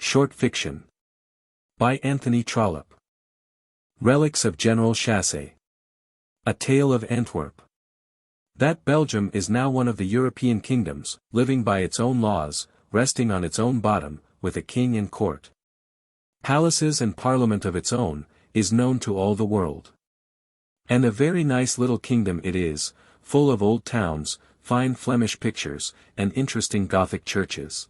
Short Fiction. By Anthony Trollope. Relics of General Chassé. A Tale of Antwerp. That Belgium is now one of the European kingdoms, living by its own laws, resting on its own bottom, with a king and court. Palaces and parliament of its own, is known to all the world. And a very nice little kingdom it is, full of old towns, fine Flemish pictures, and interesting Gothic churches.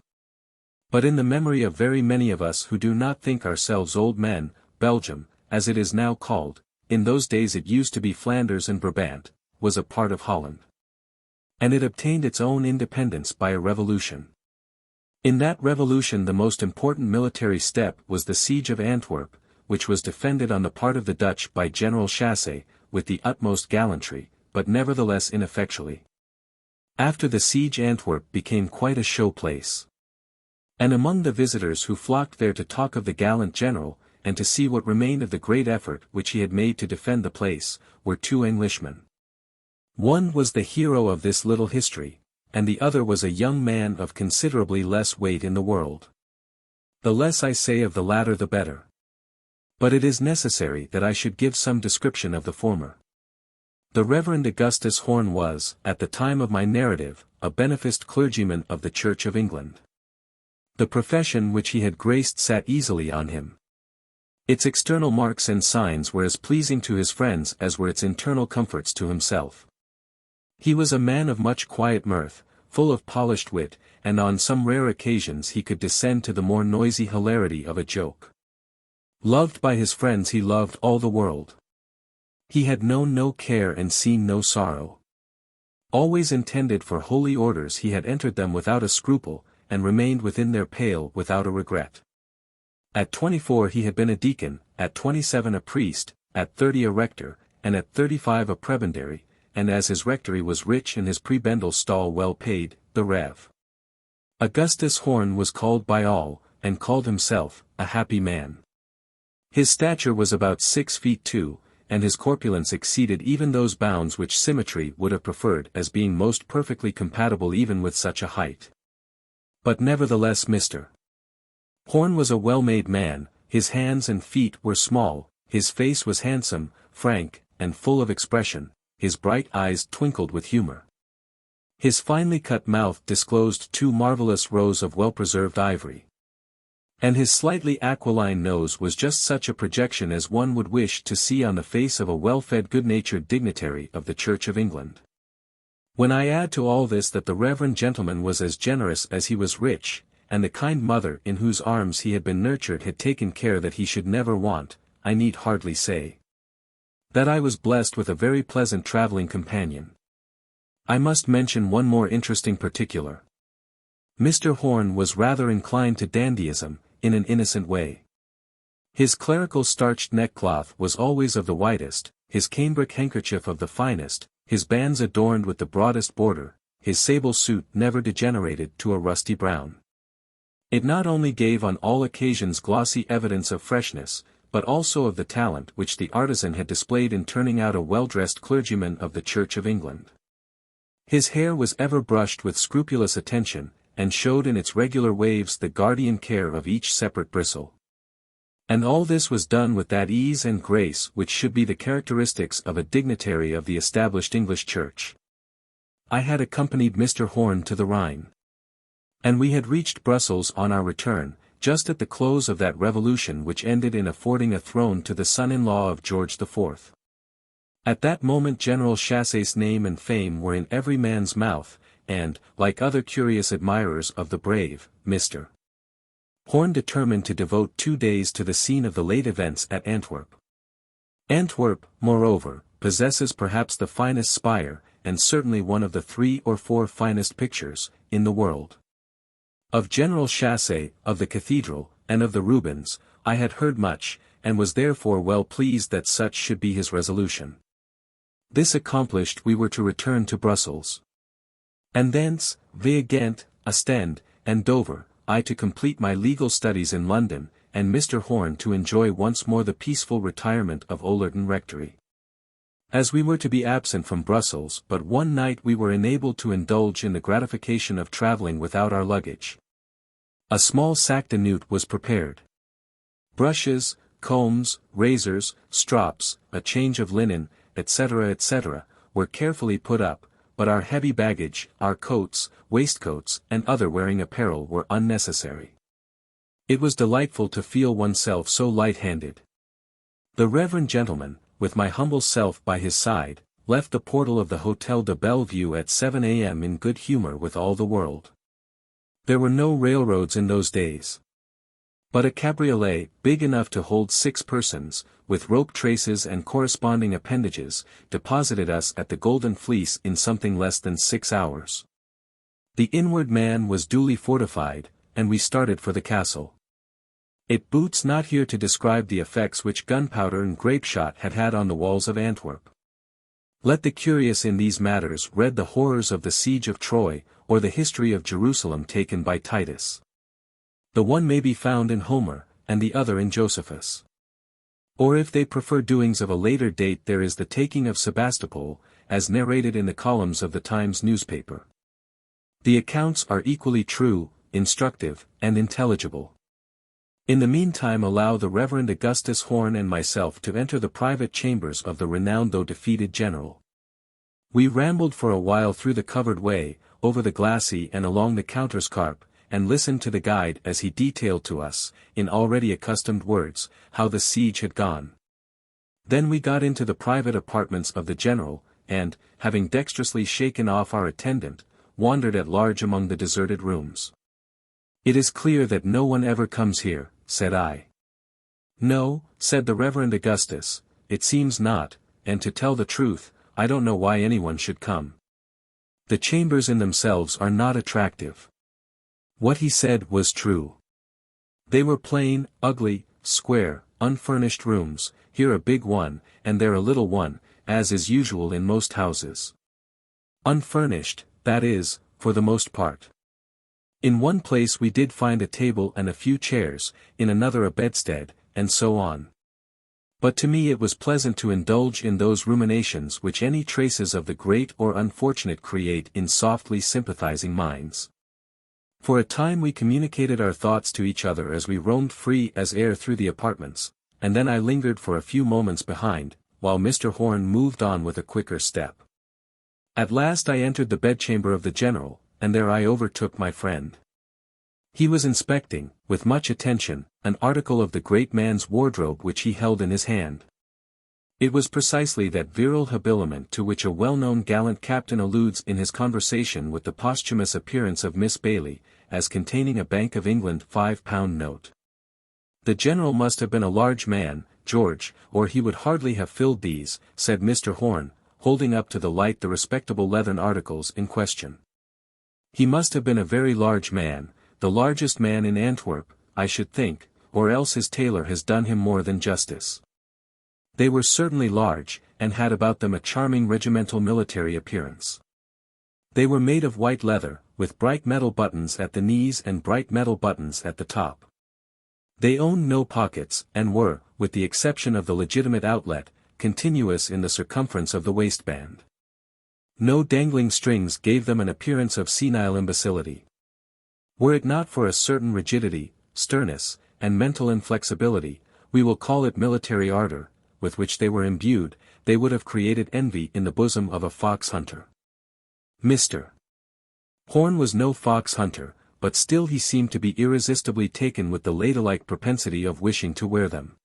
But in the memory of very many of us who do not think ourselves old men, Belgium, as it is now called, in those days it used to be Flanders and Brabant, was a part of Holland. And it obtained its own independence by a revolution. In that revolution the most important military step was the siege of Antwerp, which was defended on the part of the Dutch by General Chassé, with the utmost gallantry, but nevertheless ineffectually. After the siege Antwerp became quite a show place. And among the visitors who flocked there to talk of the gallant general, and to see what remained of the great effort which he had made to defend the place, were two Englishmen. One was the hero of this little history, and the other was a young man of considerably less weight in the world. The less I say of the latter the better. But it is necessary that I should give some description of the former. The Reverend Augustus Horne was, at the time of my narrative, a beneficed clergyman of the Church of England. The profession which he had graced sat easily on him. Its external marks and signs were as pleasing to his friends as were its internal comforts to himself. He was a man of much quiet mirth, full of polished wit, and on some rare occasions he could descend to the more noisy hilarity of a joke. Loved by his friends he loved all the world. He had known no care and seen no sorrow. Always intended for holy orders he had entered them without a scruple, and remained within their pale without a regret. At 24 he had been a deacon, at 27 a priest, at 30 a rector, and at 35 a prebendary, and as his rectory was rich and his prebendal stall well paid, the Rev. Augustus Horne was called by all, and called himself, a happy man. His stature was about 6 feet 2, and his corpulence exceeded even those bounds which symmetry would have preferred as being most perfectly compatible even with such a height. But nevertheless Mr. Horne was a well-made man, his hands and feet were small, his face was handsome, frank, and full of expression, his bright eyes twinkled with humor. His finely cut mouth disclosed 2 marvelous rows of well-preserved ivory. And his slightly aquiline nose was just such a projection as one would wish to see on the face of a well-fed good-natured dignitary of the Church of England. When I add to all this that the reverend gentleman was as generous as he was rich, and the kind mother in whose arms he had been nurtured had taken care that he should never want, I need hardly say that I was blessed with a very pleasant travelling companion. I must mention one more interesting particular. Mr. Horne was rather inclined to dandyism, in an innocent way. His clerical starched neckcloth was always of the whitest, his cambric handkerchief of the finest, his bands adorned with the broadest border, his sable suit never degenerated to a rusty brown. It not only gave on all occasions glossy evidence of freshness, but also of the talent which the artisan had displayed in turning out a well-dressed clergyman of the Church of England. His hair was ever brushed with scrupulous attention, and showed in its regular waves the guardian care of each separate bristle. And all this was done with that ease and grace which should be the characteristics of a dignitary of the established English Church. I had accompanied Mr. Horne to the Rhine. And we had reached Brussels on our return, just at the close of that revolution which ended in affording a throne to the son-in-law of George IV. At that moment General Chassé's name and fame were in every man's mouth, and, like other curious admirers of the brave, Mr. Horne determined to devote 2 days to the scene of the late events at Antwerp. Antwerp, moreover, possesses perhaps the finest spire, and certainly one of the 3 or 4 finest pictures, in the world. Of General Chassé, of the cathedral, and of the Rubens, I had heard much, and was therefore well pleased that such should be his resolution. This accomplished we were to return to Brussels. And thence, via Ghent, Ostend, and Dover, I to complete my legal studies in London, and Mr. Horne to enjoy once more the peaceful retirement of Ollerton Rectory. As we were to be absent from Brussels but one night we were enabled to indulge in the gratification of travelling without our luggage. A small sac de newt was prepared. Brushes, combs, razors, strops, a change of linen, etc., were carefully put up, but our heavy baggage, our coats, waistcoats, and other wearing apparel were unnecessary. It was delightful to feel oneself so light-handed. The reverend gentleman, with my humble self by his side, left the portal of the Hôtel de Bellevue at 7 a.m. in good humor with all the world. There were no railroads in those days. But a cabriolet, big enough to hold 6 persons, with rope traces and corresponding appendages, deposited us at the Golden Fleece in something less than 6 hours. The inward man was duly fortified, and we started for the castle. It boots not here to describe the effects which gunpowder and grapeshot had had on the walls of Antwerp. Let the curious in these matters read the horrors of the siege of Troy, or the history of Jerusalem taken by Titus. The one may be found in Homer, and the other in Josephus. Or if they prefer doings of a later date, there is the taking of Sebastopol, as narrated in the columns of the Times newspaper. The accounts are equally true, instructive, and intelligible. In the meantime allow the Reverend Augustus Horn and myself to enter the private chambers of the renowned though defeated general. We rambled for a while through the covered way, over the glacis and along the counterscarp, and listened to the guide as he detailed to us, in already accustomed words, how the siege had gone. Then we got into the private apartments of the general, and, having dexterously shaken off our attendant, wandered at large among the deserted rooms. "It is clear that no one ever comes here," said I. "No," said the Reverend Augustus, "it seems not, and to tell the truth, I don't know why anyone should come. The chambers in themselves are not attractive." What he said was true. They were plain, ugly, square, unfurnished rooms, here a big one, and there a little one, as is usual in most houses. Unfurnished, that is, for the most part. In one place we did find a table and a few chairs, in another a bedstead, and so on. But to me it was pleasant to indulge in those ruminations which any traces of the great or unfortunate create in softly sympathizing minds. For a time we communicated our thoughts to each other as we roamed free as air through the apartments, and then I lingered for a few moments behind, while Mr. Horn moved on with a quicker step. At last I entered the bedchamber of the general, and there I overtook my friend. He was inspecting, with much attention, an article of the great man's wardrobe which he held in his hand. It was precisely that virile habiliment to which a well-known gallant captain alludes in his conversation with the posthumous appearance of Miss Bailey, as containing a Bank of England £5 note. "The general must have been a large man, George, or he would hardly have filled these," said Mr. Horn, holding up to the light the respectable leathern articles in question. "He must have been a very large man, the largest man in Antwerp, I should think, or else his tailor has done him more than justice." They were certainly large, and had about them a charming regimental military appearance. They were made of white leather, with bright metal buttons at the knees and bright metal buttons at the top. They owned no pockets, and were, with the exception of the legitimate outlet, continuous in the circumference of the waistband. No dangling strings gave them an appearance of senile imbecility. Were it not for a certain rigidity, sternness, and mental inflexibility, we will call it military ardor, with which they were imbued, they would have created envy in the bosom of a fox hunter. Mr. Horn was no fox hunter, but still he seemed to be irresistibly taken with the ladylike propensity of wishing to wear them.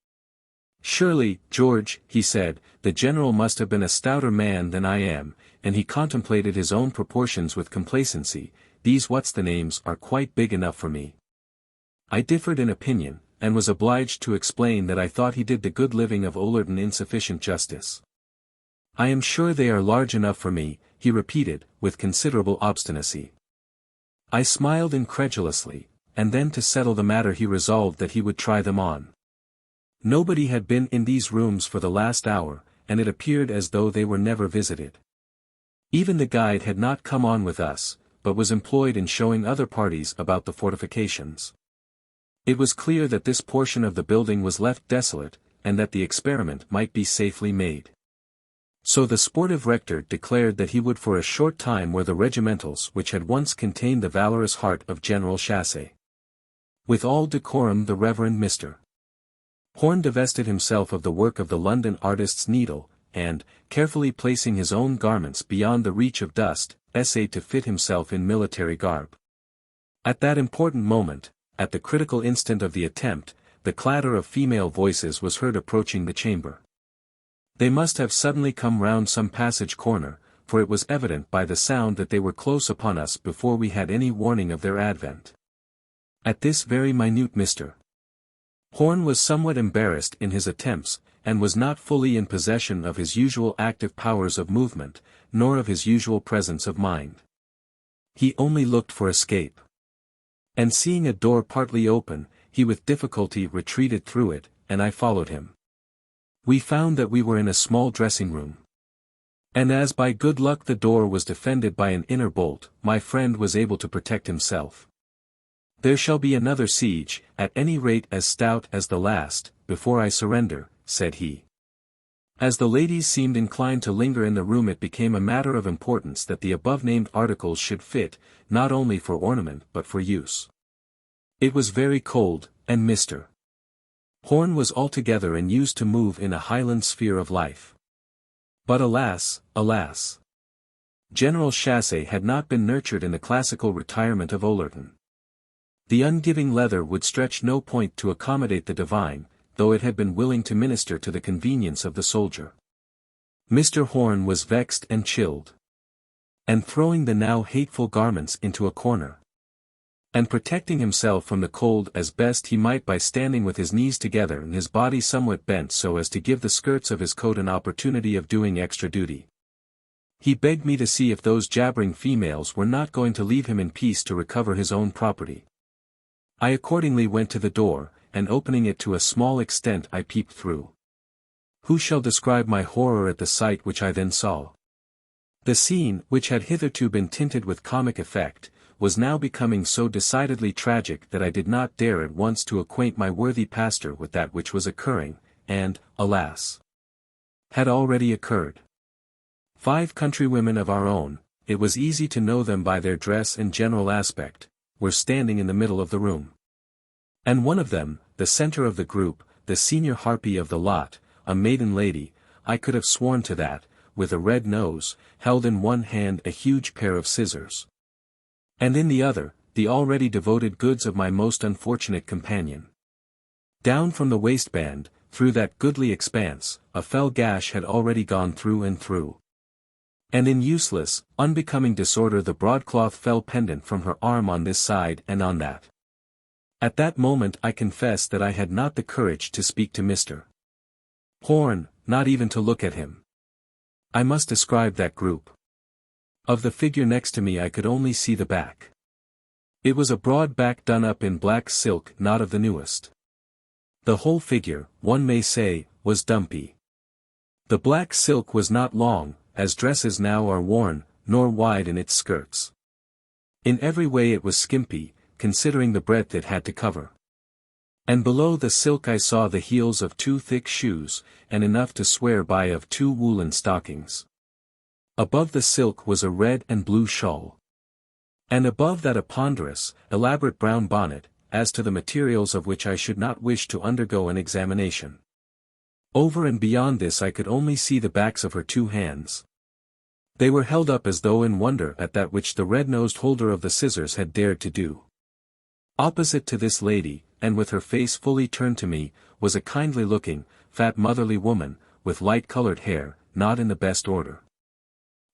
"Surely, George," he said, "the general must have been a stouter man than I am," and he contemplated his own proportions with complacency. "These what's-the-names are quite big enough for me." I differed in opinion, and was obliged to explain that I thought he did the good living of Ollerton insufficient justice. "I am sure they are large enough for me," he repeated, with considerable obstinacy. I smiled incredulously, and then to settle the matter he resolved that he would try them on. Nobody had been in these rooms for the last hour, and it appeared as though they were never visited. Even the guide had not come on with us, but was employed in showing other parties about the fortifications. It was clear that this portion of the building was left desolate, and that the experiment might be safely made. So the sportive rector declared that he would for a short time wear the regimentals which had once contained the valorous heart of General Chassé. With all decorum the Reverend Mr. Horne divested himself of the work of the London artist's needle, and, carefully placing his own garments beyond the reach of dust, essayed to fit himself in military garb. At that important moment, at the critical instant of the attempt, the clatter of female voices was heard approaching the chamber. They must have suddenly come round some passage corner, for it was evident by the sound that they were close upon us before we had any warning of their advent. At this very minute Mr. Horne was somewhat embarrassed in his attempts, and was not fully in possession of his usual active powers of movement, nor of his usual presence of mind. He only looked for escape. And seeing a door partly open, he with difficulty retreated through it, and I followed him. We found that we were in a small dressing room. And as by good luck the door was defended by an inner bolt, my friend was able to protect himself. There shall be another siege, at any rate as stout as the last, before I surrender, said he. As the ladies seemed inclined to linger in the room, it became a matter of importance that the above-named articles should fit, not only for ornament but for use. It was very cold, and Mr. Horne was altogether unused to move in a Highland sphere of life. But alas, alas! General Chassé had not been nurtured in the classical retirement of Ollerton. The ungiving leather would stretch no point to accommodate the divine, though it had been willing to minister to the convenience of the soldier. Mr. Horne was vexed and chilled. And throwing the now hateful garments into a corner, and protecting himself from the cold as best he might by standing with his knees together and his body somewhat bent so as to give the skirts of his coat an opportunity of doing extra duty. He begged me to see if those jabbering females were not going to leave him in peace to recover his own property. I accordingly went to the door, and opening it to a small extent I peeped through. Who shall describe my horror at the sight which I then saw? The scene, which had hitherto been tinted with comic effect, was now becoming so decidedly tragic that I did not dare at once to acquaint my worthy pastor with that which was occurring, and, alas, had already occurred. 5 countrywomen of our own, it was easy to know them by their dress and general aspect, were standing in the middle of the room. And one of them, the centre of the group, the senior harpy of the lot, a maiden lady, I could have sworn to that, with a red nose, held in one hand a huge pair of scissors. And in the other, the already devoted goods of my most unfortunate companion. Down from the waistband, through that goodly expanse, a fell gash had already gone through and through. And in useless, unbecoming disorder the broadcloth fell pendant from her arm on this side and on that. At that moment I confess that I had not the courage to speak to Mr. Horne, not even to look at him. I must describe that group. Of the figure next to me I could only see the back. It was a broad back done up in black silk, not of the newest. The whole figure, one may say, was dumpy. The black silk was not long, as dresses now are worn, nor wide in its skirts. In every way it was skimpy, considering the breadth it had to cover. And below the silk I saw the heels of 2 thick shoes, and enough to swear by of 2 woolen stockings. Above the silk was a red and blue shawl. And above that a ponderous, elaborate brown bonnet, as to the materials of which I should not wish to undergo an examination. Over and beyond this I could only see the backs of her 2 hands. They were held up as though in wonder at that which the red-nosed holder of the scissors had dared to do. Opposite to this lady, and with her face fully turned to me, was a kindly-looking, fat motherly woman, with light-colored hair, not in the best order.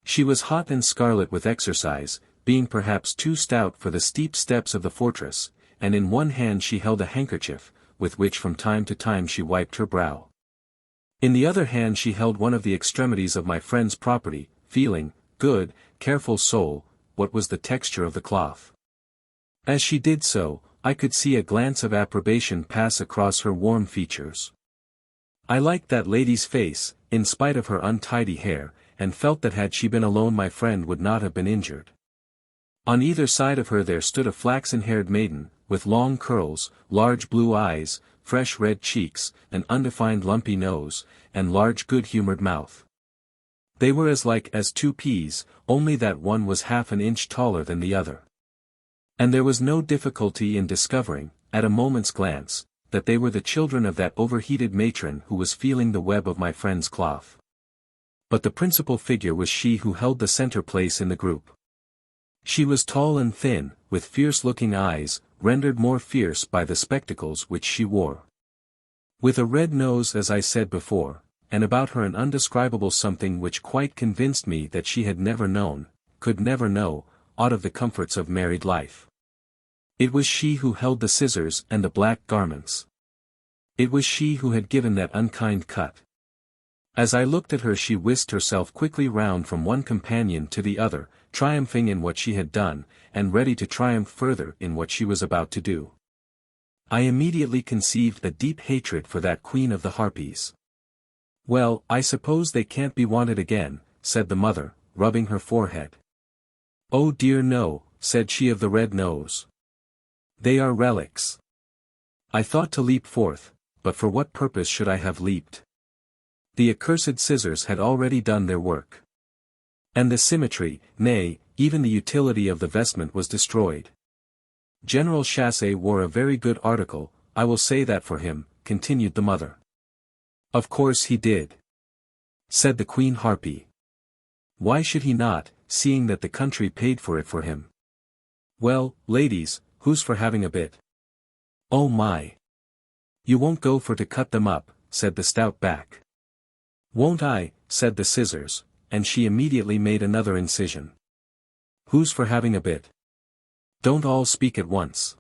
She was hot and scarlet with exercise, being perhaps too stout for the steep steps of the fortress, and in one hand she held a handkerchief, with which from time to time she wiped her brow. In the other hand she held one of the extremities of my friend's property, feeling, good, careful soul, what was the texture of the cloth. As she did so, I could see a glance of approbation pass across her warm features. I liked that lady's face, in spite of her untidy hair, and felt that had she been alone my friend would not have been injured. On either side of her there stood a flaxen-haired maiden, with long curls, large blue eyes, fresh red cheeks, an undefined lumpy nose, and large good-humored mouth. They were as like as 2 peas, only that one was half an inch taller than the other. And there was no difficulty in discovering, at a moment's glance, that they were the children of that overheated matron who was feeling the web of my friend's cloth. But the principal figure was she who held the center place in the group. She was tall and thin, with fierce-looking eyes, rendered more fierce by the spectacles which she wore. With a red nose as I said before, and about her an undescribable something which quite convinced me that she had never known, could never know, aught of the comforts of married life. It was she who held the scissors and the black garments. It was she who had given that unkind cut. As I looked at her she whisked herself quickly round from one companion to the other, triumphing in what she had done, and ready to triumph further in what she was about to do. I immediately conceived a deep hatred for that queen of the harpies. "Well, I suppose they can't be wanted again," said the mother, rubbing her forehead. "Oh dear no," said she of the red nose. "They are relics." I thought to leap forth, but for what purpose should I have leaped? The accursed scissors had already done their work. And the symmetry, nay, even the utility of the vestment was destroyed. General Chassé wore a very good article, I will say that for him, continued the mother. "Of course he did," said the Queen Harpy. "Why should he not, seeing that the country paid for it for him? Well, ladies, who's for having a bit?" "Oh my! You won't go for to cut them up," said the stout back. "Won't I," said the scissors, and she immediately made another incision. "Who's for having a bit? Don't all speak at once."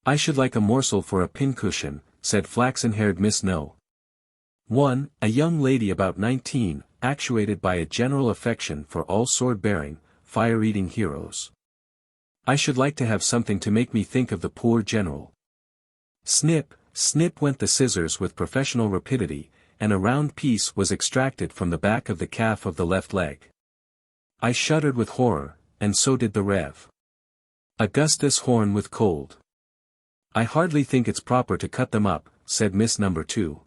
"I should like a morsel for a pincushion," said flaxen-haired Miss No. 1, a young lady about 19, actuated by a general affection for all sword-bearing, fire-eating heroes. "I should like to have something to make me think of the poor general." Snip, snip went the scissors with professional rapidity, and a round piece was extracted from the back of the calf of the left leg. I shuddered with horror, and so did the Rev. Augustus Horn with cold. "I hardly think it's proper to cut them up," said Miss Number 2.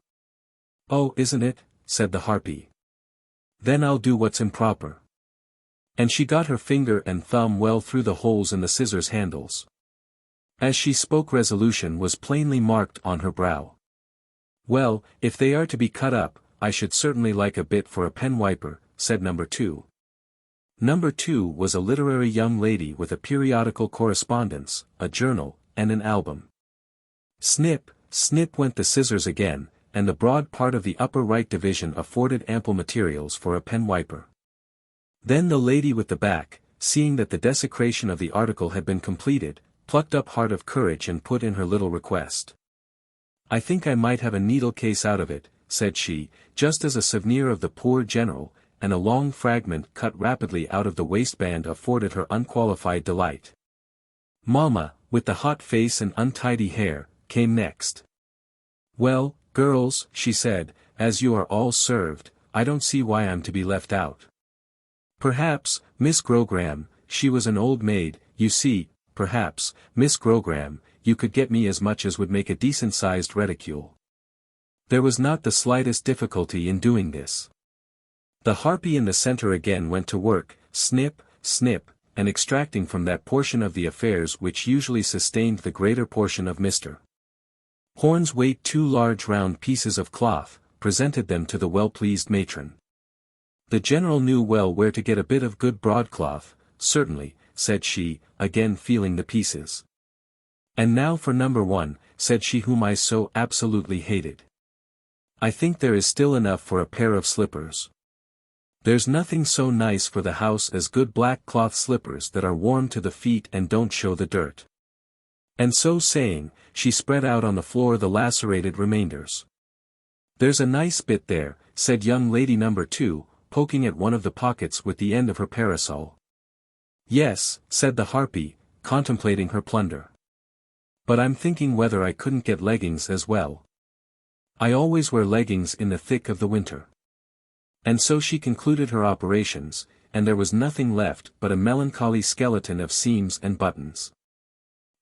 "Oh, isn't it?" said the Harpy. "Then I'll do what's improper." And she got her finger and thumb well through the holes in the scissors handles. As she spoke resolution was plainly marked on her brow. "Well, if they are to be cut up, I should certainly like a bit for a pen wiper," said Number 2. Number 2 was a literary young lady with a periodical correspondence, a journal, and an album. Snip, snip went the scissors again, and the broad part of the upper right division afforded ample materials for a pen wiper. Then the lady with the back, seeing that the desecration of the article had been completed, plucked up heart of courage and put in her little request. "I think I might have a needle case out of it," said she, just as a souvenir of the poor general, and a long fragment cut rapidly out of the waistband afforded her unqualified delight. Mamma, with the hot face and untidy hair, came next. "Well, girls," she said, "as you are all served, I don't see why I'm to be left out. Perhaps, Miss Grogram," she was an old maid, you see, "perhaps, Miss Grogram, you could get me as much as would make a decent-sized reticule." There was not the slightest difficulty in doing this. The Harpy in the center again went to work, snip, snip, and extracting from that portion of the affairs which usually sustained the greater portion of Mr. Horn's weight 2 large round pieces of cloth, presented them to the well-pleased matron. The general knew well where to get a bit of good broadcloth, certainly, said she, again feeling the pieces. "And now for Number 1, said she whom I so absolutely hated. "I think there is still enough for a pair of slippers. There's nothing so nice for the house as good black cloth slippers that are warm to the feet and don't show the dirt." And so saying, she spread out on the floor the lacerated remainders. "There's a nice bit there," said young lady Number 2, poking at one of the pockets with the end of her parasol. "Yes," said the Harpy, contemplating her plunder. "But I'm thinking whether I couldn't get leggings as well. I always wear leggings in the thick of the winter." And so she concluded her operations, and there was nothing left but a melancholy skeleton of seams and buttons.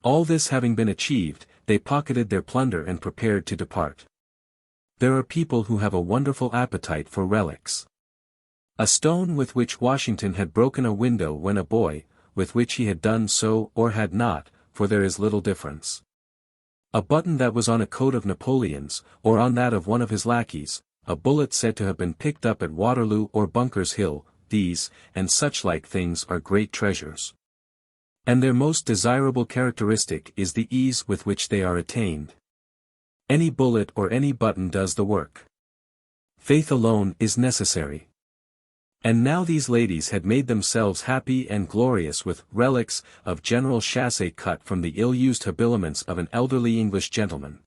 All this having been achieved, they pocketed their plunder and prepared to depart. There are people who have a wonderful appetite for relics. A stone with which Washington had broken a window when a boy, with which he had done so or had not, for there is little difference. A button that was on a coat of Napoleon's, or on that of one of his lackeys, a bullet said to have been picked up at Waterloo or Bunker's Hill, these, and such like things are great treasures. And their most desirable characteristic is the ease with which they are attained. Any bullet or any button does the work. Faith alone is necessary. And now these ladies had made themselves happy and glorious with relics of General Chassé cut from the ill-used habiliments of an elderly English gentleman.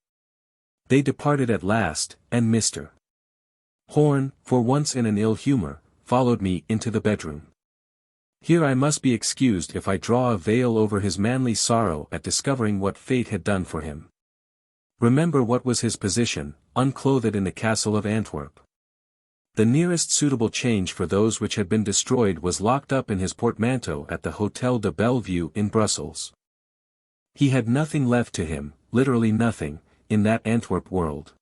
They departed at last, and Mr. Horn, for once in an ill humor, followed me into the bedroom. Here I must be excused if I draw a veil over his manly sorrow at discovering what fate had done for him. Remember what was his position, unclothed in the castle of Antwerp. The nearest suitable change for those which had been destroyed was locked up in his portmanteau at the Hôtel de Bellevue in Brussels. He had nothing left to him, literally nothing, in that Antwerp world.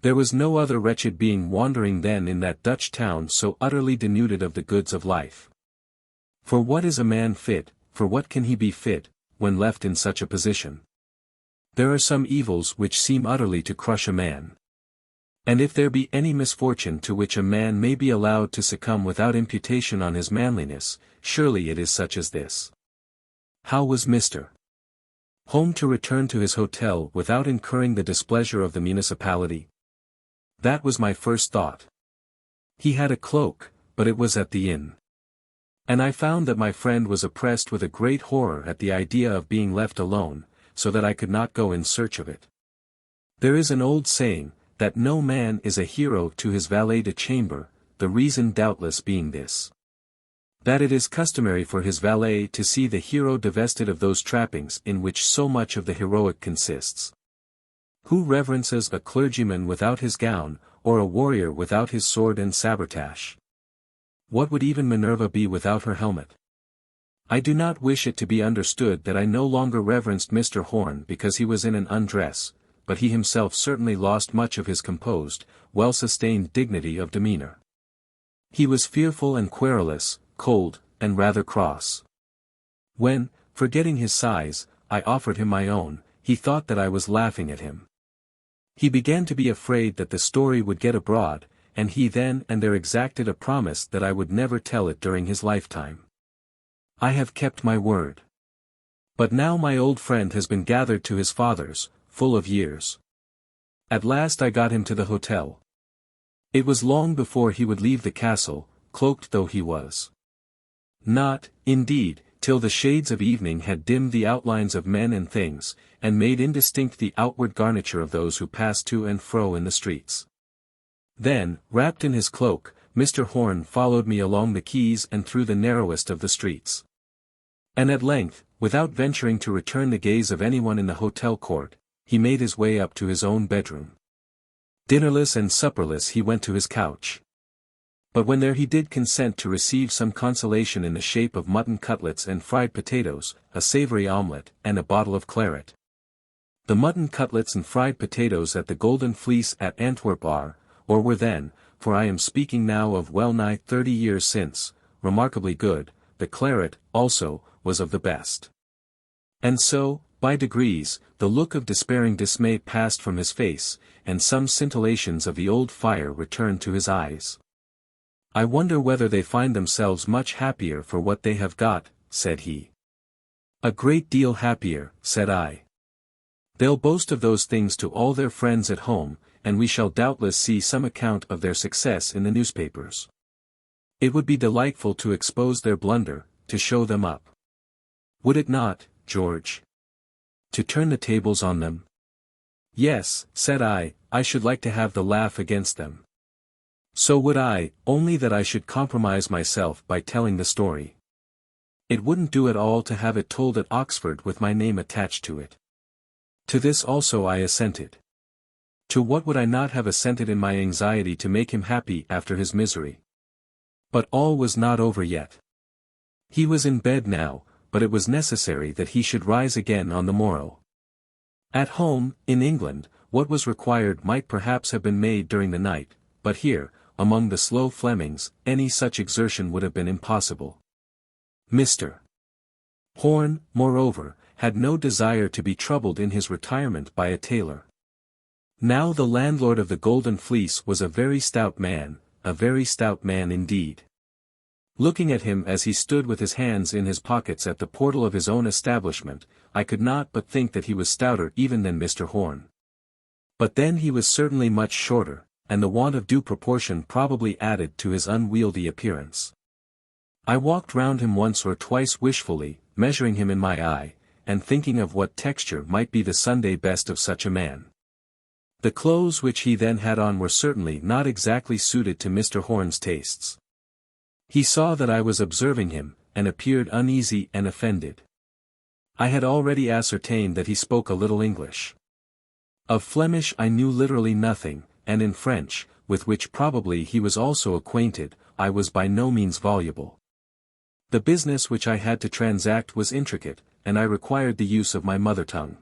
There was no other wretched being wandering then in that Dutch town so utterly denuded of the goods of life. For what is a man fit, for what can he be fit, when left in such a position? There are some evils which seem utterly to crush a man. And if there be any misfortune to which a man may be allowed to succumb without imputation on his manliness, surely it is such as this. How was Mr. Home to return to his hotel without incurring the displeasure of the municipality? That was my first thought. He had a cloak, but it was at the inn. And I found that my friend was oppressed with a great horror at the idea of being left alone, so that I could not go in search of it. There is an old saying, that no man is a hero to his valet de chamber, the reason doubtless being this. That it is customary for his valet to see the hero divested of those trappings in which so much of the heroic consists. Who reverences a clergyman without his gown, or a warrior without his sword and sabretache? What would even Minerva be without her helmet? I do not wish it to be understood that I no longer reverenced Mr. Horn because he was in an undress, but he himself certainly lost much of his composed, well-sustained dignity of demeanor. He was fearful and querulous, cold, and rather cross. When, forgetting his size, I offered him my own, he thought that I was laughing at him. He began to be afraid that the story would get abroad, and he then and there exacted a promise that I would never tell it during his lifetime. I have kept my word. But now my old friend has been gathered to his fathers, full of years. At last I got him to the hotel. It was long before he would leave the castle, cloaked though he was. Not, indeed, till the shades of evening had dimmed the outlines of men and things, and made indistinct the outward garniture of those who passed to and fro in the streets. Then, wrapped in his cloak, Mr. Horn followed me along the quays and through the narrowest of the streets. And at length, without venturing to return the gaze of anyone in the hotel court, he made his way up to his own bedroom. Dinnerless and supperless he went to his couch. But when there he did consent to receive some consolation in the shape of mutton cutlets and fried potatoes, a savoury omelette, and a bottle of claret. The mutton cutlets and fried potatoes at the Golden Fleece at Antwerp are, or were then, for I am speaking now of well nigh 30 years since, remarkably good. The claret, also, was of the best. And so, by degrees, the look of despairing dismay passed from his face, and some scintillations of the old fire returned to his eyes. I wonder whether they find themselves much happier for what they have got, said he. A great deal happier, said I. They'll boast of those things to all their friends at home, and we shall doubtless see some account of their success in the newspapers. It would be delightful to expose their blunder, to show them up. Would it not, George? To turn the tables on them? Yes, said I should like to have the laugh against them. So would I, only that I should compromise myself by telling the story. It wouldn't do at all to have it told at Oxford with my name attached to it. To this also I assented. To what would I not have assented in my anxiety to make him happy after his misery? But all was not over yet. He was in bed now, but it was necessary that he should rise again on the morrow. At home, in England, what was required might perhaps have been made during the night, but here, among the slow Flemings, any such exertion would have been impossible. Mr. Horn, moreover, had no desire to be troubled in his retirement by a tailor. Now the landlord of the Golden Fleece was a very stout man indeed. Looking at him as he stood with his hands in his pockets at the portal of his own establishment, I could not but think that he was stouter even than Mr. Horne. But then he was certainly much shorter, and the want of due proportion probably added to his unwieldy appearance. I walked round him once or twice wishfully, measuring him in my eye, and thinking of what texture might be the Sunday best of such a man. The clothes which he then had on were certainly not exactly suited to Mr. Horne's tastes. He saw that I was observing him, and appeared uneasy and offended. I had already ascertained that he spoke a little English. Of Flemish I knew literally nothing, and in French, with which probably he was also acquainted, I was by no means voluble. The business which I had to transact was intricate, and I required the use of my mother tongue.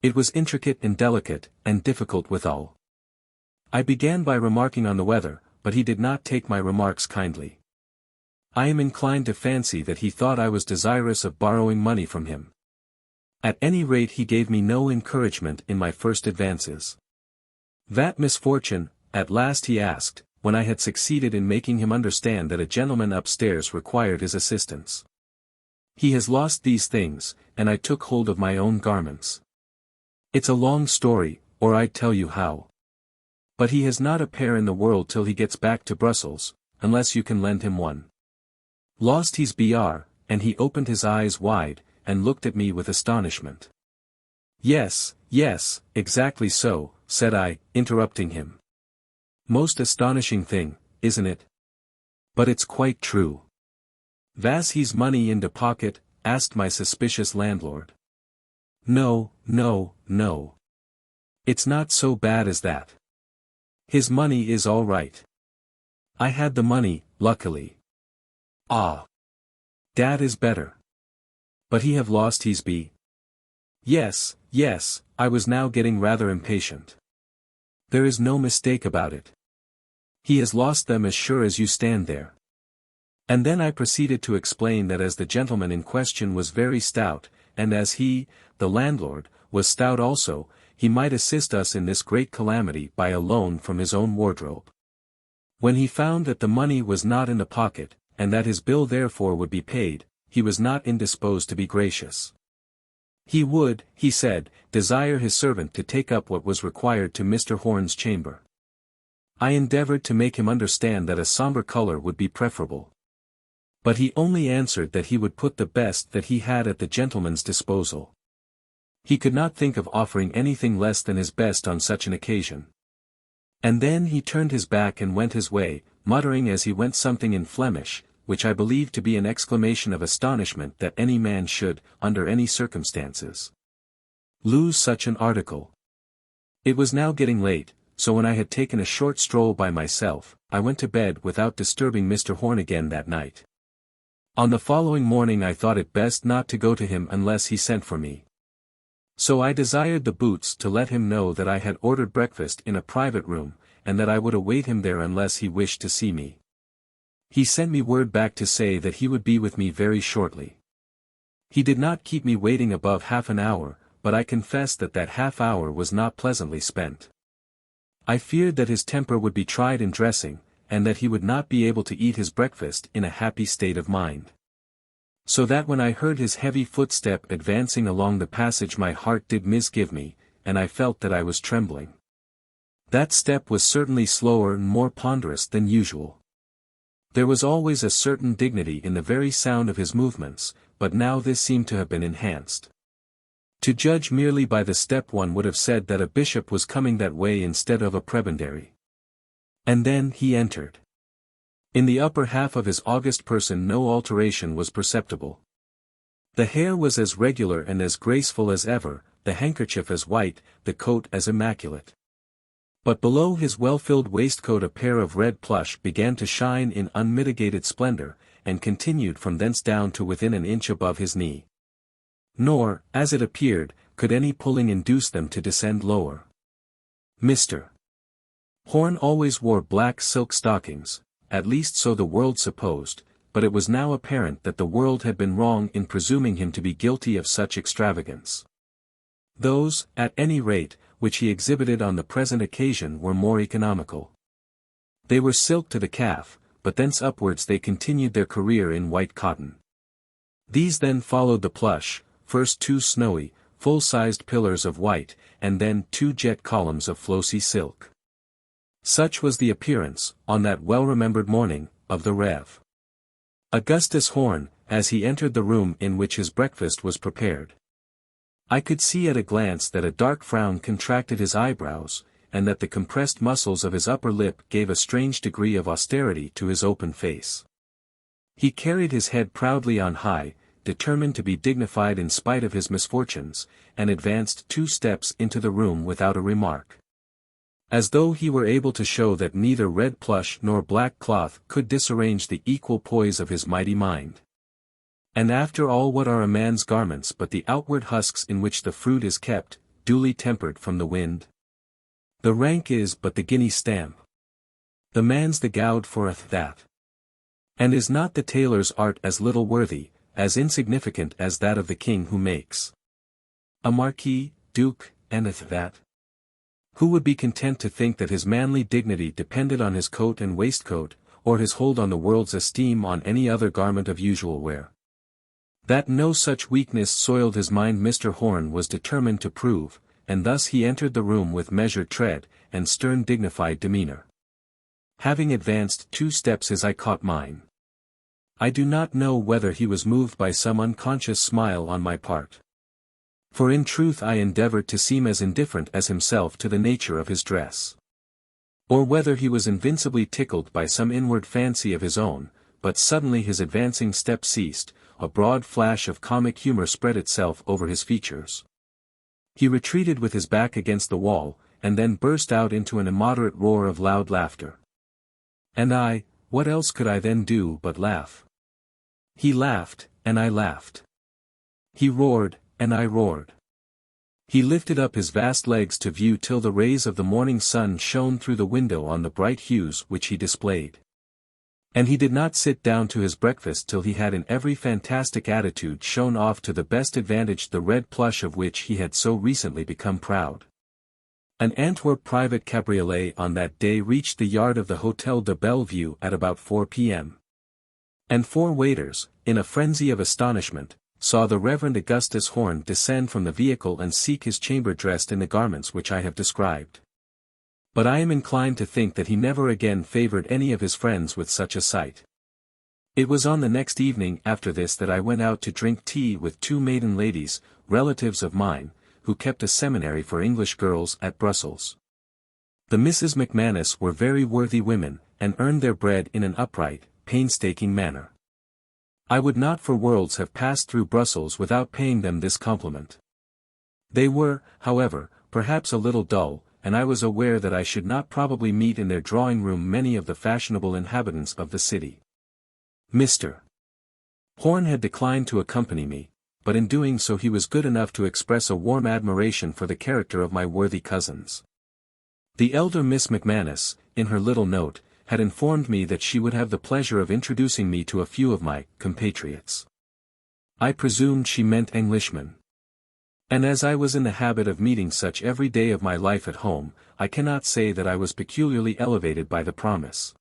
It was intricate and delicate, and difficult withal. I began by remarking on the weather, but he did not take my remarks kindly. I am inclined to fancy that he thought I was desirous of borrowing money from him. At any rate he gave me no encouragement in my first advances. That misfortune, at last he asked, when I had succeeded in making him understand that a gentleman upstairs required his assistance. He has lost these things, and I took hold of my own garments. It's a long story, or I'd tell you how. But he has not a pair in the world till he gets back to Brussels, unless you can lend him one. Lost he's br, and he opened his eyes wide, and looked at me with astonishment. Yes, exactly so, said I, interrupting him. Most astonishing thing, isn't it? But it's quite true. Vas he's money in de pocket? Asked my suspicious landlord. No. It's not so bad as that. His money is all right. I had the money, luckily. Ah. Dat is better. But he have lost his be? Yes, I was now getting rather impatient. There is no mistake about it. He has lost them as sure as you stand there. And then I proceeded to explain that as the gentleman in question was very stout, and as he, the landlord, was stout also, he might assist us in this great calamity by a loan from his own wardrobe. When he found that the money was not in the pocket, and that his bill therefore would be paid, he was not indisposed to be gracious. He would, he said, desire his servant to take up what was required to Mr. Horne's chamber. I endeavored to make him understand that a sombre color would be preferable. But he only answered that he would put the best that he had at the gentleman's disposal. He could not think of offering anything less than his best on such an occasion. And then he turned his back and went his way, muttering as he went something in Flemish, which I believe to be an exclamation of astonishment that any man should, under any circumstances, lose such an article. It was now getting late, so when I had taken a short stroll by myself, I went to bed without disturbing Mr. Horne again that night. On the following morning I thought it best not to go to him unless he sent for me. So I desired the boots to let him know that I had ordered breakfast in a private room, and that I would await him there unless he wished to see me. He sent me word back to say that he would be with me very shortly. He did not keep me waiting above half an hour, but I confess that that half hour was not pleasantly spent. I feared that his temper would be tried in dressing, and that he would not be able to eat his breakfast in a happy state of mind. So that when I heard his heavy footstep advancing along the passage my heart did misgive me, and I felt that I was trembling. That step was certainly slower and more ponderous than usual. There was always a certain dignity in the very sound of his movements, but now this seemed to have been enhanced. To judge merely by the step one would have said that a bishop was coming that way instead of a prebendary. And then he entered. In the upper half of his august person no alteration was perceptible. The hair was as regular and as graceful as ever, the handkerchief as white, the coat as immaculate. But below his well-filled waistcoat a pair of red plush began to shine in unmitigated splendor, and continued from thence down to within an inch above his knee. Nor, as it appeared, could any pulling induce them to descend lower. Mr. Horne always wore black silk stockings, at least so the world supposed, but it was now apparent that the world had been wrong in presuming him to be guilty of such extravagance. Those, at any rate, which he exhibited on the present occasion were more economical. They were silk to the calf, but thence upwards they continued their career in white cotton. These then followed the plush, first 2 snowy, full-sized pillars of white, and then 2 jet columns of flossy silk. Such was the appearance, on that well-remembered morning, of the Rev. Augustus Horne, as he entered the room in which his breakfast was prepared. I could see at a glance that a dark frown contracted his eyebrows, and that the compressed muscles of his upper lip gave a strange degree of austerity to his open face. He carried his head proudly on high, determined to be dignified in spite of his misfortunes, and advanced 2 steps into the room without a remark. As though he were able to show that neither red plush nor black cloth could disarrange the equal poise of his mighty mind. And after all, what are a man's garments but the outward husks in which the fruit is kept, duly tempered from the wind? The rank is but the guinea stamp. The man's the gowd for that. And is not the tailor's art as little worthy, as insignificant as that of the king who makes a marquis, duke, and that? Who would be content to think that his manly dignity depended on his coat and waistcoat, or his hold on the world's esteem on any other garment of usual wear? That no such weakness soiled his mind Mr. Horne was determined to prove, and thus he entered the room with measured tread, and stern dignified demeanor. Having advanced 2 steps his eye caught mine. I do not know whether he was moved by some unconscious smile on my part. For in truth I endeavored to seem as indifferent as himself to the nature of his dress. Or whether he was invincibly tickled by some inward fancy of his own, but suddenly his advancing step ceased, a broad flash of comic humor spread itself over his features. He retreated with his back against the wall, and then burst out into an immoderate roar of loud laughter. And I, what else could I then do but laugh? He laughed, and I laughed. He roared, and I roared. He lifted up his vast legs to view till the rays of the morning sun shone through the window on the bright hues which he displayed. And he did not sit down to his breakfast till he had in every fantastic attitude shown off to the best advantage the red plush of which he had so recently become proud. An Antwerp private cabriolet on that day reached the yard of the Hôtel de Bellevue at about 4 p.m. And 4 waiters, in a frenzy of astonishment, saw the Reverend Augustus Horne descend from the vehicle and seek his chamber dressed in the garments which I have described. But I am inclined to think that he never again favored any of his friends with such a sight. It was on the next evening after this that I went out to drink tea with 2 maiden ladies, relatives of mine, who kept a seminary for English girls at Brussels. The Misses McManus were very worthy women, and earned their bread in an upright, painstaking manner. I would not for worlds have passed through Brussels without paying them this compliment. They were, however, perhaps a little dull, and I was aware that I should not probably meet in their drawing-room many of the fashionable inhabitants of the city. Mr. Horne had declined to accompany me, but in doing so he was good enough to express a warm admiration for the character of my worthy cousins. The elder Miss McManus, in her little note, had informed me that she would have the pleasure of introducing me to a few of my compatriots. I presumed she meant Englishmen. And as I was in the habit of meeting such every day of my life at home, I cannot say that I was peculiarly elevated by the promise.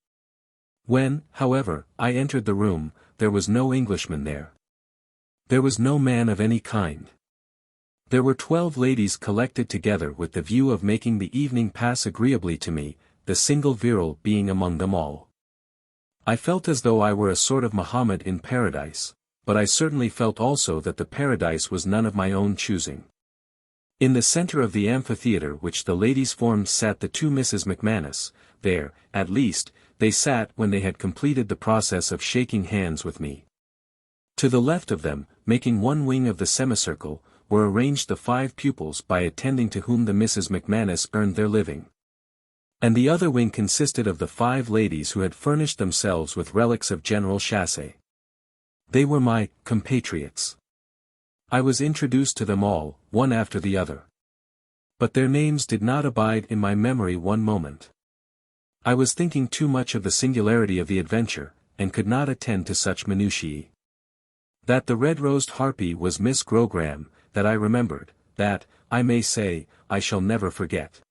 When, however, I entered the room, there was no Englishman there. There was no man of any kind. There were 12 ladies collected together with the view of making the evening pass agreeably to me, the single virile being among them all. I felt as though I were a sort of Mohammed in paradise, but I certainly felt also that the paradise was none of my own choosing. In the center of the amphitheater which the ladies formed sat the 2 Misses McManus. There, at least, they sat when they had completed the process of shaking hands with me. To the left of them, making one wing of the semicircle, were arranged the 5 pupils by attending to whom the Misses McManus earned their living. And the other wing consisted of the 5 ladies who had furnished themselves with relics of General Chassé. They were my compatriots. I was introduced to them all, one after the other. But their names did not abide in my memory one moment. I was thinking too much of the singularity of the adventure, and could not attend to such minutiae. That the red-rosed harpy was Miss Grogram, that I remembered, that, I may say, I shall never forget.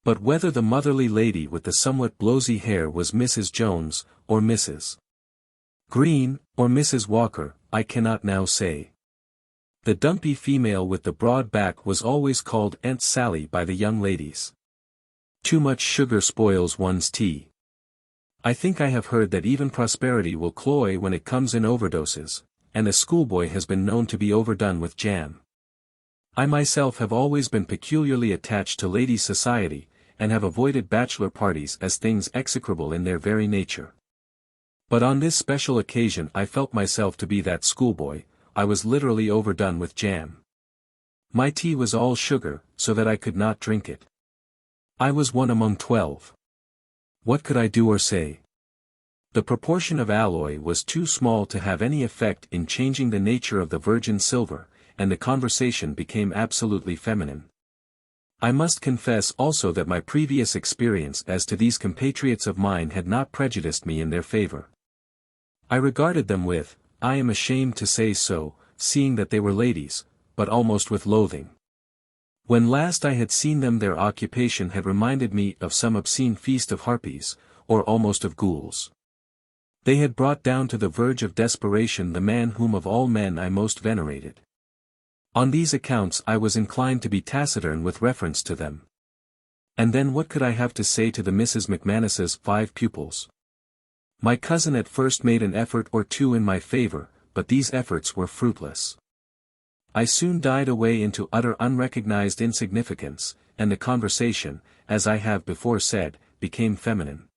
But whether the motherly lady with the somewhat blowsy hair was Mrs. Jones, or Mrs. Green, or Mrs. Walker, I cannot now say. The dumpy female with the broad back was always called Aunt Sally by the young ladies. Too much sugar spoils one's tea. I think I have heard that even prosperity will cloy when it comes in overdoses, and a schoolboy has been known to be overdone with jam. I myself have always been peculiarly attached to ladies' society, and have avoided bachelor parties as things execrable in their very nature. But on this special occasion I felt myself to be that schoolboy. I was literally overdone with jam. My tea was all sugar, so that I could not drink it. I was one among 12. What could I do or say? The proportion of alloy was too small to have any effect in changing the nature of the virgin silver, and the conversation became absolutely feminine. I must confess also that my previous experience as to these compatriots of mine had not prejudiced me in their favor. I regarded them with, I am ashamed to say so, seeing that they were ladies, but almost with loathing. When last I had seen them their occupation had reminded me of some obscene feast of harpies, or almost of ghouls. They had brought down to the verge of desperation the man whom of all men I most venerated. On these accounts I was inclined to be taciturn with reference to them. And then what could I have to say to the Misses McManus's 5 pupils? My cousin at first made an effort or two in my favor, but these efforts were fruitless. I soon died away into utter unrecognized insignificance, and the conversation, as I have before said, became feminine.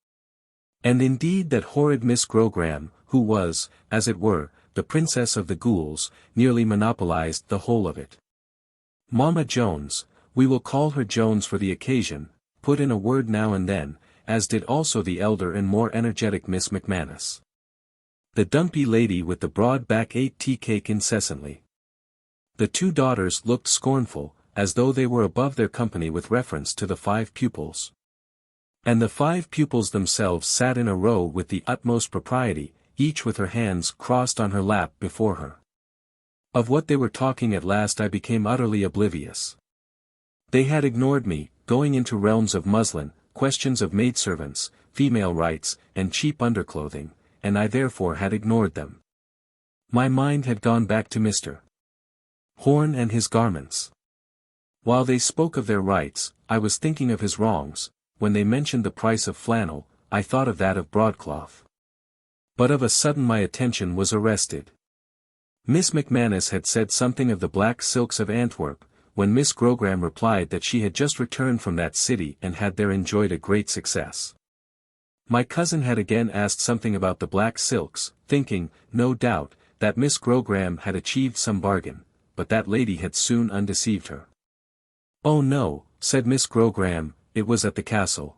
And indeed that horrid Miss Grogram, who was, as it were, the princess of the ghouls, nearly monopolized the whole of it. Mamma Jones, we will call her Jones for the occasion, put in a word now and then, as did also the elder and more energetic Miss McManus. The dumpy lady with the broad back ate tea cake incessantly. The 2 daughters looked scornful, as though they were above their company with reference to the 5 pupils. And the 5 pupils themselves sat in a row with the utmost propriety, each with her hands crossed on her lap before her. Of what they were talking at last I became utterly oblivious. They had ignored me, going into realms of muslin, questions of maidservants, female rights, and cheap underclothing, and I therefore had ignored them. My mind had gone back to Mr. Horne and his garments. While they spoke of their rights, I was thinking of his wrongs. When they mentioned the price of flannel, I thought of that of broadcloth. But of a sudden my attention was arrested. Miss McManus had said something of the black silks of Antwerp, when Miss Grogram replied that she had just returned from that city and had there enjoyed a great success. My cousin had again asked something about the black silks, thinking, no doubt, that Miss Grogram had achieved some bargain, but that lady had soon undeceived her. Oh no, said Miss Grogram, it was at the castle.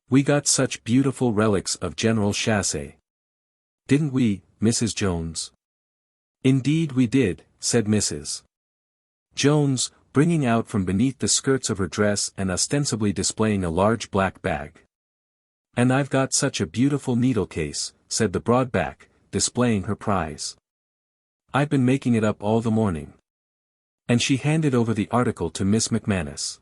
We got such beautiful relics of General Chassé. Didn't we, Mrs. Jones? Indeed we did, said Mrs. Jones, bringing out from beneath the skirts of her dress and ostensibly displaying a large black bag. And I've got such a beautiful needle case, said the broad back, displaying her prize. I've been making it up all the morning. And she handed over the article to Miss McManus.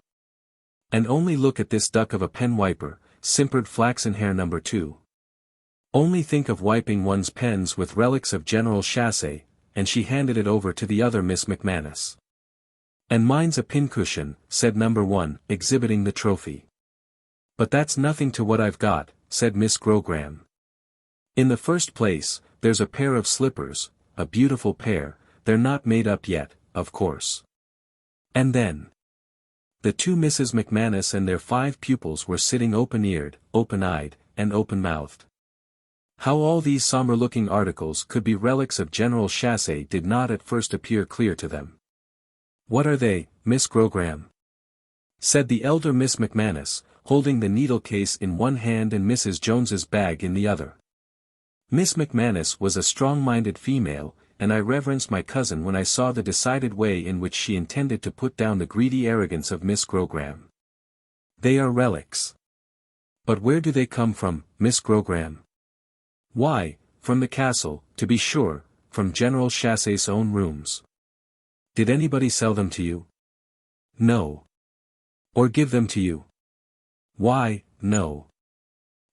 And only look at this duck of a pen wiper, simpered flaxen hair number 2. Only think of wiping one's pens with relics of General Chassé, and she handed it over to the other Miss McManus. And mine's a pincushion, said number 1, exhibiting the trophy. But that's nothing to what I've got, said Miss Grogram. In the first place, there's a pair of slippers, a beautiful pair, they're not made up yet, of course. And then the 2 Misses McManus and their 5 pupils were sitting open-eared, open-eyed, and open-mouthed. How all these sombre-looking articles could be relics of General Chassé did not at first appear clear to them. What are they, Miss Grogram? Said the elder Miss McManus, holding the needle case in one hand and Mrs. Jones's bag in the other. Miss McManus was a strong-minded female, and I reverenced my cousin when I saw the decided way in which she intended to put down the greedy arrogance of Miss Grogram. They are relics. But where do they come from, Miss Grogram? Why, from the castle, to be sure, from General Chassé's own rooms. Did anybody sell them to you? No. Or give them to you? Why, no.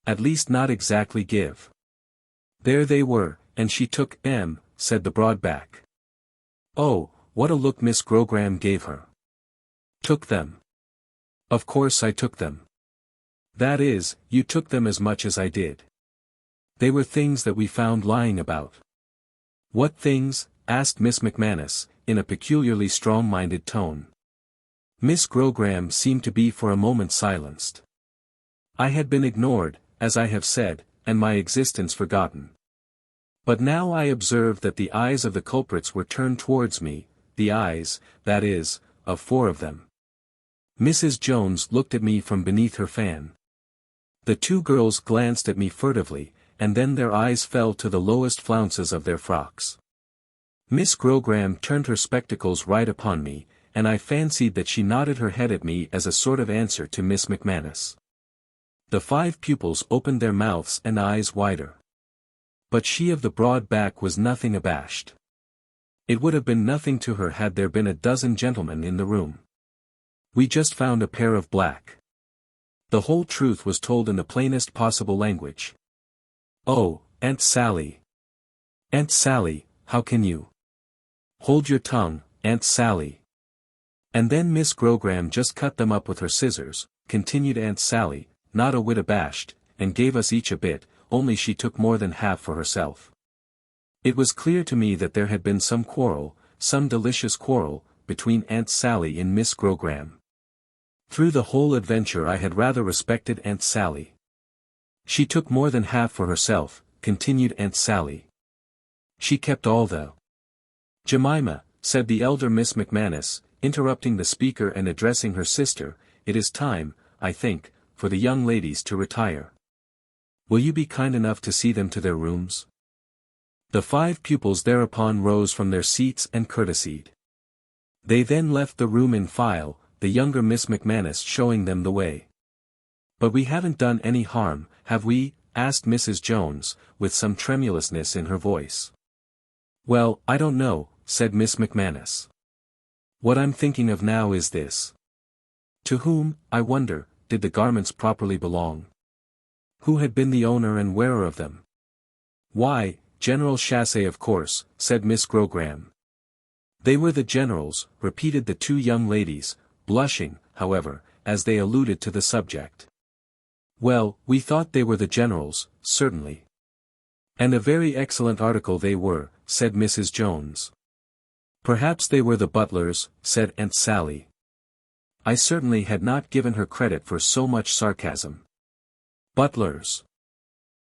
At least not exactly give. There they were, and she took them, said the broad-back. Oh, what a look Miss Grogram gave her. Took them. Of course I took them. That is, you took them as much as I did. They were things that we found lying about. What things? Asked Miss McManus, in a peculiarly strong-minded tone. Miss Grogram seemed to be for a moment silenced. I had been ignored, as I have said, and my existence forgotten. But now I observed that the eyes of the culprits were turned towards me, the eyes, that is, of 4 of them. Mrs. Jones looked at me from beneath her fan. The 2 girls glanced at me furtively, and then their eyes fell to the lowest flounces of their frocks. Miss Grogram turned her spectacles right upon me, and I fancied that she nodded her head at me as a sort of answer to Miss McManus. The 5 pupils opened their mouths and eyes wider. But she of the broad back was nothing abashed. It would have been nothing to her had there been a dozen gentlemen in the room. We just found a pair of black. The whole truth was told in the plainest possible language. Oh, Aunt Sally. Aunt Sally, how can you? Hold your tongue, Aunt Sally. And then Miss Grogram just cut them up with her scissors, continued Aunt Sally, not a whit abashed, and gave us each a bit, only she took more than half for herself. It was clear to me that there had been some quarrel, some delicious quarrel, between Aunt Sally and Miss Grogram. Through the whole adventure I had rather respected Aunt Sally. She took more than half for herself, continued Aunt Sally. She kept all the. Jemima, said the elder Miss McManus, interrupting the speaker and addressing her sister, it is time, I think, for the young ladies to retire. Will you be kind enough to see them to their rooms? The 5 pupils thereupon rose from their seats and courtesied. They then left the room in file, the younger Miss McManus showing them the way. But we haven't done any harm, have we? Asked Mrs. Jones, with some tremulousness in her voice. Well, I don't know, said Miss McManus. What I'm thinking of now is this. To whom, I wonder, did the garments properly belong? Who had been the owner and wearer of them? Why, General Chassé of course, said Miss Grogram. They were the generals, repeated the 2 young ladies, blushing, however, as they alluded to the subject. Well, we thought they were the generals, certainly. And a very excellent article they were, said Mrs. Jones. Perhaps they were the butlers, said Aunt Sally. I certainly had not given her credit for so much sarcasm. Butlers!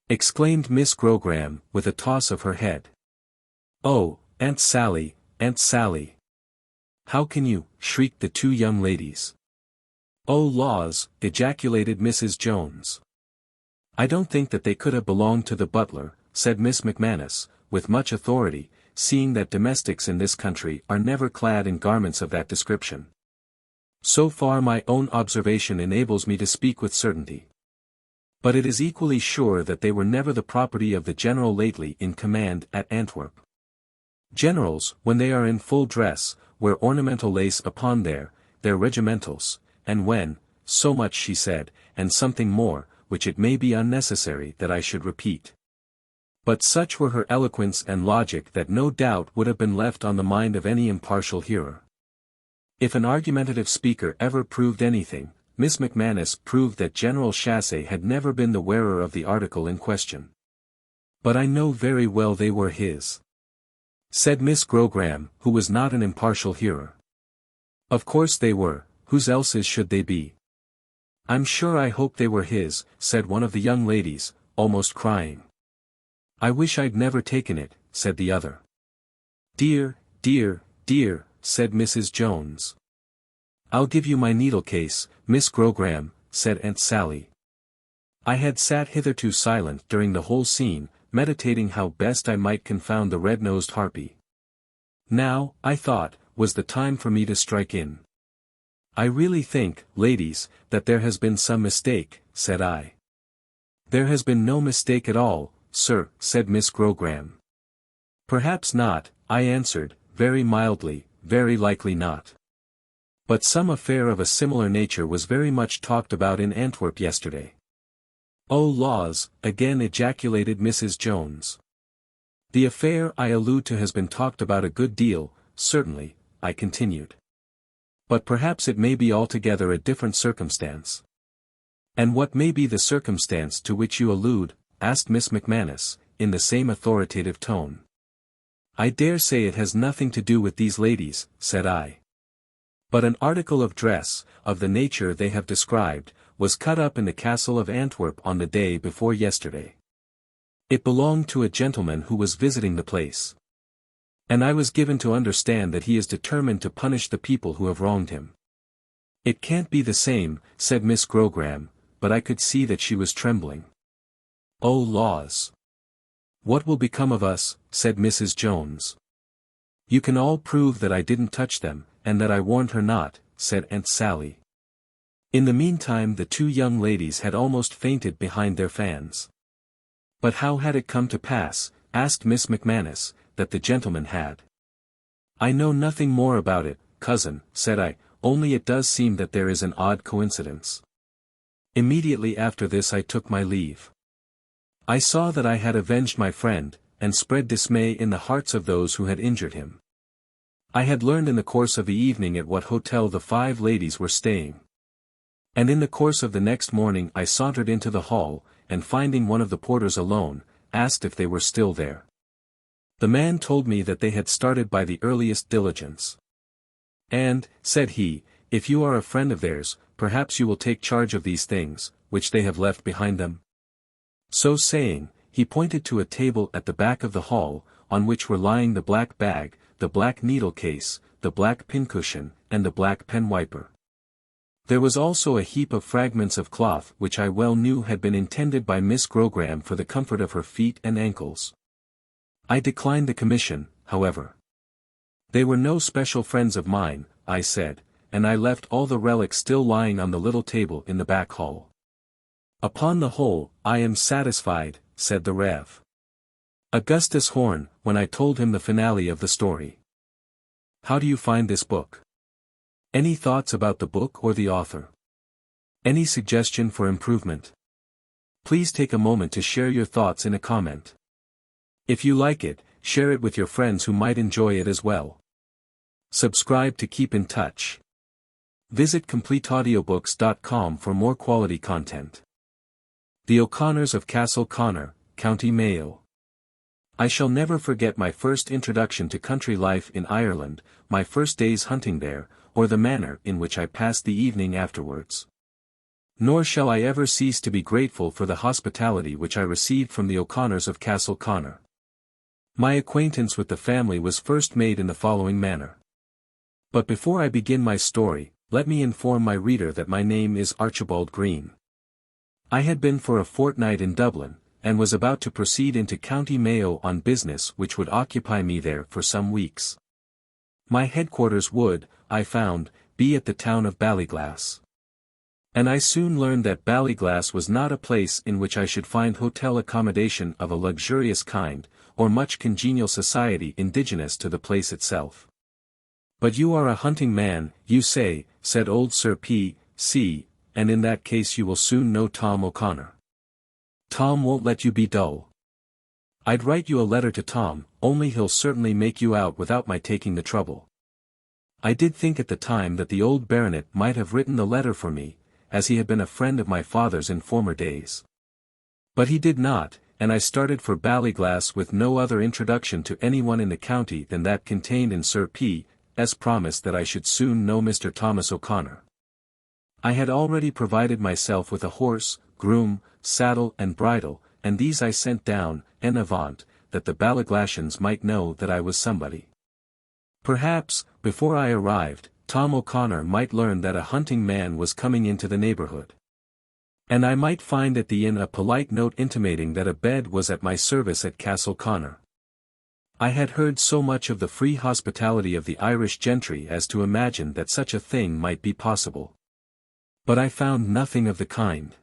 Exclaimed Miss Grogram, with a toss of her head. Oh, Aunt Sally, Aunt Sally! How can you? Shrieked the 2 young ladies. Oh laws! Ejaculated Mrs. Jones. I don't think that they could have belonged to the butler, said Miss McManus, with much authority, seeing that domestics in this country are never clad in garments of that description. So far my own observation enables me to speak with certainty. But it is equally sure that they were never the property of the general lately in command at Antwerp. Generals, when they are in full dress, wear ornamental lace upon their regimentals, and when, so much she said, and something more, which it may be unnecessary that I should repeat. But such were her eloquence and logic that no doubt would have been left on the mind of any impartial hearer. If an argumentative speaker ever proved anything, Miss McManus proved that General Chassé had never been the wearer of the article in question. But I know very well they were his, said Miss Grogram, who was not an impartial hearer. Of course they were, whose else's should they be? I'm sure I hope they were his, said one of the young ladies, almost crying. I wish I'd never taken it, said the other. Dear, dear, dear, said Mrs. Jones. I'll give you my needle case, Miss Grogram, said Aunt Sally. I had sat hitherto silent during the whole scene, meditating how best I might confound the red-nosed harpy. Now, I thought, was the time for me to strike in. I really think, ladies, that there has been some mistake, said I. There has been no mistake at all, sir," said Miss Grogram. "Perhaps not," I answered, very mildly, "very likely not. But some affair of a similar nature was very much talked about in Antwerp yesterday." "Oh laws," again ejaculated Mrs. Jones. "The affair I allude to has been talked about a good deal, certainly," I continued. "But perhaps it may be altogether a different circumstance." "And what may be the circumstance to which you allude?" asked Miss McManus, in the same authoritative tone. "I dare say it has nothing to do with these ladies," said I. "But an article of dress, of the nature they have described, was cut up in the castle of Antwerp on the day before yesterday. It belonged to a gentleman who was visiting the place. And I was given to understand that he is determined to punish the people who have wronged him." "It can't be the same," said Miss Grogram, but I could see that she was trembling. "Oh laws! What will become of us?" said Mrs. Jones. "You can all prove that I didn't touch them, and that I warned her not," said Aunt Sally. In the meantime the two young ladies had almost fainted behind their fans. "But how had it come to pass," asked Miss McManus, "that the gentleman had?" "I know nothing more about it, cousin," said I, "only it does seem that there is an odd coincidence." Immediately after this I took my leave. I saw that I had avenged my friend, and spread dismay in the hearts of those who had injured him. I had learned in the course of the evening at what hotel the 5 ladies were staying. And in the course of the next morning I sauntered into the hall, and finding one of the porters alone, asked if they were still there. The man told me that they had started by the earliest diligence. "And," said he, "if you are a friend of theirs, perhaps you will take charge of these things, which they have left behind them?" So saying, he pointed to a table at the back of the hall, on which were lying the black bag, the black needle case, the black pincushion, and the black pen wiper. There was also a heap of fragments of cloth which I well knew had been intended by Miss Grogram for the comfort of her feet and ankles. I declined the commission, however. "They were no special friends of mine," I said, and I left all the relics still lying on the little table in the back hall. "Upon the whole, I am satisfied," said the Rev. Augustus Horn, when I told him the finale of the story. "How do you find this book? Any thoughts about the book or the author? Any suggestion for improvement? Please take a moment to share your thoughts in a comment. If you like it, share it with your friends who might enjoy it as well. Subscribe to keep in touch. Visit CompleteAudiobooks.com for more quality content. The O'Connors of Castle Conor, County Mayo. I shall never forget my first introduction to country life in Ireland, my first days hunting there, or the manner in which I passed the evening afterwards. Nor shall I ever cease to be grateful for the hospitality which I received from the O'Connors of Castle Conor. My acquaintance with the family was first made in the following manner. But before I begin my story, let me inform my reader that my name is Archibald Green. I had been for a fortnight in Dublin, and was about to proceed into County Mayo on business which would occupy me there for some weeks. My headquarters would, I found, be at the town of Ballyglass. And I soon learned that Ballyglass was not a place in which I should find hotel accommodation of a luxurious kind, or much congenial society indigenous to the place itself. "But you are a hunting man, you say," said old Sir P.C., "and in that case you will soon know Tom O'Connor. Tom won't let you be dull. I'd write you a letter to Tom, only he'll certainly make you out without my taking the trouble." I did think at the time that the old baronet might have written the letter for me, as he had been a friend of my father's in former days. But he did not, and I started for Ballyglass with no other introduction to anyone in the county than that contained in Sir P.'s promise that I should soon know Mr. Thomas O'Connor. I had already provided myself with a horse, groom, saddle and bridle, and these I sent down, en avant, that the Ballyglassians might know that I was somebody. Perhaps, before I arrived, Tom O'Connor might learn that a hunting man was coming into the neighborhood. And I might find at the inn a polite note intimating that a bed was at my service at Castle Conor. I had heard so much of the free hospitality of the Irish gentry as to imagine that such a thing might be possible. But I found nothing of the kind.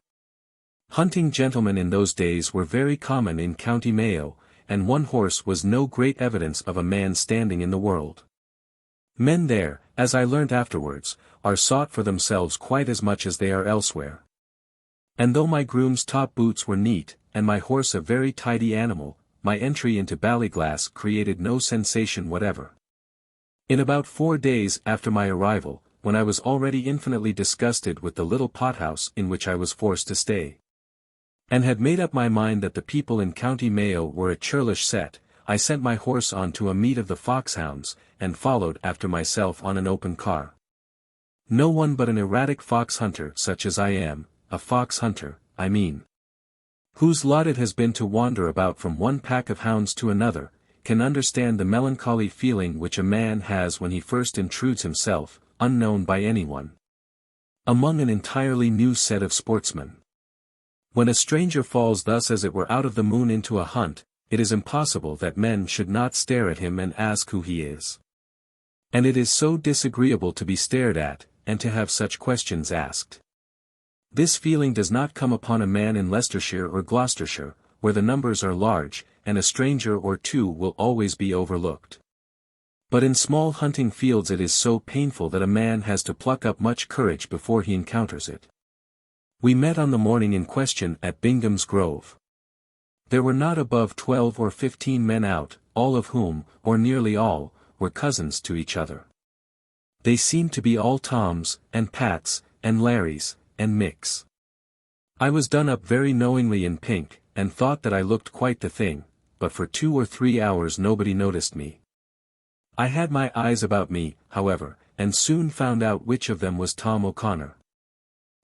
Hunting gentlemen in those days were very common in County Mayo, and one horse was no great evidence of a man standing in the world. Men there, as I learnt afterwards, are sought for themselves quite as much as they are elsewhere. And though my groom's top boots were neat, and my horse a very tidy animal, my entry into Ballyglass created no sensation whatever. In about 4 days after my arrival, when I was already infinitely disgusted with the little pothouse in which I was forced to stay, and had made up my mind that the people in County Mayo were a churlish set, I sent my horse on to a meet of the foxhounds, and followed after myself on an open car. No one but an erratic fox hunter such as I am, a fox hunter, I mean, whose lot it has been to wander about from one pack of hounds to another, can understand the melancholy feeling which a man has when he first intrudes himself, unknown by anyone, among an entirely new set of sportsmen. When a stranger falls thus as it were out of the moon into a hunt, it is impossible that men should not stare at him and ask who he is. And it is so disagreeable to be stared at, and to have such questions asked. This feeling does not come upon a man in Leicestershire or Gloucestershire, where the numbers are large, and a stranger or two will always be overlooked. But in small hunting fields it is so painful that a man has to pluck up much courage before he encounters it. We met on the morning in question at Bingham's Grove. There were not above 12 or 15 men out, all of whom, or nearly all, were cousins to each other. They seemed to be all Toms, and Pats, and Larrys, and Micks. I was done up very knowingly in pink, and thought that I looked quite the thing, but for 2 or 3 hours nobody noticed me. I had my eyes about me, however, and soon found out which of them was Tom O'Connor.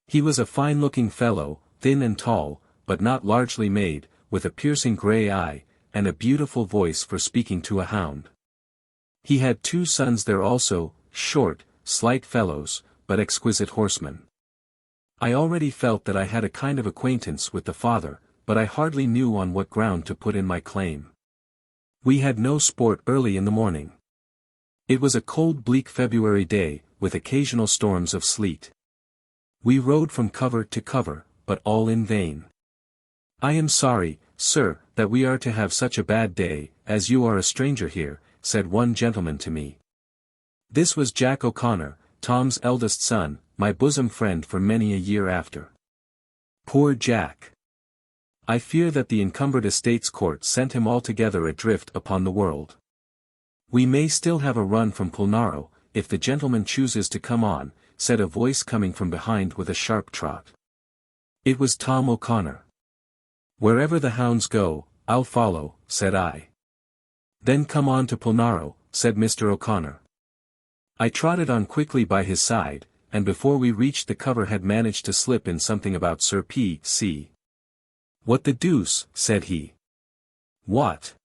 He was a fine-looking fellow, thin and tall, but not largely made, with a piercing grey eye, and a beautiful voice for speaking to a hound. He had 2 sons there also, short, slight fellows, but exquisite horsemen. I already felt that I had a kind of acquaintance with the father, but I hardly knew on what ground to put in my claim. We had no sport early in the morning. It was a cold bleak February day, with occasional storms of sleet. We rode from cover to cover, but all in vain. "I am sorry, sir, that we are to have such a bad day, as you are a stranger here," said one gentleman to me. This was Jack O'Connor, Tom's eldest son, my bosom friend for many a year after. Poor Jack! I fear that the encumbered estates court sent him altogether adrift upon the world. "We may still have a run from Polnaro, if the gentleman chooses to come on," said a voice coming from behind with a sharp trot. It was Tom O'Connor. "Wherever the hounds go, I'll follow," said I. "Then come on to Polnaro," said Mr. O'Connor. I trotted on quickly by his side, and before we reached the cover had managed to slip in something about Sir P.C. "What the deuce," said he. "What?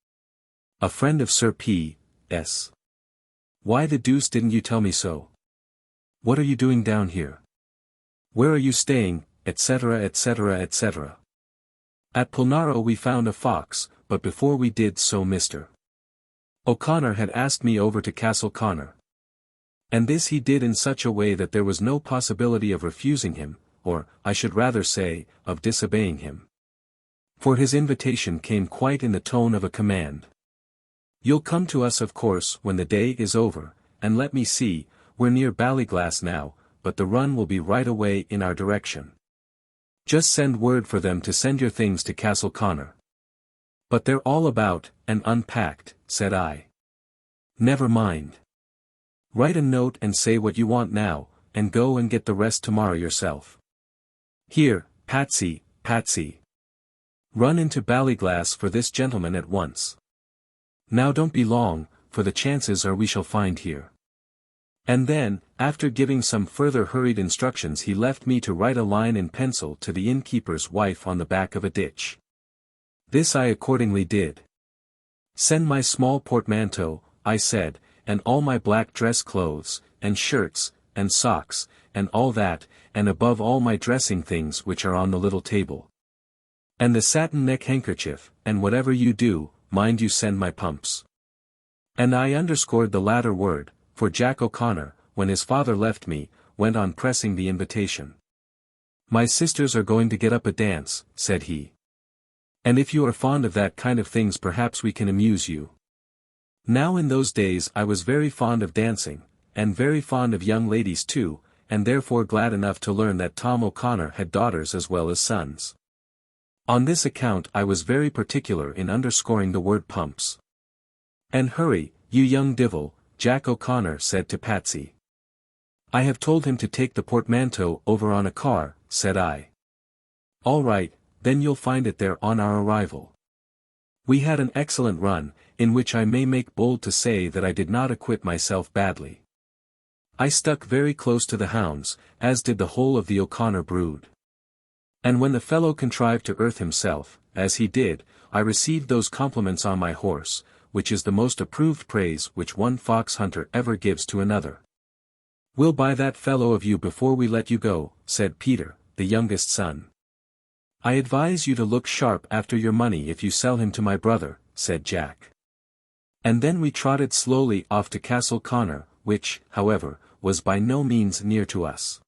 A friend of Sir P.'s? Why the deuce didn't you tell me so? What are you doing down here? Where are you staying, etc., etc., etc.? At Polnaro we found a fox, but before we did so Mr. O'Connor had asked me over to Castle Conor. And this he did in such a way that there was no possibility of refusing him, or, I should rather say, of disobeying him. For his invitation came quite in the tone of a command. "You'll come to us of course when the day is over, and let me see, we're near Ballyglass now, but the run will be right away in our direction. Just send word for them to send your things to Castle Conor." "But they're all about, and unpacked," said I. "Never mind. Write a note and say what you want now, and go and get the rest tomorrow yourself. Here, Patsy, Patsy. Run into Ballyglass for this gentleman at once. Now don't be long, for the chances are we shall find here." And then, after giving some further hurried instructions, he left me to write a line in pencil to the innkeeper's wife on the back of a ditch. This I accordingly did. "Send my small portmanteau," I said, "and all my black dress clothes, and shirts, and socks, and all that, and above all my dressing things which are on the little table. And the satin neck handkerchief, and whatever you do, mind you send my pumps." And I underscored the latter word, for Jack O'Connor, when his father left me, went on pressing the invitation. "My sisters are going to get up a dance," said he. "And if you are fond of that kind of things perhaps we can amuse you." Now in those days I was very fond of dancing, and very fond of young ladies too, and therefore glad enough to learn that Tom O'Connor had daughters as well as sons. On this account I was very particular in underscoring the word pumps. "And hurry, you young divil," Jack O'Connor said to Patsy. "I have told him to take the portmanteau over on a car," said I. "All right, then you'll find it there on our arrival." We had an excellent run, in which I may make bold to say that I did not acquit myself badly. I stuck very close to the hounds, as did the whole of the O'Connor brood. And when the fellow contrived to earth himself, as he did, I received those compliments on my horse, which is the most approved praise which one fox hunter ever gives to another. "We'll buy that fellow of you before we let you go," said Peter, the youngest son. "I advise you to look sharp after your money if you sell him to my brother," said Jack. And then we trotted slowly off to Castle Conor, which, however, was by no means near to us.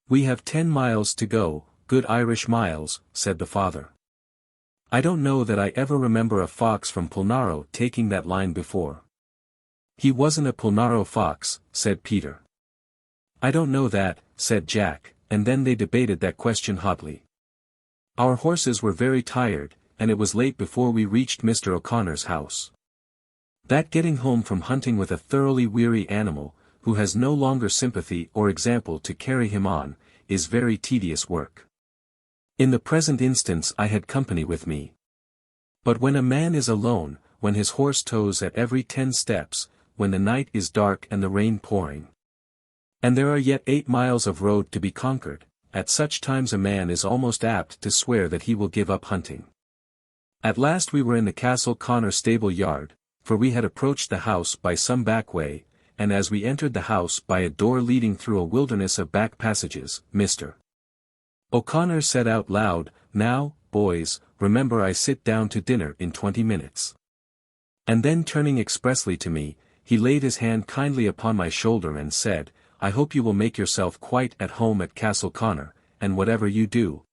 "We have 10 miles to go, good Irish miles," said the father. I don't know that I ever remember a fox from Polnaro taking that line before. "He wasn't a Polnaro fox," said Peter. "I don't know that," said Jack, and then they debated that question hotly. Our horses were very tired, and it was late before we reached Mr. O'Connor's house. That getting home from hunting with a thoroughly weary animal, who has no longer sympathy or example to carry him on, is very tedious work. In the present instance I had company with me. But when a man is alone, when his horse tows at every 10 steps, when the night is dark and the rain pouring, and there are yet 8 miles of road to be conquered, at such times a man is almost apt to swear that he will give up hunting. At last we were in the Castle Conor stable yard, for we had approached the house by some back way, and as we entered the house by a door leading through a wilderness of back passages, Mr. O'Connor said out loud, "Now, boys, remember I sit down to dinner in 20 minutes. And then turning expressly to me, he laid his hand kindly upon my shoulder and said, "I hope you will make yourself quite at home at Castle Conor, and whatever you do,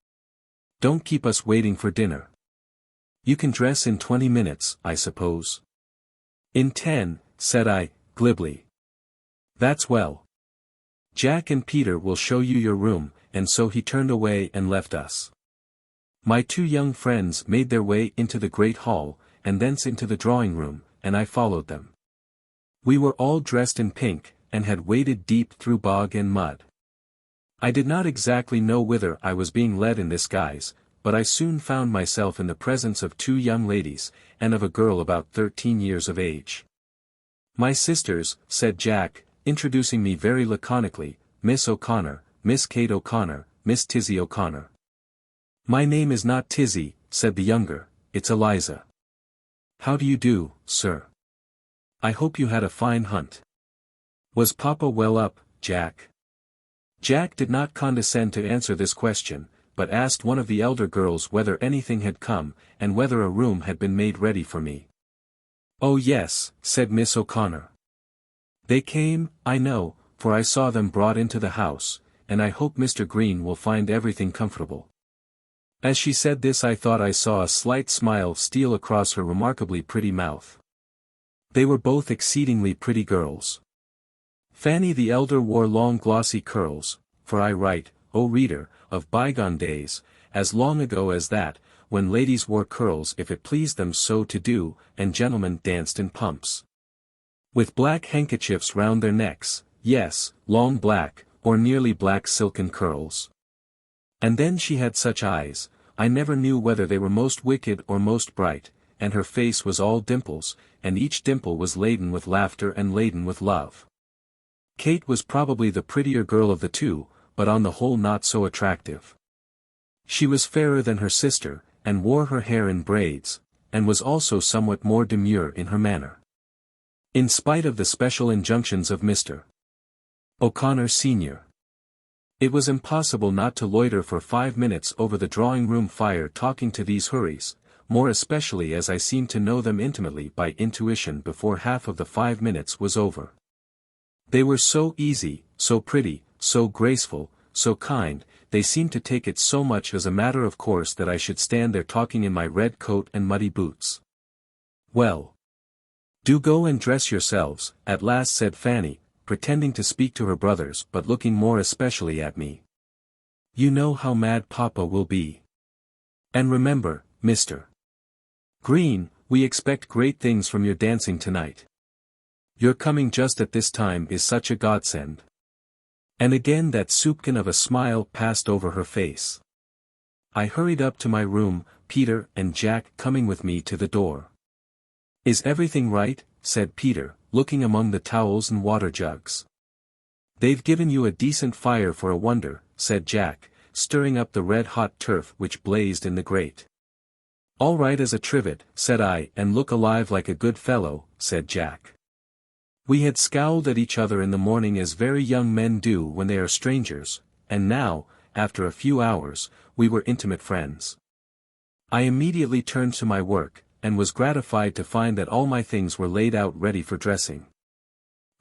don't keep us waiting for dinner. You can dress in 20 minutes, I suppose." "In 10, said I, glibly. "That's well. Jack and Peter will show you your room," and so he turned away and left us. My 2 young friends made their way into the great hall, and thence into the drawing-room, and I followed them. We were all dressed in pink, and had waded deep through bog and mud. I did not exactly know whither I was being led in this guise, but I soon found myself in the presence of 2 young ladies, and of a girl about 13 years of age. "My sisters," said Jack, introducing me very laconically, "Miss O'Connor, Miss Kate O'Connor, Miss Tizzy O'Connor." "My name is not Tizzy," said the younger, "it's Eliza." "How do you do, sir? I hope you had a fine hunt. Was Papa well up, Jack?" Jack did not condescend to answer this question, but asked one of the elder girls whether anything had come, and whether a room had been made ready for me. "Oh yes," said Miss O'Connor. "They came, I know, for I saw them brought into the house, and I hope Mr. Green will find everything comfortable." As she said this I thought I saw a slight smile steal across her remarkably pretty mouth. They were both exceedingly pretty girls. Fanny the elder wore long glossy curls, for I write, O reader, of bygone days, as long ago as that, when ladies wore curls if it pleased them so to do, and gentlemen danced in pumps. With black handkerchiefs round their necks, yes, long black, or nearly black silken curls. And then she had such eyes, I never knew whether they were most wicked or most bright, and her face was all dimples, and each dimple was laden with laughter and laden with love. Kate was probably the prettier girl of the 2, but on the whole not so attractive. She was fairer than her sister, and wore her hair in braids, and was also somewhat more demure in her manner. In spite of the special injunctions of Mr. O'Connor Sr., it was impossible not to loiter for 5 minutes over the drawing-room fire talking to these houris, more especially as I seemed to know them intimately by intuition before half of the 5 minutes was over. They were so easy, so pretty, so graceful, so kind, they seemed to take it so much as a matter of course that I should stand there talking in my red coat and muddy boots. "Well, do go and dress yourselves," at last said Fanny, pretending to speak to her brothers but looking more especially at me. "You know how mad Papa will be. And remember, Mr. Green, we expect great things from your dancing tonight. Your coming just at this time is such a godsend." And again that soupçon of a smile passed over her face. I hurried up to my room, Peter and Jack coming with me to the door. "Is everything right?" said Peter, looking among the towels and water jugs. "They've given you a decent fire for a wonder," said Jack, stirring up the red-hot turf which blazed in the grate. "All right as a trivet," said I, "and look alive like a good fellow," said Jack. We had scowled at each other in the morning as very young men do when they are strangers, and now, after a few hours, we were intimate friends. I immediately turned to my work, and was gratified to find that all my things were laid out ready for dressing.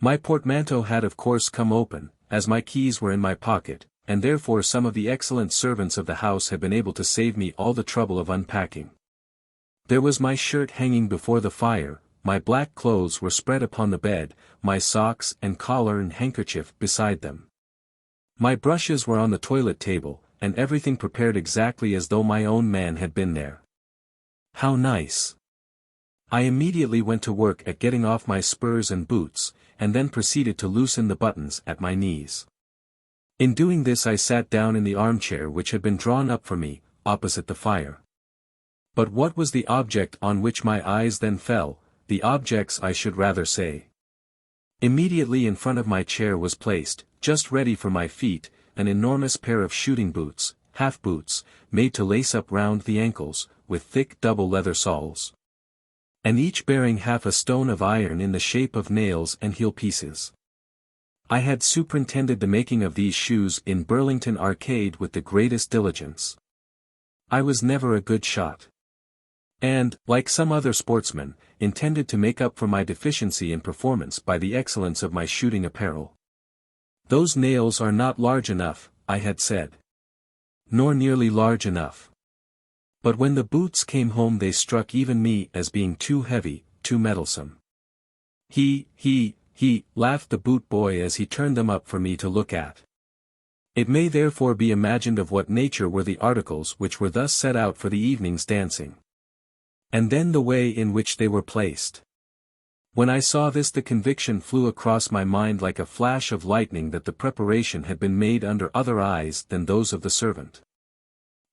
My portmanteau had of course come open, as my keys were in my pocket, and therefore some of the excellent servants of the house had been able to save me all the trouble of unpacking. There was my shirt hanging before the fire, my black clothes were spread upon the bed, my socks and collar and handkerchief beside them. My brushes were on the toilet table, and everything prepared exactly as though my own man had been there. How nice! I immediately went to work at getting off my spurs and boots, and then proceeded to loosen the buttons at my knees. In doing this I sat down in the armchair which had been drawn up for me, opposite the fire. But what was the object on which my eyes then fell? The objects I should rather say. Immediately in front of my chair was placed, just ready for my feet, an enormous pair of shooting boots, half boots, made to lace up round the ankles, with thick double leather soles. And each bearing half a stone of iron in the shape of nails and heel pieces. I had superintended the making of these shoes in Burlington Arcade with the greatest diligence. I was never a good shot. And, like some other sportsmen, intended to make up for my deficiency in performance by the excellence of my shooting apparel. "Those nails are not large enough," I had said. "Nor nearly large enough." But when the boots came home they struck even me as being too heavy, too meddlesome. He, laughed the boot boy as he turned them up for me to look at. It may therefore be imagined of what nature were the articles which were thus set out for the evening's dancing. And then the way in which they were placed. When I saw this the conviction flew across my mind like a flash of lightning that the preparation had been made under other eyes than those of the servant.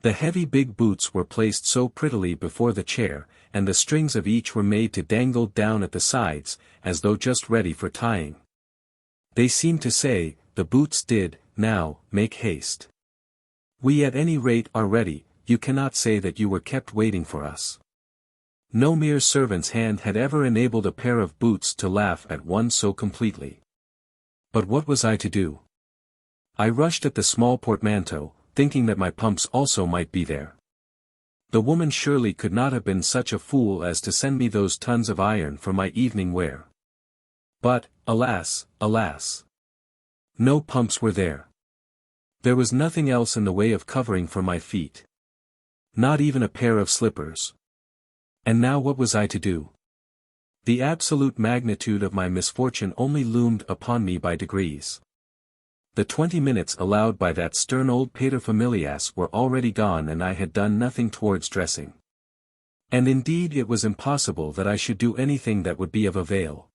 The heavy big boots were placed so prettily before the chair, and the strings of each were made to dangle down at the sides, as though just ready for tying. They seemed to say, the boots did, now, make haste. We at any rate are ready, you cannot say that you were kept waiting for us. No mere servant's hand had ever enabled a pair of boots to laugh at one so completely. But what was I to do? I rushed at the small portmanteau, thinking that my pumps also might be there. The woman surely could not have been such a fool as to send me those tons of iron for my evening wear. But, alas, alas! No pumps were there. There was nothing else in the way of covering for my feet. Not even a pair of slippers. And now what was I to do? The absolute magnitude of my misfortune only loomed upon me by degrees. The 20 minutes allowed by that stern old paterfamilias were already gone and I had done nothing towards dressing. And indeed it was impossible that I should do anything that would be of avail.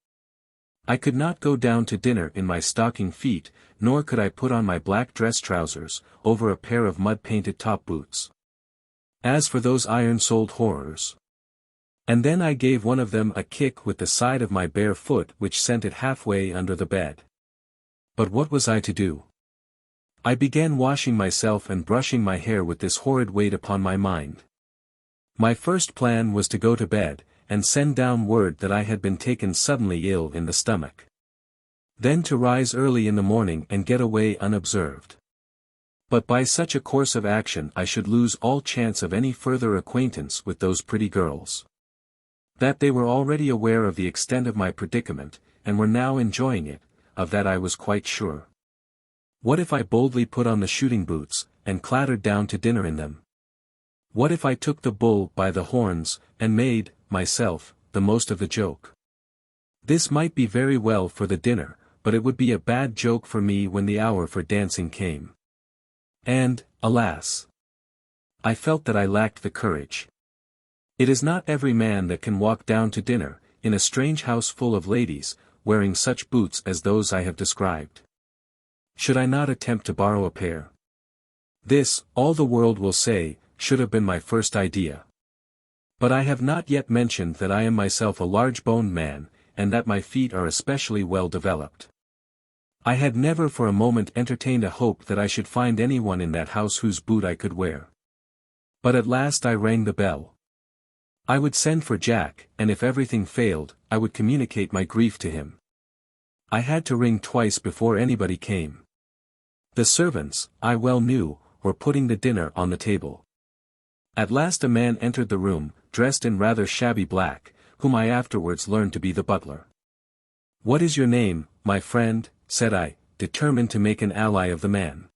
I could not go down to dinner in my stocking feet, nor could I put on my black dress trousers, over a pair of mud-painted top boots. As for those iron-soled horrors. And then I gave one of them a kick with the side of my bare foot which sent it halfway under the bed. But what was I to do? I began washing myself and brushing my hair with this horrid weight upon my mind. My first plan was to go to bed, and send down word that I had been taken suddenly ill in the stomach. Then to rise early in the morning and get away unobserved. But by such a course of action I should lose all chance of any further acquaintance with those pretty girls. That they were already aware of the extent of my predicament, and were now enjoying it, of that I was quite sure. What if I boldly put on the shooting boots, and clattered down to dinner in them? What if I took the bull by the horns, and made, myself, the most of the joke? This might be very well for the dinner, but it would be a bad joke for me when the hour for dancing came. And, alas! I felt that I lacked the courage. It is not every man that can walk down to dinner, in a strange house full of ladies, wearing such boots as those I have described. Should I not attempt to borrow a pair? This, all the world will say, should have been my first idea. But I have not yet mentioned that I am myself a large-boned man, and that my feet are especially well developed. I had never for a moment entertained a hope that I should find anyone in that house whose boot I could wear. But at last I rang the bell. I would send for Jack, and if everything failed, I would communicate my grief to him. I had to ring twice before anybody came. The servants, I well knew, were putting the dinner on the table. At last a man entered the room, dressed in rather shabby black, whom I afterwards learned to be the butler. "What is your name, my friend?" said I, determined to make an ally of the man.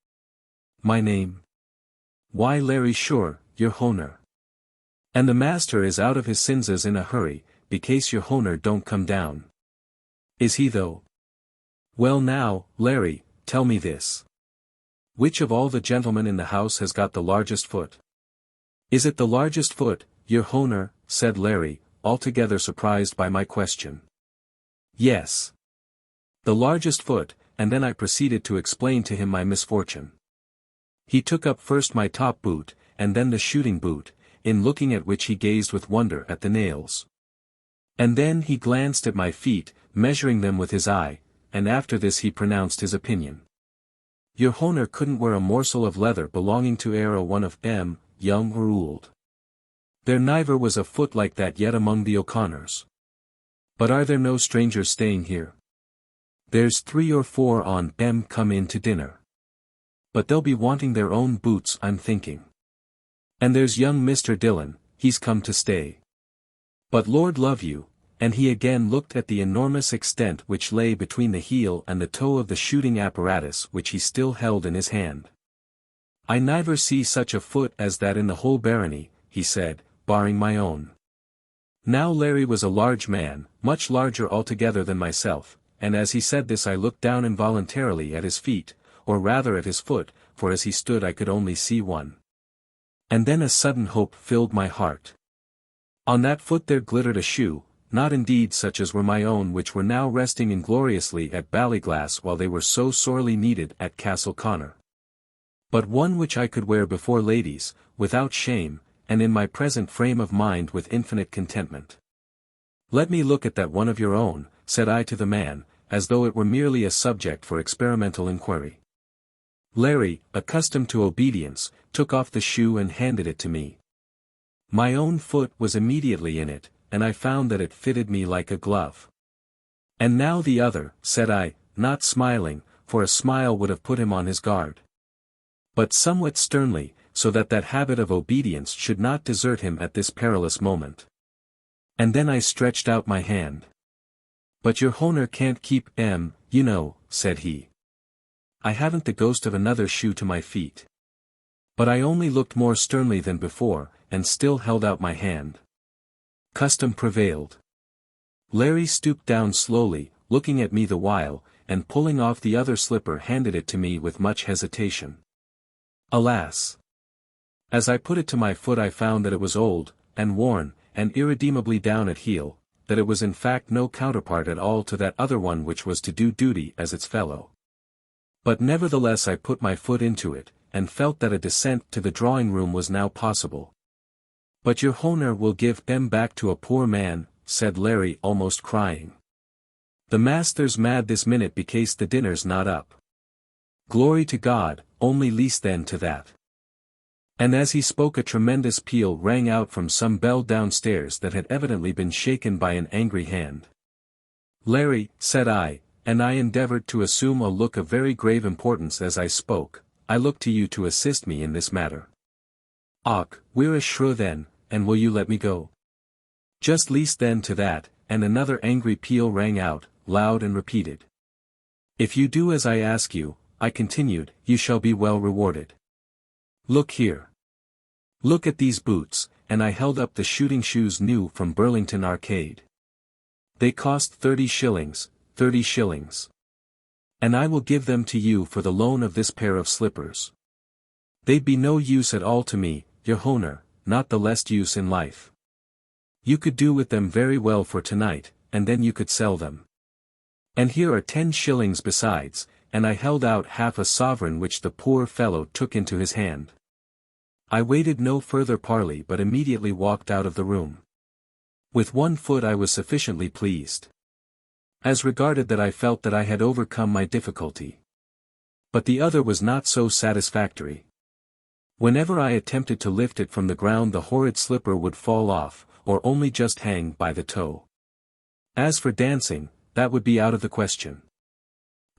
"My name? Why, Larry, sure, your honour. And the master is out of his senses in a hurry, becase your honour don't come down." "Is he though? Well now, Larry, tell me this. Which of all the gentlemen in the house has got the largest foot?" "Is it the largest foot, your honour?" said Larry, altogether surprised by my question. "Yes. The largest foot," and then I proceeded to explain to him my misfortune. He took up first my top boot, and then the shooting boot, in looking at which he gazed with wonder at the nails. And then he glanced at my feet, measuring them with his eye, and after this he pronounced his opinion. "Your honour couldn't wear a morsel of leather belonging to e'er a one of 'em, young or old. There never was a foot like that yet among the O'Connors. But are there no strangers staying here?" "There's 3 or 4 on 'em come in to dinner. But they'll be wanting their own boots, I'm thinking. And there's young Mr. Dillon, he's come to stay. But Lord love you," and he again looked at the enormous extent which lay between the heel and the toe of the shooting apparatus which he still held in his hand. "I never see such a foot as that in the whole barony," he said, "barring my own." Now Larry was a large man, much larger altogether than myself, and as he said this I looked down involuntarily at his feet, or rather at his foot, for as he stood I could only see one. And then a sudden hope filled my heart. On that foot there glittered a shoe, not indeed such as were my own which were now resting ingloriously at Ballyglass while they were so sorely needed at Castle Conor. But one which I could wear before ladies, without shame, and in my present frame of mind with infinite contentment. "Let me look at that one of your own," said I to the man, as though it were merely a subject for experimental inquiry. Larry, accustomed to obedience, took off the shoe and handed it to me. My own foot was immediately in it, and I found that it fitted me like a glove. "And now the other," said I, not smiling, for a smile would have put him on his guard. But somewhat sternly, so that that habit of obedience should not desert him at this perilous moment. And then I stretched out my hand. "But your honour can't keep 'em, you know," said he. "I haven't the ghost of another shoe to my feet." But I only looked more sternly than before, and still held out my hand. Custom prevailed. Larry stooped down slowly, looking at me the while, and pulling off the other slipper handed it to me with much hesitation. Alas! As I put it to my foot I found that it was old, and worn, and irredeemably down at heel, that it was in fact no counterpart at all to that other one which was to do duty as its fellow. But nevertheless I put my foot into it, and felt that a descent to the drawing-room was now possible. "But your honour will give 'em back to a poor man," said Larry almost crying. "The master's mad this minute becase the dinner's not up." "Glory to God, only least then to that." And as he spoke a tremendous peal rang out from some bell downstairs that had evidently been shaken by an angry hand. "Larry," said I, and I endeavoured to assume a look of very grave importance as I spoke, "I look to you to assist me in this matter." "Och, we're a shrew then, and will you let me go?" "Just least then to that," and another angry peal rang out, loud and repeated. "If you do as I ask you, I continued, you shall be well rewarded. Look here. Look at these boots, and I held up the shooting shoes new from Burlington Arcade. They cost 30 shillings, 30 shillings. And I will give them to you for the loan of this pair of slippers. They'd be no use at all to me, your honour, not the less use in life. You could do with them very well for tonight, and then you could sell them. And here are 10 shillings besides, and I held out half a sovereign which the poor fellow took into his hand. I waited no further parley but immediately walked out of the room. With one foot I was sufficiently pleased. As regarded that I felt that I had overcome my difficulty. But the other was not so satisfactory. Whenever I attempted to lift it from the ground the horrid slipper would fall off, or only just hang by the toe. As for dancing, that would be out of the question.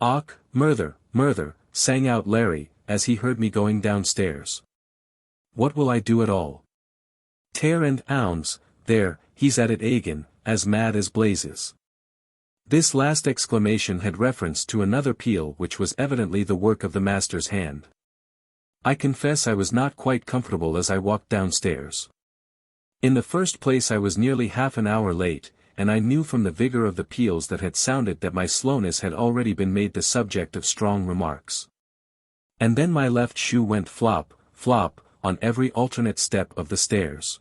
"Och, murther, murther," sang out Larry, as he heard me going downstairs. "What will I do at all? Tear and ounds, there, he's at it again, as mad as blazes." This last exclamation had reference to another peal which was evidently the work of the master's hand. I confess I was not quite comfortable as I walked downstairs. In the first place I was nearly half an hour late, and I knew from the vigor of the peals that had sounded that my slowness had already been made the subject of strong remarks. And then my left shoe went flop, flop, on every alternate step of the stairs.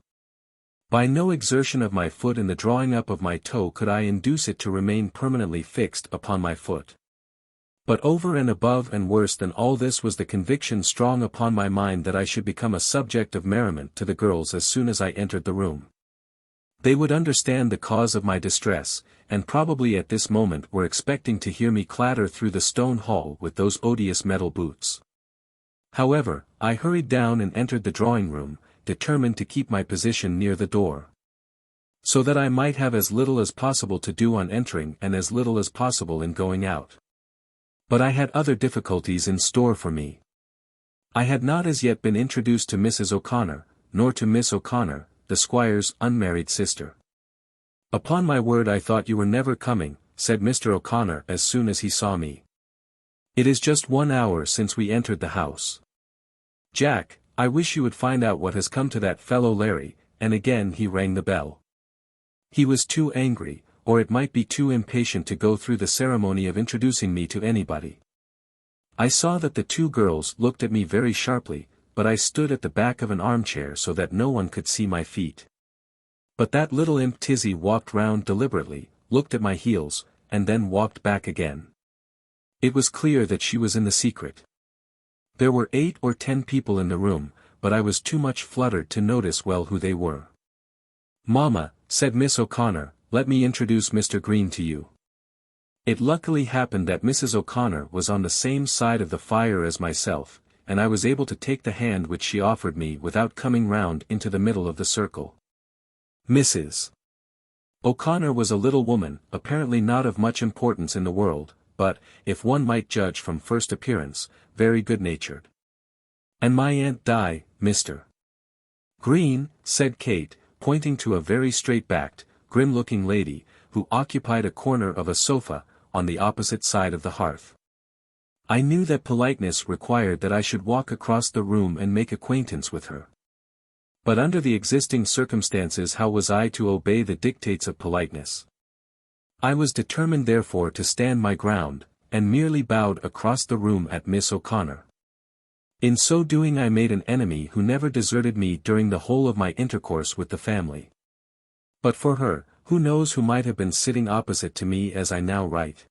By no exertion of my foot in the drawing up of my toe could I induce it to remain permanently fixed upon my foot. But over and above and worse than all this was the conviction strong upon my mind that I should become a subject of merriment to the girls as soon as I entered the room. They would understand the cause of my distress, and probably at this moment were expecting to hear me clatter through the stone hall with those odious metal boots. However, I hurried down and entered the drawing-room, determined to keep my position near the door. So that I might have as little as possible to do on entering and as little as possible in going out. But I had other difficulties in store for me. I had not as yet been introduced to Mrs. O'Connor, nor to Miss O'Connor, the squire's unmarried sister. "Upon my word I thought you were never coming," said Mr. O'Connor as soon as he saw me. "It is just 1 hour since we entered the house. Jack, I wish you would find out what has come to that fellow Larry," and again he rang the bell. He was too angry, or it might be too impatient to go through the ceremony of introducing me to anybody. I saw that the two girls looked at me very sharply, but I stood at the back of an armchair so that no one could see my feet. But that little imp Tizzy walked round deliberately, looked at my heels, and then walked back again. It was clear that she was in the secret. There were 8 or 10 people in the room, but I was too much fluttered to notice well who they were. "Mamma," said Miss O'Connor, "let me introduce Mr. Green to you." It luckily happened that Mrs. O'Connor was on the same side of the fire as myself, and I was able to take the hand which she offered me without coming round into the middle of the circle. Mrs. O'Connor was a little woman, apparently not of much importance in the world, but, if one might judge from first appearance, very good-natured. "And my Aunt Di, Mr. Green," said Kate, pointing to a very straight-backed, grim-looking lady, who occupied a corner of a sofa, on the opposite side of the hearth. I knew that politeness required that I should walk across the room and make acquaintance with her. But under the existing circumstances how was I to obey the dictates of politeness? I was determined therefore to stand my ground, and merely bowed across the room at Miss O'Connor. In so doing I made an enemy who never deserted me during the whole of my intercourse with the family. But for her, who knows who might have been sitting opposite to me as I now write.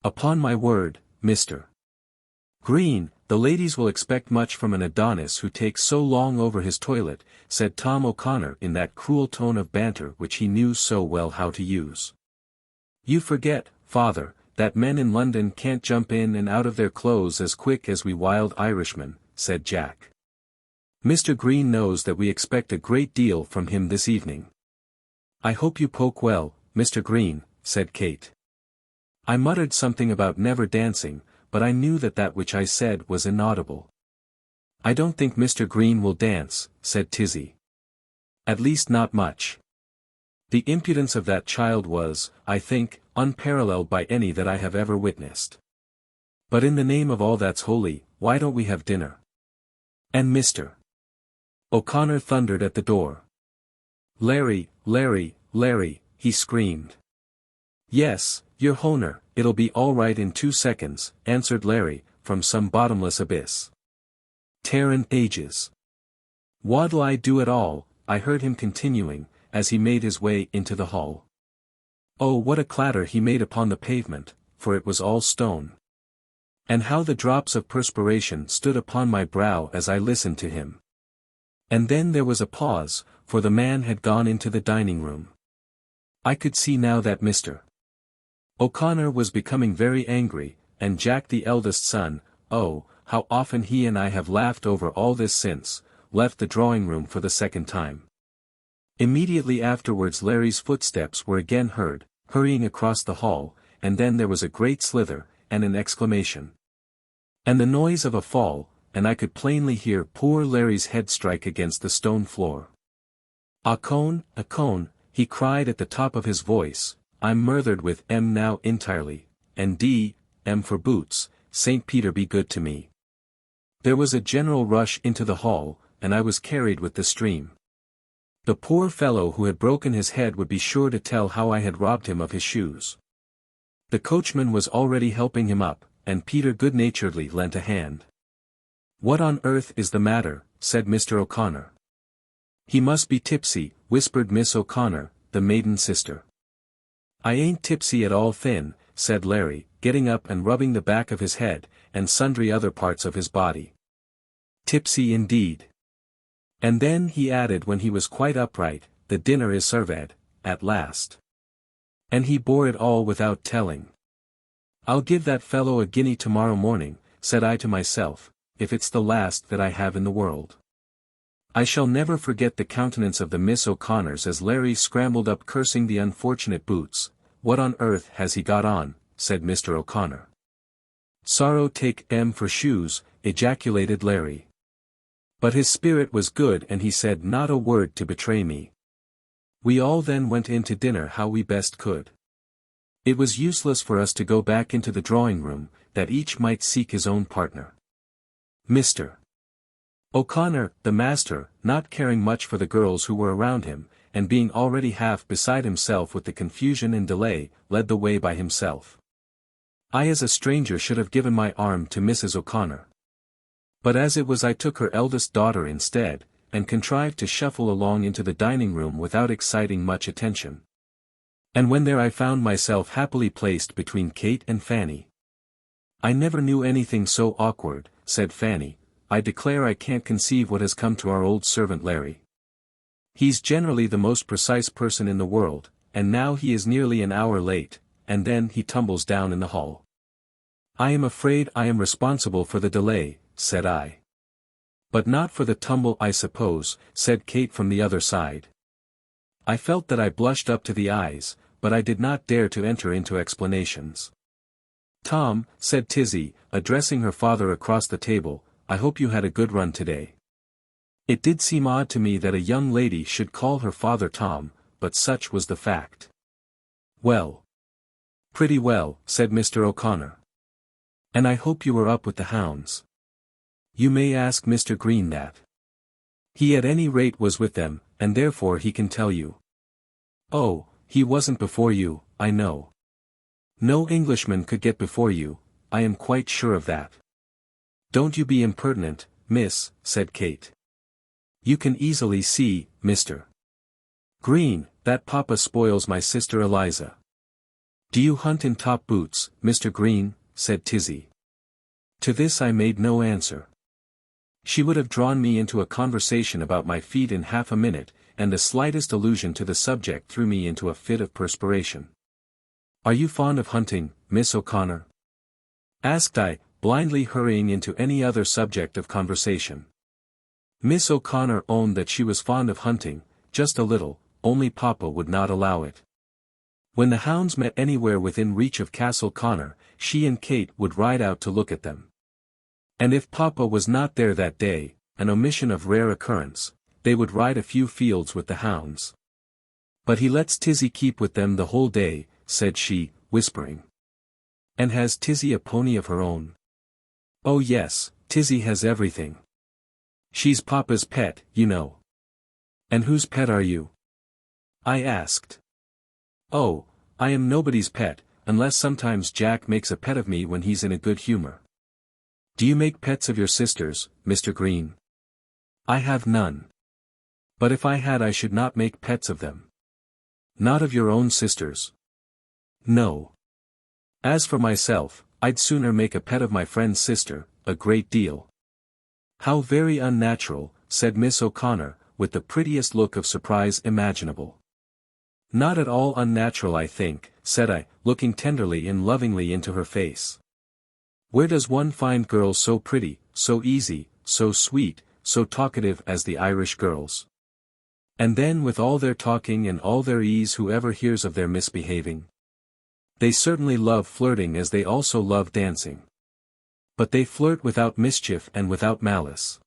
Upon my word, Mr. Green, the ladies will expect much from an Adonis who takes so long over his toilet, said Tom O'Connor in that cruel tone of banter which he knew so well how to use. "You forget, father, that men in London can't jump in and out of their clothes as quick as we wild Irishmen," said Jack. "Mr. Green knows that we expect a great deal from him this evening." "I hope you poke well, Mr. Green," said Kate. I muttered something about never dancing, but I knew that that which I said was inaudible. "I don't think Mr. Green will dance," said Tizzy. "At least not much. The impudence of that child was, I think, unparalleled by any that I have ever witnessed. But in the name of all that's holy, why don't we have dinner? And Mr. O'Connor thundered at the door. Larry, Larry, Larry, he screamed. Yes, your honour, it'll be all right in 2 seconds, answered Larry, from some bottomless abyss. Terran ages. What'll I do at all, I heard him continuing, as he made his way into the hall. Oh, what a clatter he made upon the pavement, for it was all stone. And how the drops of perspiration stood upon my brow as I listened to him. And then there was a pause, for the man had gone into the dining room. I could see now that Mr. O'Connor was becoming very angry, and Jack the eldest son, oh, how often he and I have laughed over all this since, left the drawing room for the second time. Immediately afterwards Larry's footsteps were again heard, hurrying across the hall, and then there was a great slither, and an exclamation. And the noise of a fall, and I could plainly hear poor Larry's head strike against the stone floor. A Conne, he cried at the top of his voice, I'm murthered with M now entirely, and M for boots, St. Peter be good to me. There was a general rush into the hall, and I was carried with the stream. The poor fellow who had broken his head would be sure to tell how I had robbed him of his shoes. The coachman was already helping him up, and Peter good-naturedly lent a hand. What on earth is the matter, said Mr. O'Connor. He must be tipsy, whispered Miss O'Connor, the maiden sister. I ain't tipsy at all thin, said Larry, getting up and rubbing the back of his head, and sundry other parts of his body. Tipsy indeed. And then he added when he was quite upright, the dinner is served, at last. And he bore it all without telling. I'll give that fellow a guinea tomorrow morning, said I to myself, if it's the last that I have in the world. I shall never forget the countenance of the Miss O'Connors as Larry scrambled up cursing the unfortunate boots. What on earth has he got on, said Mr. O'Connor. Sorrow take M for shoes, ejaculated Larry. But his spirit was good and he said not a word to betray me. We all then went in to dinner how we best could. It was useless for us to go back into the drawing room, that each might seek his own partner. Mr. O'Connor, the master, not caring much for the girls who were around him, and being already half beside himself with the confusion and delay, led the way by himself. I as a stranger should have given my arm to Mrs. O'Connor. But as it was I took her eldest daughter instead, and contrived to shuffle along into the dining room without exciting much attention. And when there I found myself happily placed between Kate and Fanny. I never knew anything so awkward, said Fanny. I declare I can't conceive what has come to our old servant Larry. He's generally the most precise person in the world, and now he is nearly an hour late, and then he tumbles down in the hall. I am afraid I am responsible for the delay, said I. But not for the tumble I suppose, said Kate from the other side. I felt that I blushed up to the eyes, but I did not dare to enter into explanations. Tom, said Tizzy, addressing her father across the table, I hope you had a good run today. It did seem odd to me that a young lady should call her father Tom, but such was the fact. Well. Pretty well, said Mr. O'Connor. And I hope you were up with the hounds. You may ask Mr. Green that. He at any rate was with them, and therefore he can tell you. Oh, he wasn't before you, I know. No Englishman could get before you, I am quite sure of that. Don't you be impertinent, miss, said Kate. You can easily see, Mr. Green, that papa spoils my sister Eliza. Do you hunt in top boots, Mr. Green, said Tizzy. To this I made no answer. She would have drawn me into a conversation about my feet in half a minute, and the slightest allusion to the subject threw me into a fit of perspiration. Are you fond of hunting, Miss O'Connor? Asked I, blindly hurrying into any other subject of conversation. Miss O'Connor owned that she was fond of hunting, just a little, only papa would not allow it. When the hounds met anywhere within reach of Castle Conor, she and Kate would ride out to look at them. And if papa was not there that day, an omission of rare occurrence, they would ride a few fields with the hounds. But he lets Tizzy keep with them the whole day, said she, whispering. And has Tizzy a pony of her own? Oh yes, Tizzy has everything. She's Papa's pet, you know. And whose pet are you? I asked. Oh, I am nobody's pet, unless sometimes Jack makes a pet of me when he's in a good humor. Do you make pets of your sisters, Mr. Green? I have none. But if I had I should not make pets of them. Not of your own sisters. No. As for myself, I'd sooner make a pet of my friend's sister, a great deal. How very unnatural, said Miss O'Connor, with the prettiest look of surprise imaginable. Not at all unnatural I think, said I, looking tenderly and lovingly into her face. Where does one find girls so pretty, so easy, so sweet, so talkative as the Irish girls? And then with all their talking and all their ease whoever hears of their misbehaving? They certainly love flirting as they also love dancing. But they flirt without mischief and without malice.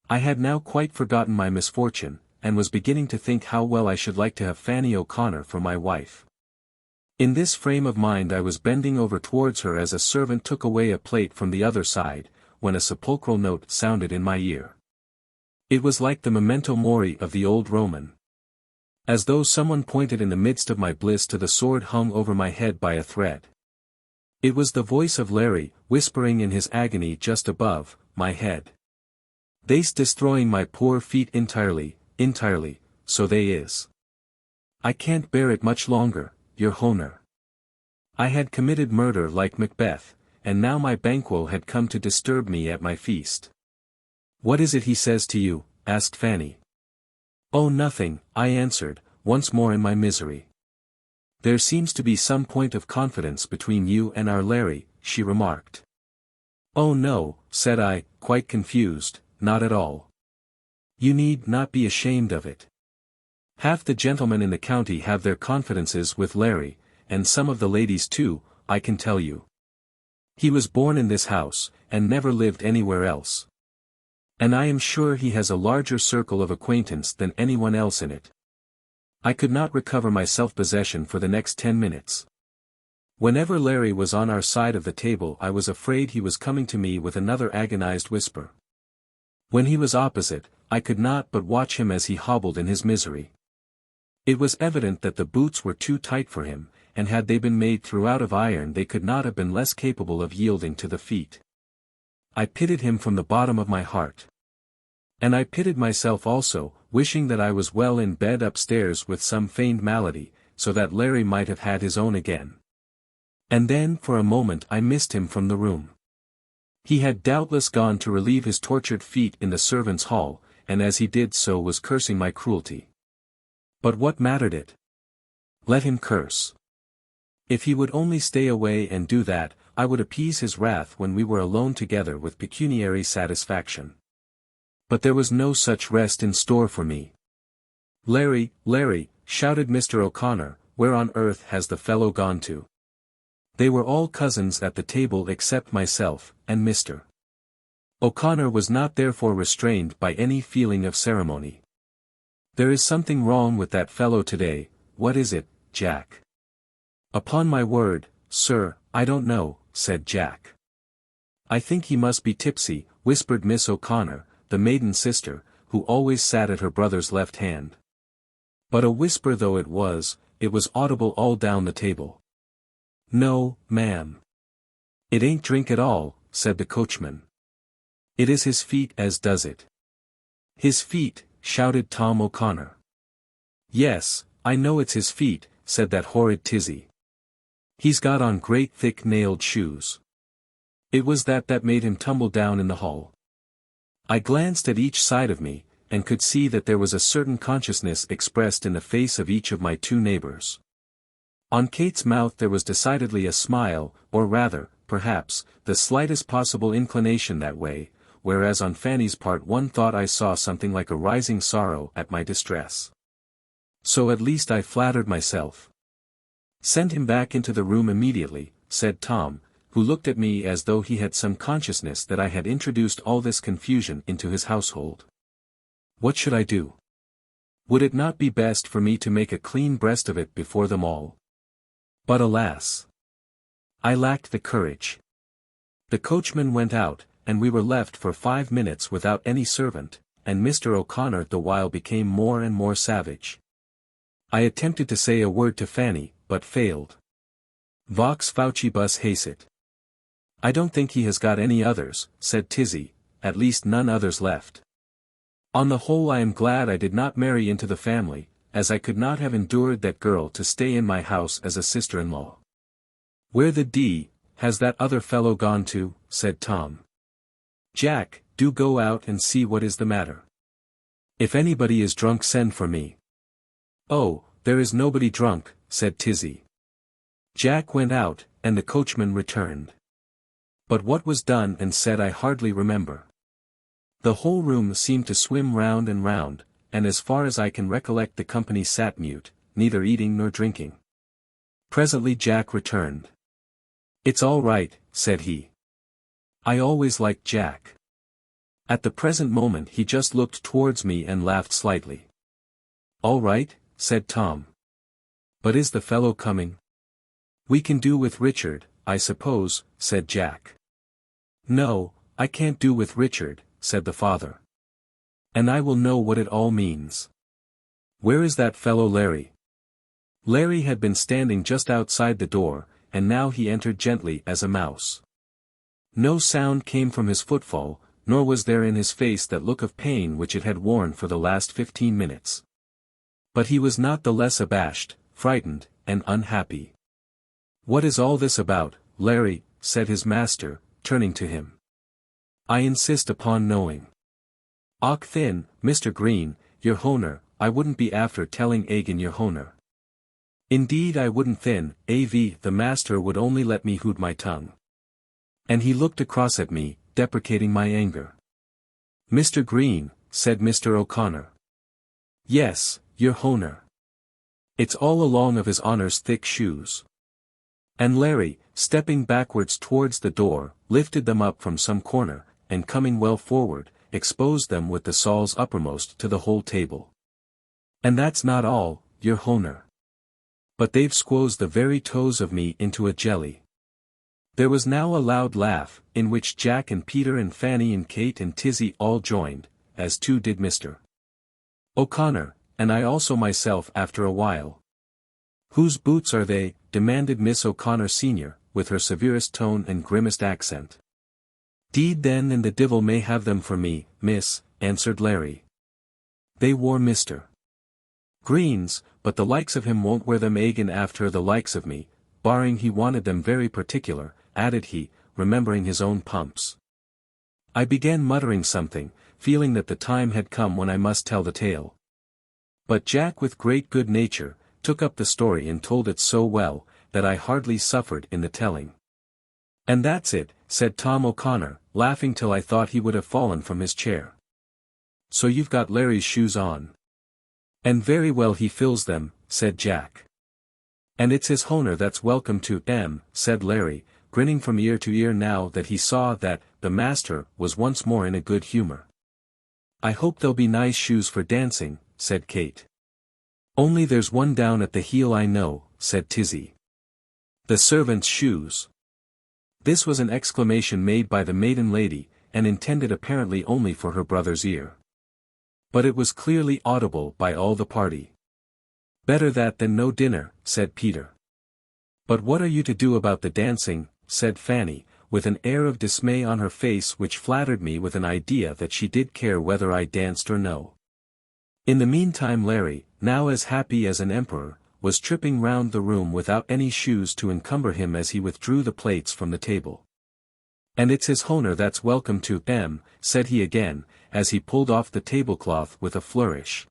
I had now quite forgotten my misfortune, and was beginning to think how well I should like to have Fanny O'Connor for my wife. In this frame of mind I was bending over towards her as a servant took away a plate from the other side, when a sepulchral note sounded in my ear. It was like the memento mori of the old Roman. As though someone pointed in the midst of my bliss to the sword hung over my head by a thread. It was the voice of Larry, whispering in his agony just above my head. They's destroying my poor feet entirely, so they is. I can't bear it much longer, your honour. I had committed murder like Macbeth, and now my Banquo had come to disturb me at my feast. What is it he says to you? Asked Fanny. Oh nothing, I answered, once more in my misery. There seems to be some point of confidence between you and our Larry, she remarked. Oh no, said I, quite confused, not at all. You need not be ashamed of it. Half the gentlemen in the county have their confidences with Larry, and some of the ladies too, I can tell you. He was born in this house, and never lived anywhere else. And I am sure he has a larger circle of acquaintance than anyone else in it. I could not recover my self-possession for the next 10 minutes. Whenever Larry was on our side of the table I was afraid he was coming to me with another agonized whisper. When he was opposite, I could not but watch him as he hobbled in his misery. It was evident that the boots were too tight for him, and had they been made throughout of iron they could not have been less capable of yielding to the feet. I pitied him from the bottom of my heart. And I pitied myself also, wishing that I was well in bed upstairs with some feigned malady, so that Larry might have had his own again. And then for a moment I missed him from the room. He had doubtless gone to relieve his tortured feet in the servants' hall, and as he did so was cursing my cruelty. But what mattered it? Let him curse. If he would only stay away and do that, I would appease his wrath when we were alone together with pecuniary satisfaction. But there was no such rest in store for me. Larry, Larry, shouted Mr. O'Connor, where on earth has the fellow gone to? They were all cousins at the table except myself, and Mr. O'Connor was not therefore restrained by any feeling of ceremony. There is something wrong with that fellow today. What is it, Jack? Upon my word, sir, I don't know, said Jack. I think he must be tipsy, whispered Miss O'Connor, the maiden sister, who always sat at her brother's left hand. But a whisper though it was audible all down the table. No, ma'am. It ain't drink at all, said the coachman. It is his feet as does it. His feet, shouted Tom O'Connor. Yes, I know it's his feet, said that horrid Tizzy. He's got on great thick nailed shoes. It was that made him tumble down in the hall. I glanced at each side of me, and could see that there was a certain consciousness expressed in the face of each of my two neighbors. On Kate's mouth there was decidedly a smile, or rather, perhaps, the slightest possible inclination that way, whereas on Fanny's part one thought I saw something like a rising sorrow at my distress. So at least I flattered myself. Send him back into the room immediately, said Tom, who looked at me as though he had some consciousness that I had introduced all this confusion into his household. What should I do? Would it not be best for me to make a clean breast of it before them all? But alas! I lacked the courage. The coachman went out, and we were left for 5 minutes without any servant, and Mr. O'Connor the while became more and more savage. I attempted to say a word to Fanny, but failed. Vox faucibus hacet. I don't think he has got any others, said Tizzy, at least none others left. On the whole I am glad I did not marry into the family, as I could not have endured that girl to stay in my house as a sister-in-law. Where the d— has that other fellow gone to? Said Tom. Jack, do go out and see what is the matter. If anybody is drunk send for me. Oh, there is nobody drunk, said Tizzy. Jack went out, and the coachman returned. But what was done and said I hardly remember. The whole room seemed to swim round and round, and as far as I can recollect the company sat mute, neither eating nor drinking. Presently Jack returned. It's all right, said he. I always liked Jack. At the present moment he just looked towards me and laughed slightly. All right, said Tom. But is the fellow coming? We can do with Richard, I suppose, said Jack. No, I can't do with Richard, said the father. And I will know what it all means. Where is that fellow Larry? Larry had been standing just outside the door, and now he entered gently as a mouse. No sound came from his footfall, nor was there in his face that look of pain which it had worn for the last 15 minutes. But he was not the less abashed, frightened, and unhappy. What is all this about, Larry? Said his master, turning to him. I insist upon knowing. Och thin, Mr. Green, your honour, I wouldn't be after telling Agin your honour. Indeed I wouldn't thin, av the master would only let me hood my tongue. And he looked across at me, deprecating my anger. Mr. Green, said Mr. O'Connor. Yes, your honour. It's all along of his honour's thick shoes. And Larry, stepping backwards towards the door, lifted them up from some corner, and coming well forward, exposed them with the soles uppermost to the whole table. And that's not all, your honour. But they've squozed the very toes of me into a jelly. There was now a loud laugh, in which Jack and Peter and Fanny and Kate and Tizzy all joined, as too did Mr. O'Connor, and I also myself after a while. Whose boots are they? Demanded Miss O'Connor senior, with her severest tone and grimmest accent. Deed then and the divil may have them for me, miss, answered Larry. They wore Mr. Green's, but the likes of him won't wear them agin after the likes of me, barring he wanted them very particular, added he, remembering his own pumps. I began muttering something, feeling that the time had come when I must tell the tale. But Jack with great good nature, took up the story and told it so well, that I hardly suffered in the telling. And that's it, said Tom O'Connor, laughing till I thought he would have fallen from his chair. So you've got Larry's shoes on. And very well he fills them, said Jack. And it's his honour that's welcome to em, said Larry, grinning from ear to ear now that he saw that the master was once more in a good humour. I hope they'll be nice shoes for dancing, said Kate. Only there's one down at the heel I know, said Tizzy. The servant's shoes. This was an exclamation made by the maiden lady, and intended apparently only for her brother's ear. But it was clearly audible by all the party. Better that than no dinner, said Peter. But what are you to do about the dancing? Said Fanny, with an air of dismay on her face which flattered me with an idea that she did care whether I danced or no. In the meantime Larry, now as happy as an emperor, was tripping round the room without any shoes to encumber him as he withdrew the plates from the table. And it's his honour that's welcome to em, said he again, as he pulled off the tablecloth with a flourish.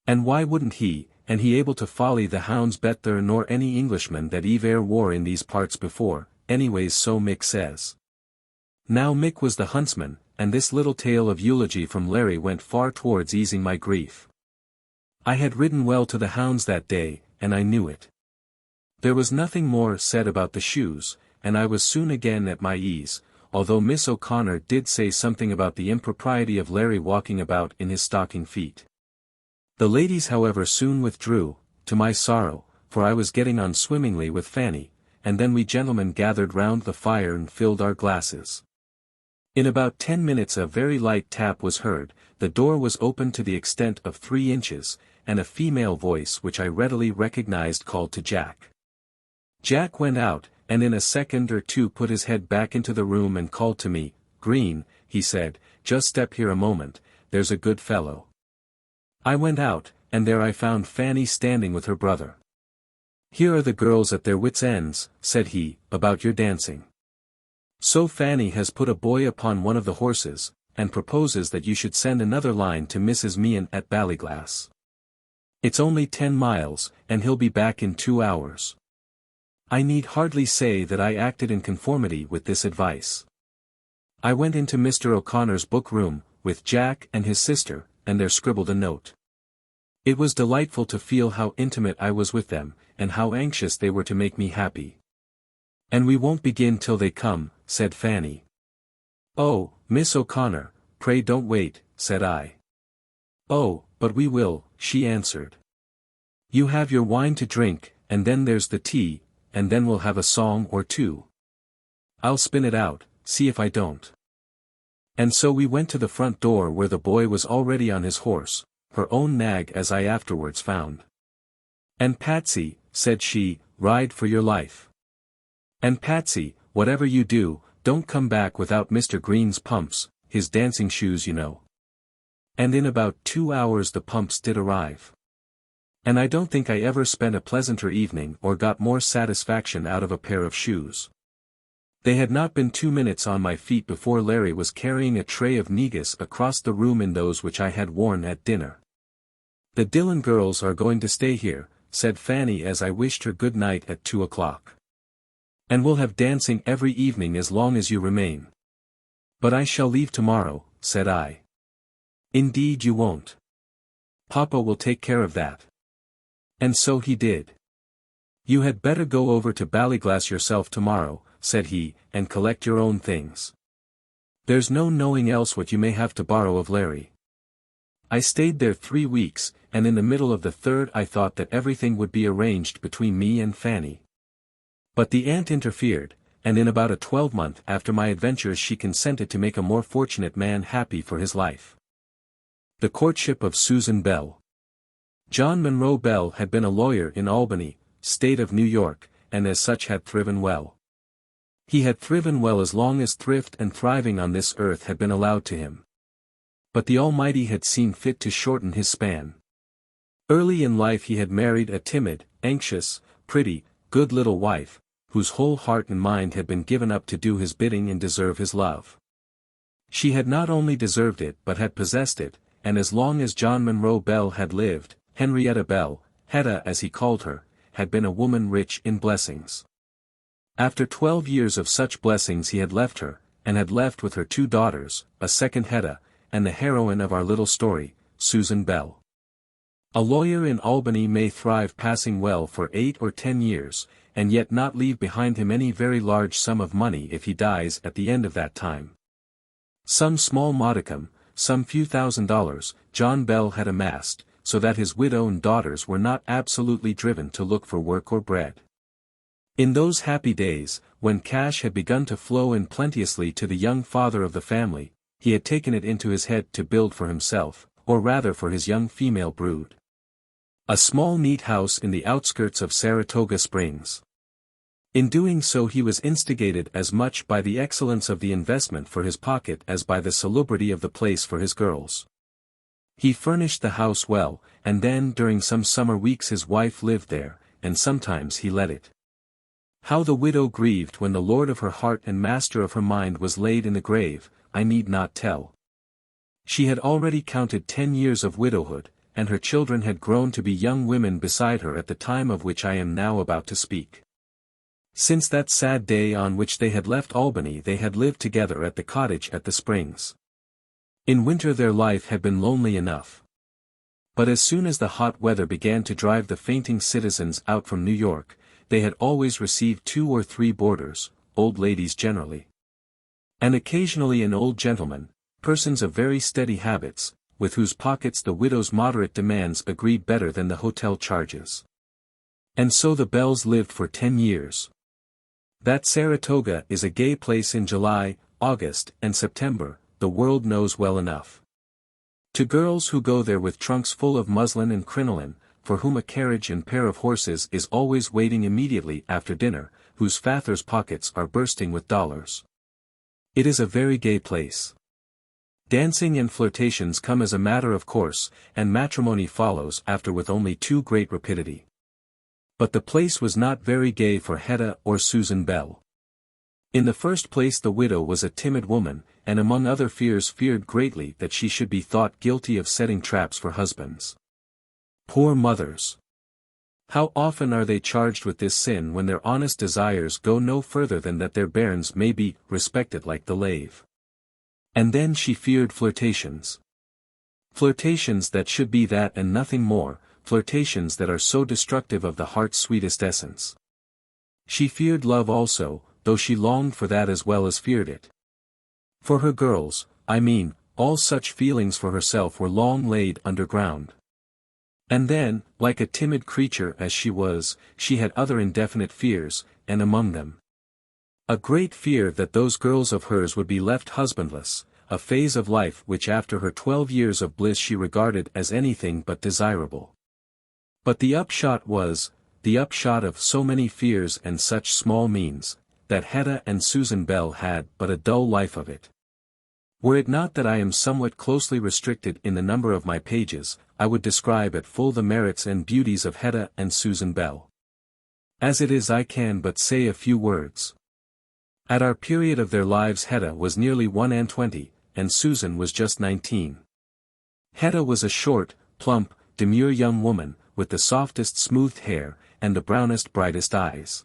And why wouldn't he, and he able to folly the hounds better nor any Englishman that e'er wore in these parts before, anyways so Mick says. Now Mick was the huntsman, and this little tale of eulogy from Larry went far towards easing my grief. I had ridden well to the hounds that day, and I knew it. There was nothing more said about the shoes, and I was soon again at my ease, although Miss O'Connor did say something about the impropriety of Larry walking about in his stocking feet. The ladies however soon withdrew, to my sorrow, for I was getting on swimmingly with Fanny, and then we gentlemen gathered round the fire and filled our glasses. In about 10 minutes a very light tap was heard, the door was opened to the extent of 3 inches, and a female voice which I readily recognized called to Jack. Jack went out, and in a second or two put his head back into the room and called to me. "Green," he said, "just step here a moment, there's a good fellow." I went out, and there I found Fanny standing with her brother. "Here are the girls at their wits' ends," said he, "about your dancing. So Fanny has put a boy upon one of the horses, and proposes that you should send another line to Mrs. Meehan at Ballyglass. It's only 10 miles, and he'll be back in 2 hours. I need hardly say that I acted in conformity with this advice. I went into Mr. O'Connor's book room, with Jack and his sister, and there scribbled a note. It was delightful to feel how intimate I was with them, and how anxious they were to make me happy. "And we won't begin till they come," said Fanny. "Oh, Miss O'Connor, pray don't wait," said I. "Oh, but we will," she answered. "You have your wine to drink, and then there's the tea, and then we'll have a song or two. I'll spin it out, see if I don't." And so we went to the front door where the boy was already on his horse, her own nag as I afterwards found. "And Patsy," said she, "ride for your life. And Patsy, whatever you do, don't come back without Mr. Green's pumps, his dancing shoes you know." And in about 2 hours the pumps did arrive. And I don't think I ever spent a pleasanter evening or got more satisfaction out of a pair of shoes. They had not been 2 minutes on my feet before Larry was carrying a tray of negus across the room in those which I had worn at dinner. "The Dillon girls are going to stay here," said Fanny as I wished her good night at 2 o'clock. "And we'll have dancing every evening as long as you remain." "But I shall leave tomorrow," said I. "Indeed you won't. Papa will take care of that." And so he did. "You had better go over to Ballyglass yourself tomorrow," said he, "and collect your own things. There's no knowing else what you may have to borrow of Larry." I stayed there 3 weeks, and in the middle of the 3rd I thought that everything would be arranged between me and Fanny. But the aunt interfered, and in about a 12-month after my adventures she consented to make a more fortunate man happy for his life. The Courtship of Susan Bell. John Monroe Bell had been a lawyer in Albany, state of New York, and as such had thriven well. He had thriven well as long as thrift and thriving on this earth had been allowed to him. But the Almighty had seen fit to shorten his span. Early in life he had married a timid, anxious, pretty, good little wife, whose whole heart and mind had been given up to do his bidding and deserve his love. She had not only deserved it but had possessed it, and as long as John Monroe Bell had lived, Henrietta Bell, Hedda as he called her, had been a woman rich in blessings. After 12 years of such blessings he had left her, and had left with her 2 daughters, a second Hedda, and the heroine of our little story, Susan Bell. A lawyer in Albany may thrive passing well for 8 or 10 years, and yet not leave behind him any very large sum of money if he dies at the end of that time. Some small modicum, some few $1,000s, John Bell had amassed, so that his widow and daughters were not absolutely driven to look for work or bread. In those happy days, when cash had begun to flow in plenteously to the young father of the family, he had taken it into his head to build for himself, or rather for his young female brood, a small neat house in the outskirts of Saratoga Springs. In doing so he was instigated as much by the excellence of the investment for his pocket as by the salubrity of the place for his girls. He furnished the house well, and then during some summer weeks his wife lived there, and sometimes he let it. How the widow grieved when the lord of her heart and master of her mind was laid in the grave, I need not tell. She had already counted 10 years of widowhood, and her children had grown to be young women beside her at the time of which I am now about to speak. Since that sad day on which they had left Albany they had lived together at the cottage at the Springs. In winter their life had been lonely enough. But as soon as the hot weather began to drive the fainting citizens out from New York, they had always received 2 or 3 boarders, old ladies generally. And occasionally an old gentleman, persons of very steady habits, with whose pockets the widow's moderate demands agreed better than the hotel charges. And so the Bells lived for 10 years. That Saratoga is a gay place in July, August, and September, the world knows well enough. To girls who go there with trunks full of muslin and crinoline, for whom a carriage and pair of horses is always waiting immediately after dinner, whose fathers' pockets are bursting with dollars. It is a very gay place. Dancing and flirtations come as a matter of course, and matrimony follows after with only too great rapidity. But the place was not very gay for Hedda or Susan Bell. In the first place, the widow was a timid woman, and among other fears feared greatly that she should be thought guilty of setting traps for husbands. Poor mothers! How often are they charged with this sin when their honest desires go no further than that their bairns may be respected like the lave. And then she feared flirtations. Flirtations that should be that and nothing more, flirtations that are so destructive of the heart's sweetest essence. She feared love also, though she longed for that as well as feared it. For her girls, I mean, all such feelings for herself were long laid underground. And then, like a timid creature as she was, she had other indefinite fears, and among them, a great fear that those girls of hers would be left husbandless, a phase of life which after her 12 years of bliss she regarded as anything but desirable. But the upshot of so many fears and such small means, that Hedda and Susan Bell had but a dull life of it. Were it not that I am somewhat closely restricted in the number of my pages, I would describe at full the merits and beauties of Hedda and Susan Bell. As it is, I can but say a few words. At our period of their lives, Hedda was nearly 21, and Susan was just 19. Hedda was a short, plump, demure young woman, with the softest smoothed hair, and the brownest brightest eyes.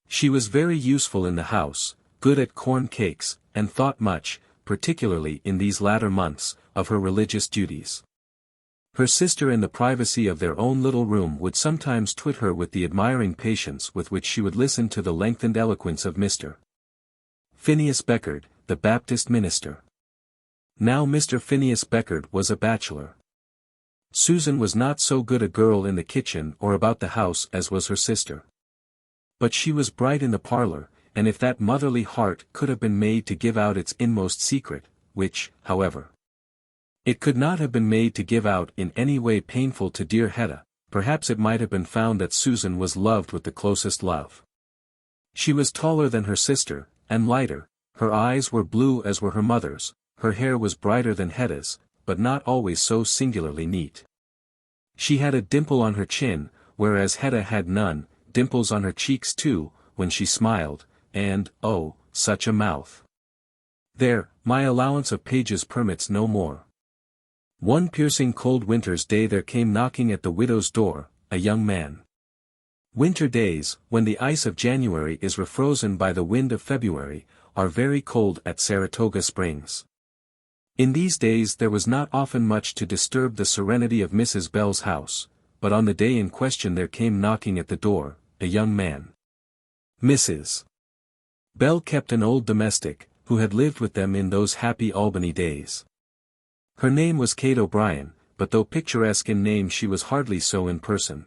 She was very useful in the house, good at corn cakes, and thought much, particularly in these latter months, of her religious duties. Her sister in the privacy of their own little room would sometimes twit her with the admiring patience with which she would listen to the lengthened eloquence of Mr. Phineas Beckard, the Baptist minister. Now Mr. Phineas Beckard was a bachelor. Susan was not so good a girl in the kitchen or about the house as was her sister. But she was bright in the parlor, and if that motherly heart could have been made to give out its inmost secret, which, however, it could not have been made to give out in any way painful to dear Hedda, perhaps it might have been found that Susan was loved with the closest love. She was taller than her sister, and lighter, her eyes were blue as were her mother's, her hair was brighter than Hedda's, but not always so singularly neat. She had a dimple on her chin, whereas Hedda had none, dimples on her cheeks too, when she smiled, and, oh, such a mouth. There, my allowance of pages permits no more. One piercing cold winter's day there came knocking at the widow's door, a young man. Winter days, when the ice of January is refrozen by the wind of February, are very cold at Saratoga Springs. In these days there was not often much to disturb the serenity of Mrs. Bell's house, but on the day in question there came knocking at the door, a young man. Mrs. Bell kept an old domestic, who had lived with them in those happy Albany days. Her name was Kate O'Brien, but though picturesque in name she was hardly so in person.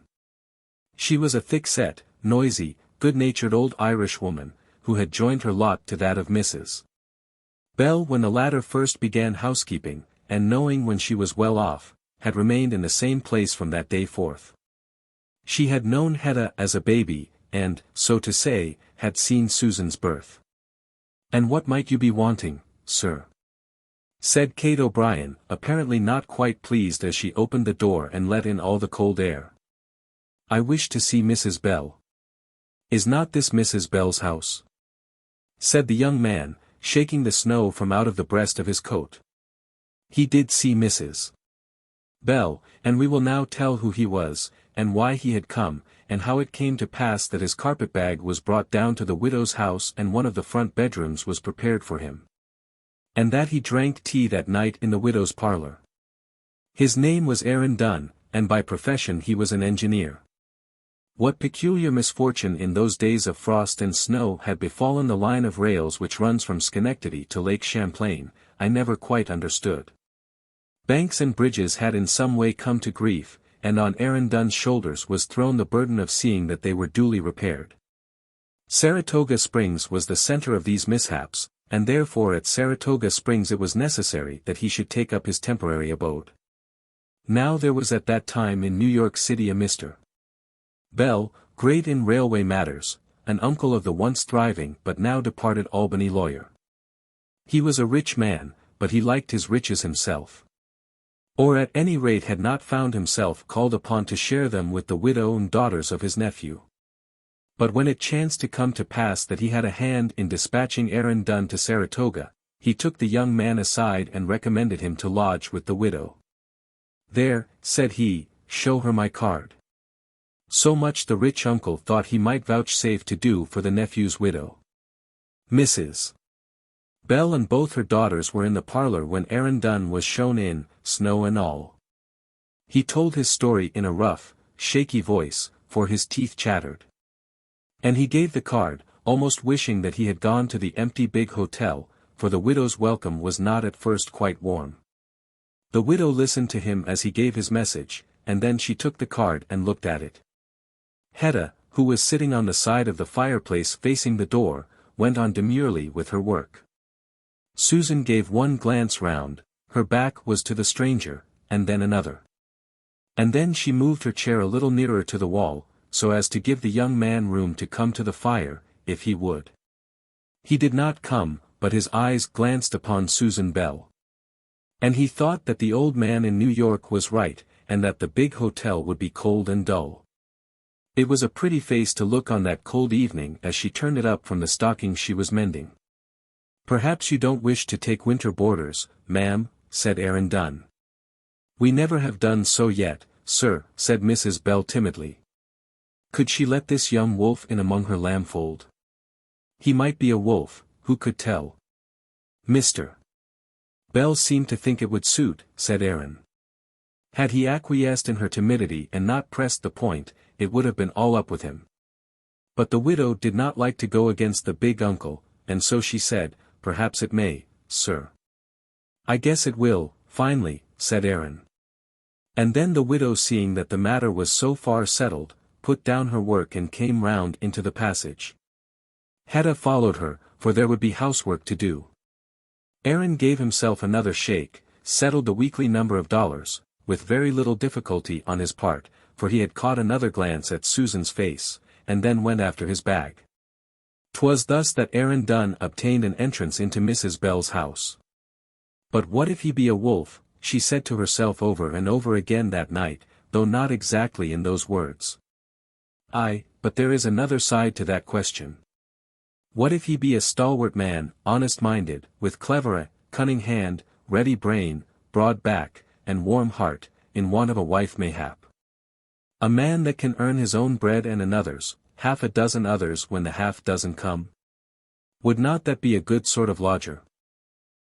She was a thick-set, noisy, good-natured old Irish woman, who had joined her lot to that of Mrs. Bell when the latter first began housekeeping, and knowing when she was well off, had remained in the same place from that day forth. She had known Hedda as a baby, and, so to say, had seen Susan's birth. "And what might you be wanting, sir?" said Kate O'Brien, apparently not quite pleased as she opened the door and let in all the cold air. "I wish to see Mrs. Bell." "Is not this Mrs. Bell's house?" said the young man, shaking the snow from out of the breast of his coat. He did see Mrs. Bell, and we will now tell who he was, and why he had come, and how it came to pass that his carpet-bag was brought down to the widow's house and one of the front bedrooms was prepared for him. And that he drank tea that night in the widow's parlor. His name was Aaron Dunn, and by profession he was an engineer. What peculiar misfortune in those days of frost and snow had befallen the line of rails which runs from Schenectady to Lake Champlain, I never quite understood. Banks and bridges had in some way come to grief, and on Aaron Dunn's shoulders was thrown the burden of seeing that they were duly repaired. Saratoga Springs was the center of these mishaps, and therefore at Saratoga Springs it was necessary that he should take up his temporary abode. Now there was at that time in New York City a Mr. Bell, great in railway matters, an uncle of the once thriving but now departed Albany lawyer. He was a rich man, but he liked his riches himself. Or at any rate had not found himself called upon to share them with the widow and daughters of his nephew. But when it chanced to come to pass that he had a hand in dispatching Aaron Dunn to Saratoga, he took the young man aside and recommended him to lodge with the widow. "There," said he, "show her my card." So much the rich uncle thought he might vouchsafe to do for the nephew's widow. Mrs. Bell and both her daughters were in the parlor when Aaron Dunn was shown in, snow and all. He told his story in a rough, shaky voice, for his teeth chattered. And he gave the card, almost wishing that he had gone to the empty big hotel, for the widow's welcome was not at first quite warm. The widow listened to him as he gave his message, and then she took the card and looked at it. Hedda, who was sitting on the side of the fireplace facing the door, went on demurely with her work. Susan gave one glance round, her back was to the stranger, and then another. And then she moved her chair a little nearer to the wall, so as to give the young man room to come to the fire, if he would. He did not come, but his eyes glanced upon Susan Bell. And he thought that the old man in New York was right, and that the big hotel would be cold and dull. It was a pretty face to look on that cold evening as she turned it up from the stocking she was mending. "Perhaps you don't wish to take winter boarders, ma'am," said Aaron Dunn. "We never have done so yet, sir," said Mrs. Bell timidly. Could she let this young wolf in among her lamb fold? He might be a wolf, who could tell? Mr. Bell seemed to think it would suit, said Aaron. Had he acquiesced in her timidity and not pressed the point, it would have been all up with him. But the widow did not like to go against the big uncle, and so she said, "Perhaps it may, sir." "I guess it will, finally," said Aaron. And then the widow, seeing that the matter was so far settled, put down her work and came round into the passage. Hedda followed her, for there would be housework to do. Aaron gave himself another shake, settled the weekly number of dollars, with very little difficulty on his part, for he had caught another glance at Susan's face, and then went after his bag. 'Twas thus that Aaron Dunn obtained an entrance into Mrs. Bell's house. But what if he be a wolf, she said to herself over and over again that night, though not exactly in those words. Aye, but there is another side to that question. What if he be a stalwart man, honest-minded, with clever, cunning hand, ready brain, broad back, and warm heart, in want of a wife mayhap? A man that can earn his own bread and another's, half a dozen others when the half dozen come? Would not that be a good sort of lodger?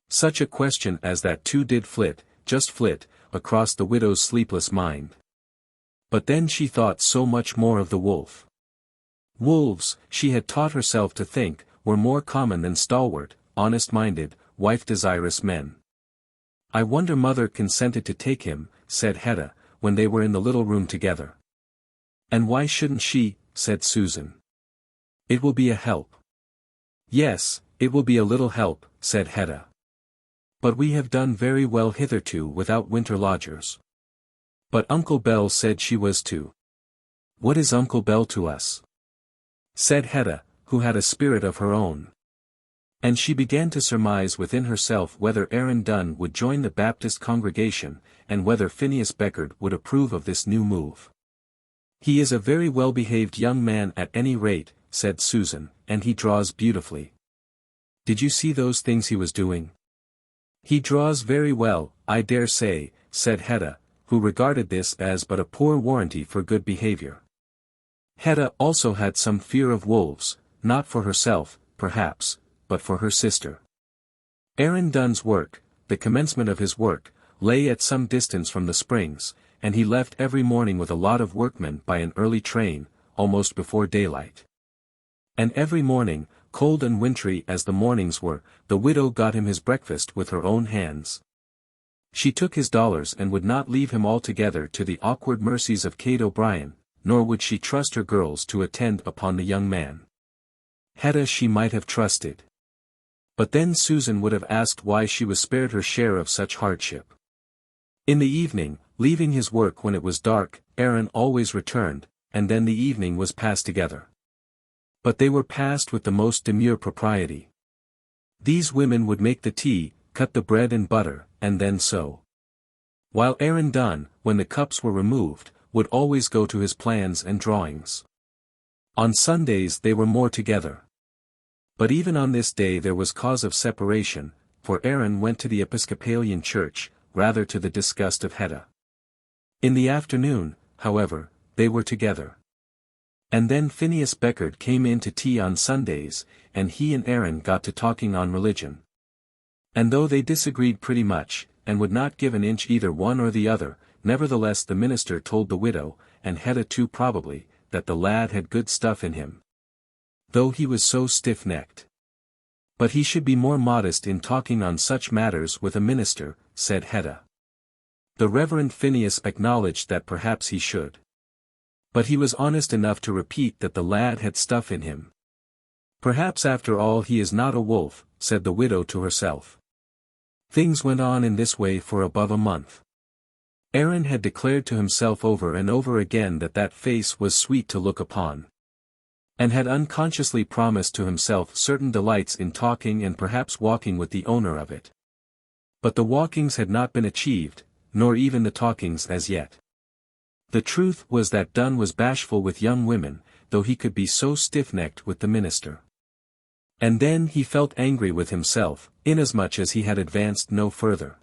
Such a question as that too did flit, just flit, across the widow's sleepless mind. But then she thought so much more of the wolf. Wolves, she had taught herself to think, were more common than stalwart, honest-minded, wife-desirous men. "I wonder mother consented to take him," said Hedda, when they were in the little room together. "And why shouldn't she?" said Susan. "It will be a help." "Yes, it will be a little help," said Hedda. "But we have done very well hitherto without winter lodgers." "But Uncle Bell said she was to." "What is Uncle Bell to us?" said Hedda, who had a spirit of her own. And she began to surmise within herself whether Aaron Dunn would join the Baptist congregation, and whether Phineas Beckard would approve of this new move. "He is a very well-behaved young man at any rate," said Susan, "and he draws beautifully. Did you see those things he was doing?" "He draws very well, I dare say," said Hedda, who regarded this as but a poor warranty for good behavior. Hedda also had some fear of wolves, not for herself, perhaps, but for her sister. Aaron Dunn's work, the commencement of his work, lay at some distance from the springs, and he left every morning with a lot of workmen by an early train, almost before daylight. And every morning, cold and wintry as the mornings were, the widow got him his breakfast with her own hands. She took his dollars and would not leave him altogether to the awkward mercies of Kate O'Brien, nor would she trust her girls to attend upon the young man. Hedda she might have trusted. But then Susan would have asked why she was spared her share of such hardship. In the evening, leaving his work when it was dark, Aaron always returned, and then the evening was passed together. But they were passed with the most demure propriety. These women would make the tea, cut the bread and butter, and then sew. While Aaron Dunn, when the cups were removed, would always go to his plans and drawings. On Sundays they were more together. But even on this day there was cause of separation, for Aaron went to the Episcopalian church, rather to the disgust of Hedda. In the afternoon, however, they were together. And then Phineas Beckard came in to tea on Sundays, and he and Aaron got to talking on religion. And though they disagreed pretty much, and would not give an inch either one or the other, nevertheless the minister told the widow, and Hedda too probably, that the lad had good stuff in him. Though he was so stiff-necked. But he should be more modest in talking on such matters with a minister, said Hedda. The Reverend Phineas acknowledged that perhaps he should. But he was honest enough to repeat that the lad had stuff in him. Perhaps after all he is not a wolf, said the widow to herself. Things went on in this way for above a month. Aaron had declared to himself over and over again that that face was sweet to look upon. And had unconsciously promised to himself certain delights in talking and perhaps walking with the owner of it. But the walkings had not been achieved, nor even the talkings as yet. The truth was that Dunn was bashful with young women, though he could be so stiff-necked with the minister. And then he felt angry with himself, inasmuch as he had advanced no further.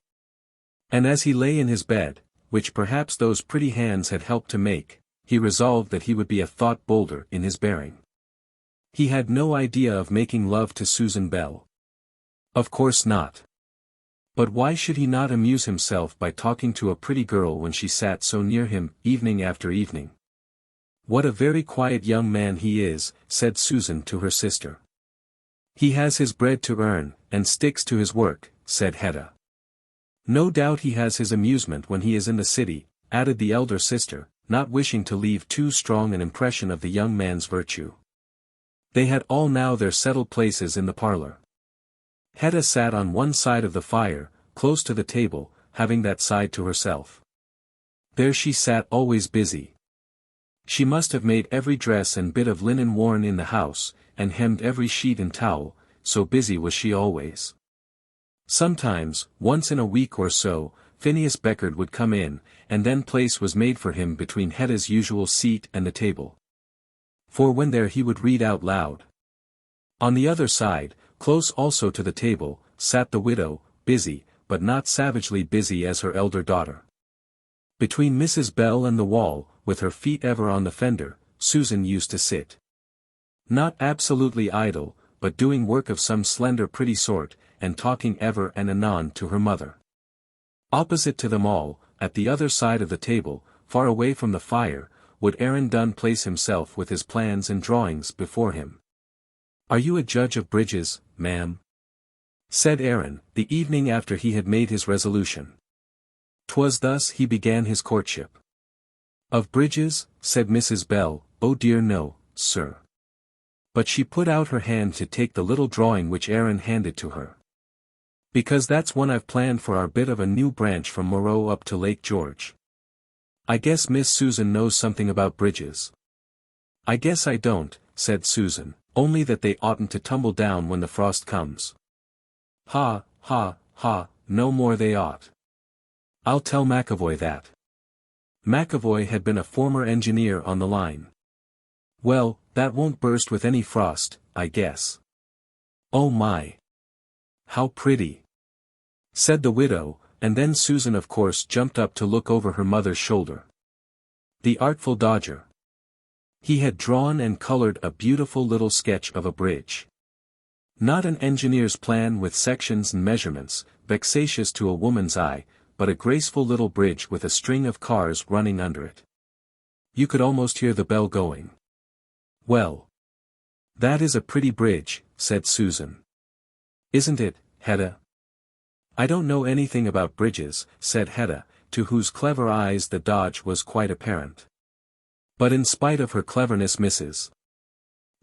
And as he lay in his bed, which perhaps those pretty hands had helped to make, he resolved that he would be a thought bolder in his bearing. He had no idea of making love to Susan Bell. Of course not. But why should he not amuse himself by talking to a pretty girl when she sat so near him, evening after evening? What a very quiet young man he is, said Susan to her sister. He has his bread to earn, and sticks to his work, said Hedda. No doubt he has his amusement when he is in the city, added the elder sister, not wishing to leave too strong an impression of the young man's virtue. They had all now their settled places in the parlor. Hedda sat on one side of the fire, close to the table, having that side to herself. There she sat always busy. She must have made every dress and bit of linen worn in the house, and hemmed every sheet and towel, so busy was she always. Sometimes, once in a week or so, Phineas Beckard would come in, and then place was made for him between Hedda's usual seat and the table. For when there he would read out loud. On the other side, close also to the table, sat the widow, busy, but not savagely busy as her elder daughter. Between Mrs. Bell and the wall, with her feet ever on the fender, Susan used to sit. Not absolutely idle, but doing work of some slender pretty sort, and talking ever and anon to her mother. Opposite to them all, at the other side of the table, far away from the fire, would Aaron Dunn place himself with his plans and drawings before him. "Are you a judge of bridges, ma'am?" said Aaron, the evening after he had made his resolution. 'Twas thus he began his courtship. "Of bridges?" said Mrs. Bell, "Oh dear no, sir." But she put out her hand to take the little drawing which Aaron handed to her. "Because that's one I've planned for our bit of a new branch from Moreau up to Lake George. I guess Miss Susan knows something about bridges." "I guess I don't," said Susan, "only that they oughtn't to tumble down when the frost comes." "Ha, ha, ha, no more they ought. I'll tell McAvoy that." McAvoy had been a former engineer on the line. "Well, that won't burst with any frost, I guess." "Oh my! How pretty!" said the widow, and then Susan of course jumped up to look over her mother's shoulder. The artful dodger! He had drawn and colored a beautiful little sketch of a bridge. Not an engineer's plan with sections and measurements, vexatious to a woman's eye, but a graceful little bridge with a string of cars running under it. You could almost hear the bell going. "Well, that is a pretty bridge," said Susan. "Isn't it, Hedda?" "I don't know anything about bridges," said Hedda, to whose clever eyes the dodge was quite apparent. But in spite of her cleverness Mrs.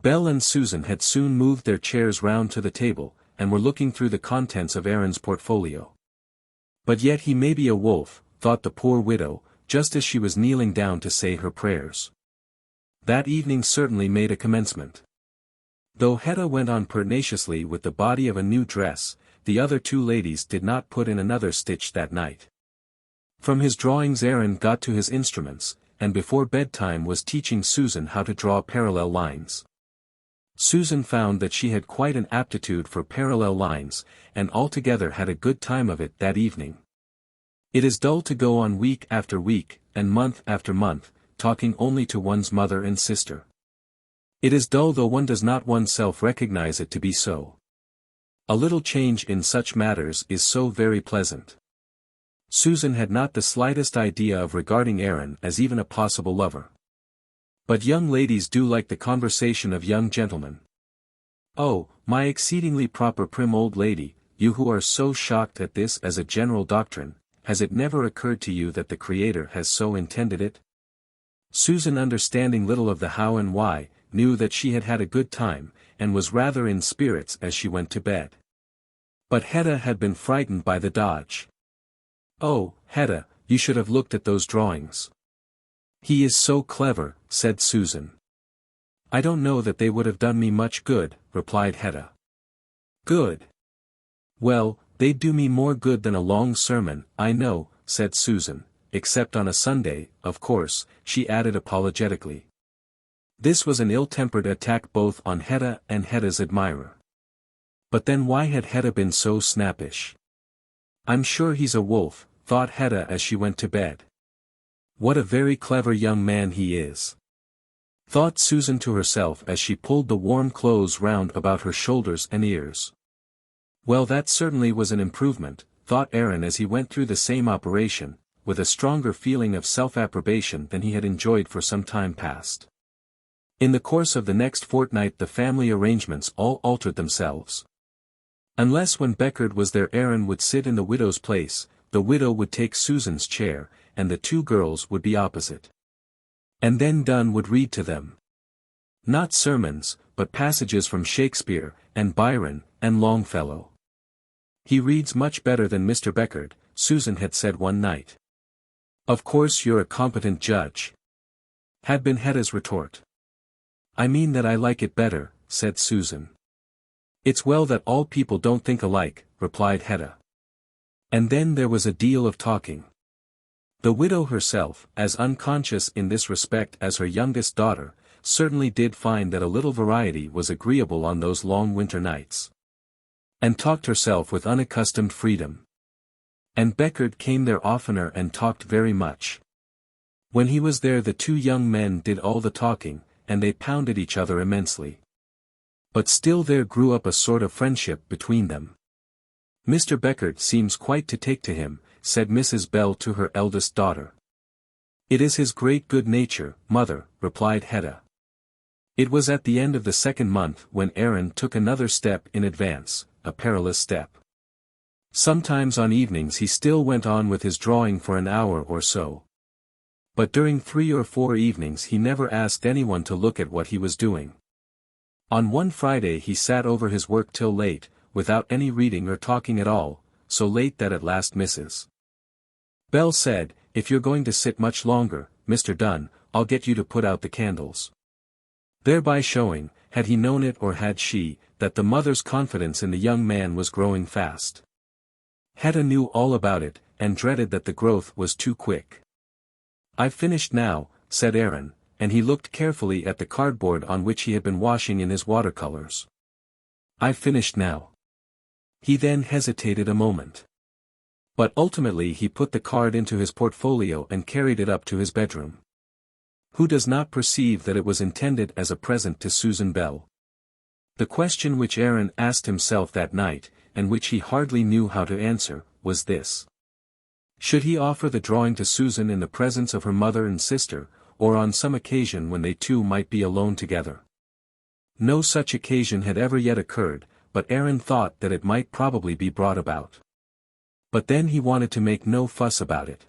Belle and Susan had soon moved their chairs round to the table, and were looking through the contents of Aaron's portfolio. But yet he may be a wolf, thought the poor widow, just as she was kneeling down to say her prayers. That evening certainly made a commencement. Though Hedda went on pertinaciously with the body of a new dress, the other two ladies did not put in another stitch that night. From his drawings Aaron got to his instruments, and before bedtime was teaching Susan how to draw parallel lines. Susan found that she had quite an aptitude for parallel lines, and altogether had a good time of it that evening. It is dull to go on week after week, and month after month, talking only to one's mother and sister. It is dull though one does not oneself recognize it to be so. A little change in such matters is so very pleasant. Susan had not the slightest idea of regarding Aaron as even a possible lover. But young ladies do like the conversation of young gentlemen. "Oh, my exceedingly proper prim old lady, you who are so shocked at this as a general doctrine, has it never occurred to you that the Creator has so intended it?" Susan, understanding little of the how and why, knew that she had had a good time, and was rather in spirits as she went to bed. But Hedda had been frightened by the dodge. "Oh, Hedda, you should have looked at those drawings." "He is so clever," said Susan. "I don't know that they would have done me much good," replied Hedda. "Good? Well, they'd do me more good than a long sermon, I know," said Susan, "except on a Sunday, of course," she added apologetically. This was an ill-tempered attack both on Hedda and Hedda's admirer. But then why had Hedda been so snappish? "I'm sure he's a wolf," thought Hedda as she went to bed. "What a very clever young man he is," thought Susan to herself as she pulled the warm clothes round about her shoulders and ears. Well, that certainly was an improvement, thought Aaron as he went through the same operation, with a stronger feeling of self-approbation than he had enjoyed for some time past. In the course of the next fortnight the family arrangements all altered themselves. Unless when Beckard was there Aaron would sit in the widow's place, the widow would take Susan's chair, and the two girls would be opposite. And then Dunn would read to them. Not sermons, but passages from Shakespeare, and Byron, and Longfellow. "He reads much better than Mr. Beckard," Susan had said one night. "Of course you're a competent judge," had been Hedda's retort. "I mean that I like it better," said Susan. "It's well that all people don't think alike," replied Hedda. And then there was a deal of talking. The widow herself, as unconscious in this respect as her youngest daughter, certainly did find that a little variety was agreeable on those long winter nights. And talked herself with unaccustomed freedom. And Beckard came there oftener and talked very much. When he was there the two young men did all the talking, and they pounded each other immensely. But still there grew up a sort of friendship between them. "Mr. Beckard seems quite to take to him," said Mrs. Bell to her eldest daughter. "It is his great good nature, mother," replied Hedda. It was at the end of the second month when Aaron took another step in advance, a perilous step. Sometimes on evenings he still went on with his drawing for an hour or so. But during 3 or 4 evenings he never asked anyone to look at what he was doing. On one Friday he sat over his work till late, without any reading or talking at all, so late that at last Mrs. Bell said, "If you're going to sit much longer, Mr. Dunn, I'll get you to put out the candles." Thereby showing, had he known it or had she, that the mother's confidence in the young man was growing fast. Hedda knew all about it, and dreaded that the growth was too quick. "I've finished now," said Aaron, and he looked carefully at the cardboard on which he had been washing in his watercolors. "I've finished now." He then hesitated a moment. But ultimately he put the card into his portfolio and carried it up to his bedroom. Who does not perceive that it was intended as a present to Susan Bell? The question which Aaron asked himself that night, and which he hardly knew how to answer, was this. Should he offer the drawing to Susan in the presence of her mother and sister, or on some occasion when they two might be alone together? No such occasion had ever yet occurred, but Aaron thought that it might probably be brought about. But then he wanted to make no fuss about it.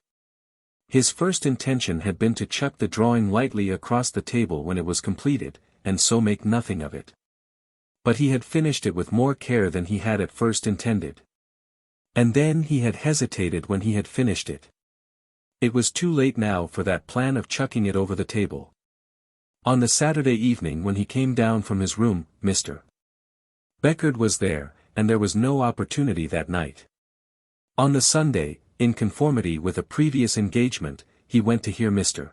His first intention had been to chuck the drawing lightly across the table when it was completed, and so make nothing of it. But he had finished it with more care than he had at first intended. And then he had hesitated when he had finished it. It was too late now for that plan of chucking it over the table. On the Saturday evening when he came down from his room, Mr. Beckard was there, and there was no opportunity that night. On the Sunday, in conformity with a previous engagement, he went to hear Mr.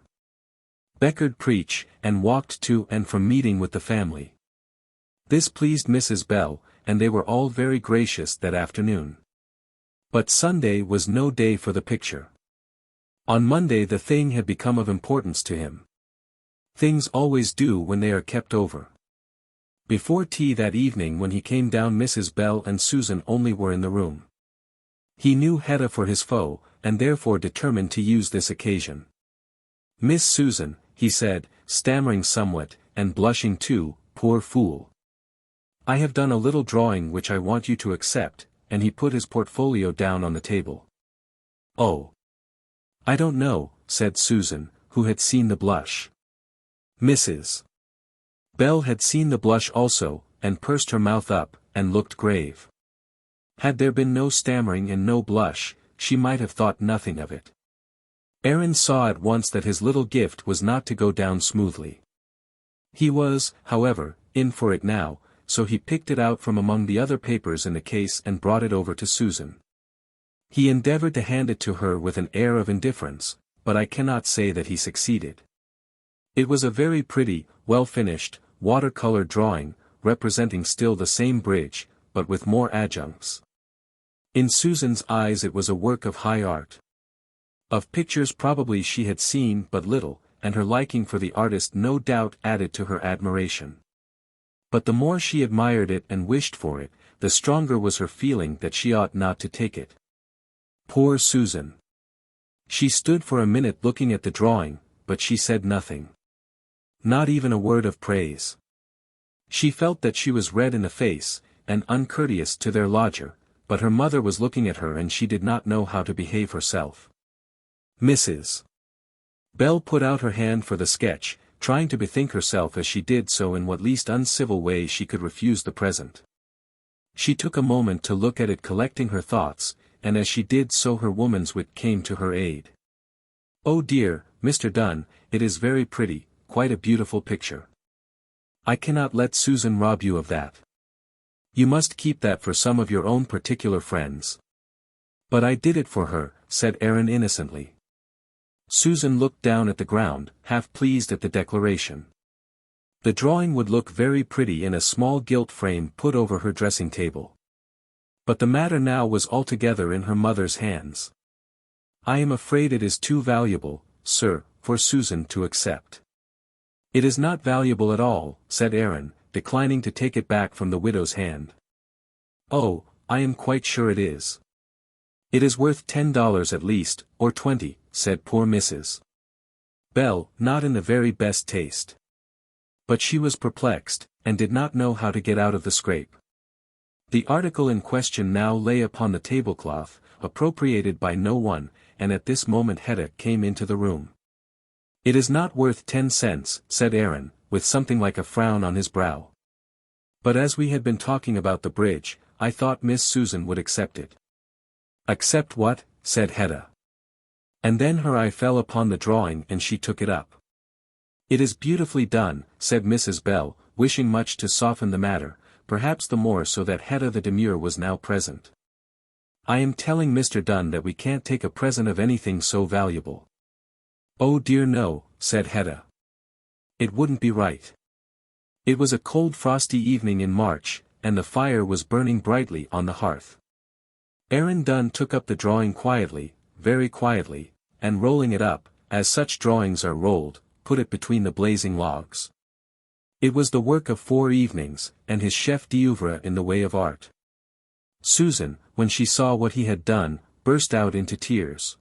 Beckard preach, and walked to and from meeting with the family. This pleased Mrs. Bell, and they were all very gracious that afternoon. But Sunday was no day for the picture. On Monday the thing had become of importance to him. Things always do when they are kept over. Before tea that evening when he came down, Mrs. Bell and Susan only were in the room. He knew Hedda for his foe, and therefore determined to use this occasion. "Miss Susan," he said, stammering somewhat, and blushing too, poor fool. "I have done a little drawing which I want you to accept," and he put his portfolio down on the table. "Oh. I don't know," said Susan, who had seen the blush. Mrs. Bell had seen the blush also, and pursed her mouth up, and looked grave. Had there been no stammering and no blush, she might have thought nothing of it. Aaron saw at once that his little gift was not to go down smoothly. He was, however, in for it now, so he picked it out from among the other papers in the case and brought it over to Susan. He endeavored to hand it to her with an air of indifference, but I cannot say that he succeeded. It was a very pretty, well-finished, watercolor drawing, representing still the same bridge, but with more adjuncts. In Susan's eyes it was a work of high art. Of pictures probably she had seen but little, and her liking for the artist no doubt added to her admiration. But the more she admired it and wished for it, the stronger was her feeling that she ought not to take it. Poor Susan! She stood for a minute looking at the drawing, but she said nothing. Not even a word of praise. She felt that she was red in the face, and uncourteous to their lodger, but her mother was looking at her and she did not know how to behave herself. Mrs. Bell put out her hand for the sketch, trying to bethink herself as she did so in what least uncivil way she could refuse the present. She took a moment to look at it, collecting her thoughts, and as she did so her woman's wit came to her aid. "Oh dear, Mr. Dunn, it is very pretty, quite a beautiful picture. I cannot let Susan rob you of that. You must keep that for some of your own particular friends." "But I did it for her," said Aaron innocently. Susan looked down at the ground, half pleased at the declaration. The drawing would look very pretty in a small gilt frame put over her dressing table. But the matter now was altogether in her mother's hands. "I am afraid it is too valuable, sir, for Susan to accept." "It is not valuable at all," said Aaron, declining to take it back from the widow's hand. "Oh, I am quite sure it is. It is worth $10 at least, or 20, said poor Mrs. Bell, not in the very best taste. But she was perplexed, and did not know how to get out of the scrape. The article in question now lay upon the tablecloth, appropriated by no one, and at this moment Hedda came into the room. "It is not worth 10 cents, said Aaron, with something like a frown on his brow. "But as we had been talking about the bridge, I thought Miss Susan would accept it." "Accept what?" said Hedda. And then her eye fell upon the drawing and she took it up. "It is beautifully done," said Mrs. Bell, wishing much to soften the matter, perhaps the more so that Hedda the demure was now present. "I am telling Mr. Dunn that we can't take a present of anything so valuable." "Oh dear no," said Hedda. "It wouldn't be right." It was a cold frosty evening in March, and the fire was burning brightly on the hearth. Aaron Dunn took up the drawing quietly, very quietly, and rolling it up, as such drawings are rolled, put it between the blazing logs. It was the work of 4 evenings, and his chef d'oeuvre in the way of art. Susan, when she saw what he had done, burst out into tears.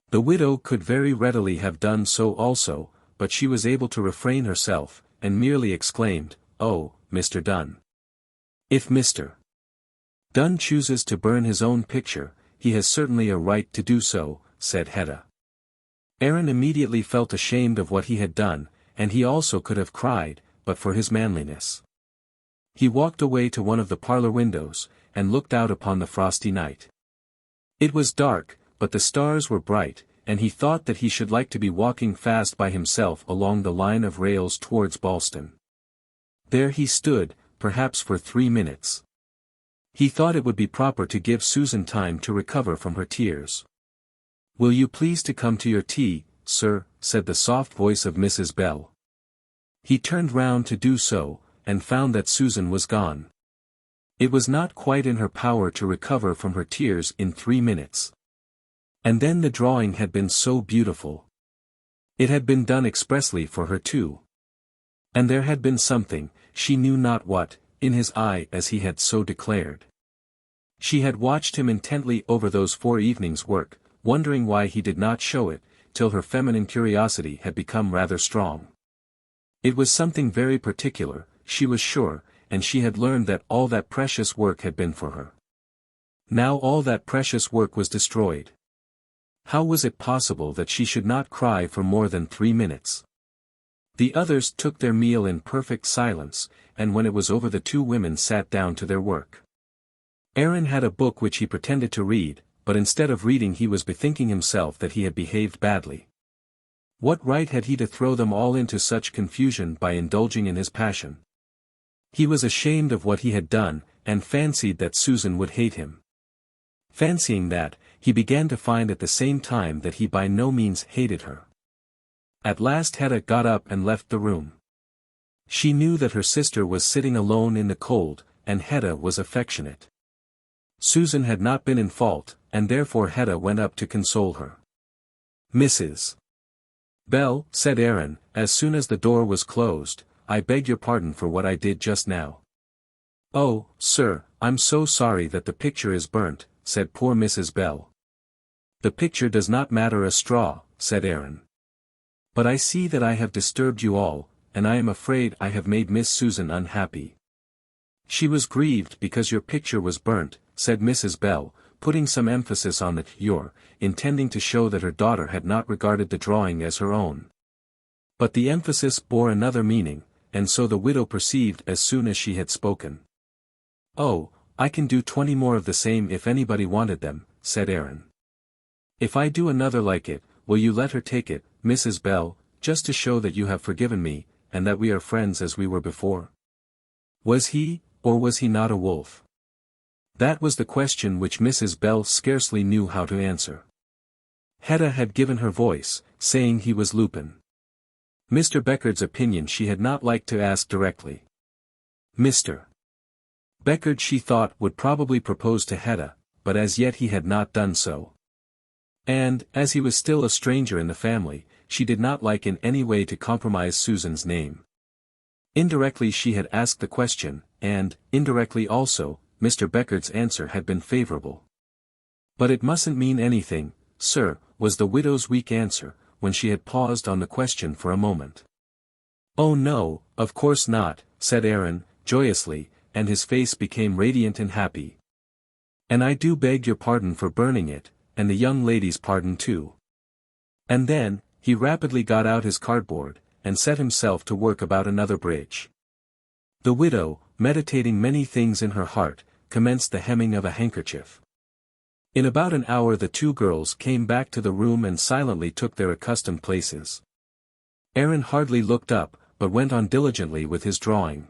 The widow could very readily have done so also, but she was able to refrain herself, and merely exclaimed, "Oh, Mr. Dunn. If Mr. Dunn chooses to burn his own picture, he has certainly a right to do so," said Hedda. Aaron immediately felt ashamed of what he had done, and he also could have cried, but for his manliness. He walked away to one of the parlor windows, and looked out upon the frosty night. It was dark, but the stars were bright, and he thought that he should like to be walking fast by himself along the line of rails towards Boston. There he stood, perhaps for 3 minutes. He thought it would be proper to give Susan time to recover from her tears. "Will you please to come to your tea, sir?" said the soft voice of Mrs. Bell. He turned round to do so, and found that Susan was gone. It was not quite in her power to recover from her tears in 3 minutes. And then the drawing had been so beautiful. It had been done expressly for her too. And there had been something, she knew not what, in his eye as he had so declared. She had watched him intently over those 4 evenings' work, wondering why he did not show it, till her feminine curiosity had become rather strong. It was something very particular, she was sure, and she had learned that all that precious work had been for her. Now all that precious work was destroyed. How was it possible that she should not cry for more than 3 minutes? The others took their meal in perfect silence, and when it was over the 2 women sat down to their work. Aaron had a book which he pretended to read, but instead of reading he was bethinking himself that he had behaved badly. What right had he to throw them all into such confusion by indulging in his passion? He was ashamed of what he had done, and fancied that Susan would hate him. Fancying that, he began to find at the same time that he by no means hated her. At last Hedda got up and left the room. She knew that her sister was sitting alone in the cold, and Hedda was affectionate. Susan had not been in fault, and therefore Hedda went up to console her. "Mrs. Bell," said Aaron, as soon as the door was closed, "I beg your pardon for what I did just now." "Oh, sir, I'm so sorry that the picture is burnt," said poor Mrs. Bell. "The picture does not matter a straw," said Aaron. "But I see that I have disturbed you all, and I am afraid I have made Miss Susan unhappy." "She was grieved because your picture was burnt," said Mrs. Bell, putting some emphasis on the "your," intending to show that her daughter had not regarded the drawing as her own. But the emphasis bore another meaning, and so the widow perceived as soon as she had spoken. "Oh, I can do 20 more of the same if anybody wanted them," said Aaron. "If I do another like it, will you let her take it, Mrs. Bell, just to show that you have forgiven me, and that we are friends as we were before?" Was he, or was he not a wolf? That was the question which Mrs. Bell scarcely knew how to answer. Hedda had given her voice, saying he was Lupin. Mr. Beckard's opinion she had not liked to ask directly. Mr. Beckard she thought would probably propose to Hedda, but as yet he had not done so. And, as he was still a stranger in the family, she did not like in any way to compromise Susan's name. Indirectly she had asked the question, and, indirectly also, Mr. Beckard's answer had been favorable. "But it mustn't mean anything, sir," was the widow's weak answer, when she had paused on the question for a moment. "Oh no, of course not," said Aaron, joyously, and his face became radiant and happy. "And I do beg your pardon for burning it, and the young lady's pardon too." And then, he rapidly got out his cardboard, and set himself to work about another bridge. The widow, meditating many things in her heart, commenced the hemming of a handkerchief. In about an hour the 2 girls came back to the room and silently took their accustomed places. Aaron hardly looked up, but went on diligently with his drawing.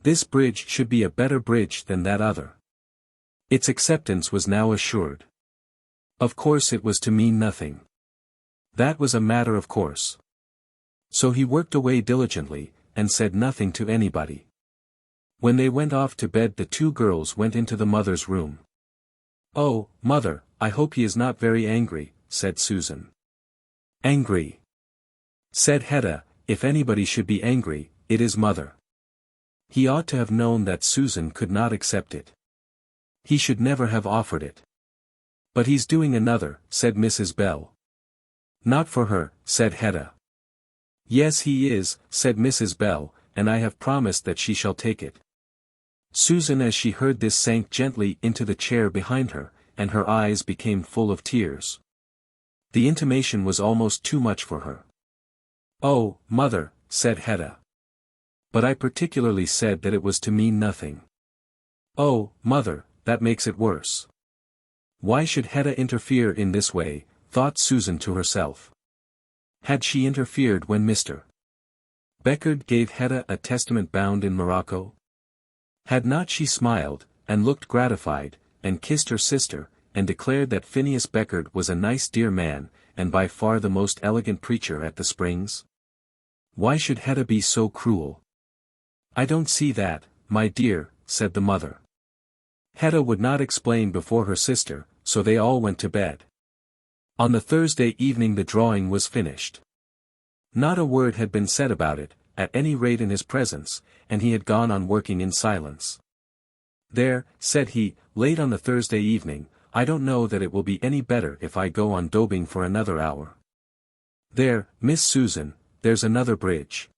This bridge should be a better bridge than that other. Its acceptance was now assured. Of course it was to mean nothing. That was a matter of course. So he worked away diligently, and said nothing to anybody. When they went off to bed the 2 girls went into the mother's room. "Oh, mother, I hope he is not very angry," said Susan. "Angry?" said Hedda, "if anybody should be angry, it is mother. He ought to have known that Susan could not accept it. He should never have offered it." "But he's doing another," said Mrs. Bell. "Not for her," said Hedda. "Yes he is," said Mrs. Bell, "and I have promised that she shall take it." Susan as she heard this sank gently into the chair behind her, and her eyes became full of tears. The intimation was almost too much for her. "Oh, mother," said Hedda. But I particularly said that it was to mean nothing. Oh, mother, that makes it worse. Why should Hedda interfere in this way, thought Susan to herself. Had she interfered when Mr. Beckard gave Hedda a testament bound in Morocco? Had not she smiled, and looked gratified, and kissed her sister, and declared that Phineas Beckard was a nice dear man, and by far the most elegant preacher at the Springs? Why should Hedda be so cruel? I don't see that, my dear, said the mother. Hedda would not explain before her sister, so they all went to bed. On the Thursday evening the drawing was finished. Not a word had been said about it, at any rate in his presence, and he had gone on working in silence. There, said he, late on the Thursday evening, I don't know that it will be any better if I go on daubing for another hour. There, Miss Susan, there's another bridge.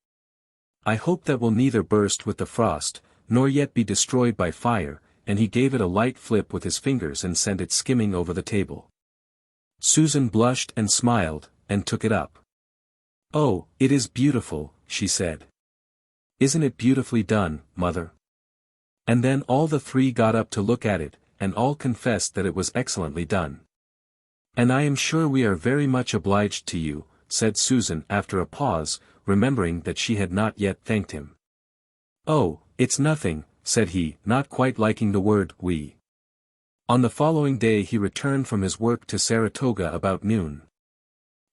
I hope that will neither burst with the frost, nor yet be destroyed by fire, and he gave it a light flip with his fingers and sent it skimming over the table. Susan blushed and smiled, and took it up. Oh, it is beautiful, she said. Isn't it beautifully done, mother? And then all the three got up to look at it, and all confessed that it was excellently done. And I am sure we are very much obliged to you, said Susan after a pause, remembering that she had not yet thanked him. Oh, it's nothing, said he, not quite liking the word we. On the following day he returned from his work to Saratoga about noon.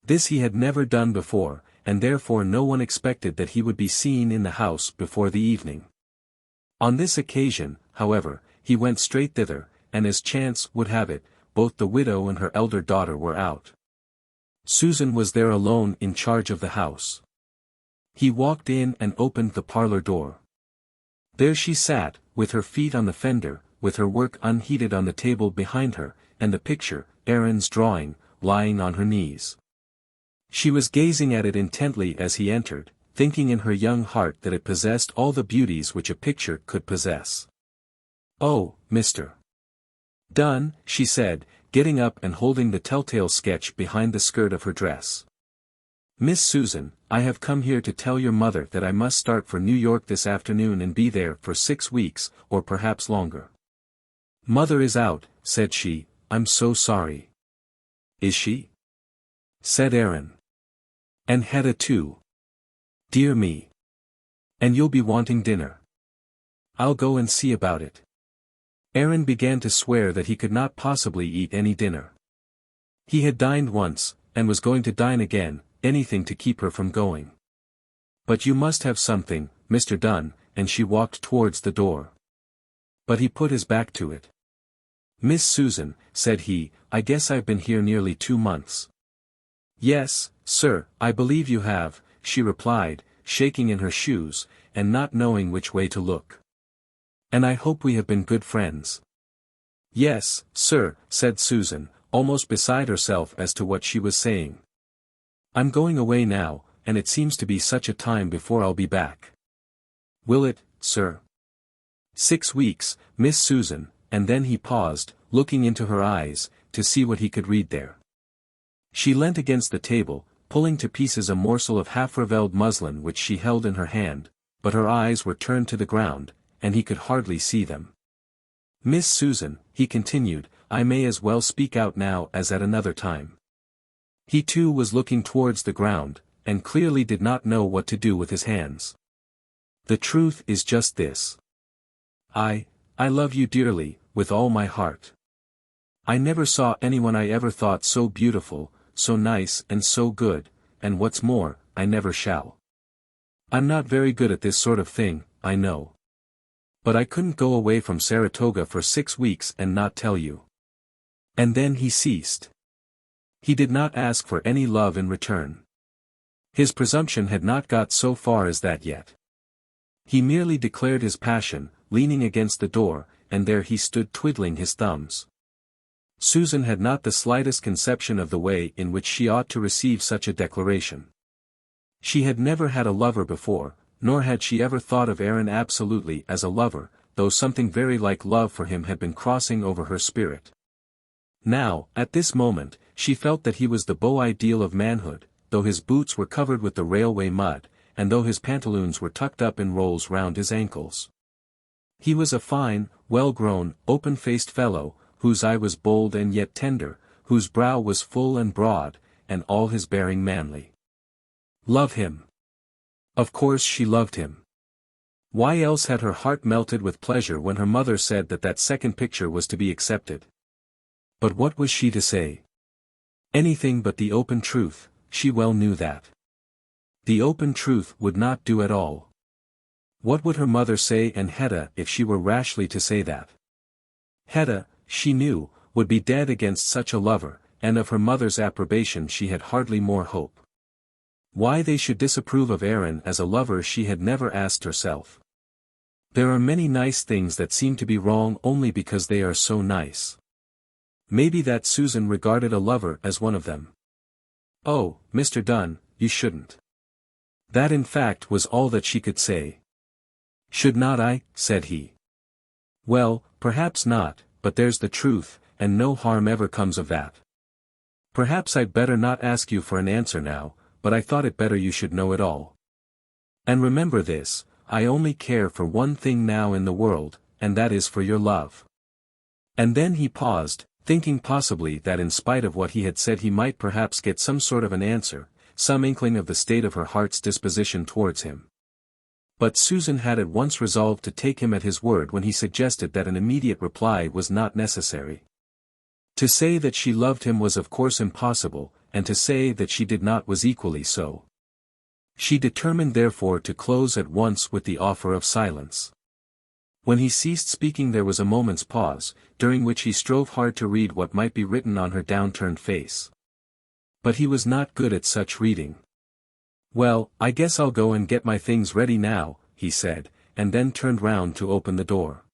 This he had never done before, and therefore no one expected that he would be seen in the house before the evening. On this occasion, however, he went straight thither, and as chance would have it, both the widow and her elder daughter were out. Susan was there alone in charge of the house. He walked in and opened the parlor door. There she sat, with her feet on the fender, with her work unheeded on the table behind her, and the picture, Aaron's drawing, lying on her knees. She was gazing at it intently as he entered, thinking in her young heart that it possessed all the beauties which a picture could possess. Oh, Mr. Dunn, she said, getting up and holding the telltale sketch behind the skirt of her dress. Miss Susan, I have come here to tell your mother that I must start for New York this afternoon and be there for 6 weeks, or perhaps longer. Mother is out, said she, I'm so sorry. Is she? Said Aaron. And Hedda too. Dear me. And you'll be wanting dinner. I'll go and see about it. Aaron began to swear that he could not possibly eat any dinner. He had dined once, and was going to dine again, anything to keep her from going. But you must have something, Mr. Dunn, and she walked towards the door. But he put his back to it. Miss Susan, said he, I guess I've been here nearly 2 months. Yes, sir, I believe you have, she replied, shaking in her shoes, and not knowing which way to look. And I hope we have been good friends. Yes, sir, said Susan, almost beside herself as to what she was saying. I'm going away now, and it seems to be such a time before I'll be back. Will it, sir? 6 weeks, Miss Susan, and then he paused, looking into her eyes, to see what he could read there. She leant against the table, pulling to pieces a morsel of half-ravelled muslin which she held in her hand, but her eyes were turned to the ground, and he could hardly see them. Miss Susan, he continued, I may as well speak out now as at another time. He too was looking towards the ground, and clearly did not know what to do with his hands. The truth is just this. I love you dearly, with all my heart. I never saw anyone I ever thought so beautiful, so nice and so good, and what's more, I never shall. I'm not very good at this sort of thing, I know. But I couldn't go away from Saratoga for 6 weeks and not tell you. And then he ceased. He did not ask for any love in return. His presumption had not got so far as that yet. He merely declared his passion, leaning against the door, and there he stood twiddling his thumbs. Susan had not the slightest conception of the way in which she ought to receive such a declaration. She had never had a lover before, nor had she ever thought of Aaron absolutely as a lover, though something very like love for him had been crossing over her spirit. Now, at this moment, she felt that he was the beau ideal of manhood, though his boots were covered with the railway mud, and though his pantaloons were tucked up in rolls round his ankles. He was a fine, well-grown, open-faced fellow, whose eye was bold and yet tender, whose brow was full and broad, and all his bearing manly. Love him. Of course she loved him. Why else had her heart melted with pleasure when her mother said that that second picture was to be accepted? But what was she to say? Anything but the open truth, she well knew that. The open truth would not do at all. What would her mother say and Hedda if she were rashly to say that? Hedda, she knew, would be dead against such a lover, and of her mother's approbation she had hardly more hope. Why they should disapprove of Aaron as a lover she had never asked herself. There are many nice things that seem to be wrong only because they are so nice. Maybe that Susan regarded a lover as one of them. Oh, Mr. Dunn, you shouldn't. That in fact was all that she could say. Should not I? Said he. Well, perhaps not, but there's the truth, and no harm ever comes of that. Perhaps I'd better not ask you for an answer now, but I thought it better you should know it all. And remember this, I only care for one thing now in the world, and that is for your love. And then he paused, thinking possibly that in spite of what he had said he might perhaps get some sort of an answer, some inkling of the state of her heart's disposition towards him. But Susan had at once resolved to take him at his word when he suggested that an immediate reply was not necessary. To say that she loved him was of course impossible, and to say that she did not was equally so. She determined therefore to close at once with the offer of silence. When he ceased speaking there was a moment's pause, during which he strove hard to read what might be written on her downturned face. But he was not good at such reading. Well, I guess I'll go and get my things ready now, he said, and then turned round to open the door.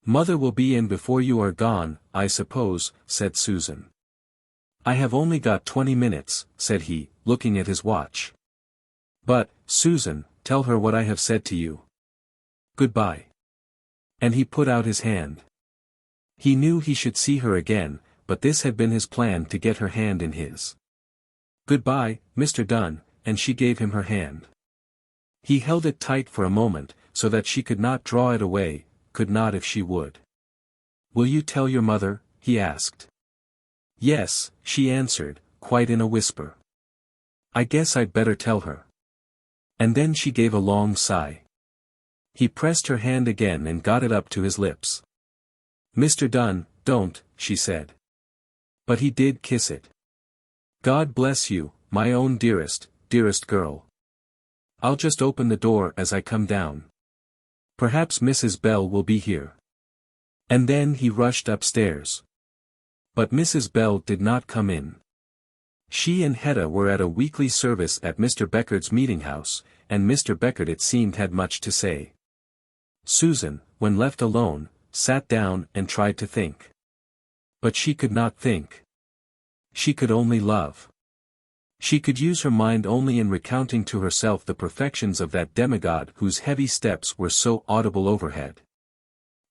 Mother will be in before you are gone, I suppose, said Susan. I have only got 20 minutes, said he, looking at his watch. But, Susan, tell her what I have said to you. Goodbye. And he put out his hand. He knew he should see her again, but this had been his plan to get her hand in his. Goodbye, Mr. Dunn, and she gave him her hand. He held it tight for a moment, so that she could not draw it away, could not if she would. Will you tell your mother? He asked. Yes, she answered, quite in a whisper. I guess I'd better tell her. And then she gave a long sigh. He pressed her hand again and got it up to his lips. Mr. Dunn, don't, she said. But he did kiss it. God bless you, my own dearest, dearest girl. I'll just open the door as I come down. Perhaps Mrs. Bell will be here. And then he rushed upstairs. But Mrs. Bell did not come in. She and Hedda were at a weekly service at Mr. Beckard's meeting house, and Mr. Beckard it seemed had much to say. Susan, when left alone, sat down and tried to think. But she could not think. She could only love. She could use her mind only in recounting to herself the perfections of that demigod whose heavy steps were so audible overhead.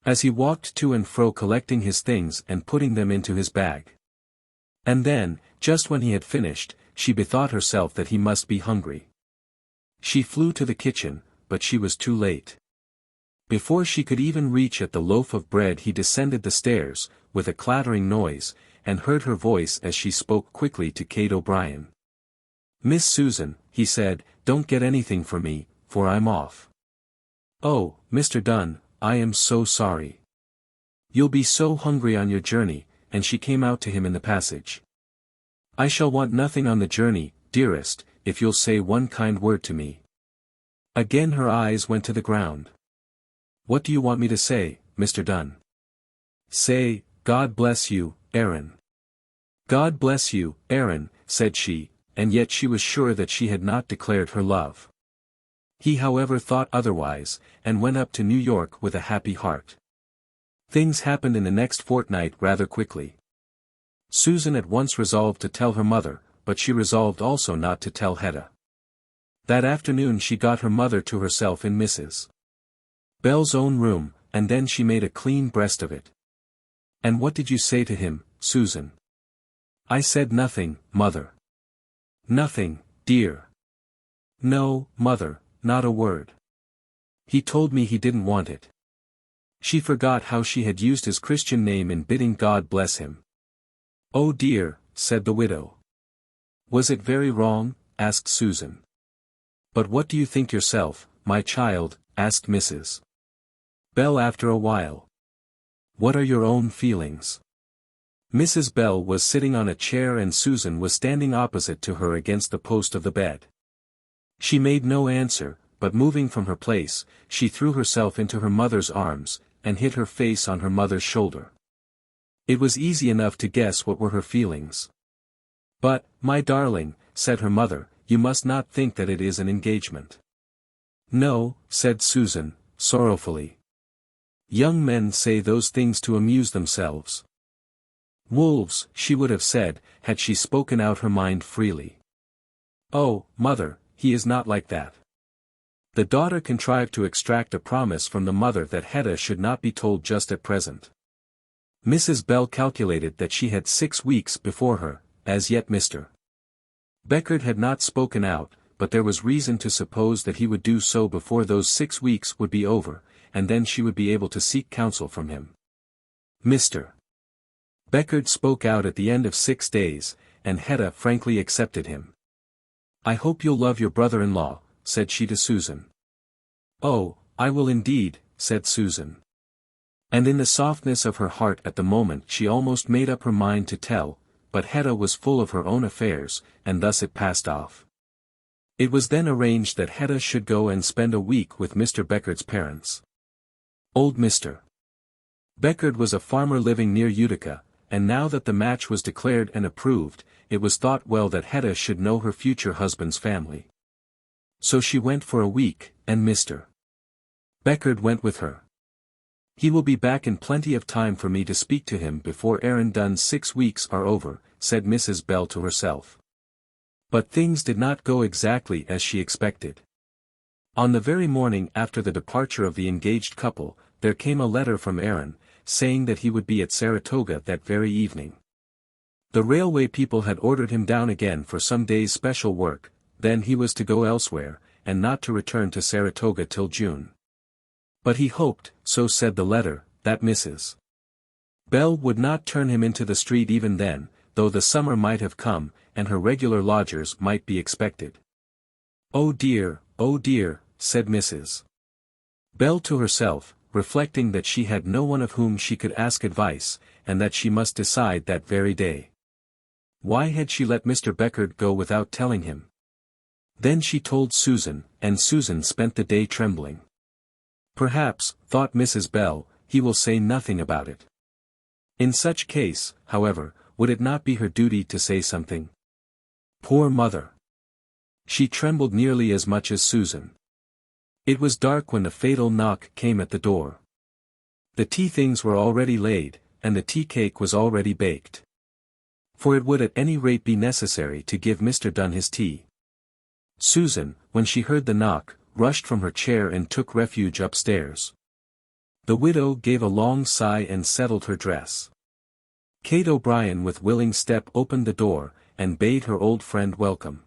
As he walked to and fro collecting his things and putting them into his bag. And then, just when he had finished, she bethought herself that he must be hungry. She flew to the kitchen, but she was too late. Before she could even reach at the loaf of bread he descended the stairs, with a clattering noise, and heard her voice as she spoke quickly to Kate O'Brien. Miss Susan, he said, don't get anything for me, for I'm off. Oh, Mr. Dunn, I am so sorry. You'll be so hungry on your journey, and she came out to him in the passage. I shall want nothing on the journey, dearest, if you'll say one kind word to me. Again her eyes went to the ground. What do you want me to say, Mr. Dunn? Say, God bless you, Aaron. God bless you, Aaron, said she, and yet she was sure that she had not declared her love. He however thought otherwise, and went up to New York with a happy heart. Things happened in the next fortnight rather quickly. Susan at once resolved to tell her mother, but she resolved also not to tell Hedda. That afternoon she got her mother to herself in Mrs. Bell's own room, and then she made a clean breast of it. And what did you say to him, Susan? I said nothing, mother. Nothing, dear. No, mother, not a word. He told me he didn't want it. She forgot how she had used his Christian name in bidding God bless him. Oh dear, said the widow. Was it very wrong? Asked Susan. But what do you think yourself, my child? Asked Mrs. Bell after a while. What are your own feelings? Mrs. Bell was sitting on a chair and Susan was standing opposite to her against the post of the bed. She made no answer, but moving from her place, she threw herself into her mother's arms, and hid her face on her mother's shoulder. It was easy enough to guess what were her feelings. But, my darling, said her mother, you must not think that it is an engagement. No, said Susan, sorrowfully. Young men say those things to amuse themselves. Wolves, she would have said, had she spoken out her mind freely. Oh, mother, he is not like that. The daughter contrived to extract a promise from the mother that Hedda should not be told just at present. Mrs. Bell calculated that she had 6 weeks before her, as yet Mr. Beckard had not spoken out, but there was reason to suppose that he would do so before those 6 weeks would be over, and then she would be able to seek counsel from him. Mr. Beckard spoke out at the end of 6 days, and Hedda frankly accepted him. I hope you'll love your brother-in-law, said she to Susan. Oh, I will indeed, said Susan. And in the softness of her heart at the moment she almost made up her mind to tell, but Hedda was full of her own affairs, and thus it passed off. It was then arranged that Hedda should go and spend a week with Mr. Beckard's parents. Old Mr. Beckard was a farmer living near Utica, and now that the match was declared and approved, it was thought well that Hedda should know her future husband's family. So she went for a week, and Mr. Beckard went with her. He will be back in plenty of time for me to speak to him before Aaron Dunn's 6 weeks are over, said Mrs. Bell to herself. But things did not go exactly as she expected. On the very morning after the departure of the engaged couple, there came a letter from Aaron, saying that he would be at Saratoga that very evening. The railway people had ordered him down again for some days' special work, then he was to go elsewhere, and not to return to Saratoga till June. But he hoped, so said the letter, that Mrs. Bell would not turn him into the street even then, though the summer might have come, and her regular lodgers might be expected. Oh dear, said Mrs. Bell to herself, reflecting that she had no one of whom she could ask advice, and that she must decide that very day. Why had she let Mr. Beckard go without telling him? Then she told Susan, and Susan spent the day trembling. Perhaps, thought Mrs. Bell, he will say nothing about it. In such case, however, would it not be her duty to say something? Poor mother! She trembled nearly as much as Susan. It was dark when the fatal knock came at the door. The tea things were already laid, and the tea cake was already baked. For it would at any rate be necessary to give Mr. Dunn his tea. Susan, when she heard the knock, rushed from her chair and took refuge upstairs. The widow gave a long sigh and settled her dress. Kate O'Brien with willing step opened the door, and bade her old friend welcome.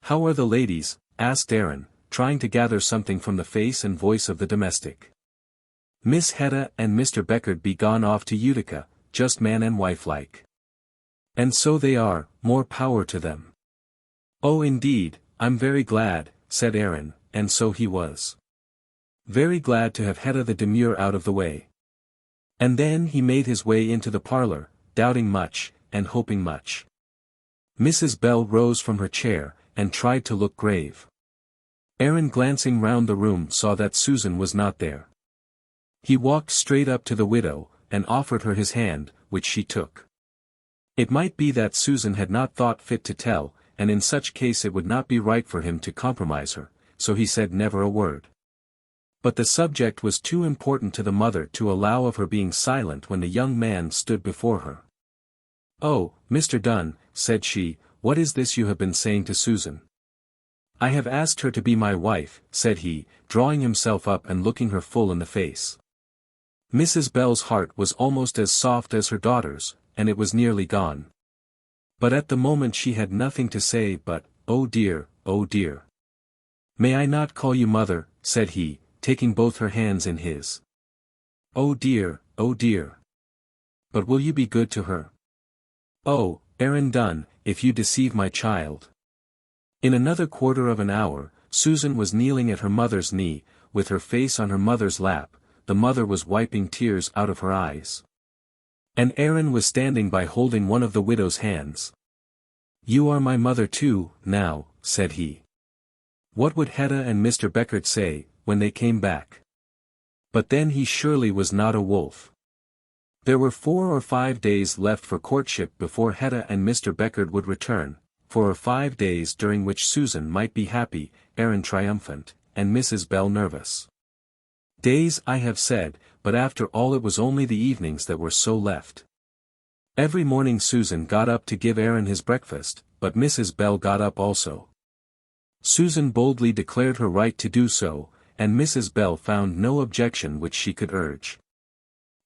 How are the ladies? Asked Aaron, trying to gather something from the face and voice of the domestic. Miss Hedda and Mr. Beckard be gone off to Utica, just man and wife like. And so they are, more power to them. Oh indeed, I'm very glad, said Aaron, and so he was. Very glad to have Hedda the demure out of the way. And then he made his way into the parlor, doubting much, and hoping much. Mrs. Bell rose from her chair, and tried to look grave. Aaron glancing round the room saw that Susan was not there. He walked straight up to the widow, and offered her his hand, which she took. It might be that Susan had not thought fit to tell, and in such case it would not be right for him to compromise her, so he said never a word. But the subject was too important to the mother to allow of her being silent when the young man stood before her. Oh, Mr. Dunn, said she, what is this you have been saying to Susan? I have asked her to be my wife, said he, drawing himself up and looking her full in the face. Mrs. Bell's heart was almost as soft as her daughter's, and it was nearly gone. But at the moment she had nothing to say but, oh dear, "May I not call you mother?" said he, taking both her hands in his. "Oh dear, oh dear. But will you be good to her? Oh, Aaron Dunn, if you deceive my child." In another quarter of an hour, Susan was kneeling at her mother's knee, with her face on her mother's lap. The mother was wiping tears out of her eyes. And Aaron was standing by holding one of the widow's hands. "You are my mother too, now," said he. What would Hedda and Mr. Beckert say, when they came back? But then he surely was not a wolf. There were 4 or 5 days left for courtship before Hedda and Mr. Beckert would return, 4 or 5 days during which Susan might be happy, Aaron triumphant, and Mrs. Bell nervous. Days I have said, but after all it was only the evenings that were so left. Every morning Susan got up to give Aaron his breakfast, but Mrs. Bell got up also. Susan boldly declared her right to do so, and Mrs. Bell found no objection which she could urge.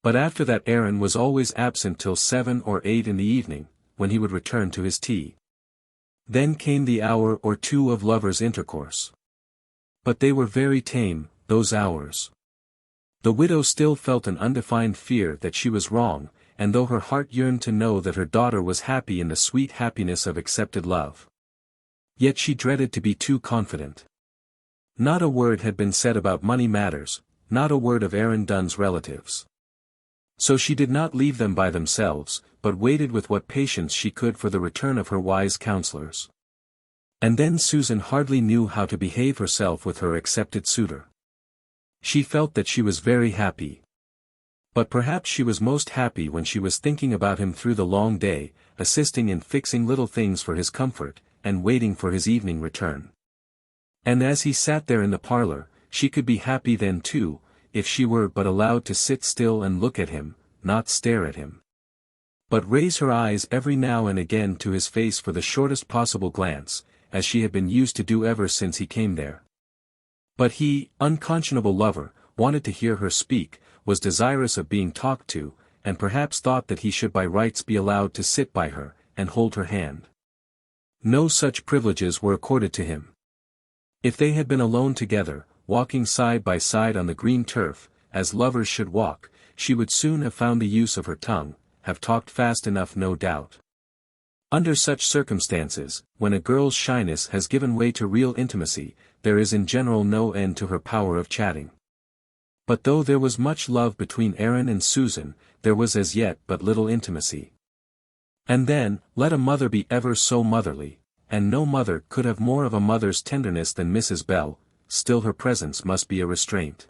But after that Aaron was always absent till 7 or 8 in the evening, when he would return to his tea. Then came the hour or two of lovers' intercourse. But they were very tame, those hours. The widow still felt an undefined fear that she was wrong, and though her heart yearned to know that her daughter was happy in the sweet happiness of accepted love, yet she dreaded to be too confident. Not a word had been said about money matters, not a word of Aaron Dunn's relatives. So she did not leave them by themselves, but waited with what patience she could for the return of her wise counselors. And then Susan hardly knew how to behave herself with her accepted suitor. She felt that she was very happy. But perhaps she was most happy when she was thinking about him through the long day, assisting in fixing little things for his comfort, and waiting for his evening return. And as he sat there in the parlor, she could be happy then too, if she were but allowed to sit still and look at him, not stare at him, but raise her eyes every now and again to his face for the shortest possible glance, as she had been used to do ever since he came there. But he, unconscionable lover, wanted to hear her speak, was desirous of being talked to, and perhaps thought that he should by rights be allowed to sit by her, and hold her hand. No such privileges were accorded to him. If they had been alone together, walking side by side on the green turf, as lovers should walk, she would soon have found the use of her tongue, have talked fast enough no doubt. Under such circumstances, when a girl's shyness has given way to real intimacy, there is in general no end to her power of chatting. But though there was much love between Aaron and Susan, there was as yet but little intimacy. And then, let a mother be ever so motherly, and no mother could have more of a mother's tenderness than Mrs. Bell, still her presence must be a restraint.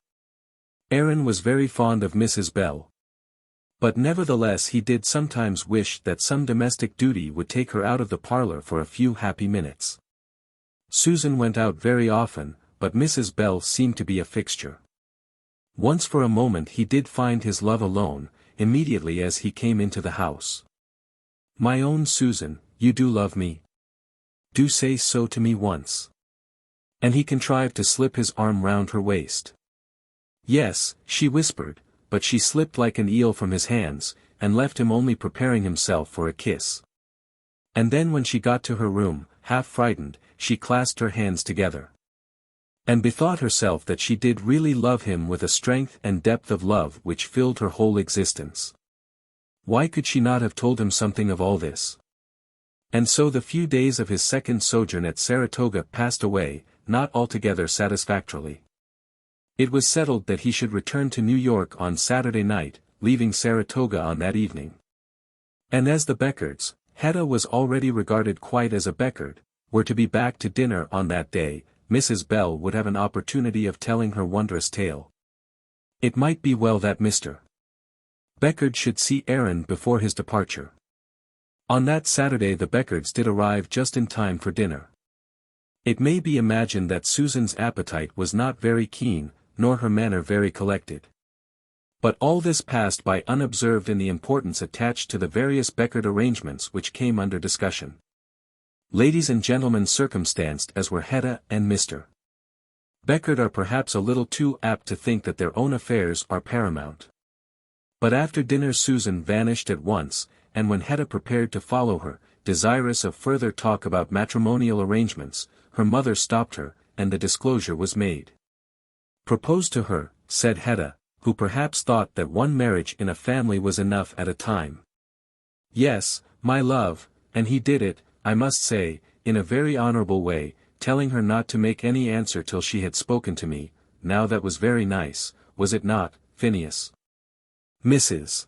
Aaron was very fond of Mrs. Bell. But nevertheless he did sometimes wish that some domestic duty would take her out of the parlor for a few happy minutes. Susan went out very often, but Mrs. Bell seemed to be a fixture. Once for a moment he did find his love alone, immediately as he came into the house. "My own Susan, you do love me? Do say so to me once." And he contrived to slip his arm round her waist. "Yes," she whispered, but she slipped like an eel from his hands, and left him only preparing himself for a kiss. And then when she got to her room, half frightened, she clasped her hands together, and bethought herself that she did really love him with a strength and depth of love which filled her whole existence. Why could she not have told him something of all this? And so the few days of his second sojourn at Saratoga passed away, not altogether satisfactorily. It was settled that he should return to New York on Saturday night, leaving Saratoga on that evening. And as the Beckerts, Hedda was already regarded quite as a Beckert, were to be back to dinner on that day, Mrs. Bell would have an opportunity of telling her wondrous tale. It might be well that Mr. Beckert should see Aaron before his departure. On that Saturday the Beckerts did arrive just in time for dinner. It may be imagined that Susan's appetite was not very keen, nor her manner very collected. But all this passed by unobserved in the importance attached to the various Beckert arrangements which came under discussion. Ladies and gentlemen circumstanced as were Hedda and Mr. Beckert are perhaps a little too apt to think that their own affairs are paramount. But after dinner Susan vanished at once, and when Hedda prepared to follow her, desirous of further talk about matrimonial arrangements, her mother stopped her, and the disclosure was made. "Propose to her," said Hedda, who perhaps thought that one marriage in a family was enough at a time. "Yes, my love, and he did it, I must say, in a very honourable way, telling her not to make any answer till she had spoken to me. Now that was very nice, was it not, Phineas?" Mrs.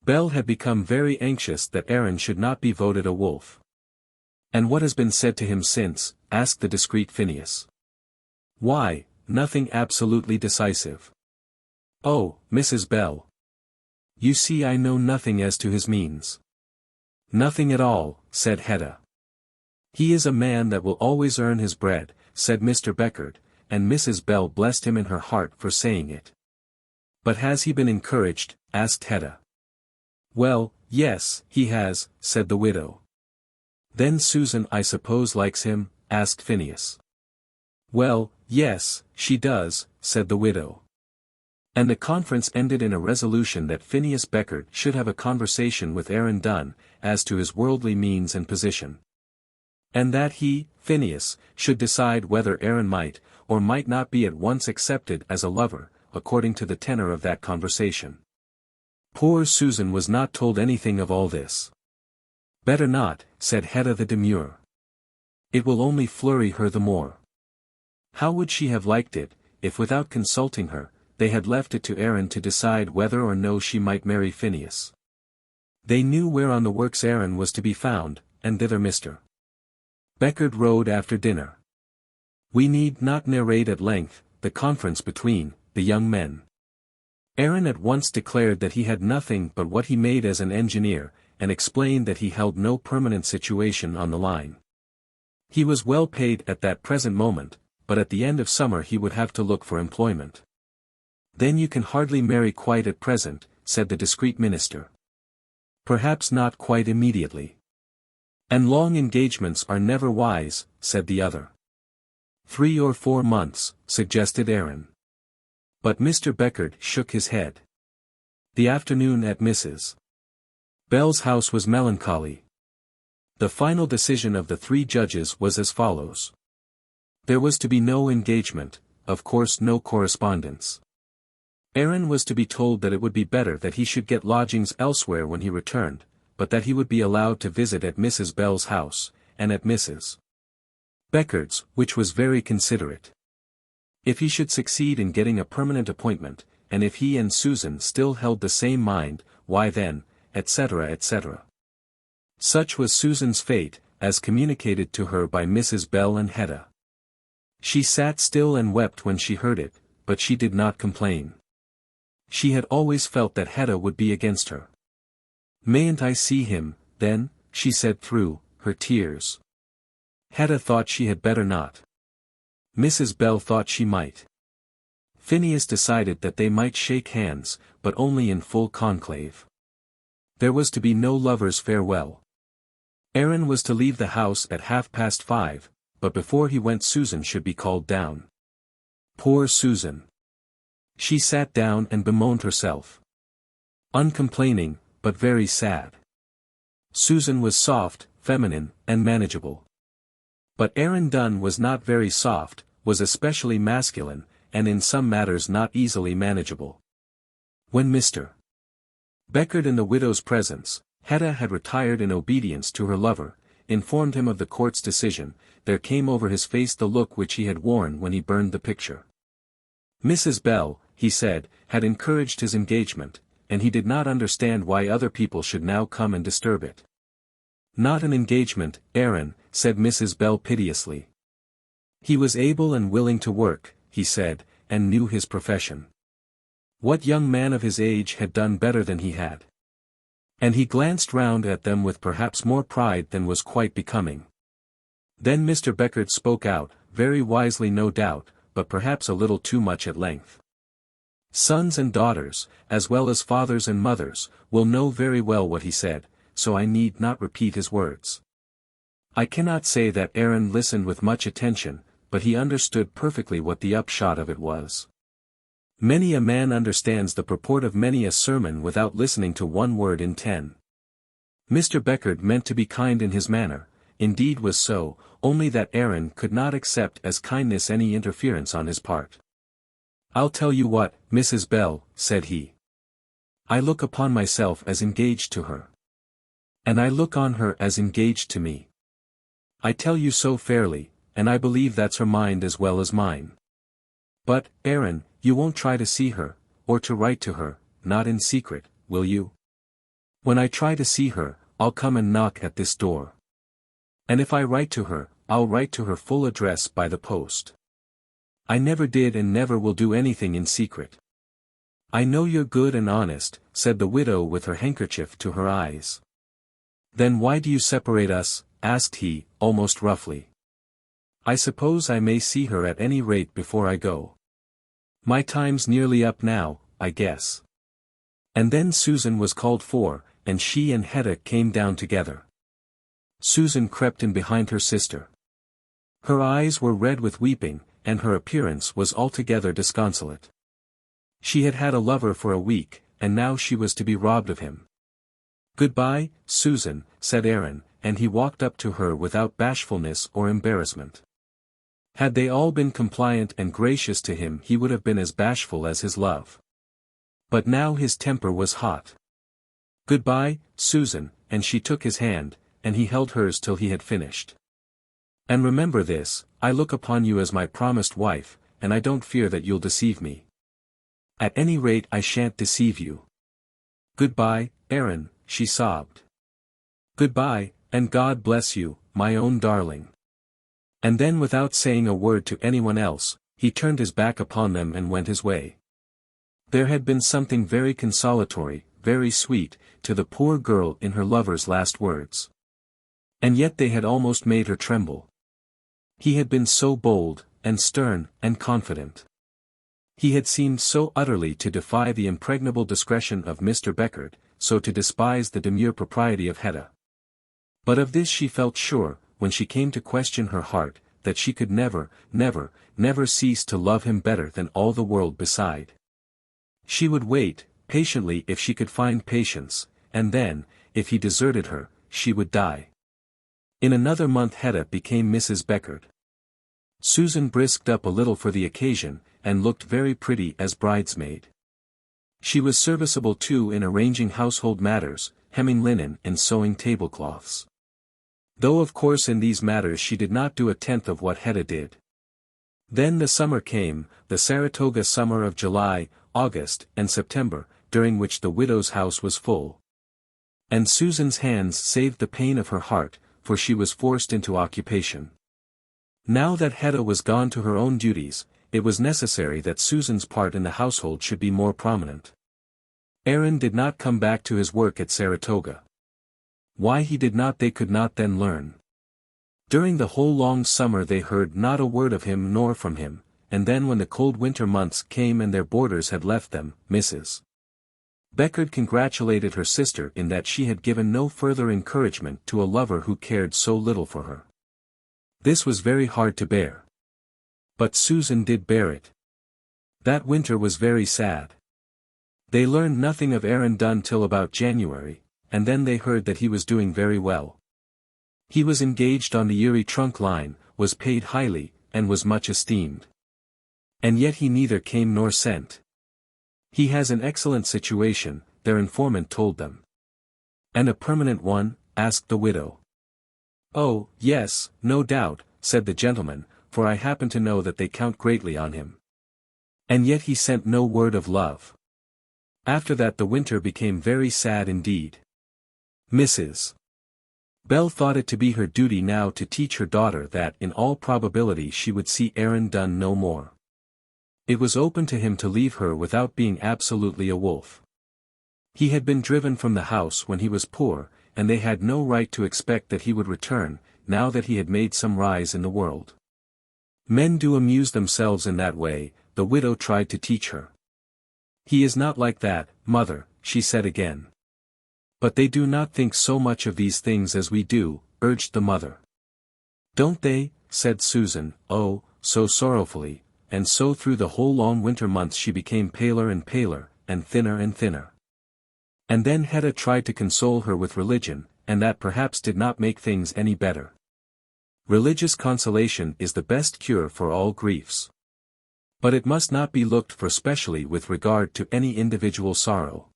Bell had become very anxious that Aaron should not be voted a wolf. "And what has been said to him since?" asked the discreet Phineas. "Why, nothing absolutely decisive." "Oh, Mrs. Bell. You see I know nothing as to his means." "Nothing at all," said Hedda. "He is a man that will always earn his bread," said Mr. Beckard, and Mrs. Bell blessed him in her heart for saying it. "But has he been encouraged?" asked Hedda. "Well, yes, he has," said the widow. "Then Susan I suppose likes him?" asked Phineas. "Well, yes, she does," said the widow. And the conference ended in a resolution that Phineas Beckard should have a conversation with Aaron Dunn, as to his worldly means and position. And that he, Phineas, should decide whether Aaron might, or might not be at once accepted as a lover, according to the tenor of that conversation. Poor Susan was not told anything of all this. "Better not," said Hedda the demure. "It will only flurry her the more." How would she have liked it, if without consulting her, they had left it to Aaron to decide whether or no she might marry Phineas? They knew where on the works Aaron was to be found, and thither Mr. Beckard rode after dinner. We need not narrate at length the conference between the young men. Aaron at once declared that he had nothing but what he made as an engineer, and explained that he held no permanent situation on the line. He was well paid at that present moment, but at the end of summer he would have to look for employment. "Then you can hardly marry quite at present," said the discreet minister. "Perhaps not quite immediately." "And long engagements are never wise," said the other. 3 or 4 months, suggested Aaron. But Mr. Beckard shook his head. The afternoon at Mrs. Bell's house was melancholy. The final decision of the 3 judges was as follows. There was to be no engagement, of course no correspondence. Aaron was to be told that it would be better that he should get lodgings elsewhere when he returned, but that he would be allowed to visit at Mrs. Bell's house, and at Mrs. Beckard's, which was very considerate. If he should succeed in getting a permanent appointment, and if he and Susan still held the same mind, why then, etc. etc. Such was Susan's fate, as communicated to her by Mrs. Bell and Hedda. She sat still and wept when she heard it, but she did not complain. She had always felt that Hedda would be against her. "Mayn't I see him, then?" she said through her tears. Hedda thought she had better not. Mrs. Bell thought she might. Phineas decided that they might shake hands, but only in full conclave. There was to be no lovers' farewell. Aaron was to leave the house at 5:30, but before he went Susan should be called down. Poor Susan! She sat down and bemoaned herself. Uncomplaining, but very sad. Susan was soft, feminine, and manageable. But Aaron Dunn was not very soft, was especially masculine, and in some matters not easily manageable. When Mr. Beckard in the widow's presence, Hedda had retired in obedience to her lover, informed him of the court's decision, there came over his face the look which he had worn when he burned the picture. Mrs. Bell, he said, had encouraged his engagement, and he did not understand why other people should now come and disturb it. "Not an engagement, Aaron," said Mrs. Bell piteously. "He was able and willing to work," he said, "and knew his profession. What young man of his age had done better than he had?" And he glanced round at them with perhaps more pride than was quite becoming. Then Mr. Beckard spoke out, very wisely no doubt, but perhaps a little too much at length. Sons and daughters, as well as fathers and mothers, will know very well what he said, so I need not repeat his words. I cannot say that Aaron listened with much attention, but he understood perfectly what the upshot of it was. Many a man understands the purport of many a sermon without listening to one word in 10. Mr. Beckard meant to be kind in his manner, indeed was so, only that Aaron could not accept as kindness any interference on his part. "I'll tell you what, Mrs. Bell," said he. "I look upon myself as engaged to her. And I look on her as engaged to me. I tell you so fairly, and I believe that's her mind as well as mine. But, Aaron, you won't try to see her, or to write to her, not in secret, will you? When I try to see her, I'll come and knock at this door. And if I write to her, I'll write to her full address by the post. I never did and never will do anything in secret." "I know you're good and honest," said the widow with her handkerchief to her eyes. "Then why do you separate us?" asked he, almost roughly. "I suppose I may see her at any rate before I go. My time's nearly up now, I guess." And then Susan was called for, and she and Hedda came down together. Susan crept in behind her sister. Her eyes were red with weeping, and her appearance was altogether disconsolate. She had had a lover for a week, and now she was to be robbed of him. "Goodbye, Susan," said Aaron, and he walked up to her without bashfulness or embarrassment. Had they all been compliant and gracious to him, he would have been as bashful as his love. But now his temper was hot. "Goodbye, Susan," and she took his hand, and he held hers till he had finished. "And remember this, I look upon you as my promised wife, and I don't fear that you'll deceive me. At any rate I shan't deceive you. Goodbye, Aaron," she sobbed. "Goodbye, and God bless you, my own darling." And then without saying a word to anyone else, he turned his back upon them and went his way. There had been something very consolatory, very sweet, to the poor girl in her lover's last words. And yet they had almost made her tremble. He had been so bold, and stern, and confident. He had seemed so utterly to defy the impregnable discretion of Mr. Beckert, so to despise the demure propriety of Hedda. But of this she felt sure, when she came to question her heart, that she could never, never, never cease to love him better than all the world beside. She would wait, patiently if she could find patience, and then, if he deserted her, she would die. In another month Hedda became Mrs. Beckert. Susan brisked up a little for the occasion, and looked very pretty as bridesmaid. She was serviceable too in arranging household matters, hemming linen and sewing tablecloths. Though of course in these matters she did not do a tenth of what Hedda did. Then the summer came, the Saratoga summer of July, August, and September, during which the widow's house was full. And Susan's hands saved the pain of her heart, for she was forced into occupation. Now that Hedda was gone to her own duties, it was necessary that Susan's part in the household should be more prominent. Aaron did not come back to his work at Saratoga. Why he did not they could not then learn. During the whole long summer they heard not a word of him nor from him, and then when the cold winter months came and their boarders had left them, Mrs. Beckert congratulated her sister in that she had given no further encouragement to a lover who cared so little for her. This was very hard to bear. But Susan did bear it. That winter was very sad. They learned nothing of Aaron Dunn till about January, and then they heard that he was doing very well. He was engaged on the Erie trunk line, was paid highly, and was much esteemed. And yet he neither came nor sent. "He has an excellent situation," their informant told them. "And a permanent one?" asked the widow. "Oh, yes, no doubt," said the gentleman, "for I happen to know that they count greatly on him." And yet he sent no word of love. After that the winter became very sad indeed. Mrs. Bell thought it to be her duty now to teach her daughter that in all probability she would see Aaron Dunn no more. It was open to him to leave her without being absolutely a wolf. He had been driven from the house when he was poor, and they had no right to expect that he would return, now that he had made some rise in the world. Men do amuse themselves in that way, the widow tried to teach her. "He is not like that, mother," she said again. "But they do not think so much of these things as we do," urged the mother. "Don't they?" said Susan, oh, so sorrowfully, and so through the whole long winter months she became paler and paler, and thinner and thinner. And then Hedda tried to console her with religion, and that perhaps did not make things any better. Religious consolation is the best cure for all griefs. But it must not be looked for specially with regard to any individual sorrow.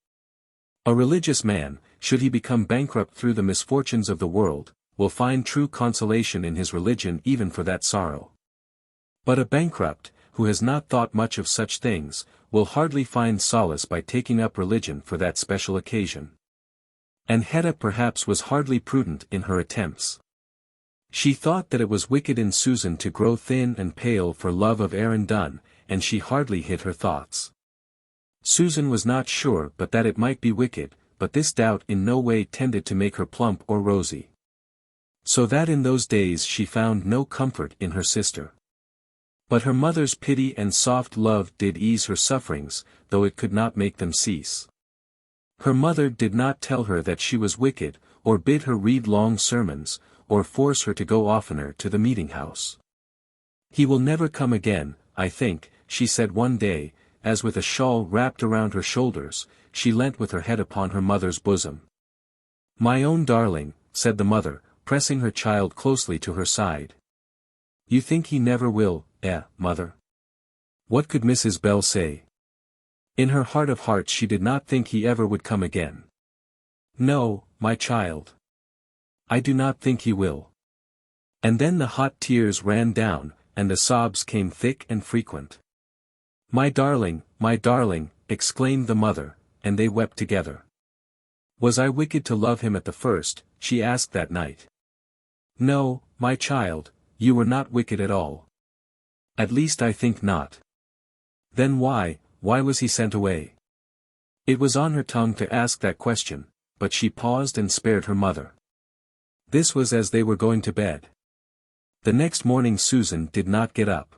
A religious man, should he become bankrupt through the misfortunes of the world, will find true consolation in his religion even for that sorrow. But a bankrupt, who has not thought much of such things, will hardly find solace by taking up religion for that special occasion. And Hedda perhaps was hardly prudent in her attempts. She thought that it was wicked in Susan to grow thin and pale for love of Aaron Dunn, and she hardly hid her thoughts. Susan was not sure but that it might be wicked, but this doubt in no way tended to make her plump or rosy. So that in those days she found no comfort in her sister. But her mother's pity and soft love did ease her sufferings, though it could not make them cease. Her mother did not tell her that she was wicked, or bid her read long sermons, or force her to go oftener to the meeting-house. "He will never come again, I think," she said one day, as with a shawl wrapped around her shoulders, she leant with her head upon her mother's bosom. "My own darling," said the mother, pressing her child closely to her side. "You think he never will, mother?" What could Mrs. Bell say? In her heart of hearts she did not think he ever would come again. "No, my child. I do not think he will." And then the hot tears ran down, and the sobs came thick and frequent. My darling," exclaimed the mother, and they wept together. "Was I wicked to love him at the first?" she asked that night. "No, my child, you were not wicked at all. At least I think not." "Then why was he sent away?" It was on her tongue to ask that question, but she paused and spared her mother. This was as they were going to bed. The next morning Susan did not get up.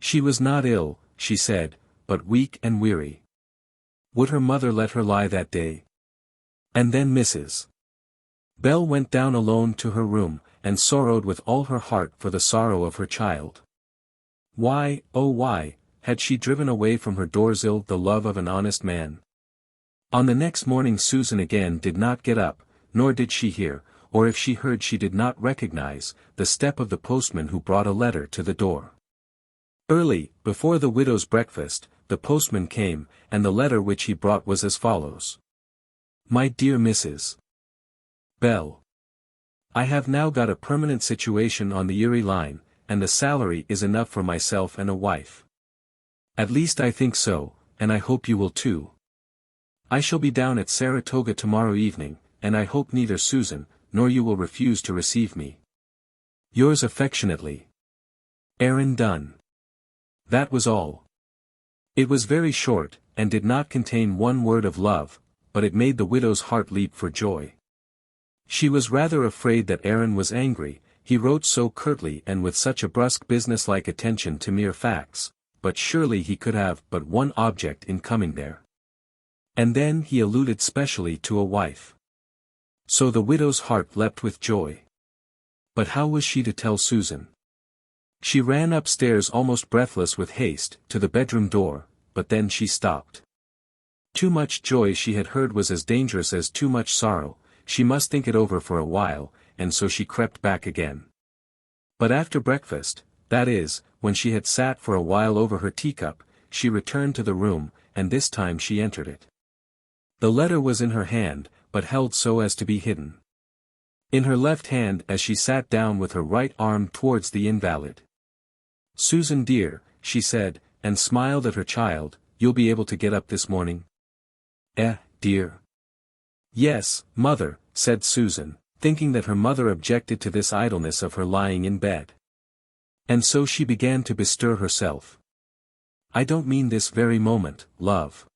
She was not ill, she said, but weak and weary. Would her mother let her lie that day? And then Mrs. Bell went down alone to her room, and sorrowed with all her heart for the sorrow of her child. Why, oh why, had she driven away from her Dorzil the love of an honest man? On the next morning Susan again did not get up, nor did she hear, or if she heard she did not recognize, the step of the postman who brought a letter to the door. Early, before the widow's breakfast, the postman came, and the letter which he brought was as follows. My dear Mrs. Bell. I have now got a permanent situation on the Erie line, and the salary is enough for myself and a wife. At least I think so, and I hope you will too. I shall be down at Saratoga tomorrow evening, and I hope neither Susan, nor you will refuse to receive me. Yours affectionately, Aaron Dunn. That was all. It was very short, and did not contain one word of love, but it made the widow's heart leap for joy. She was rather afraid that Aaron was angry, he wrote so curtly and with such a brusque business-like attention to mere facts, but surely he could have but one object in coming there. And then he alluded specially to a wife. So the widow's heart leapt with joy. But how was she to tell Susan? She ran upstairs almost breathless with haste, to the bedroom door, but then she stopped. Too much joy she had heard was as dangerous as too much sorrow, she must think it over for a while, and so she crept back again. But after breakfast, that is, when she had sat for a while over her teacup, she returned to the room, and this time she entered it. The letter was in her hand, but held so as to be hidden. In her left hand as she sat down with her right arm towards the invalid. Susan dear, she said, and smiled at her child, you'll be able to get up this morning? Dear. Yes, mother, said Susan, thinking that her mother objected to this idleness of her lying in bed. And so she began to bestir herself. I don't mean this very moment, love.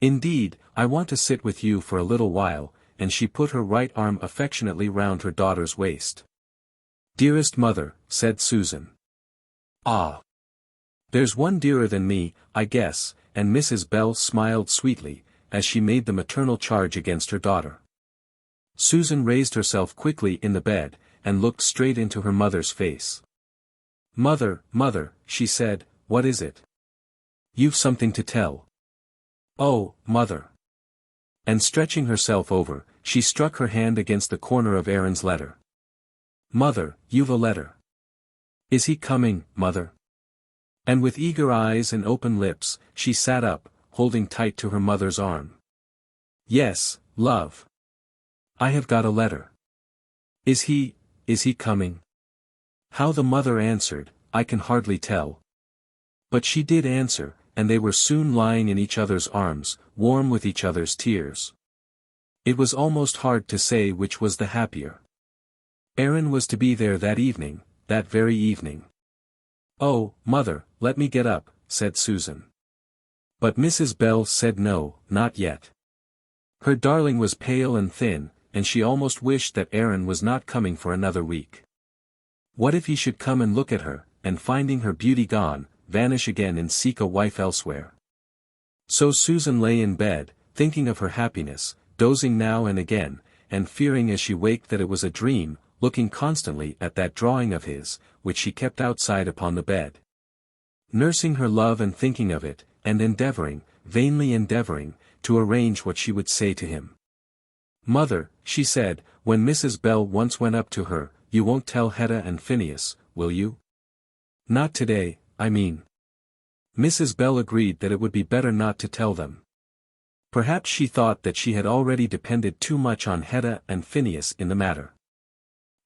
Indeed, I want to sit with you for a little while, and she put her right arm affectionately round her daughter's waist. Dearest mother, said Susan. Ah! There's one dearer than me, I guess, and Mrs. Bell smiled sweetly, as she made the maternal charge against her daughter. Susan raised herself quickly in the bed, and looked straight into her mother's face. Mother, she said, what is it? You've something to tell. Oh, mother. And stretching herself over, she struck her hand against the corner of Aaron's letter. Mother, you've a letter. Is he coming, mother? And with eager eyes and open lips, she sat up, holding tight to her mother's arm. Yes, love. I have got a letter. Is he coming? How the mother answered, I can hardly tell. But she did answer, and they were soon lying in each other's arms, warm with each other's tears. It was almost hard to say which was the happier. Aaron was to be there that evening, that very evening. Oh, mother, let me get up, said Susan. But Mrs. Bell said no, not yet. Her darling was pale and thin, and she almost wished that Aaron was not coming for another week. What if he should come and look at her, and finding her beauty gone, vanish again and seek a wife elsewhere? So Susan lay in bed, thinking of her happiness, dozing now and again, and fearing as she waked that it was a dream, looking constantly at that drawing of his, which she kept outside upon the bed. Nursing her love and thinking of it, and endeavoring, vainly endeavoring, to arrange what she would say to him. Mother, she said, when Mrs. Bell once went up to her, you won't tell Hedda and Phineas, will you? Not today, I mean. Mrs. Bell agreed that it would be better not to tell them. Perhaps she thought that she had already depended too much on Hedda and Phineas in the matter.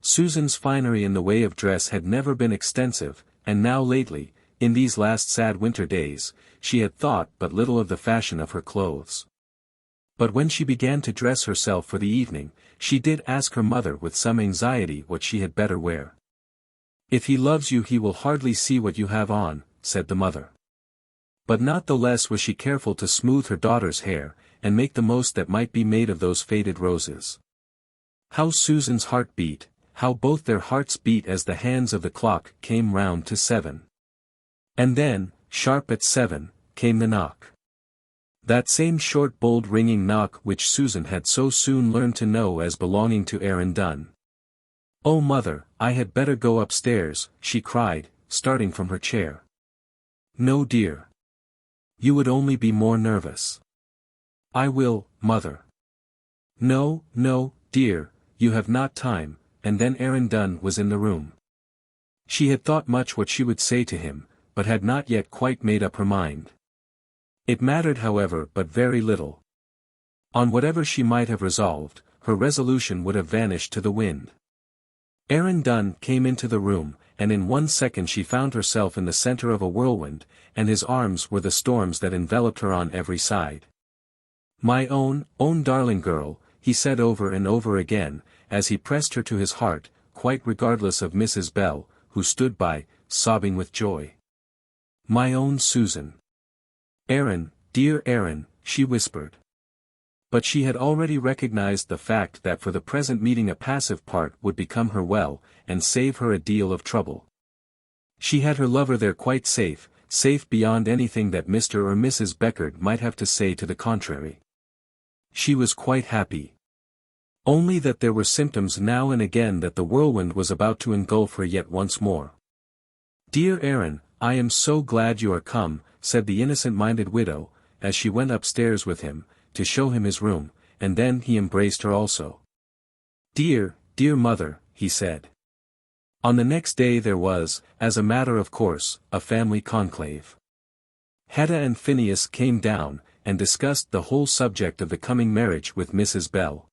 Susan's finery in the way of dress had never been extensive, and now lately, in these last sad winter days, she had thought but little of the fashion of her clothes. But when she began to dress herself for the evening, she did ask her mother with some anxiety what she had better wear. If he loves you he will hardly see what you have on, said the mother. But not the less was she careful to smooth her daughter's hair, and make the most that might be made of those faded roses. How Susan's heart beat, how both their hearts beat as the hands of the clock came round to 7. And then, sharp at 7, came the knock. That same short bold ringing knock which Susan had so soon learned to know as belonging to Aaron Dunn. Oh mother, I had better go upstairs, she cried, starting from her chair. No dear. You would only be more nervous. I will, mother. No, no, dear, you have not time, and then Aaron Dunn was in the room. She had thought much what she would say to him, but had not yet quite made up her mind. It mattered however but very little. On whatever she might have resolved, her resolution would have vanished to the wind. Aaron Dunn came into the room, and in 1 second she found herself in the center of a whirlwind, and his arms were the storms that enveloped her on every side. My own darling girl, he said over and over again, as he pressed her to his heart, quite regardless of Mrs. Bell, who stood by, sobbing with joy. My own Susan. Aaron, dear Aaron, she whispered. But she had already recognized the fact that for the present meeting a passive part would become her well, and save her a deal of trouble. She had her lover there quite safe beyond anything that Mr. or Mrs. Beckard might have to say to the contrary. She was quite happy. Only that there were symptoms now and again that the whirlwind was about to engulf her yet once more. Dear Aaron, I am so glad you are come, said the innocent-minded widow, as she went upstairs with him, to show him his room, and then he embraced her also. Dear, dear mother, he said. On the next day there was, as a matter of course, a family conclave. Hedda and Phineas came down, and discussed the whole subject of the coming marriage with Mrs. Bell.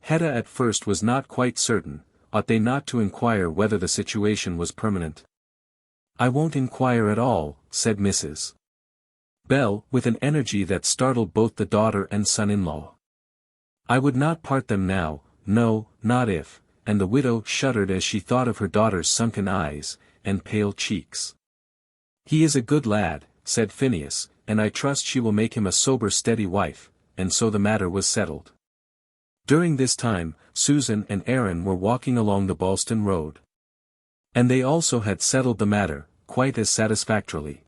Hedda at first was not quite certain, ought they not to inquire whether the situation was permanent? I won't inquire at all, said Mrs. Bell, with an energy that startled both the daughter and son-in-law. I would not part them now, no, not if, and the widow shuddered as she thought of her daughter's sunken eyes, and pale cheeks. He is a good lad, said Phineas, and I trust she will make him a sober steady wife, and so the matter was settled. During this time, Susan and Aaron were walking along the Ballston road. And they also had settled the matter, quite as satisfactorily.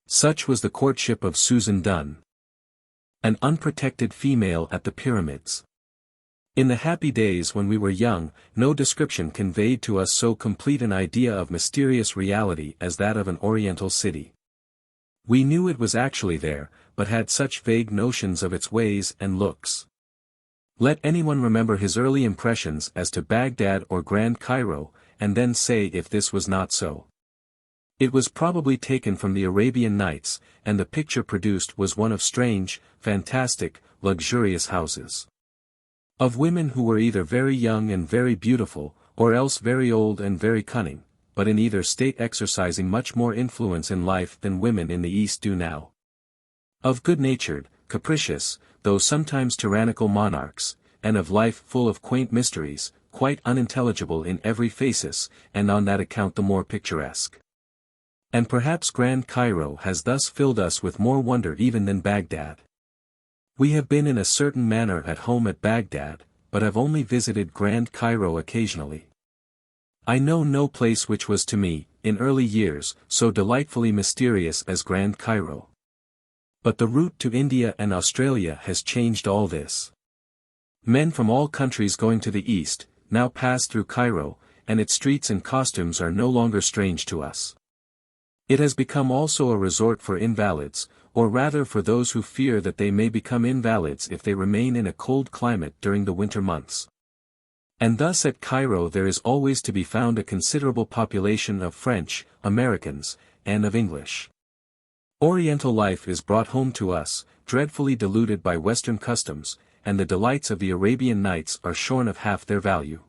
Such was the courtship of Susan Dunn. An unprotected female at the Pyramids. In the happy days when we were young, no description conveyed to us so complete an idea of mysterious reality as that of an Oriental city. We knew it was actually there, but had such vague notions of its ways and looks. Let anyone remember his early impressions as to Baghdad or Grand Cairo, and then say if this was not so. It was probably taken from the Arabian Nights, and the picture produced was one of strange, fantastic, luxurious houses. Of women who were either very young and very beautiful, or else very old and very cunning, but in either state exercising much more influence in life than women in the East do now. Of good-natured, capricious, though sometimes tyrannical monarchs, and of life full of quaint mysteries, quite unintelligible in every phasis, and on that account the more picturesque. And perhaps Grand Cairo has thus filled us with more wonder even than Baghdad. We have been in a certain manner at home at Baghdad, but have only visited Grand Cairo occasionally. I know no place which was to me, in early years, so delightfully mysterious as Grand Cairo. But the route to India and Australia has changed all this. Men from all countries going to the east, now pass through Cairo, and its streets and costumes are no longer strange to us. It has become also a resort for invalids, or rather for those who fear that they may become invalids if they remain in a cold climate during the winter months. And thus at Cairo there is always to be found a considerable population of French, Americans, and of English. Oriental life is brought home to us, dreadfully diluted by Western customs, and the delights of the Arabian Nights are shorn of half their value.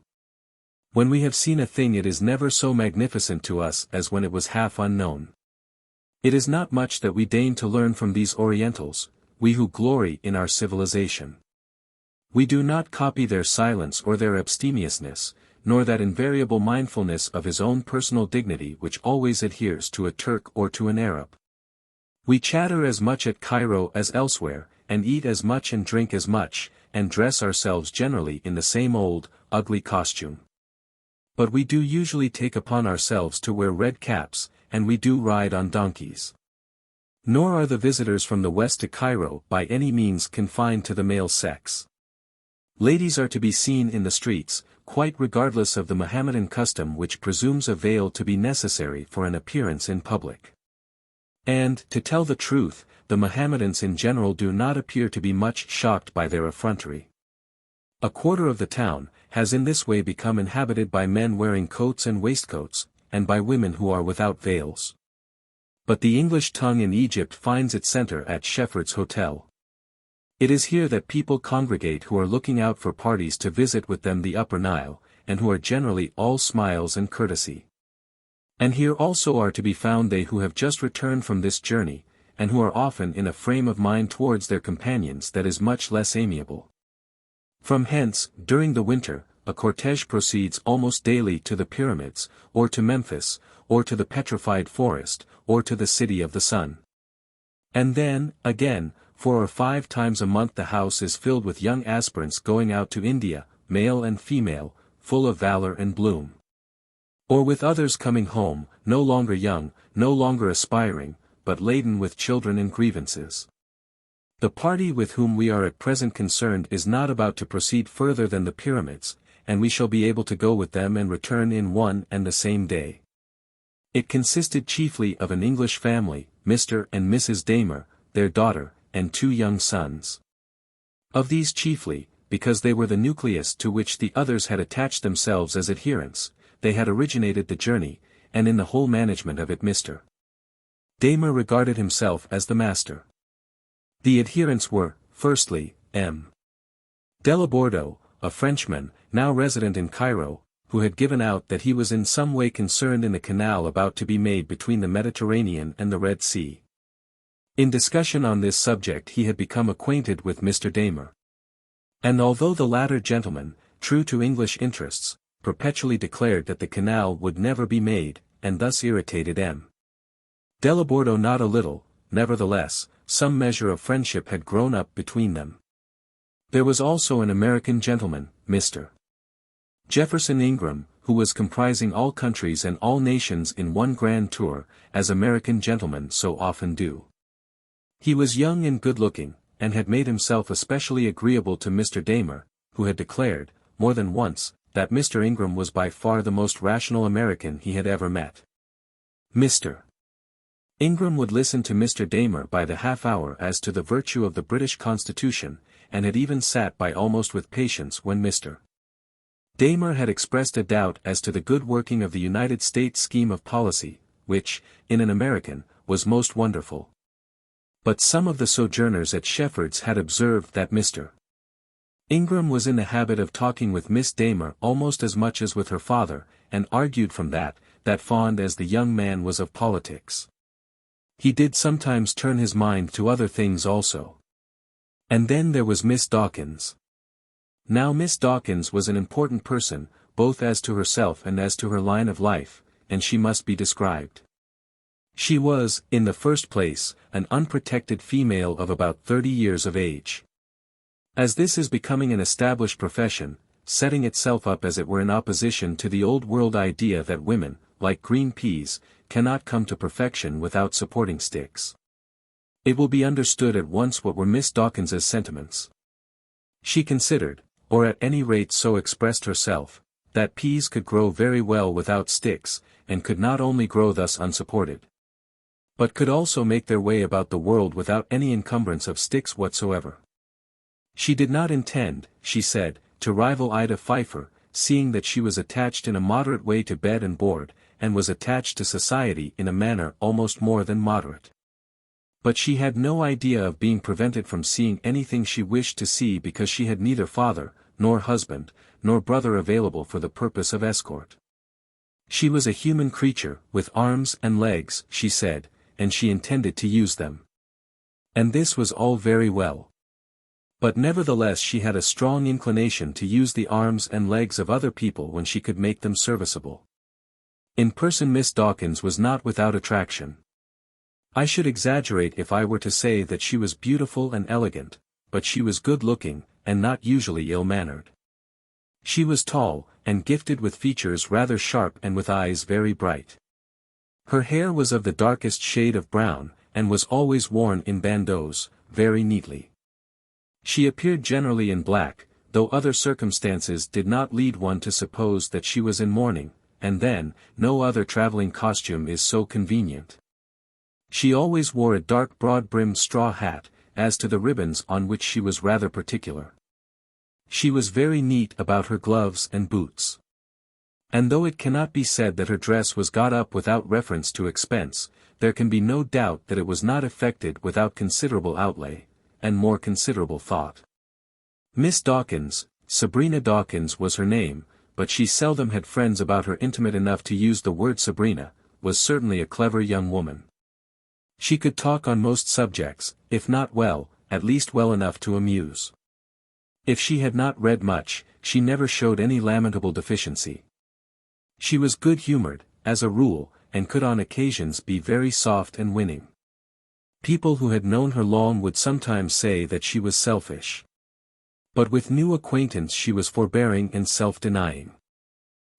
When we have seen a thing it is never so magnificent to us as when it was half unknown. It is not much that we deign to learn from these Orientals, we who glory in our civilization. We do not copy their silence or their abstemiousness, nor that invariable mindfulness of his own personal dignity which always adheres to a Turk or to an Arab. We chatter as much at Cairo as elsewhere, and eat as much and drink as much, and dress ourselves generally in the same old, ugly costume. But we do usually take upon ourselves to wear red caps, and we do ride on donkeys. Nor are the visitors from the west to Cairo by any means confined to the male sex. Ladies are to be seen in the streets, quite regardless of the Mohammedan custom which presumes a veil to be necessary for an appearance in public. And, to tell the truth, the Mohammedans in general do not appear to be much shocked by their effrontery. A quarter of the town has in this way become inhabited by men wearing coats and waistcoats, and by women who are without veils. But the English tongue in Egypt finds its center at Shepherd's Hotel. It is here that people congregate who are looking out for parties to visit with them the Upper Nile, and who are generally all smiles and courtesy. And here also are to be found they who have just returned from this journey, and who are often in a frame of mind towards their companions that is much less amiable. From hence, during the winter, a cortege proceeds almost daily to the pyramids, or to Memphis, or to the petrified forest, or to the city of the sun. And then, again, 4 or 5 times a month the house is filled with young aspirants going out to India, male and female, full of valor and bloom. Or with others coming home, no longer young, no longer aspiring, but laden with children and grievances. The party with whom we are at present concerned is not about to proceed further than the pyramids, and we shall be able to go with them and return in one and the same day. It consisted chiefly of an English family, Mr. and Mrs. Damer, their daughter, and 2 young sons. Of these chiefly, because they were the nucleus to which the others had attached themselves as adherents, they had originated the journey, and in the whole management of it Mr. Damer regarded himself as the master. The adherents were, firstly, M. Delabordo, a Frenchman, now resident in Cairo, who had given out that he was in some way concerned in the canal about to be made between the Mediterranean and the Red Sea. In discussion on this subject he had become acquainted with Mr. Damer. And although the latter gentleman, true to English interests, perpetually declared that the canal would never be made, and thus irritated M. Delabordo not a little, nevertheless, some measure of friendship had grown up between them. There was also an American gentleman, Mr. Jefferson Ingram, who was comprising all countries and all nations in one grand tour, as American gentlemen so often do. He was young and good-looking, and had made himself especially agreeable to Mr. Damer, who had declared, more than once, that Mr. Ingram was by far the most rational American he had ever met. Mr. Ingram would listen to Mr. Damer by the half hour as to the virtue of the British Constitution, and had even sat by almost with patience when Mr. Damer had expressed a doubt as to the good working of the United States scheme of policy, which, in an American, was most wonderful. But some of the sojourners at Shefford's had observed that Mr. Ingram was in the habit of talking with Miss Damer almost as much as with her father, and argued from that fond as the young man was of politics, he did sometimes turn his mind to other things also. And then there was Miss Dawkins. Now Miss Dawkins was an important person, both as to herself and as to her line of life, and she must be described. She was, in the first place, an unprotected female of about 30 years of age. As this is becoming an established profession, setting itself up as it were in opposition to the old-world idea that women, like green peas, cannot come to perfection without supporting sticks. It will be understood at once what were Miss Dawkins's sentiments. She considered, or at any rate so expressed herself, that peas could grow very well without sticks, and could not only grow thus unsupported, but could also make their way about the world without any encumbrance of sticks whatsoever. She did not intend, she said, to rival Ida Pfeiffer, seeing that she was attached in a moderate way to bed and board, and was attached to society in a manner almost more than moderate. But she had no idea of being prevented from seeing anything she wished to see because she had neither father, nor husband, nor brother available for the purpose of escort. She was a human creature, with arms and legs, she said, and she intended to use them. And this was all very well. But nevertheless she had a strong inclination to use the arms and legs of other people when she could make them serviceable. In person Miss Dawkins was not without attraction. I should exaggerate if I were to say that she was beautiful and elegant, but she was good-looking, and not usually ill-mannered. She was tall, and gifted with features rather sharp and with eyes very bright. Her hair was of the darkest shade of brown, and was always worn in bandeaus, very neatly. She appeared generally in black, though other circumstances did not lead one to suppose that she was in mourning, and then, no other travelling costume is so convenient. She always wore a dark broad-brimmed straw hat, as to the ribbons on which she was rather particular. She was very neat about her gloves and boots. And though it cannot be said that her dress was got up without reference to expense, there can be no doubt that it was not effected without considerable outlay, and more considerable thought. Miss Dawkins, Sabrina Dawkins was her name, but she seldom had friends about her intimate enough to use the word Sabrina, was certainly a clever young woman. She could talk on most subjects, if not well, at least well enough to amuse. If she had not read much, she never showed any lamentable deficiency. She was good-humored, as a rule, and could on occasions be very soft and winning. People who had known her long would sometimes say that she was selfish. But with new acquaintance she was forbearing and self-denying.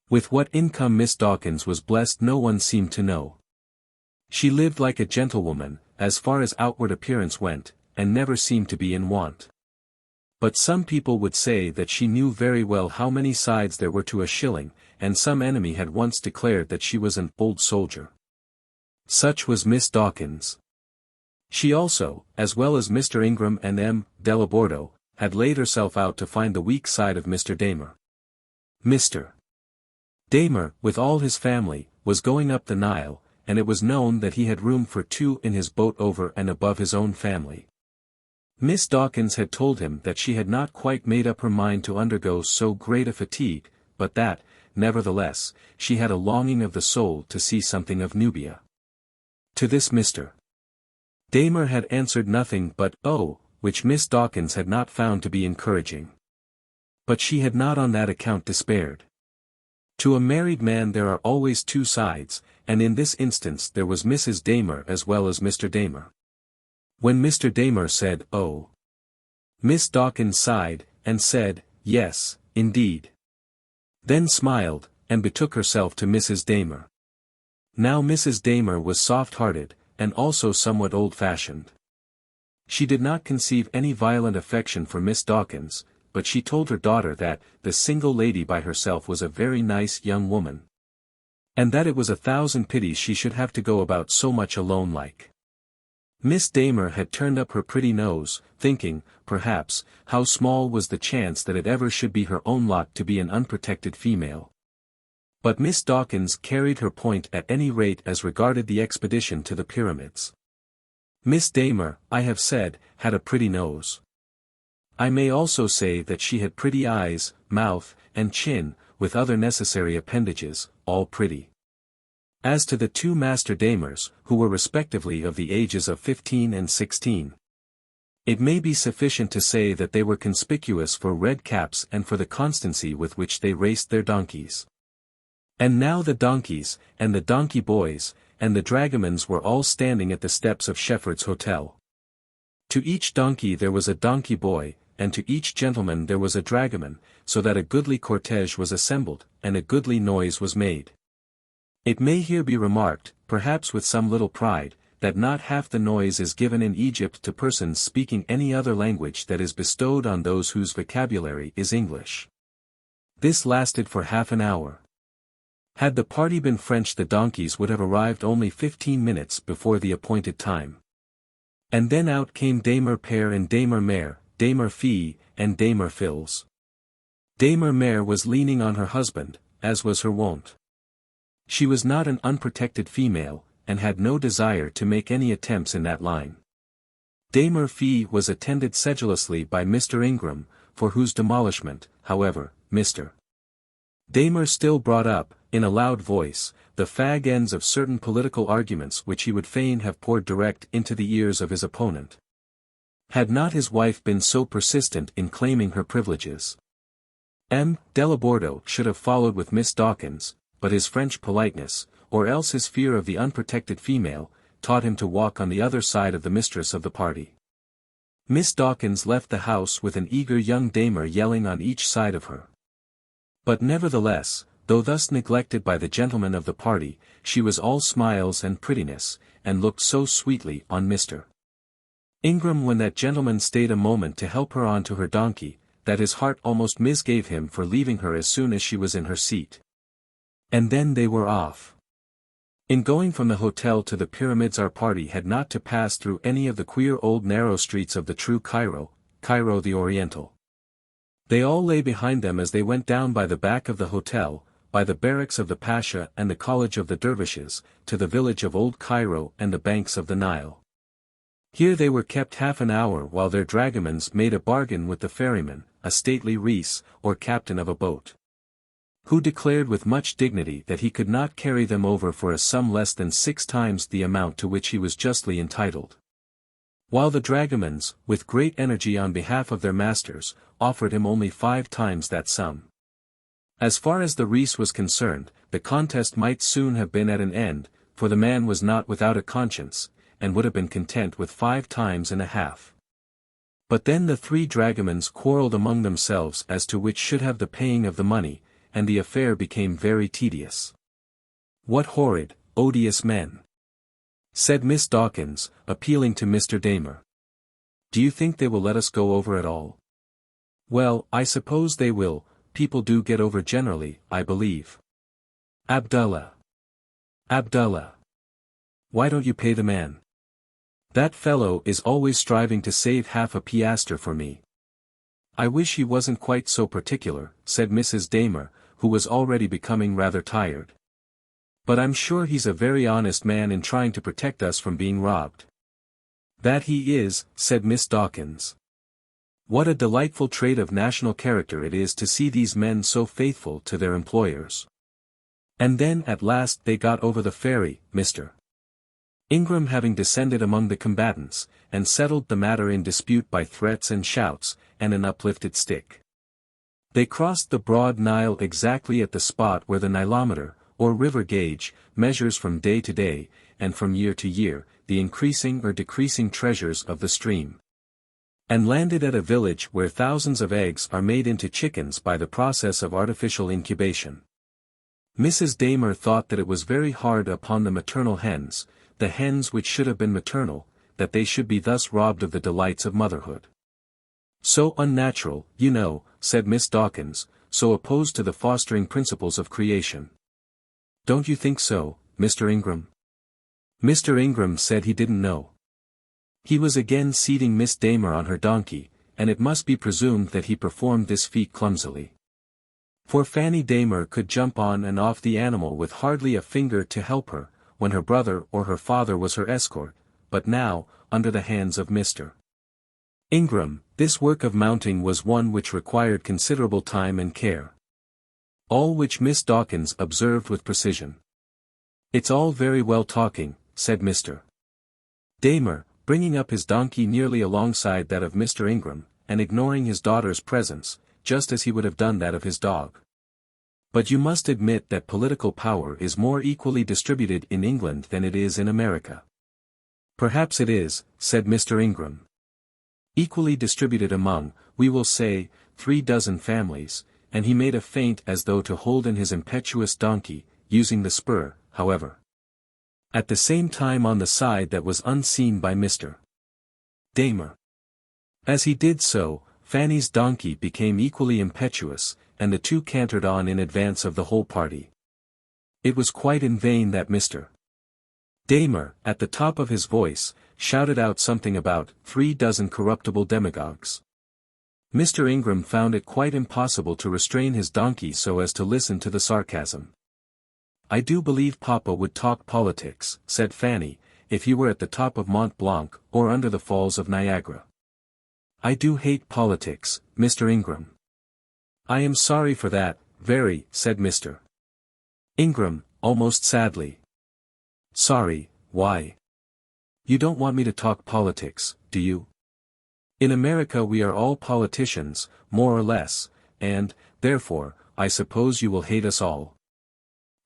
With what income Miss Dawkins was blessed no one seemed to know. She lived like a gentlewoman, as far as outward appearance went, and never seemed to be in want. But some people would say that she knew very well how many sides there were to a shilling, and some enemy had once declared that she was an old soldier. Such was Miss Dawkins. She also, as well as Mr. Ingram and M. Delabordo, had laid herself out to find the weak side of Mr. Damer. Mr. Damer, with all his family, was going up the Nile, and it was known that he had room for 2 in his boat over and above his own family. Miss Dawkins had told him that she had not quite made up her mind to undergo so great a fatigue, but that, nevertheless, she had a longing of the soul to see something of Nubia. To this Mr. Damer had answered nothing but "Oh," which Miss Dawkins had not found to be encouraging. But she had not on that account despaired. To a married man there are always 2 sides, and in this instance there was Mrs. Damer as well as Mr. Damer. When Mr. Damer said "Oh," Miss Dawkins sighed, and said, "Yes, indeed." Then smiled, and betook herself to Mrs. Damer. Now Mrs. Damer was soft-hearted, and also somewhat old-fashioned. She did not conceive any violent affection for Miss Dawkins, but she told her daughter that the single lady by herself was a very nice young woman, and that it was 1,000 pities she should have to go about so much alone like. Miss Damer had turned up her pretty nose, thinking, perhaps, how small was the chance that it ever should be her own lot to be an unprotected female. But Miss Dawkins carried her point at any rate as regarded the expedition to the pyramids. Miss Damer, I have said, had a pretty nose. I may also say that she had pretty eyes, mouth, and chin, with other necessary appendages, all pretty. As to the two master damers, who were respectively of the ages of 15 and 16. It may be sufficient to say that they were conspicuous for red caps and for the constancy with which they raced their donkeys. And now the donkeys, and the donkey boys, and the dragomans were all standing at the steps of Shefford's Hotel. To each donkey there was a donkey boy, and to each gentleman there was a dragoman, so that a goodly cortege was assembled, and a goodly noise was made. It may here be remarked, perhaps with some little pride, that not half the noise is given in Egypt to persons speaking any other language that is bestowed on those whose vocabulary is English. This lasted for half an hour. Had the party been French, the donkeys would have arrived only 15 minutes before the appointed time. And then out came Damer Père and Damer Mère, Damer Fille, and Damer Fills. Damer Mère was leaning on her husband, as was her wont. She was not an unprotected female, and had no desire to make any attempts in that line. Damer Fille was attended sedulously by Mr. Ingram, for whose demolishment, however, Mr. Damer still brought up, in a loud voice, the fag ends of certain political arguments which he would fain have poured direct into the ears of his opponent. Had not his wife been so persistent in claiming her privileges. M. Delabordo should have followed with Miss Dawkins, but his French politeness, or else his fear of the unprotected female, taught him to walk on the other side of the mistress of the party. Miss Dawkins left the house with an eager young damer yelling on each side of her. But nevertheless, though thus neglected by the gentlemen of the party, she was all smiles and prettiness, and looked so sweetly on Mr. Ingram when that gentleman stayed a moment to help her on to her donkey, that his heart almost misgave him for leaving her as soon as she was in her seat. And then they were off. In going from the hotel to the pyramids our party had not to pass through any of the queer old narrow streets of the true Cairo the Oriental. They all lay behind them as they went down by the back of the hotel, by the barracks of the Pasha and the College of the Dervishes, to the village of Old Cairo and the banks of the Nile. Here they were kept half an hour while their dragomans made a bargain with the ferryman, a stately reis, or captain of a boat, who declared with much dignity that he could not carry them over for a sum less than 6 times the amount to which he was justly entitled. While the dragomans, with great energy on behalf of their masters, offered him only 5 times that sum. As far as the reis was concerned, the contest might soon have been at an end, for the man was not without a conscience, and would have been content with 5 times and a half. But then the 3 dragomans quarrelled among themselves as to which should have the paying of the money, and the affair became very tedious. "What horrid, odious men!" said Miss Dawkins, appealing to Mr. Damer. "Do you think they will let us go over at all?" "Well, I suppose they will, people do get over generally, I believe." Abdullah. Why don't you pay the man? That fellow is always striving to save half a piastre for me. I wish he wasn't quite so particular, said Mrs. Damer, who was already becoming rather tired. But I'm sure he's a very honest man in trying to protect us from being robbed. That he is, said Miss Dawkins. What a delightful trait of national character it is to see these men so faithful to their employers. And then at last they got over the ferry, Mr. Ingram having descended among the combatants, and settled the matter in dispute by threats and shouts, and an uplifted stick. They crossed the broad Nile exactly at the spot where the Nilometer, or river gauge, measures from day to day, and from year to year, the increasing or decreasing treasures of the stream. And landed at a village where thousands of eggs are made into chickens by the process of artificial incubation. Mrs. Damer thought that it was very hard upon the maternal hens, the hens which should have been maternal, that they should be thus robbed of the delights of motherhood. So unnatural, you know, said Miss Dawkins, so opposed to the fostering principles of creation. Don't you think so, Mr. Ingram? Mr. Ingram said he didn't know. He was again seating Miss Damer on her donkey, and it must be presumed that he performed this feat clumsily. For Fanny Damer could jump on and off the animal with hardly a finger to help her, when her brother or her father was her escort, but now, under the hands of Mr. Ingram, this work of mounting was one which required considerable time and care. All which Miss Dawkins observed with precision. "It's all very well talking," said Mr. Damer, bringing up his donkey nearly alongside that of Mr. Ingram, and ignoring his daughter's presence, just as he would have done that of his dog. "But you must admit that political power is more equally distributed in England than it is in America." "Perhaps it is," said Mr. Ingram. "Equally distributed among, we will say, 36 families," and he made a feint as though to hold in his impetuous donkey, using the spur, however, at the same time on the side that was unseen by Mr. Damer. As he did so, Fanny's donkey became equally impetuous, and the two cantered on in advance of the whole party. It was quite in vain that Mr. Damer, at the top of his voice, shouted out something about 36 corruptible demagogues. Mr. Ingram found it quite impossible to restrain his donkey so as to listen to the sarcasm. "I do believe Papa would talk politics," said Fanny, "if he were at the top of Mont Blanc, or under the Falls of Niagara." "I do hate politics, Mr. Ingram." "I am sorry for that, very," said Mr. Ingram, almost sadly. "Sorry, why? You don't want me to talk politics, do you? In America we are all politicians, more or less, and, therefore, I suppose you will hate us all."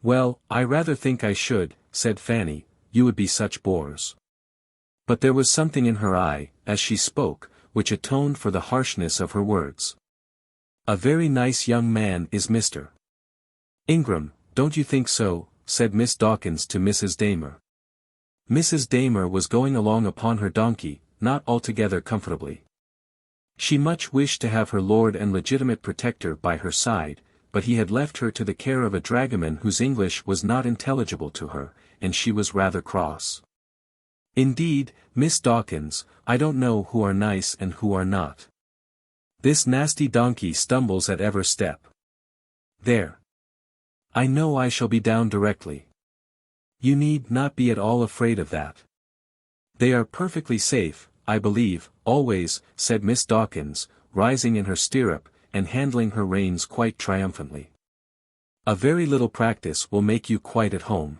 "Well, I rather think I should," said Fanny, "you would be such bores." But there was something in her eye, as she spoke, which atoned for the harshness of her words. "A very nice young man is Mr. Ingram, don't you think so?" said Miss Dawkins to Mrs. Damer. Mrs. Damer was going along upon her donkey, not altogether comfortably. She much wished to have her lord and legitimate protector by her side, but he had left her to the care of a dragoman whose English was not intelligible to her, and she was rather cross. "Indeed, Miss Dawkins, I don't know who are nice and who are not. This nasty donkey stumbles at every step. There. I know I shall be down directly. You need not be at all afraid of that. They are perfectly safe, I believe, always," said Miss Dawkins, rising in her stirrup, and handling her reins quite triumphantly. "A very little practice will make you quite at home."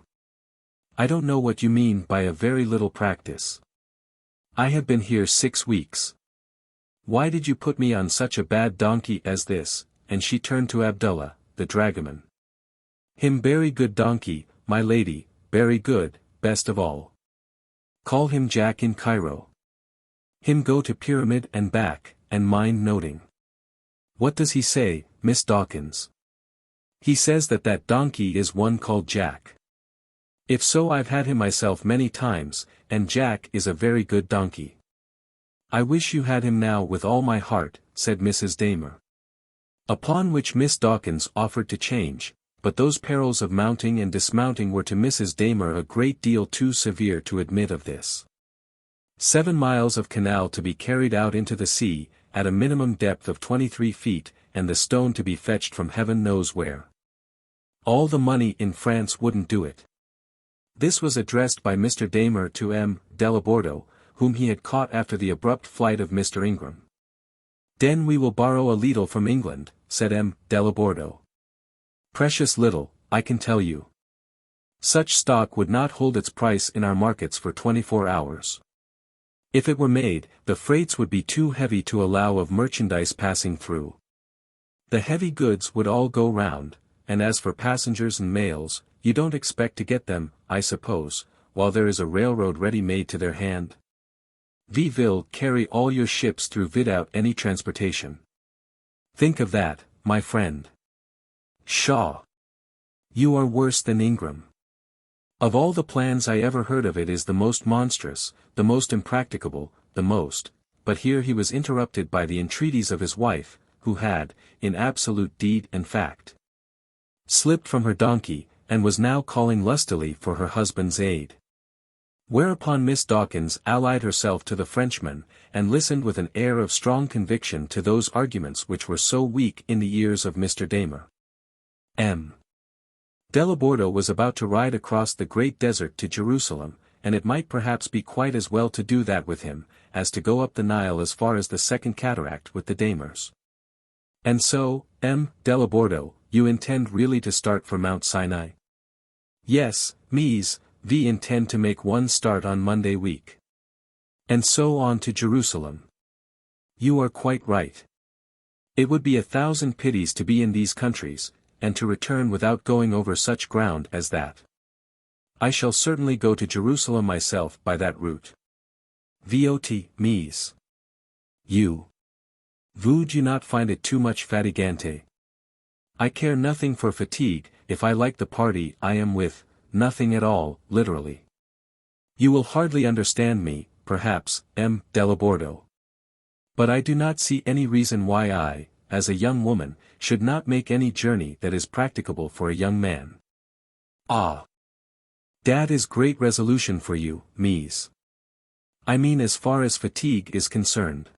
"I don't know what you mean by a very little practice. I have been here 6 weeks. Why did you put me on such a bad donkey as this?" and she turned to Abdullah, the dragoman. "Him berry good donkey, my lady, berry good, best of all. Call him Jack in Cairo. Him go to Pyramid and back, and mind noting." "What does he say, Miss Dawkins?" "He says that that donkey is one called Jack." "If so, I've had him myself many times, and Jack is a very good donkey." "I wish you had him now with all my heart," said Mrs. Damer. Upon which Miss Dawkins offered to change, but those perils of mounting and dismounting were to Mrs. Damer a great deal too severe to admit of this. 7 miles of canal to be carried out into the sea, at a minimum depth of 23 feet, and the stone to be fetched from heaven knows where. All the money in France wouldn't do it. This was addressed by Mr. Damer to M. Delabordo, whom he had caught after the abrupt flight of Mr. Ingram. "Den we will borrow a little from England," said M. Delabordo. "Precious little, I can tell you. Such stock would not hold its price in our markets for 24 hours. If it were made, the freights would be too heavy to allow of merchandise passing through. The heavy goods would all go round, and as for passengers and mails, you don't expect to get them, I suppose, while there is a railroad ready made to their hand. We will carry all your ships through without any transportation. Think of that, my friend. Pshaw! You are worse than Ingram. Of all the plans I ever heard of, it is the most monstrous, the most impracticable, the most—" but here he was interrupted by the entreaties of his wife, who had, in absolute deed and fact, slipped from her donkey, and was now calling lustily for her husband's aid. Whereupon Miss Dawkins allied herself to the Frenchman, and listened with an air of strong conviction to those arguments which were so weak in the ears of Mr. Damer. M. Delabordo was about to ride across the great desert to Jerusalem, and it might perhaps be quite as well to do that with him, as to go up the Nile as far as the Second Cataract with the Damers. And so, M. Delabordo, you intend really to start for Mount Sinai? Yes, Mies, we intend to make one start on Monday week. And so on to Jerusalem. You are quite right. It would be 1,000 pities to be in these countries, and to return without going over such ground as that. I shall certainly go to Jerusalem myself by that route. Vot, Mies. You. Would you not find it too much fatigante? I care nothing for fatigue, if I like the party I am with, nothing at all, literally. You will hardly understand me, perhaps, M. Delabordo. But I do not see any reason why I, as a young woman, should not make any journey that is practicable for a young man. Ah! That is great resolution for you, Mies. I mean as far as fatigue is concerned.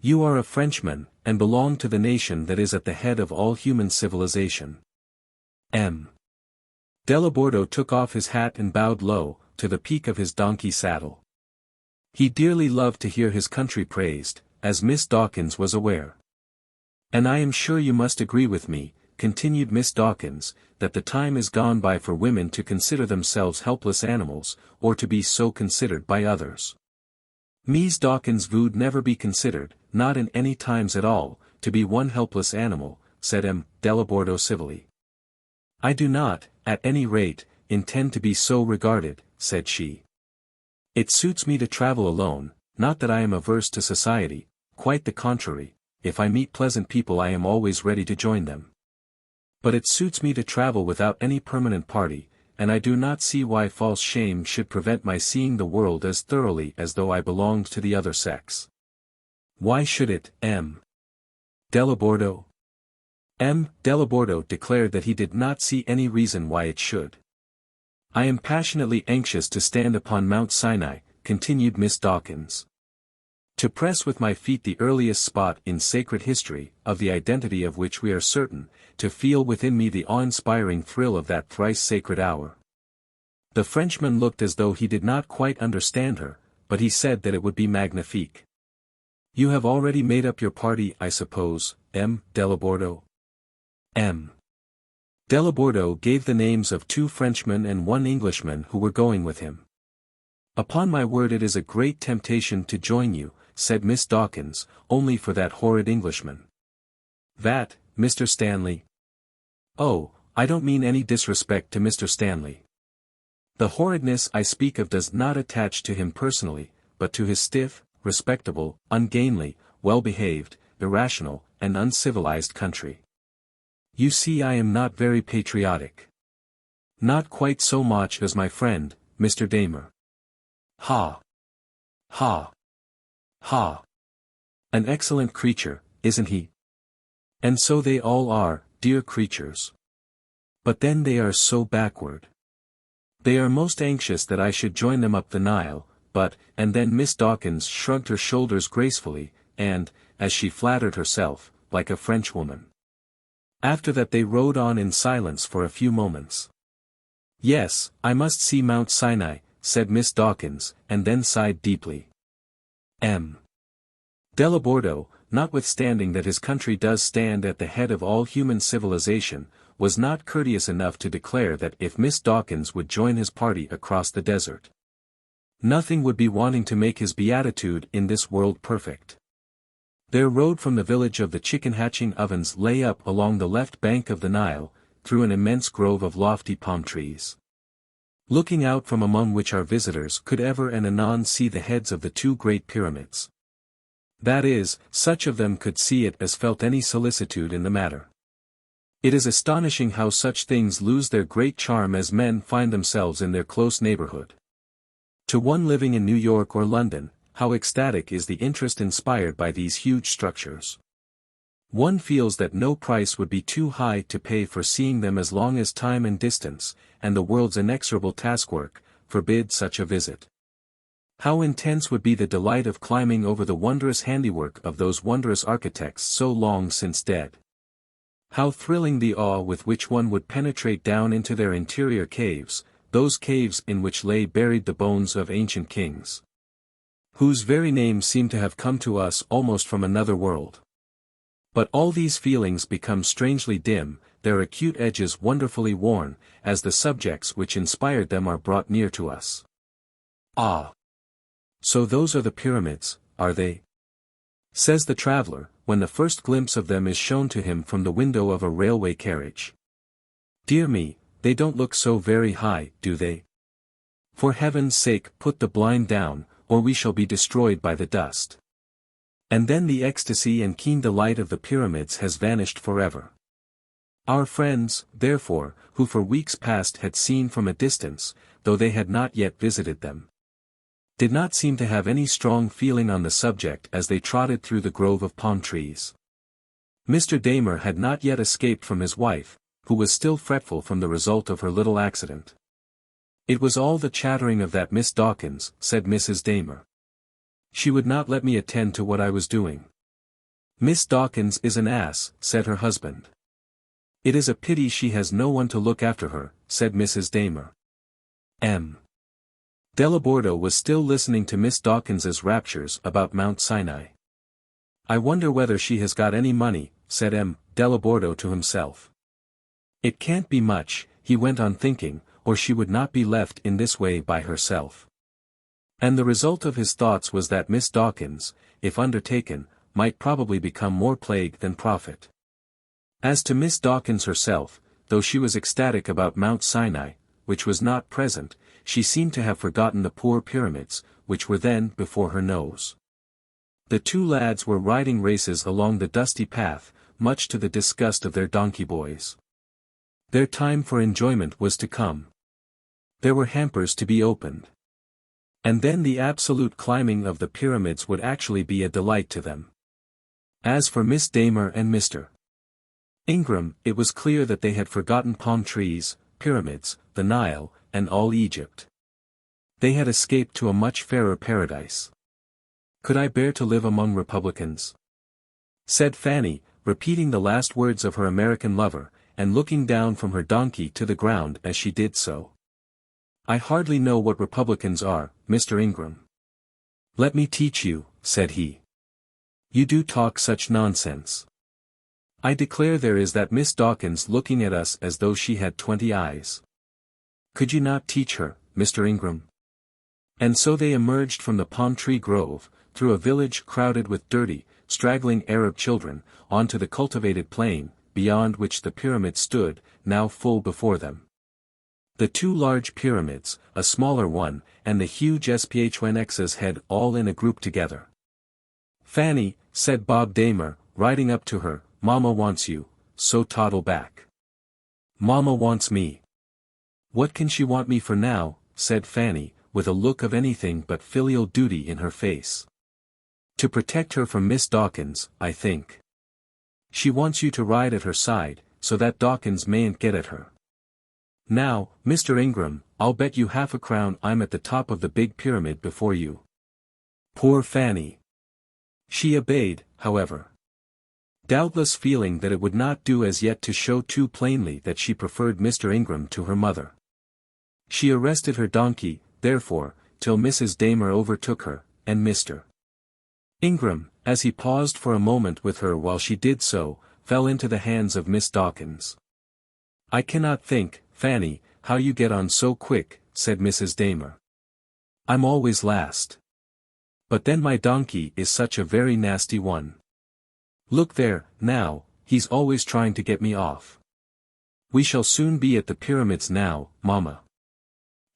You are a Frenchman, and belong to the nation that is at the head of all human civilization. M. Delabordo took off his hat and bowed low, to the peak of his donkey saddle. He dearly loved to hear his country praised, as Miss Dawkins was aware. And I am sure you must agree with me, continued Miss Dawkins, that the time is gone by for women to consider themselves helpless animals, or to be so considered by others. Miss Dawkins would never be considered, not in any times at all, to be one helpless animal, said M. Delabordo civilly. I do not, at any rate, intend to be so regarded, said she. It suits me to travel alone, not that I am averse to society, quite the contrary, if I meet pleasant people I am always ready to join them. But it suits me to travel without any permanent party, and I do not see why false shame should prevent my seeing the world as thoroughly as though I belonged to the other sex. Why should it, M. Delabordo? M. Delabordo declared that he did not see any reason why it should. I am passionately anxious to stand upon Mount Sinai, continued Miss Dawkins. To press with my feet the earliest spot in sacred history, of the identity of which we are certain, to feel within me the awe-inspiring thrill of that thrice sacred hour. The Frenchman looked as though he did not quite understand her, but he said that it would be magnifique. You have already made up your party, I suppose, M. Delabordo? M. Delabordo gave the names of 2 Frenchmen and 1 Englishman who were going with him. Upon my word it is a great temptation to join you, said Miss Dawkins, only for that horrid Englishman. That, Mr. Stanley? Oh, I don't mean any disrespect to Mr. Stanley. The horridness I speak of does not attach to him personally, but to his stiff, respectable, ungainly, well-behaved, irrational, and uncivilized country. You see I am not very patriotic. Not quite so much as my friend, Mr. Damer. Ha! Ha! Ha! An excellent creature, isn't he? And so they all are, dear creatures. But then they are so backward. They are most anxious that I should join them up the Nile, but, and then Miss Dawkins shrugged her shoulders gracefully, and, as she flattered herself, like a Frenchwoman. After that they rode on in silence for a few moments. Yes, I must see Mount Sinai, said Miss Dawkins, and then sighed deeply. M. Delabordo, notwithstanding that his country does stand at the head of all human civilization, was not courteous enough to declare that if Miss Dawkins would join his party across the desert, nothing would be wanting to make his beatitude in this world perfect. Their road from the village of the chicken-hatching ovens lay up along the left bank of the Nile, through an immense grove of lofty palm trees, looking out from among which our visitors could ever and anon see the heads of the 2 great pyramids. That is, such of them could see it as felt any solicitude in the matter. It is astonishing how such things lose their great charm as men find themselves in their close neighborhood. To one living in New York or London, how ecstatic is the interest inspired by these huge structures. One feels that no price would be too high to pay for seeing them as long as time and distance, and the world's inexorable taskwork, forbid such a visit. How intense would be the delight of climbing over the wondrous handiwork of those wondrous architects so long since dead. How thrilling the awe with which one would penetrate down into their interior caves, those caves in which lay buried the bones of ancient kings, whose very names seem to have come to us almost from another world. But all these feelings become strangely dim, their acute edges wonderfully worn, as the subjects which inspired them are brought near to us. Ah! So those are the pyramids, are they? Says the traveller, when the first glimpse of them is shown to him from the window of a railway carriage. Dear me, they don't look so very high, do they? For heaven's sake put the blind down, or we shall be destroyed by the dust. And then the ecstasy and keen delight of the pyramids has vanished forever. Our friends, therefore, who for weeks past had seen from a distance, though they had not yet visited them, did not seem to have any strong feeling on the subject as they trotted through the grove of palm trees. Mr. Damer had not yet escaped from his wife, who was still fretful from the result of her little accident. It was all the chattering of that Miss Dawkins, said Mrs. Damer. She would not let me attend to what I was doing. Miss Dawkins is an ass, said her husband. It is a pity she has no one to look after her, said Mrs. Damer. M. Delabordo was still listening to Miss Dawkins's raptures about Mount Sinai. I wonder whether she has got any money, said M. Delabordo to himself. It can't be much, he went on thinking, or she would not be left in this way by herself. And the result of his thoughts was that Miss Dawkins, if undertaken, might probably become more plague than profit. As to Miss Dawkins herself, though she was ecstatic about Mount Sinai, which was not present, she seemed to have forgotten the poor pyramids, which were then before her nose. The two lads were riding races along the dusty path, much to the disgust of their donkey boys. Their time for enjoyment was to come. There were hampers to be opened. And then the absolute climbing of the pyramids would actually be a delight to them. As for Miss Damer and Mr. Ingram, it was clear that they had forgotten palm trees, pyramids, the Nile, and all Egypt. They had escaped to a much fairer paradise. Could I bear to live among republicans? Said Fanny, repeating the last words of her American lover, and looking down from her donkey to the ground as she did so. I hardly know what republicans are, Mr. Ingram. Let me teach you, said he. You do talk such nonsense. I declare there is that Miss Dawkins looking at us as though she had 20 eyes. Could you not teach her, Mr. Ingram? And so they emerged from the palm tree grove, through a village crowded with dirty, straggling Arab children, onto the cultivated plain, beyond which the pyramid stood, now full before them. The two large pyramids, a smaller one, and the huge SPHNX's head all in a group together. Fanny, said Bob Damer, riding up to her, Mama wants you, so toddle back. Mama wants me. What can she want me for now, said Fanny, with a look of anything but filial duty in her face. To protect her from Miss Dawkins, I think. She wants you to ride at her side, so that Dawkins mayn't get at her. Now, Mr. Ingram, I'll bet you half a crown I'm at the top of the big pyramid before you. Poor Fanny. She obeyed, however. Doubtless feeling that it would not do as yet to show too plainly that she preferred Mr. Ingram to her mother. She arrested her donkey, therefore, till Mrs. Damer overtook her, and Mr. Ingram, as he paused for a moment with her while she did so, fell into the hands of Miss Dawkins. I cannot think, Fanny, how you get on so quick, said Mrs. Damer. I'm always last. But then my donkey is such a very nasty one. Look there, now, he's always trying to get me off. We shall soon be at the pyramids now, Mamma.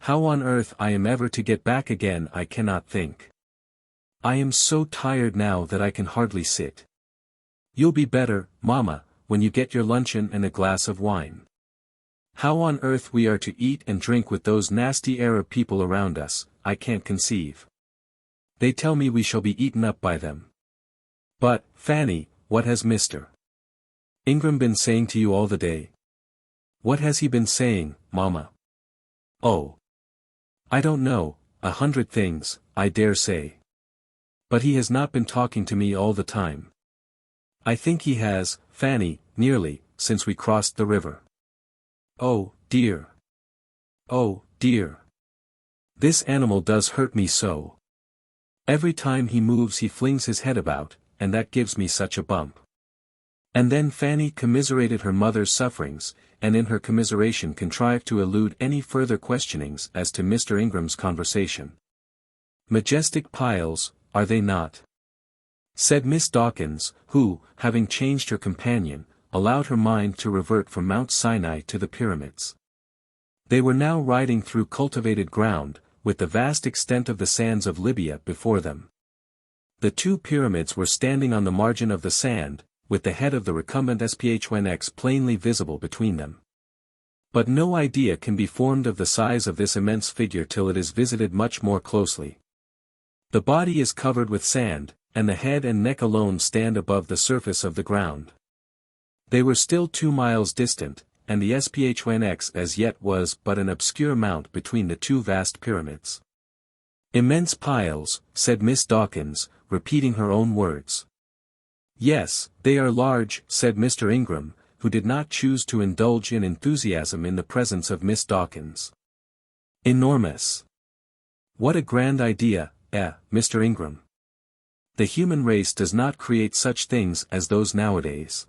How on earth I am ever to get back again I cannot think. I am so tired now that I can hardly sit. You'll be better, Mamma, when you get your luncheon and a glass of wine. How on earth we are to eat and drink with those nasty Arab people around us, I can't conceive. They tell me we shall be eaten up by them. But, Fanny, what has Mr. Ingram been saying to you all the day? What has he been saying, Mamma? Oh. I don't know, 100 things, I dare say. But he has not been talking to me all the time. I think he has, Fanny, nearly, since we crossed the river. Oh, dear. Oh, dear. This animal does hurt me so. Every time he moves he flings his head about, and that gives me such a bump. And then Fanny commiserated her mother's sufferings, and in her commiseration contrived to elude any further questionings as to Mr. Ingram's conversation. Majestic piles, are they not? Said Miss Dawkins, who, having changed her companion, allowed her mind to revert from Mount Sinai to the pyramids. They were now riding through cultivated ground, with the vast extent of the sands of Libya before them. The two pyramids were standing on the margin of the sand, with the head of the recumbent Sphnx plainly visible between them. But no idea can be formed of the size of this immense figure till it is visited much more closely. The body is covered with sand, and the head and neck alone stand above the surface of the ground. They were still 2 miles distant, and the Sphnx as yet was but an obscure mount between the two vast pyramids. Immense piles, said Miss Dawkins, repeating her own words. Yes, they are large, said Mr. Ingram, who did not choose to indulge in enthusiasm in the presence of Miss Dawkins. Enormous. What a grand idea, Mr. Ingram. The human race does not create such things as those nowadays.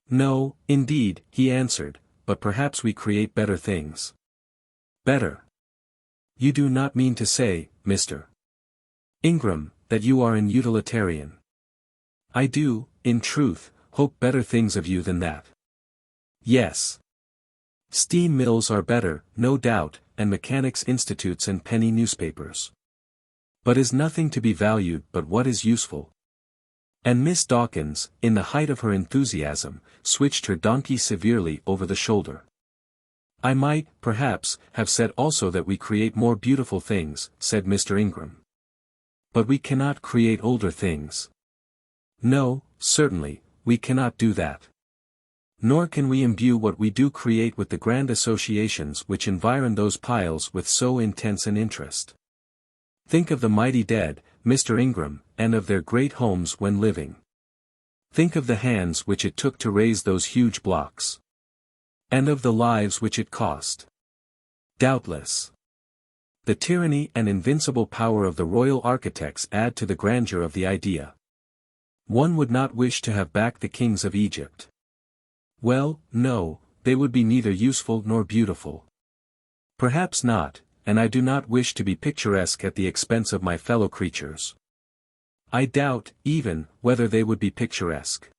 No, indeed, he answered, but perhaps we create better things. Better. You do not mean to say, Mr. Ingram, that you are an utilitarian. I do, in truth, hope better things of you than that. Yes. Steam mills are better, no doubt, and mechanics' institutes and penny newspapers. But is nothing to be valued but what is useful? And Miss Dawkins, in the height of her enthusiasm, switched her donkey severely over the shoulder. I might, perhaps, have said also that we create more beautiful things, said Mr. Ingram. But we cannot create older things. No, certainly, we cannot do that. Nor can we imbue what we do create with the grand associations which environ those piles with so intense an interest. Think of the mighty dead, Mr. Ingram, and of their great homes when living. Think of the hands which it took to raise those huge blocks. And of the lives which it cost. Doubtless. The tyranny and invincible power of the royal architects add to the grandeur of the idea. One would not wish to have back the kings of Egypt. Well, no, they would be neither useful nor beautiful. Perhaps not, and I do not wish to be picturesque at the expense of my fellow creatures. I doubt, even, whether they would be picturesque.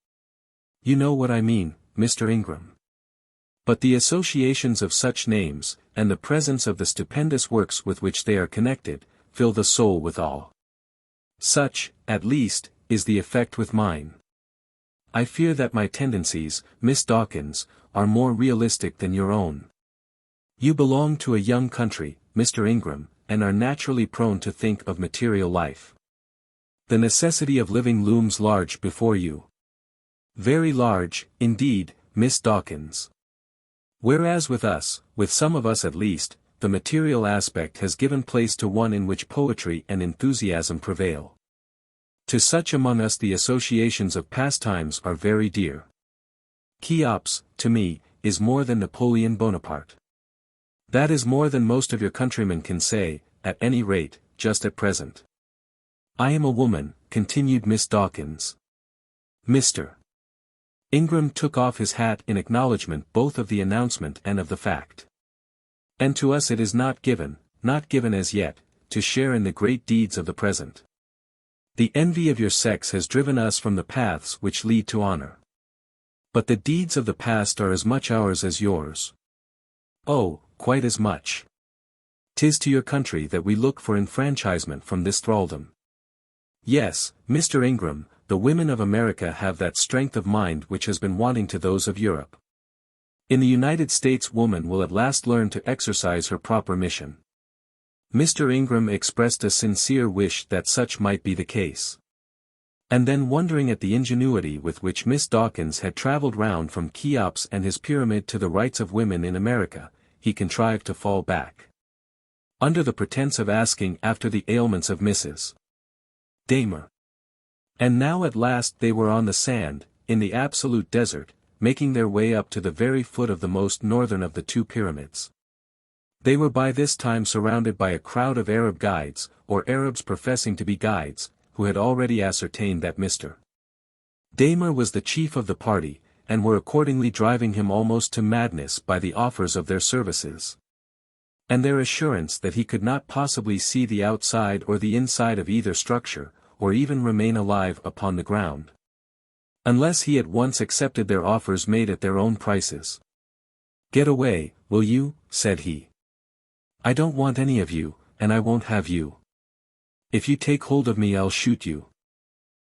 You know what I mean, Mr. Ingram. But the associations of such names, and the presence of the stupendous works with which they are connected, fill the soul with awe. Such, at least, is the effect with mine. I fear that my tendencies, Miss Dawkins, are more realistic than your own. You belong to a young country, Mr. Ingram, and are naturally prone to think of material life. The necessity of living looms large before you. Very large, indeed, Miss Dawkins. Whereas with us, with some of us at least, the material aspect has given place to one in which poetry and enthusiasm prevail. To such among us the associations of past times are very dear. Cheops, to me, is more than Napoleon Bonaparte. That is more than most of your countrymen can say, at any rate, just at present. I am a woman, continued Miss Dawkins. Mr. Ingram took off his hat in acknowledgment both of the announcement and of the fact. And to us it is not given as yet, to share in the great deeds of the present. The envy of your sex has driven us from the paths which lead to honor. But the deeds of the past are as much ours as yours. Oh, quite as much. 'Tis to your country that we look for enfranchisement from this thraldom. Yes, Mr. Ingram, the women of America have that strength of mind which has been wanting to those of Europe. In the United States woman will at last learn to exercise her proper mission. Mr. Ingram expressed a sincere wish that such might be the case. And then wondering at the ingenuity with which Miss Dawkins had travelled round from Cheops and his pyramid to the rights of women in America, he contrived to fall back. under the pretense of asking after the ailments of Mrs. Damer. And now at last they were on the sand, in the absolute desert, making their way up to the very foot of the most northern of the two pyramids. They were by this time surrounded by a crowd of Arab guides, or Arabs professing to be guides, who had already ascertained that Mr. Damer was the chief of the party, and were accordingly driving him almost to madness by the offers of their services. And their assurance that he could not possibly see the outside or the inside of either structure, or even remain alive upon the ground, unless he at once accepted their offers made at their own prices. "Get away, will you?" said he. "I don't want any of you, and I won't have you. If you take hold of me I'll shoot you."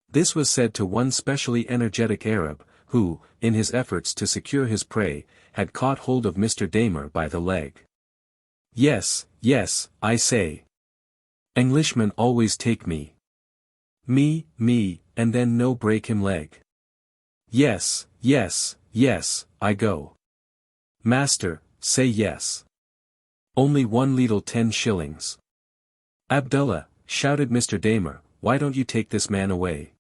This was said to one specially energetic Arab, who, in his efforts to secure his prey, had caught hold of Mr. Damer by the leg. "Yes, yes, I say. Englishmen always take me. Me, and then no break him leg. Yes, yes, yes, I go. Master, say yes. Only one little 10 shillings. Abdullah," shouted Mr. Damer, "why don't you take this man away?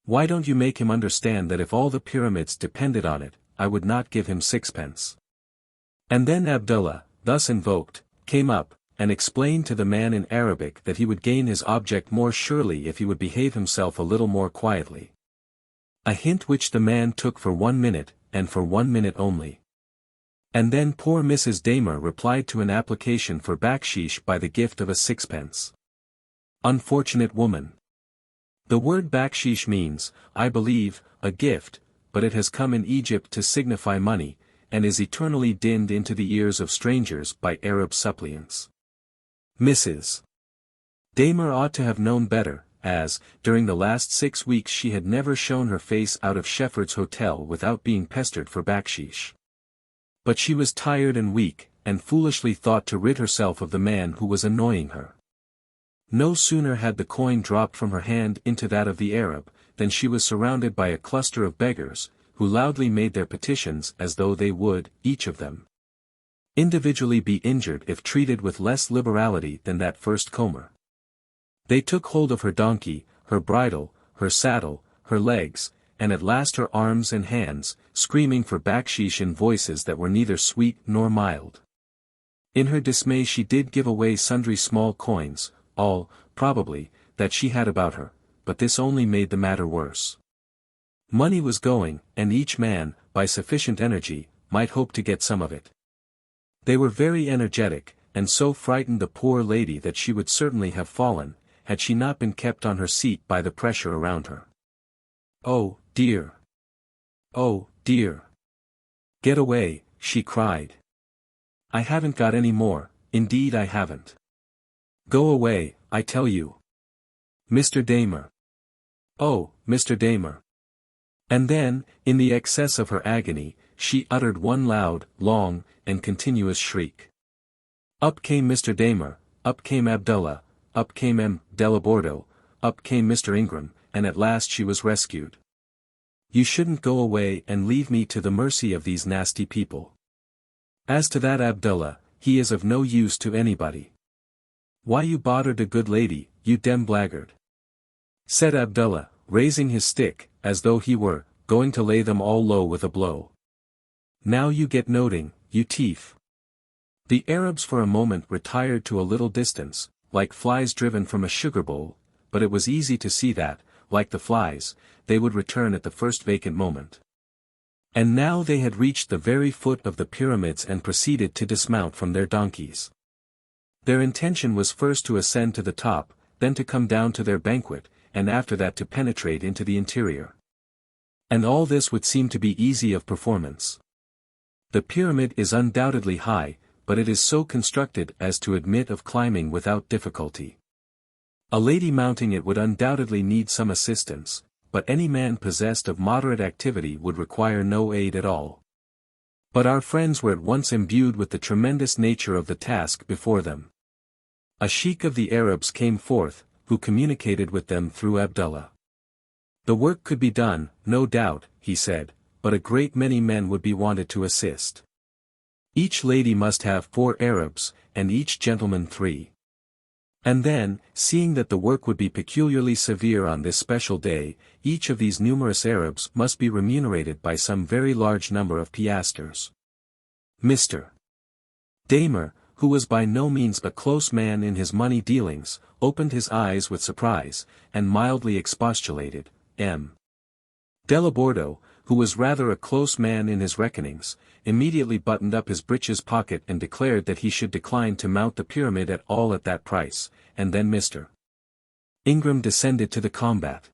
Why don't you make him understand that if all the pyramids depended on it, I would not give him 6 pence. And then Abdullah, thus invoked, came up, and explained to the man in Arabic that he would gain his object more surely if he would behave himself a little more quietly. A hint which the man took for 1 minute, and for 1 minute only. And then poor Mrs. Damer replied to an application for baksheesh by the gift of a 6 pence. Unfortunate woman. The word baksheesh means, I believe, a gift, but it has come in Egypt to signify money, and is eternally dinned into the ears of strangers by Arab suppliants. Mrs. Damer ought to have known better, as, during the last 6 weeks she had never shown her face out of Shefford's Hotel without being pestered for baksheesh. But she was tired and weak, and foolishly thought to rid herself of the man who was annoying her. No sooner had the coin dropped from her hand into that of the Arab, than she was surrounded by a cluster of beggars, who loudly made their petitions as though they would, each of them, individually be injured if treated with less liberality than that first comer. They took hold of her donkey, her bridle, her saddle, her legs, and at last her arms and hands, screaming for baksheesh in voices that were neither sweet nor mild. In her dismay she did give away sundry small coins, all, probably, that she had about her, but this only made the matter worse. Money was going, and each man, by sufficient energy, might hope to get some of it. They were very energetic, and so frightened the poor lady that she would certainly have fallen, had she not been kept on her seat by the pressure around her. "Oh, dear! Oh, dear! Get away," she cried. "I haven't got any more, indeed I haven't. Go away, I tell you. Mr. Damer. Oh, Mr. Damer." And then, in the excess of her agony, she uttered one loud, long, and continuous shriek. Up came Mr. Damer, up came Abdullah, up came M. Delabordo, up came Mr. Ingram, and at last she was rescued. "You shouldn't go away and leave me to the mercy of these nasty people. As to that Abdullah, he is of no use to anybody. Why you bothered a good lady, you dem blackguard," said Abdullah, raising his stick, as though he were going to lay them all low with a blow. "Now you get noting, you thief." The Arabs for a moment retired to a little distance, like flies driven from a sugar bowl, but it was easy to see that, like the flies, they would return at the first vacant moment. And now they had reached the very foot of the pyramids and proceeded to dismount from their donkeys. Their intention was first to ascend to the top, then to come down to their banquet, and after that to penetrate into the interior. And all this would seem to be easy of performance. The pyramid is undoubtedly high, but it is so constructed as to admit of climbing without difficulty. A lady mounting it would undoubtedly need some assistance, but any man possessed of moderate activity would require no aid at all. But our friends were at once imbued with the tremendous nature of the task before them. A sheikh of the Arabs came forth, who communicated with them through Abdullah. The work could be done, no doubt, he said, but a great many men would be wanted to assist. Each lady must have 4 Arabs, and each gentleman 3. And then, seeing that the work would be peculiarly severe on this special day, each of these numerous Arabs must be remunerated by some very large number of piastres. Mr. Damer, who was by no means a close man in his money dealings, opened his eyes with surprise, and mildly expostulated. M. Delabordo, who was rather a close man in his reckonings, immediately buttoned up his breeches pocket and declared that he should decline to mount the pyramid at all at that price, and then Mr. Ingram descended to the combat.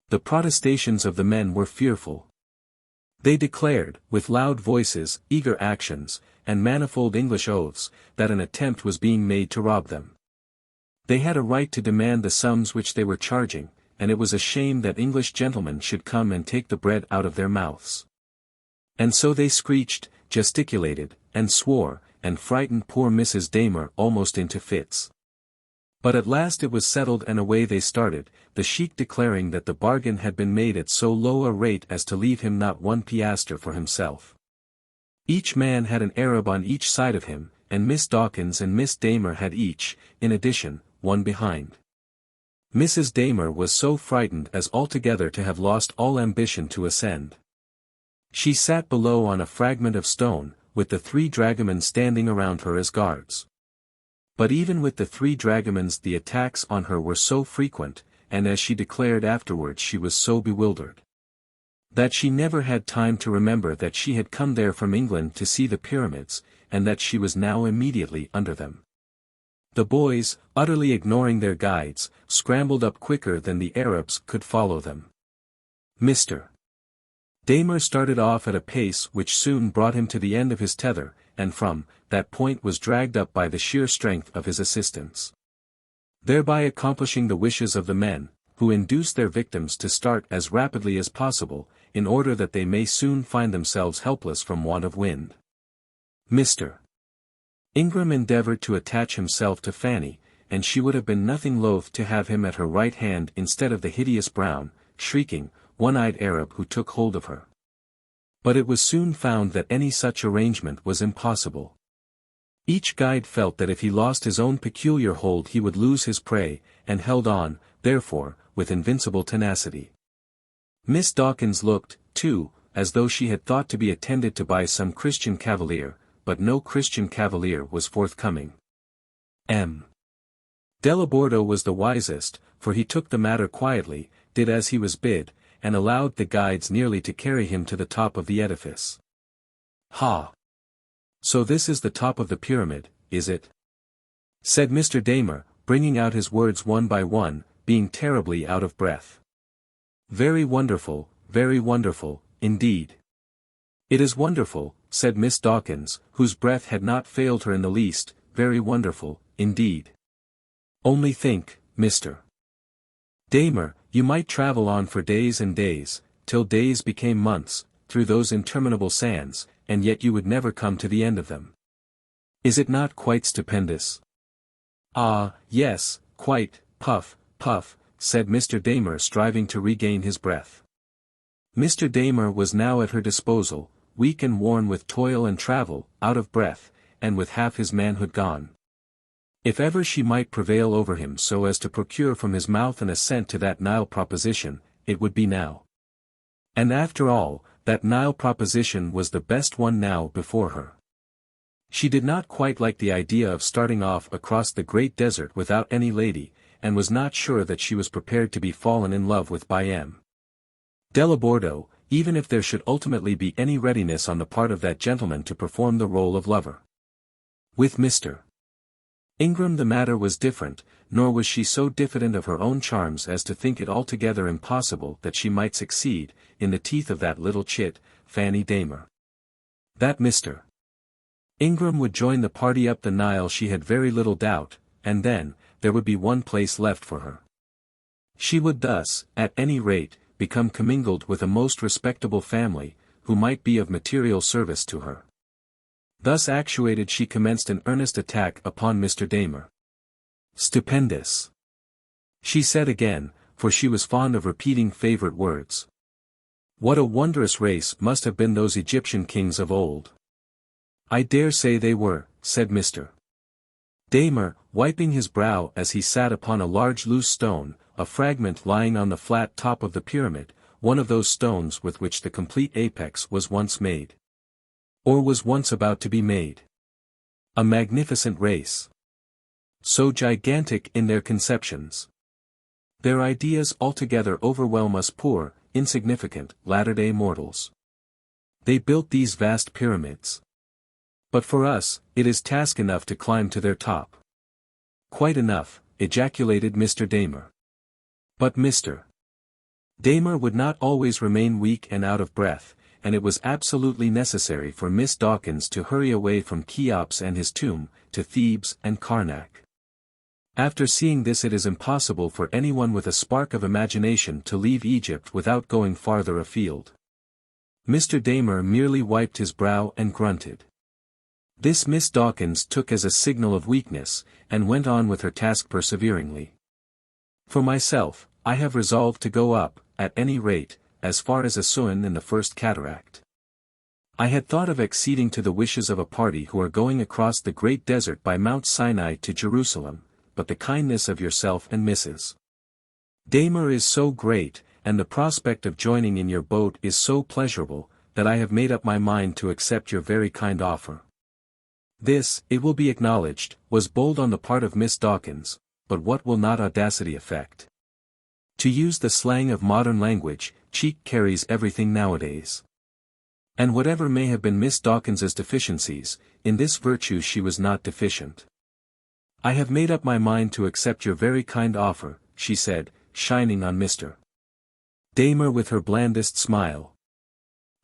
The protestations of the men were fearful. They declared, with loud voices, eager actions, and manifold English oaths, that an attempt was being made to rob them. They had a right to demand the sums which they were charging, and it was a shame that English gentlemen should come and take the bread out of their mouths. And so they screeched, gesticulated, and swore, and frightened poor Mrs. Damer almost into fits. But at last it was settled and away they started, the sheik declaring that the bargain had been made at so low a rate as to leave him not 1 piastre for himself. Each man had an Arab on each side of him, and Miss Dawkins and Miss Damer had each, in addition, 1 behind. Mrs. Damer was so frightened as altogether to have lost all ambition to ascend. She sat below on a fragment of stone, with the 3 dragomans standing around her as guards. But even with the 3 dragomans the attacks on her were so frequent, and as she declared afterwards she was so bewildered, that she never had time to remember that she had come there from England to see the pyramids, and that she was now immediately under them. The boys, utterly ignoring their guides, scrambled up quicker than the Arabs could follow them. Mr. Damer started off at a pace which soon brought him to the end of his tether, and from that point was dragged up by the sheer strength of his assistants, thereby accomplishing the wishes of the men, who induced their victims to start as rapidly as possible, in order that they may soon find themselves helpless from want of wind. Mr. Ingram endeavored to attach himself to Fanny, and she would have been nothing loath to have him at her right hand instead of the hideous brown, shrieking, one-eyed Arab who took hold of her. But it was soon found that any such arrangement was impossible. Each guide felt that if he lost his own peculiar hold he would lose his prey, and held on, therefore, with invincible tenacity. Miss Dawkins looked, too, as though she had thought to be attended to by some Christian cavalier, but no Christian cavalier was forthcoming. M. Delabordo was the wisest, for he took the matter quietly, did as he was bid, and allowed the guides nearly to carry him to the top of the edifice. "Ha! So this is the top of the pyramid, is it?" said Mr. Damer, bringing out his words one by one, being terribly out of breath. Very wonderful, indeed." "It is wonderful," said Miss Dawkins, whose breath had not failed her in the least, "very wonderful, indeed. Only think, Mr. Damer, you might travel on for days and days, till days became months, through those interminable sands, and yet you would never come to the end of them. Is it not quite stupendous?" "Ah, yes, quite, puff, puff," said Mr. Damer striving to regain his breath. Mr. Damer was now at her disposal, weak and worn with toil and travel, out of breath, and with half his manhood gone. If ever she might prevail over him so as to procure from his mouth an assent to that Nile proposition, it would be now. And after all, that Nile proposition was the best one now before her. She did not quite like the idea of starting off across the great desert without any lady, and was not sure that she was prepared to be fallen in love with by M. Delabordo, even if there should ultimately be any readiness on the part of that gentleman to perform the role of lover. With Mr. Ingram the matter was different, nor was she so diffident of her own charms as to think it altogether impossible that she might succeed, in the teeth of that little chit, Fanny Damer. That Mr. Ingram would join the party up the Nile she had very little doubt, and then, there would be one place left for her. She would thus, at any rate, become commingled with a most respectable family, who might be of material service to her. Thus actuated she commenced an earnest attack upon Mr. Damer. "Stupendous!" she said again, for she was fond of repeating favorite words. "What a wondrous race must have been those Egyptian kings of old! I dare say they were, said Mr. Damer, wiping his brow as he sat upon a large loose stone, a fragment lying on the flat top of the pyramid, one of those stones with which the complete apex was once made. Or was once about to be made. A magnificent race. So gigantic in their conceptions. Their ideas altogether overwhelm us poor, insignificant, latter-day mortals. They built these vast pyramids. But for us, it is task enough to climb to their top. Quite enough, ejaculated Mr. Damer. But Mr. Damer would not always remain weak and out of breath, and it was absolutely necessary for Miss Dawkins to hurry away from Cheops and his tomb, to Thebes and Karnak. After seeing this, it is impossible for anyone with a spark of imagination to leave Egypt without going farther afield. Mr. Damer merely wiped his brow and grunted. This Miss Dawkins took as a signal of weakness, and went on with her task perseveringly. For myself, I have resolved to go up, at any rate, as far as Assuan in the first cataract. I had thought of acceding to the wishes of a party who are going across the great desert by Mount Sinai to Jerusalem, but the kindness of yourself and Mrs. Damer is so great, and the prospect of joining in your boat is so pleasurable, that I have made up my mind to accept your very kind offer. This, it will be acknowledged, was bold on the part of Miss Dawkins, but what will not audacity effect? To use the slang of modern language, cheek carries everything nowadays. And whatever may have been Miss Dawkins's deficiencies, in this virtue she was not deficient. I have made up my mind to accept your very kind offer, she said, shining on Mr. Damer with her blandest smile.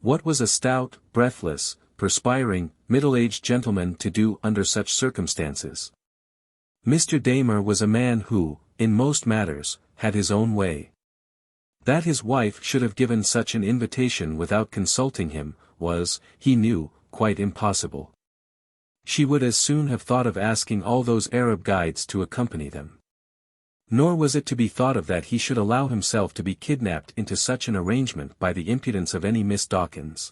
What was a stout, breathless, perspiring, middle-aged gentleman to do under such circumstances? Mr. Damer was a man who, in most matters, had his own way. That his wife should have given such an invitation without consulting him, was, he knew, quite impossible. She would as soon have thought of asking all those Arab guides to accompany them. Nor was it to be thought of that he should allow himself to be kidnapped into such an arrangement by the impudence of any Miss Dawkins.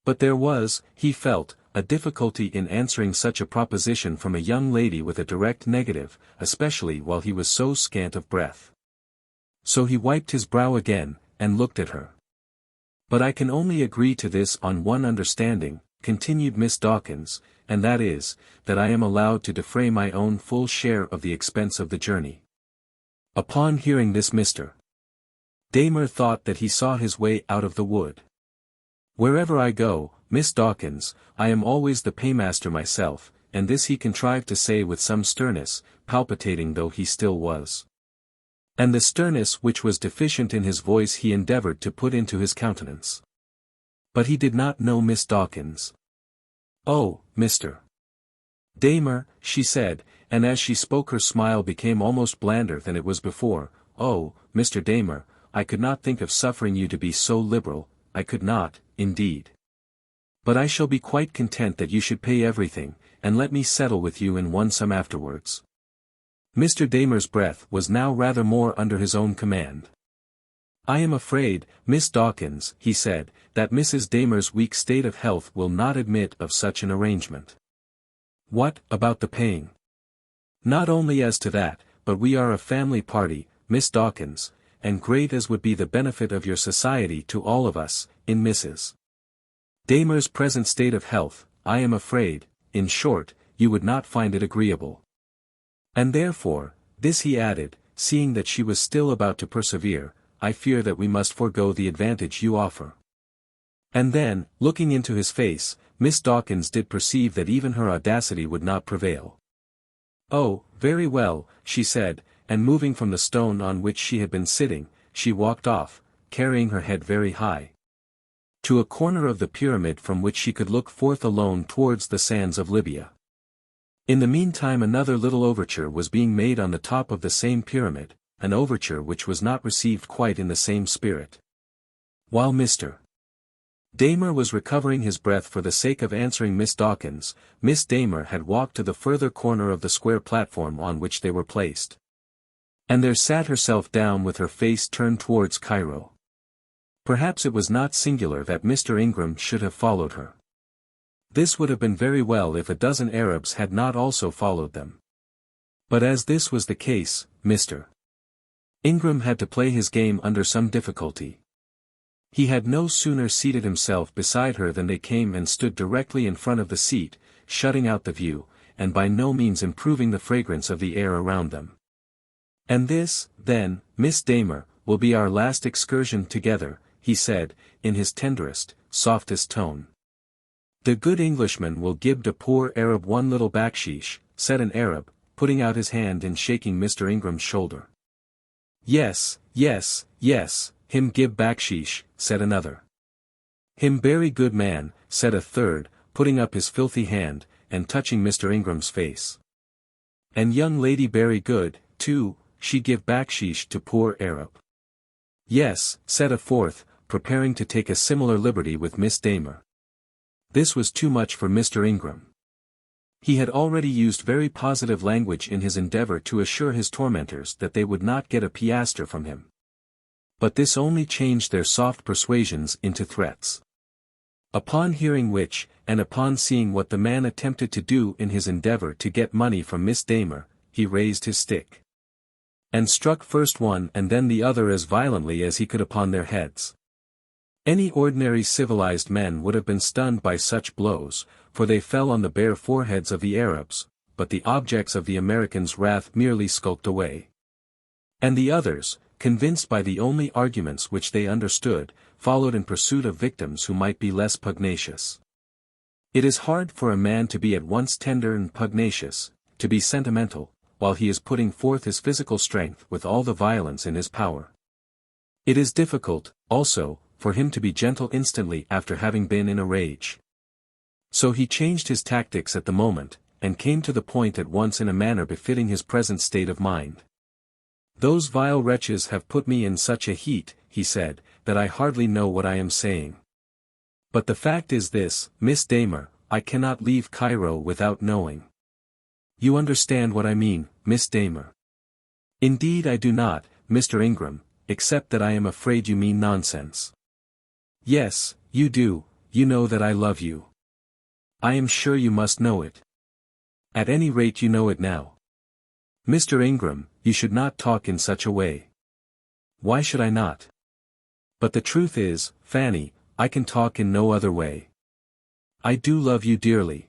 But there was, he felt, a difficulty in answering such a proposition from a young lady with a direct negative, especially while he was so scant of breath. So he wiped his brow again, and looked at her. But I can only agree to this on one understanding, continued Miss Dawkins, and that is, that I am allowed to defray my own full share of the expense of the journey. Upon hearing this Mr. Damer thought that he saw his way out of the wood. Wherever I go, Miss Dawkins, I am always the paymaster myself, and this he contrived to say with some sternness, palpitating though he still was. And the sternness which was deficient in his voice he endeavoured to put into his countenance. But he did not know Miss Dawkins. Oh, Mr. Damer, she said, and as she spoke her smile became almost blander than it was before. Oh, Mr. Damer, I could not think of suffering you to be so liberal, I could not, indeed. But I shall be quite content that you should pay everything, and let me settle with you in one sum afterwards. Mr. Damer's breath was now rather more under his own command. I am afraid, Miss Dawkins, he said, that Mrs. Damer's weak state of health will not admit of such an arrangement. What, about the paying? Not only as to that, but we are a family party, Miss Dawkins, and great as would be the benefit of your society to all of us, in Mrs. Damer's present state of health, I am afraid, in short, you would not find it agreeable. And therefore, this he added, seeing that she was still about to persevere, I fear that we must forego the advantage you offer. And then, looking into his face, Miss Dawkins did perceive that even her audacity would not prevail. Oh, very well, she said, and moving from the stone on which she had been sitting, she walked off, carrying her head very high, to a corner of the pyramid from which she could look forth alone towards the sands of Libya. In the meantime another little overture was being made on the top of the same pyramid, an overture which was not received quite in the same spirit. While Mr. Damer was recovering his breath for the sake of answering Miss Dawkins, Miss Damer had walked to the further corner of the square platform on which they were placed. And there sat herself down with her face turned towards Cairo. Perhaps it was not singular that Mr. Ingram should have followed her. This would have been very well if a dozen Arabs had not also followed them. But as this was the case, Mr. Ingram had to play his game under some difficulty. He had no sooner seated himself beside her than they came and stood directly in front of the seat, shutting out the view, and by no means improving the fragrance of the air around them. "And this, then, Miss Damer, will be our last excursion together," he said, in his tenderest, softest tone. "The good Englishman will give the poor Arab one little baksheesh," said an Arab, putting out his hand and shaking Mr. Ingram's shoulder. "Yes, yes, yes, him give baksheesh," said another. "Him berry good man," said a third, putting up his filthy hand, and touching Mr. Ingram's face. "And young lady berry good, too, she give baksheesh to poor Arab." "Yes," said a fourth, preparing to take a similar liberty with Miss Damer. This was too much for Mr. Ingram. He had already used very positive language in his endeavor to assure his tormentors that they would not get a piastre from him. But this only changed their soft persuasions into threats. Upon hearing which, and upon seeing what the man attempted to do in his endeavor to get money from Miss Damer, he raised his stick and struck first one and then the other as violently as he could upon their heads. Any ordinary civilized men would have been stunned by such blows, for they fell on the bare foreheads of the Arabs, but the objects of the Americans' wrath merely skulked away. And the others, convinced by the only arguments which they understood, followed in pursuit of victims who might be less pugnacious. It is hard for a man to be at once tender and pugnacious, to be sentimental, while he is putting forth his physical strength with all the violence in his power. It is difficult, also, for him to be gentle instantly after having been in a rage. So he changed his tactics at the moment, and came to the point at once in a manner befitting his present state of mind. "Those vile wretches have put me in such a heat," he said, "that I hardly know what I am saying. But the fact is this, Miss Damer, I cannot leave Cairo without knowing. You understand what I mean, Miss Damer?" "Indeed I do not, Mr. Ingram, except that I am afraid you mean nonsense." "Yes, you do, you know that I love you. I am sure you must know it. At any rate you know it now. Mr. Ingram, you should not talk in such a way." "Why should I not? But the truth is, Fanny, I can talk in no other way. I do love you dearly.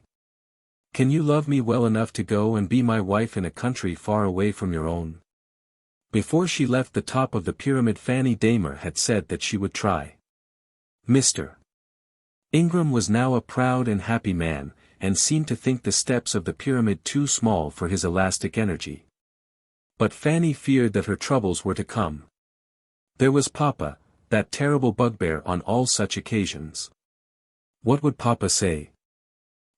Can you love me well enough to go and be my wife in a country far away from your own?" Before she left the top of the pyramid Fanny Damer had said that she would try. Mr. Ingram was now a proud and happy man, and seemed to think the steps of the pyramid too small for his elastic energy. But Fanny feared that her troubles were to come. There was Papa, that terrible bugbear on all such occasions. What would Papa say?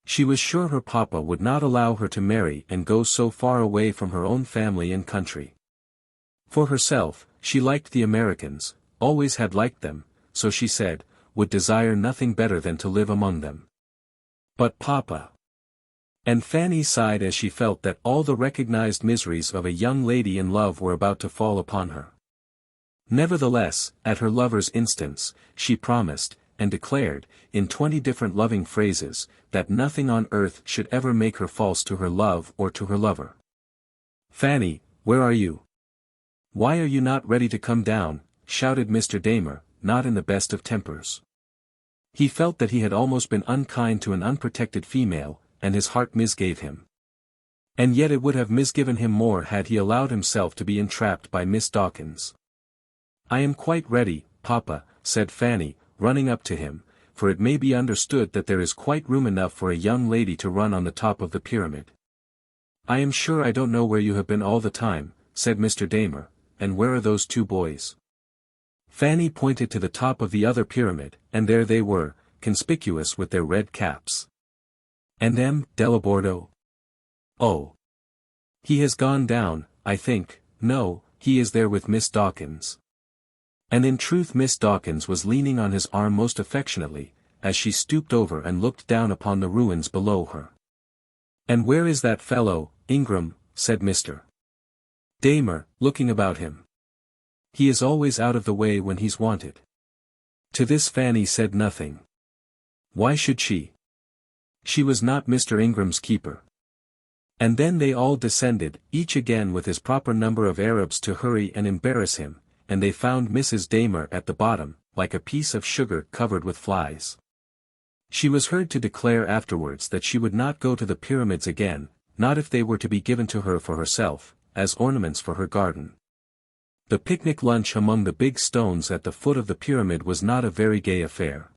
She was sure her Papa would not allow her to marry and go so far away from her own family and country. For herself, she liked the Americans, always had liked them, so she said, would desire nothing better than to live among them. But Papa. And Fanny sighed as she felt that all the recognized miseries of a young lady in love were about to fall upon her. Nevertheless, at her lover's instance, she promised, and declared, in 20 different loving phrases, that nothing on earth should ever make her false to her love or to her lover. "Fanny, where are you? Why are you not ready to come down?" shouted Mr. Damer, not in the best of tempers. He felt that he had almost been unkind to an unprotected female, and his heart misgave him. And yet it would have misgiven him more had he allowed himself to be entrapped by Miss Dawkins. "I am quite ready, Papa," said Fanny, running up to him, for it may be understood that there is quite room enough for a young lady to run on the top of the pyramid. "I am sure I don't know where you have been all the time," said Mr. Damer, "and where are those two boys?" Fanny pointed to the top of the other pyramid, and there they were, conspicuous with their red caps. "And M. Delabordo? Oh. He has gone down, I think. No, he is there with Miss Dawkins." And in truth Miss Dawkins was leaning on his arm most affectionately, as she stooped over and looked down upon the ruins below her. "And where is that fellow, Ingram?" said Mr. Damer, looking about him. "He is always out of the way when he's wanted." To this Fanny said nothing. Why should she? She was not Mr. Ingram's keeper. And then they all descended, each again with his proper number of Arabs to hurry and embarrass him, and they found Mrs. Damer at the bottom, like a piece of sugar covered with flies. She was heard to declare afterwards that she would not go to the pyramids again, not if they were to be given to her for herself, as ornaments for her garden. The picnic lunch among the big stones at the foot of the pyramid was not a very gay affair.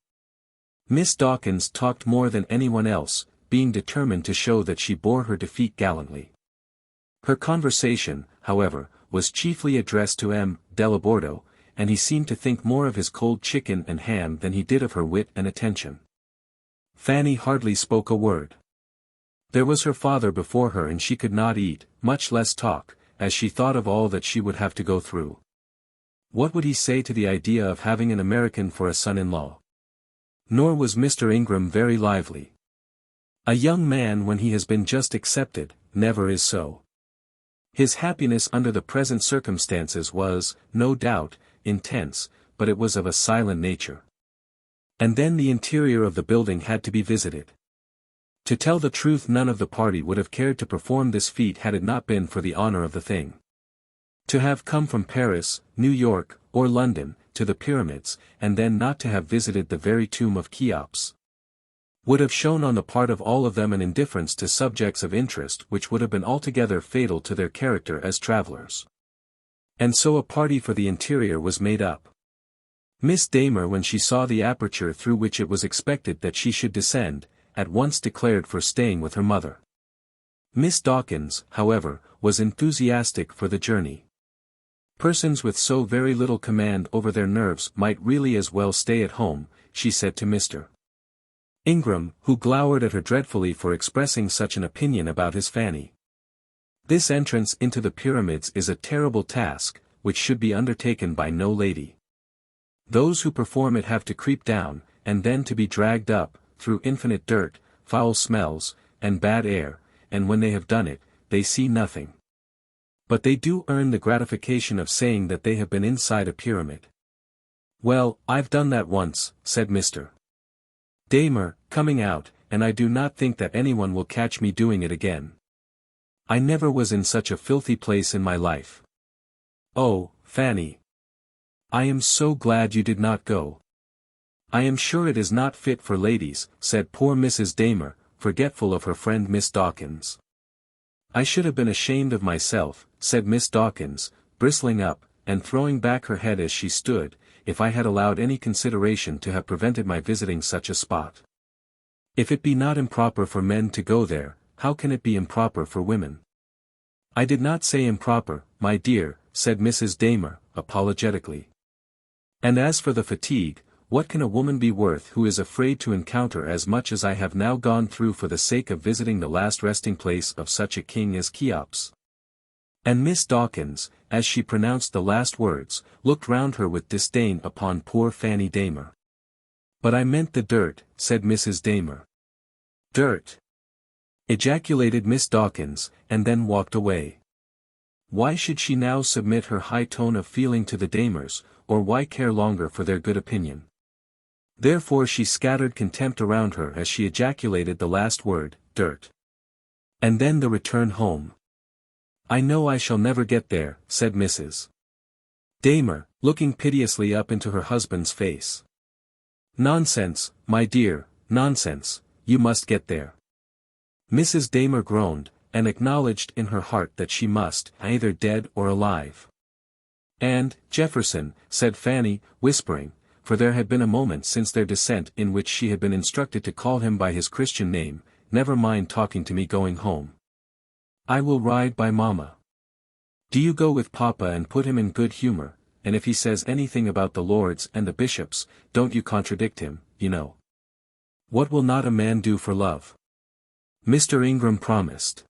Miss Dawkins talked more than anyone else, being determined to show that she bore her defeat gallantly. Her conversation, however, was chiefly addressed to M. Delabordo, and he seemed to think more of his cold chicken and ham than he did of her wit and attention. Fanny hardly spoke a word. There was her father before her and she could not eat, much less talk, as she thought of all that she would have to go through. What would he say to the idea of having an American for a son-in-law? Nor was Mr. Ingram very lively. A young man when he has been just accepted, never is so. His happiness under the present circumstances was, no doubt, intense, but it was of a silent nature. And then the interior of the building had to be visited. To tell the truth, none of the party would have cared to perform this feat had it not been for the honor of the thing. To have come from Paris, New York, or London, to the pyramids, and then not to have visited the very tomb of Cheops, would have shown on the part of all of them an indifference to subjects of interest which would have been altogether fatal to their character as travelers. And so a party for the interior was made up. Miss Damer, when she saw the aperture through which it was expected that she should descend, at once declared for staying with her mother. Miss Dawkins, however, was enthusiastic for the journey. Persons with so very little command over their nerves might really as well stay at home, she said to Mr. Ingram, who glowered at her dreadfully for expressing such an opinion about his Fanny. This entrance into the pyramids is a terrible task, which should be undertaken by no lady. Those who perform it have to creep down, and then to be dragged up, through infinite dirt, foul smells, and bad air, and when they have done it, they see nothing. But they do earn the gratification of saying that they have been inside a pyramid. Well, I've done that once, said Mr. Damer, coming out, and I do not think that anyone will catch me doing it again. I never was in such a filthy place in my life. Oh, Fanny! I am so glad you did not go. I am sure it is not fit for ladies, said poor Mrs. Damer, forgetful of her friend Miss Dawkins. I should have been ashamed of myself, said Miss Dawkins, bristling up, and throwing back her head as she stood, if I had allowed any consideration to have prevented my visiting such a spot. If it be not improper for men to go there, how can it be improper for women? I did not say improper, my dear, said Mrs. Damer, apologetically. And as for the fatigue, what can a woman be worth who is afraid to encounter as much as I have now gone through for the sake of visiting the last resting place of such a king as Cheops? And Miss Dawkins, as she pronounced the last words, looked round her with disdain upon poor Fanny Damer. But I meant the dirt, said Mrs. Damer. Dirt! Ejaculated Miss Dawkins, and then walked away. Why should she now submit her high tone of feeling to the Damers, or why care longer for their good opinion? Therefore she scattered contempt around her as she ejaculated the last word, dirt. And then the return home. I know I shall never get there, said Mrs. Damer, looking piteously up into her husband's face. Nonsense, my dear, nonsense, you must get there. Mrs. Damer groaned, and acknowledged in her heart that she must, either dead or alive. And, Jefferson, said Fanny, whispering, for there had been a moment since their descent in which she had been instructed to call him by his Christian name, never mind talking to me going home. I will ride by Mamma. Do you go with Papa and put him in good humor, and if he says anything about the lords and the bishops, don't you contradict him, you know. What will not a man do for love? Mr. Ingram promised.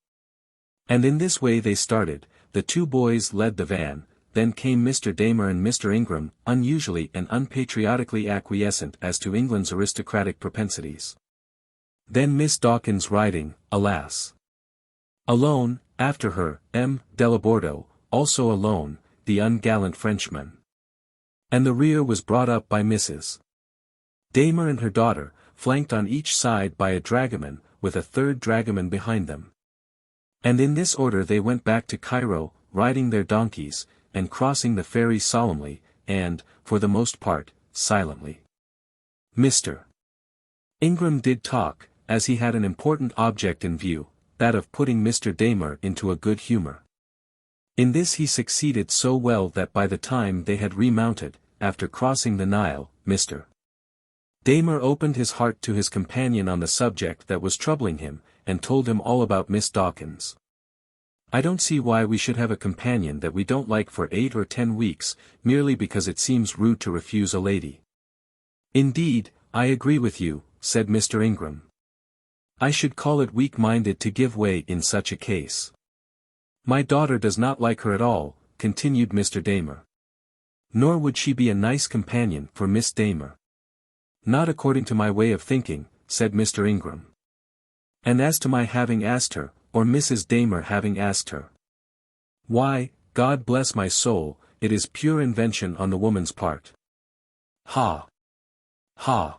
And in this way they started, the two boys led the van. Then came Mr. Damer and Mr. Ingram, unusually and unpatriotically acquiescent as to England's aristocratic propensities. Then Miss Dawkins riding, alas! Alone, after her, M. Delabordo, also alone, the ungallant Frenchman. And the rear was brought up by Mrs. Damer and her daughter, flanked on each side by a dragoman, with a third dragoman behind them. And in this order they went back to Cairo, riding their donkeys, and crossing the ferry solemnly, and, for the most part, silently. Mr. Ingram did talk, as he had an important object in view, that of putting Mr. Damer into a good humor. In this he succeeded so well that by the time they had remounted, after crossing the Nile, Mr. Damer opened his heart to his companion on the subject that was troubling him, and told him all about Miss Dawkins. "I don't see why we should have a companion that we don't like for 8 or 10 weeks, merely because it seems rude to refuse a lady." "Indeed, I agree with you," said Mr. Ingram. "I should call it weak-minded to give way in such a case." "My daughter does not like her at all," continued Mr. Damer. "Nor would she be a nice companion for Miss Damer." "Not according to my way of thinking," said Mr. Ingram. "And as to my having asked her, or Mrs. Damer having asked her, why, God bless my soul, it is pure invention on the woman's part." "Ha! Ha!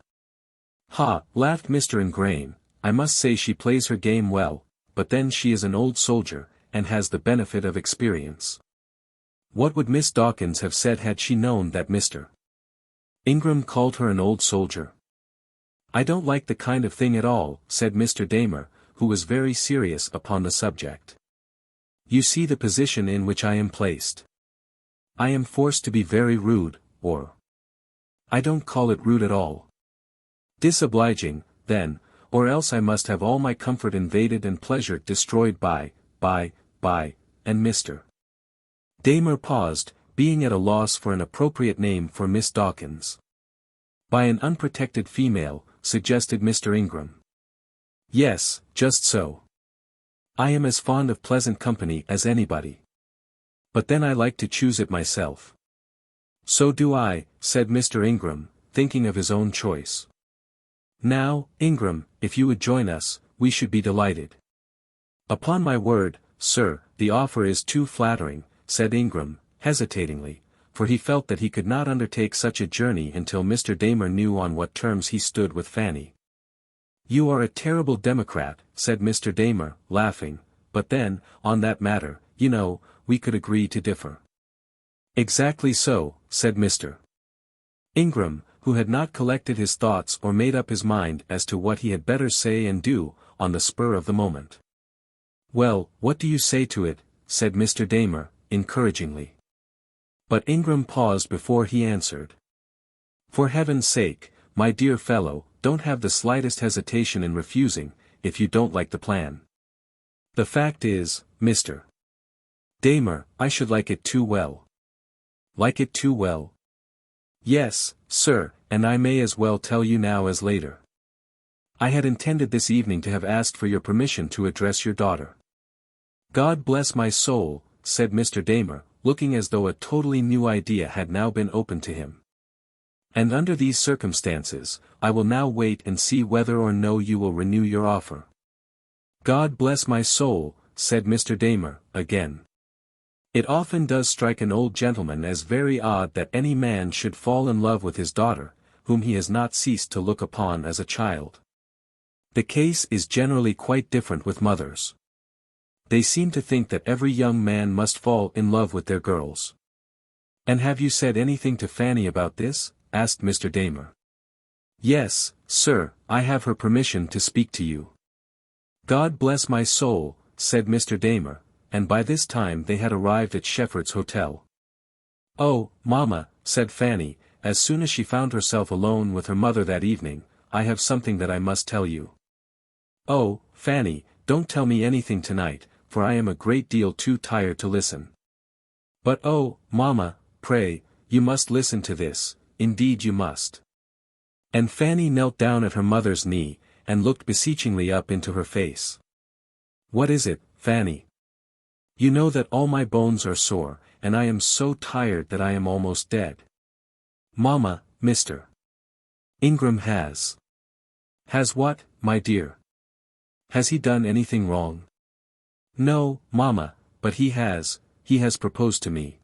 Ha!" laughed Mr. Ingram. "I must say she plays her game well, but then she is an old soldier, and has the benefit of experience. What would Miss Dawkins have said had she known that Mr. Ingram called her an old soldier?" "I don't like the kind of thing at all," said Mr. Damer, who was very serious upon the subject. "You see the position in which I am placed. I am forced to be very rude, or I don't call it rude at all. Disobliging, then, or else I must have all my comfort invaded and pleasure destroyed by, and Mr. Damer paused, being at a loss for an appropriate name for Miss Dawkins. "By an unprotected female," suggested Mr. Ingram. "Yes, just so. I am as fond of pleasant company as anybody. But then I like to choose it myself." "So do I," said Mr. Ingram, thinking of his own choice. "Now, Ingram, if you would join us, we should be delighted." "Upon my word, sir, the offer is too flattering," said Ingram, hesitatingly, for he felt that he could not undertake such a journey until Mr. Damer knew on what terms he stood with Fanny. "You are a terrible democrat," said Mr. Damer, laughing, "but then, on that matter, you know, we could agree to differ." "Exactly so," said Mr. Ingram, who had not collected his thoughts or made up his mind as to what he had better say and do, on the spur of the moment. "Well, what do you say to it?" said Mr. Damer, encouragingly. But Ingram paused before he answered. "For heaven's sake, my dear fellow, don't have the slightest hesitation in refusing, if you don't like the plan. The fact is, Mr. Damer, I should like it too well." "Like it too well?" "Yes, sir, and I may as well tell you now as later. I had intended this evening to have asked for your permission to address your daughter." "God bless my soul," said Mr. Damer, looking as though a totally new idea had now been opened to him. "And under these circumstances, I will now wait and see whether or no you will renew your offer." "God bless my soul," said Mr. Damer, again. "It often does strike an old gentleman as very odd that any man should fall in love with his daughter, whom he has not ceased to look upon as a child. The case is generally quite different with mothers. They seem to think that every young man must fall in love with their girls." "And have you said anything to Fanny about this?" asked Mr. Damer. "Yes, sir, I have her permission to speak to you." "God bless my soul," said Mr. Damer, and by this time they had arrived at Shefford's Hotel. "Oh, mamma," said Fanny, as soon as she found herself alone with her mother that evening, "I have something that I must tell you." "Oh, Fanny, don't tell me anything tonight, for I am a great deal too tired to listen." "But oh, mamma, pray, you must listen to this, indeed you must." And Fanny knelt down at her mother's knee, and looked beseechingly up into her face. "What is it, Fanny?" "You know that all my bones are sore, and I am so tired that I am almost dead." "Mamma, Mr. Ingram has." "Has what, my dear? Has he done anything wrong?" "No, mamma, but he has proposed to me."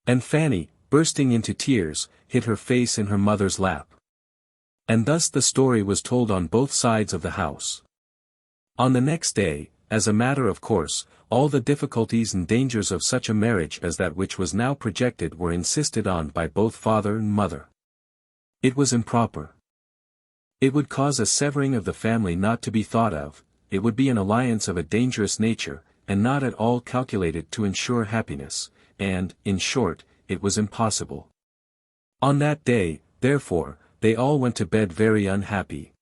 And Fanny, bursting into tears, hid her face in her mother's lap. And thus the story was told on both sides of the house. On the next day, as a matter of course, all the difficulties and dangers of such a marriage as that which was now projected were insisted on by both father and mother. It was improper. It would cause a severing of the family not to be thought of, it would be an alliance of a dangerous nature, and not at all calculated to ensure happiness, and, in short, it was impossible. On that day, therefore, they all went to bed very unhappy.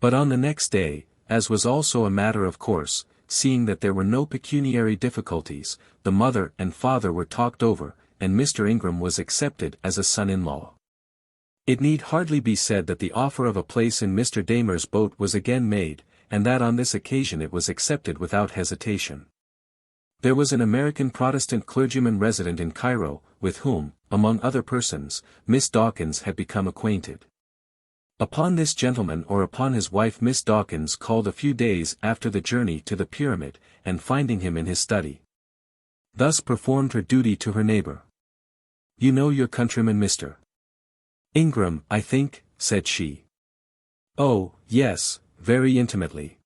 But on the next day, as was also a matter of course, seeing that there were no pecuniary difficulties, the mother and father were talked over, and Mr. Ingram was accepted as a son-in-law. It need hardly be said that the offer of a place in Mr. Damer's boat was again made, and that on this occasion it was accepted without hesitation. There was an American Protestant clergyman resident in Cairo, with whom, among other persons, Miss Dawkins had become acquainted. Upon this gentleman or upon his wife Miss Dawkins called a few days after the journey to the pyramid, and finding him in his study, thus performed her duty to her neighbor. "You know your countryman Mr. Ingram, I think," said she. "Oh, yes, very intimately.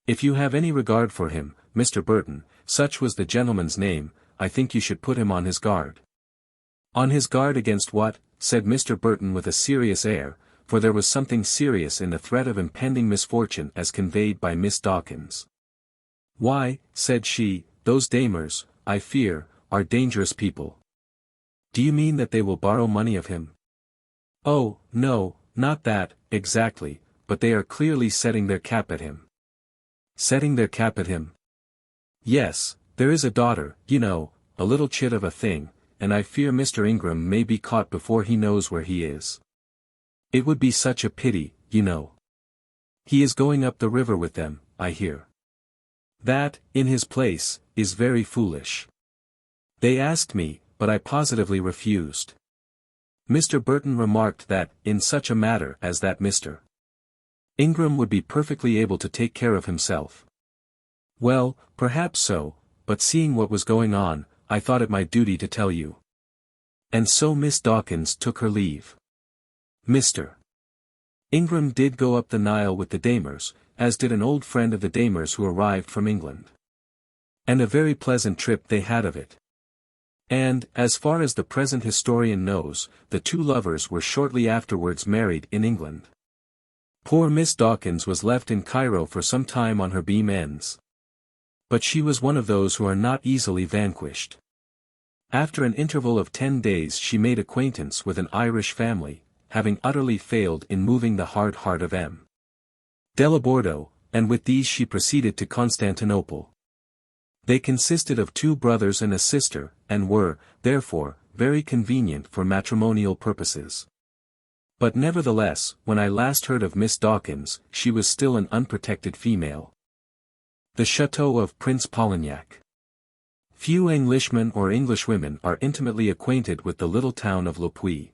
If you have any regard for him, Mr. Burton," such was the gentleman's name, "I think you should put him on his guard." "On his guard against what?" said Mr. Burton with a serious air, for there was something serious in the threat of impending misfortune as conveyed by Miss Dawkins. "Why," said she, "those Damers, I fear, are dangerous people." "Do you mean that they will borrow money of him?" "Oh, no, not that, exactly, but they are clearly setting their cap at him." "Setting their cap at him?" "Yes, there is a daughter, you know, a little chit of a thing, and I fear Mr. Ingram may be caught before he knows where he is. It would be such a pity, you know. He is going up the river with them, I hear. That, in his place, is very foolish. They asked me, but I positively refused." Mr. Burton remarked that, in such a matter as that Mr. Ingram would be perfectly able to take care of himself. "Well, perhaps so, but seeing what was going on, I thought it my duty to tell you." And so Miss Dawkins took her leave. Mr. Ingram did go up the Nile with the Damers, as did an old friend of the Damers who arrived from England. And a very pleasant trip they had of it. And, as far as the present historian knows, the two lovers were shortly afterwards married in England. Poor Miss Dawkins was left in Cairo for some time on her beam ends. But she was one of those who are not easily vanquished. After an interval of 10 days she made acquaintance with an Irish family, having utterly failed in moving the hard heart of M. Delabordo, and with these she proceeded to Constantinople. They consisted of 2 brothers and a sister, and were, therefore, very convenient for matrimonial purposes. But nevertheless, when I last heard of Miss Dawkins, she was still an unprotected female. The Château of Prince Polignac. Few Englishmen or Englishwomen are intimately acquainted with the little town of Le Puy.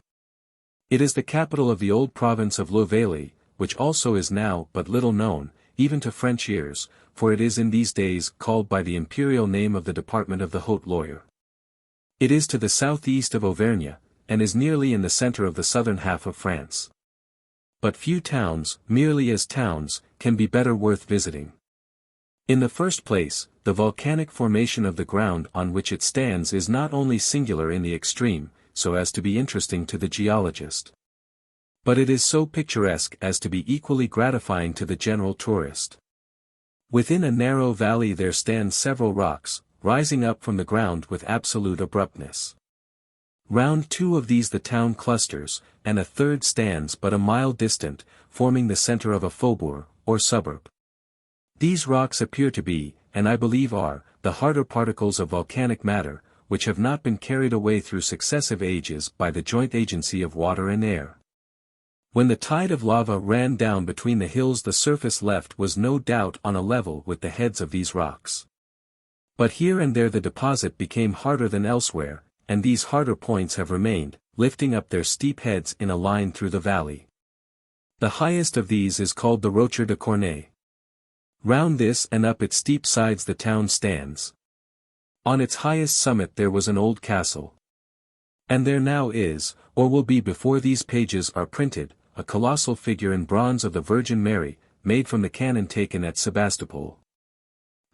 It is the capital of the old province of Le Valais, which also is now but little known, even to French ears, for it is in these days called by the imperial name of the department of the Haute-Loire. It is to the southeast of Auvergne, and is nearly in the center of the southern half of France. But few towns, merely as towns, can be better worth visiting. In the first place, the volcanic formation of the ground on which it stands is not only singular in the extreme, so as to be interesting to the geologist, but it is so picturesque as to be equally gratifying to the general tourist. Within a narrow valley there stand several rocks, rising up from the ground with absolute abruptness. Round 2 of these the town clusters, and a third stands but a mile distant, forming the center of a faubourg, or suburb. These rocks appear to be, and I believe are, the harder particles of volcanic matter, which have not been carried away through successive ages by the joint agency of water and air. When the tide of lava ran down between the hills the surface left was no doubt on a level with the heads of these rocks. But here and there the deposit became harder than elsewhere, and these harder points have remained, lifting up their steep heads in a line through the valley. The highest of these is called the Rocher de Corne. Round this and up its steep sides the town stands. On its highest summit there was an old castle. And there now is, or will be before these pages are printed, a colossal figure in bronze of the Virgin Mary, made from the cannon taken at Sebastopol.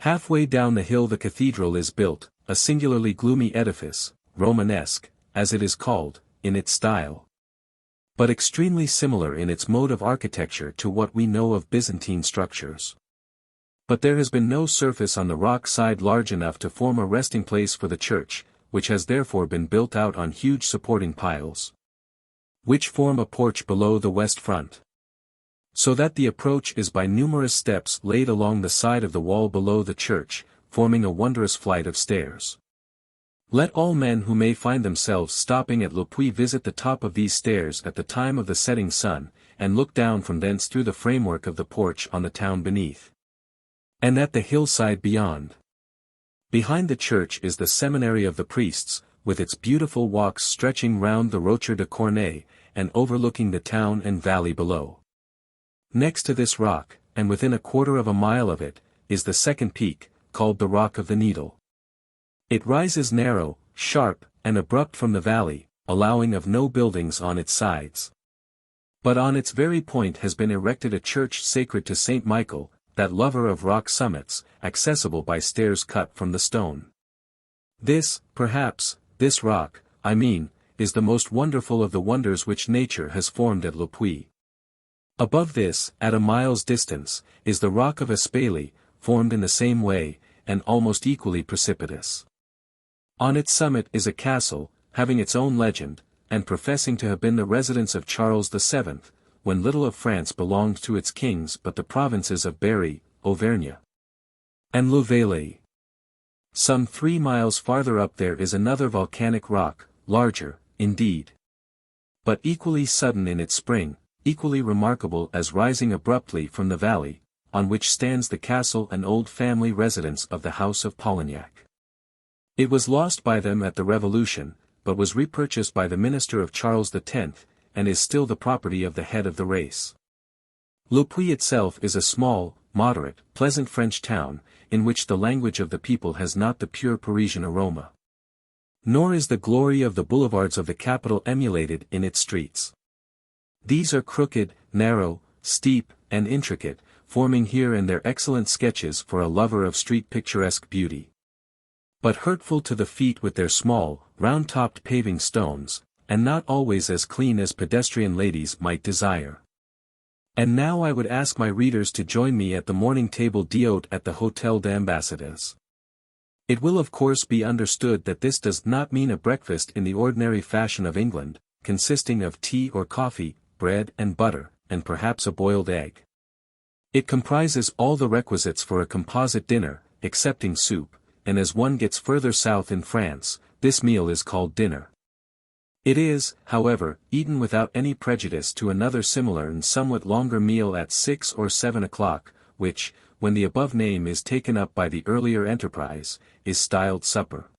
Halfway down the hill the cathedral is built, a singularly gloomy edifice, Romanesque, as it is called, in its style, but extremely similar in its mode of architecture to what we know of Byzantine structures. But there has been no surface on the rock side large enough to form a resting place for the church, which has therefore been built out on huge supporting piles, which form a porch below the west front, so that the approach is by numerous steps laid along the side of the wall below the church, forming a wondrous flight of stairs. Let all men who may find themselves stopping at Le Puy visit the top of these stairs at the time of the setting sun, and look down from thence through the framework of the porch on the town beneath, and at the hillside beyond. Behind the church is the seminary of the priests, with its beautiful walks stretching round the Rocher de Cornay, and overlooking the town and valley below. Next to this rock, and within a quarter of a mile of it, is the second peak, called the Rock of the Needle. It rises narrow, sharp, and abrupt from the valley, allowing of no buildings on its sides. But on its very point has been erected a church sacred to Saint Michael, that lover of rock summits, accessible by stairs cut from the stone. This, perhaps, this rock, I mean, is the most wonderful of the wonders which nature has formed at Le Puy. Above this, at a mile's distance, is the rock of Espaly, formed in the same way, and almost equally precipitous. On its summit is a castle, having its own legend, and professing to have been the residence of Charles VII, when little of France belonged to its kings but the provinces of Berry, Auvergne, and Le Valais. Some 3 miles farther up there is another volcanic rock, larger, indeed, but equally sudden in its spring, equally remarkable as rising abruptly from the valley, on which stands the castle and old family residence of the house of Polignac. It was lost by them at the Revolution, but was repurchased by the minister of Charles X, and is still the property of the head of the race. Le Puy itself is a small, moderate, pleasant French town, in which the language of the people has not the pure Parisian aroma. Nor is the glory of the boulevards of the capital emulated in its streets. These are crooked, narrow, steep, and intricate, forming here and there excellent sketches for a lover of street picturesque beauty, but hurtful to the feet with their small, round-topped paving stones, and not always as clean as pedestrian ladies might desire. And now I would ask my readers to join me at the morning table d'hôte at the Hôtel d'Ambassadeurs. It will of course be understood that this does not mean a breakfast in the ordinary fashion of England, consisting of tea or coffee, bread and butter, and perhaps a boiled egg. It comprises all the requisites for a composite dinner, excepting soup, and as one gets further south in France, this meal is called dinner. It is, however, eaten without any prejudice to another similar and somewhat longer meal at 6 or 7 o'clock, which, when the above name is taken up by the earlier enterprise, is styled supper.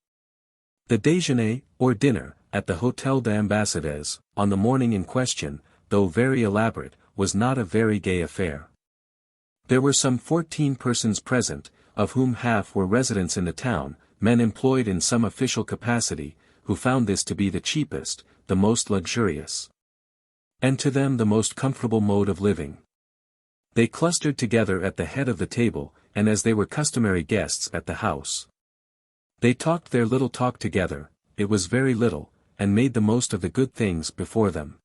The déjeuner, or dinner, at the Hôtel d'Ambassadeurs, on the morning in question, though very elaborate, was not a very gay affair. There were some 14 persons present, of whom half were residents in the town, men employed in some official capacity, who found this to be the cheapest, the most luxurious, and to them the most comfortable mode of living. They clustered together at the head of the table, and as they were customary guests at the house, they talked their little talk together, it was very little, and made the most of the good things before them.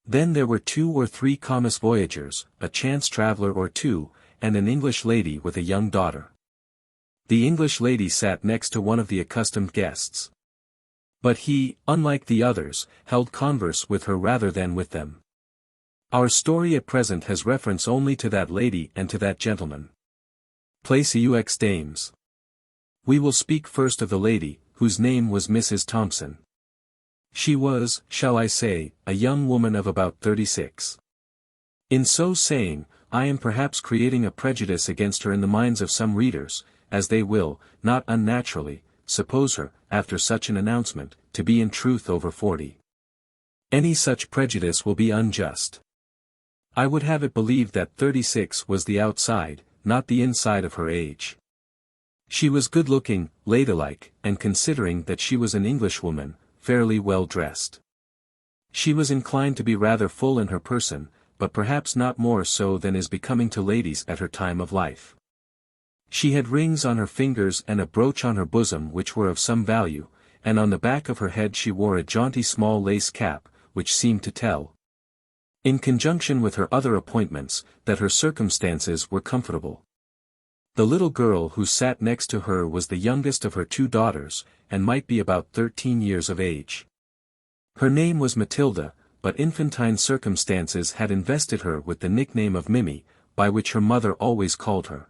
Then there were 2 or 3 commis voyagers, a chance traveller or 2, and an English lady with a young daughter. The English lady sat next to one of the accustomed guests, but he, unlike the others, held converse with her rather than with them. Our story at present has reference only to that lady and to that gentleman. Placeux dames. We will speak first of the lady, whose name was Mrs. Thompson. She was, shall I say, a young woman of about 36. In so saying, I am perhaps creating a prejudice against her in the minds of some readers, as they will, not unnaturally, suppose her, after such an announcement, to be in truth over 40. Any such prejudice will be unjust. I would have it believed that 36 was the outside, not the inside of her age. She was good-looking, ladylike, and considering that she was an Englishwoman, fairly well dressed. She was inclined to be rather full in her person, but perhaps not more so than is becoming to ladies at her time of life. She had rings on her fingers and a brooch on her bosom which were of some value, and on the back of her head she wore a jaunty small lace cap, which seemed to tell, in conjunction with her other appointments, that her circumstances were comfortable. The little girl who sat next to her was the youngest of her 2 daughters, and might be about 13 years of age. Her name was Matilda, but infantine circumstances had invested her with the nickname of Mimmy, by which her mother always called her.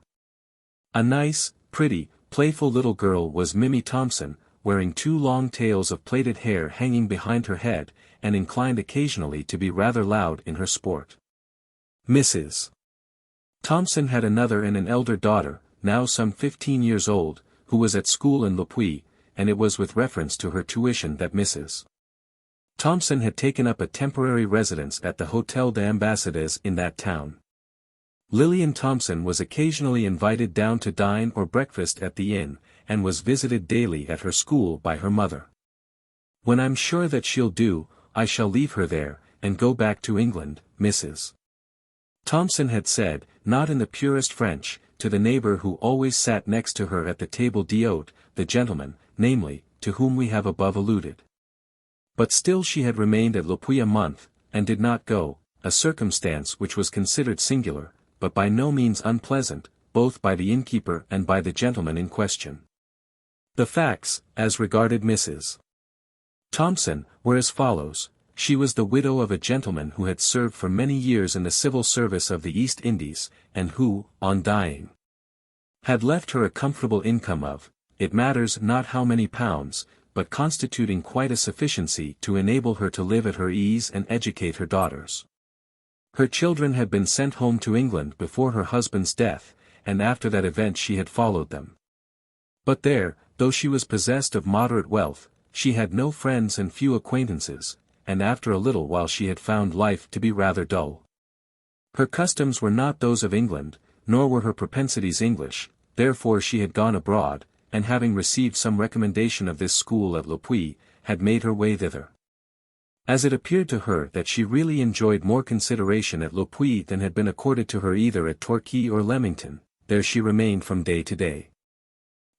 A nice, pretty, playful little girl was Mimmy Thompson, wearing 2 long tails of plaited hair hanging behind her head, and inclined occasionally to be rather loud in her sport. Mrs. Thompson had another and an elder daughter, now some 15 years old, who was at school in Le Puy, and it was with reference to her tuition that Mrs. Thompson had taken up a temporary residence at the Hôtel des Ambassadeurs in that town. Lillian Thompson was occasionally invited down to dine or breakfast at the inn, and was visited daily at her school by her mother. "When I'm sure that she'll do, I shall leave her there, and go back to England," Mrs. Thompson had said, not in the purest French, to the neighbor who always sat next to her at the table d'hôte, the gentleman, namely, to whom we have above alluded. But still she had remained at Le Puy a month, and did not go, a circumstance which was considered singular, but by no means unpleasant, both by the innkeeper and by the gentleman in question. The facts, as regarded Mrs. Thompson, were as follows. She was the widow of a gentleman who had served for many years in the civil service of the East Indies, and who, on dying, had left her a comfortable income of, it matters not how many pounds, but constituting quite a sufficiency to enable her to live at her ease and educate her daughters. Her children had been sent home to England before her husband's death, and after that event she had followed them. But there, though she was possessed of moderate wealth, she had no friends and few acquaintances, and after a little while she had found life to be rather dull. Her customs were not those of England, nor were her propensities English, therefore she had gone abroad, and having received some recommendation of this school at Le Puy, had made her way thither. As it appeared to her that she really enjoyed more consideration at Le Puy than had been accorded to her either at Torquay or Leamington, there she remained from day to day.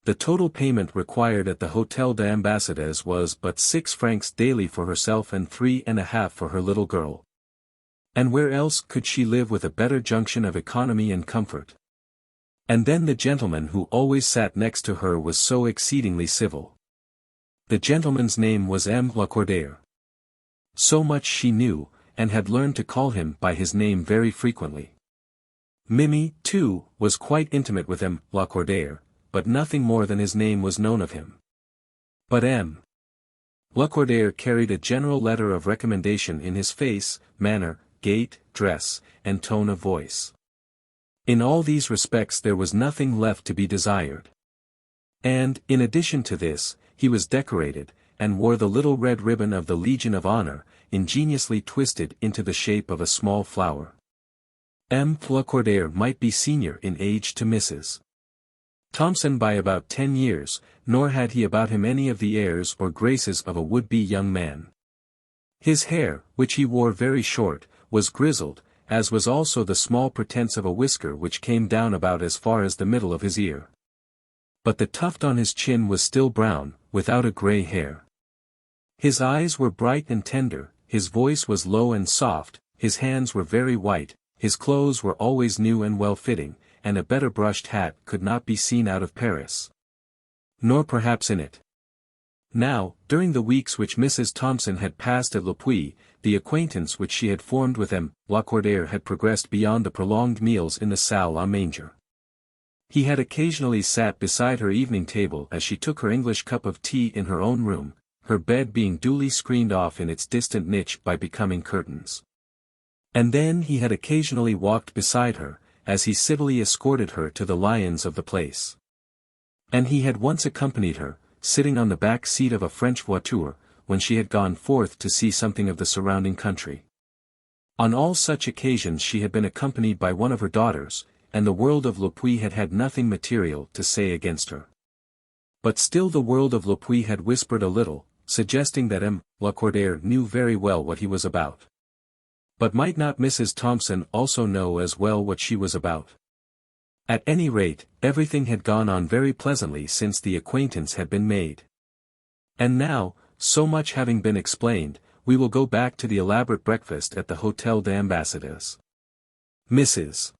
The total payment required at the Hôtel des Ambassadeurs was but 6 francs daily for herself and 3.5 for her little girl. And where else could she live with a better junction of economy and comfort? And then the gentleman who always sat next to her was so exceedingly civil. The gentleman's name was M. Lacordaire. So much she knew, and had learned to call him by his name very frequently. Mimmy, too, was quite intimate with M. Lacordaire, but nothing more than his name was known of him. But M. Lacordaire carried a general letter of recommendation in his face, manner, gait, dress, and tone of voice. In all these respects there was nothing left to be desired. And, in addition to this, he was decorated, and wore the little red ribbon of the Legion of Honor, ingeniously twisted into the shape of a small flower. M. Lacordaire might be senior in age to Mrs. Thompson by about 10 years, nor had he about him any of the airs or graces of a would-be young man. His hair, which he wore very short, was grizzled, as was also the small pretence of a whisker which came down about as far as the middle of his ear. But the tuft on his chin was still brown, without a grey hair. His eyes were bright and tender, his voice was low and soft, his hands were very white, his clothes were always new and well-fitting, and a better brushed hat could not be seen out of Paris. Nor perhaps in it. Now, during the weeks which Mrs. Thompson had passed at Le Puy, the acquaintance which she had formed with M. Lacordaire had progressed beyond the prolonged meals in the salle à manger. He had occasionally sat beside her evening table as she took her English cup of tea in her own room, her bed being duly screened off in its distant niche by becoming curtains. And then he had occasionally walked beside her, as he civilly escorted her to the lions of the place. And he had once accompanied her, sitting on the back seat of a French voiture, when she had gone forth to see something of the surrounding country. On all such occasions she had been accompanied by one of her daughters, and the world of Le Puy had had nothing material to say against her. But still the world of Le Puy had whispered a little, suggesting that M. Lacordaire knew very well what he was about. But might not Mrs. Thompson also know as well what she was about? At any rate, everything had gone on very pleasantly since the acquaintance had been made. And now, so much having been explained, we will go back to the elaborate breakfast at the Hôtel d'Ambassadeurs. Mrs.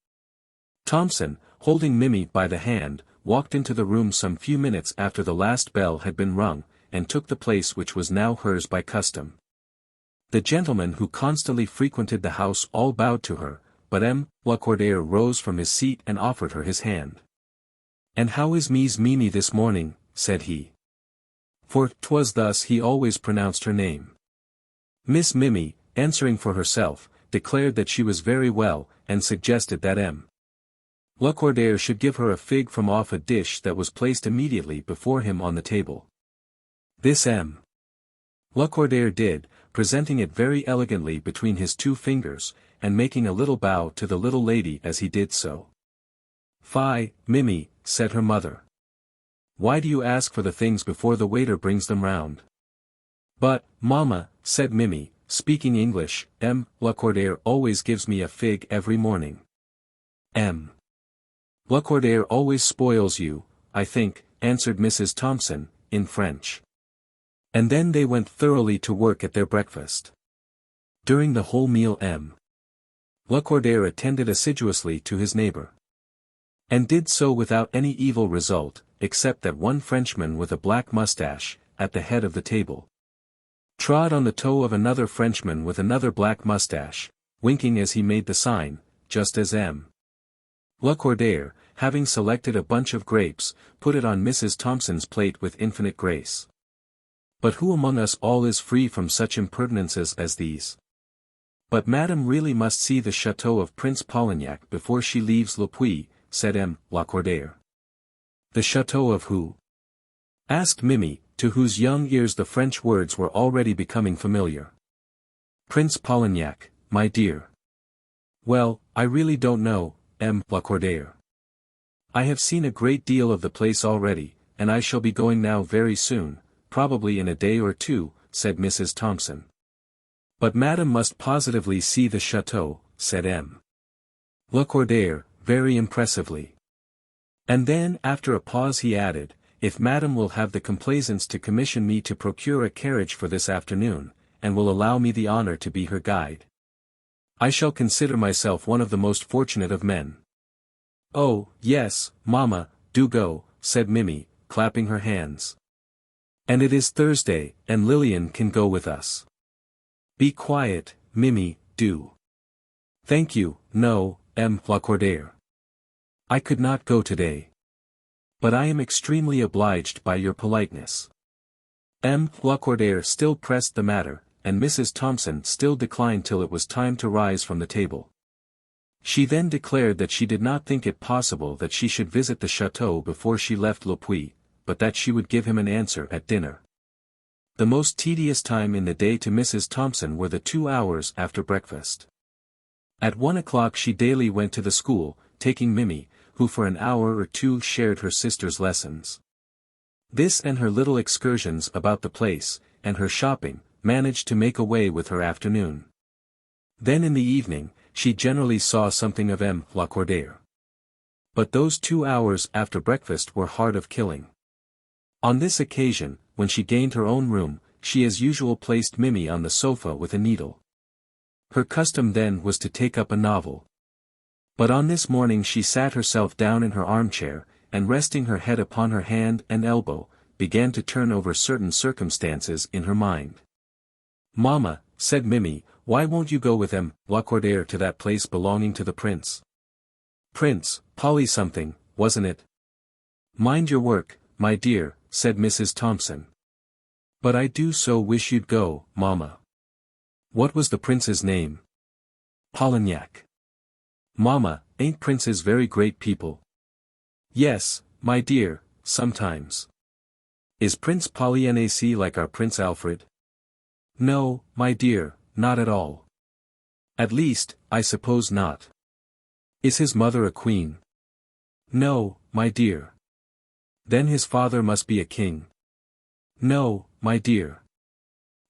Thompson, holding Mimi by the hand, walked into the room some few minutes after the last bell had been rung, and took the place which was now hers by custom. The gentleman who constantly frequented the house all bowed to her, but M. Lacordaire rose from his seat and offered her his hand. "And how is Mies Mimi this morning?" said he. For 'twas thus he always pronounced her name. Miss Mimi, answering for herself, declared that she was very well, and suggested that M. Lacordaire should give her a fig from off a dish that was placed immediately before him on the table. This M. Lacordaire did, presenting it very elegantly between his 2 fingers, and making a little bow to the little lady as he did so. "Fie, Mimi," said her mother. "Why do you ask for the things before the waiter brings them round?" "But, mamma," said Mimi, speaking English, "M. Lacordaire always gives me a fig every morning." "M. Lacordaire always spoils you, I think," answered Mrs. Thompson, in French. And then they went thoroughly to work at their breakfast. During the whole meal M. Lacordaire attended assiduously to his neighbor. And did so without any evil result, except that one Frenchman with a black moustache, at the head of the table, trod on the toe of another Frenchman with another black moustache, winking as he made the sign, just as M. Lacordaire, having selected a bunch of grapes, put it on Mrs. Thompson's plate with infinite grace. But who among us all is free from such impertinences as these? "But Madame really must see the Château of Prince Polignac before she leaves Le Puy," said M. Lacordaire. "The Château of who?" asked Mimi, to whose young ears the French words were already becoming familiar. "Prince Polignac, my dear." "Well, I really don't know, M. Lacordaire. I have seen a great deal of the place already, and I shall be going now very soon, probably in a day or 2, said Mrs. Thompson. "But Madame must positively see the Château," said M. Lacordaire, very impressively. And then after a pause he added, "If Madame will have the complaisance to commission me to procure a carriage for this afternoon, and will allow me the honor to be her guide, I shall consider myself one of the most fortunate of men." "Oh, yes, mamma, do go," said Mimi, clapping her hands. "And it is Thursday, and Lillian can go with us." "Be quiet, Mimi, do." "Thank you, no, M. Lacordaire. I could not go today. But I am extremely obliged by your politeness." M. Lacordaire still pressed the matter, and Mrs. Thompson still declined till it was time to rise from the table. She then declared that she did not think it possible that she should visit the Château before she left Le Puy, but that she would give him an answer at dinner. The most tedious time in the day to Mrs. Thompson were the 2 hours after breakfast. At 1 o'clock she daily went to the school, taking Mimi, who for an hour or 2 shared her sister's lessons. This and her little excursions about the place, and her shopping, managed to make away with her afternoon. Then in the evening, she generally saw something of M. Lacordaire. But those 2 hours after breakfast were hard of killing. On this occasion, when she gained her own room, she as usual placed Mimi on the sofa with a needle. Her custom then was to take up a novel. But on this morning she sat herself down in her armchair, and resting her head upon her hand and elbow, began to turn over certain circumstances in her mind. "Mamma," said Mimi, "why won't you go with M. Lacordaire to that place belonging to the prince? Prince, Polly something, wasn't it?" "Mind your work, my dear," said Mrs. Thompson. "But I do so wish you'd go, mamma." "What was the prince's name?" "Polignac." "Mamma, ain't princes very great people?" "Yes, my dear, sometimes." "Is Prince Polignac like our Prince Alfred?" "No, my dear, not at all. At least, I suppose not." "Is his mother a queen?" "No, my dear." "Then his father must be a king." "No, my dear.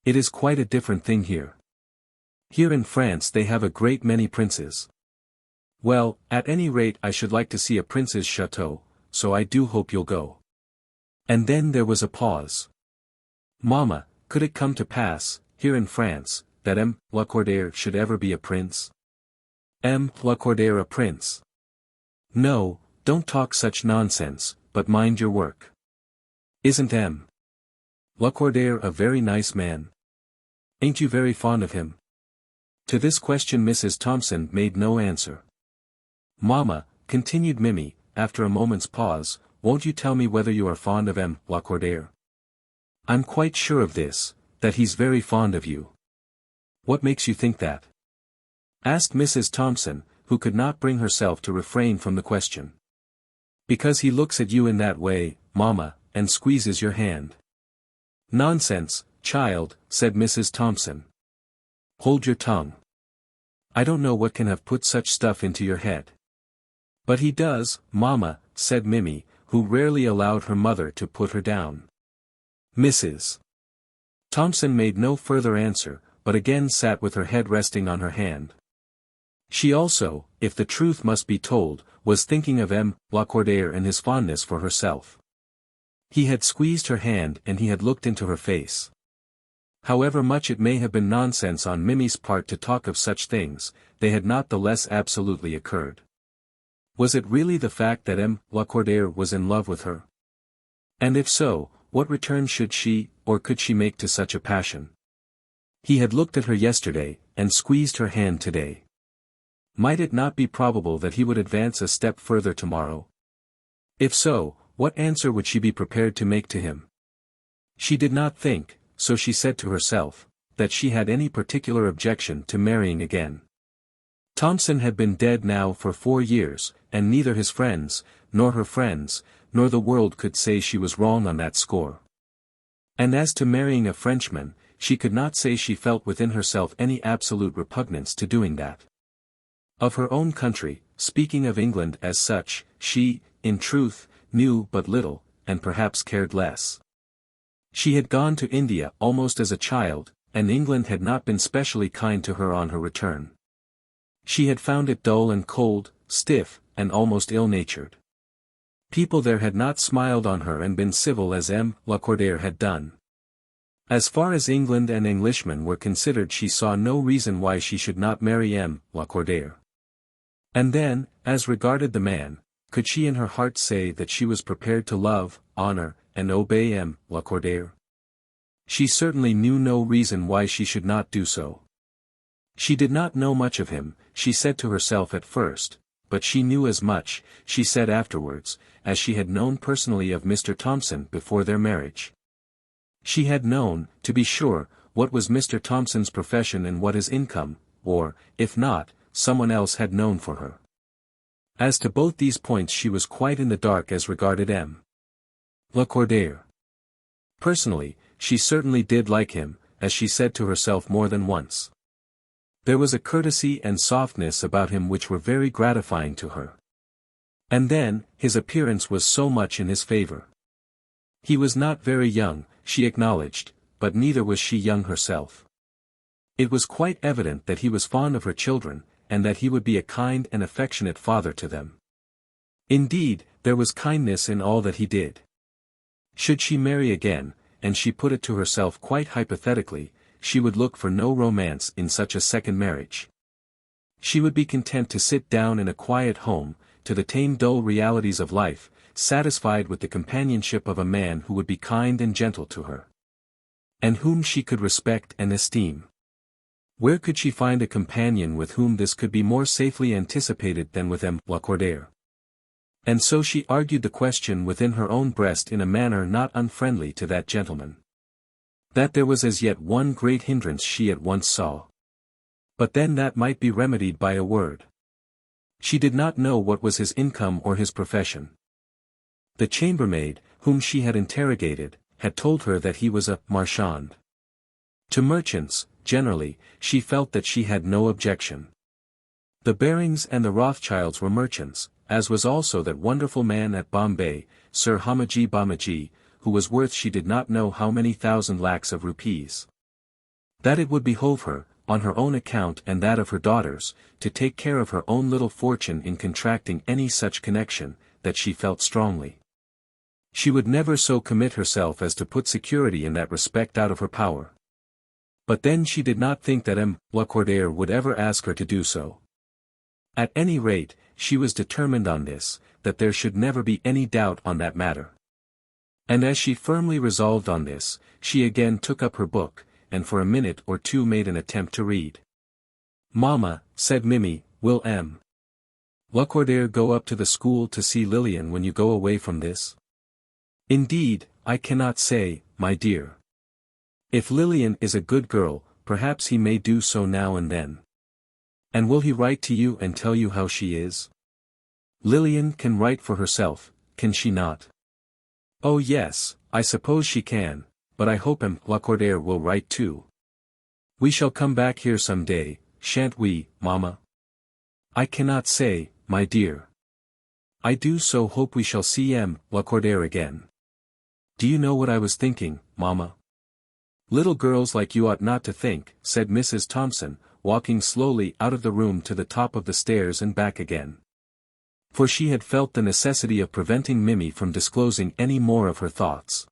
It is quite a different thing here." Here in France they have a great many princes. Well, at any rate I should like to see a prince's chateau, so I do hope you'll go. And then there was a pause. Mamma, could it come to pass, here in France, that M. Lacordaire should ever be a prince? M. Lacordaire a prince? No, don't talk such nonsense, but mind your work. Isn't M. Lacordaire a very nice man? Ain't you very fond of him? To this question Mrs. Thompson made no answer. Mamma, continued Mimi, after a moment's pause, won't you tell me whether you are fond of M. Lacordaire? I'm quite sure of this, that he's very fond of you. What makes you think that? Asked Mrs. Thompson, who could not bring herself to refrain from the question. Because he looks at you in that way, Mamma, and squeezes your hand. Nonsense, child, said Mrs. Thompson. Hold your tongue. I don't know what can have put such stuff into your head. But he does, Mamma, said Mimi, who rarely allowed her mother to put her down. Mrs. Thompson made no further answer, but again sat with her head resting on her hand. She also, if the truth must be told, was thinking of M. Lacordaire and his fondness for herself. He had squeezed her hand and he had looked into her face. However much it may have been nonsense on Mimi's part to talk of such things, they had not the less absolutely occurred. Was it really the fact that M. Lacordaire was in love with her? And if so, what return should she, or could she make to such a passion? He had looked at her yesterday, and squeezed her hand today. Might it not be probable that he would advance a step further tomorrow? If so, what answer would she be prepared to make to him? She did not think, so she said to herself, that she had any particular objection to marrying again. Thompson had been dead now for 4 years, and neither his friends, nor her friends, nor the world could say she was wrong on that score. And as to marrying a Frenchman, she could not say she felt within herself any absolute repugnance to doing that. Of her own country, speaking of England as such, she, in truth, knew but little, and perhaps cared less. She had gone to India almost as a child, and England had not been specially kind to her on her return. She had found it dull and cold, stiff, and almost ill-natured. People there had not smiled on her and been civil as M. Lacordaire had done. As far as England and Englishmen were considered, she saw no reason why she should not marry M. Lacordaire. And then, as regarded the man, could she in her heart say that she was prepared to love, honor, and obey M. Lacordaire? She certainly knew no reason why she should not do so. She did not know much of him, she said to herself at first, but she knew as much, she said afterwards, as she had known personally of Mr. Thompson before their marriage. She had known, to be sure, what was Mr. Thompson's profession and what his income, or, if not, someone else had known for her. As to both these points she was quite in the dark as regarded M. Lacordaire. Personally, she certainly did like him, as she said to herself more than once. There was a courtesy and softness about him which were very gratifying to her. And then, his appearance was so much in his favor. He was not very young, she acknowledged, but neither was she young herself. It was quite evident that he was fond of her children, and that he would be a kind and affectionate father to them. Indeed, there was kindness in all that he did. Should she marry again, and she put it to herself quite hypothetically, she would look for no romance in such a second marriage. She would be content to sit down in a quiet home, to the tame dull realities of life, satisfied with the companionship of a man who would be kind and gentle to her, and whom she could respect and esteem. Where could she find a companion with whom this could be more safely anticipated than with M. Lacordaire? And so she argued the question within her own breast in a manner not unfriendly to that gentleman. That there was as yet one great hindrance she at once saw. But then that might be remedied by a word. She did not know what was his income or his profession. The chambermaid, whom she had interrogated, had told her that he was a marchand. To merchants, generally, she felt that she had no objection. The Barings and the Rothschilds were merchants, as was also that wonderful man at Bombay, Sir Hamaji Bamaji, who was worth she did not know how many thousand lakhs of rupees. That it would behove her, on her own account and that of her daughters, to take care of her own little fortune in contracting any such connection, that she felt strongly. She would never so commit herself as to put security in that respect out of her power. But then she did not think that M. Lacordaire would ever ask her to do so. At any rate, she was determined on this, that there should never be any doubt on that matter. And as she firmly resolved on this, she again took up her book, and for a minute or two made an attempt to read. "Mamma," said Mimi, "will M. Lacordaire go up to the school to see Lillian when you go away from this?" "Indeed, I cannot say, my dear. If Lillian is a good girl, perhaps he may do so now and then." "And will he write to you and tell you how she is?" "Lillian can write for herself, can she not?" "Oh yes, I suppose she can, but I hope M. Lacordaire will write too. We shall come back here some day, shan't we, mamma?" "I cannot say, my dear. I do so hope we shall see M. Lacordaire again. Do you know what I was thinking, mamma?" "Little girls like you ought not to think," said Mrs. Thompson, walking slowly out of the room to the top of the stairs and back again. For she had felt the necessity of preventing Mimi from disclosing any more of her thoughts.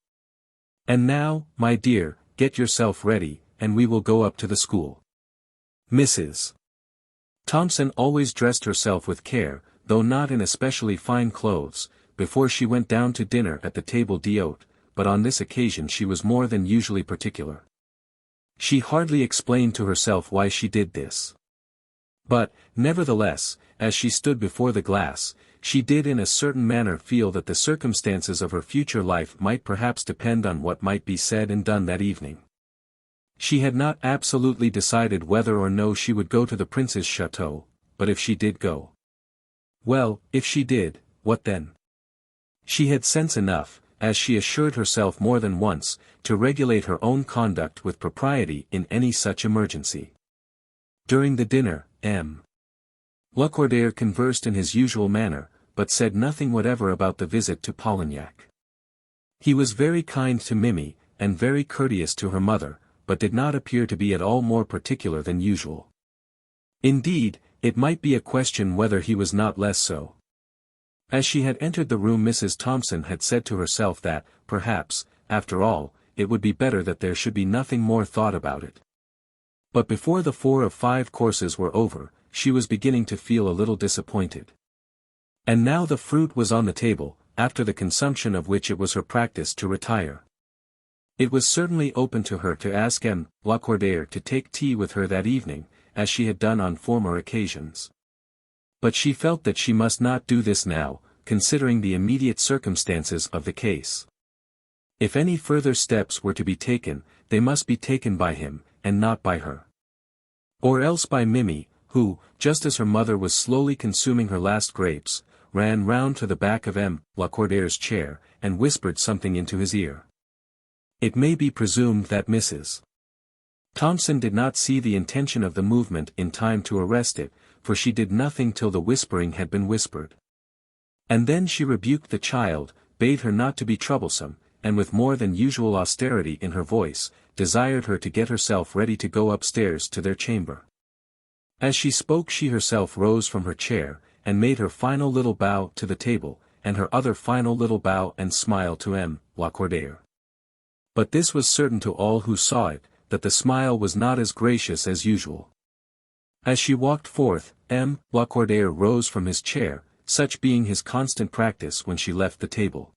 "And now, my dear, get yourself ready, and we will go up to the school." Mrs. Thompson always dressed herself with care, though not in especially fine clothes, before she went down to dinner at the table d'hôte, but on this occasion she was more than usually particular. She hardly explained to herself why she did this. But, nevertheless, as she stood before the glass, she did in a certain manner feel that the circumstances of her future life might perhaps depend on what might be said and done that evening. She had not absolutely decided whether or no she would go to the prince's chateau, but if she did go. Well, if she did, what then? She had sense enough, as she assured herself more than once, to regulate her own conduct with propriety in any such emergency. During the dinner, M. Lacordaire conversed in his usual manner, but said nothing whatever about the visit to Polignac. He was very kind to Mimi, and very courteous to her mother, but did not appear to be at all more particular than usual. Indeed, it might be a question whether he was not less so. As she had entered the room Mrs. Thompson had said to herself that, perhaps, after all, it would be better that there should be nothing more thought about it. But before the 4 of 5 courses were over, she was beginning to feel a little disappointed. And now the fruit was on the table, after the consumption of which it was her practice to retire. It was certainly open to her to ask M. Lacordaire to take tea with her that evening, as she had done on former occasions. But she felt that she must not do this now, considering the immediate circumstances of the case. If any further steps were to be taken, they must be taken by him, and not by her. Or else by Mimi, who, just as her mother was slowly consuming her last grapes, ran round to the back of M. Lacordaire's chair, and whispered something into his ear. It may be presumed that Mrs. Thompson did not see the intention of the movement in time to arrest it, for she did nothing till the whispering had been whispered. And then she rebuked the child, bade her not to be troublesome, and with more than usual austerity in her voice, desired her to get herself ready to go upstairs to their chamber. As she spoke she herself rose from her chair, and made her final little bow to the table, and her other final little bow and smile to M. Lacordaire. But this was certain to all who saw it, that the smile was not as gracious as usual. As she walked forth, M. Lacordaire rose from his chair, such being his constant practice when she left the table.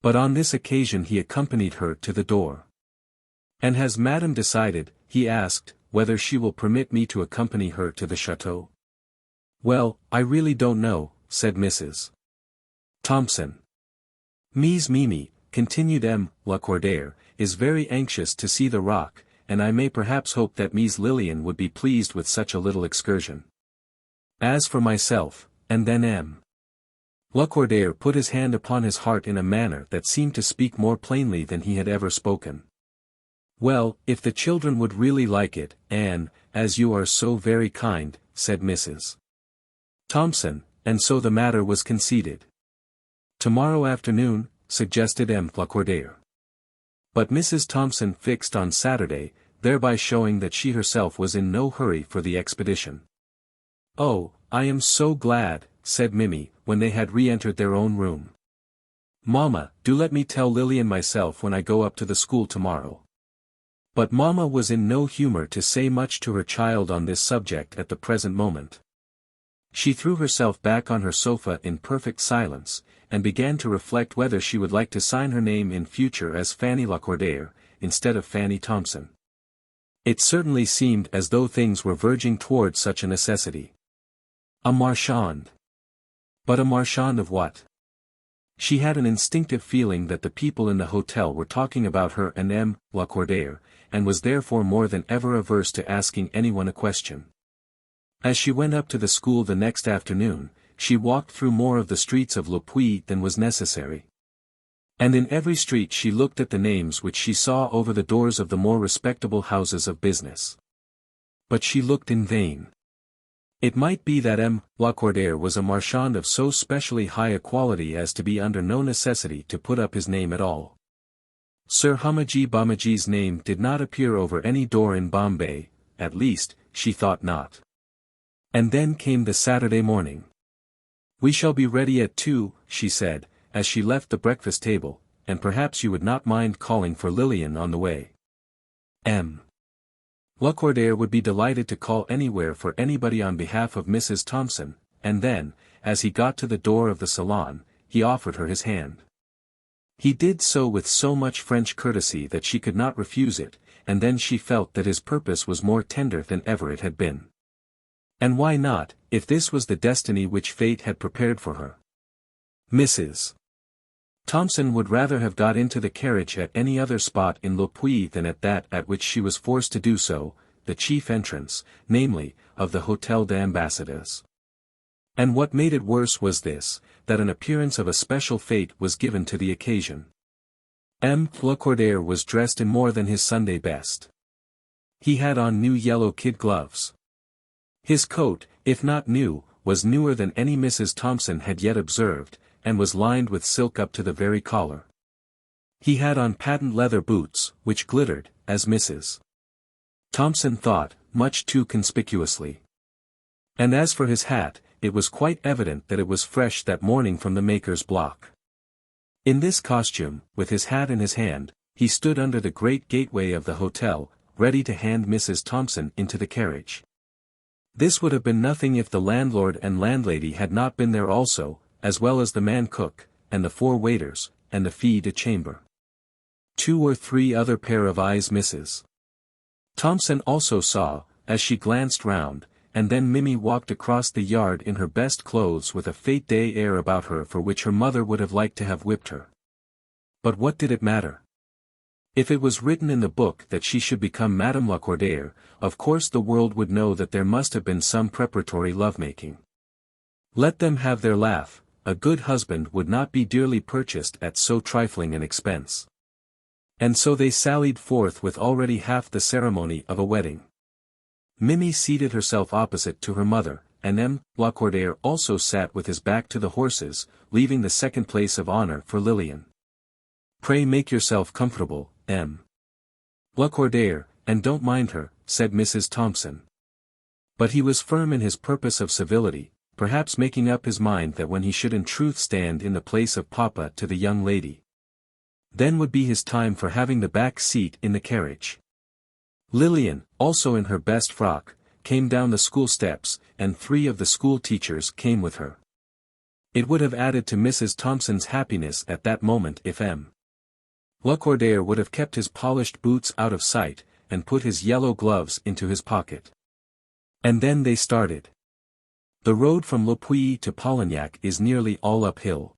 But on this occasion he accompanied her to the door. "And has Madame decided," he asked, "whether she will permit me to accompany her to the chateau?" "Well, I really don't know," said Mrs. Thompson. "Mies Mimi," continued M. Lacordaire, "is very anxious to see the rock, and I may perhaps hope that Mies Lillian would be pleased with such a little excursion. As for myself," and then M. Lacordaire put his hand upon his heart in a manner that seemed to speak more plainly than he had ever spoken. "Well, if the children would really like it, Anne, as you are so very kind," said Mrs. Thompson, and so the matter was conceded. "Tomorrow afternoon," suggested M. Lacordaire. But Mrs. Thompson fixed on Saturday, thereby showing that she herself was in no hurry for the expedition. "Oh, I am so glad," said Mimi, when they had re-entered their own room. "Mamma, do let me tell Lillian myself when I go up to the school tomorrow." But Mamma was in no humor to say much to her child on this subject at the present moment. She threw herself back on her sofa in perfect silence, and began to reflect whether she would like to sign her name in future as Fanny Lacordaire, instead of Fanny Thompson. It certainly seemed as though things were verging toward such a necessity. A marchand. But a marchand of what? She had an instinctive feeling that the people in the hotel were talking about her and M. Lacordaire, and was therefore more than ever averse to asking anyone a question. As she went up to the school the next afternoon, she walked through more of the streets of Le Puy than was necessary. And in every street she looked at the names which she saw over the doors of the more respectable houses of business. But she looked in vain. It might be that M. Lacordaire was a marchand of so specially high a quality as to be under no necessity to put up his name at all. Sir Humajee Bamajee's name did not appear over any door in Bombay, at least, she thought not. And then came the Saturday morning. "We shall be ready at 2, she said, as she left the breakfast table, and perhaps you would not mind calling for Lillian on the way. M. Lacordaire would be delighted to call anywhere for anybody on behalf of Mrs. Thompson, and then, as he got to the door of the salon, he offered her his hand. He did so with so much French courtesy that she could not refuse it, and then she felt that his purpose was more tender than ever it had been. And why not, if this was the destiny which fate had prepared for her? Mrs. Thompson would rather have got into the carriage at any other spot in Le Puy than at that at which she was forced to do so, the chief entrance, namely, of the Hôtel d'Ambassadeurs. And what made it worse was this, that an appearance of a special fate was given to the occasion. M. Lacordaire was dressed in more than his Sunday best. He had on new yellow kid gloves. His coat, if not new, was newer than any Mrs. Thompson had yet observed, and was lined with silk up to the very collar. He had on patent leather boots, which glittered, as Mrs. Thompson thought, much too conspicuously. And as for his hat, it was quite evident that it was fresh that morning from the maker's block. In this costume, with his hat in his hand, he stood under the great gateway of the hotel, ready to hand Mrs. Thompson into the carriage. This would have been nothing if the landlord and landlady had not been there also, as well as the man cook, and the 4 waiters, and the fille de chambre. 2 or 3 other pair of eyes Mrs. Thompson also saw, as she glanced round, and then Mimi walked across the yard in her best clothes with a fête day air about her for which her mother would have liked to have whipped her. But what did it matter? If it was written in the book that she should become Madame Lacordaire, of course the world would know that there must have been some preparatory lovemaking. Let them have their laugh, a good husband would not be dearly purchased at so trifling an expense. And so they sallied forth with already half the ceremony of a wedding. Mimi seated herself opposite to her mother, and M. Lacordaire also sat with his back to the horses, leaving the second place of honor for Lillian. "Pray make yourself comfortable, M. Lacordaire, and don't mind her," said Mrs. Thompson. But he was firm in his purpose of civility, perhaps making up his mind that when he should in truth stand in the place of papa to the young lady, then would be his time for having the back seat in the carriage. Lillian, also in her best frock, came down the school steps, and 3 of the school teachers came with her. It would have added to Mrs. Thompson's happiness at that moment if M. Lacordaire would have kept his polished boots out of sight, and put his yellow gloves into his pocket. And then they started. The road from Le Puy to Polignac is nearly all uphill.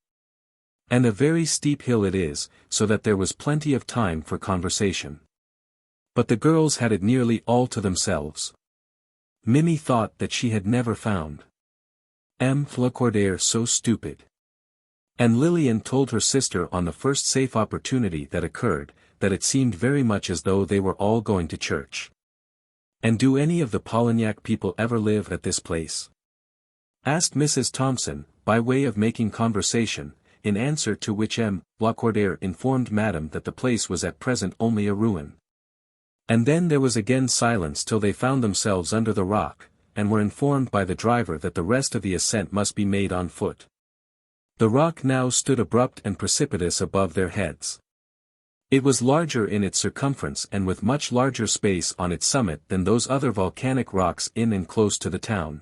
And a very steep hill it is, so that there was plenty of time for conversation. But the girls had it nearly all to themselves. Mimi thought that she had never found M. Lacordaire so stupid. And Lillian told her sister on the first safe opportunity that occurred, that it seemed very much as though they were all going to church. "And do any of the Polignac people ever live at this place?" asked Mrs. Thompson, by way of making conversation, in answer to which M. Lacordaire informed Madame that the place was at present only a ruin. And then there was again silence till they found themselves under the rock, and were informed by the driver that the rest of the ascent must be made on foot. The rock now stood abrupt and precipitous above their heads. It was larger in its circumference and with much larger space on its summit than those other volcanic rocks in and close to the town.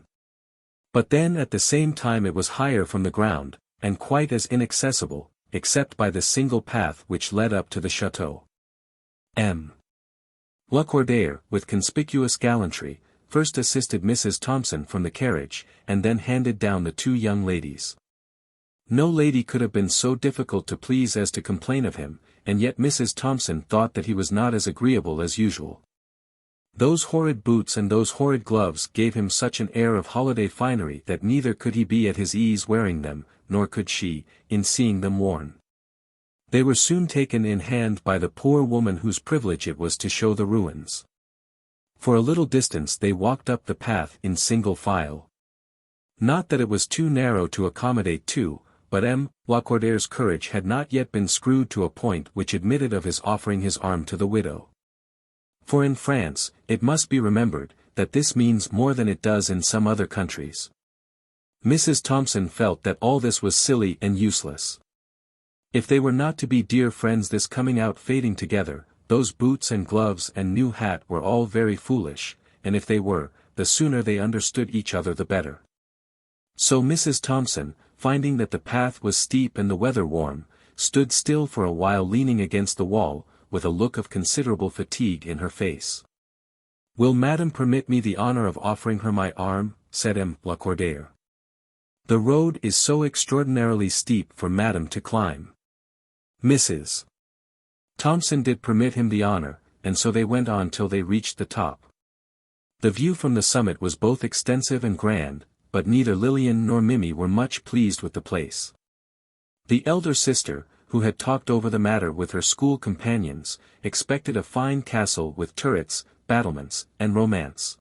But then at the same time it was higher from the ground, and quite as inaccessible, except by the single path which led up to the Château. M. Lacordaire, with conspicuous gallantry, first assisted Mrs. Thompson from the carriage, and then handed down the two young ladies. No lady could have been so difficult to please as to complain of him, and yet Mrs. Thompson thought that he was not as agreeable as usual. Those horrid boots and those horrid gloves gave him such an air of holiday finery that neither could he be at his ease wearing them, nor could she, in seeing them worn. They were soon taken in hand by the poor woman whose privilege it was to show the ruins. For a little distance they walked up the path in single file. Not that it was too narrow to accommodate two, but M. Lacordaire's courage had not yet been screwed to a point which admitted of his offering his arm to the widow. For in France, it must be remembered, that this means more than it does in some other countries. Mrs. Thompson felt that all this was silly and useless. If they were not to be dear friends this coming out fading together, those boots and gloves and new hat were all very foolish, and if they were, the sooner they understood each other the better. So Mrs. Thompson, finding that the path was steep and the weather warm, stood still for a while leaning against the wall, with a look of considerable fatigue in her face. "Will Madame permit me the honor of offering her my arm?" said M. Lacordaire. "The road is so extraordinarily steep for Madame to climb." Mrs. Thompson did permit him the honor, and so they went on till they reached the top. The view from the summit was both extensive and grand, but neither Lillian nor Mimi were much pleased with the place. The elder sister, who had talked over the matter with her school companions, expected a fine castle with turrets, battlements, and romance.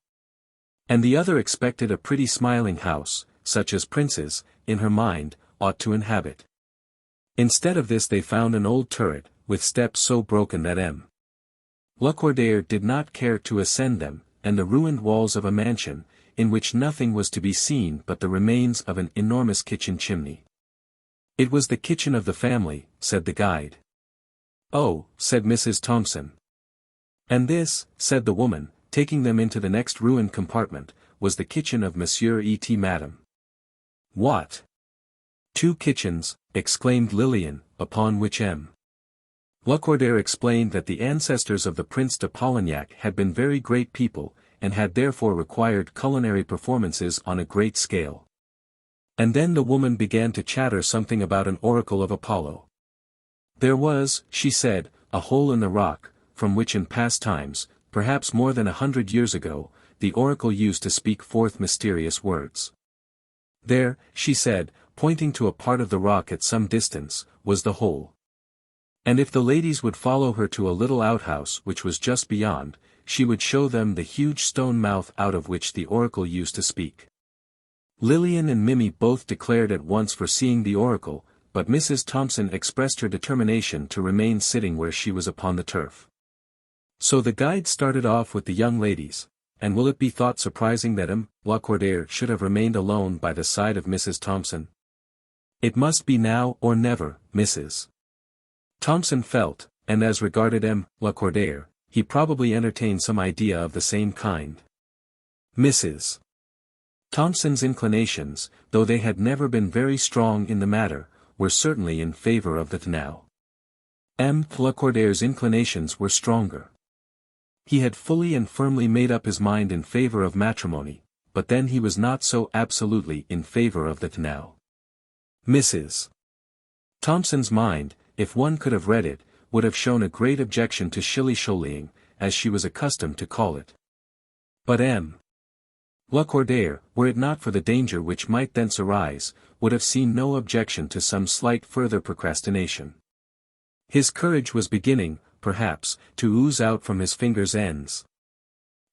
And the other expected a pretty smiling house, such as princes, in her mind, ought to inhabit. Instead of this they found an old turret, with steps so broken that M. Lacordaire did not care to ascend them, and the ruined walls of a mansion, in which nothing was to be seen but the remains of an enormous kitchen chimney. "It was the kitchen of the family," said the guide. "Oh," said Mrs. Thompson. "And this," said the woman, taking them into the next ruined compartment, was the kitchen of Monsieur et Madame. "What? Two kitchens," exclaimed Lillian, upon which M. Lacordaire explained that the ancestors of the Prince de Polignac had been very great people, and had therefore required culinary performances on a great scale. And then the woman began to chatter something about an oracle of Apollo. There was, she said, a hole in the rock, from which in past times, perhaps more than 100 years ago, the oracle used to speak forth mysterious words. There, she said, pointing to a part of the rock at some distance, was the hole. And if the ladies would follow her to a little outhouse which was just beyond, she would show them the huge stone mouth out of which the oracle used to speak. Lillian and Mimi both declared at once for seeing the oracle, but Mrs. Thompson expressed her determination to remain sitting where she was upon the turf. So the guide started off with the young ladies, and will it be thought surprising that M. Lacordaire should have remained alone by the side of Mrs. Thompson? It must be now or never, Mrs. Thompson felt, and as regarded M. Lacordaire, he probably entertained some idea of the same kind. Mrs. Thompson's inclinations, though they had never been very strong in the matter, were certainly in favor of the canal. M. Lacordaire's inclinations were stronger. He had fully and firmly made up his mind in favor of matrimony, but then he was not so absolutely in favor of the canal. Mrs. Thompson's mind, if one could have read it, would have shown a great objection to shilly-shollying, as she was accustomed to call it. But M. Lacordaire, were it not for the danger which might thence arise, would have seen no objection to some slight further procrastination. His courage was beginning, perhaps, to ooze out from his fingers' ends.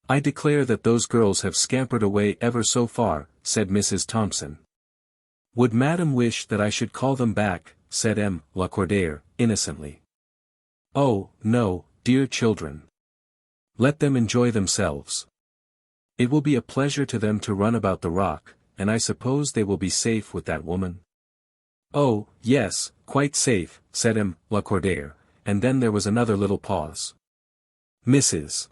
"I declare that those girls have scampered away ever so far," said Mrs. Thompson. "Would Madame wish that I should call them back?" said M. Lacordaire, innocently. "Oh, no, dear children. Let them enjoy themselves. It will be a pleasure to them to run about the rock, and I suppose they will be safe with that woman? Oh, yes, quite safe, said M. Lacordaire, and then there was another little pause. Mrs.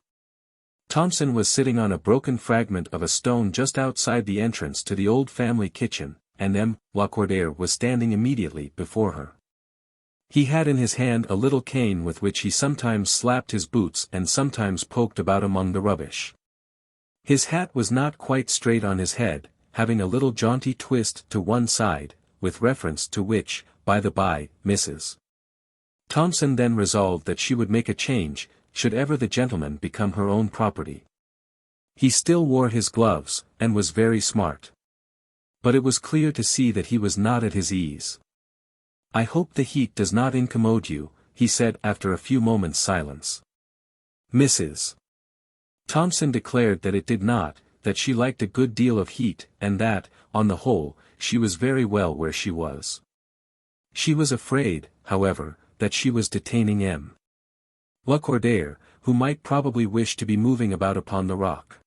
Thompson was sitting on a broken fragment of a stone just outside the entrance to the old family kitchen, and M. Lacordaire was standing immediately before her. He had in his hand a little cane with which he sometimes slapped his boots and sometimes poked about among the rubbish. His hat was not quite straight on his head, having a little jaunty twist to one side, with reference to which, by the by, Mrs. Thompson then resolved that she would make a change, should ever the gentleman become her own property. He still wore his gloves, and was very smart. But it was clear to see that he was not at his ease. I hope the heat does not incommode you, he said after a few moments' silence. Mrs. Thompson declared that it did not, that she liked a good deal of heat, and that, on the whole, she was very well where she was. She was afraid, however, that she was detaining M. Lacordaire, who might probably wish to be moving about upon the rock.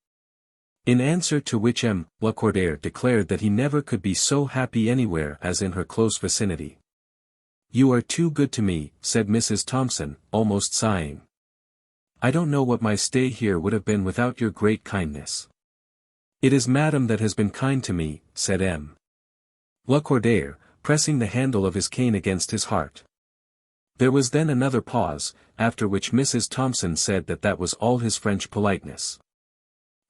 In answer to which M. Lacordaire declared that he never could be so happy anywhere as in her close vicinity. You are too good to me, said Mrs. Thompson, almost sighing. I don't know what my stay here would have been without your great kindness. It is Madame that has been kind to me, said M. Lacordaire, pressing the handle of his cane against his heart. There was then another pause, after which Mrs. Thompson said that that was all his French politeness.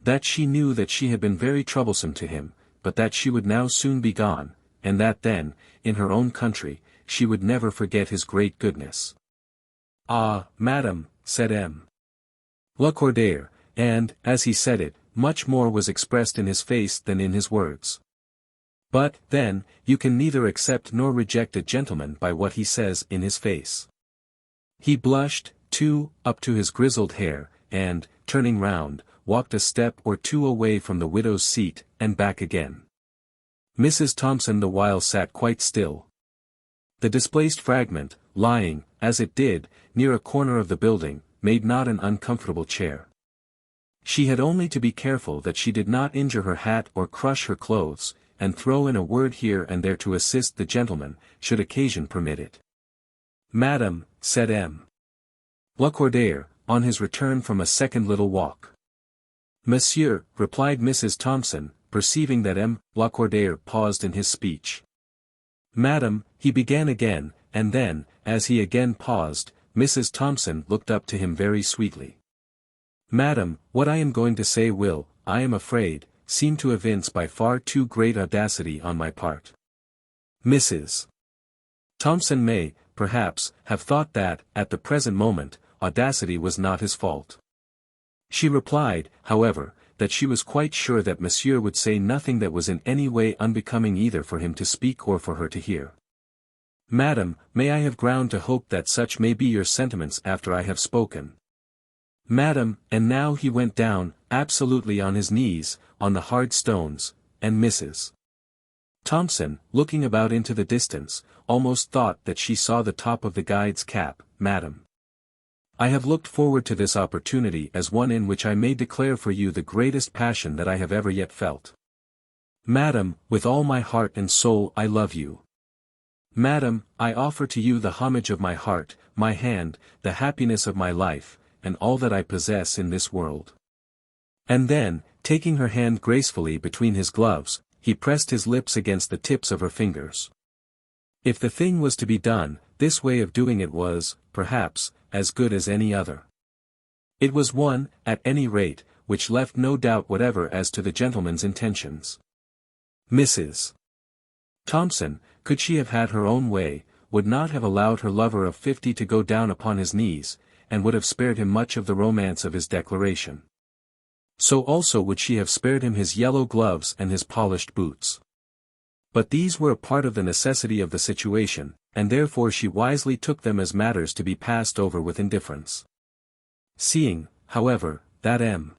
That she knew that she had been very troublesome to him, but that she would now soon be gone, and that then, in her own country, she would never forget his great goodness. Ah, madam, said M. Lacordaire, and, as he said it, much more was expressed in his face than in his words. But, then, you can neither accept nor reject a gentleman by what he says in his face. He blushed, too, up to his grizzled hair, and, turning round, walked a step or two away from the widow's seat, and back again. Mrs. Thompson the while sat quite still. The displaced fragment, lying, as it did, near a corner of the building, made not an uncomfortable chair. She had only to be careful that she did not injure her hat or crush her clothes, and throw in a word here and there to assist the gentleman, should occasion permit it. Madam, said M. Lacordaire, on his return from a second little walk. Monsieur, replied Mrs. Thompson, perceiving that M. Lacordaire paused in his speech. Madam, he began again, and then, as he again paused, Mrs. Thompson looked up to him very sweetly. Madam, what I am going to say will, I am afraid, seem to evince by far too great audacity on my part. Mrs. Thompson may, perhaps, have thought that, at the present moment, audacity was not his fault. She replied, however, that she was quite sure that Monsieur would say nothing that was in any way unbecoming either for him to speak or for her to hear. Madam, may I have ground to hope that such may be your sentiments after I have spoken? Madam, and now he went down, absolutely on his knees, on the hard stones, and Mrs. Thompson, looking about into the distance, almost thought that she saw the top of the guide's cap. Madam, I have looked forward to this opportunity as one in which I may declare for you the greatest passion that I have ever yet felt. Madam, with all my heart and soul I love you. Madam, I offer to you the homage of my heart, my hand, the happiness of my life, and all that I possess in this world. And then, taking her hand gracefully between his gloves, he pressed his lips against the tips of her fingers. If the thing was to be done, this way of doing it was, perhaps, as good as any other. It was one, at any rate, which left no doubt whatever as to the gentleman's intentions. Mrs. Thompson, could she have had her own way, would not have allowed her lover of 50 to go down upon his knees, and would have spared him much of the romance of his declaration. So also would she have spared him his yellow gloves and his polished boots. But these were a part of the necessity of the situation, and therefore she wisely took them as matters to be passed over with indifference. Seeing, however, that M.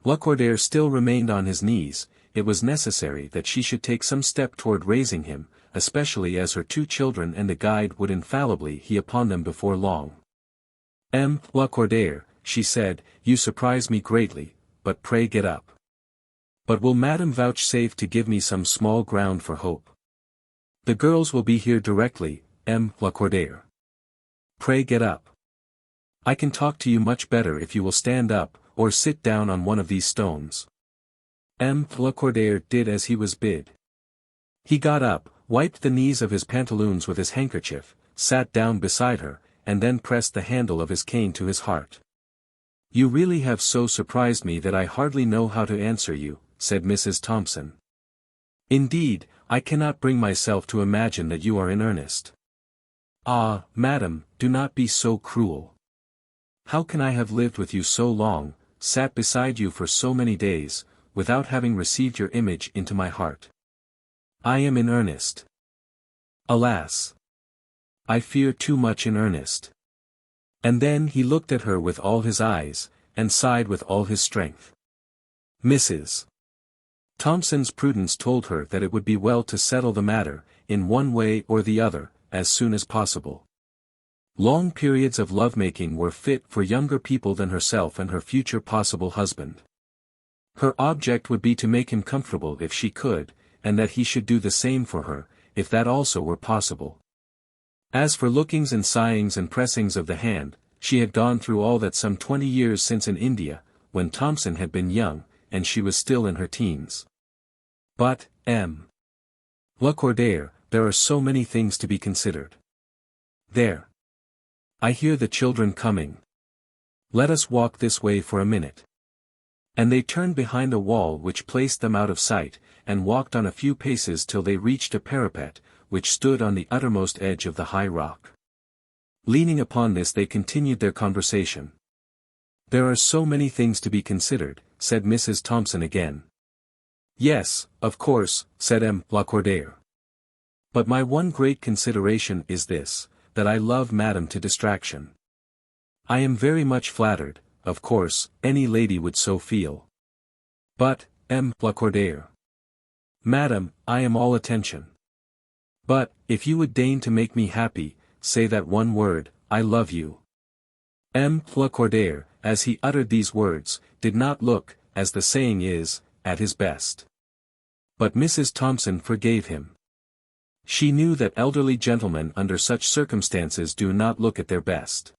Lacordaire still remained on his knees, it was necessary that she should take some step toward raising him, especially as her 2 children and the guide would infallibly be upon them before long. M. Lacordaire, she said, you surprise me greatly, but pray get up. But will Madame vouchsafe to give me some small ground for hope? The girls will be here directly, M. Lacordaire. Pray get up. I can talk to you much better if you will stand up, or sit down on one of these stones. M. Lacordaire did as he was bid. He got up, wiped the knees of his pantaloons with his handkerchief, sat down beside her, and then pressed the handle of his cane to his heart. You really have so surprised me that I hardly know how to answer you, said Mrs. Thompson. Indeed, I cannot bring myself to imagine that you are in earnest. Ah, madam, do not be so cruel. How can I have lived with you so long, sat beside you for so many days, without having received your image into my heart? I am in earnest. Alas! I fear too much in earnest. And then he looked at her with all his eyes, and sighed with all his strength. Mrs. Thompson's prudence told her that it would be well to settle the matter, in one way or the other, as soon as possible. Long periods of lovemaking were fit for younger people than herself and her future possible husband. Her object would be to make him comfortable if she could, and that he should do the same for her, if that also were possible. As for lookings and sighings and pressings of the hand, she had gone through all that some 20 years since in India, when Thompson had been young, and she was still in her teens. But, M. Lacordaire, there are so many things to be considered. There. I hear the children coming. Let us walk this way for a minute. And they turned behind a wall which placed them out of sight, and walked on a few paces till they reached a parapet, which stood on the uttermost edge of the high rock. Leaning upon this they continued their conversation. There are so many things to be considered, said Mrs. Thompson again. Yes, of course, said M. Lacordaire. But my one great consideration is this, that I love Madame to distraction. I am very much flattered, of course, any lady would so feel. But, M. Lacordaire. Madame, I am all attention. But, if you would deign to make me happy, say that one word, I love you. M. Lacordaire, as he uttered these words, did not look, as the saying is, at his best. But Mrs. Thompson forgave him. She knew that elderly gentlemen under such circumstances do not look at their best.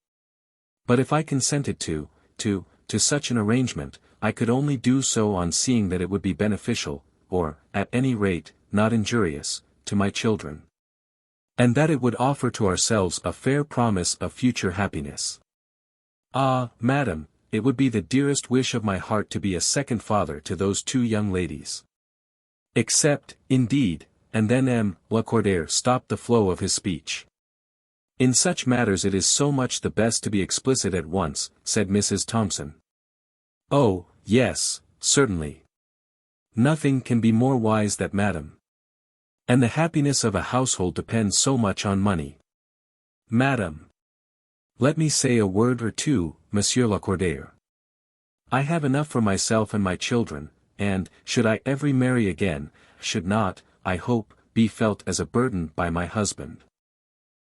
But if I consented to such an arrangement, I could only do so on seeing that it would be beneficial, or, at any rate, not injurious, to my children. And that it would offer to ourselves a fair promise of future happiness. Ah, madam, it would be the dearest wish of my heart to be a second father to those two young ladies. Except, indeed, and then M. Lacordaire stopped the flow of his speech. In such matters it is so much the best to be explicit at once, said Mrs. Thompson. Oh, yes, certainly. Nothing can be more wise than madam. And the happiness of a household depends so much on money. Madam. Let me say a word or two, Monsieur Lacordaire. I have enough for myself and my children, and, should I ever marry again, should not, I hope, be felt as a burden by my husband.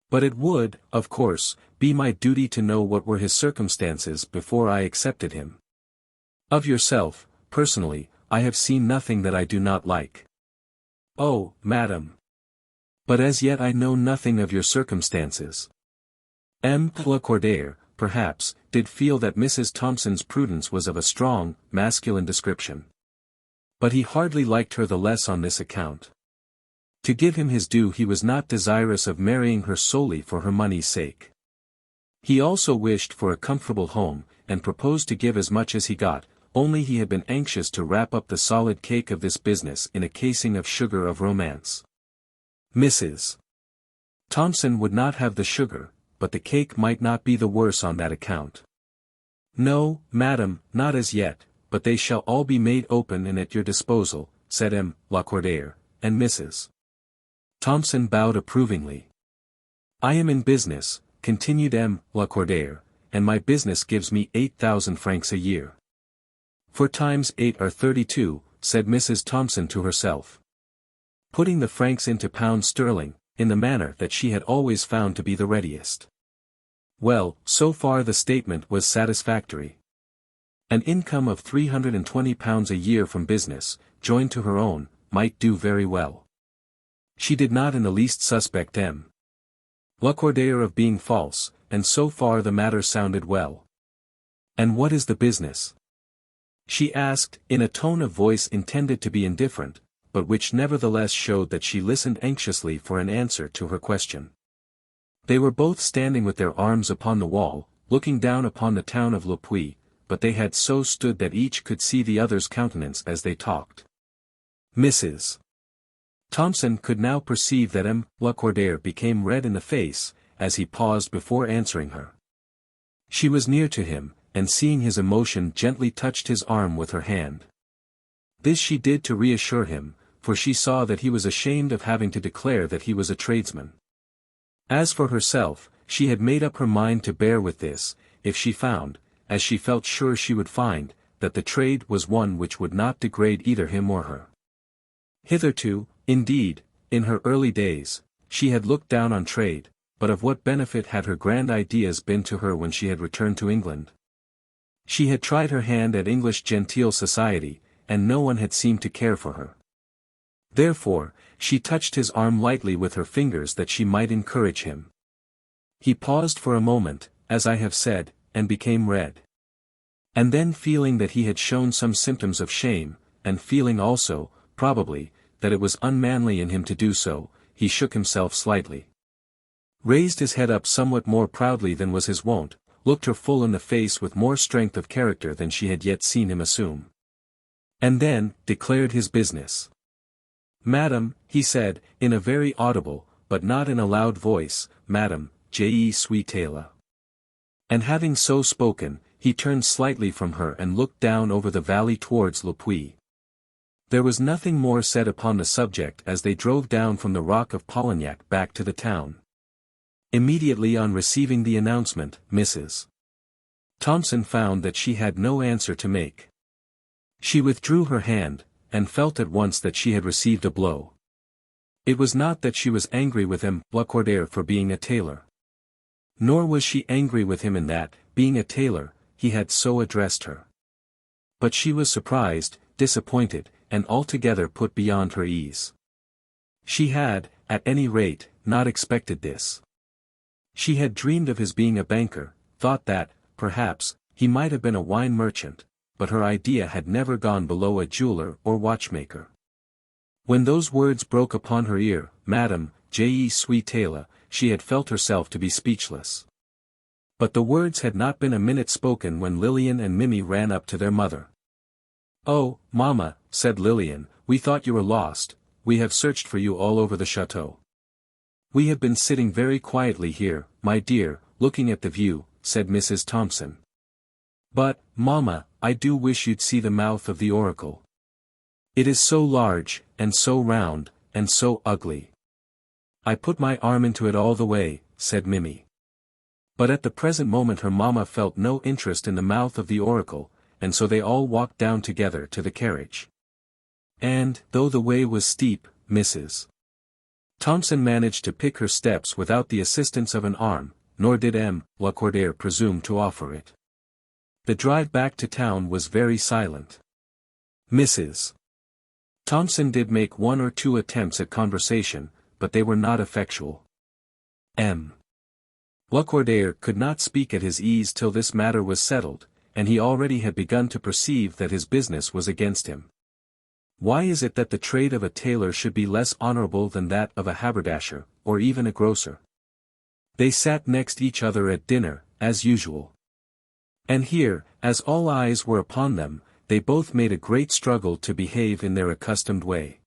But it would, of course, be my duty to know what were his circumstances before I accepted him. Of yourself, personally, I have seen nothing that I do not like. Oh, madam. But as yet I know nothing of your circumstances. M. Lacordaire, perhaps, did feel that Mrs. Thompson's prudence was of a strong, masculine description. But he hardly liked her the less on this account. To give him his due, he was not desirous of marrying her solely for her money's sake. He also wished for a comfortable home, and proposed to give as much as he got, only he had been anxious to wrap up the solid cake of this business in a casing of sugar of romance. Mrs. Thompson would not have the sugar, but the cake might not be the worse on that account. No, madam, not as yet, but they shall all be made open and at your disposal, said M. Lacordaire, and Mrs. Thompson bowed approvingly. I am in business, continued M. Lacordaire, and my business gives me 8,000 francs a year. 4 times 8 are 32, said Mrs. Thompson to herself. Putting the francs into pounds sterling, in the manner that she had always found to be the readiest. Well, so far the statement was satisfactory. An income of £320 a year from business, joined to her own, might do very well. She did not in the least suspect M. Lacordaire of being false, and so far the matter sounded well. "And what is the business?" she asked, in a tone of voice intended to be indifferent, but which nevertheless showed that she listened anxiously for an answer to her question. They were both standing with their arms upon the wall, looking down upon the town of Le Puy, but they had so stood that each could see the other's countenance as they talked. Mrs. Thompson could now perceive that M. Lacordaire became red in the face, as he paused before answering her. She was near to him, and seeing his emotion gently touched his arm with her hand. This she did to reassure him, for she saw that he was ashamed of having to declare that he was a tradesman. As for herself, she had made up her mind to bear with this, if she found, as she felt sure she would find, that the trade was one which would not degrade either him or her. Hitherto, indeed, in her early days, she had looked down on trade, but of what benefit had her grand ideas been to her when she had returned to England? She had tried her hand at English genteel society, and no one had seemed to care for her. Therefore, she touched his arm lightly with her fingers that she might encourage him. He paused for a moment, as I have said, and became red. And then feeling that he had shown some symptoms of shame, and feeling also, probably, that it was unmanly in him to do so, he shook himself slightly. Raised his head up somewhat more proudly than was his wont, looked her full in the face with more strength of character than she had yet seen him assume. And then, declared his business. "Madam," he said, in a very audible, but not in a loud voice, "Madam, je suis tailor." And having so spoken, he turned slightly from her and looked down over the valley towards Le Puy. There was nothing more said upon the subject as they drove down from the rock of Polignac back to the town. Immediately on receiving the announcement, Mrs. Thompson found that she had no answer to make. She withdrew her hand, and felt at once that she had received a blow. It was not that she was angry with M. Lacordaire for being a tailor. Nor was she angry with him in that, being a tailor, he had so addressed her. But she was surprised, disappointed, and altogether put beyond her ease. She had, at any rate, not expected this. She had dreamed of his being a banker, thought that, perhaps, he might have been a wine merchant, but her idea had never gone below a jeweler or watchmaker. When those words broke upon her ear, "Madam, je suis tailor," she had felt herself to be speechless. But the words had not been a minute spoken when Lillian and Mimi ran up to their mother. "Oh, mamma," said Lillian, "we thought you were lost, we have searched for you all over the chateau." "We have been sitting very quietly here, my dear, looking at the view," said Mrs. Thompson. "But, mamma, I do wish you'd see the mouth of the oracle. It is so large, and so round, and so ugly." "I put my arm into it all the way," said Mimi. But at the present moment her mamma felt no interest in the mouth of the oracle, and so they all walked down together to the carriage. And, though the way was steep, Mrs. Thompson managed to pick her steps without the assistance of an arm, nor did M. Lacordaire presume to offer it. The drive back to town was very silent. Mrs. Thompson did make one or two attempts at conversation, but they were not effectual. M. Lacordaire could not speak at his ease till this matter was settled, and he already had begun to perceive that his business was against him. Why is it that the trade of a tailor should be less honorable than that of a haberdasher, or even a grocer? They sat next each other at dinner, as usual. And here, as all eyes were upon them, they both made a great struggle to behave in their accustomed way.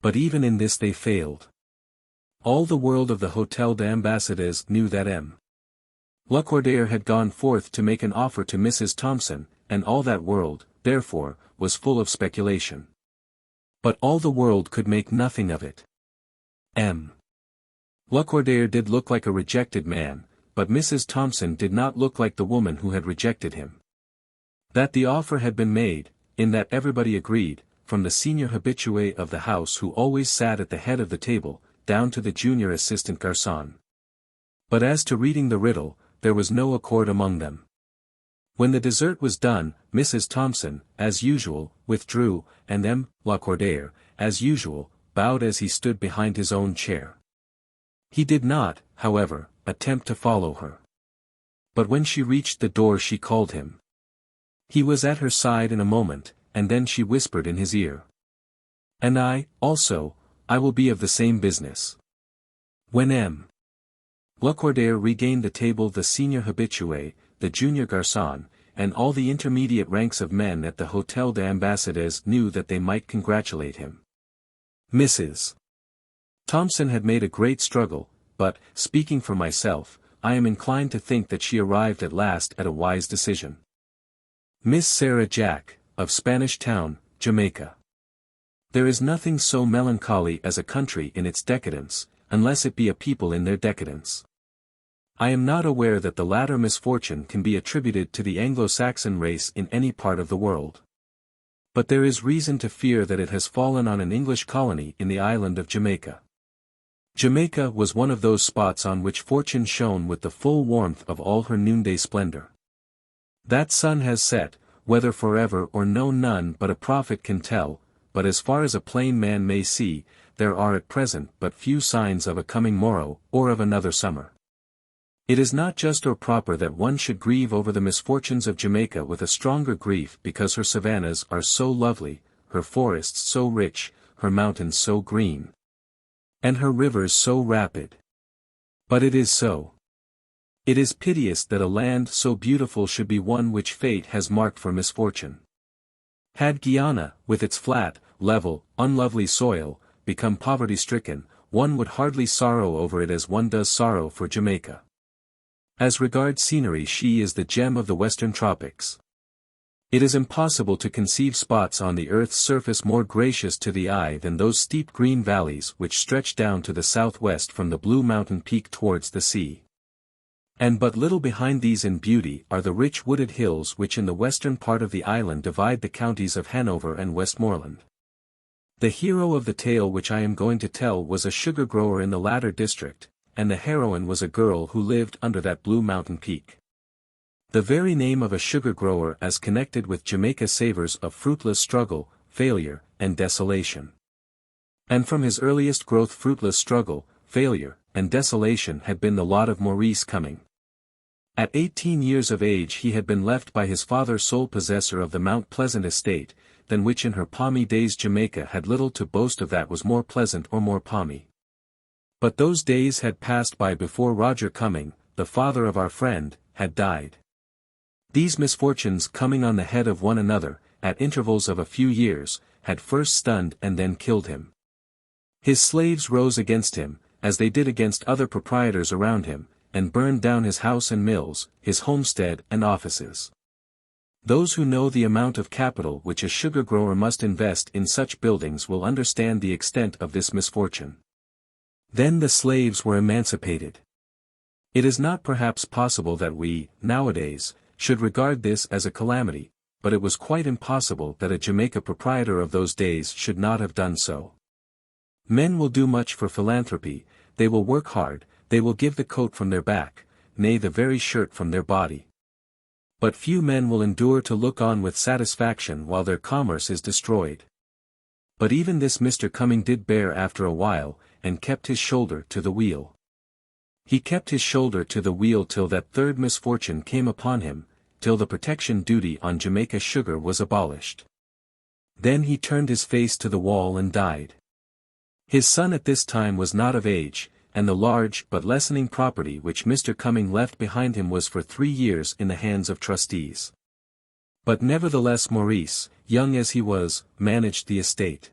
But even in this they failed. All the world of the Hôtel d'Ambassadeurs knew that M. Lacordaire had gone forth to make an offer to Mrs. Thompson, and all that world, therefore, was full of speculation. But all the world could make nothing of it. M. Lacordaire did look like a rejected man, but Mrs. Thompson did not look like the woman who had rejected him. That the offer had been made, in that everybody agreed, from the senior habitué of the house who always sat at the head of the table, down to the junior assistant garçon. But as to reading the riddle, there was no accord among them. When the dessert was done, Mrs. Thompson, as usual, withdrew, and M. Lacordaire, as usual, bowed as he stood behind his own chair. He did not, however, attempt to follow her. But when she reached the door she called him. He was at her side in a moment, and then she whispered in his ear. "And I, also, I will be of the same business." When M. Lacordaire regained the table, the senior habitué, the junior garçon, and all the intermediate ranks of men at the Hôtel des Ambassadeurs knew that they might congratulate him. Mrs. Thompson had made a great struggle, but, speaking for myself, I am inclined to think that she arrived at last at a wise decision. Miss Sarah Jack, of Spanish Town, Jamaica. There is nothing so melancholy as a country in its decadence, unless it be a people in their decadence. I am not aware that the latter misfortune can be attributed to the Anglo-Saxon race in any part of the world. But there is reason to fear that it has fallen on an English colony in the island of Jamaica. Jamaica was one of those spots on which fortune shone with the full warmth of all her noonday splendor. That sun has set, whether forever or no, none but a prophet can tell, but as far as a plain man may see, there are at present but few signs of a coming morrow, or of another summer. It is not just or proper that one should grieve over the misfortunes of Jamaica with a stronger grief because her savannas are so lovely, her forests so rich, her mountains so green, and her rivers so rapid. But it is so. It is piteous that a land so beautiful should be one which fate has marked for misfortune. Had Guyana, with its flat, level, unlovely soil, become poverty-stricken, one would hardly sorrow over it as one does sorrow for Jamaica. As regards scenery, she is the gem of the western tropics. It is impossible to conceive spots on the earth's surface more gracious to the eye than those steep green valleys which stretch down to the southwest from the blue mountain peak towards the sea. And but little behind these in beauty are the rich wooded hills which in the western part of the island divide the counties of Hanover and Westmoreland. The hero of the tale which I am going to tell was a sugar grower in the latter district, and the heroine was a girl who lived under that blue mountain peak. The very name of a sugar grower as connected with Jamaica savours of fruitless struggle, failure, and desolation. And from his earliest growth fruitless struggle, failure, and desolation had been the lot of Maurice Cumming. At 18 years of age he had been left by his father sole possessor of the Mount Pleasant estate, than which in her palmy days Jamaica had little to boast of that was more pleasant or more palmy. But those days had passed by before Roger Cumming, the father of our friend, had died. These misfortunes coming on the head of one another, at intervals of a few years, had first stunned and then killed him. His slaves rose against him, as they did against other proprietors around him, and burned down his house and mills, his homestead and offices. Those who know the amount of capital which a sugar grower must invest in such buildings will understand the extent of this misfortune. Then the slaves were emancipated. It is not perhaps possible that we, nowadays, should regard this as a calamity, but it was quite impossible that a Jamaica proprietor of those days should not have done so. Men will do much for philanthropy, they will work hard, they will give the coat from their back, nay the very shirt from their body. But few men will endure to look on with satisfaction while their commerce is destroyed. But even this Mr. Cumming did bear after a while, and kept his shoulder to the wheel. He kept his shoulder to the wheel till that third misfortune came upon him, till the protection duty on Jamaica sugar was abolished. Then he turned his face to the wall and died. His son at this time was not of age, and the large but lessening property which Mr. Cumming left behind him was for 3 years in the hands of trustees. But nevertheless Maurice, young as he was, managed the estate.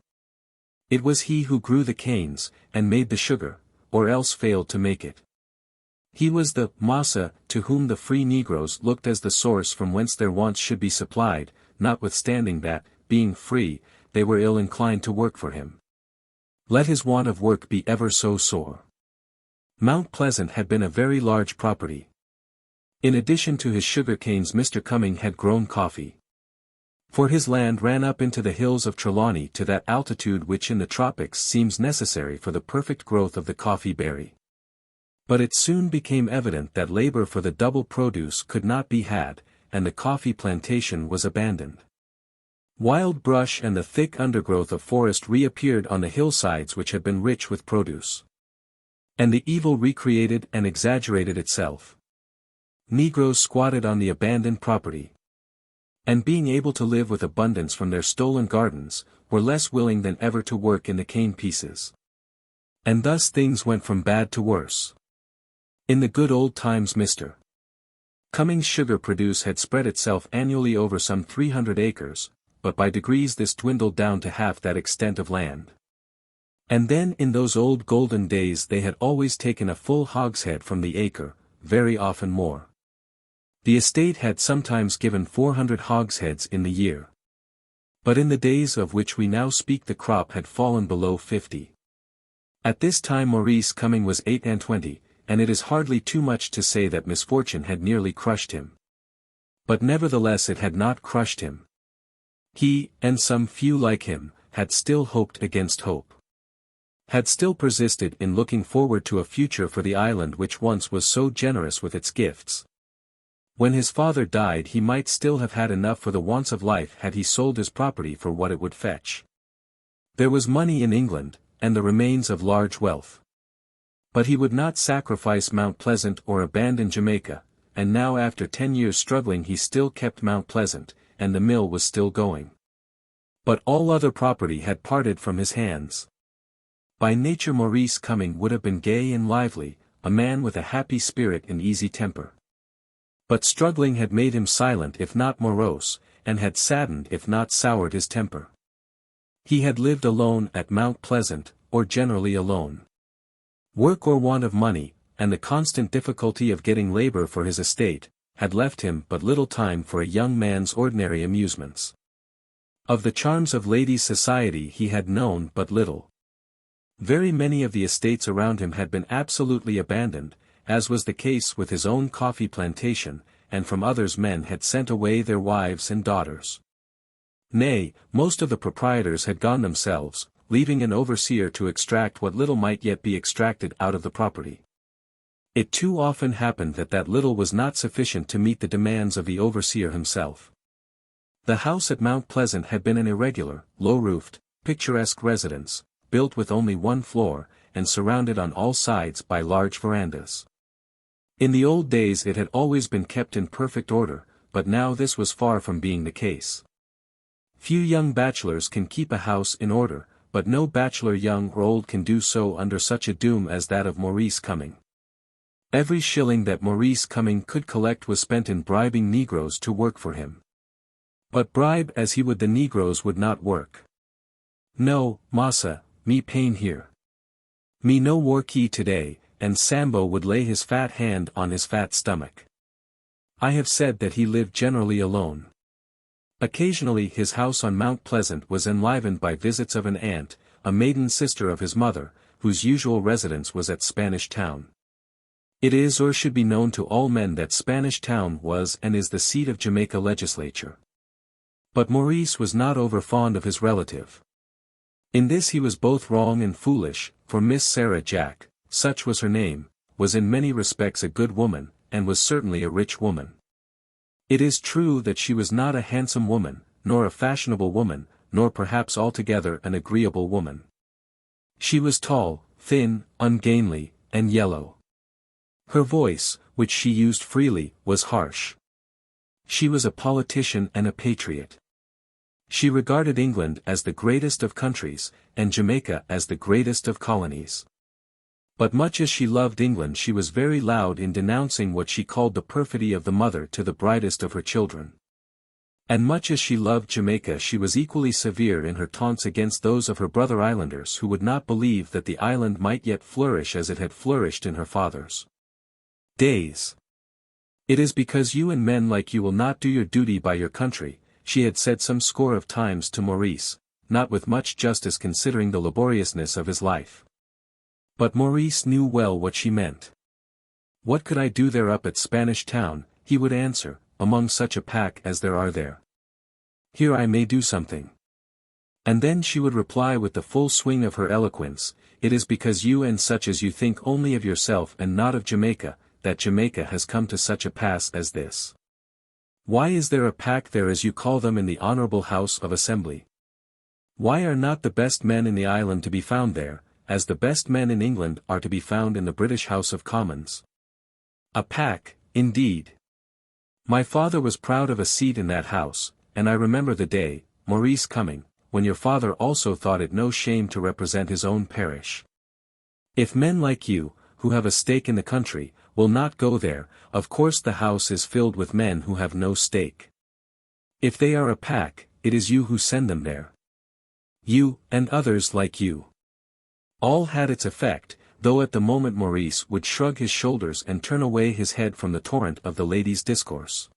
It was he who grew the canes, and made the sugar, or else failed to make it. He was the massa to whom the free negroes looked as the source from whence their wants should be supplied, notwithstanding that, being free, they were ill inclined to work for him. Let his want of work be ever so sore. Mount Pleasant had been a very large property. In addition to his sugar canes Mr. Cumming had grown coffee. For his land ran up into the hills of Trelawney to that altitude which in the tropics seems necessary for the perfect growth of the coffee berry. But it soon became evident that labor for the double produce could not be had, and the coffee plantation was abandoned. Wild brush and the thick undergrowth of forest reappeared on the hillsides which had been rich with produce. And the evil recreated and exaggerated itself. Negroes squatted on the abandoned property. And being able to live with abundance from their stolen gardens, were less willing than ever to work in the cane pieces. And thus things went from bad to worse. In the good old times Mr. Cumming's sugar produce had spread itself annually over some 300 acres, but by degrees this dwindled down to half that extent of land. And then in those old golden days they had always taken a full hogshead from the acre, very often more. The estate had sometimes given 400 hogsheads in the year. But in the days of which we now speak the crop had fallen below 50. At this time Maurice Cumming was 28, and it is hardly too much to say that misfortune had nearly crushed him. But nevertheless it had not crushed him. He, and some few like him, had still hoped against hope. Had still persisted in looking forward to a future for the island which once was so generous with its gifts. When his father died he might still have had enough for the wants of life had he sold his property for what it would fetch. There was money in England, and the remains of large wealth. But he would not sacrifice Mount Pleasant or abandon Jamaica, and now after 10 years struggling he still kept Mount Pleasant, and the mill was still going. But all other property had parted from his hands. By nature Maurice Cumming would have been gay and lively, a man with a happy spirit and easy temper. But struggling had made him silent if not morose, and had saddened if not soured his temper. He had lived alone at Mount Pleasant, or generally alone. Work or want of money, and the constant difficulty of getting labor for his estate, had left him but little time for a young man's ordinary amusements. Of the charms of ladies' society he had known but little. Very many of the estates around him had been absolutely abandoned, as was the case with his own coffee plantation, and from others men had sent away their wives and daughters. Nay, most of the proprietors had gone themselves, leaving an overseer to extract what little might yet be extracted out of the property. It too often happened that little was not sufficient to meet the demands of the overseer himself. The house at Mount Pleasant had been an irregular, low-roofed, picturesque residence, built with only one floor, and surrounded on all sides by large verandas. In the old days it had always been kept in perfect order, but now this was far from being the case. Few young bachelors can keep a house in order, but no bachelor young or old can do so under such a doom as that of Maurice Cumming. Every shilling that Maurice Cumming could collect was spent in bribing negroes to work for him. But bribe as he would the negroes would not work. No, massa, me pain here. Me no workee today, and Sambo would lay his fat hand on his fat stomach. I have said that he lived generally alone. Occasionally his house on Mount Pleasant was enlivened by visits of an aunt, a maiden sister of his mother, whose usual residence was at Spanish Town. It is or should be known to all men that Spanish Town was and is the seat of Jamaica legislature. But Maurice was not over fond of his relative. In this he was both wrong and foolish, for Miss Sarah Jack, such was her name, was in many respects a good woman, and was certainly a rich woman. It is true that she was not a handsome woman, nor a fashionable woman, nor perhaps altogether an agreeable woman. She was tall, thin, ungainly, and yellow. Her voice, which she used freely, was harsh. She was a politician and a patriot. She regarded England as the greatest of countries, and Jamaica as the greatest of colonies. But much as she loved England she was very loud in denouncing what she called the perfidy of the mother to the brightest of her children. And much as she loved Jamaica she was equally severe in her taunts against those of her brother islanders who would not believe that the island might yet flourish as it had flourished in her father's days. It is because you and men like you will not do your duty by your country, she had said some score of times to Maurice, not with much justice considering the laboriousness of his life. But Maurice knew well what she meant. What could I do there up at Spanish Town, he would answer, among such a pack as there are there? Here I may do something. And then she would reply with the full swing of her eloquence, "It is because you and such as you think only of yourself and not of Jamaica, that Jamaica has come to such a pass as this. Why is there a pack there as you call them in the Honourable House of Assembly? Why are not the best men in the island to be found there, as the best men in England are to be found in the British House of Commons? A pack, indeed! My father was proud of a seat in that house, and I remember the day, Maurice coming, when your father also thought it no shame to represent his own parish. If men like you, who have a stake in the country, will not go there, of course the house is filled with men who have no stake. If they are a pack, it is you who send them there. You, and others like you." All had its effect, though at the moment Maurice would shrug his shoulders and turn away his head from the torrent of the lady's discourse.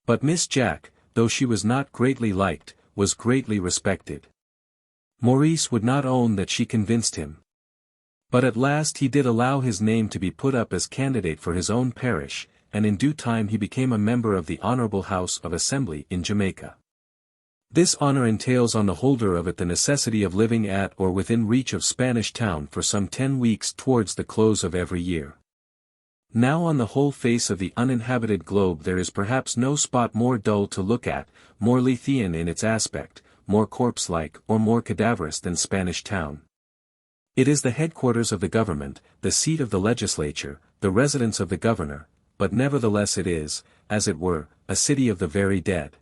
But Miss Jack, though she was not greatly liked, was greatly respected. Maurice would not own that she convinced him. But at last he did allow his name to be put up as candidate for his own parish, and in due time he became a member of the Honourable House of Assembly in Jamaica. This honour entails on the holder of it the necessity of living at or within reach of Spanish Town for some 10 weeks towards the close of every year. Now on the whole face of the uninhabited globe there is perhaps no spot more dull to look at, more Lethean in its aspect, more corpse-like or more cadaverous than Spanish Town. It is the headquarters of the government, the seat of the legislature, the residence of the governor, but nevertheless it is, as it were, a city of the very dead.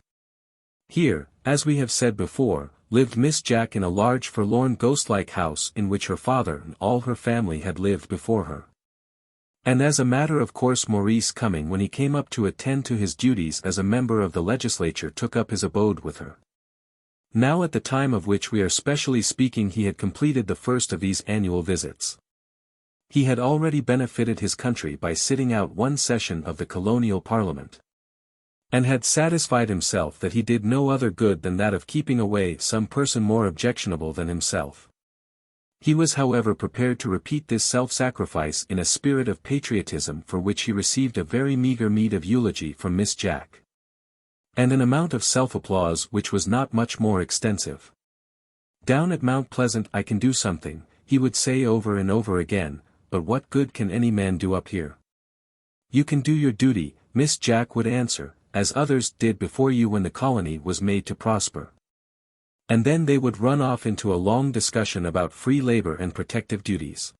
Here, as we have said before, lived Miss Jack in a large forlorn ghost-like house in which her father and all her family had lived before her. And as a matter of course Maurice coming when he came up to attend to his duties as a member of the legislature took up his abode with her. Now at the time of which we are specially speaking he had completed the first of these annual visits. He had already benefited his country by sitting out one session of the colonial parliament. And had satisfied himself that he did no other good than that of keeping away some person more objectionable than himself. He was however prepared to repeat this self-sacrifice in a spirit of patriotism for which he received a very meagre meed of eulogy from Miss Jack. And an amount of self-applause which was not much more extensive. "Down at Mount Pleasant I can do something," he would say over and over again, "but what good can any man do up here?" "You can do your duty," Miss Jack would answer, "as others did before you when the colony was made to prosper." And then they would run off into a long discussion about free labor and protective duties.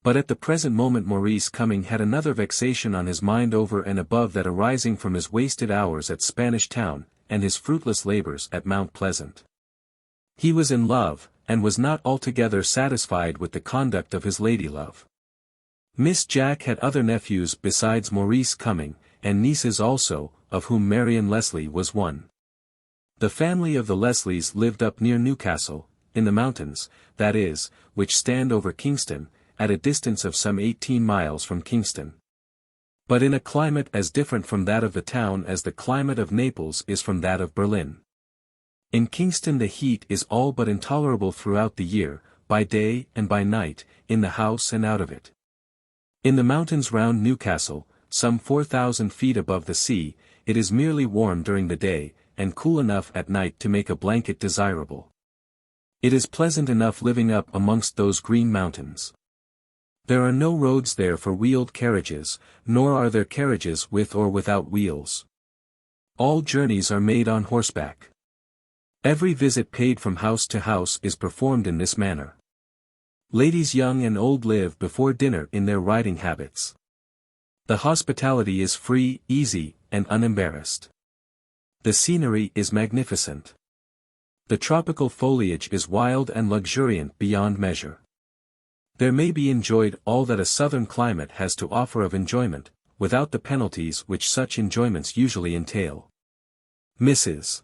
But at the present moment Maurice coming had another vexation on his mind over and above that arising from his wasted hours at Spanish Town, and his fruitless labors at Mount Pleasant. He was in love, and was not altogether satisfied with the conduct of his lady-love. Miss Jack had other nephews besides Maurice coming, and nieces also, of whom Marion Leslie was one. The family of the Leslies lived up near Newcastle, in the mountains, that is, which stand over Kingston, at a distance of some 18 miles from Kingston. But in a climate as different from that of the town as the climate of Naples is from that of Berlin. In Kingston the heat is all but intolerable throughout the year, by day and by night, in the house and out of it. In the mountains round Newcastle, some 4,000 feet above the sea, it is merely warm during the day, and cool enough at night to make a blanket desirable. It is pleasant enough living up amongst those green mountains. There are no roads there for wheeled carriages, nor are there carriages with or without wheels. All journeys are made on horseback. Every visit paid from house to house is performed in this manner. Ladies young and old live before dinner in their riding habits. The hospitality is free, easy, and unembarrassed. The scenery is magnificent. The tropical foliage is wild and luxuriant beyond measure. There may be enjoyed all that a southern climate has to offer of enjoyment, without the penalties which such enjoyments usually entail. Mrs.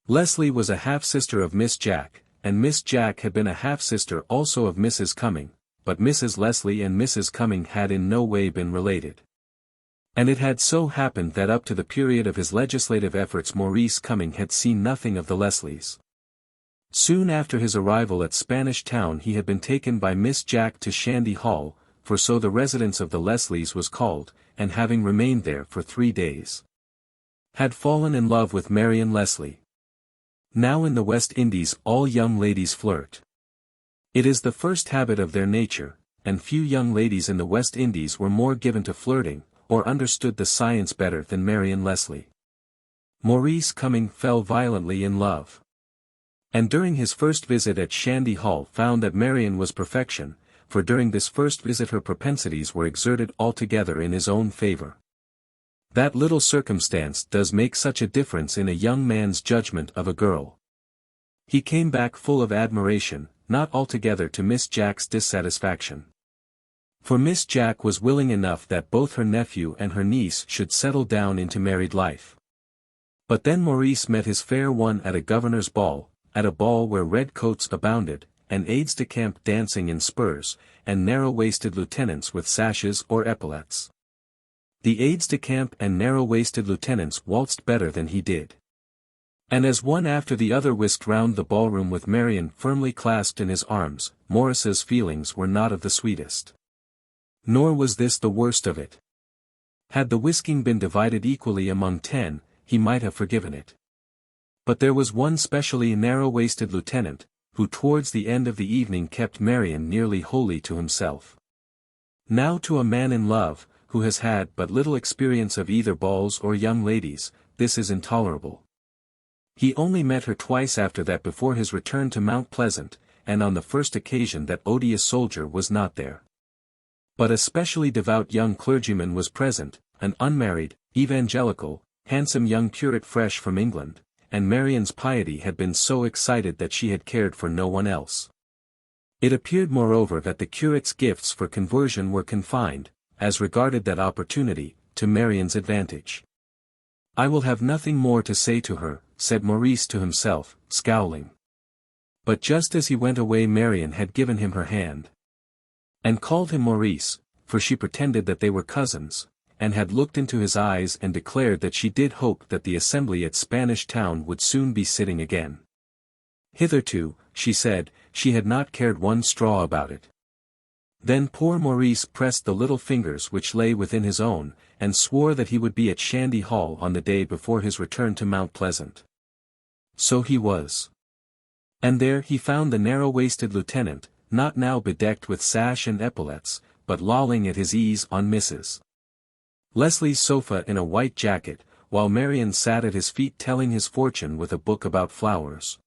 Leslie was a half-sister of Miss Jack, and Miss Jack had been a half-sister also of Mrs. Cumming, but Mrs. Leslie and Mrs. Cumming had in no way been related. And it had so happened that up to the period of his legislative efforts Maurice Cumming had seen nothing of the Leslies. Soon after his arrival at Spanish Town he had been taken by Miss Jack to Shandy Hall, for so the residence of the Leslies was called, and having remained there for 3 days, had fallen in love with Marion Leslie. Now in the West Indies all young ladies flirt. It is the first habit of their nature, and few young ladies in the West Indies were more given to flirting, or understood the science better than Marion Leslie. Maurice Cumming fell violently in love. And during his first visit at Shandy Hall found that Marion was perfection, for during this first visit her propensities were exerted altogether in his own favour. That little circumstance does make such a difference in a young man's judgment of a girl. He came back full of admiration, not altogether to Miss Jack's dissatisfaction. For Miss Jack was willing enough that both her nephew and her niece should settle down into married life. But then Maurice met his fair one at a governor's ball, at a ball where red coats abounded, and aides-de-camp dancing in spurs, and narrow-waisted lieutenants with sashes or epaulettes. The aides-de-camp and narrow-waisted lieutenants waltzed better than he did. And as one after the other whisked round the ballroom with Marion firmly clasped in his arms, Maurice's feelings were not of the sweetest. Nor was this the worst of it. Had the whisking been divided equally among 10, he might have forgiven it. But there was one specially narrow-waisted lieutenant, who towards the end of the evening kept Marion nearly wholly to himself. Now to a man in love, who has had but little experience of either balls or young ladies, this is intolerable. He only met her twice after that before his return to Mount Pleasant, and on the first occasion that odious soldier was not there. But a specially devout young clergyman was present, an unmarried, evangelical, handsome young curate fresh from England, and Marion's piety had been so excited that she had cared for no one else. It appeared moreover that the curate's gifts for conversion were confined, as regarded that opportunity, to Marion's advantage. "I will have nothing more to say to her," said Maurice to himself, scowling. But just as he went away Marion had given him her hand. And called him Maurice, for she pretended that they were cousins, and had looked into his eyes and declared that she did hope that the assembly at Spanish Town would soon be sitting again. Hitherto, she said, she had not cared one straw about it. Then poor Maurice pressed the little fingers which lay within his own, and swore that he would be at Shandy Hall on the day before his return to Mount Pleasant. So he was. And there he found the narrow-waisted lieutenant, not now bedecked with sash and epaulettes, but lolling at his ease on Mrs. Leslie's sofa in a white jacket, while Marion sat at his feet telling his fortune with a book about flowers.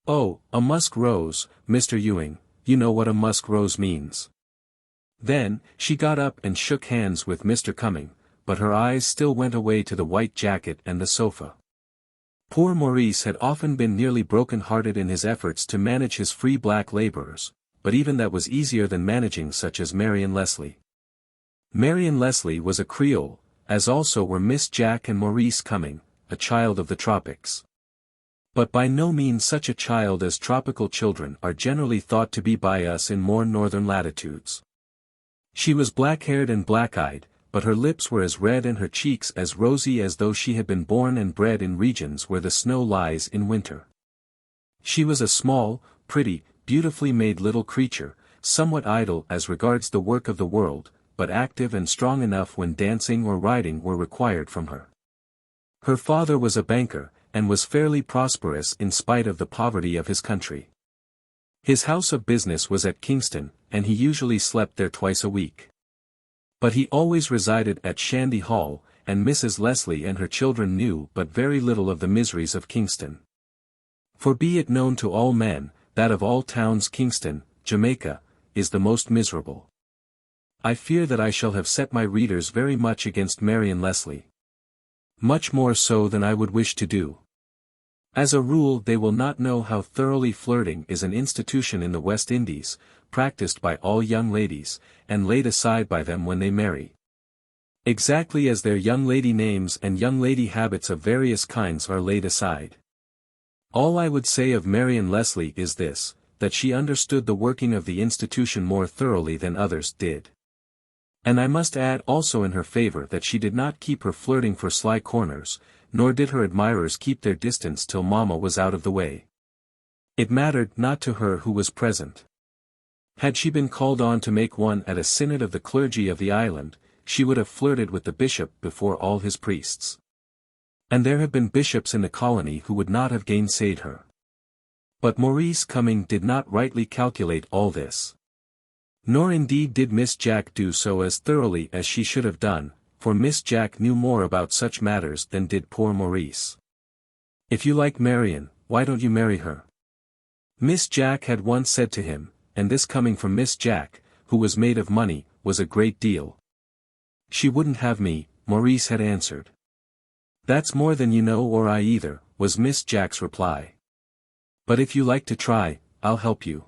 "Oh, a musk rose, Mr. Ewing, you know what a musk rose means." Then, she got up and shook hands with Mr. Cumming, but her eyes still went away to the white jacket and the sofa. Poor Maurice had often been nearly broken-hearted in his efforts to manage his free black labourers, but even that was easier than managing such as Marion Leslie. Marion Leslie was a Creole, as also were Miss Jack and Maurice Cumming, a child of the tropics. But by no means such a child as tropical children are generally thought to be by us in more northern latitudes. She was black-haired and black-eyed, but her lips were as red and her cheeks as rosy as though she had been born and bred in regions where the snow lies in winter. She was a small, pretty, beautifully made little creature, somewhat idle as regards the work of the world, but active and strong enough when dancing or riding were required from her. Her father was a banker, and was fairly prosperous in spite of the poverty of his country. His house of business was at Kingston, and he usually slept there twice a week. But he always resided at Shandy Hall, and Mrs. Leslie and her children knew but very little of the miseries of Kingston. For be it known to all men, that of all towns Kingston, Jamaica, is the most miserable. I fear that I shall have set my readers very much against Marion Leslie. Much more so than I would wish to do. As a rule they will not know how thoroughly flirting is an institution in the West Indies, practiced by all young ladies, and laid aside by them when they marry. Exactly as their young lady names and young lady habits of various kinds are laid aside. All I would say of Marion Leslie is this, that she understood the working of the institution more thoroughly than others did. And I must add also in her favor that she did not keep her flirting for sly corners, nor did her admirers keep their distance till Mamma was out of the way. It mattered not to her who was present. Had she been called on to make one at a synod of the clergy of the island, she would have flirted with the bishop before all his priests. And there have been bishops in the colony who would not have gainsayed her. But Maurice Cumming did not rightly calculate all this. Nor indeed did Miss Jack do so as thoroughly as she should have done, for Miss Jack knew more about such matters than did poor Maurice. "If you like Marion, why don't you marry her?" Miss Jack had once said to him, and this coming from Miss Jack, who was made of money, was a great deal. "She wouldn't have me," Maurice had answered. "That's more than you know or I either," was Miss Jack's reply. "But if you like to try, I'll help you."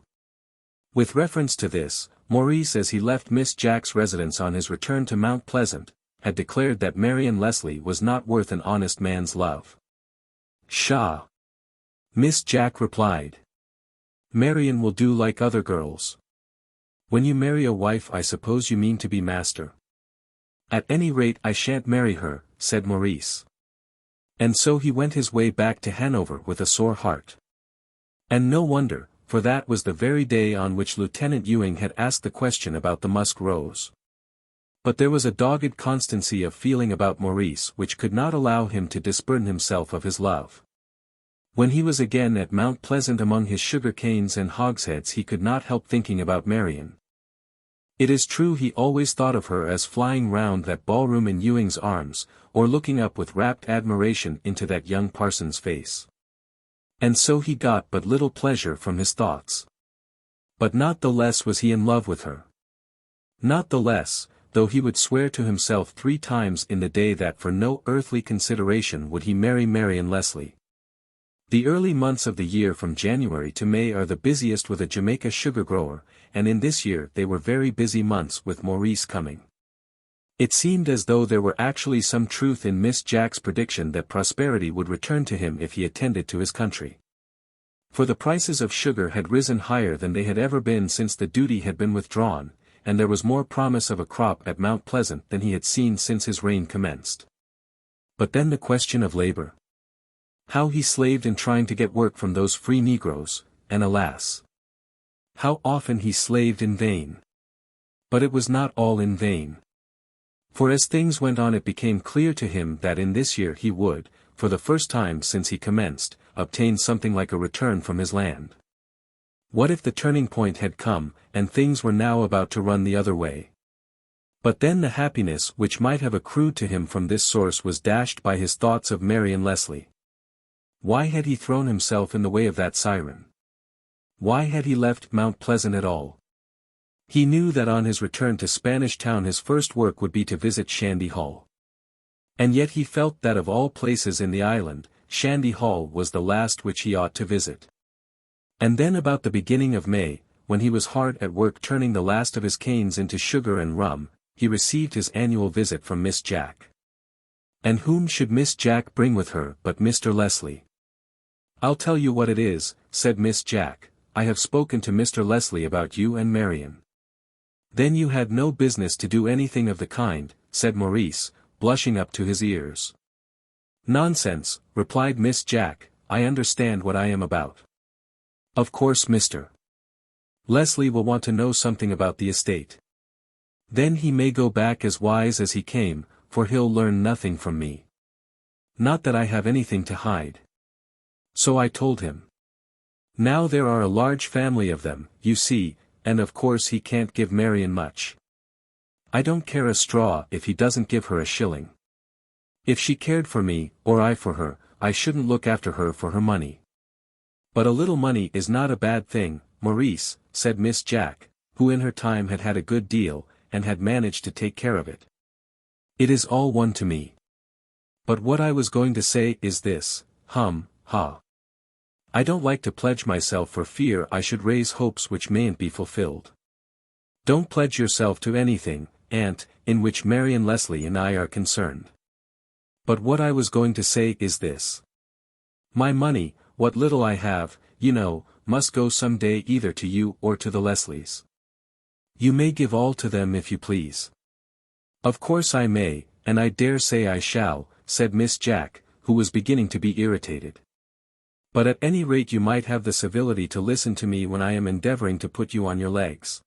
With reference to this, Maurice as he left Miss Jack's residence on his return to Mount Pleasant, had declared that Marion Leslie was not worth an honest man's love. "Pshaw!" Miss Jack replied. "Marion will do like other girls. When you marry a wife I suppose you mean to be master." "At any rate I shan't marry her," said Maurice. And so he went his way back to Hanover with a sore heart. And no wonder, for that was the very day on which Lieutenant Ewing had asked the question about the musk rose. But there was a dogged constancy of feeling about Maurice which could not allow him to disburden himself of his love. When he was again at Mount Pleasant among his sugar canes and hogsheads he could not help thinking about Marion. It is true he always thought of her as flying round that ballroom in Ewing's arms, or looking up with rapt admiration into that young parson's face. And so he got but little pleasure from his thoughts. But not the less was he in love with her. Not the less, though he would swear to himself 3 times in the day that for no earthly consideration would he marry Marion Leslie. The early months of the year from January to May are the busiest with a Jamaica sugar grower, and in this year they were very busy months with Maurice Cumming. It seemed as though there were actually some truth in Miss Jack's prediction that prosperity would return to him if he attended to his country. For the prices of sugar had risen higher than they had ever been since the duty had been withdrawn, and there was more promise of a crop at Mount Pleasant than he had seen since his reign commenced. But then the question of labor. How he slaved in trying to get work from those free Negroes, and alas! How often he slaved in vain. But it was not all in vain. For as things went on it became clear to him that in this year he would, for the first time since he commenced, obtain something like a return from his land. What if the turning point had come, and things were now about to run the other way? But then the happiness which might have accrued to him from this source was dashed by his thoughts of Marion Leslie. Why had he thrown himself in the way of that siren? Why had he left Mount Pleasant at all? He knew that on his return to Spanish Town his first work would be to visit Shandy Hall. And yet he felt that of all places in the island, Shandy Hall was the last which he ought to visit. And then about the beginning of May, when he was hard at work turning the last of his canes into sugar and rum, he received his annual visit from Miss Jack. And whom should Miss Jack bring with her but Mr. Leslie? "I'll tell you what it is," said Miss Jack, "I have spoken to Mr. Leslie about you and Marion." "Then you had no business to do anything of the kind," said Maurice, blushing up to his ears. "Nonsense," replied Miss Jack, "I understand what I am about. Of course Mr. Leslie will want to know something about the estate. Then he may go back as wise as he came, for he'll learn nothing from me. Not that I have anything to hide. So I told him. Now there are a large family of them, you see, and of course he can't give Marion much. I don't care a straw if he doesn't give her a shilling. If she cared for me, or I for her, I shouldn't look after her for her money. But a little money is not a bad thing, Maurice," said Miss Jack, who in her time had had a good deal, and had managed to take care of it. "It is all one to me. But what I was going to say is this, ha. I don't like to pledge myself for fear I should raise hopes which mayn't be fulfilled. Don't pledge yourself to anything, Aunt, in which Marion Leslie and I are concerned. But what I was going to say is this. My money, what little I have, you know, must go some day either to you or to the Leslies. You may give all to them if you please." "Of course I may, and I dare say I shall," said Miss Jack, who was beginning to be irritated. "But at any rate you might have the civility to listen to me when I am endeavoring to put you on your legs.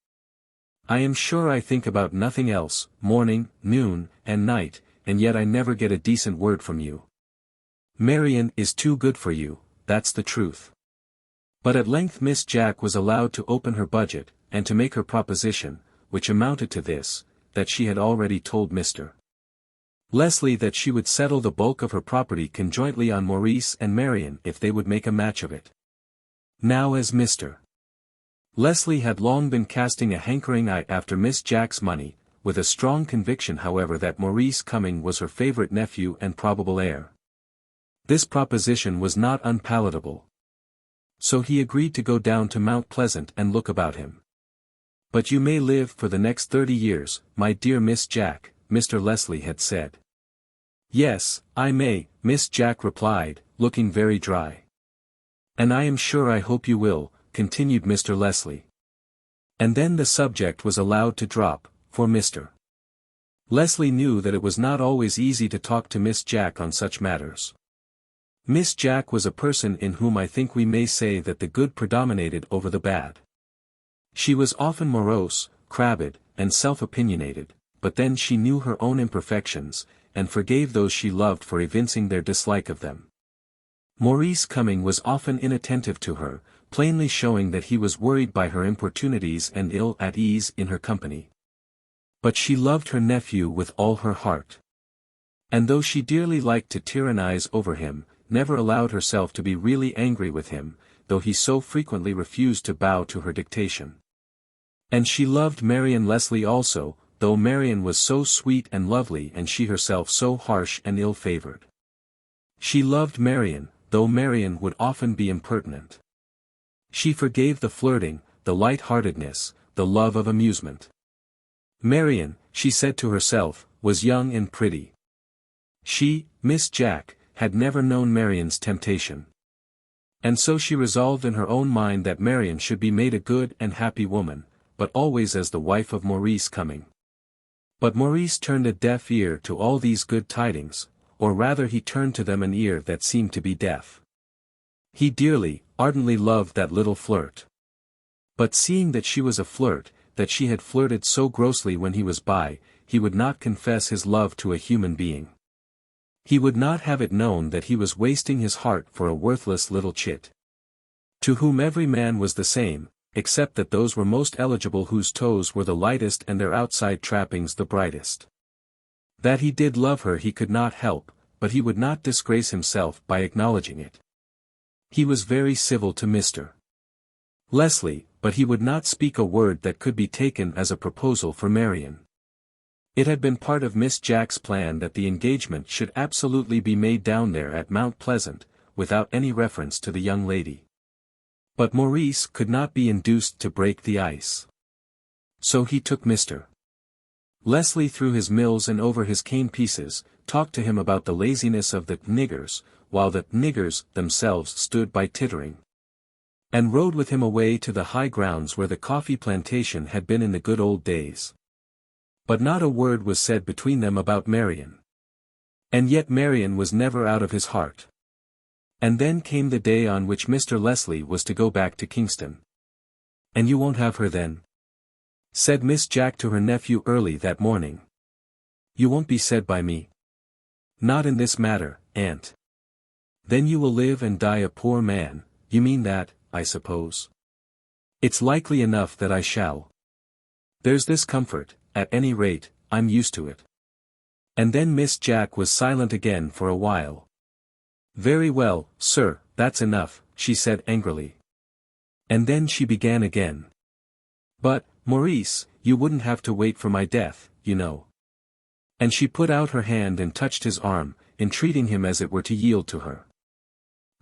I am sure I think about nothing else, morning, noon, and night, and yet I never get a decent word from you. Marion is too good for you, that's the truth. But at length Miss Jack was allowed to open her budget, and to make her proposition, which amounted to this, that she had already told Mr. Leslie that she would settle the bulk of her property conjointly on Maurice and Marion if they would make a match of it. Now as Mr. Leslie had long been casting a hankering eye after Miss Jack's money, with a strong conviction however that Maurice Cumming was her favourite nephew and probable heir. This proposition was not unpalatable. So he agreed to go down to Mount Pleasant and look about him. But you may live for the next 30 years, my dear Miss Jack, Mr. Leslie had said. Yes, I may, Miss Jack replied, looking very dry. And I am sure I hope you will, continued Mr. Leslie. And then the subject was allowed to drop, for Mr. Leslie knew that it was not always easy to talk to Miss Jack on such matters. Miss Jack was a person in whom I think we may say that the good predominated over the bad. She was often morose, crabbed, and self-opinionated, but then she knew her own imperfections, and forgave those she loved for evincing their dislike of them. Maurice Cumming was often inattentive to her, plainly showing that he was worried by her importunities and ill at ease in her company. But she loved her nephew with all her heart. And though she dearly liked to tyrannize over him, never allowed herself to be really angry with him, though he so frequently refused to bow to her dictation. And she loved Marion Leslie also, though Marion was so sweet and lovely and she herself so harsh and ill-favoured. She loved Marion, though Marion would often be impertinent. She forgave the flirting, the light-heartedness, the love of amusement. Marion, she said to herself, was young and pretty. She, Miss Jack, had never known Marion's temptation. And so she resolved in her own mind that Marion should be made a good and happy woman, but always as the wife of Maurice Cumming. But Maurice turned a deaf ear to all these good tidings, or rather he turned to them an ear that seemed to be deaf. He dearly, ardently loved that little flirt. But seeing that she was a flirt, that she had flirted so grossly when he was by, he would not confess his love to a human being. He would not have it known that he was wasting his heart for a worthless little chit, to whom every man was the same, except that those were most eligible whose toes were the lightest and their outside trappings the brightest. That he did love her he could not help, but he would not disgrace himself by acknowledging it. He was very civil to Mr. Leslie, but he would not speak a word that could be taken as a proposal for Marion. It had been part of Miss Jack's plan that the engagement should absolutely be made down there at Mount Pleasant, without any reference to the young lady. But Maurice could not be induced to break the ice. So he took Mr. Leslie through his mills and over his cane pieces, talked to him about the laziness of the niggers, while the niggers themselves stood by tittering. And rode with him away to the high grounds where the coffee plantation had been in the good old days. But not a word was said between them about Marion. And yet Marion was never out of his heart. And then came the day on which Mr. Leslie was to go back to Kingston. "And you won't have her then?" said Miss Jack to her nephew early that morning. "You won't be said by me?" "Not in this matter, aunt." "Then you will live and die a poor man, you mean that, I suppose?" "It's likely enough that I shall. There's this comfort, at any rate, I'm used to it." And then Miss Jack was silent again for a while. "Very well, sir, that's enough," she said angrily. And then she began again. "But, Maurice, you wouldn't have to wait for my death, you know." And she put out her hand and touched his arm, entreating him as it were to yield to her.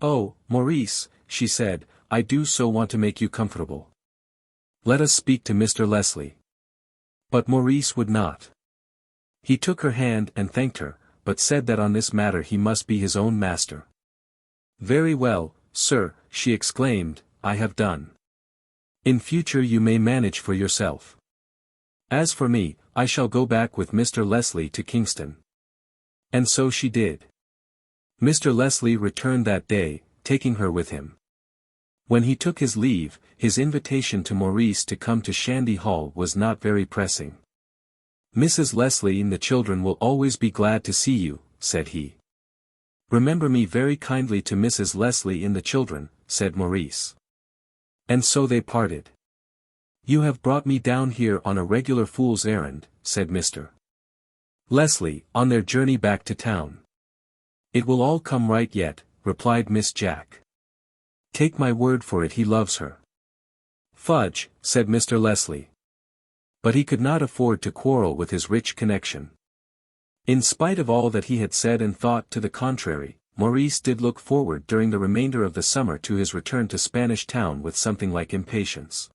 "Oh, Maurice," she said, "I do so want to make you comfortable. Let us speak to Mr. Leslie." But Maurice would not. He took her hand and thanked her, but said that on this matter he must be his own master. "Very well, sir," she exclaimed, "I have done. In future you may manage for yourself. As for me, I shall go back with Mr. Leslie to Kingston." And so she did. Mr. Leslie returned that day, taking her with him. When he took his leave, his invitation to Maurice to come to Shandy Hall was not very pressing. "Mrs. Leslie and the children will always be glad to see you," said he. Remember me very kindly to Mrs. Leslie and the children, said Maurice. And so they parted. You have brought me down here on a regular fool's errand, said Mr. Leslie, on their journey back to town. It will all come right yet, replied Miss Jack. Take my word for it, he loves her. Fudge, said Mr. Leslie. But he could not afford to quarrel with his rich connection. In spite of all that he had said and thought to the contrary, Maurice did look forward during the remainder of the summer to his return to Spanish Town with something like impatience.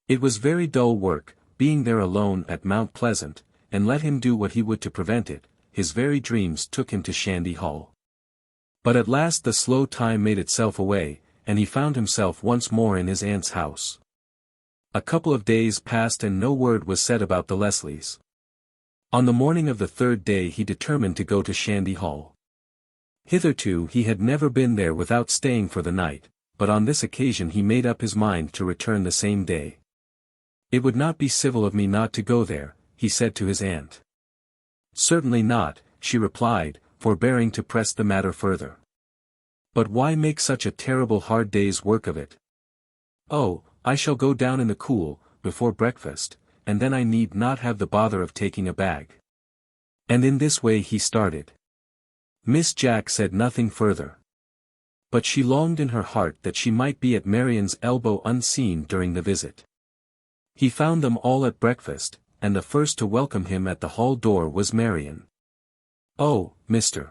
It was very dull work, being there alone at Mount Pleasant, and let him do what he would to prevent it, his very dreams took him to Shandy Hall. But at last the slow time made itself away, and he found himself once more in his aunt's house. A couple of days passed and no word was said about the Leslies. On the morning of the third day he determined to go to Shandy Hall. Hitherto he had never been there without staying for the night, but on this occasion he made up his mind to return the same day. It would not be civil of me not to go there, he said to his aunt. Certainly not, she replied, forbearing to press the matter further. But why make such a terrible hard day's work of it? Oh, I shall go down in the cool, before breakfast, and then I need not have the bother of taking a bag. And in this way he started. Miss Jack said nothing further. But she longed in her heart that she might be at Marian's elbow unseen during the visit. He found them all at breakfast, and the first to welcome him at the hall door was Marian. Oh, Mr.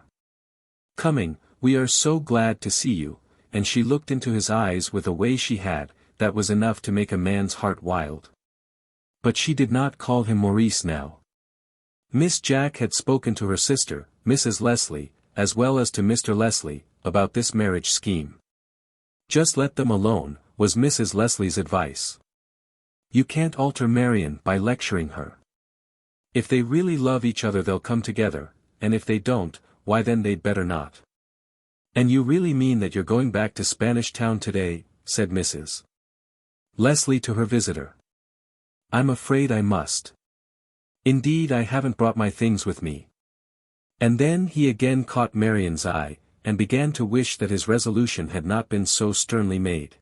Cumming, we are so glad to see you, and she looked into his eyes with a way she had, that was enough to make a man's heart wild. But she did not call him Maurice now. Miss Jack had spoken to her sister, Mrs. Leslie, as well as to Mr. Leslie, about this marriage scheme. Just let them alone, was Mrs. Leslie's advice. You can't alter Marian by lecturing her. If they really love each other they'll come together, and if they don't, why then they'd better not. And you really mean that you're going back to Spanish Town today, said Mrs. Leslie to her visitor. I'm afraid I must. Indeed I haven't brought my things with me. And then he again caught Marian's eye, and began to wish that his resolution had not been so sternly made.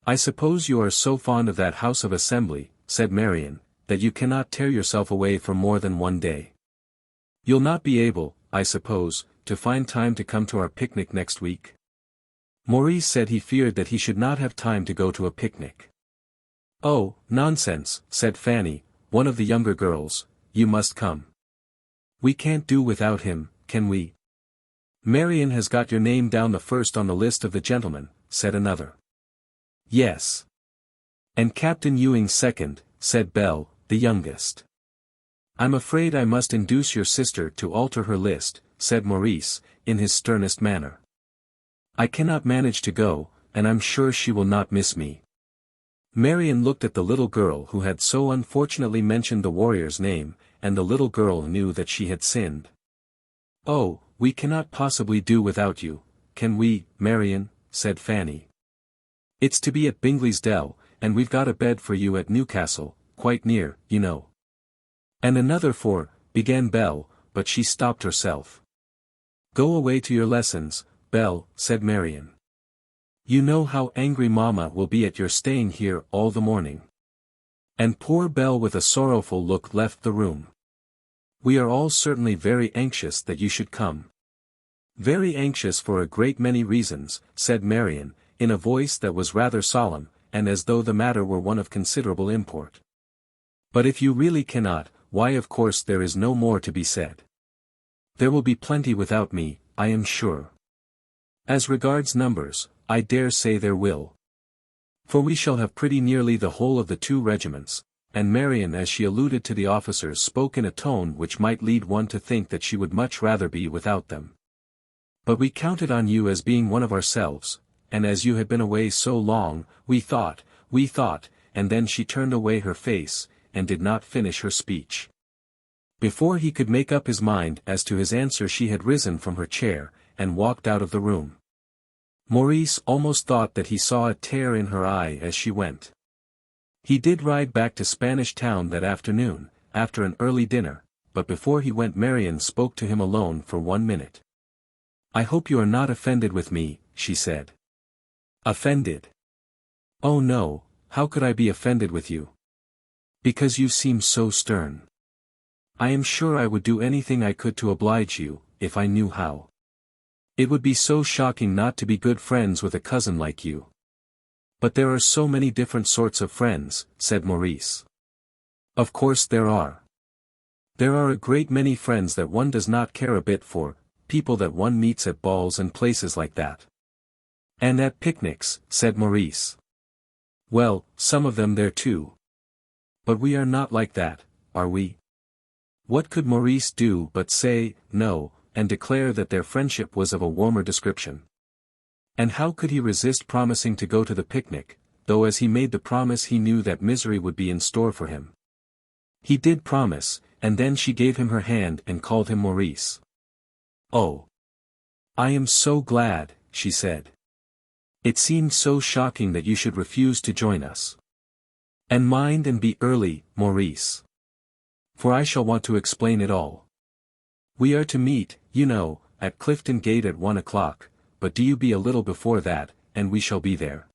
I suppose you are so fond of that house of assembly, said Marian, that you cannot tear yourself away for more than one day. You'll not be able, I suppose, to find time to come to our picnic next week? Maurice said he feared that he should not have time to go to a picnic. Oh, nonsense, said Fanny, one of the younger girls, you must come. We can't do without him, can we? Marian has got your name down the first on the list of the gentlemen, said another. Yes. And Captain Ewing's second, said Belle, the youngest. I'm afraid I must induce your sister to alter her list, said Maurice, in his sternest manner. I cannot manage to go, and I'm sure she will not miss me. Marian looked at the little girl who had so unfortunately mentioned the warrior's name, and the little girl knew that she had sinned. Oh, we cannot possibly do without you, can we, Marian, said Fanny. It's to be at Bingley's Dell, and we've got a bed for you at Newcastle, quite near, you know. And another for, began Belle, but she stopped herself. Go away to your lessons, Belle, said Marian. You know how angry Mamma will be at your staying here all the morning. And poor Belle with a sorrowful look left the room. We are all certainly very anxious that you should come. Very anxious for a great many reasons, said Marian, in a voice that was rather solemn, and as though the matter were one of considerable import. But if you really cannot, why of course there is no more to be said. There will be plenty without me, I am sure. As regards numbers, I dare say there will. For we shall have pretty nearly the whole of the 2 regiments, and Marian as she alluded to the officers spoke in a tone which might lead one to think that she would much rather be without them. But we counted on you as being one of ourselves, and as you had been away so long, we thought, and then she turned away her face, and did not finish her speech. Before he could make up his mind as to his answer she had risen from her chair, and walked out of the room. Maurice almost thought that he saw a tear in her eye as she went. He did ride back to Spanish Town that afternoon, after an early dinner, but before he went Marian spoke to him alone for 1 minute. "I hope you are not offended with me," she said. "Offended? Oh no, how could I be offended with you? Because you seem so stern. I am sure I would do anything I could to oblige you, if I knew how. It would be so shocking not to be good friends with a cousin like you." "But there are so many different sorts of friends," said Maurice. "Of course there are. There are a great many friends that one does not care a bit for, people that one meets at balls and places like that." "And at picnics," said Maurice. "Well, some of them there too. But we are not like that, are we?" What could Maurice do but say, no, and declare that their friendship was of a warmer description? And how could he resist promising to go to the picnic, though as he made the promise he knew that misery would be in store for him? He did promise, and then she gave him her hand and called him Maurice. "Oh! I am so glad," she said. "It seemed so shocking that you should refuse to join us. And mind and be early, Maurice. For I shall want to explain it all. We are to meet, you know, at Clifton Gate at 1 o'clock, but do you be a little before that, and we shall be there."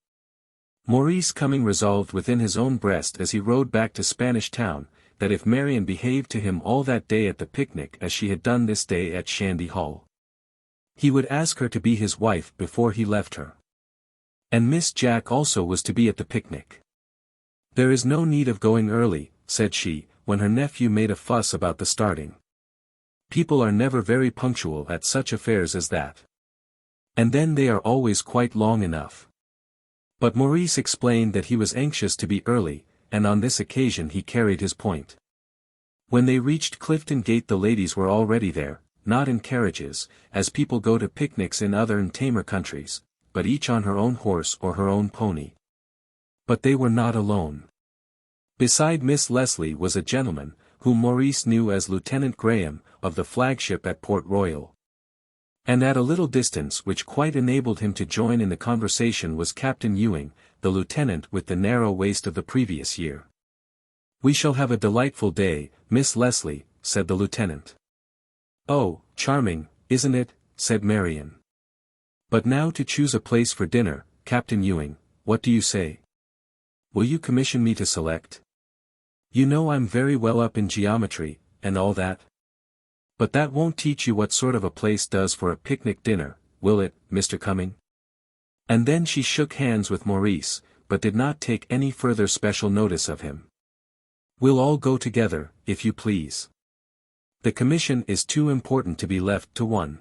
Maurice coming resolved within his own breast as he rode back to Spanish Town, that if Marion behaved to him all that day at the picnic as she had done this day at Shandy Hall, he would ask her to be his wife before he left her. And Miss Jack also was to be at the picnic. "There is no need of going early," said she, when her nephew made a fuss about the starting. "People are never very punctual at such affairs as that. And then they are always quite long enough." But Maurice explained that he was anxious to be early, and on this occasion he carried his point. When they reached Clifton Gate the ladies were already there, not in carriages, as people go to picnics in other and tamer countries, but each on her own horse or her own pony. But they were not alone. Beside Miss Leslie was a gentleman, whom Maurice knew as Lieutenant Graham, of the flagship at Port Royal. And at a little distance which quite enabled him to join in the conversation was Captain Ewing, the lieutenant with the narrow waist of the previous year. "We shall have a delightful day, Miss Leslie," said the lieutenant. "Oh, charming, isn't it?" said Marion. "But now to choose a place for dinner, Captain Ewing, what do you say? Will you commission me to select? You know I'm very well up in geometry, and all that. But that won't teach you what sort of a place does for a picnic dinner, will it, Mr. Cumming?" And then she shook hands with Maurice, but did not take any further special notice of him. "We'll all go together, if you please. The commission is too important to be left to one."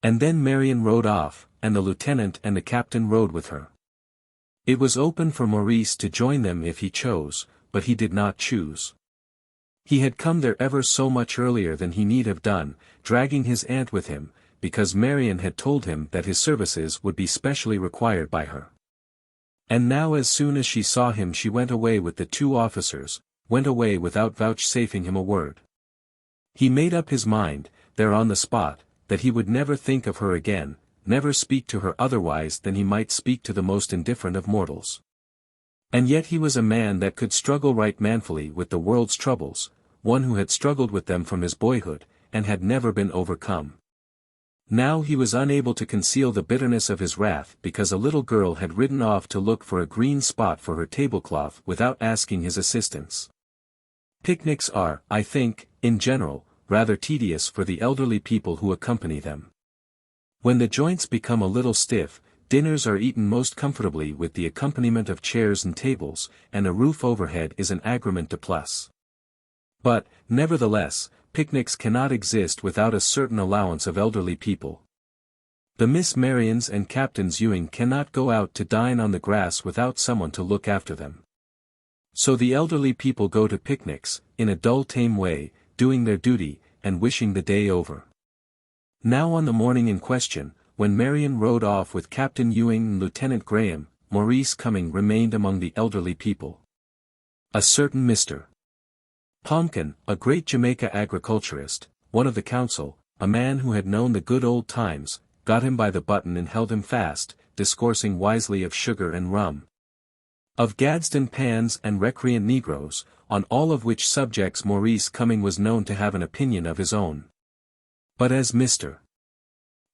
And then Marion rode off, and the lieutenant and the captain rode with her. It was open for Maurice to join them if he chose, but he did not choose. He had come there ever so much earlier than he need have done, dragging his aunt with him, because Marion had told him that his services would be specially required by her. And now as soon as she saw him she went away with the two officers, went away without vouchsafing him a word. He made up his mind, there on the spot, that he would never think of her again, never speak to her otherwise than he might speak to the most indifferent of mortals. And yet he was a man that could struggle right manfully with the world's troubles, one who had struggled with them from his boyhood, and had never been overcome. Now he was unable to conceal the bitterness of his wrath because a little girl had ridden off to look for a green spot for her tablecloth without asking his assistance. Picnics are, I think, in general, rather tedious for the elderly people who accompany them. When the joints become a little stiff, dinners are eaten most comfortably with the accompaniment of chairs and tables, and a roof overhead is an agrément de plus. But, nevertheless, picnics cannot exist without a certain allowance of elderly people. The Miss Marions and Captains Ewing cannot go out to dine on the grass without someone to look after them. So the elderly people go to picnics, in a dull tame way, doing their duty, and wishing the day over. Now on the morning in question, when Marion rode off with Captain Ewing and Lieutenant Graham, Maurice Cumming remained among the elderly people. A certain Mr. Pomkin, a great Jamaica agriculturist, one of the council, a man who had known the good old times, got him by the button and held him fast, discoursing wisely of sugar and rum, of Gadsden pans and recreant negroes, on all of which subjects Maurice Cumming was known to have an opinion of his own. But as Mr.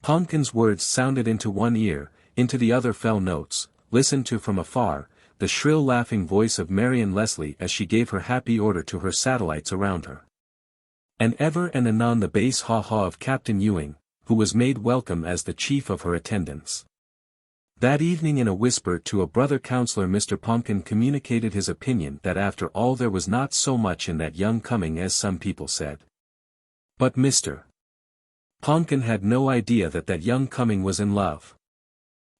Pomkin's words sounded into one ear, into the other fell notes, listened to from afar, the shrill laughing voice of Marion Leslie as she gave her happy order to her satellites around her. And ever and anon the bass ha-ha of Captain Ewing, who was made welcome as the chief of her attendants. That evening in a whisper to a brother councillor Mr. Pomkin communicated his opinion that after all there was not so much in that young coming as some people said. But Mr. Pomkin had no idea that that young coming was in love.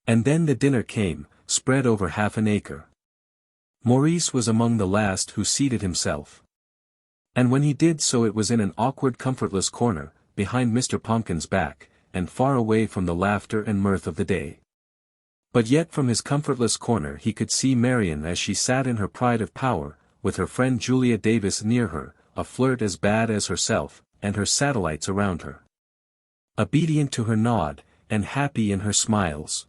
And then the dinner came, spread over half an acre. Maurice was among the last who seated himself. And when he did so it was in an awkward comfortless corner, behind Mr. Pomkin's back, and far away from the laughter and mirth of the day. But yet from his comfortless corner he could see Marion as she sat in her pride of power, with her friend Julia Davis near her, a flirt as bad as herself, and her satellites around her. Obedient to her nod, and happy in her smiles.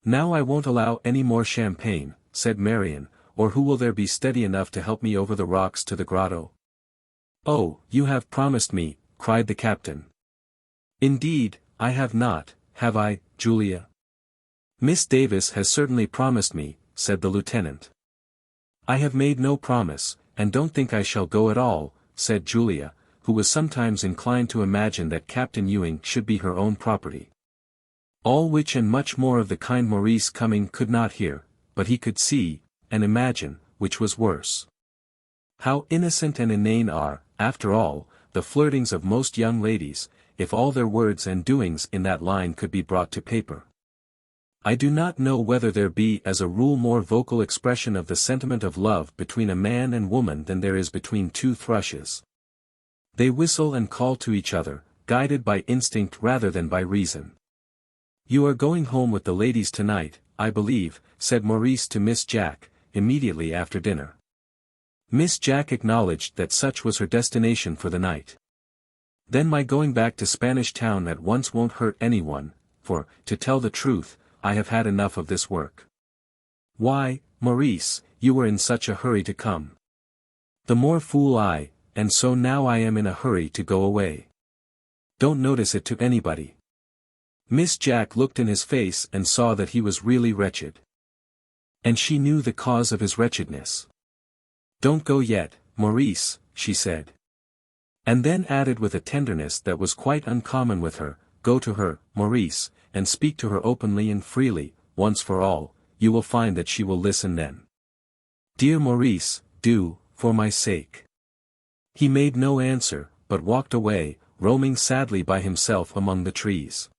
"Now I won't allow any more champagne," said Marion, "or who will there be steady enough to help me over the rocks to the grotto?" "Oh, you have promised me," cried the captain. "Indeed, I have not, have I, Julia?" "Miss Davis has certainly promised me," said the lieutenant. "I have made no promise, and don't think I shall go at all," said Julia, who was sometimes inclined to imagine that Captain Ewing should be her own property. All which and much more of the kind Maurice coming could not hear, but he could see, and imagine, which was worse. How innocent and inane are, after all, the flirtings of most young ladies, if all their words and doings in that line could be brought to paper. I do not know whether there be as a rule more vocal expression of the sentiment of love between a man and woman than there is between two thrushes. They whistle and call to each other, guided by instinct rather than by reason. "You are going home with the ladies tonight, I believe," said Maurice to Miss Jack, immediately after dinner. Miss Jack acknowledged that such was her destination for the night. "Then my going back to Spanish Town at once won't hurt anyone, for, to tell the truth, I have had enough of this work." "Why, Maurice, you were in such a hurry to come." "The more fool I, and so now I am in a hurry to go away. Don't notice it to anybody." Miss Jack looked in his face and saw that he was really wretched. And she knew the cause of his wretchedness. "Don't go yet, Maurice," she said. And then added with a tenderness that was quite uncommon with her, "Go to her, Maurice, and speak to her openly and freely, once for all, you will find that she will listen then. Dear Maurice, do, for my sake." He made no answer, but walked away, roaming sadly by himself among the trees.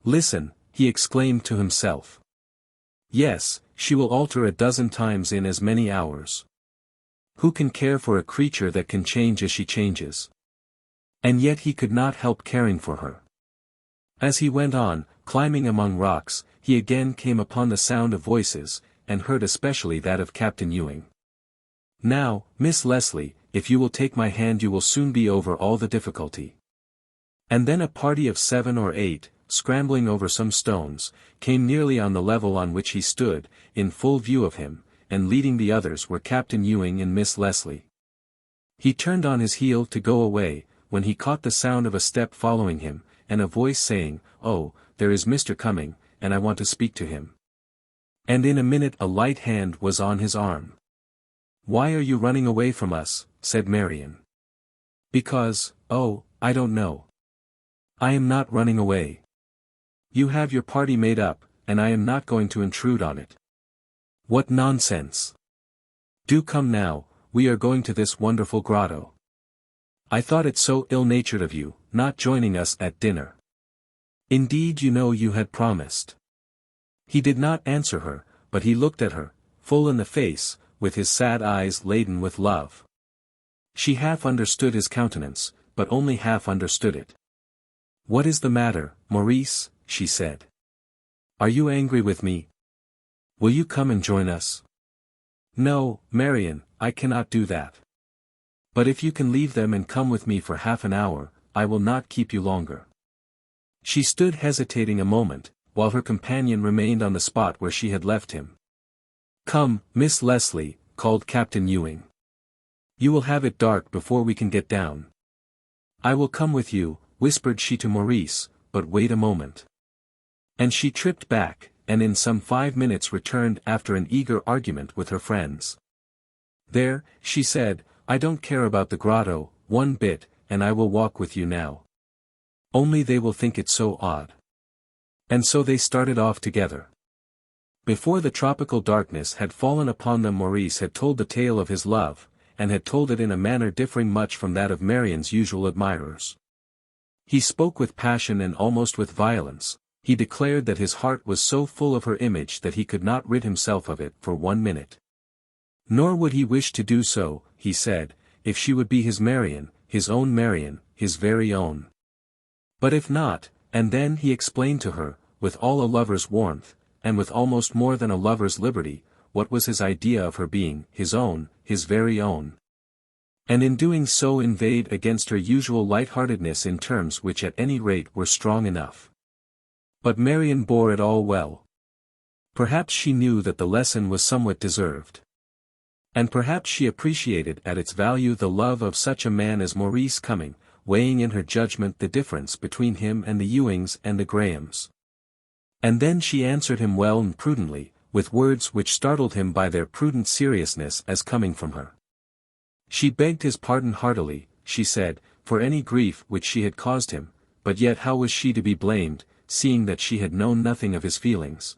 "Listen," he exclaimed to himself. "Yes, she will alter a dozen times in as many hours. Who can care for a creature that can change as she changes?" And yet he could not help caring for her. As he went on, climbing among rocks, he again came upon the sound of voices, and heard especially that of Captain Ewing. "Now, Miss Leslie, if you will take my hand you will soon be over all the difficulty." And then a party of 7 or 8, scrambling over some stones, came nearly on the level on which he stood, in full view of him, and leading the others were Captain Ewing and Miss Leslie. He turned on his heel to go away, when he caught the sound of a step following him, and a voice saying, "Oh, there is Mr. coming, and I want to speak to him." And in a minute a light hand was on his arm. "Why are you running away from us?" said Marion. "Because, oh, I don't know. I am not running away. You have your party made up, and I am not going to intrude on it." "What nonsense! Do come now, we are going to this wonderful grotto. I thought it so ill-natured of you, not joining us at dinner. Indeed you know you had promised." He did not answer her, but he looked at her, full in the face, with his sad eyes laden with love. She half understood his countenance, but only half understood it. "What is the matter, Maurice?" she said. "Are you angry with me? Will you come and join us?" "No, Marion, I cannot do that. But if you can leave them and come with me for half an hour, I will not keep you longer." She stood hesitating a moment, while her companion remained on the spot where she had left him. "Come, Miss Leslie," called Captain Ewing. "You will have it dark before we can get down." "I will come with you," whispered she to Maurice, but wait a moment. And she tripped back, and in some 5 minutes returned after an eager argument with her friends. There, she said, I don't care about the grotto, one bit, and I will walk with you now. Only they will think it so odd. And so they started off together. Before the tropical darkness had fallen upon them, Maurice had told the tale of his love, and had told it in a manner differing much from that of Marian's usual admirers. He spoke with passion and almost with violence. He declared that his heart was so full of her image that he could not rid himself of it for 1 minute. Nor would he wish to do so, he said, if she would be his Marian, his own Marian, his very own. But if not, and then he explained to her, with all a lover's warmth, and with almost more than a lover's liberty, what was his idea of her being his own, his very own. And in doing so inveighed against her usual light-heartedness in terms which at any rate were strong enough. But Marian bore it all well. Perhaps she knew that the lesson was somewhat deserved. And perhaps she appreciated at its value the love of such a man as Maurice coming, weighing in her judgment the difference between him and the Ewings and the Grahams. And then she answered him well and prudently, with words which startled him by their prudent seriousness as coming from her. She begged his pardon heartily, she said, for any grief which she had caused him, but yet how was she to be blamed, seeing that she had known nothing of his feelings?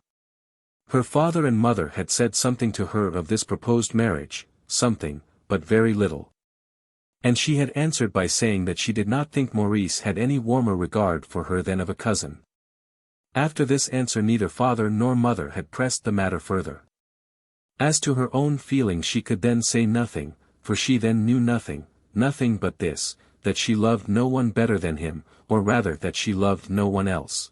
Her father and mother had said something to her of this proposed marriage, something, but very little. And she had answered by saying that she did not think Maurice had any warmer regard for her than of a cousin. After this answer neither father nor mother had pressed the matter further. As to her own feeling she could then say nothing, for she then knew nothing, nothing but this, that she loved no one better than him, or rather that she loved no one else.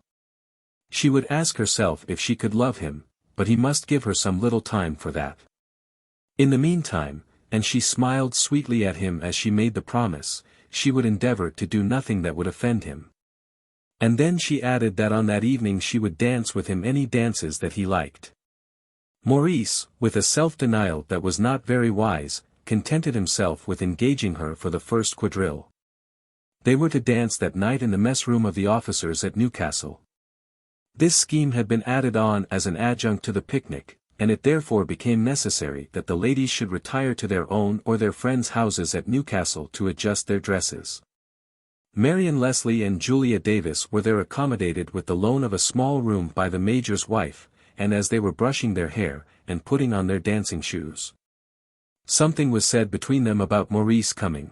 She would ask herself if she could love him, but he must give her some little time for that. In the meantime, and she smiled sweetly at him as she made the promise, she would endeavor to do nothing that would offend him. And then she added that on that evening she would dance with him any dances that he liked. Maurice, with a self-denial that was not very wise, contented himself with engaging her for the first quadrille. They were to dance that night in the mess room of the officers at Newcastle. This scheme had been added on as an adjunct to the picnic, and it therefore became necessary that the ladies should retire to their own or their friends' houses at Newcastle to adjust their dresses. Marian Leslie and Julia Davis were there accommodated with the loan of a small room by the Major's wife, and as they were brushing their hair, and putting on their dancing shoes, something was said between them about Maurice coming.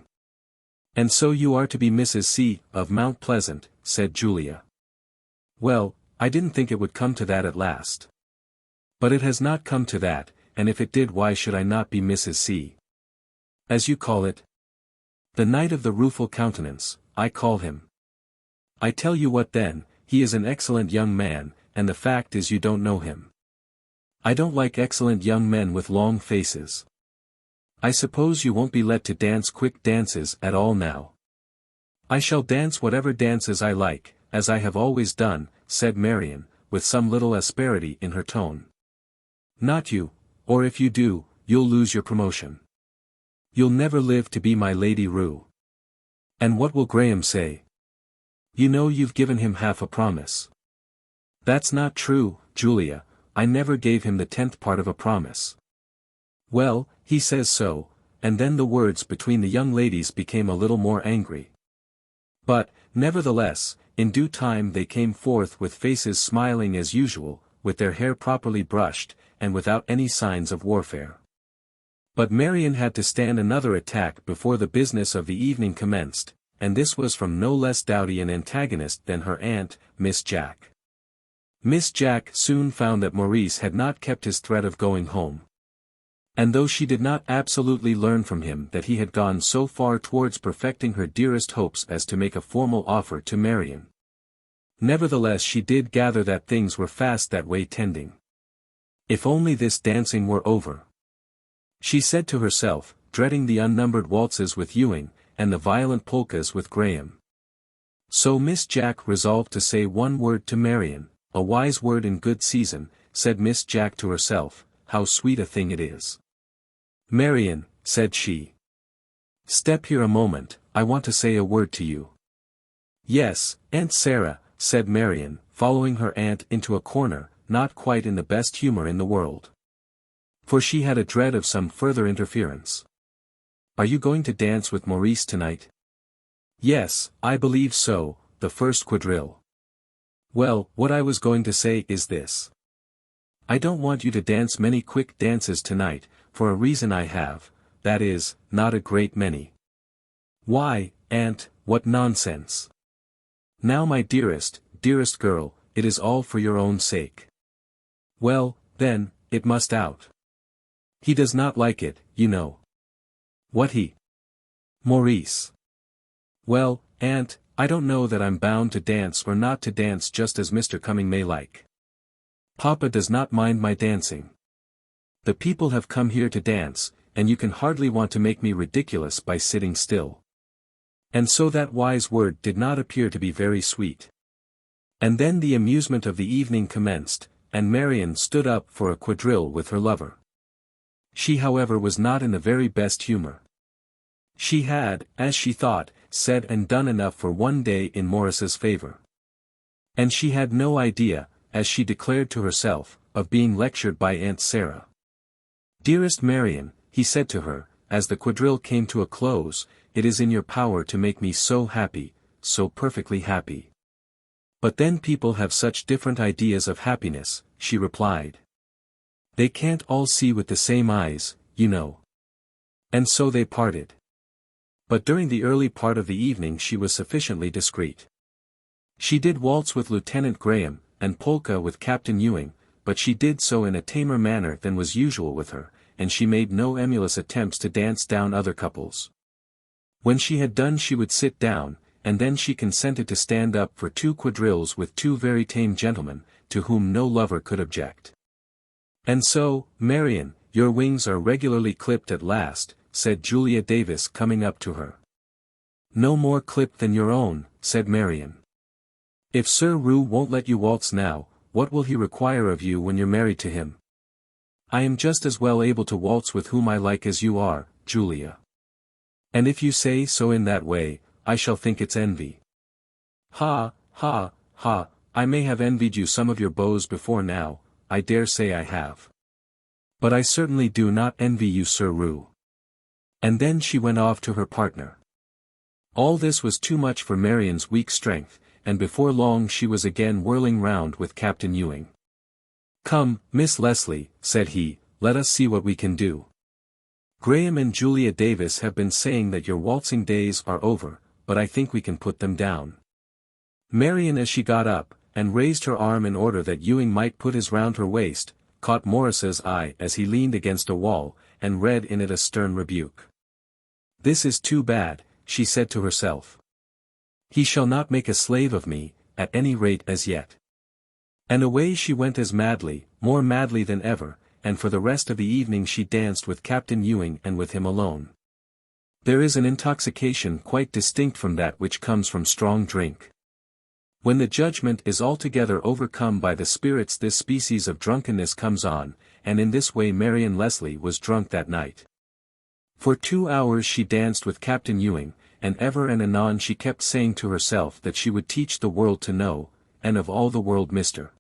And so you are to be Mrs. C. of Mount Pleasant, said Julia. Well, I didn't think it would come to that at last. But it has not come to that, and if it did, why should I not be Mrs. C? As you call it? The knight of the rueful countenance, I call him. I tell you what then, he is an excellent young man, and the fact is you don't know him. I don't like excellent young men with long faces. I suppose you won't be let to dance quick dances at all now. I shall dance whatever dances I like, as I have always done, said Marian, with some little asperity in her tone. Not you, or if you do, you'll lose your promotion. You'll never live to be my Lady Rue. And what will Graham say? You know you've given him half a promise. That's not true, Julia, I never gave him the 10th part of a promise. Well, he says so, and then the words between the young ladies became a little more angry. But, nevertheless, in due time they came forth with faces smiling as usual, with their hair properly brushed, and without any signs of warfare. But Marian had to stand another attack before the business of the evening commenced, and this was from no less doughty an antagonist than her aunt, Miss Jack. Miss Jack soon found that Maurice had not kept his threat of going home. And though she did not absolutely learn from him that he had gone so far towards perfecting her dearest hopes as to make a formal offer to Marian, nevertheless she did gather that things were fast that way tending. If only this dancing were over, she said to herself, dreading the unnumbered waltzes with Ewing, and the violent polkas with Graham. So Miss Jack resolved to say one word to Marian, a wise word in good season, said Miss Jack to herself, how sweet a thing it is. Marian, said she. Step here a moment, I want to say a word to you. Yes, Aunt Sarah, said Marion, following her aunt into a corner, not quite in the best humor in the world. For she had a dread of some further interference. "Are you going to dance with Maurice tonight?" "Yes, I believe so, the first quadrille." "Well, what I was going to say is this. I don't want you to dance many quick dances tonight, for a reason I have, that is, not a great many." "Why, aunt, what nonsense." "Now my dearest girl, it is all for your own sake." "Well, then, it must out. He does not like it, you know." "What he?" "Maurice." "Well, aunt, I don't know that I'm bound to dance or not to dance just as Mr. Cumming may like. Papa does not mind my dancing. The people have come here to dance, and you can hardly want to make me ridiculous by sitting still." And so that wise word did not appear to be very sweet. And then the amusement of the evening commenced, and Marion stood up for a quadrille with her lover. She however was not in the very best humor. She had, as she thought, said and done enough for one day in Maurice's favor. And she had no idea, as she declared to herself, of being lectured by Aunt Sarah. "Dearest Marion," he said to her, as the quadrille came to a close, "it is in your power to make me so happy, so perfectly happy." "But then people have such different ideas of happiness," she replied. "They can't all see with the same eyes, you know." And so they parted. But during the early part of the evening she was sufficiently discreet. She did waltz with Lieutenant Graham, and polka with Captain Ewing, but she did so in a tamer manner than was usual with her, and she made no emulous attempts to dance down other couples. When she had done she would sit down, and then she consented to stand up for 2 quadrilles with 2 very tame gentlemen, to whom no lover could object. "And so, Marion, your wings are regularly clipped at last," said Julia Davis coming up to her. "No more clipped than your own," said Marion. "If Sir Rue won't let you waltz now, what will he require of you when you're married to him?" "I am just as well able to waltz with whom I like as you are, Julia. And if you say so in that way, I shall think it's envy." "Ha, ha, ha, I may have envied you some of your beaux before now, I dare say I have. But I certainly do not envy you, Sir Rue." And then she went off to her partner. All this was too much for Marion's weak strength, and before long she was again whirling round with Captain Ewing. "Come, Miss Leslie," said he, "let us see what we can do. Graham and Julia Davis have been saying that your waltzing days are over, but I think we can put them down." Marion as she got up, and raised her arm in order that Ewing might put his round her waist, caught Maurice's eye as he leaned against a wall, and read in it a stern rebuke. "This is too bad," she said to herself. "He shall not make a slave of me, at any rate as yet." And away she went as madly, more madly than ever, and for the rest of the evening she danced with Captain Ewing and with him alone. There is an intoxication quite distinct from that which comes from strong drink. When the judgment is altogether overcome by the spirits this species of drunkenness comes on, and in this way Marion Leslie was drunk that night. For 2 hours she danced with Captain Ewing, and ever and anon she kept saying to herself that she would teach the world to know, and of all the world Mr.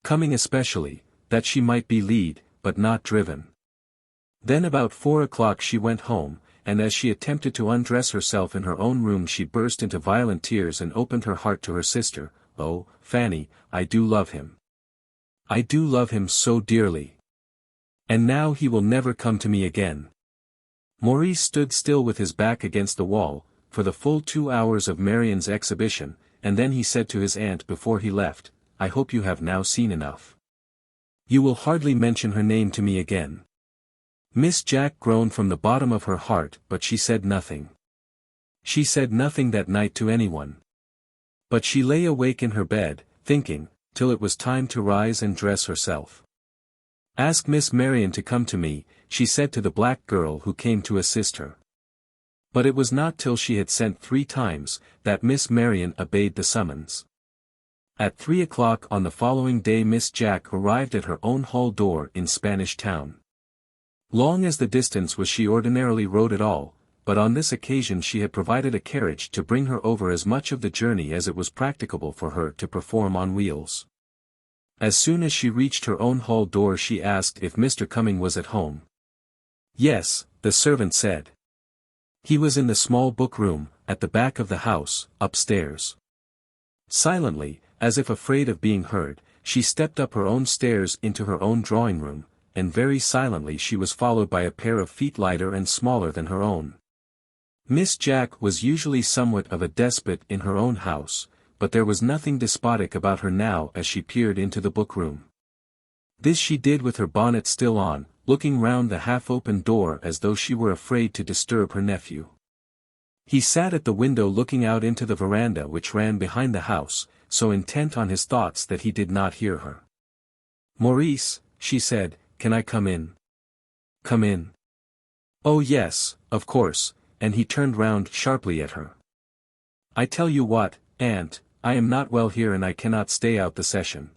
Cumming especially, that she might be led, but not driven. Then about 4 o'clock she went home, and as she attempted to undress herself in her own room she burst into violent tears and opened her heart to her sister. "Oh, Fanny, I do love him. I do love him so dearly. And now he will never come to me again." Maurice stood still with his back against the wall, for the full 2 hours of Marion's exhibition, and then he said to his aunt before he left, "I hope you have now seen enough. You will hardly mention her name to me again." Miss Jack groaned from the bottom of her heart, but she said nothing. She said nothing that night to anyone. But she lay awake in her bed, thinking, till it was time to rise and dress herself. "Ask Miss Marion to come to me," she said to the black girl who came to assist her. But it was not till she had sent 3 times, that Miss Marion obeyed the summons. At 3 o'clock on the following day Miss Jack arrived at her own hall door in Spanish Town. Long as the distance was she ordinarily rode at all, but on this occasion she had provided a carriage to bring her over as much of the journey as it was practicable for her to perform on wheels. As soon as she reached her own hall door she asked if Mr. Cumming was at home. Yes, the servant said. He was in the small book room, at the back of the house, upstairs. Silently, as if afraid of being heard, she stepped up her own stairs into her own drawing room, and very silently she was followed by a pair of feet lighter and smaller than her own. Miss Jack was usually somewhat of a despot in her own house, but there was nothing despotic about her now as she peered into the book room. This she did with her bonnet still on, looking round the half-open door as though she were afraid to disturb her nephew. He sat at the window looking out into the veranda which ran behind the house, so intent on his thoughts that he did not hear her. "Maurice," she said, "can I come in?" "Come in." "Oh yes, of course," and he turned round sharply at her. "I tell you what, Aunt, I am not well here and I cannot stay out the session.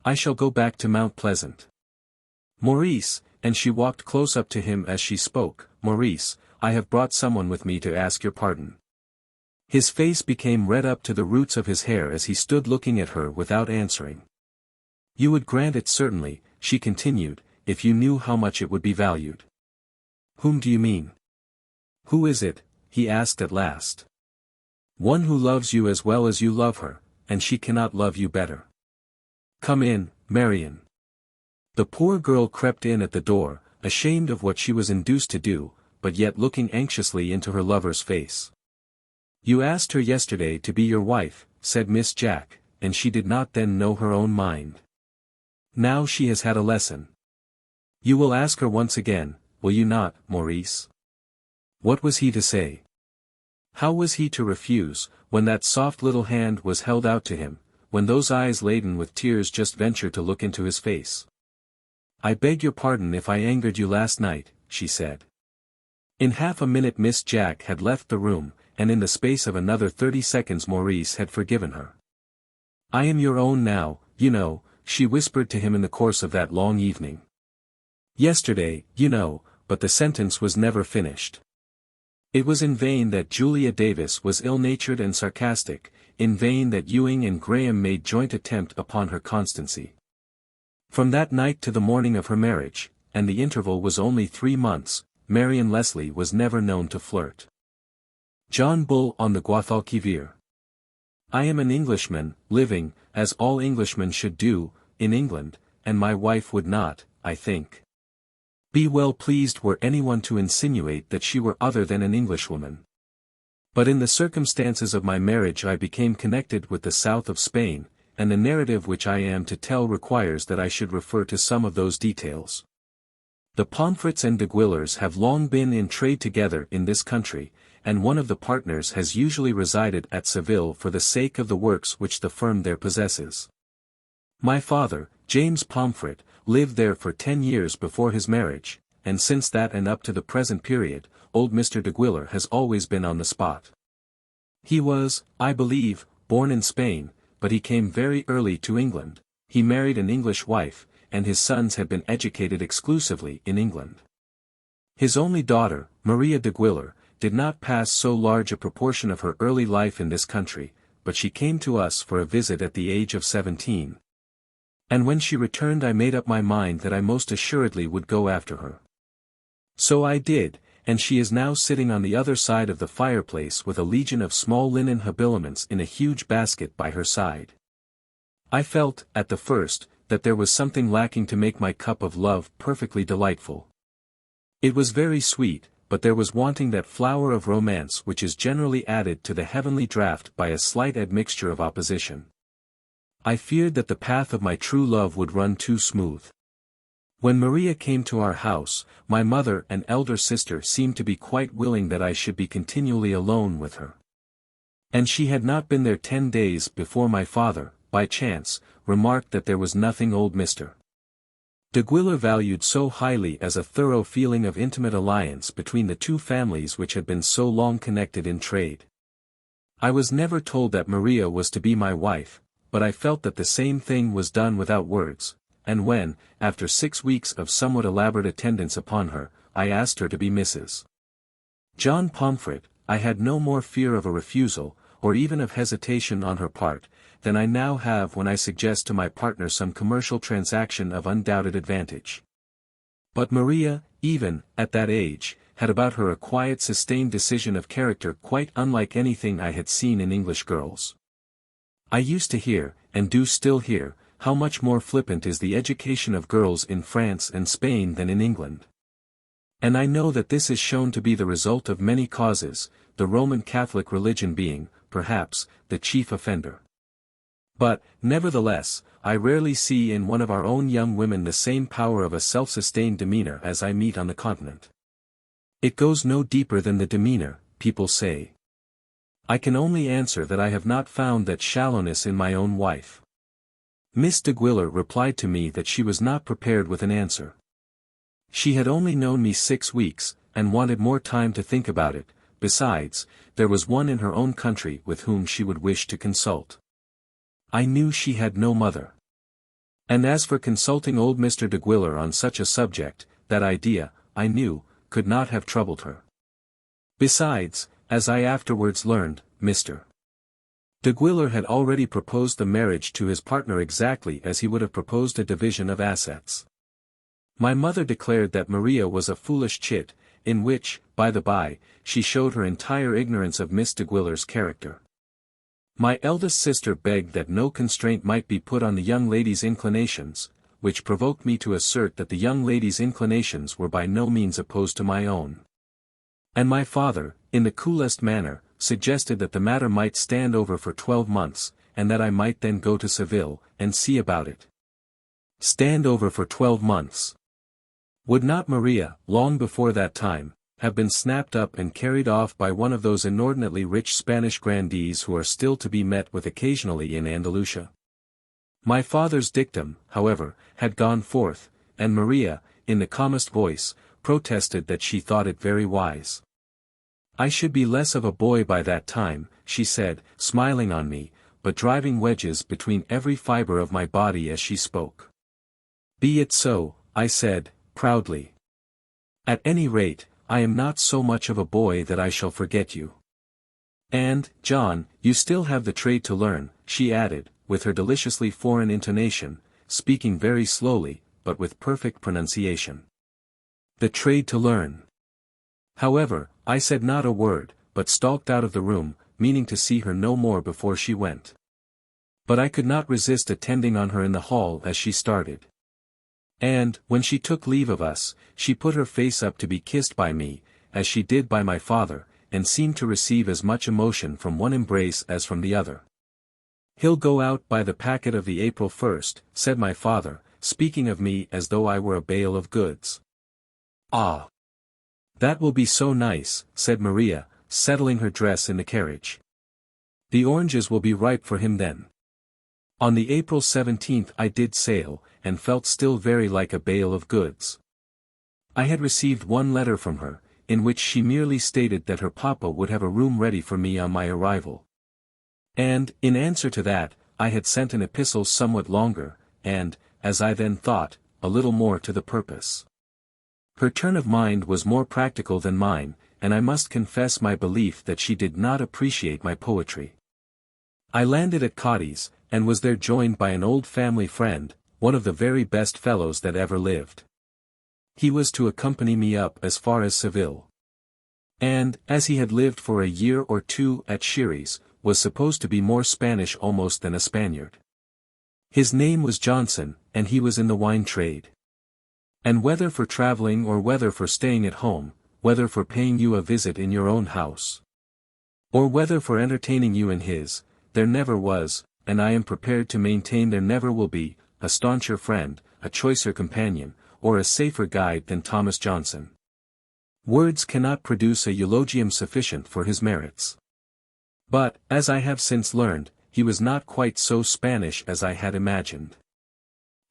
I shall go back to Mount Pleasant. Maurice," and she walked close up to him as she spoke, "Maurice, I have brought someone with me to ask your pardon." His face became red up to the roots of his hair as he stood looking at her without answering. "You would grant it certainly," she continued, "if you knew how much it would be valued." "Whom do you mean?" "Who is it?" he asked at last. "One who loves you as well as you love her, and she cannot love you better. Come in, Marion." The poor girl crept in at the door, ashamed of what she was induced to do, but yet looking anxiously into her lover's face. "You asked her yesterday to be your wife," said Miss Jack, and she did not then know her own mind. "Now she has had a lesson. You will ask her once again, will you not, Maurice?" What was he to say? How was he to refuse, when that soft little hand was held out to him, when those eyes laden with tears just ventured to look into his face? "I beg your pardon if I angered you last night," she said. In half a minute Miss Jack had left the room, and in the space of another 30 seconds Maurice had forgiven her. "I am your own now, you know," she whispered to him in the course of that long evening. "Yesterday, you know," but the sentence was never finished. It was in vain that Julia Davis was ill-natured and sarcastic, in vain that Ewing and Graham made joint attempt upon her constancy. From that night to the morning of her marriage, and the interval was only 3 months, Marion Leslie was never known to flirt. John Bull on the Guadalquivir. I am an Englishman, living, as all Englishmen should do, in England, and my wife would not, I think, be well pleased were anyone to insinuate that she were other than an Englishwoman. But in the circumstances of my marriage I became connected with the south of Spain, and the narrative which I am to tell requires that I should refer to some of those details. The Pomfrets and d'Aguillers have long been in trade together in this country, and one of the partners has usually resided at Seville for the sake of the works which the firm there possesses. My father, James Pomfret, lived there for 10 years before his marriage, and since that and up to the present period, old Mr. d'Aguillер has always been on the spot. He was, I believe, born in Spain, but he came very early to England. He married an English wife, and his sons had been educated exclusively in England. His only daughter, Maria d'Aguillер, did not pass so large a proportion of her early life in this country, but she came to us for a visit at the age of 17. And when she returned I made up my mind that I most assuredly would go after her. So I did, and she is now sitting on the other side of the fireplace with a legion of small linen habiliments in a huge basket by her side. I felt, at the first, that there was something lacking to make my cup of love perfectly delightful. It was very sweet, but there was wanting that flower of romance which is generally added to the heavenly draught by a slight admixture of opposition. I feared that the path of my true love would run too smooth. When Maria came to our house, my mother and elder sister seemed to be quite willing that I should be continually alone with her. And she had not been there 10 days before my father, by chance, remarked that there was nothing old Mr. d'Aguillер valued so highly as a thorough feeling of intimate alliance between the two families which had been so long connected in trade. I was never told that Maria was to be my wife, but I felt that the same thing was done without words, and when, after 6 weeks of somewhat elaborate attendance upon her, I asked her to be Mrs. John Pomfret, I had no more fear of a refusal, or even of hesitation on her part, than I now have when I suggest to my partner some commercial transaction of undoubted advantage. But Maria, even, at that age, had about her a quiet sustained decision of character quite unlike anything I had seen in English girls. I used to hear, and do still hear, how much more flippant is the education of girls in France and Spain than in England. And I know that this is shown to be the result of many causes, the Roman Catholic religion being, perhaps, the chief offender. But, nevertheless, I rarely see in one of our own young women the same power of a self-sustained demeanor as I meet on the continent. It goes no deeper than the demeanor, people say. I can only answer that I have not found that shallowness in my own wife. Miss de Guiller replied to me that she was not prepared with an answer. She had only known me 6 weeks, and wanted more time to think about it. Besides, there was one in her own country with whom she would wish to consult. I knew she had no mother. And as for consulting old Mr. de Guiller on such a subject, that idea, I knew, could not have troubled her. Besides, as I afterwards learned, Mr. de Guiller had already proposed the marriage to his partner exactly as he would have proposed a division of assets. My mother declared that Maria was a foolish chit, in which, by the by, she showed her entire ignorance of Miss de Guiller's character. My eldest sister begged that no constraint might be put on the young lady's inclinations, which provoked me to assert that the young lady's inclinations were by no means opposed to my own. And my father, in the coolest manner, suggested that the matter might stand over for 12 months, and that I might then go to Seville, and see about it. Stand over for 12 months. Would not Maria, long before that time, have been snapped up and carried off by one of those inordinately rich Spanish grandees who are still to be met with occasionally in Andalusia? My father's dictum, however, had gone forth, and Maria, in the calmest voice, protested that she thought it very wise. I should be less of a boy by that time, she said, smiling on me, but driving wedges between every fibre of my body as she spoke. Be it so, I said, proudly. At any rate, I am not so much of a boy that I shall forget you. And, John, you still have the trade to learn, she added, with her deliciously foreign intonation, speaking very slowly, but with perfect pronunciation. The trade to learn. However, I said not a word, but stalked out of the room, meaning to see her no more before she went. But I could not resist attending on her in the hall as she started. And, when she took leave of us, she put her face up to be kissed by me, as she did by my father, and seemed to receive as much emotion from one embrace as from the other. He'll go out by the packet of the April 1st, said my father, speaking of me as though I were a bale of goods. Ah! That will be so nice, said Maria, settling her dress in the carriage. The oranges will be ripe for him then. On the April 17th I did sail, and felt still very like a bale of goods. I had received one letter from her, in which she merely stated that her papa would have a room ready for me on my arrival. And, in answer to that, I had sent an epistle somewhat longer, and, as I then thought, a little more to the purpose. Her turn of mind was more practical than mine, and I must confess my belief that she did not appreciate my poetry. I landed at Cadiz, and was there joined by an old family friend, one of the very best fellows that ever lived. He was to accompany me up as far as Seville. And, as he had lived for a year or two at Xeres, was supposed to be more Spanish almost than a Spaniard. His name was Johnson, and he was in the wine trade. And whether for travelling or whether for staying at home, whether for paying you a visit in your own house, or whether for entertaining you in his, there never was, and I am prepared to maintain there never will be, a stauncher friend, a choicer companion, or a safer guide than Thomas Johnson. Words cannot produce a eulogium sufficient for his merits. But, as I have since learned, he was not quite so Spanish as I had imagined.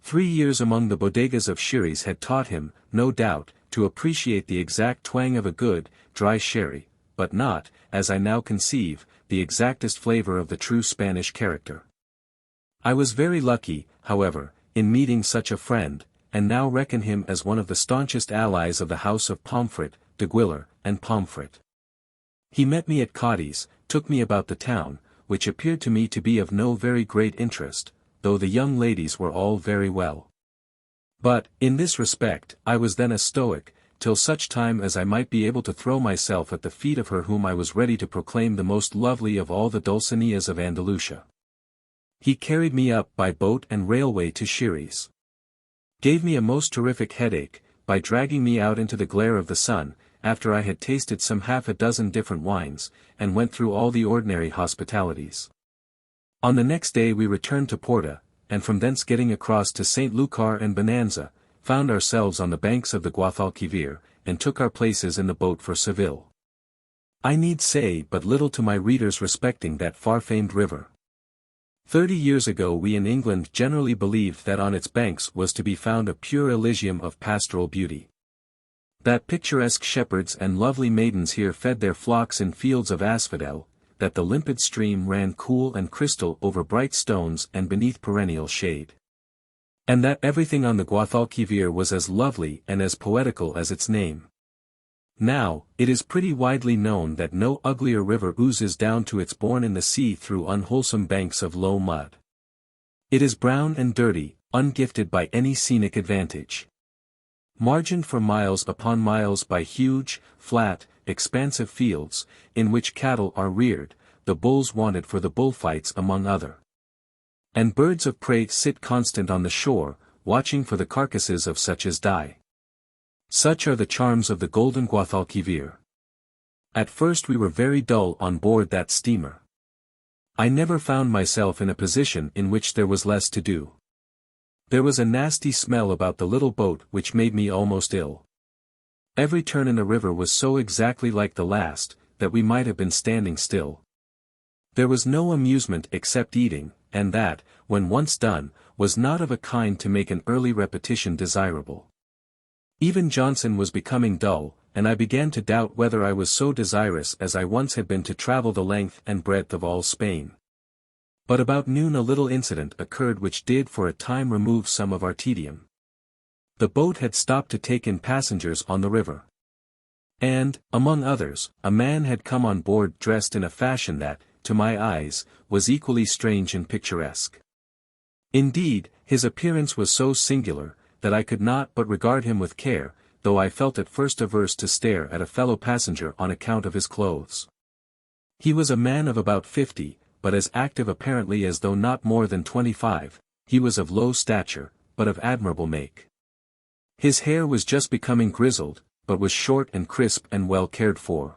3 years among the bodegas of Xeres had taught him, no doubt, to appreciate the exact twang of a good, dry sherry, but not, as I now conceive, the exactest flavor of the true Spanish character. I was very lucky, however, in meeting such a friend, and now reckon him as one of the staunchest allies of the house of Pomfret, de Guiller, and Pomfret. He met me at Cotty's, took me about the town, which appeared to me to be of no very great interest, though the young ladies were all very well. But, in this respect, I was then a stoic, till such time as I might be able to throw myself at the feet of her whom I was ready to proclaim the most lovely of all the Dulcineas of Andalusia. He carried me up by boat and railway to Xeres. Gave me a most terrific headache, by dragging me out into the glare of the sun, after I had tasted some half a dozen different wines, and went through all the ordinary hospitalities. On the next day we returned to Porta, and from thence getting across to St. Lucar and Bonanza, found ourselves on the banks of the Guadalquivir, and took our places in the boat for Seville. I need say but little to my readers respecting that far-famed river. 30 years ago we in England generally believed that on its banks was to be found a pure Elysium of pastoral beauty. That picturesque shepherds and lovely maidens here fed their flocks in fields of asphodel, that the limpid stream ran cool and crystal over bright stones and beneath perennial shade. And that everything on the Guadalquivir was as lovely and as poetical as its name. Now, it is pretty widely known that no uglier river oozes down to its bourne in the sea through unwholesome banks of low mud. It is brown and dirty, ungifted by any scenic advantage. Margined for miles upon miles by huge, flat, expansive fields, in which cattle are reared, the bulls wanted for the bullfights among other. And birds of prey sit constant on the shore, watching for the carcasses of such as die. Such are the charms of the golden Guadalquivir. At first we were very dull on board that steamer. I never found myself in a position in which there was less to do. There was a nasty smell about the little boat which made me almost ill. Every turn in the river was so exactly like the last, that we might have been standing still. There was no amusement except eating, and that, when once done, was not of a kind to make an early repetition desirable. Even Johnson was becoming dull, and I began to doubt whether I was so desirous as I once had been to travel the length and breadth of all Spain. But about noon a little incident occurred which did for a time remove some of our tedium. The boat had stopped to take in passengers on the river. And, among others, a man had come on board dressed in a fashion that, to my eyes, was equally strange and picturesque. Indeed, his appearance was so singular, that I could not but regard him with care, though I felt at first averse to stare at a fellow passenger on account of his clothes. He was a man of about 50, but as active apparently as though not more than 25, he was of low stature, but of admirable make. His hair was just becoming grizzled, but was short and crisp and well cared for.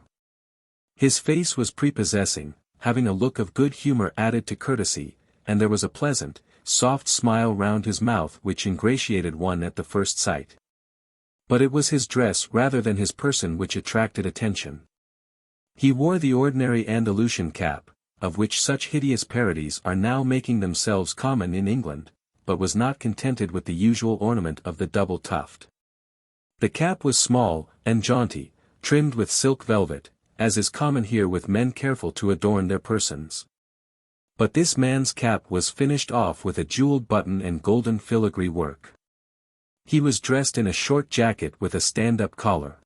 His face was prepossessing, having a look of good humor added to courtesy, and there was a pleasant, soft smile round his mouth which ingratiated one at the first sight. But it was his dress rather than his person which attracted attention. He wore the ordinary Andalusian cap, of which such hideous parodies are now making themselves common in England, but was not contented with the usual ornament of the double tuft. The cap was small, and jaunty, trimmed with silk velvet, as is common here with men careful to adorn their persons. But this man's cap was finished off with a jeweled button and golden filigree work. He was dressed in a short jacket with a stand-up collar.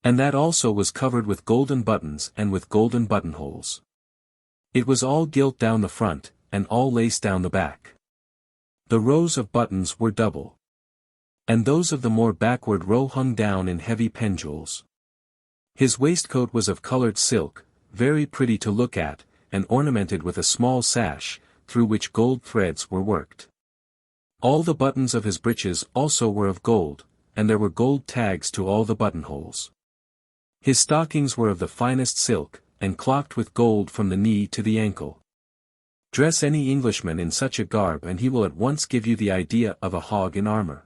And that also was covered with golden buttons and with golden buttonholes. It was all gilt down the front, and all laced down the back. The rows of buttons were double. And those of the more backward row hung down in heavy pendules. His waistcoat was of colored silk, very pretty to look at, and ornamented with a small sash, through which gold threads were worked. All the buttons of his breeches also were of gold, and there were gold tags to all the buttonholes. His stockings were of the finest silk, and clocked with gold from the knee to the ankle. Dress any Englishman in such a garb and he will at once give you the idea of a hog in armor.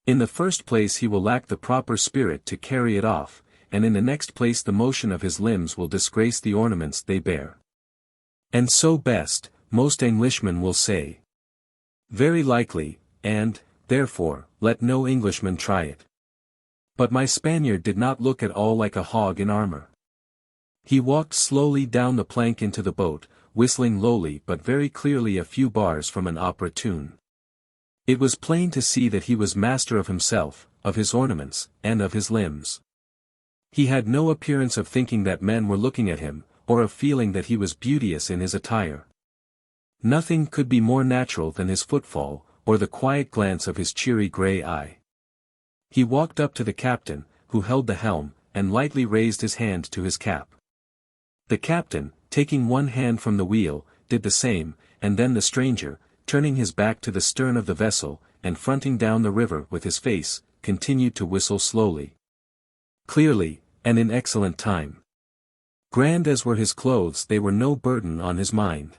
In the first place he will lack the proper spirit to carry it off, and in the next place the motion of his limbs will disgrace the ornaments they bear. And so best, most Englishmen will say. Very likely, and, therefore, let no Englishman try it. But my Spaniard did not look at all like a hog in armor. He walked slowly down the plank into the boat, whistling lowly but very clearly a few bars from an opera tune. It was plain to see that he was master of himself, of his ornaments, and of his limbs. He had no appearance of thinking that men were looking at him, or of feeling that he was beauteous in his attire. Nothing could be more natural than his footfall, or the quiet glance of his cheery grey eye. He walked up to the captain, who held the helm, and lightly raised his hand to his cap. The captain, taking one hand from the wheel, did the same, and then the stranger, turning his back to the stern of the vessel, and fronting down the river with his face, continued to whistle slowly. Clearly, and in excellent time. Grand as were his clothes, they were no burden on his mind.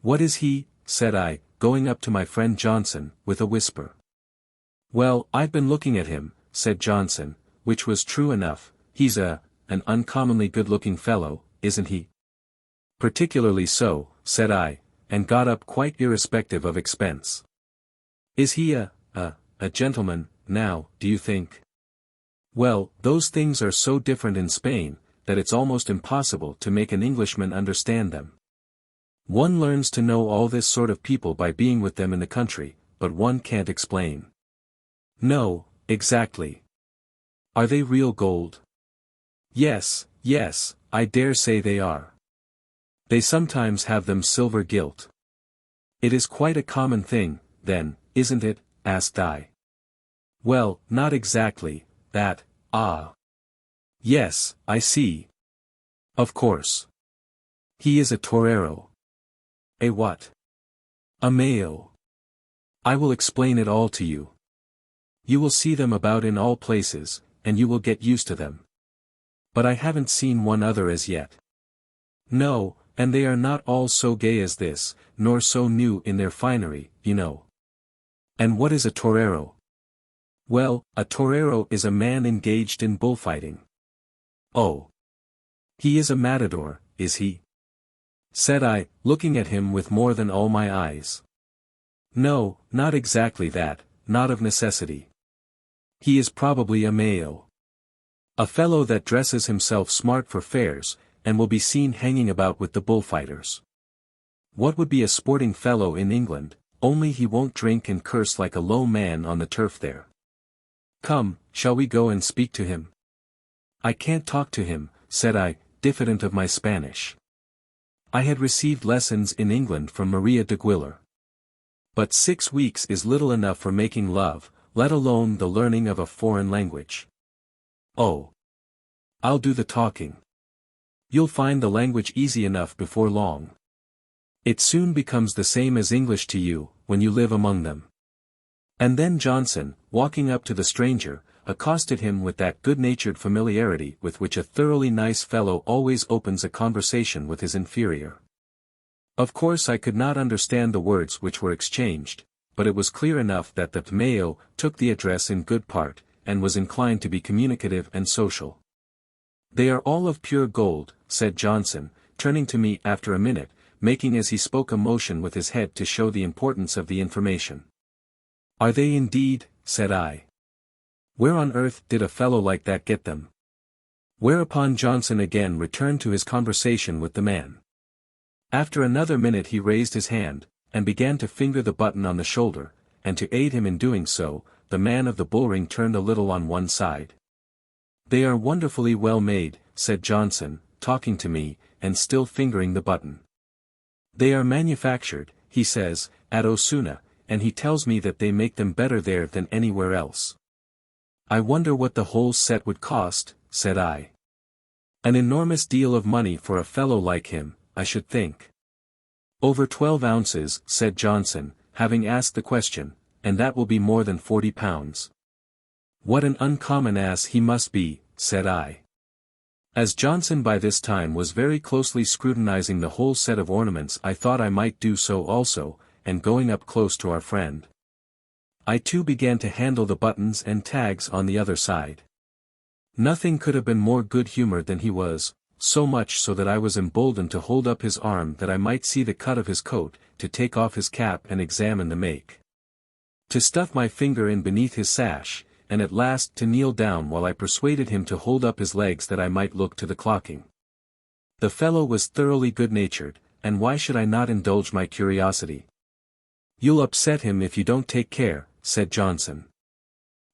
"What is he?" said I, going up to my friend Johnson, with a whisper. "Well, I've been looking at him," said Johnson, which was true enough. "He's an uncommonly good-looking fellow, isn't he?" "Particularly so," said I, and got up quite irrespective of expense. "Is he a gentleman, now, do you think?" "Well, those things are so different in Spain, that it's almost impossible to make an Englishman understand them. One learns to know all this sort of people by being with them in the country, but one can't explain." "No, exactly. Are they real gold?" Yes, I dare say they are. They sometimes have them silver gilt." "It is quite a common thing, then, isn't it?" asked I. "Well, not exactly, that, Yes, I see. Of course. He is a torero." "A what?" "A Mayo. I will explain it all to you. You will see them about in all places, and you will get used to them. But I haven't seen one other as yet." "No, and they are not all so gay as this, nor so new in their finery, you know." "And what is a torero?" "Well, a torero is a man engaged in bullfighting." "Oh. He is a matador, is he?" said I, looking at him with more than all my eyes. "No, not exactly that, not of necessity. He is probably a Mayo. A fellow that dresses himself smart for fairs, and will be seen hanging about with the bullfighters. What would be a sporting fellow in England, only he won't drink and curse like a low man on the turf there. Come, shall we go and speak to him?" "I can't talk to him," said I, diffident of my Spanish. I had received lessons in England from Maria de Guiller. But 6 weeks is little enough for making love, let alone the learning of a foreign language. "Oh. I'll do the talking. You'll find the language easy enough before long. It soon becomes the same as English to you, when you live among them." And then Johnson, walking up to the stranger, accosted him with that good-natured familiarity with which a thoroughly nice fellow always opens a conversation with his inferior. Of course I could not understand the words which were exchanged, but it was clear enough that the Mayo took the address in good part, and was inclined to be communicative and social. "They are all of pure gold," said Johnson, turning to me after a minute, making as he spoke a motion with his head to show the importance of the information. "Are they indeed?" said I. "Where on earth did a fellow like that get them?" Whereupon Johnson again returned to his conversation with the man. After another minute he raised his hand, and began to finger the button on the shoulder, and to aid him in doing so, the man of the bullring turned a little on one side. "They are wonderfully well made," said Johnson, talking to me, and still fingering the button. "They are manufactured," he says, "at Osuna, and he tells me that they make them better there than anywhere else." "I wonder what the whole set would cost," said I. "An enormous deal of money for a fellow like him, I should think." "Over 12 ounces," said Johnson, having asked the question, "and that will be more than £40. "What an uncommon ass he must be," said I. As Johnson by this time was very closely scrutinizing the whole set of ornaments, I thought I might do so also, and going up close to our friend, I too began to handle the buttons and tags on the other side. Nothing could have been more good-humored than he was, so much so that I was emboldened to hold up his arm that I might see the cut of his coat, to take off his cap and examine the make, to stuff my finger in beneath his sash, and at last to kneel down while I persuaded him to hold up his legs that I might look to the clocking. The fellow was thoroughly good-natured, and why should I not indulge my curiosity? "You'll upset him if you don't take care," said Johnson.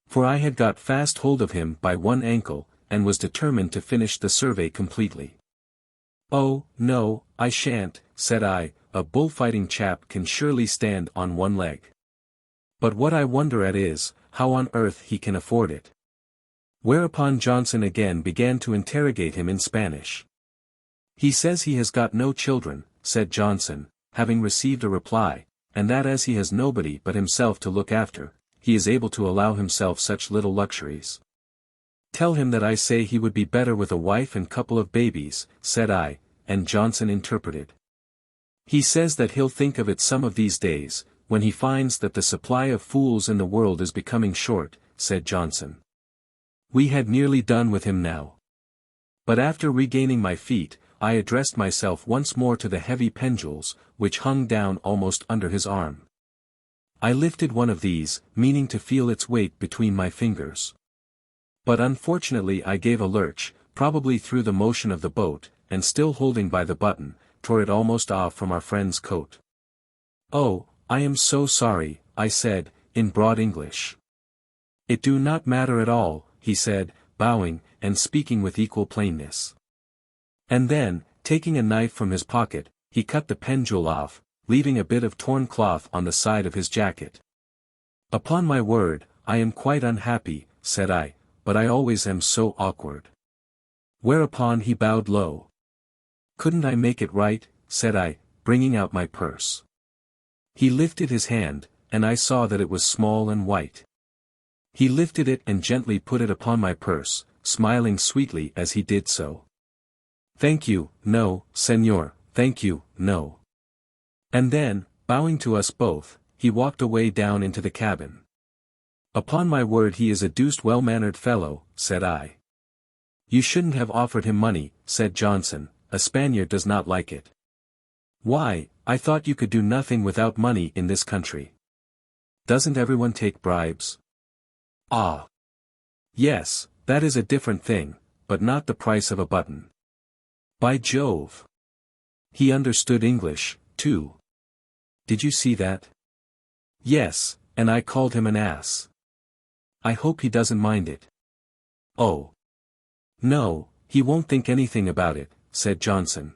For I had got fast hold of him by one ankle, and was determined to finish the survey completely. "Oh, no, I shan't," said I, "a bullfighting chap can surely stand on one leg. But what I wonder at is, how on earth he can afford it." Whereupon Johnson again began to interrogate him in Spanish. "He says he has got no children," said Johnson, having received a reply, "and that as he has nobody but himself to look after, he is able to allow himself such little luxuries." "Tell him that I say he would be better with a wife and couple of babies," said I, and Johnson interpreted. "He says that he'll think of it some of these days, when he finds that the supply of fools in the world is becoming short," said Johnson. We had nearly done with him now. But after regaining my feet, I addressed myself once more to the heavy pendules, which hung down almost under his arm. I lifted one of these, meaning to feel its weight between my fingers. But unfortunately I gave a lurch, probably through the motion of the boat, and still holding by the button, tore it almost off from our friend's coat. "Oh, I am so sorry," I said, in broad English. "It do not matter at all," he said, bowing, and speaking with equal plainness. And then, taking a knife from his pocket, he cut the pendule off, leaving a bit of torn cloth on the side of his jacket. "Upon my word, I am quite unhappy," said I, "but I always am so awkward." Whereupon he bowed low. "Couldn't I make it right?" said I, bringing out my purse. He lifted his hand, and I saw that it was small and white. He lifted it and gently put it upon my purse, smiling sweetly as he did so. "Thank you, no, senor, thank you, no." And then, bowing to us both, he walked away down into the cabin. "Upon my word he is a deuced well-mannered fellow," said I. "You shouldn't have offered him money," said Johnson, "a Spaniard does not like it." "Why, I thought you could do nothing without money in this country. Doesn't everyone take bribes?" "Ah. Yes, that is a different thing, but not the price of a button." By Jove! He understood English, too. Did you see that? Yes, and I called him an ass. I hope he doesn't mind it. "Oh. No, he won't think anything about it," said Johnson.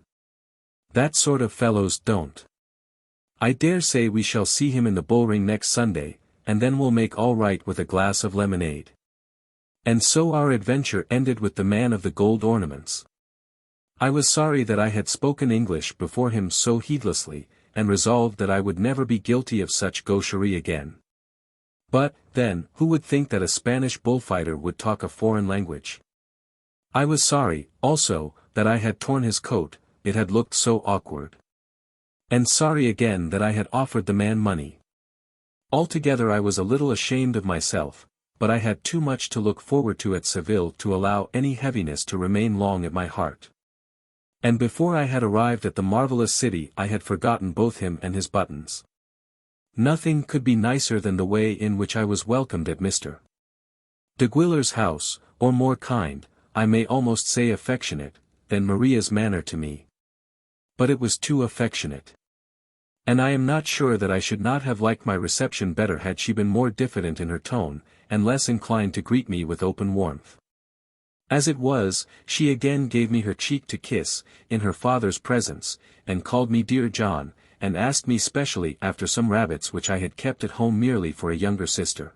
"That sort of fellows don't. I dare say we shall see him in the bullring next Sunday, and then we'll make all right with a glass of lemonade." And so our adventure ended with the man of the gold ornaments. I was sorry that I had spoken English before him so heedlessly, and resolved that I would never be guilty of such gaucherie again. But, then, who would think that a Spanish bullfighter would talk a foreign language? I was sorry, also, that I had torn his coat, it had looked so awkward. And sorry again that I had offered the man money. Altogether I was a little ashamed of myself, but I had too much to look forward to at Seville to allow any heaviness to remain long at my heart. And before I had arrived at the marvellous city I had forgotten both him and his buttons. Nothing could be nicer than the way in which I was welcomed at Mr. de Guiller's house, or more kind, I may almost say affectionate, than Maria's manner to me. But it was too affectionate. And I am not sure that I should not have liked my reception better had she been more diffident in her tone, and less inclined to greet me with open warmth. As it was, she again gave me her cheek to kiss, in her father's presence, and called me dear John, and asked me specially after some rabbits which I had kept at home merely for a younger sister.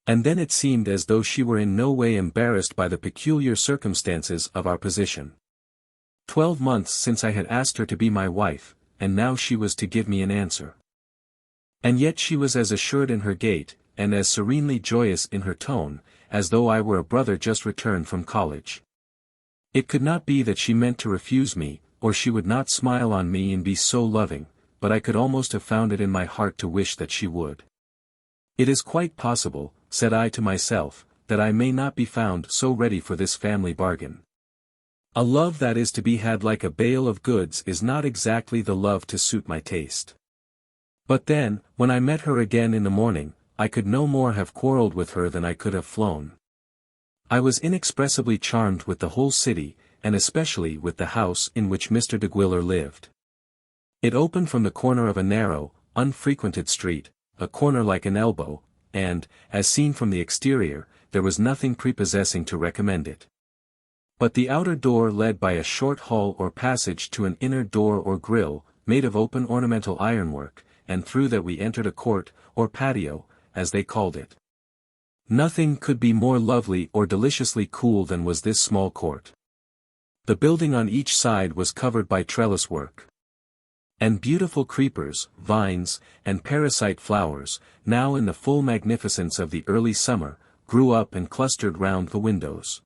And then it seemed as though she were in no way embarrassed by the peculiar circumstances of our position. 12 months since I had asked her to be my wife, and now she was to give me an answer. And yet she was as assured in her gait, and as serenely joyous in her tone, as though I were a brother just returned from college. It could not be that she meant to refuse me, or she would not smile on me and be so loving, but I could almost have found it in my heart to wish that she would. It is quite possible, said I to myself, that I may not be found so ready for this family bargain. A love that is to be had like a bale of goods is not exactly the love to suit my taste. But then, when I met her again in the morning, I could no more have quarrelled with her than I could have flown. I was inexpressibly charmed with the whole city, and especially with the house in which Mr. de Guiller lived. It opened from the corner of a narrow, unfrequented street, a corner like an elbow, and, as seen from the exterior, there was nothing prepossessing to recommend it. But the outer door led by a short hall or passage to an inner door or grille, made of open ornamental ironwork, and through that we entered a court, or patio, as they called it. Nothing could be more lovely or deliciously cool than was this small court. The building on each side was covered by trellis work. And beautiful creepers, vines, and parasite flowers, now in the full magnificence of the early summer, grew up and clustered round the windows.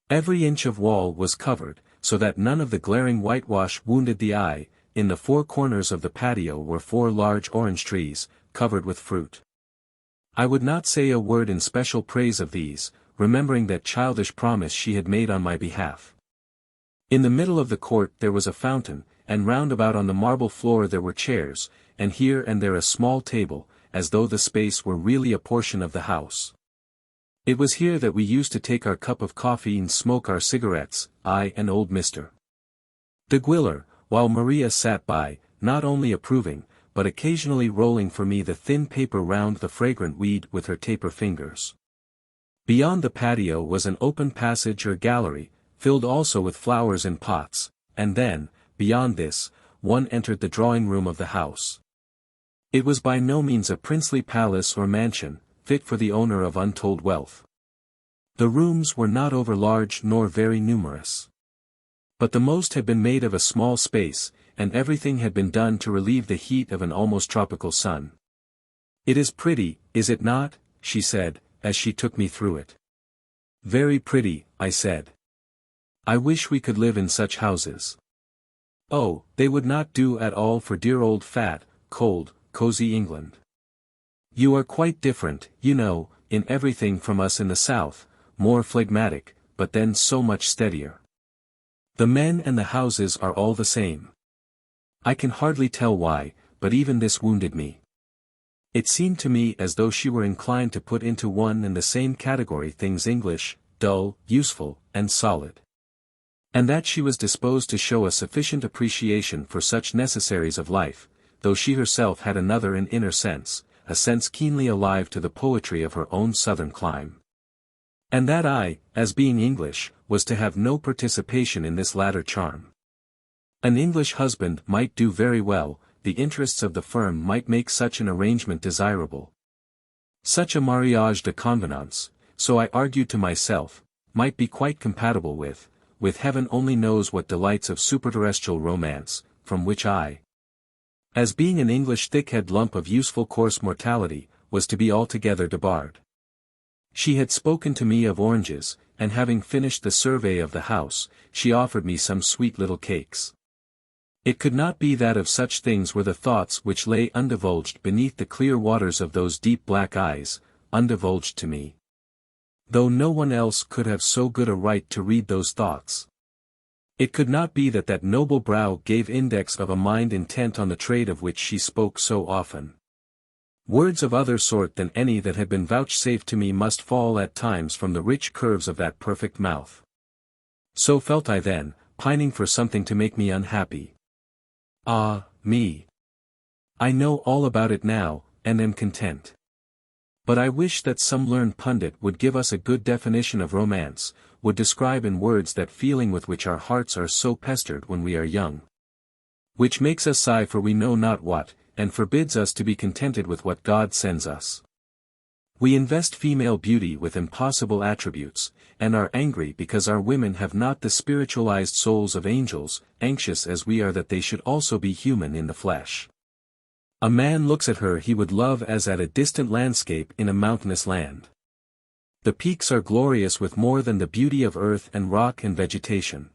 Every inch of wall was covered, so that none of the glaring whitewash wounded the eye. In the four corners of the patio were 4 large orange trees, covered with fruit. I would not say a word in special praise of these, remembering that childish promise she had made on my behalf. In the middle of the court there was a fountain, and round about on the marble floor there were chairs, and here and there a small table, as though the space were really a portion of the house. It was here that we used to take our cup of coffee and smoke our cigarettes, I and old Mr. de Guiller, while Maria sat by, not only approving, but occasionally rolling for me the thin paper round the fragrant weed with her taper fingers. Beyond the patio was an open passage or gallery, filled also with flowers in pots, and then, beyond this, one entered the drawing room of the house. It was by no means a princely palace or mansion, fit for the owner of untold wealth. The rooms were not over-large nor very numerous. But the most had been made of a small space, and everything had been done to relieve the heat of an almost tropical sun. "It is pretty, is it not?" she said, as she took me through it. "Very pretty," I said. "I wish we could live in such houses." "Oh, they would not do at all for dear old fat, cold, cozy England. You are quite different, you know, in everything from us in the south, more phlegmatic, but then so much steadier. The men and the houses are all the same. I can hardly tell why, but even this wounded me. It seemed to me as though she were inclined to put into one and the same category things English, dull, useful, and solid. And that she was disposed to show a sufficient appreciation for such necessaries of life, though she herself had another and inner sense, a sense keenly alive to the poetry of her own southern clime. And that I, as being English, was to have no participation in this latter charm. An English husband might do very well, the interests of the firm might make such an arrangement desirable. Such a mariage de convenance, so I argued to myself, might be quite compatible with heaven only knows what delights of superterrestrial romance, from which I, as being an English thick-head lump of useful coarse mortality, was to be altogether debarred. She had spoken to me of oranges, and having finished the survey of the house, she offered me some sweet little cakes. It could not be that of such things were the thoughts which lay undivulged beneath the clear waters of those deep black eyes, undivulged to me. Though no one else could have so good a right to read those thoughts. It could not be that that noble brow gave index of a mind intent on the trade of which she spoke so often. Words of other sort than any that had been vouchsafed to me must fall at times from the rich curves of that perfect mouth. So felt I then, pining for something to make me unhappy. Ah, me! I know all about it now, and am content. But I wish that some learned pundit would give us a good definition of romance, would describe in words that feeling with which our hearts are so pestered when we are young. Which makes us sigh for we know not what, and forbids us to be contented with what God sends us. We invest female beauty with impossible attributes, and are angry because our women have not the spiritualized souls of angels, anxious as we are that they should also be human in the flesh. A man looks at her he would love as at a distant landscape in a mountainous land. The peaks are glorious with more than the beauty of earth and rock and vegetation.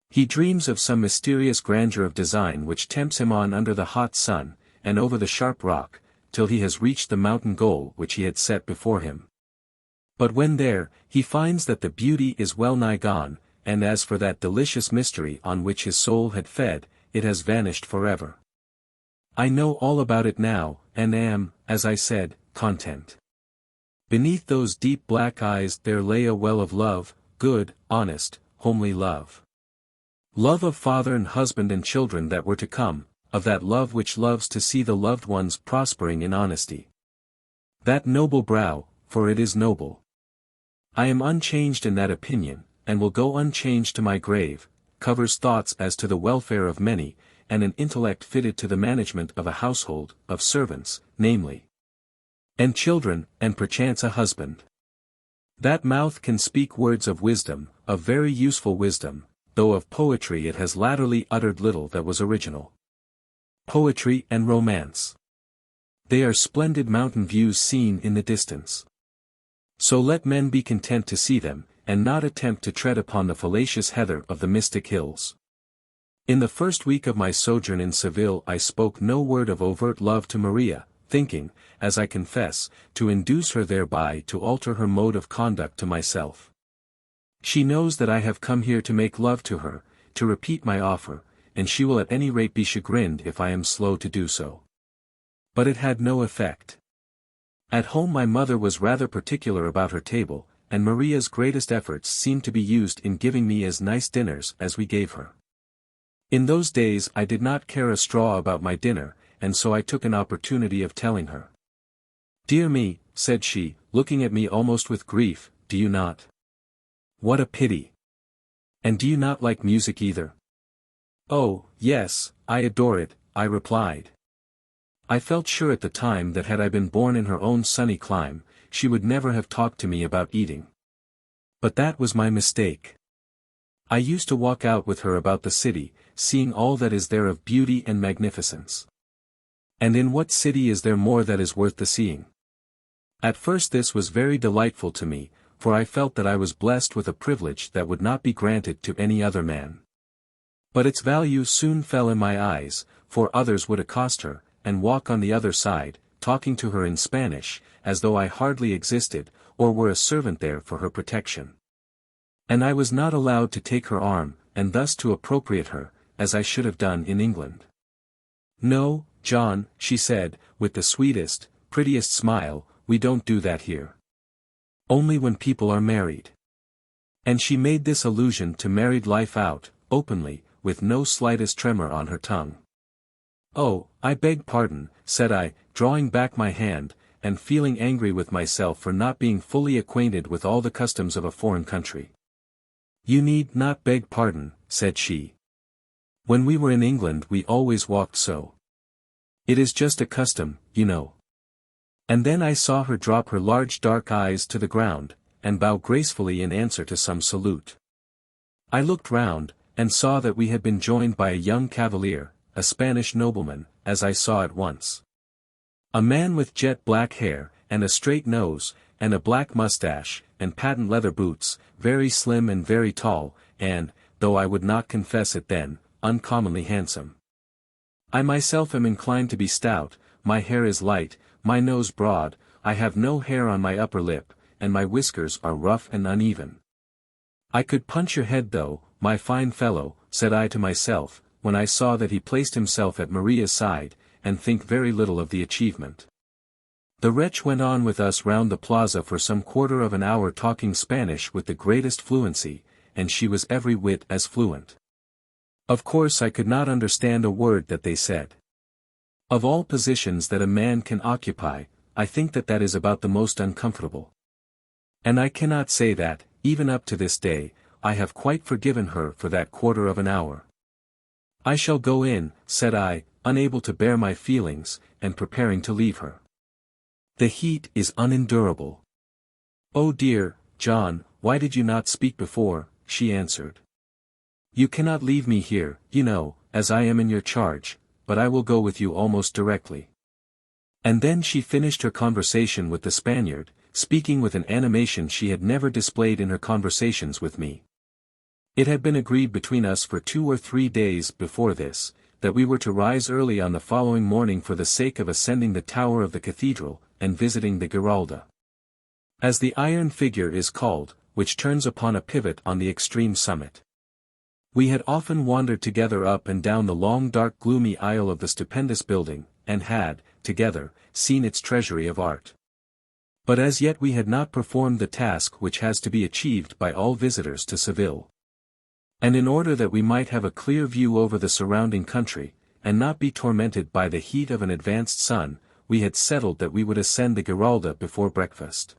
He dreams of some mysterious grandeur of design which tempts him on under the hot sun, and over the sharp rock, till he has reached the mountain goal which he had set before him. But when there, he finds that the beauty is well nigh gone, and as for that delicious mystery on which his soul had fed, it has vanished forever. I know all about it now, and am, as I said, content. Beneath those deep black eyes there lay a well of love, good, honest, homely love. Love of father and husband and children that were to come, of that love which loves to see the loved ones prospering in honesty. That noble brow, for it is noble. I am unchanged in that opinion, and will go unchanged to my grave, covers thoughts as to the welfare of many, and an intellect fitted to the management of a household, of servants, namely, and children, and perchance a husband. That mouth can speak words of wisdom, of very useful wisdom, though of poetry it has latterly uttered little that was original. Poetry and romance. They are splendid mountain views seen in the distance. So let men be content to see them, and not attempt to tread upon the fallacious heather of the mystic hills. In the first week of my sojourn in Seville I spoke no word of overt love to Maria, thinking, as I confess, to induce her thereby to alter her mode of conduct to myself. She knows that I have come here to make love to her, to repeat my offer, and she will at any rate be chagrined if I am slow to do so. But it had no effect. At home my mother was rather particular about her table, and Maria's greatest efforts seemed to be used in giving me as nice dinners as we gave her. In those days I did not care a straw about my dinner, and so I took an opportunity of telling her. "Dear me," said she, looking at me almost with grief, "do you not? What a pity! And do you not like music either?" "Oh, yes, I adore it," I replied. I felt sure at the time that had I been born in her own sunny clime, she would never have talked to me about eating. But that was my mistake. I used to walk out with her about the city, seeing all that is there of beauty and magnificence. And in what city is there more that is worth the seeing? At first this was very delightful to me, for I felt that I was blessed with a privilege that would not be granted to any other man. But its value soon fell in my eyes, for others would accost her, and walk on the other side, talking to her in Spanish, as though I hardly existed, or were a servant there for her protection. And I was not allowed to take her arm, and thus to appropriate her, as I should have done in England. "No, John," she said, with the sweetest, prettiest smile, "we don't do that here. Only when people are married." And she made this allusion to married life out, openly, with no slightest tremor on her tongue. "Oh, I beg pardon," said I, drawing back my hand, and feeling angry with myself for not being fully acquainted with all the customs of a foreign country. "You need not beg pardon," said she. "When we were in England we always walked so. It is just a custom, you know." And then I saw her drop her large dark eyes to the ground, and bow gracefully in answer to some salute. I looked round, and saw that we had been joined by a young cavalier, a Spanish nobleman, as I saw at once. A man with jet black hair, and a straight nose, and a black mustache, and patent leather boots, very slim and very tall, and, though I would not confess it then, uncommonly handsome. I myself am inclined to be stout, my hair is light, my nose broad, I have no hair on my upper lip, and my whiskers are rough and uneven. "I could punch your head though, my fine fellow," said I to myself, when I saw that he placed himself at Maria's side, and think very little of the achievement. The wretch went on with us round the plaza for some quarter of an hour talking Spanish with the greatest fluency, and she was every whit as fluent. Of course I could not understand a word that they said. Of all positions that a man can occupy, I think that that is about the most uncomfortable. And I cannot say that, even up to this day, I have quite forgiven her for that quarter of an hour. "I shall go in," said I, unable to bear my feelings, and preparing to leave her. "The heat is unendurable." "Oh dear, John, why did you not speak before?" she answered. "You cannot leave me here, you know, as I am in your charge, but I will go with you almost directly." And then she finished her conversation with the Spaniard, speaking with an animation she had never displayed in her conversations with me. It had been agreed between us for 2 or 3 days before this, that we were to rise early on the following morning for the sake of ascending the tower of the cathedral, and visiting the Giralda, as the iron figure is called, which turns upon a pivot on the extreme summit. We had often wandered together up and down the long dark gloomy aisle of the stupendous building, and had, together, seen its treasury of art. But as yet we had not performed the task which has to be achieved by all visitors to Seville. And in order that we might have a clear view over the surrounding country, and not be tormented by the heat of an advanced sun, we had settled that we would ascend the Giralda before breakfast.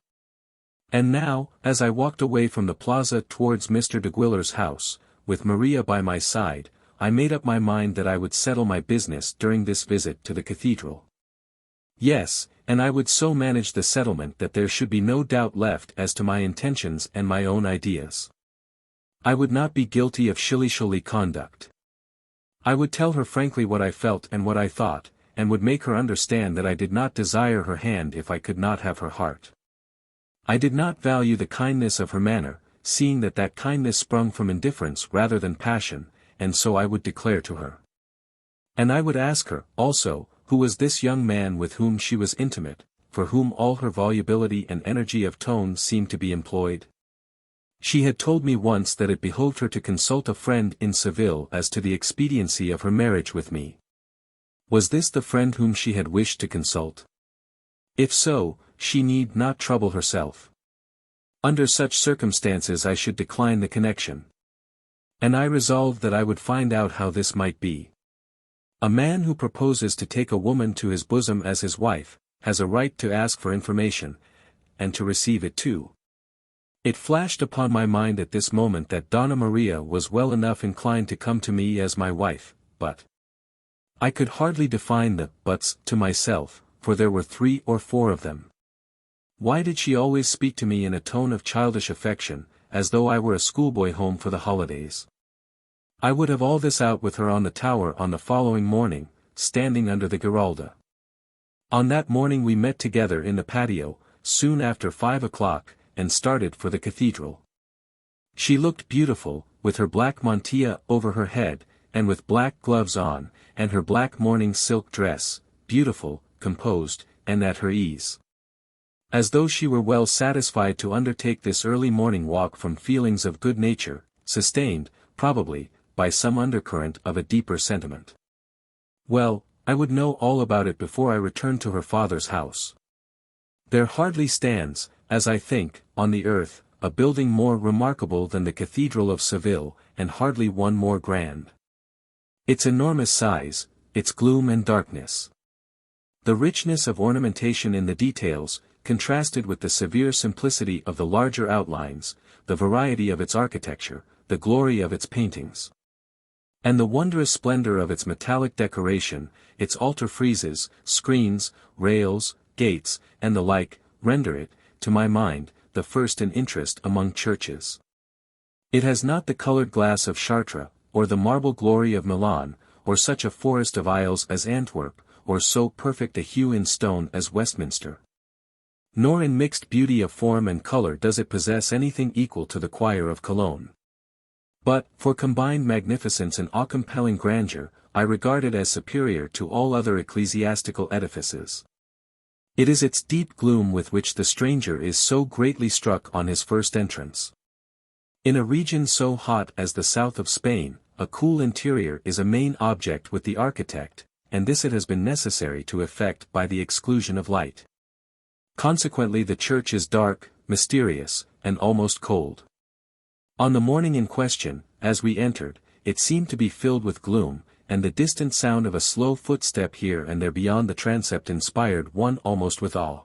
And now, as I walked away from the plaza towards Mr. de Guiller's house, with Maria by my side, I made up my mind that I would settle my business during this visit to the cathedral. Yes, and I would so manage the settlement that there should be no doubt left as to my intentions and my own ideas. I would not be guilty of shilly-shally conduct. I would tell her frankly what I felt and what I thought, and would make her understand that I did not desire her hand if I could not have her heart. I did not value the kindness of her manner, seeing that that kindness sprung from indifference rather than passion, and so I would declare to her. And I would ask her, also, who was this young man with whom she was intimate, for whom all her volubility and energy of tone seemed to be employed? She had told me once that it behoved her to consult a friend in Seville as to the expediency of her marriage with me. Was this the friend whom she had wished to consult? If so, she need not trouble herself. Under such circumstances I should decline the connection. And I resolved that I would find out how this might be. A man who proposes to take a woman to his bosom as his wife, has a right to ask for information, and to receive it too. It flashed upon my mind at this moment that Donna Maria was well enough inclined to come to me as my wife, but I could hardly define the buts to myself, for there were 3 or 4 of them. Why did she always speak to me in a tone of childish affection, as though I were a schoolboy home for the holidays? I would have all this out with her on the tower on the following morning, standing under the Giralda. On that morning we met together in the patio, soon after 5 o'clock, and started for the cathedral. She looked beautiful, with her black mantilla over her head, and with black gloves on, and her black morning silk dress, beautiful, composed, and at her ease. As though she were well satisfied to undertake this early morning walk from feelings of good nature, sustained, probably, by some undercurrent of a deeper sentiment. Well, I would know all about it before I returned to her father's house. There hardly stands, as I think, on the earth, a building more remarkable than the Cathedral of Seville, and hardly one more grand. Its enormous size, its gloom and darkness. The richness of ornamentation in the details, contrasted with the severe simplicity of the larger outlines, the variety of its architecture, the glory of its paintings, and the wondrous splendor of its metallic decoration, its altar friezes, screens, rails, gates, and the like, render it, to my mind, the first in interest among churches. It has not the colored glass of Chartres, or the marble glory of Milan, or such a forest of aisles as Antwerp, or so perfect a hue in stone as Westminster. Nor in mixed beauty of form and color does it possess anything equal to the choir of Colne. But, for combined magnificence and awe-compelling grandeur, I regard it as superior to all other ecclesiastical edifices. It is its deep gloom with which the stranger is so greatly struck on his first entrance. In a region so hot as the south of Spain, a cool interior is a main object with the architect, and this it has been necessary to effect by the exclusion of light. Consequently the church is dark, mysterious, and almost cold. On the morning in question, as we entered, it seemed to be filled with gloom, and the distant sound of a slow footstep here and there beyond the transept inspired one almost with awe.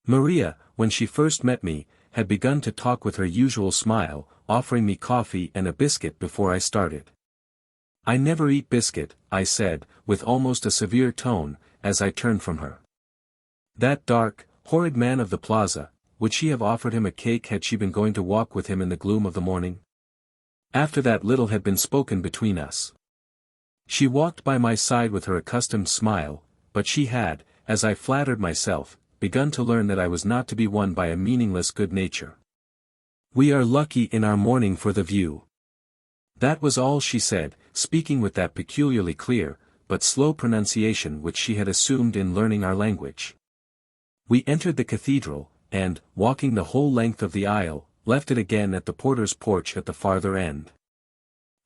Maria, when she first met me, had begun to talk with her usual smile, offering me coffee and a biscuit before I started. "I never eat biscuit," I said, with almost a severe tone, as I turned from her. That dark, horrid man of the plaza, would she have offered him a cake had she been going to walk with him in the gloom of the morning? After that little had been spoken between us. She walked by my side with her accustomed smile, but she had, as I flattered myself, begun to learn that I was not to be won by a meaningless good nature. "We are lucky in our mourning for the view." That was all she said, speaking with that peculiarly clear, but slow pronunciation which she had assumed in learning our language. We entered the cathedral, and, walking the whole length of the aisle, left it again at the porter's porch at the farther end.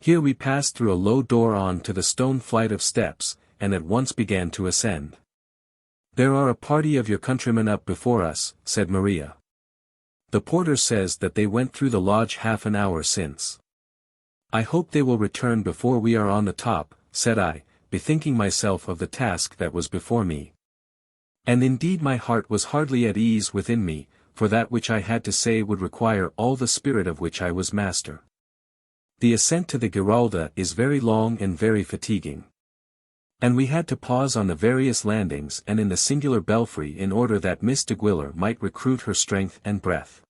Here we passed through a low door on to the stone flight of steps, and at once began to ascend. "There are a party of your countrymen up before us," said Maria. "The porter says that they went through the lodge half an hour since." "I hope they will return before we are on the top," said I, bethinking myself of the task that was before me. And indeed my heart was hardly at ease within me, for that which I had to say would require all the spirit of which I was master. The ascent to the Giralda is very long and very fatiguing. And we had to pause on the various landings and in the singular belfry in order that Miss de Guiller might recruit her strength and breath.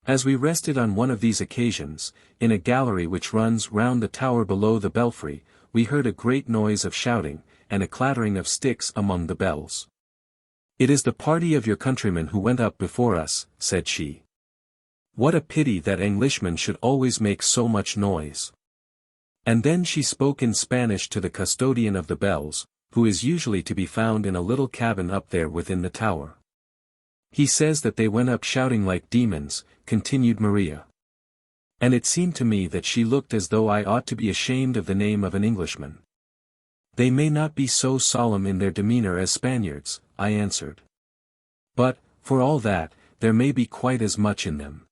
As we rested on one of these occasions, in a gallery which runs round the tower below the belfry, we heard a great noise of shouting, and a clattering of sticks among the bells. "It is the party of your countrymen who went up before us," said she. "What a pity that Englishmen should always make so much noise." And then she spoke in Spanish to the custodian of the bells, who is usually to be found in a little cabin up there within the tower. "He says that they went up shouting like demons," continued Maria. And it seemed to me that she looked as though I ought to be ashamed of the name of an Englishman. "They may not be so solemn in their demeanor as Spaniards," I answered. "But, for all that, there may be quite as much in them."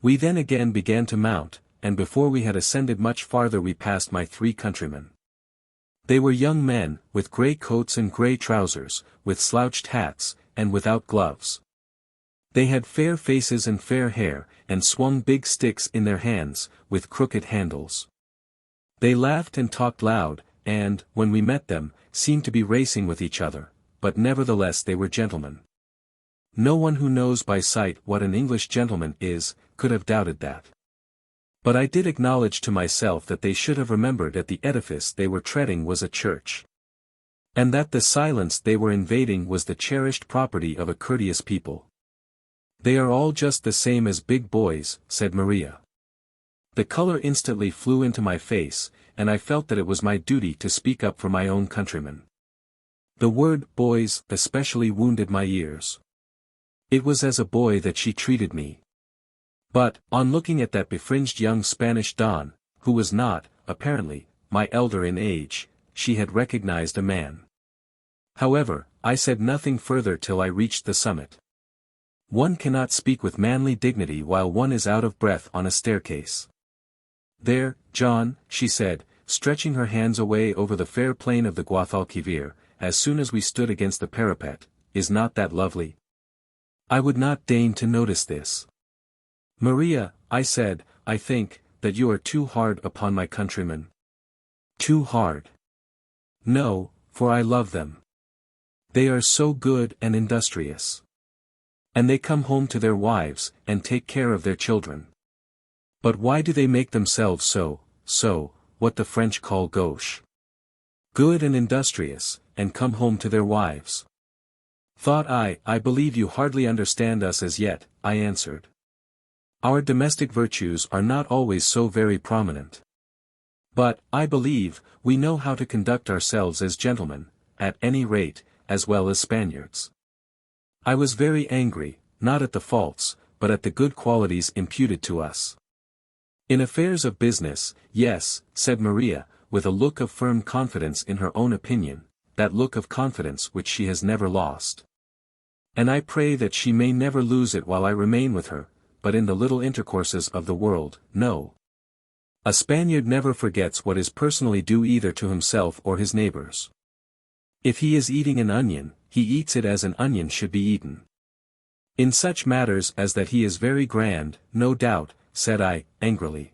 We then again began to mount, and before we had ascended much farther we passed my 3 countrymen. They were young men, with grey coats and grey trousers, with slouched hats, and without gloves. They had fair faces and fair hair, and swung big sticks in their hands, with crooked handles. They laughed and talked loud, and, when we met them, seemed to be racing with each other, but nevertheless they were gentlemen. No one who knows by sight what an English gentleman is, could have doubted that. But I did acknowledge to myself that they should have remembered that the edifice they were treading was a church. And that the silence they were invading was the cherished property of a courteous people. "They are all just the same as big boys," said Maria. The color instantly flew into my face, and I felt that it was my duty to speak up for my own countrymen. The word "boys" especially wounded my ears. It was as a boy that she treated me. But, on looking at that befringed young Spanish don, who was not, apparently, my elder in age, she had recognized a man. However, I said nothing further till I reached the summit. One cannot speak with manly dignity while one is out of breath on a staircase. "There, John," she said, stretching her hands away over the fair plain of the Guadalquivir, as soon as we stood against the parapet, "is not that lovely?" I would not deign to notice this. "Maria," I said, "I think, that you are too hard upon my countrymen." "Too hard?" "No, for I love them. They are so good and industrious. And they come home to their wives, and take care of their children. But why do they make themselves so, what the French call gauche? Good and industrious, and come home to their wives." Thought I believe you hardly understand us as yet," I answered. "Our domestic virtues are not always so very prominent. But, I believe, we know how to conduct ourselves as gentlemen, at any rate, as well as Spaniards." I was very angry, not at the faults, but at the good qualities imputed to us. "In affairs of business, yes," said Maria, with a look of firm confidence in her own opinion, that look of confidence which she has never lost. "And I pray that she may never lose it while I remain with her, but in the little intercourses of the world, no. A Spaniard never forgets what is personally due either to himself or his neighbors. If he is eating an onion, he eats it as an onion should be eaten. In such matters as that he is very grand, no doubt," said I, angrily.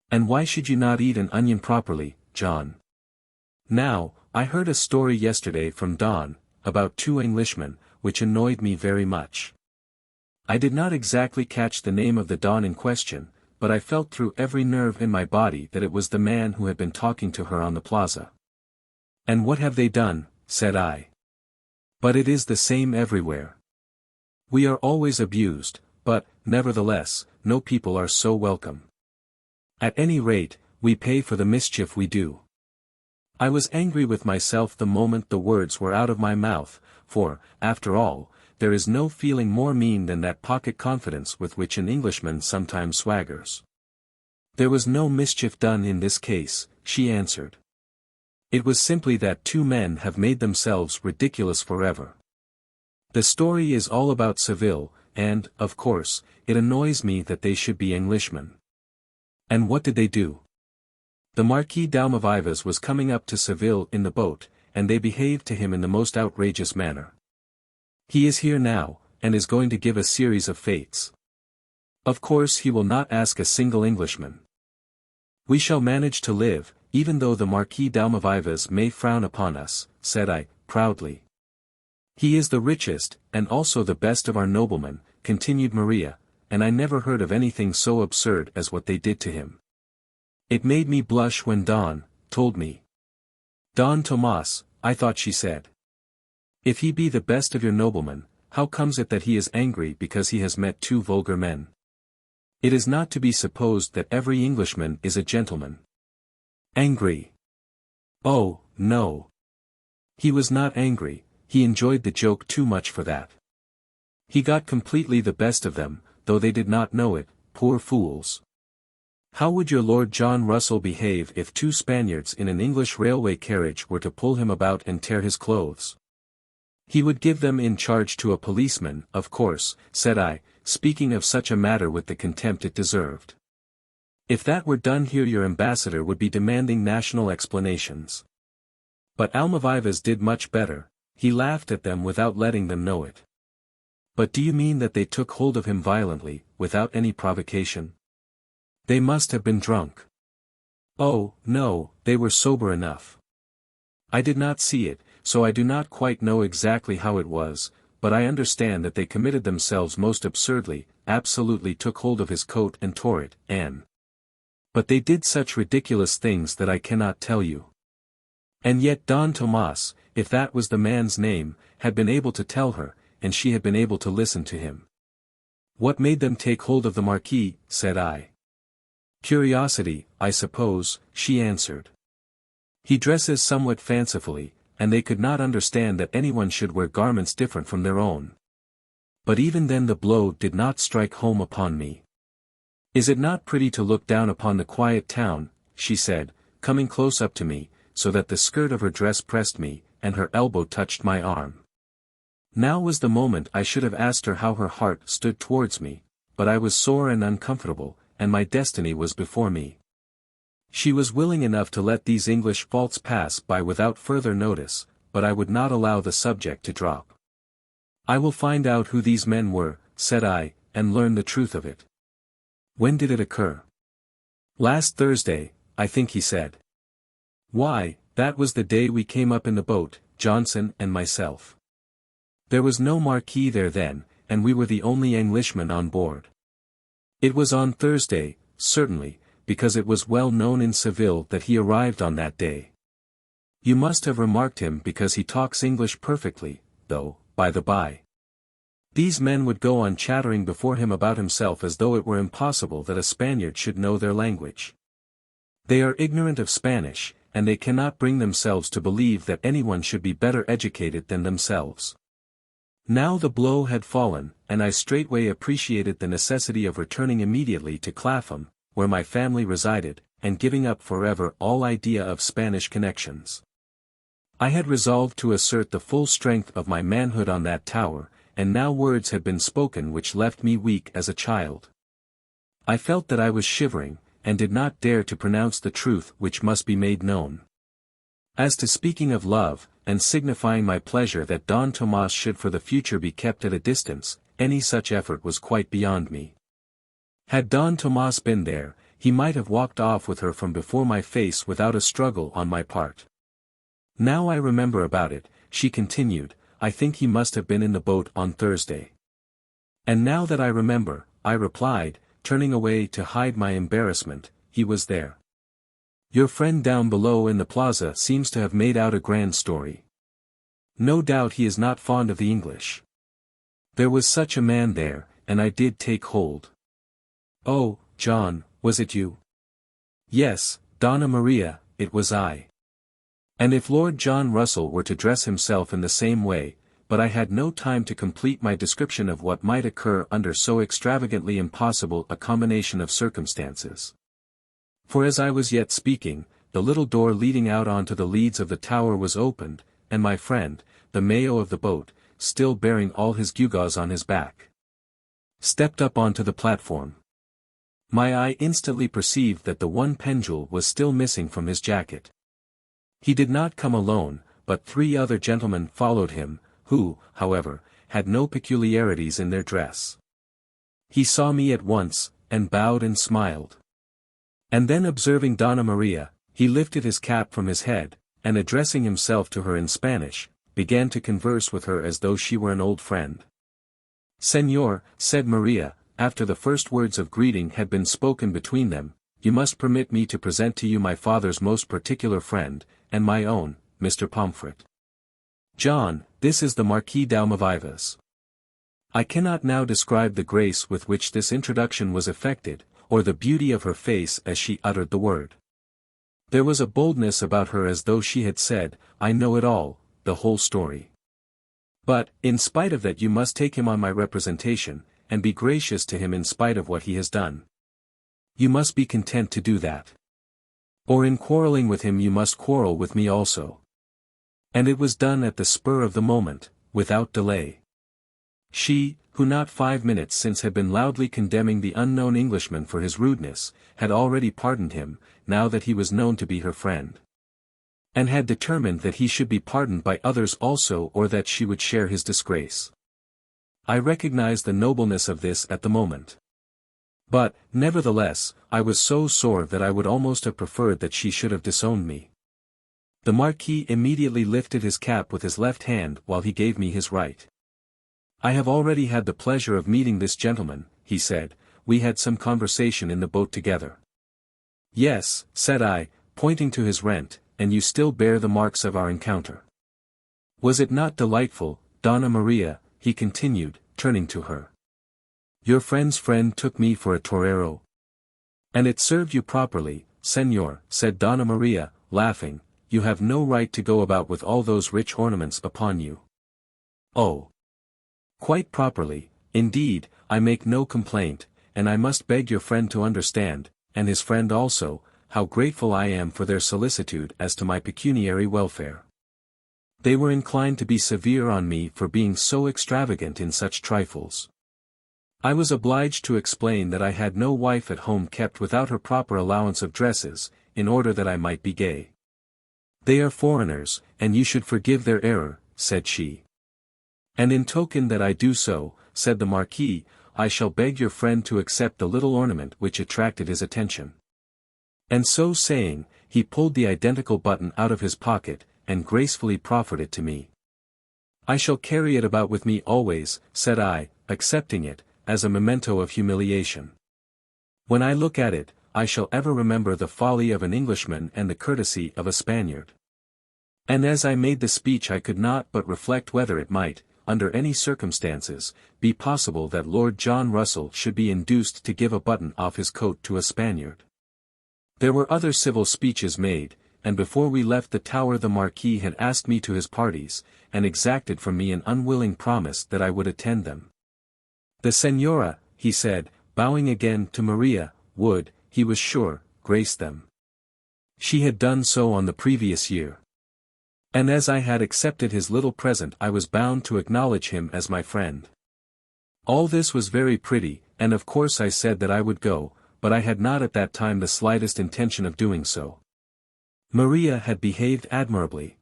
"And why should you not eat an onion properly, John? Now, I heard a story yesterday from Don, about 2 Englishmen, which annoyed me very much. I did not exactly catch the name of the Don in question, but I felt through every nerve in my body that it was the man who had been talking to her on the plaza." "And what have they done?" said I. "But it is the same everywhere. We are always abused, but, nevertheless, no people are so welcome. At any rate, we pay for the mischief we do." I was angry with myself the moment the words were out of my mouth, for, after all, there is no feeling more mean than that pocket confidence with which an Englishman sometimes swaggers. "There was no mischief done in this case," she answered. "It was simply that 2 men have made themselves ridiculous forever. The story is all about Seville, and, of course, it annoys me that they should be Englishmen." "And what did they do?" "The Marquis d'Almaviva was coming up to Seville in the boat, and they behaved to him in the most outrageous manner. He is here now, and is going to give a series of fates. Of course he will not ask a single Englishman. We shall manage to live, even though the Marquis d'Almaviva may frown upon us, said I, proudly. He is the richest, and also the best of our noblemen, continued Maria, and I never heard of anything so absurd as what they did to him. It made me blush when Don told me. Don Tomas, I thought she said. If he be the best of your noblemen, how comes it that he is angry because he has met two vulgar men? It is not to be supposed that every Englishman is a gentleman. Angry? Oh, no. He was not angry, he enjoyed the joke too much for that. He got completely the best of them, though they did not know it, poor fools. How would your Lord John Russell behave if two Spaniards in an English railway carriage were to pull him about and tear his clothes? He would give them in charge to a policeman, of course, said I, speaking of such a matter with the contempt it deserved. If that were done here your ambassador would be demanding national explanations. But Almaviva's did much better, he laughed at them without letting them know it. But do you mean that they took hold of him violently, without any provocation? They must have been drunk. Oh, no, they were sober enough. I did not see it, so I do not quite know exactly how it was, but I understand that they committed themselves most absurdly, absolutely took hold of his coat and tore it, but they did such ridiculous things that I cannot tell you. And yet Don Tomas, if that was the man's name, had been able to tell her, and she had been able to listen to him. What made them take hold of the Marquis, said I. Curiosity, I suppose, she answered. He dresses somewhat fancifully, and they could not understand that anyone should wear garments different from their own. But even then the blow did not strike home upon me. Is it not pretty to look down upon the quiet town, she said, coming close up to me, so that the skirt of her dress pressed me, and her elbow touched my arm. Now was the moment I should have asked her how her heart stood towards me, but I was sore and uncomfortable, and my destiny was before me. She was willing enough to let these English faults pass by without further notice, but I would not allow the subject to drop. I will find out who these men were, said I, and learn the truth of it. When did it occur? Last Thursday, I think he said. Why, that was the day we came up in the boat, Johnson and myself. There was no Marquis there then, and we were the only Englishmen on board. It was on Thursday, certainly, because it was well known in Seville that he arrived on that day. You must have remarked him because he talks English perfectly, though, by the by. These men would go on chattering before him about himself as though it were impossible that a Spaniard should know their language. They are ignorant of Spanish, and they cannot bring themselves to believe that anyone should be better educated than themselves. Now the blow had fallen, and I straightway appreciated the necessity of returning immediately to Clapham, where my family resided, and giving up forever all idea of Spanish connections. I had resolved to assert the full strength of my manhood on that tower, and now words had been spoken which left me weak as a child. I felt that I was shivering, and did not dare to pronounce the truth which must be made known. As to speaking of love, and signifying my pleasure that Don Tomas should for the future be kept at a distance, any such effort was quite beyond me. Had Don Tomas been there, he might have walked off with her from before my face without a struggle on my part. Now I remember about it, she continued, I think he must have been in the boat on Thursday. And now that I remember, I replied, turning away to hide my embarrassment, he was there. Your friend down below in the plaza seems to have made out a grand story. No doubt he is not fond of the English. There was such a man there, and I did take hold. Oh, John, was it you? Yes, Donna Maria, it was I. And if Lord John Russell were to dress himself in the same way, but I had no time to complete my description of what might occur under so extravagantly impossible a combination of circumstances. For as I was yet speaking, the little door leading out onto the leads of the tower was opened, and my friend, the Mayo of the boat, still bearing all his gewgaws on his back, stepped up onto the platform. My eye instantly perceived that the one pendule was still missing from his jacket. He did not come alone, but 3 other gentlemen followed him, who, however, had no peculiarities in their dress. He saw me at once, and bowed and smiled. And then observing Donna Maria, he lifted his cap from his head, and addressing himself to her in Spanish, began to converse with her as though she were an old friend. "Señor," said Maria, after the first words of greeting had been spoken between them, "you must permit me to present to you my father's most particular friend, and my own, Mr. Pomfret. John, this is the Marquis d'Almaviva." I cannot now describe the grace with which this introduction was effected, or the beauty of her face as she uttered the word. There was a boldness about her as though she had said, "I know it all, the whole story. But, in spite of that, you must take him on my representation, and be gracious to him in spite of what he has done. You must be content to do that. Or in quarreling with him you must quarrel with me also." And it was done at the spur of the moment, without delay. She, who not 5 minutes since had been loudly condemning the unknown Englishman for his rudeness, had already pardoned him, now that he was known to be her friend. And had determined that he should be pardoned by others also, or that she would share his disgrace. I recognized the nobleness of this at the moment. But, nevertheless, I was so sore that I would almost have preferred that she should have disowned me. The Marquis immediately lifted his cap with his left hand while he gave me his right. "I have already had the pleasure of meeting this gentleman," he said. "We had some conversation in the boat together." "Yes," said I, pointing to his rent, "and you still bear the marks of our encounter. Was it not delightful, Donna Maria?" he continued, turning to her. "Your friend's friend took me for a torero." "And it served you properly, Señor," said Donna Maria, laughing. "You have no right to go about with all those rich ornaments upon you." "Oh! Quite properly, indeed, I make no complaint, and I must beg your friend to understand, and his friend also, how grateful I am for their solicitude as to my pecuniary welfare. They were inclined to be severe on me for being so extravagant in such trifles. I was obliged to explain that I had no wife at home kept without her proper allowance of dresses, in order that I might be gay. "They are foreigners, and you should forgive their error," said she. "And in token that I do so," said the Marquis, "I shall beg your friend to accept the little ornament which attracted his attention." And so saying, he pulled the identical button out of his pocket, and gracefully proffered it to me. "I shall carry it about with me always," said I, accepting it, "as a memento of humiliation. When I look at it, I shall ever remember the folly of an Englishman and the courtesy of a Spaniard." And as I made the speech I could not but reflect whether it might, under any circumstances, be possible that Lord John Russell should be induced to give a button off his coat to a Spaniard. There were other civil speeches made, and before we left the Tower the Marquis had asked me to his parties, and exacted from me an unwilling promise that I would attend them. The Señora, he said, bowing again to Maria, would, he was sure, grace them. She had done so on the previous year. And as I had accepted his little present I was bound to acknowledge him as my friend. All this was very pretty, and of course I said that I would go, but I had not at that time the slightest intention of doing so. Maria had behaved admirably.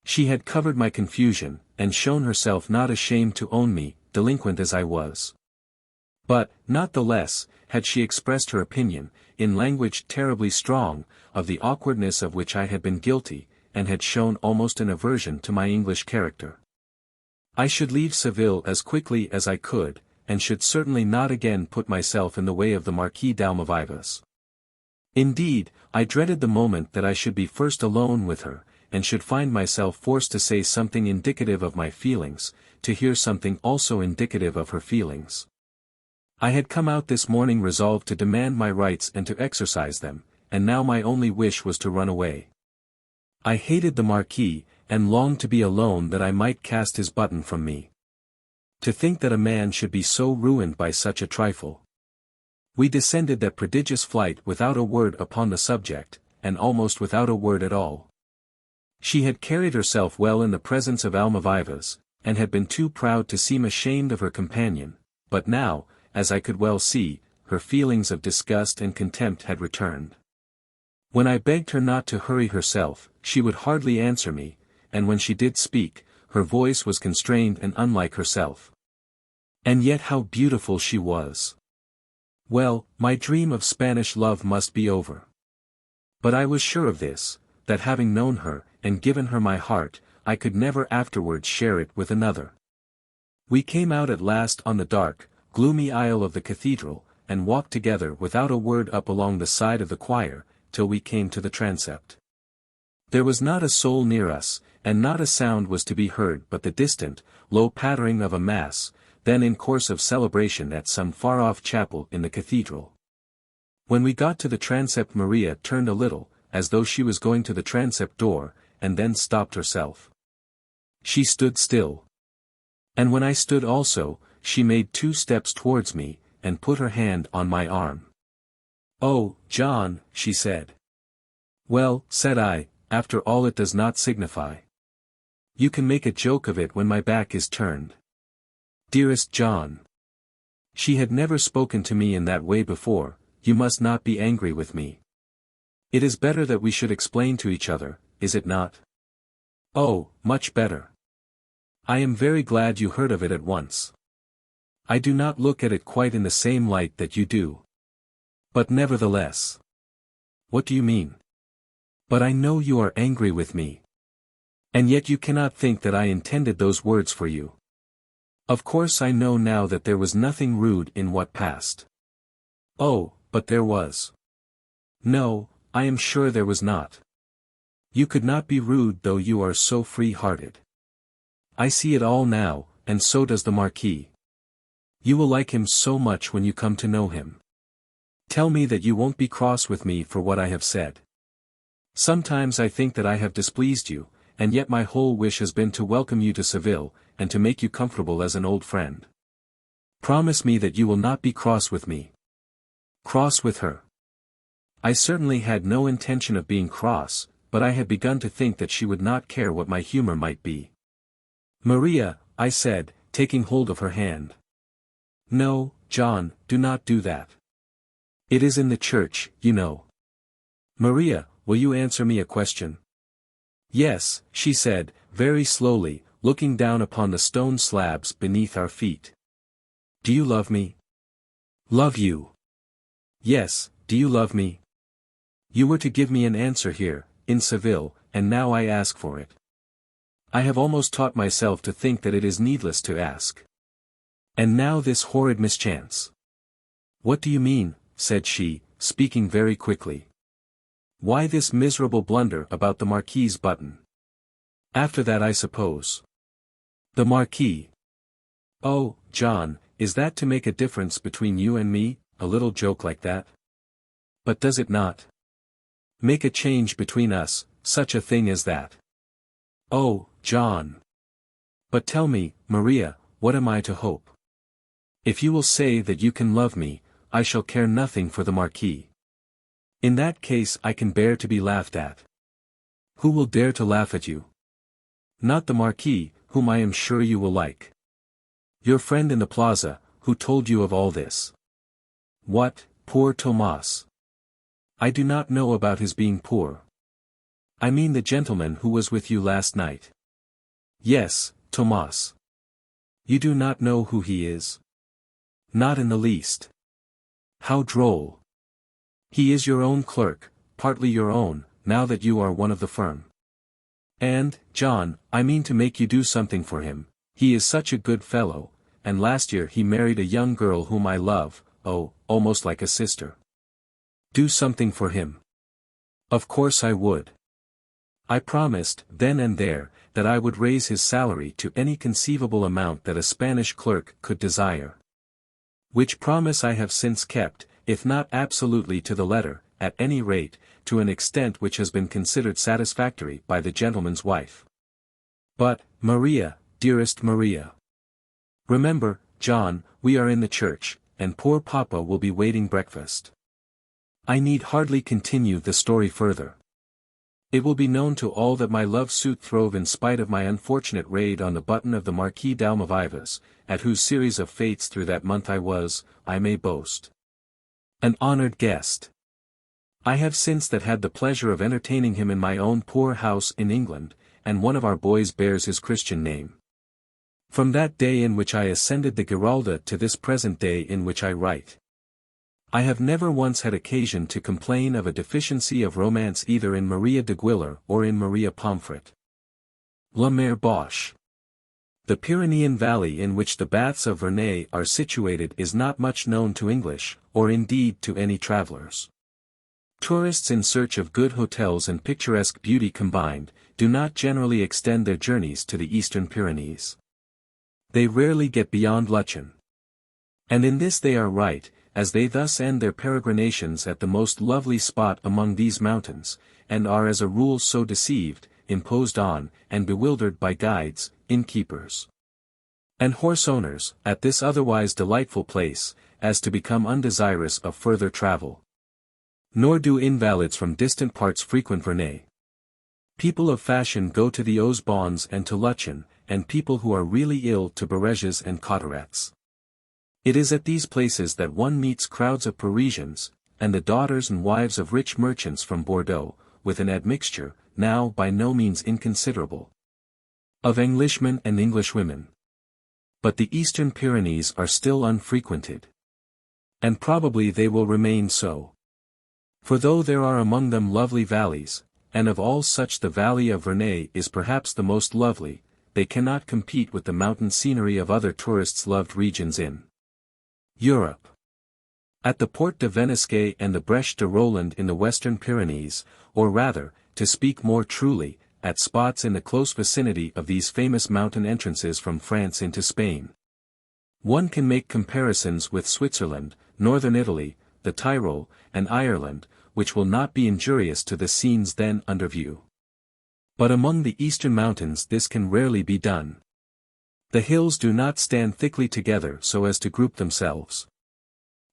She had covered my confusion, and shown herself not ashamed to own me, delinquent as I was. But, not the less, had she expressed her opinion, in language terribly strong, of the awkwardness of which I had been guilty, and had shown almost an aversion to my English character. I should leave Seville as quickly as I could, and should certainly not again put myself in the way of the Marquis d'Almaviva. Indeed, I dreaded the moment that I should be first alone with her, and should find myself forced to say something indicative of my feelings, to hear something also indicative of her feelings. I had come out this morning resolved to demand my rights and to exercise them, and now my only wish was to run away. I hated the Marquis, and longed to be alone that I might cast his button from me. To think that a man should be so ruined by such a trifle. We descended that prodigious flight without a word upon the subject, and almost without a word at all. She had carried herself well in the presence of Almaviva, and had been too proud to seem ashamed of her companion, but now, as I could well see, her feelings of disgust and contempt had returned. When I begged her not to hurry herself, she would hardly answer me, and when she did speak, her voice was constrained and unlike herself. And yet how beautiful she was! Well, my dream of Spanish love must be over. But I was sure of this, that having known her, and given her my heart, I could never afterwards share it with another. We came out at last on the dark, gloomy aisle of the cathedral, and walked together without a word up along the side of the choir, till we came to the transept. There was not a soul near us, and not a sound was to be heard but the distant, low pattering of a mass, then in course of celebration at some far-off chapel in the cathedral. When we got to the transept, Maria turned a little, as though she was going to the transept door, and then stopped herself. She stood still. And when I stood also, she made 2 steps towards me, and put her hand on my arm. "Oh, John," she said. "Well," said I, "after all it does not signify. You can make a joke of it when my back is turned." "Dearest John." She had never spoken to me in that way before. "You must not be angry with me. It is better that we should explain to each other, is it not?" "Oh, much better. I am very glad you heard of it at once. I do not look at it quite in the same light that you do. But nevertheless." "What do you mean?" "But I know you are angry with me. And yet you cannot think that I intended those words for you. Of course I know now that there was nothing rude in what passed." "Oh, but there was." "No, I am sure there was not. You could not be rude though you are so free-hearted. I see it all now, and so does the Marquis. You will like him so much when you come to know him. Tell me that you won't be cross with me for what I have said. Sometimes I think that I have displeased you, and yet my whole wish has been to welcome you to Seville, and to make you comfortable as an old friend. Promise me that you will not be cross with me." Cross with her? I certainly had no intention of being cross, but I had begun to think that she would not care what my humor might be. "Maria," I said, taking hold of her hand. "No, John, do not do that. It is in the church, you know." "Maria, will you answer me a question?" "Yes," she said, very slowly, looking down upon the stone slabs beneath our feet. "Do you love me?" "Love you?" "Yes, do you love me? You were to give me an answer here, in Seville, and now I ask for it. I have almost taught myself to think that it is needless to ask. And now this horrid mischance." "What do you mean?" said she, speaking very quickly. "Why this miserable blunder about the Marquis's button? After that I suppose." "The Marquis? Oh, John, is that to make a difference between you and me, a little joke like that? But does it not make a change between us, such a thing as that? Oh, John! But tell me, Maria, what am I to hope? If you will say that you can love me, I shall care nothing for the Marquis. In that case I can bear to be laughed at." "Who will dare to laugh at you?" "Not the Marquis, whom I am sure you will like. Your friend in the plaza, who told you of all this." "What, poor Tomas?" "I do not know about his being poor." "I mean the gentleman who was with you last night." "Yes, Tomas." "You do not know who he is?" "Not in the least." "How droll. He is your own clerk, partly your own, now that you are one of the firm. And, John, I mean to make you do something for him. He is such a good fellow, and last year he married a young girl whom I love, oh, almost like a sister." "Do something for him?" "Of course I would. I promised, then and there, that I would raise his salary to any conceivable amount that a Spanish clerk could desire. Which promise I have since kept, if not absolutely to the letter, at any rate, to an extent which has been considered satisfactory by the gentleman's wife. But, Maria, dearest Maria. Remember, John, we are in the church, and poor Papa will be waiting breakfast. I need hardly continue the story further. It will be known to all that my love suit throve in spite of my unfortunate raid on the button of the Marquis d'Almaviva's, at whose series of fates through that month I was, I may boast, an honored guest. I have since that had the pleasure of entertaining him in my own poor house in England, and one of our boys bears his Christian name. From that day in which I ascended the Giralda to this present day in which I write, I have never once had occasion to complain of a deficiency of romance either in Maria de Guiller or in Maria Pomfret. La Mère Bauche. The Pyrenean valley in which the baths of Verney are situated is not much known to English, or indeed to any travellers. Tourists in search of good hotels and picturesque beauty combined, do not generally extend their journeys to the eastern Pyrenees. They rarely get beyond Luchan. And in this they are right, as they thus end their peregrinations at the most lovely spot among these mountains, and are as a rule so deceived, imposed on, and bewildered by guides, innkeepers, and horse owners, at this otherwise delightful place, as to become undesirous of further travel. Nor do invalids from distant parts frequent Verney. People of fashion go to the Aux Bonnes and to Luchan, and people who are really ill to Bareges and Cauterets. It is at these places that one meets crowds of Parisians, and the daughters and wives of rich merchants from Bordeaux, with an admixture, now by no means inconsiderable, of Englishmen and Englishwomen. But the eastern Pyrenees are still unfrequented. And probably they will remain so. For though there are among them lovely valleys, and of all such the valley of Verney is perhaps the most lovely, they cannot compete with the mountain scenery of other tourists-loved regions in Europe. At the Port de Venisquet and the Brèche de Roland in the western Pyrenees, or rather, to speak more truly, at spots in the close vicinity of these famous mountain entrances from France into Spain, one can make comparisons with Switzerland, northern Italy, the Tyrol, and Ireland, which will not be injurious to the scenes then under view. But among the eastern mountains this can rarely be done. The hills do not stand thickly together so as to group themselves.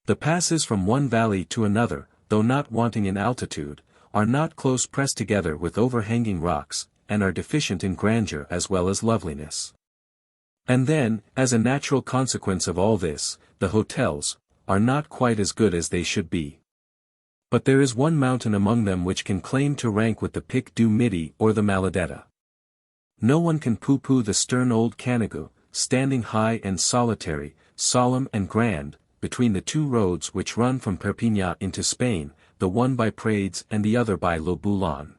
The passes from one valley to another, though not wanting in altitude, are not close pressed together with overhanging rocks, and are deficient in grandeur as well as loveliness. And then, as a natural consequence of all this, the hotels are not quite as good as they should be. But there is one mountain among them which can claim to rank with the Pic du Midi or the Maladetta. No one can pooh-pooh the stern old Canigou, standing high and solitary, solemn and grand, between the two roads which run from Perpignan into Spain, the one by Prades and the other by Le Boulon.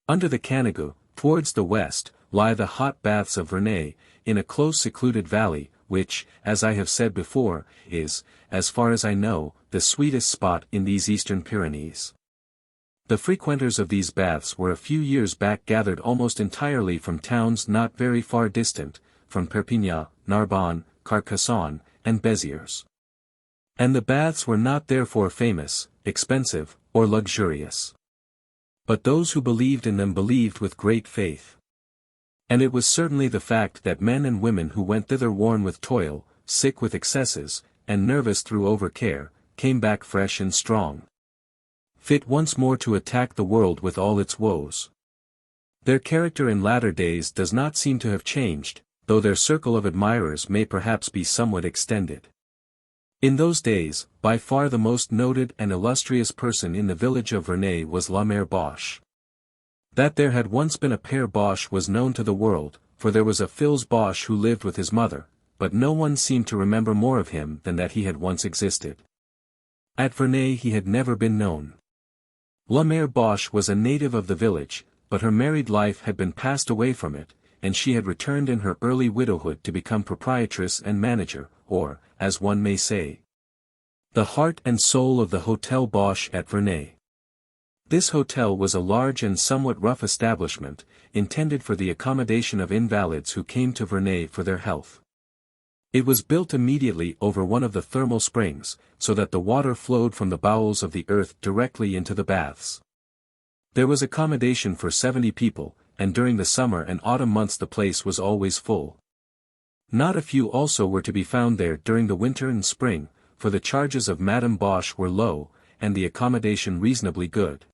Under the Canigou, towards the west, lie the hot baths of Verney, in a close secluded valley, which, as I have said before, is, as far as I know, the sweetest spot in these eastern Pyrenees. The frequenters of these baths were a few years back gathered almost entirely from towns not very far distant, from Perpignan, Narbonne, Carcassonne, and Béziers. And the baths were not therefore famous, expensive, or luxurious. But those who believed in them believed with great faith. And it was certainly the fact that men and women who went thither worn with toil, sick with excesses, and nervous through over-care, came back fresh and strong, fit once more to attack the world with all its woes. Their character in latter days does not seem to have changed, though their circle of admirers may perhaps be somewhat extended. In those days, by far the most noted and illustrious person in the village of Verney was La Mère Bauche. That there had once been a Père Bauche was known to the world, for there was a Fils Bauche who lived with his mother, but no one seemed to remember more of him than that he had once existed. At Verney he had never been known. La Mère Bauche was a native of the village, but her married life had been passed away from it, and she had returned in her early widowhood to become proprietress and manager, or, as one may say, the heart and soul of the Hôtel Bauche at Verney. This hotel was a large and somewhat rough establishment, intended for the accommodation of invalids who came to Verney for their health. It was built immediately over one of the thermal springs, so that the water flowed from the bowels of the earth directly into the baths. There was accommodation for 70 people, and during the summer and autumn months the place was always full. Not a few also were to be found there during the winter and spring, for the charges of Madame Bauche were low, and the accommodation reasonably good.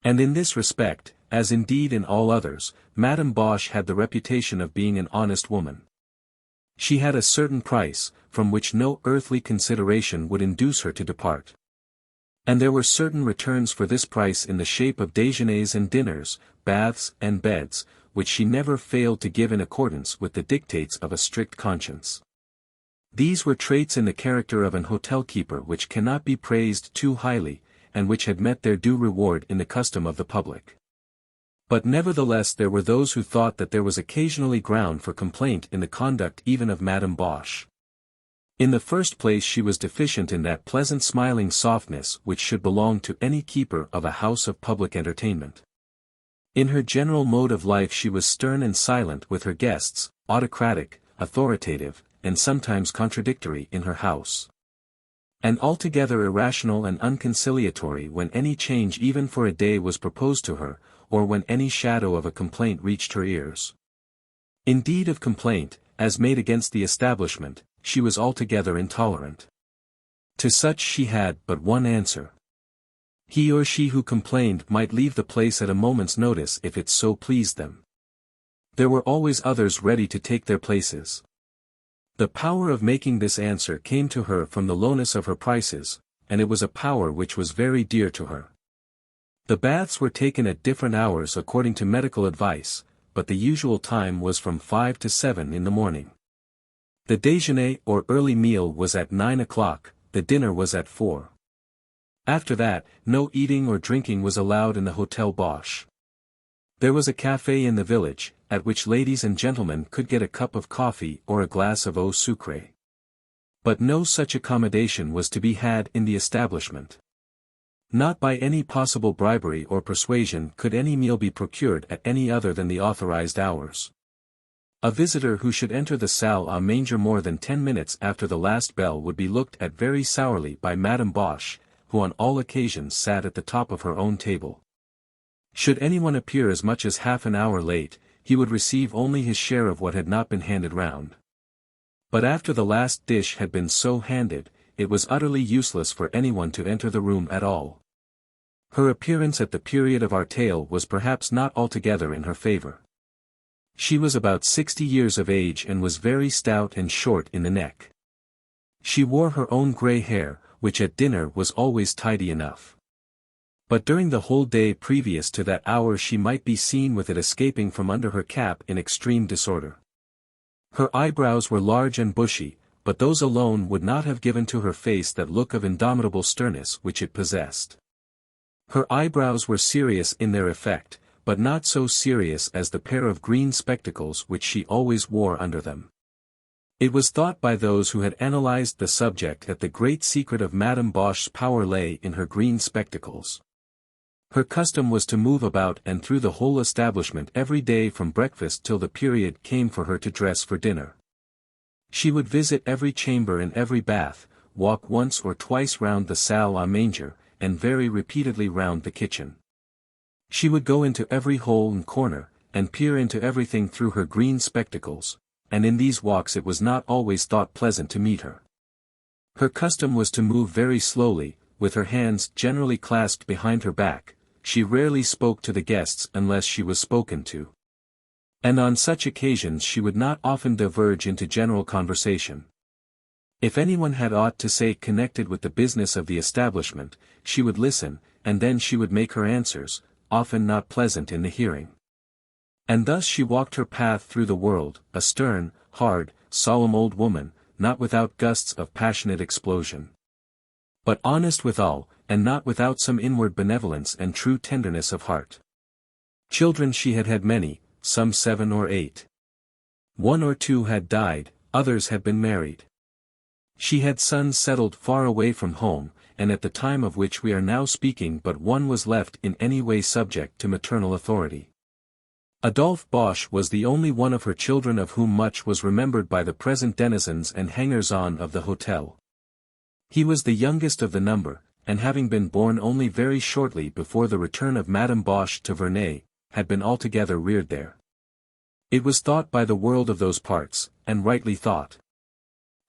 And in this respect, as indeed in all others, Madame Bauche had the reputation of being an honest woman. She had a certain price, from which no earthly consideration would induce her to depart. And there were certain returns for this price in the shape of déjeuners and dinners, baths and beds, which she never failed to give in accordance with the dictates of a strict conscience. These were traits in the character of an hotel keeper which cannot be praised too highly, and which had met their due reward in the custom of the public. But nevertheless there were those who thought that there was occasionally ground for complaint in the conduct even of Mère Bauche. In the first place she was deficient in that pleasant smiling softness which should belong to any keeper of a house of public entertainment. In her general mode of life she was stern and silent with her guests, autocratic, authoritative, and sometimes contradictory in her house. And altogether irrational and unconciliatory when any change even for a day was proposed to her, or when any shadow of a complaint reached her ears. Indeed of complaint, as made against the establishment, she was altogether intolerant. To such she had but one answer. He or she who complained might leave the place at a moment's notice if it so pleased them. There were always others ready to take their places. The power of making this answer came to her from the lowness of her prices, and it was a power which was very dear to her. The baths were taken at different hours according to medical advice, but the usual time was from 5 to 7 in the morning. The déjeuner or early meal was at 9 o'clock, the dinner was at 4. After that, no eating or drinking was allowed in the Hotel Bauche. There was a café in the village, at which ladies and gentlemen could get a cup of coffee or a glass of eau sucrée. But no such accommodation was to be had in the establishment. Not by any possible bribery or persuasion could any meal be procured at any other than the authorized hours. A visitor who should enter the salle à manger more than 10 minutes after the last bell would be looked at very sourly by Mère Bauche, who on all occasions sat at the top of her own table. Should anyone appear as much as half an hour late, he would receive only his share of what had not been handed round. But after the last dish had been so handed, it was utterly useless for anyone to enter the room at all. Her appearance at the period of our tale was perhaps not altogether in her favor. She was about 60 years of age and was very stout and short in the neck. She wore her own grey hair, which at dinner was always tidy enough. But during the whole day previous to that hour she might be seen with it escaping from under her cap in extreme disorder. Her eyebrows were large and bushy, but those alone would not have given to her face that look of indomitable sternness which it possessed. Her eyebrows were serious in their effect, but not so serious as the pair of green spectacles which she always wore under them. It was thought by those who had analyzed the subject that the great secret of Madame Bauche's power lay in her green spectacles. Her custom was to move about and through the whole establishment every day from breakfast till the period came for her to dress for dinner. She would visit every chamber and every bath, walk once or twice round the salle à manger, and very repeatedly round the kitchen. She would go into every hole and corner, and peer into everything through her green spectacles, and in these walks it was not always thought pleasant to meet her. Her custom was to move very slowly, with her hands generally clasped behind her back. She rarely spoke to the guests unless she was spoken to. And on such occasions she would not often diverge into general conversation. If anyone had aught to say connected with the business of the establishment, she would listen, and then she would make her answers, often not pleasant in the hearing. And thus she walked her path through the world, a stern, hard, solemn old woman, not without gusts of passionate explosion. But honest withal, and not without some inward benevolence and true tenderness of heart. Children she had had many, some 7 or 8. 1 or 2 had died, others had been married. She had sons settled far away from home, and at the time of which we are now speaking but one was left in any way subject to maternal authority. Adolphe Bauche was the only one of her children of whom much was remembered by the present denizens and hangers-on of the hotel. He was the youngest of the number, and having been born only very shortly before the return of Madame Bauche to Vernay, had been altogether reared there. It was thought by the world of those parts, and rightly thought,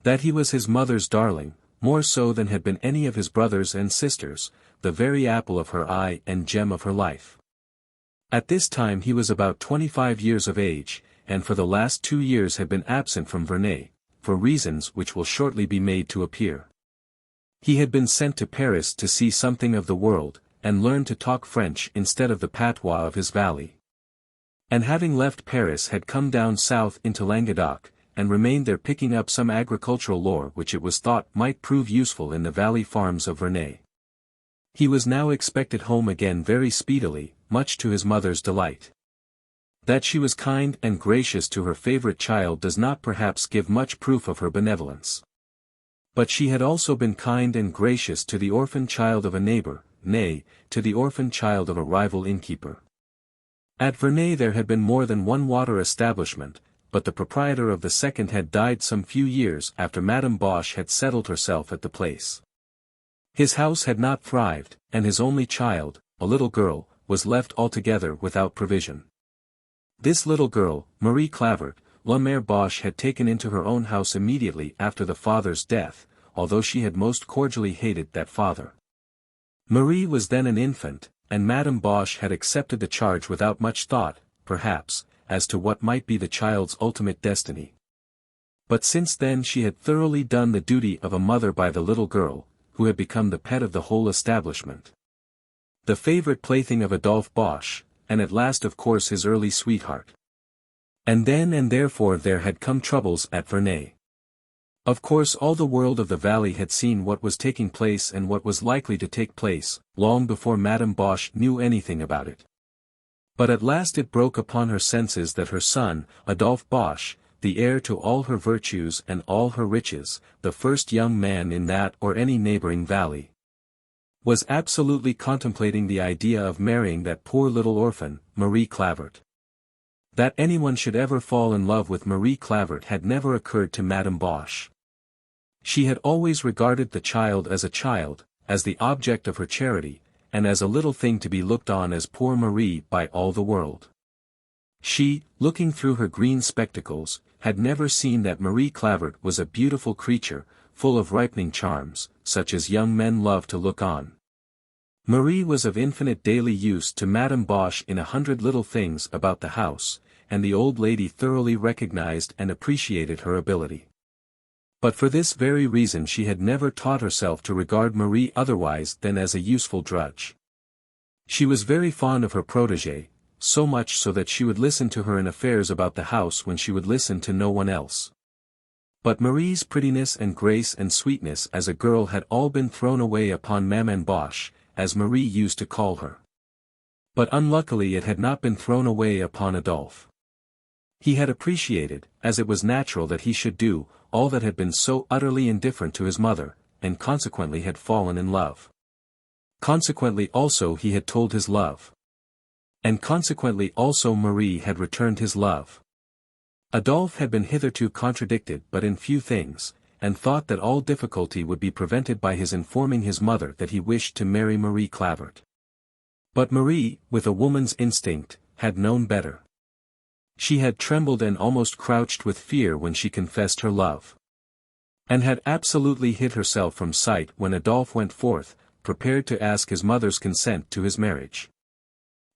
that he was his mother's darling, more so than had been any of his brothers and sisters, the very apple of her eye and gem of her life. At this time he was about 25 years of age, and for the last 2 years had been absent from Vernay, for reasons which will shortly be made to appear. He had been sent to Paris to see something of the world, and learn to talk French instead of the patois of his valley. and having left Paris had come down south into Languedoc, and remained there picking up some agricultural lore which it was thought might prove useful in the valley farms of Vernay. He was now expected home again very speedily, much to his mother's delight. That she was kind and gracious to her favorite child does not perhaps give much proof of her benevolence. But she had also been kind and gracious to the orphan child of a neighbor, nay, to the orphan child of a rival innkeeper. At Vernay there had been more than one water establishment, but the proprietor of the second had died some few years after Madame Bauche had settled herself at the place. His house had not thrived, and his only child, a little girl, was left altogether without provision. This little girl, Marie Clavert, La Mère Bauche had taken into her own house immediately after the father's death, although she had most cordially hated that father. Marie was then an infant, and Madame Bauche had accepted the charge without much thought, perhaps, as to what might be the child's ultimate destiny. But since then she had thoroughly done the duty of a mother by the little girl, who had become the pet of the whole establishment. The favorite plaything of Adolphe Bauche, and at last of course his early sweetheart. And then and therefore there had come troubles at Vernay. Of course all the world of the valley had seen what was taking place and what was likely to take place, long before Madame Bauche knew anything about it. But at last it broke upon her senses that her son, Adolphe Bauche, the heir to all her virtues and all her riches, the first young man in that or any neighboring valley, was absolutely contemplating the idea of marrying that poor little orphan, Marie Clavert. That anyone should ever fall in love with Marie Clavert had never occurred to Madame Bauche. She had always regarded the child, as the object of her charity, and as a little thing to be looked on as poor Marie by all the world. She, looking through her green spectacles, had never seen that Marie Clavert was a beautiful creature, full of ripening charms, such as young men love to look on. Marie was of infinite daily use to Madame Bauche in 100 little things about the house, and the old lady thoroughly recognized and appreciated her ability. But for this very reason she had never taught herself to regard Marie otherwise than as a useful drudge. She was very fond of her protégée, so much so that she would listen to her in affairs about the house when she would listen to no one else. But Marie's prettiness and grace and sweetness as a girl had all been thrown away upon Maman Bauche, as Marie used to call her. But unluckily it had not been thrown away upon Adolphe. He had appreciated, as it was natural that he should do, all that had been so utterly indifferent to his mother, and consequently had fallen in love. Consequently also he had told his love. And consequently also Marie had returned his love. Adolphe had been hitherto contradicted but in few things, and thought that all difficulty would be prevented by his informing his mother that he wished to marry Marie Clavert. But Marie, with a woman's instinct, had known better. She had trembled and almost crouched with fear when she confessed her love. And had absolutely hid herself from sight when Adolphe went forth, prepared to ask his mother's consent to his marriage.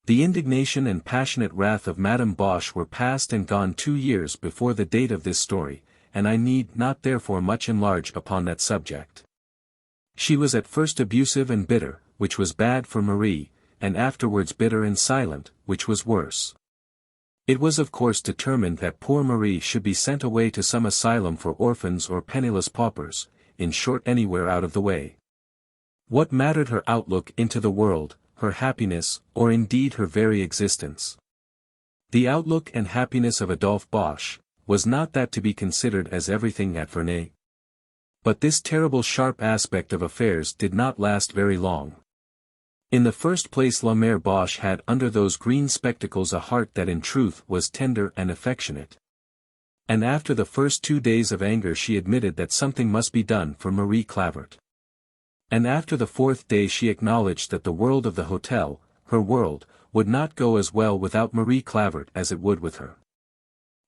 The indignation and passionate wrath of Madame Bauche were past and gone 2 years before the date of this story, and I need not therefore much enlarge upon that subject. She was at first abusive and bitter, which was bad for Marie, and afterwards bitter and silent, which was worse. It was of course determined that poor Marie should be sent away to some asylum for orphans or penniless paupers, in short anywhere out of the way. What mattered her outlook into the world, her happiness, or indeed her very existence? The outlook and happiness of Adolphe Bauche was not that to be considered as everything at Vernay. But this terrible sharp aspect of affairs did not last very long. In the first place La Mère Bauche had under those green spectacles a heart that in truth was tender and affectionate. And after the first 2 days of anger she admitted that something must be done for Marie Clavert. And after the 4th day she acknowledged that the world of the hotel, her world, would not go as well without Marie Clavert as it would with her.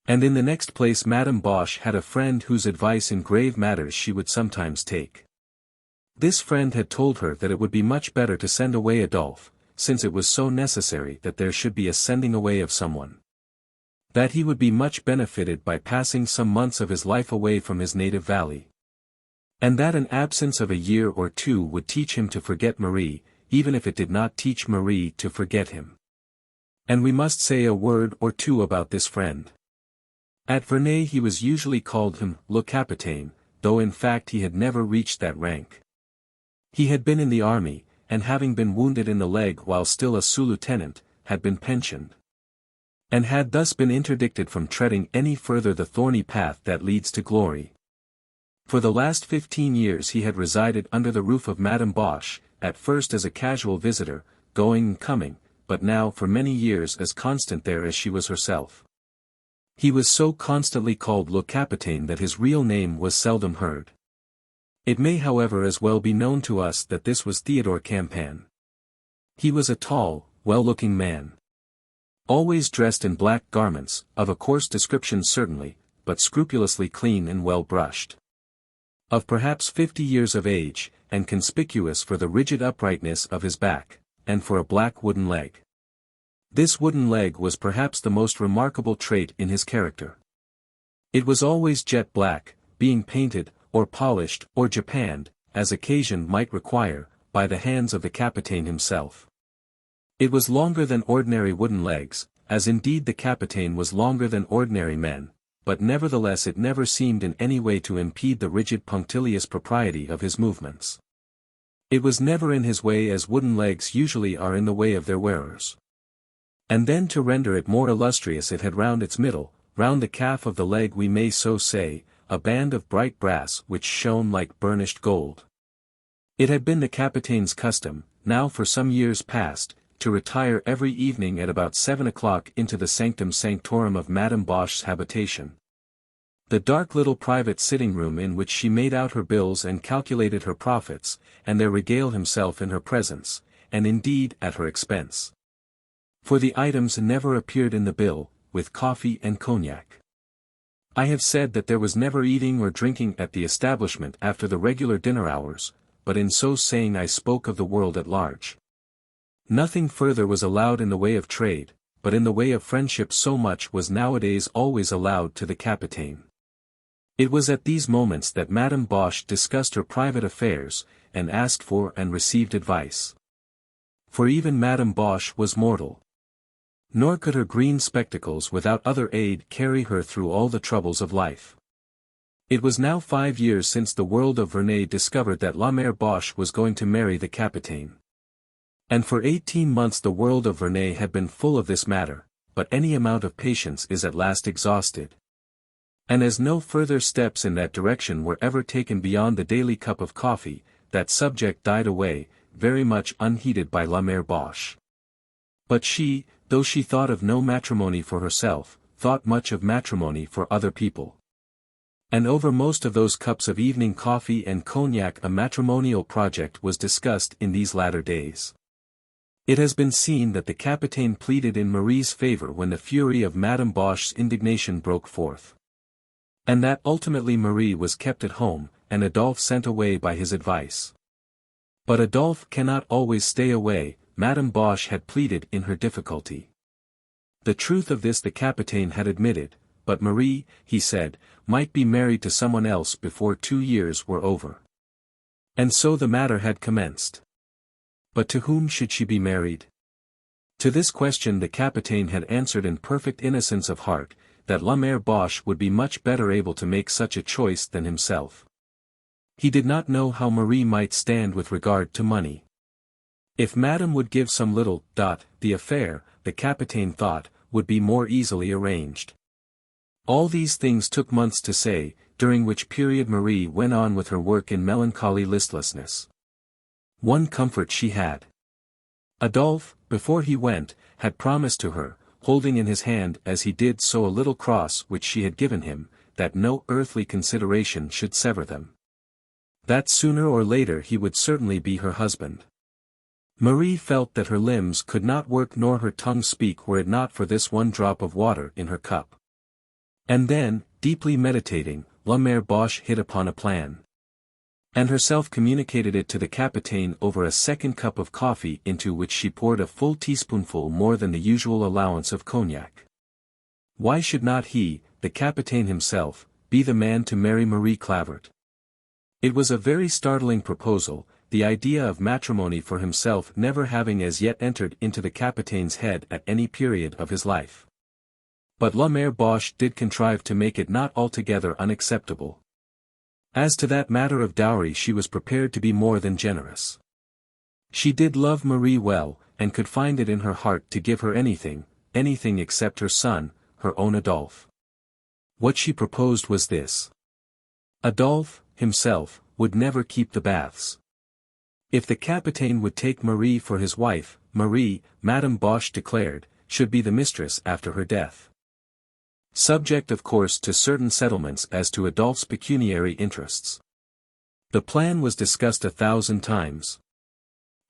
And in the next place Madame Bauche had a friend whose advice in grave matters she would sometimes take. This friend had told her that it would be much better to send away Adolphe, since it was so necessary that there should be a sending away of someone. That he would be much benefited by passing some months of his life away from his native valley. And that an absence of a year or 2 would teach him to forget Marie, even if it did not teach Marie to forget him. And we must say a word or two about this friend. At Vernay he was usually called him Le Capitaine, though in fact he had never reached that rank. He had been in the army, and having been wounded in the leg while still a sous-lieutenant, had been pensioned. And had thus been interdicted from treading any further the thorny path that leads to glory. For the last 15 years he had resided under the roof of Madame Bauche, at first as a casual visitor, going and coming, but now for many years as constant there as she was herself. He was so constantly called Le Capitaine that his real name was seldom heard. It may however as well be known to us that this was Theodore Campan. He was a tall, well-looking man. Always dressed in black garments, of a coarse description certainly, but scrupulously clean and well brushed. Of perhaps 50 years of age, and conspicuous for the rigid uprightness of his back, and for a black wooden leg. This wooden leg was perhaps the most remarkable trait in his character. It was always jet black, being painted, or polished, or japanned, as occasion might require, by the hands of the Capitaine himself. It was longer than ordinary wooden legs, as indeed the Capitaine was longer than ordinary men, but nevertheless it never seemed in any way to impede the rigid punctilious propriety of his movements. It was never in his way as wooden legs usually are in the way of their wearers. And then to render it more illustrious it had round its middle, round the calf of the leg we may so say, a band of bright brass which shone like burnished gold. It had been the Capitaine's custom, now for some years past, to retire every evening at about 7 o'clock into the sanctum sanctorum of Madame Bauche's habitation. The dark little private sitting room in which she made out her bills and calculated her profits, and there regale himself in her presence, and indeed at her expense. For the items never appeared in the bill, with coffee and cognac. I have said that there was never eating or drinking at the establishment after the regular dinner hours, but in so saying I spoke of the world at large. Nothing further was allowed in the way of trade, but in the way of friendship so much was nowadays always allowed to the Capitaine. It was at these moments that Madame Bauche discussed her private affairs, and asked for and received advice. For even Madame Bauche was mortal. Nor could her green spectacles without other aid carry her through all the troubles of life. It was now 5 years since the world of Vernay discovered that la Mère Bauche was going to marry the Capitaine. And for 18 months the world of Vernay had been full of this matter, but any amount of patience is at last exhausted. And as no further steps in that direction were ever taken beyond the daily cup of coffee, that subject died away, very much unheeded by la Mère Bauche. But she, though she thought of no matrimony for herself, thought much of matrimony for other people. And over most of those cups of evening coffee and cognac a matrimonial project was discussed in these latter days. It has been seen that the Capitaine pleaded in Marie's favor when the fury of Madame Bauche's indignation broke forth. And that ultimately Marie was kept at home, and Adolphe sent away by his advice. But Adolphe cannot always stay away, Madame Bauche had pleaded in her difficulty. The truth of this the Capitaine had admitted, but Marie, he said, might be married to someone else before 2 years were over. And so the matter had commenced. But to whom should she be married? To this question the Capitaine had answered in perfect innocence of heart, that la Mère Bauche would be much better able to make such a choice than himself. He did not know how Marie might stand with regard to money. If Madame would give some little, the affair, the Capitaine thought, would be more easily arranged. All these things took months to say, during which period Marie went on with her work in melancholy listlessness. One comfort she had. Adolphe, before he went, had promised to her, holding in his hand as he did so a little cross which she had given him, that no earthly consideration should sever them. That sooner or later he would certainly be her husband. Marie felt that her limbs could not work nor her tongue speak were it not for this one drop of water in her cup. And then, deeply meditating, la Mère Bauche hit upon a plan. And herself communicated it to the Capitaine over a second cup of coffee into which she poured a full teaspoonful more than the usual allowance of cognac. Why should not he, the Capitaine himself, be the man to marry Marie Clavert? It was a very startling proposal, the idea of matrimony for himself never having as yet entered into the Capitain's head at any period of his life. But la Mère Bauche did contrive to make it not altogether unacceptable. As to that matter of dowry, she was prepared to be more than generous. She did love Marie well, and could find it in her heart to give her anything except her son, her own Adolphe. What she proposed was this. Adolphe, himself, would never keep the baths. If the Capitaine would take Marie for his wife, Marie, Madame Bauche declared, should be the mistress after her death. Subject of course to certain settlements as to Adolphe's pecuniary interests. The plan was discussed 1,000 times.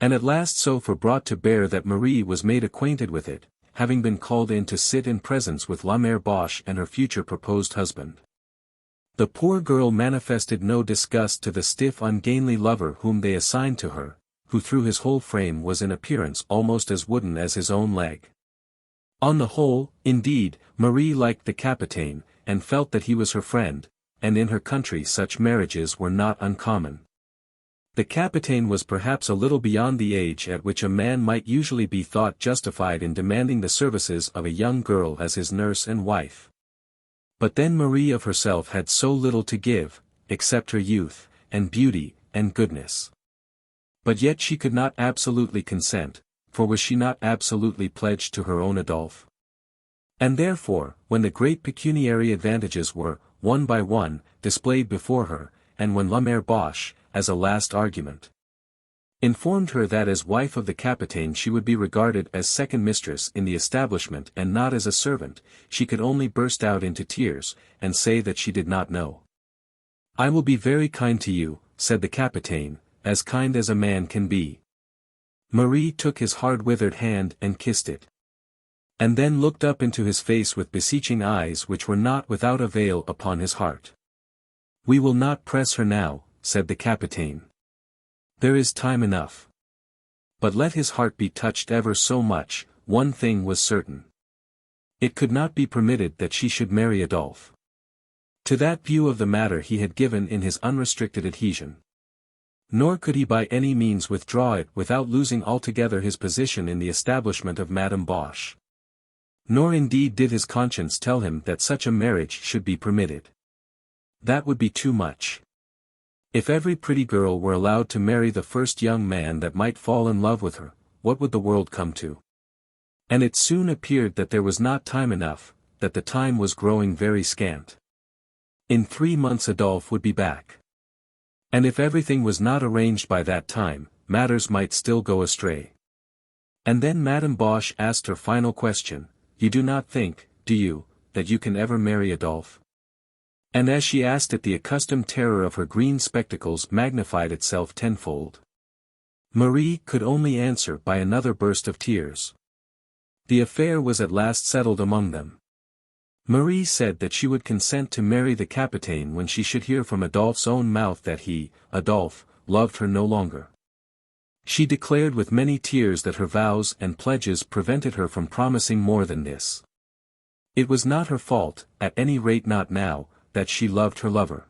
And at last so far brought to bear that Marie was made acquainted with it, having been called in to sit in presence with la Mère Bauche and her future proposed husband. The poor girl manifested no disgust to the stiff ungainly lover whom they assigned to her, who through his whole frame was in appearance almost as wooden as his own leg. On the whole, indeed, Marie liked the Capitaine, and felt that he was her friend, and in her country such marriages were not uncommon. The Capitaine was perhaps a little beyond the age at which a man might usually be thought justified in demanding the services of a young girl as his nurse and wife. But then Marie of herself had so little to give, except her youth, and beauty, and goodness. But yet she could not absolutely consent, for was she not absolutely pledged to her own Adolphe? And therefore, when the great pecuniary advantages were, one by one, displayed before her, and when la Mère Bauche, as a last argument, informed her that as wife of the Capitaine she would be regarded as second mistress in the establishment and not as a servant, she could only burst out into tears, and say that she did not know. "I will be very kind to you," said the Capitaine, "as kind as a man can be." Marie took his hard withered hand and kissed it. And then looked up into his face with beseeching eyes which were not without a veil upon his heart. "We will not press her now," said the Capitaine. "There is time enough." But let his heart be touched ever so much, one thing was certain. It could not be permitted that she should marry Adolphe. To that view of the matter he had given in his unrestricted adhesion. Nor could he by any means withdraw it without losing altogether his position in the establishment of Madame Bauche. Nor indeed did his conscience tell him that such a marriage should be permitted. That would be too much. If every pretty girl were allowed to marry the first young man that might fall in love with her, what would the world come to? And it soon appeared that there was not time enough, that the time was growing very scant. In 3 months Adolphe would be back. And if everything was not arranged by that time, matters might still go astray. And then Madame Bauche asked her final question, "You do not think, do you, that you can ever marry Adolphe?" And as she asked it the accustomed terror of her green spectacles magnified itself tenfold. Marie could only answer by another burst of tears. The affair was at last settled among them. Marie said that she would consent to marry the Capitaine when she should hear from Adolphe's own mouth that he, Adolphe, loved her no longer. She declared with many tears that her vows and pledges prevented her from promising more than this. It was not her fault, at any rate not now, that she loved her lover.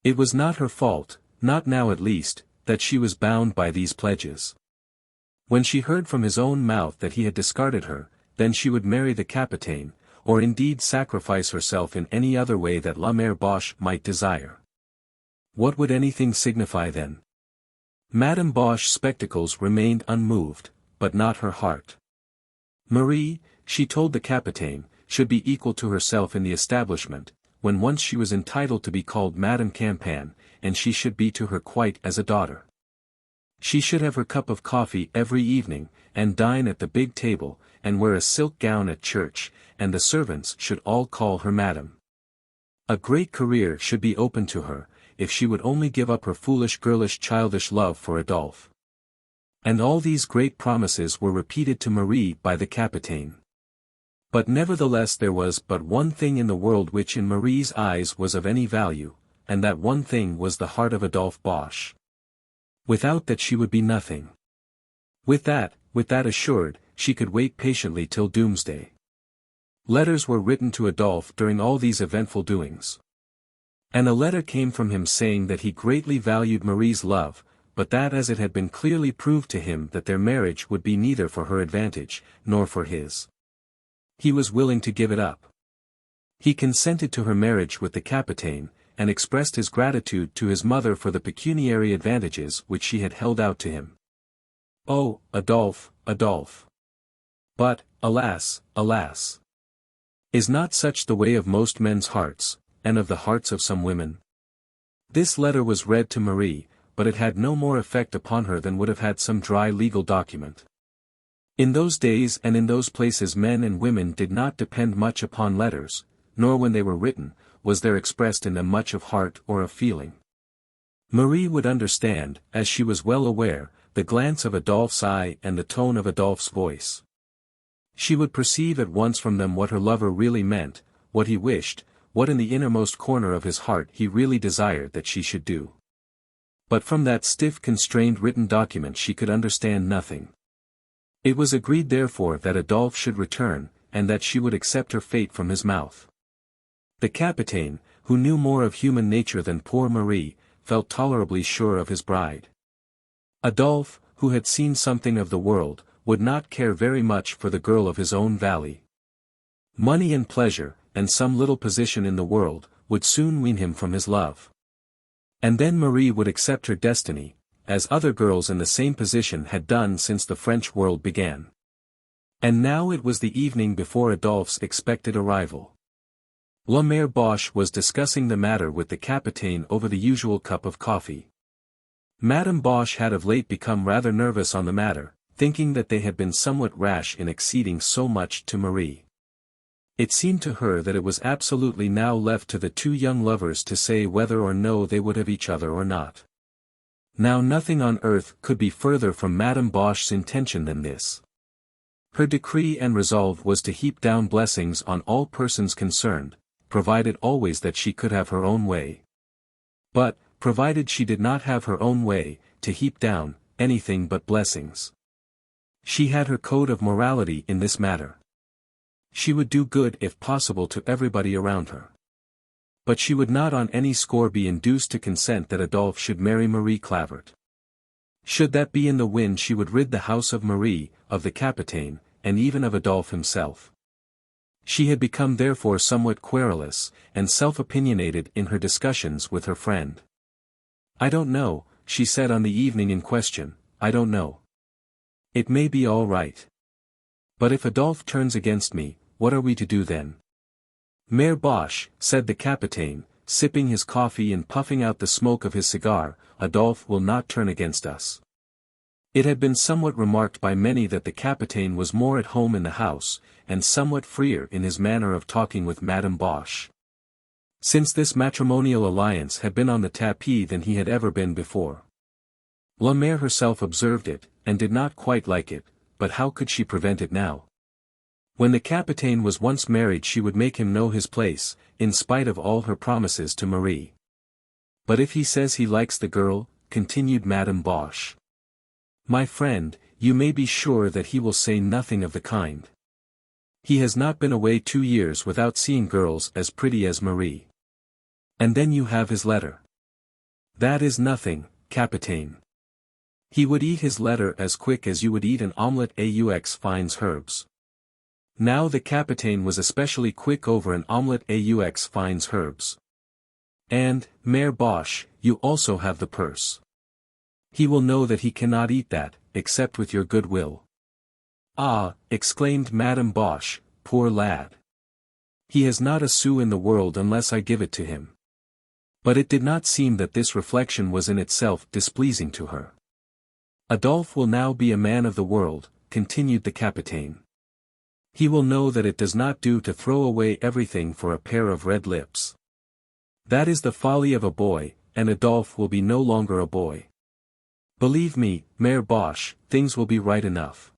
It was not her fault, not now at least, that she was bound by these pledges. When she heard from his own mouth that he had discarded her, then she would marry the Capitaine, or indeed sacrifice herself in any other way that la Mère Bauche might desire. What would anything signify then? Madame Bauche's spectacles remained unmoved, but not her heart. Marie, she told the Capitaine, should be equal to herself in the establishment, when once she was entitled to be called Madame Campan, and she should be to her quite as a daughter. She should have her cup of coffee every evening, and dine at the big table, and wear a silk gown at church, and the servants should all call her Madame. A great career should be open to her, if she would only give up her foolish girlish childish love for Adolphe. And all these great promises were repeated to Marie by the Capitaine. But nevertheless there was but one thing in the world which in Marie's eyes was of any value, and that one thing was the heart of Adolphe Bauche. Without that she would be nothing. With that assured, she could wait patiently till doomsday. Letters were written to Adolphe during all these eventful doings. And a letter came from him saying that he greatly valued Marie's love, but that as it had been clearly proved to him that their marriage would be neither for her advantage, nor for his, he was willing to give it up. He consented to her marriage with the Capitaine, and expressed his gratitude to his mother for the pecuniary advantages which she had held out to him. Oh, Adolphe, Adolphe! But, alas, alas! Is not such the way of most men's hearts, and of the hearts of some women? This letter was read to Marie, but it had no more effect upon her than would have had some dry legal document. In those days and in those places men and women did not depend much upon letters, nor when they were written, was there expressed in them much of heart or of feeling. Marie would understand, as she was well aware, the glance of Adolphe's eye and the tone of Adolphe's voice. She would perceive at once from them what her lover really meant, what he wished, what in the innermost corner of his heart he really desired that she should do. But from that stiff constrained written document she could understand nothing. It was agreed therefore that Adolphe should return, and that she would accept her fate from his mouth. The Capitaine, who knew more of human nature than poor Marie, felt tolerably sure of his bride. Adolphe, who had seen something of the world, would not care very much for the girl of his own valley. Money and pleasure, and some little position in the world, would soon wean him from his love. And then Marie would accept her destiny, as other girls in the same position had done since the French world began. And now it was the evening before Adolphe's expected arrival. La Mère Bauche was discussing the matter with the Capitaine over the usual cup of coffee. Madame Bauche had of late become rather nervous on the matter, thinking that they had been somewhat rash in acceding so much to Marie. It seemed to her that it was absolutely now left to the two young lovers to say whether or no they would have each other or not. Now nothing on earth could be further from Madame Bauche's intention than this. Her decree and resolve was to heap down blessings on all persons concerned, provided always that she could have her own way. But, provided she did not have her own way, to heap down anything but blessings. She had her code of morality in this matter. She would do good if possible to everybody around her. But she would not on any score be induced to consent that Adolphe should marry Marie Clavert. Should that be in the wind she would rid the house of Marie, of the Capitaine, and even of Adolphe himself. She had become therefore somewhat querulous, and self-opinionated in her discussions with her friend. "I don't know," she said on the evening in question, "I don't know. It may be all right. But if Adolphe turns against me, what are we to do then?" "Mère Bauche," said the Capitaine, sipping his coffee and puffing out the smoke of his cigar, "Adolphe will not turn against us." It had been somewhat remarked by many that the Capitaine was more at home in the house, and somewhat freer in his manner of talking with Madame Bauche. Since this matrimonial alliance had been on the tapis than he had ever been before. La Mère herself observed it, and did not quite like it, but how could she prevent it now? When the Capitaine was once married she would make him know his place, in spite of all her promises to Marie. "But if he says he likes the girl," continued Madame Bauche, "my friend, you may be sure that he will say nothing of the kind. He has not been away 2 years without seeing girls as pretty as Marie. And then you have his letter. That is nothing, Capitaine. He would eat his letter as quick as you would eat an omelette aux fines herbes." Now the Capitaine was especially quick over an omelette aux fines herbes. "And, Mère Bauche, you also have the purse. He will know that he cannot eat that, except with your good will." "Ah," exclaimed Madame Bauche, "poor lad. He has not a sou in the world unless I give it to him." But it did not seem that this reflection was in itself displeasing to her. "Adolphe will now be a man of the world," continued the Capitaine. "He will know that it does not do to throw away everything for a pair of red lips. That is the folly of a boy, and Adolphe will be no longer a boy. Believe me, Mère Bauche, things will be right enough."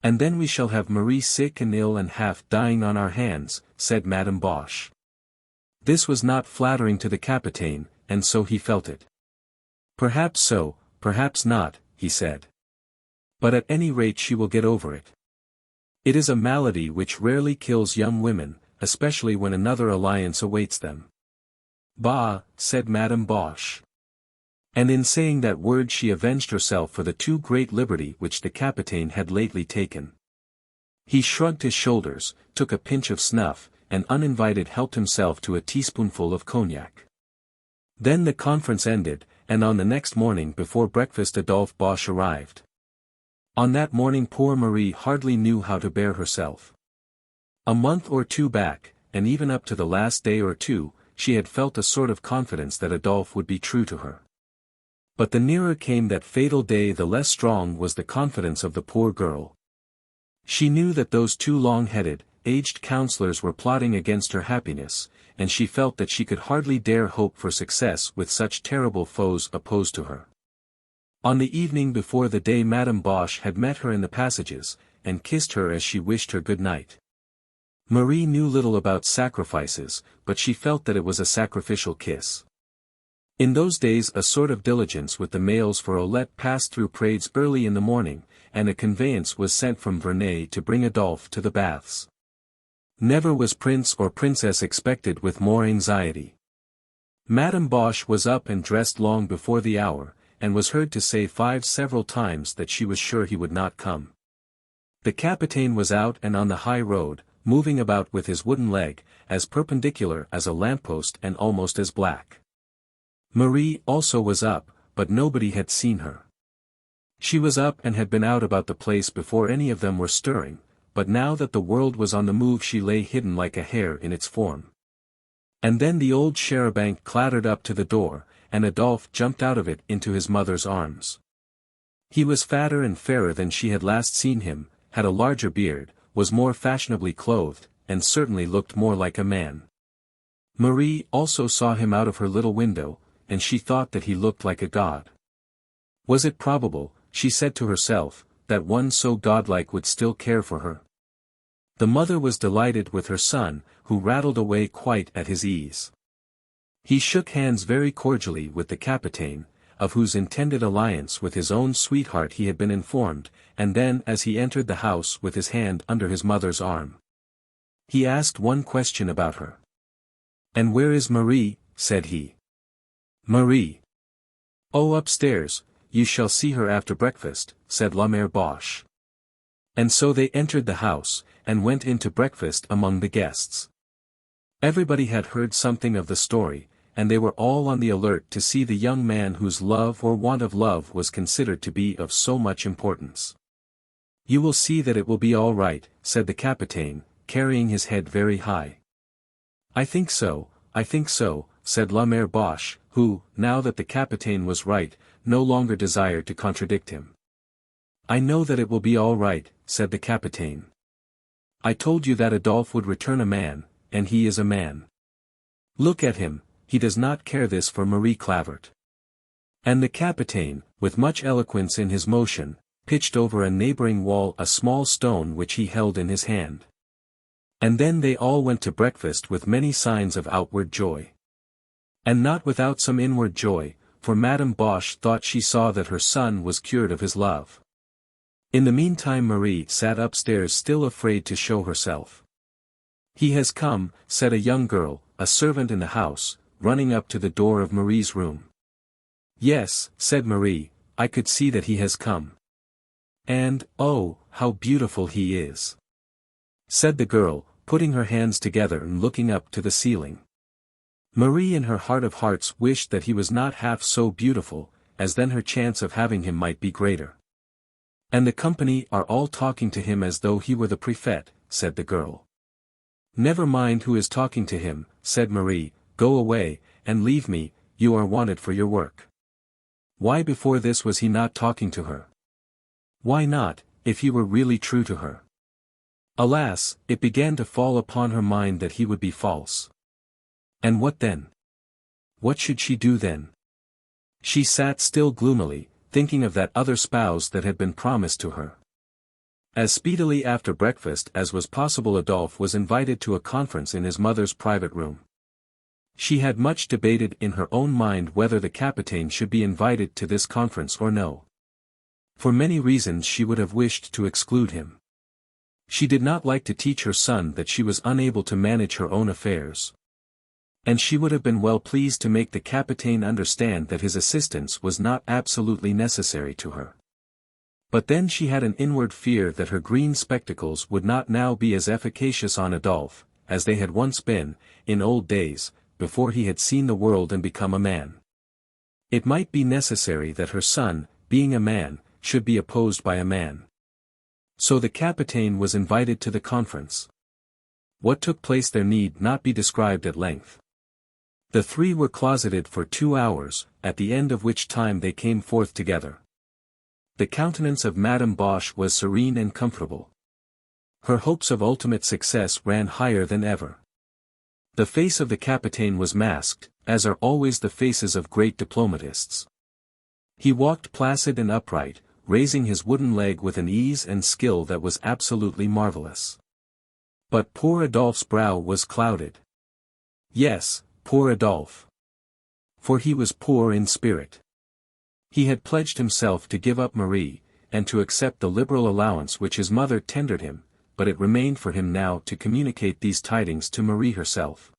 "And then we shall have Marie sick and ill and half dying on our hands," said Madame Bauche. This was not flattering to the Capitaine, and so he felt it. "Perhaps so, perhaps not," he said. "But at any rate she will get over it. It is a malady which rarely kills young women, especially when another alliance awaits them." "Bah," said Madame Bauche. And in saying that word she avenged herself for the too great liberty which the Capitaine had lately taken. He shrugged his shoulders, took a pinch of snuff, and uninvited helped himself to a teaspoonful of cognac. Then the conference ended, and on the next morning before breakfast Adolphe Bauche arrived. On that morning poor Marie hardly knew how to bear herself. A month or two back, and even up to the last day or two, she had felt a sort of confidence that Adolphe would be true to her. But the nearer came that fatal day the less strong was the confidence of the poor girl. She knew that those two long-headed, aged counselors were plotting against her happiness, and she felt that she could hardly dare hope for success with such terrible foes opposed to her. On the evening before the day Madame Bauche had met her in the passages, and kissed her as she wished her good night. Marie knew little about sacrifices, but she felt that it was a sacrificial kiss. In those days a sort of diligence with the mails for Olette passed through Prades early in the morning, and a conveyance was sent from Vernay to bring Adolphe to the baths. Never was prince or princess expected with more anxiety. Madame Bauche was up and dressed long before the hour, and was heard to say several times that she was sure he would not come. The Capitaine was out and on the high road, moving about with his wooden leg, as perpendicular as a lamppost and almost as black. Marie also was up, but nobody had seen her. She was up and had been out about the place before any of them were stirring, but now that the world was on the move she lay hidden like a hare in its form. And then the old charabanc clattered up to the door, and Adolphe jumped out of it into his mother's arms. He was fatter and fairer than she had last seen him, had a larger beard, was more fashionably clothed, and certainly looked more like a man. Marie also saw him out of her little window, and she thought that he looked like a god. Was it probable, she said to herself, that one so godlike would still care for her? The mother was delighted with her son, who rattled away quite at his ease. He shook hands very cordially with the Capitaine, of whose intended alliance with his own sweetheart he had been informed, and then as he entered the house with his hand under his mother's arm, he asked one question about her. "And where is Marie?" said he. "Marie? Oh, upstairs, you shall see her after breakfast," said la Mère Bauche. And so they entered the house, and went in to breakfast among the guests. Everybody had heard something of the story, and they were all on the alert to see the young man whose love or want of love was considered to be of so much importance. "You will see that it will be all right," said the Capitaine, carrying his head very high. I think so," said la Mère Bauche, who, now that the Capitaine was right, no longer desired to contradict him. "I know that it will be all right," said the Capitaine. "I told you that Adolphe would return a man, and he is a man. Look at him, he does not care this for Marie Clavert." And the Capitaine, with much eloquence in his motion, pitched over a neighboring wall a small stone which he held in his hand. And then they all went to breakfast with many signs of outward joy. And not without some inward joy, for Madame Bauche thought she saw that her son was cured of his love. In the meantime Marie sat upstairs still afraid to show herself. "He has come," said a young girl, a servant in the house, running up to the door of Marie's room. "Yes," said Marie, "I could see that he has come. And, oh, how beautiful he is," said the girl, putting her hands together and looking up to the ceiling. Marie in her heart of hearts wished that he was not half so beautiful, as then her chance of having him might be greater. "And the company are all talking to him as though he were the prefect," said the girl. "Never mind who is talking to him," said Marie, "go away, and leave me, you are wanted for your work." Why before this was he not talking to her? Why not, if he were really true to her? Alas, it began to fall upon her mind that he would be false. And what then? What should she do then? She sat still gloomily, thinking of that other spouse that had been promised to her. As speedily after breakfast as was possible Adolphe was invited to a conference in his mother's private room. She had much debated in her own mind whether the Capitaine should be invited to this conference or no. For many reasons she would have wished to exclude him. She did not like to teach her son that she was unable to manage her own affairs. And she would have been well pleased to make the Capitaine understand that his assistance was not absolutely necessary to her. But then she had an inward fear that her green spectacles would not now be as efficacious on Adolphe, as they had once been, in old days, before he had seen the world and become a man. It might be necessary that her son, being a man, should be opposed by a man. So the Capitaine was invited to the conference. What took place there need not be described at length. The three were closeted for 2 hours, at the end of which time they came forth together. The countenance of Madame Bauche was serene and comfortable. Her hopes of ultimate success ran higher than ever. The face of the Capitaine was masked, as are always the faces of great diplomatists. He walked placid and upright, raising his wooden leg with an ease and skill that was absolutely marvelous. But poor Adolphe's brow was clouded. Yes, poor Adolphe. For he was poor in spirit. He had pledged himself to give up Marie, and to accept the liberal allowance which his mother tendered him, but it remained for him now to communicate these tidings to Marie herself.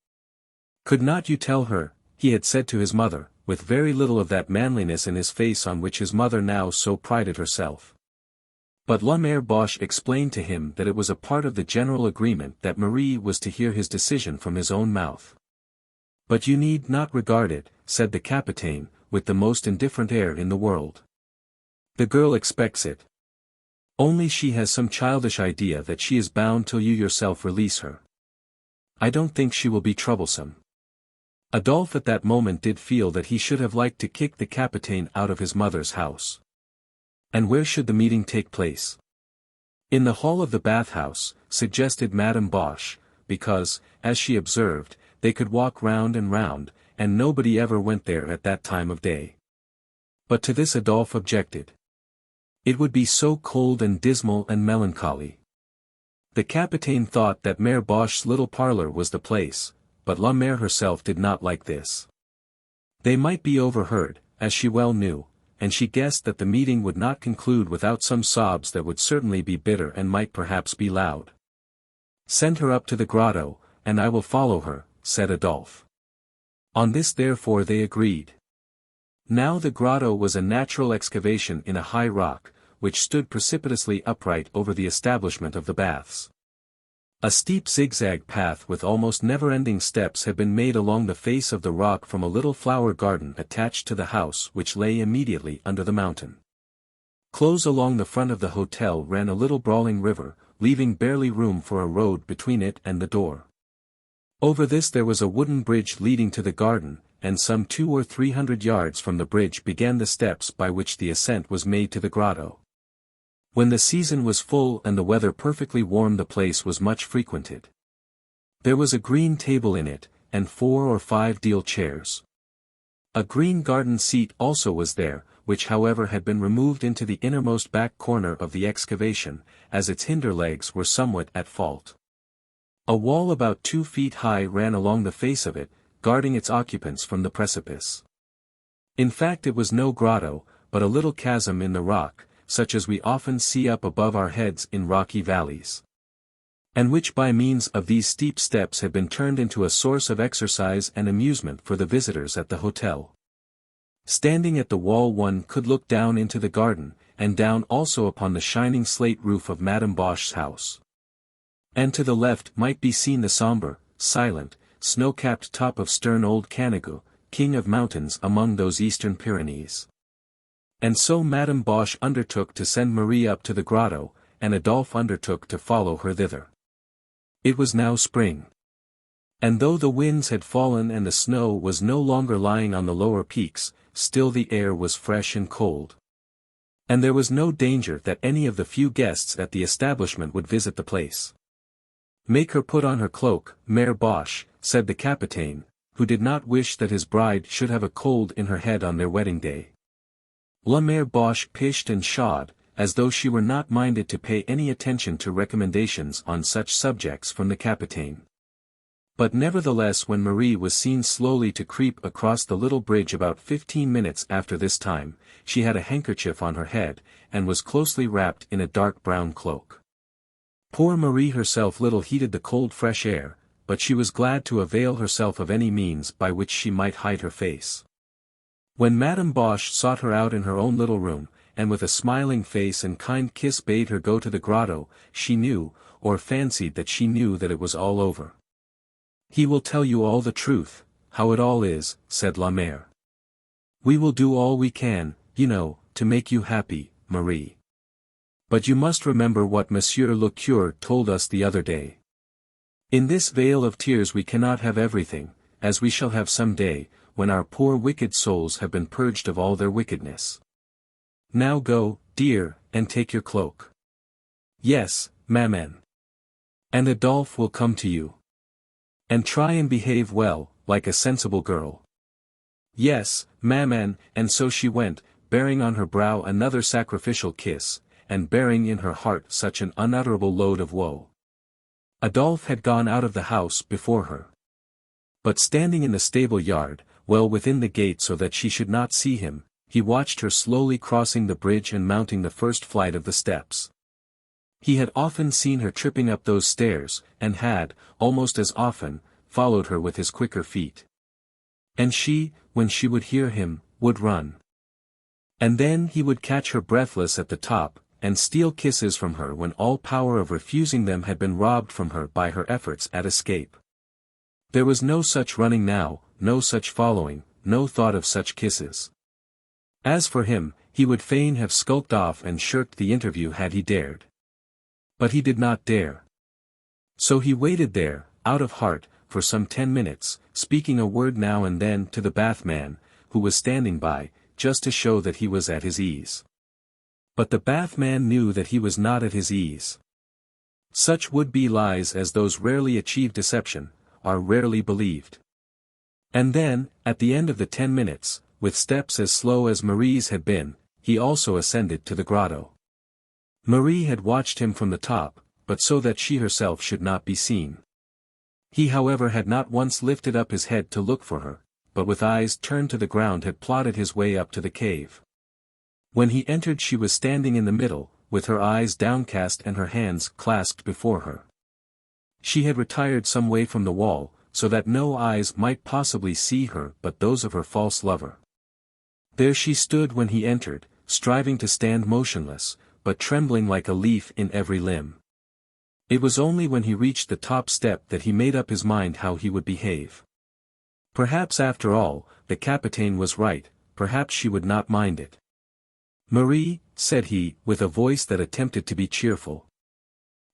"Could not you tell her," he had said to his mother, with very little of that manliness in his face on which his mother now so prided herself. But La Mère Bauche explained to him that it was a part of the general agreement that Marie was to hear his decision from his own mouth. "But you need not regard it," said the Capitaine, with the most indifferent air in the world. "The girl expects it. Only she has some childish idea that she is bound till you yourself release her. I don't think she will be troublesome." Adolphe at that moment did feel that he should have liked to kick the Capitaine out of his mother's house. And where should the meeting take place? In the hall of the bathhouse, suggested Madame Bauche, because, as she observed, they could walk round, and nobody ever went there at that time of day. But to this Adolphe objected. It would be so cold and dismal and melancholy. The Capitaine thought that Mère Bauche's little parlour was the place, but La Mère herself did not like this. They might be overheard, as she well knew, and she guessed that the meeting would not conclude without some sobs that would certainly be bitter and might perhaps be loud. "Send her up to the grotto, and I will follow her," said Adolphe. On this therefore they agreed. Now the grotto was a natural excavation in a high rock, which stood precipitously upright over the establishment of the baths. A steep zigzag path with almost never-ending steps had been made along the face of the rock from a little flower garden attached to the house which lay immediately under the mountain. Close along the front of the hotel ran a little brawling river, leaving barely room for a road between it and the door. Over this there was a wooden bridge leading to the garden, and some 200 or 300 yards from the bridge began the steps by which the ascent was made to the grotto. When the season was full and the weather perfectly warm the place was much frequented. There was a green table in it, and 4 or 5 deal chairs. A green garden seat also was there, which however had been removed into the innermost back corner of the excavation, as its hinder legs were somewhat at fault. A wall about 2 feet high ran along the face of it, guarding its occupants from the precipice. In fact it was no grotto, but a little chasm in the rock, such as we often see up above our heads in rocky valleys. And which by means of these steep steps had been turned into a source of exercise and amusement for the visitors at the hotel. Standing at the wall one could look down into the garden, and down also upon the shining slate roof of Madame Bauche's house. And to the left might be seen the sombre, silent, snow-capped top of stern old Canigou, king of mountains among those eastern Pyrenees. And so Madame Bauche undertook to send Marie up to the grotto, and Adolphe undertook to follow her thither. It was now spring. And though the winds had fallen and the snow was no longer lying on the lower peaks, still the air was fresh and cold. And there was no danger that any of the few guests at the establishment would visit the place. "Make her put on her cloak, Mère Bauche," said the Capitaine, who did not wish that his bride should have a cold in her head on their wedding day. La Mère Bauche pished and pshawed, as though she were not minded to pay any attention to recommendations on such subjects from the Capitaine. But nevertheless when Marie was seen slowly to creep across the little bridge about 15 minutes after this time, she had a handkerchief on her head, and was closely wrapped in a dark brown cloak. Poor Marie herself little heeded the cold fresh air, but she was glad to avail herself of any means by which she might hide her face. When Madame Bauche sought her out in her own little room, and with a smiling face and kind kiss bade her go to the grotto, she knew, or fancied that she knew that it was all over. "He will tell you all the truth, how it all is," said la mère. "We will do all we can, you know, to make you happy, Marie. But you must remember what Monsieur le Curé told us the other day. In this vale of tears we cannot have everything, as we shall have some day, when our poor wicked souls have been purged of all their wickedness. Now go, dear, and take your cloak." "Yes, maman. And Adolphe will come to you. And try and behave well, like a sensible girl." "Yes, maman," and so she went, bearing on her brow another sacrificial kiss, and bearing in her heart such an unutterable load of woe. Adolphe had gone out of the house before her. But standing in the stable yard, well within the gate so that she should not see him, he watched her slowly crossing the bridge and mounting the first flight of the steps. He had often seen her tripping up those stairs, and had, almost as often, followed her with his quicker feet. And she, when she would hear him, would run. And then he would catch her breathless at the top, and steal kisses from her when all power of refusing them had been robbed from her by her efforts at escape. There was no such running now, no such following, no thought of such kisses. As for him, he would fain have skulked off and shirked the interview had he dared. But he did not dare. So he waited there, out of heart, for some 10 minutes, speaking a word now and then to the bathman, who was standing by, just to show that he was at his ease. But the bathman knew that he was not at his ease. Such would-be lies as those rarely achieve deception, are rarely believed. And then, at the end of the 10 minutes, with steps as slow as Marie's had been, he also ascended to the grotto. Marie had watched him from the top, but so that she herself should not be seen. He however had not once lifted up his head to look for her, but with eyes turned to the ground had plodded his way up to the cave. When he entered she was standing in the middle, with her eyes downcast and her hands clasped before her. She had retired some way from the wall, so that no eyes might possibly see her but those of her false lover. There she stood when he entered, striving to stand motionless, but trembling like a leaf in every limb. It was only when he reached the top step that he made up his mind how he would behave. Perhaps after all, the capitaine was right, perhaps she would not mind it. "Marie," said he, with a voice that attempted to be cheerful.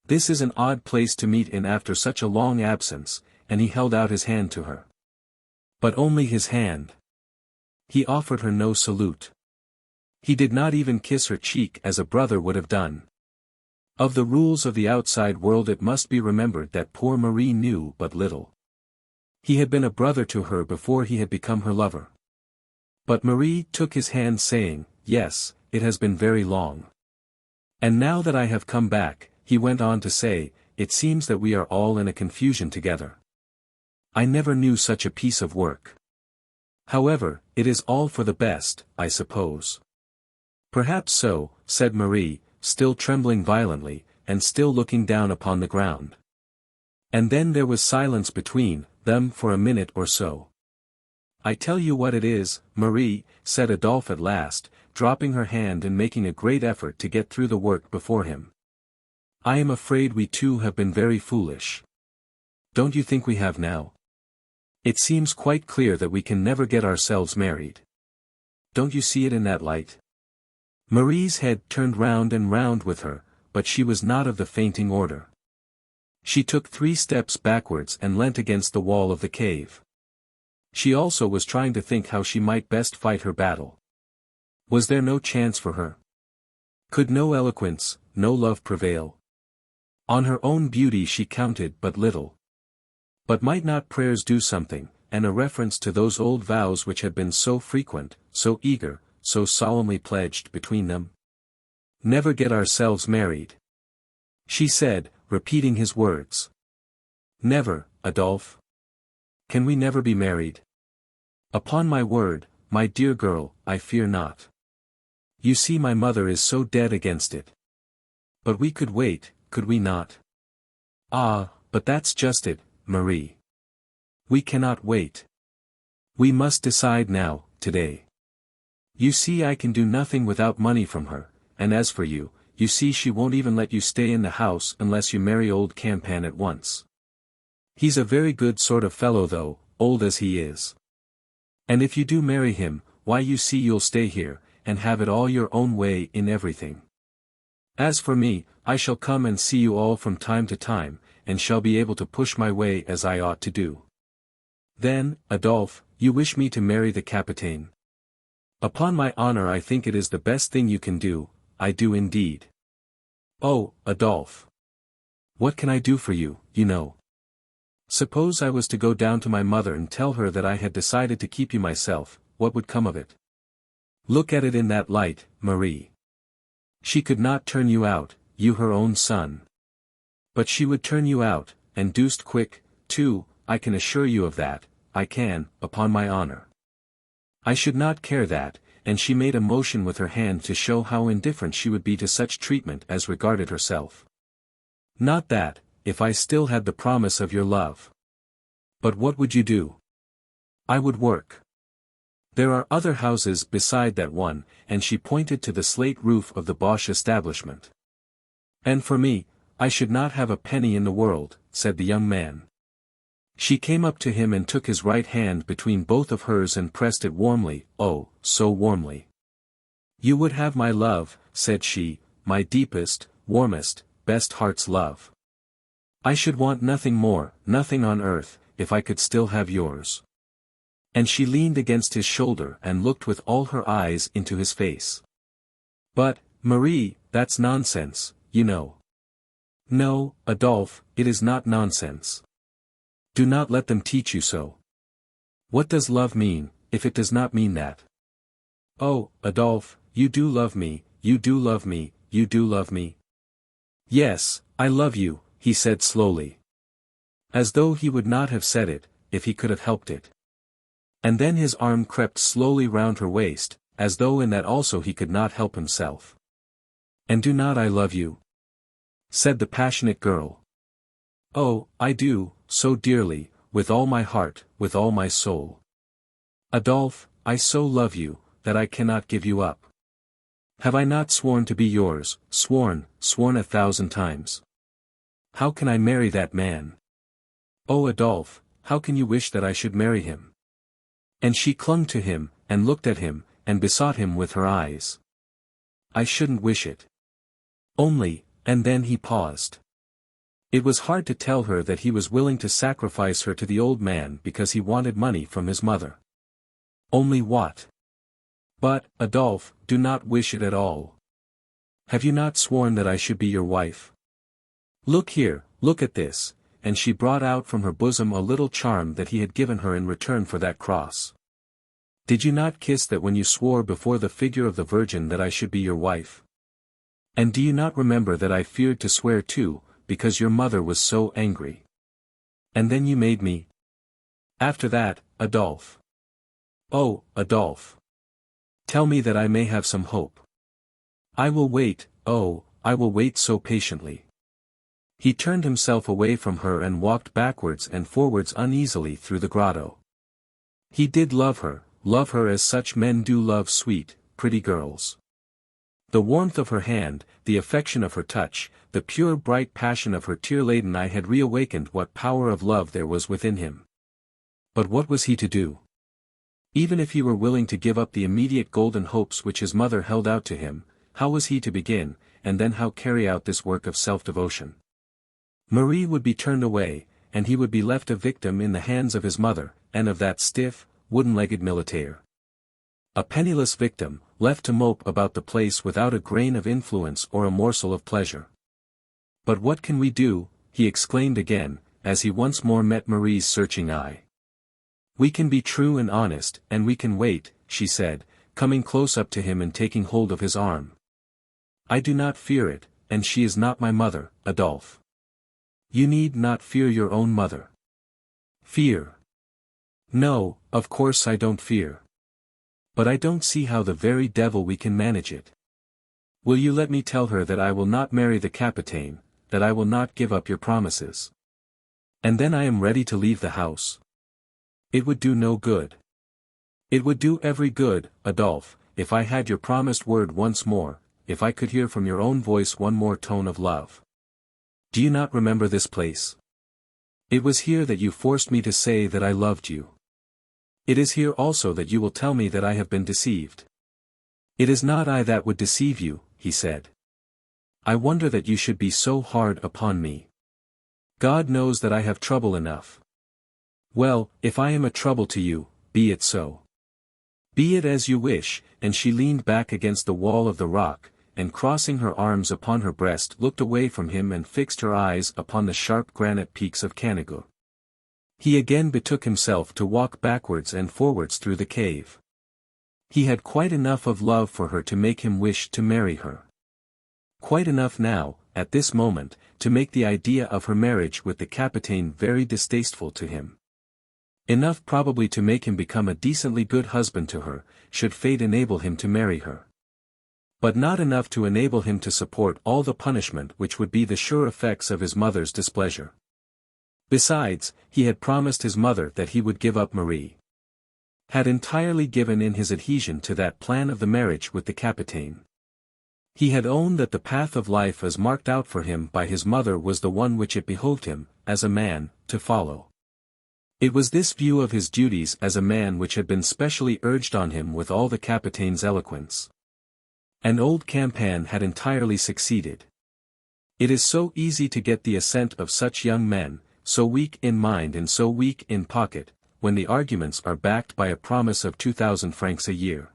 "This is an odd place to meet in after such a long absence," and he held out his hand to her. But only his hand. He offered her no salute. He did not even kiss her cheek as a brother would have done. Of the rules of the outside world it must be remembered that poor Marie knew but little. He had been a brother to her before he had become her lover. But Marie took his hand saying, "Yes, it has been very long. And now that I have come back," he went on to say, "it seems that we are all in a confusion together. I never knew such a piece of work. However, it is all for the best, I suppose." "Perhaps so," said Marie, still trembling violently, and still looking down upon the ground. And then there was silence between them for a minute or so. "I tell you what it is, Marie," said Adolphe at last, dropping her hand and making a great effort to get through the work before him. "I am afraid we too have been very foolish. Don't you think we have now? It seems quite clear that we can never get ourselves married. Don't you see it in that light?" Marie's head turned round and round with her, but she was not of the fainting order. She took 3 steps backwards and leant against the wall of the cave. She also was trying to think how she might best fight her battle. Was there no chance for her? Could no eloquence, no love prevail? On her own beauty she counted but little. But might not prayers do something, and a reference to those old vows which had been so frequent, so eager, so solemnly pledged between them? "Never get ourselves married," she said, repeating his words. "Never, Adolphe. Can we never be married? Upon my word, my dear girl, I fear not. You see my mother is so dead against it. But we could wait, could we not?" "Ah, but that's just it, Marie. We cannot wait. We must decide now, today. You see I can do nothing without money from her, and as for you, you see she won't even let you stay in the house unless you marry old Campan at once. He's a very good sort of fellow though, old as he is. And if you do marry him, why you see you'll stay here, and have it all your own way in everything. As for me, I shall come and see you all from time to time, and shall be able to push my way as I ought to do. Then, Adolphe, you wish me to marry the Capitaine? Upon my honor I think it is the best thing you can do, I do indeed. Oh, Adolphe. What can I do for you, you know? Suppose I was to go down to my mother and tell her that I had decided to keep you myself, what would come of it? Look at it in that light, Marie. She could not turn you out, you her own son. But she would turn you out, and deuced quick, too, I can assure you of that, I can, upon my honor. I should not care that, and she made a motion with her hand to show how indifferent she would be to such treatment as regarded herself. Not that, if I still had the promise of your love. But what would you do? I would work. There are other houses beside that one, and she pointed to the slate roof of the Bauche establishment. And for me, I should not have a penny in the world, said the young man. She came up to him and took his right hand between both of hers and pressed it warmly, oh, so warmly. You would have my love, said she, my deepest, warmest, best heart's love. I should want nothing more, nothing on earth, if I could still have yours. And she leaned against his shoulder and looked with all her eyes into his face. But, Marie, that's nonsense, you know. No, Adolphe, it is not nonsense. Do not let them teach you so. What does love mean, if it does not mean that? Oh, Adolphe, you do love me, you do love me, you do love me. Yes, I love you, he said slowly. As though he would not have said it, if he could have helped it. And then his arm crept slowly round her waist, as though in that also he could not help himself. And do not I love you? Said the passionate girl. Oh, I do, so dearly, with all my heart, with all my soul. Adolphe, I so love you, that I cannot give you up. Have I not sworn to be yours, sworn 1,000 times? How can I marry that man? Oh Adolphe, how can you wish that I should marry him? And she clung to him, and looked at him, and besought him with her eyes. I shouldn't wish it. Only, and then he paused. It was hard to tell her that he was willing to sacrifice her to the old man because he wanted money from his mother. Only what? But, Adolphe, do not wish it at all. Have you not sworn that I should be your wife? Look here, look at this, and she brought out from her bosom a little charm that he had given her in return for that cross. Did you not kiss that when you swore before the figure of the Virgin that I should be your wife? And do you not remember that I feared to swear too, because your mother was so angry? And then you made me. After that, Adolphe. Oh, Adolphe. Tell me that I may have some hope. I will wait, oh, I will wait so patiently. He turned himself away from her and walked backwards and forwards uneasily through the grotto. He did love her as such men do love sweet, pretty girls. The warmth of her hand, the affection of her touch, the pure bright passion of her tear-laden eye had reawakened what power of love there was within him. But what was he to do? Even if he were willing to give up the immediate golden hopes which his mother held out to him, how was he to begin, and then how carry out this work of self-devotion? Marie would be turned away, and he would be left a victim in the hands of his mother, and of that stiff, wooden-legged militaire. A penniless victim, left to mope about the place without a grain of influence or a morsel of pleasure. But what can we do, he exclaimed again, as he once more met Marie's searching eye. We can be true and honest, and we can wait, she said, coming close up to him and taking hold of his arm. I do not fear it, and she is not my mother, Adolphe. You need not fear your own mother. Fear? No, of course I don't fear. But I don't see how the very devil we can manage it. Will you let me tell her that I will not marry the Capitaine, that I will not give up your promises? And then I am ready to leave the house. It would do no good. It would do every good, Adolphe, if I had your promised word once more, if I could hear from your own voice one more tone of love. Do you not remember this place? It was here that you forced me to say that I loved you. It is here also that you will tell me that I have been deceived. It is not I that would deceive you, he said. I wonder that you should be so hard upon me. God knows that I have trouble enough. Well, if I am a trouble to you, be it so. Be it as you wish, and she leaned back against the wall of the rock, and crossing her arms upon her breast looked away from him and fixed her eyes upon the sharp granite peaks of Canigou. He again betook himself to walk backwards and forwards through the cave. He had quite enough of love for her to make him wish to marry her. Quite enough now, at this moment, to make the idea of her marriage with the Capitaine very distasteful to him. Enough probably to make him become a decently good husband to her, should fate enable him to marry her. But not enough to enable him to support all the punishment which would be the sure effects of his mother's displeasure. Besides, he had promised his mother that he would give up Marie. Had entirely given in his adhesion to that plan of the marriage with the Capitaine. He had owned that the path of life as marked out for him by his mother was the one which it behoved him, as a man, to follow. It was this view of his duties as a man which had been specially urged on him with all the Capitaine's eloquence. And old Campan had entirely succeeded. It is so easy to get the assent of such young men, so weak in mind and so weak in pocket, when the arguments are backed by a promise of 2,000 francs a year.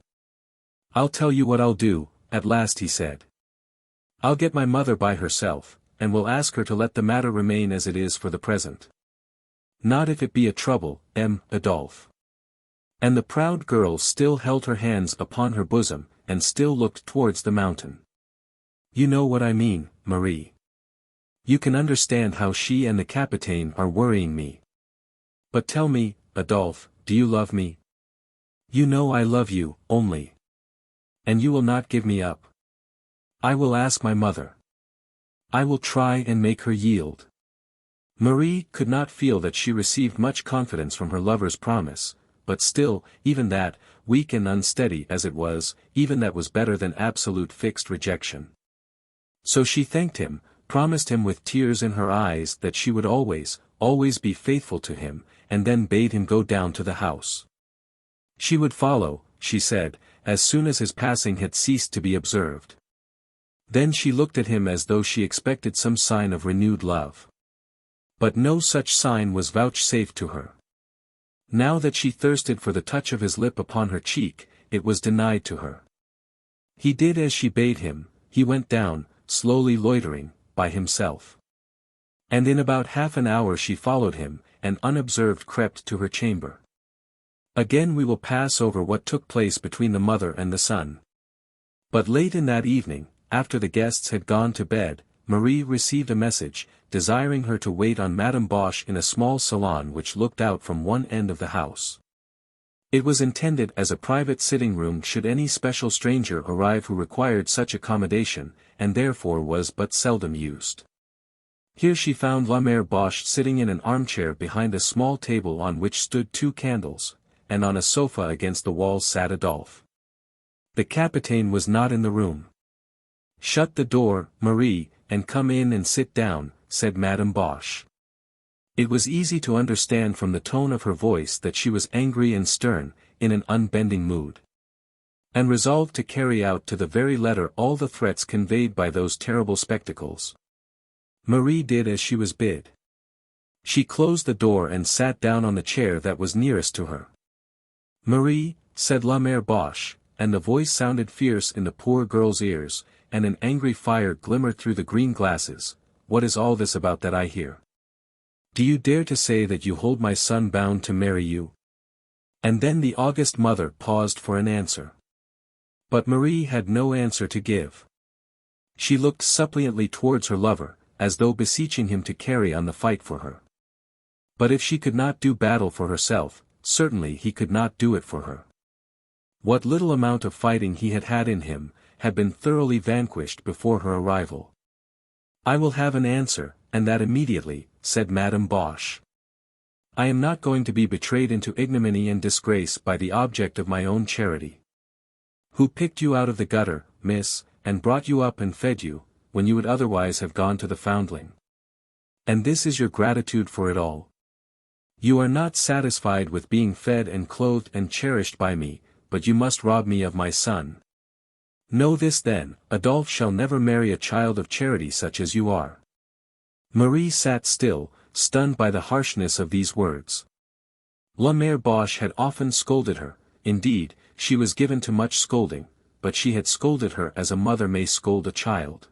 I'll tell you what I'll do, at last he said. I'll get my mother by herself, and will ask her to let the matter remain as it is for the present. Not if it be a trouble, Adolphe. And the proud girl still held her hands upon her bosom, and still looked towards the mountain. You know what I mean, Marie. You can understand how she and the Capitaine are worrying me. But tell me, Adolphe, do you love me? You know I love you, only. And you will not give me up. I will ask my mother. I will try and make her yield. Marie could not feel that she received much confidence from her lover's promise, but still, even that, weak and unsteady as it was, even that was better than absolute fixed rejection. So she thanked him, promised him with tears in her eyes that she would always, always be faithful to him, and then bade him go down to the house. She would follow, she said, as soon as his passing had ceased to be observed. Then she looked at him as though she expected some sign of renewed love. But no such sign was vouchsafed to her. Now that she thirsted for the touch of his lip upon her cheek, it was denied to her. He did as she bade him, he went down, slowly loitering, by himself. And in about half an hour she followed him, and unobserved crept to her chamber. Again we will pass over what took place between the mother and the son. But late in that evening, after the guests had gone to bed, Marie received a message, desiring her to wait on Madame Bauche in a small salon which looked out from one end of the house. It was intended as a private sitting room should any special stranger arrive who required such accommodation, and therefore was but seldom used. Here she found la Mère Bauche sitting in an armchair behind a small table on which stood 2 candles, and on a sofa against the wall sat Adolphe. The Capitaine was not in the room. "Shut the door, Marie, and come in and sit down," said Madame Bauche. It was easy to understand from the tone of her voice that she was angry and stern, in an unbending mood. And resolved to carry out to the very letter all the threats conveyed by those terrible spectacles. Marie did as she was bid. She closed the door and sat down on the chair that was nearest to her. "Marie," said la Mère Bauche, and the voice sounded fierce in the poor girl's ears, and an angry fire glimmered through the green glasses, "what is all this about that I hear? Do you dare to say that you hold my son bound to marry you?" And then the august mother paused for an answer. But Marie had no answer to give. She looked suppliantly towards her lover, as though beseeching him to carry on the fight for her. But if she could not do battle for herself, certainly he could not do it for her. What little amount of fighting he had had in him, had been thoroughly vanquished before her arrival. "I will have an answer, and that immediately," said Madame Bauche. I am not going to be betrayed into ignominy and disgrace by the object of my own charity. Who picked you out of the gutter, miss, and brought you up and fed you, when you would otherwise have gone to the foundling. And this is your gratitude for it all. You are not satisfied with being fed and clothed and cherished by me, but you must rob me of my son. Know this then, Adolphe shall never marry a child of charity such as you are. Marie sat still, stunned by the harshness of these words. La Mère Bauche had often scolded her, indeed, she was given to much scolding, but she had scolded her as a mother may scold a child.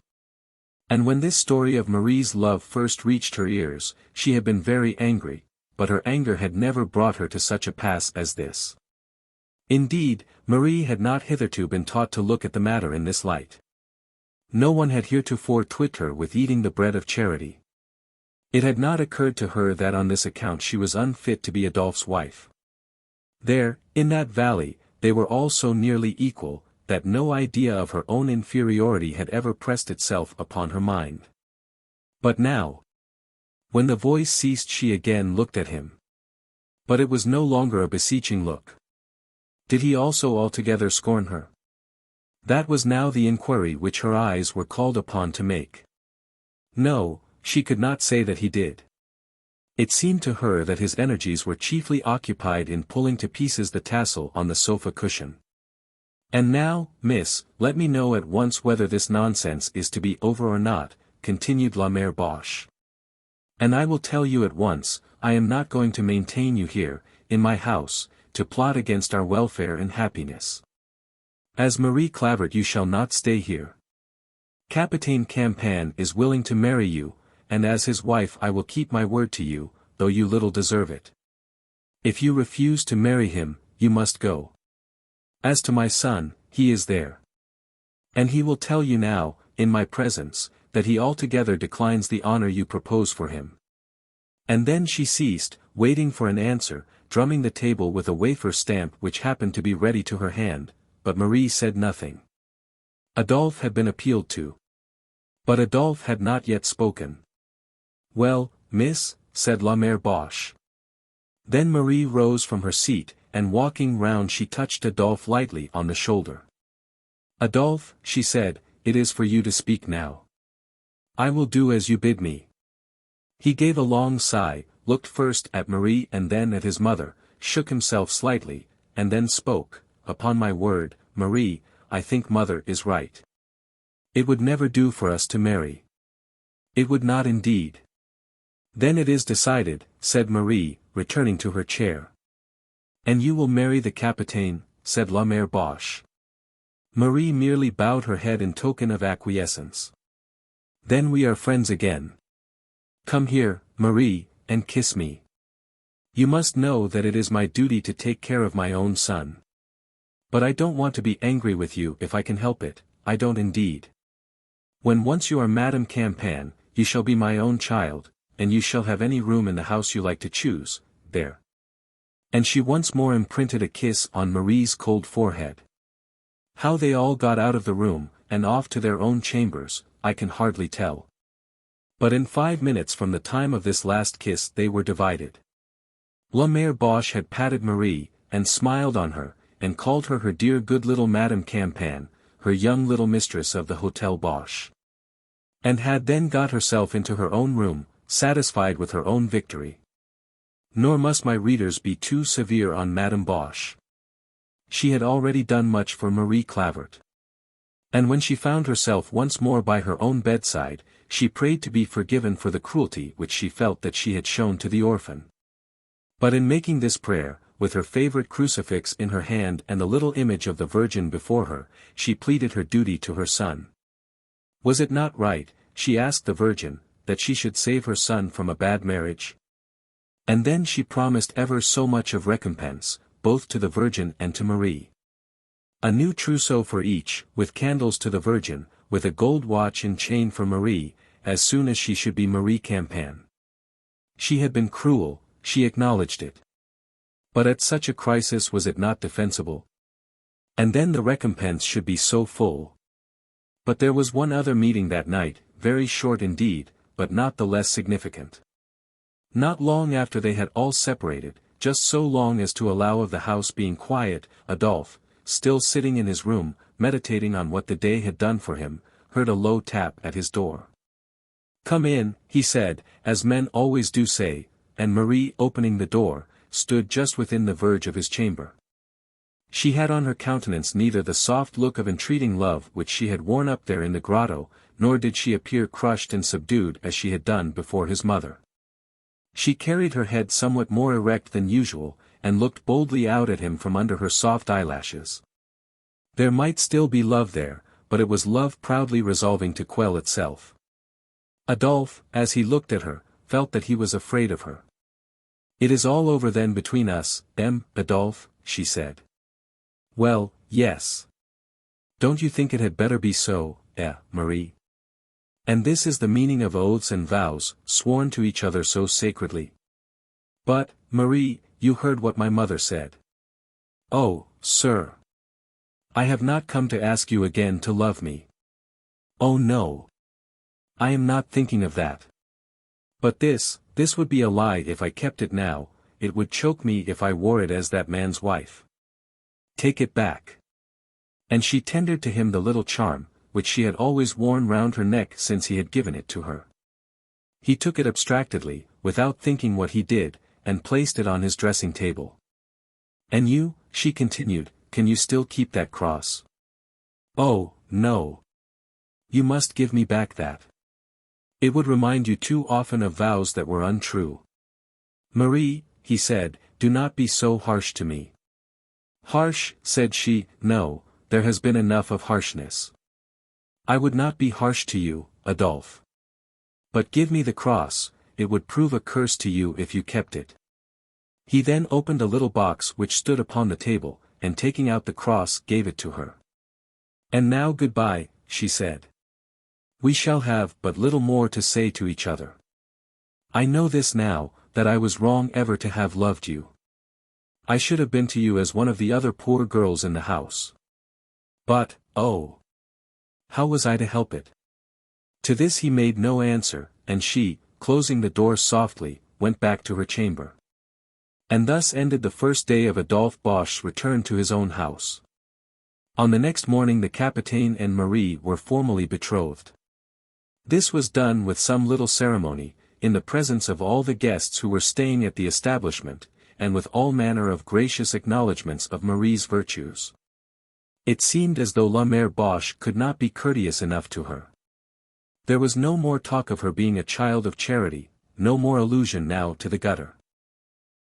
And when this story of Marie's love first reached her ears, she had been very angry, but her anger had never brought her to such a pass as this. Indeed, Marie had not hitherto been taught to look at the matter in this light. No one had heretofore twit her with eating the bread of charity. It had not occurred to her that on this account she was unfit to be Adolphe's wife. There, in that valley, they were all so nearly equal, that no idea of her own inferiority had ever pressed itself upon her mind. But now, when the voice ceased, she again looked at him. But it was no longer a beseeching look. Did he also altogether scorn her? That was now the inquiry which her eyes were called upon to make. No, she could not say that he did. It seemed to her that his energies were chiefly occupied in pulling to pieces the tassel on the sofa cushion. And now, miss, let me know at once whether this nonsense is to be over or not, continued La Mère Bauche. And I will tell you at once, I am not going to maintain you here, in my house, to plot against our welfare and happiness. As Marie Clavert you shall not stay here. Capitaine Campan is willing to marry you, and as his wife I will keep my word to you, though you little deserve it. If you refuse to marry him, you must go. As to my son, he is there. And he will tell you now, in my presence, that he altogether declines the honor you propose for him. And then she ceased, waiting for an answer, drumming the table with a wafer stamp which happened to be ready to her hand, but Marie said nothing. Adolphe had been appealed to. But Adolphe had not yet spoken. Well, miss, said La Mère Bauche. Then Marie rose from her seat, and walking round she touched Adolphe lightly on the shoulder. Adolphe, she said, it is for you to speak now. I will do as you bid me. He gave a long sigh, looked first at Marie and then at his mother, shook himself slightly, and then spoke. Upon my word, Marie, I think mother is right. It would never do for us to marry. It would not indeed. Then it is decided, said Marie, returning to her chair. And you will marry the Capitaine, said La Mère Bauche. Marie merely bowed her head in token of acquiescence. Then we are friends again. Come here, Marie, and kiss me. You must know that it is my duty to take care of my own son. But I don't want to be angry with you if I can help it, I don't indeed. When once you are Madame Campan, you shall be my own child, and you shall have any room in the house you like to choose, there. And she once more imprinted a kiss on Marie's cold forehead. How they all got out of the room, and off to their own chambers, I can hardly tell. But in 5 minutes from the time of this last kiss they were divided. La Mère Bauche had patted Marie, and smiled on her, and called her her dear good little Madame Campan, her young little mistress of the Hôtel Bauche. And had then got herself into her own room, satisfied with her own victory. Nor must my readers be too severe on Madame Bauche. She had already done much for Marie Clavert. And when she found herself once more by her own bedside, she prayed to be forgiven for the cruelty which she felt that she had shown to the orphan. But in making this prayer, with her favorite crucifix in her hand and the little image of the Virgin before her, she pleaded her duty to her son. Was it not right, she asked the Virgin, that she should save her son from a bad marriage? And then she promised ever so much of recompense, both to the Virgin and to Marie. A new trousseau for each, with candles to the Virgin, with a gold watch and chain for Marie, as soon as she should be Marie Campan. She had been cruel, she acknowledged it. But at such a crisis was it not defensible? And then the recompense should be so full. But there was one other meeting that night, very short indeed, but not the less significant. Not long after they had all separated, just so long as to allow of the house being quiet, Adolphe, still sitting in his room, meditating on what the day had done for him, heard a low tap at his door. "Come in," he said, as men always do say, and Marie, opening the door, stood just within the verge of his chamber. She had on her countenance neither the soft look of entreating love which she had worn up there in the grotto, nor did she appear crushed and subdued as she had done before his mother. She carried her head somewhat more erect than usual, and looked boldly out at him from under her soft eyelashes. There might still be love there, but it was love proudly resolving to quell itself. Adolphe, as he looked at her, felt that he was afraid of her. "It is all over then between us, Adolphe," she said. "Well, yes. Don't you think it had better be so, Marie? And this is the meaning of oaths and vows, sworn to each other so sacredly. But, Marie, you heard what my mother said." "Oh, sir. I have not come to ask you again to love me. Oh no. I am not thinking of that. But this would be a lie if I kept it now, it would choke me if I wore it as that man's wife. Take it back." And she tendered to him the little charm, which she had always worn round her neck since he had given it to her. He took it abstractedly, without thinking what he did, and placed it on his dressing table. "And you," she continued, "can you still keep that cross?" "Oh, no. You must give me back that. It would remind you too often of vows that were untrue." "Marie," he said, "do not be so harsh to me." "Harsh," said she, "no, there has been enough of harshness. I would not be harsh to you, Adolphe. But give me the cross, it would prove a curse to you if you kept it." He then opened a little box which stood upon the table, and taking out the cross gave it to her. "And now goodbye," she said. "We shall have but little more to say to each other. I know this now, that I was wrong ever to have loved you. I should have been to you as one of the other poor girls in the house. But, oh! How was I to help it?" To this he made no answer, and she, closing the door softly, went back to her chamber. And thus ended the first day of Adolphe Bauche's return to his own house. On the next morning the Capitaine and Marie were formally betrothed. This was done with some little ceremony, in the presence of all the guests who were staying at the establishment, and with all manner of gracious acknowledgments of Marie's virtues. It seemed as though la Mère Bauche could not be courteous enough to her. There was no more talk of her being a child of charity, no more allusion now to the gutter.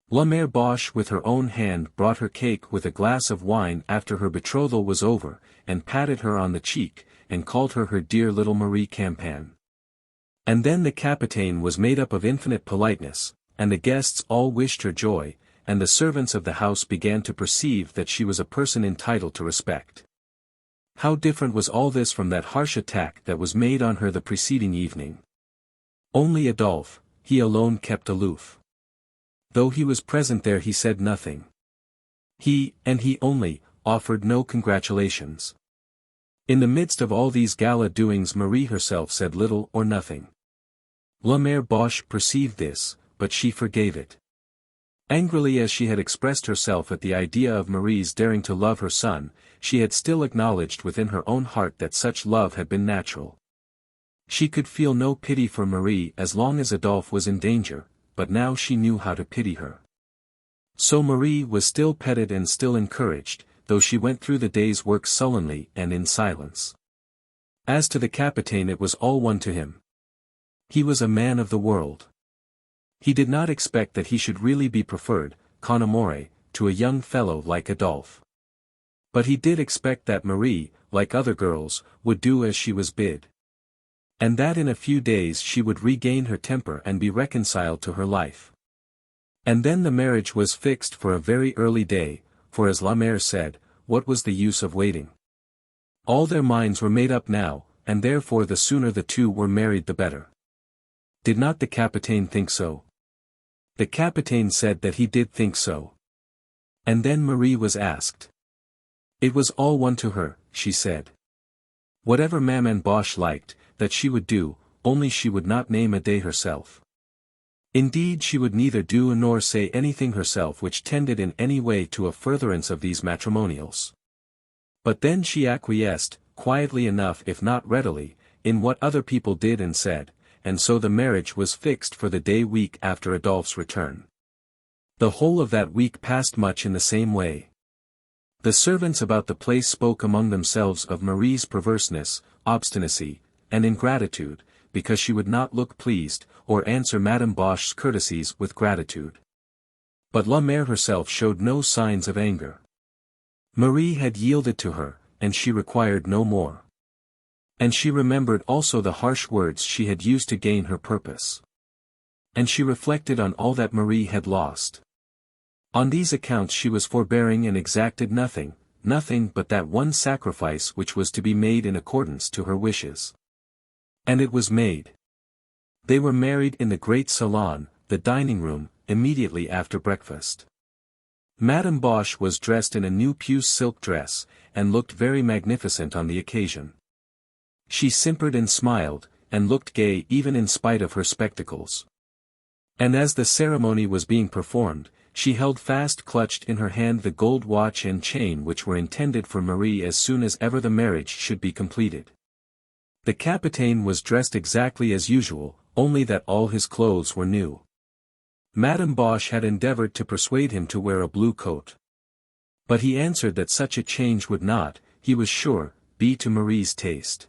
La Mère Bauche with her own hand brought her cake with a glass of wine after her betrothal was over, and patted her on the cheek, and called her dear little Marie Campagne. And then the Capitaine was made up of infinite politeness, and the guests all wished her joy, and the servants of the house began to perceive that she was a person entitled to respect. How different was all this from that harsh attack that was made on her the preceding evening. Only Adolphe, he alone kept aloof. Though he was present there he said nothing. He, and he only, offered no congratulations. In the midst of all these gala doings Marie herself said little or nothing. La Mère Bauche perceived this, but she forgave it. Angrily as she had expressed herself at the idea of Marie's daring to love her son, she had still acknowledged within her own heart that such love had been natural. She could feel no pity for Marie as long as Adolphe was in danger, but now she knew how to pity her. So Marie was still petted and still encouraged, though she went through the day's work sullenly and in silence. As to the Capitaine it was all one to him. He was a man of the world. He did not expect that he should really be preferred, con amore, to a young fellow like Adolphe. But he did expect that Marie, like other girls, would do as she was bid. And that in a few days she would regain her temper and be reconciled to her life. And then the marriage was fixed for a very early day, for as la Mère said, what was the use of waiting? All their minds were made up now, and therefore the sooner the two were married the better. Did not the Capitaine think so? The Capitaine said that he did think so. And then Marie was asked. It was all one to her, she said. Whatever Maman Bauche liked, that she would do, only she would not name a day herself. Indeed, she would neither do nor say anything herself which tended in any way to a furtherance of these matrimonials. But then she acquiesced, quietly enough if not readily, in what other people did and said, and so the marriage was fixed for the day week after Adolphe's return. The whole of that week passed much in the same way. The servants about the place spoke among themselves of Marie's perverseness, obstinacy, and ingratitude, because she would not look pleased, or answer Madame Bauche's courtesies with gratitude. But La Mère herself showed no signs of anger. Marie had yielded to her, and she required no more. And she remembered also the harsh words she had used to gain her purpose. And she reflected on all that Marie had lost. On these accounts she was forbearing and exacted nothing but that one sacrifice which was to be made in accordance to her wishes. And it was made. They were married in the great salon, the dining room, immediately after breakfast. Madame Bauche was dressed in a new puce silk dress, and looked very magnificent on the occasion. She simpered and smiled, and looked gay even in spite of her spectacles. And as the ceremony was being performed, she held fast clutched in her hand the gold watch and chain which were intended for Marie as soon as ever the marriage should be completed. The Capitaine was dressed exactly as usual, only that all his clothes were new. Madame Bauche had endeavored to persuade him to wear a blue coat. But he answered that such a change would not, he was sure, be to Marie's taste.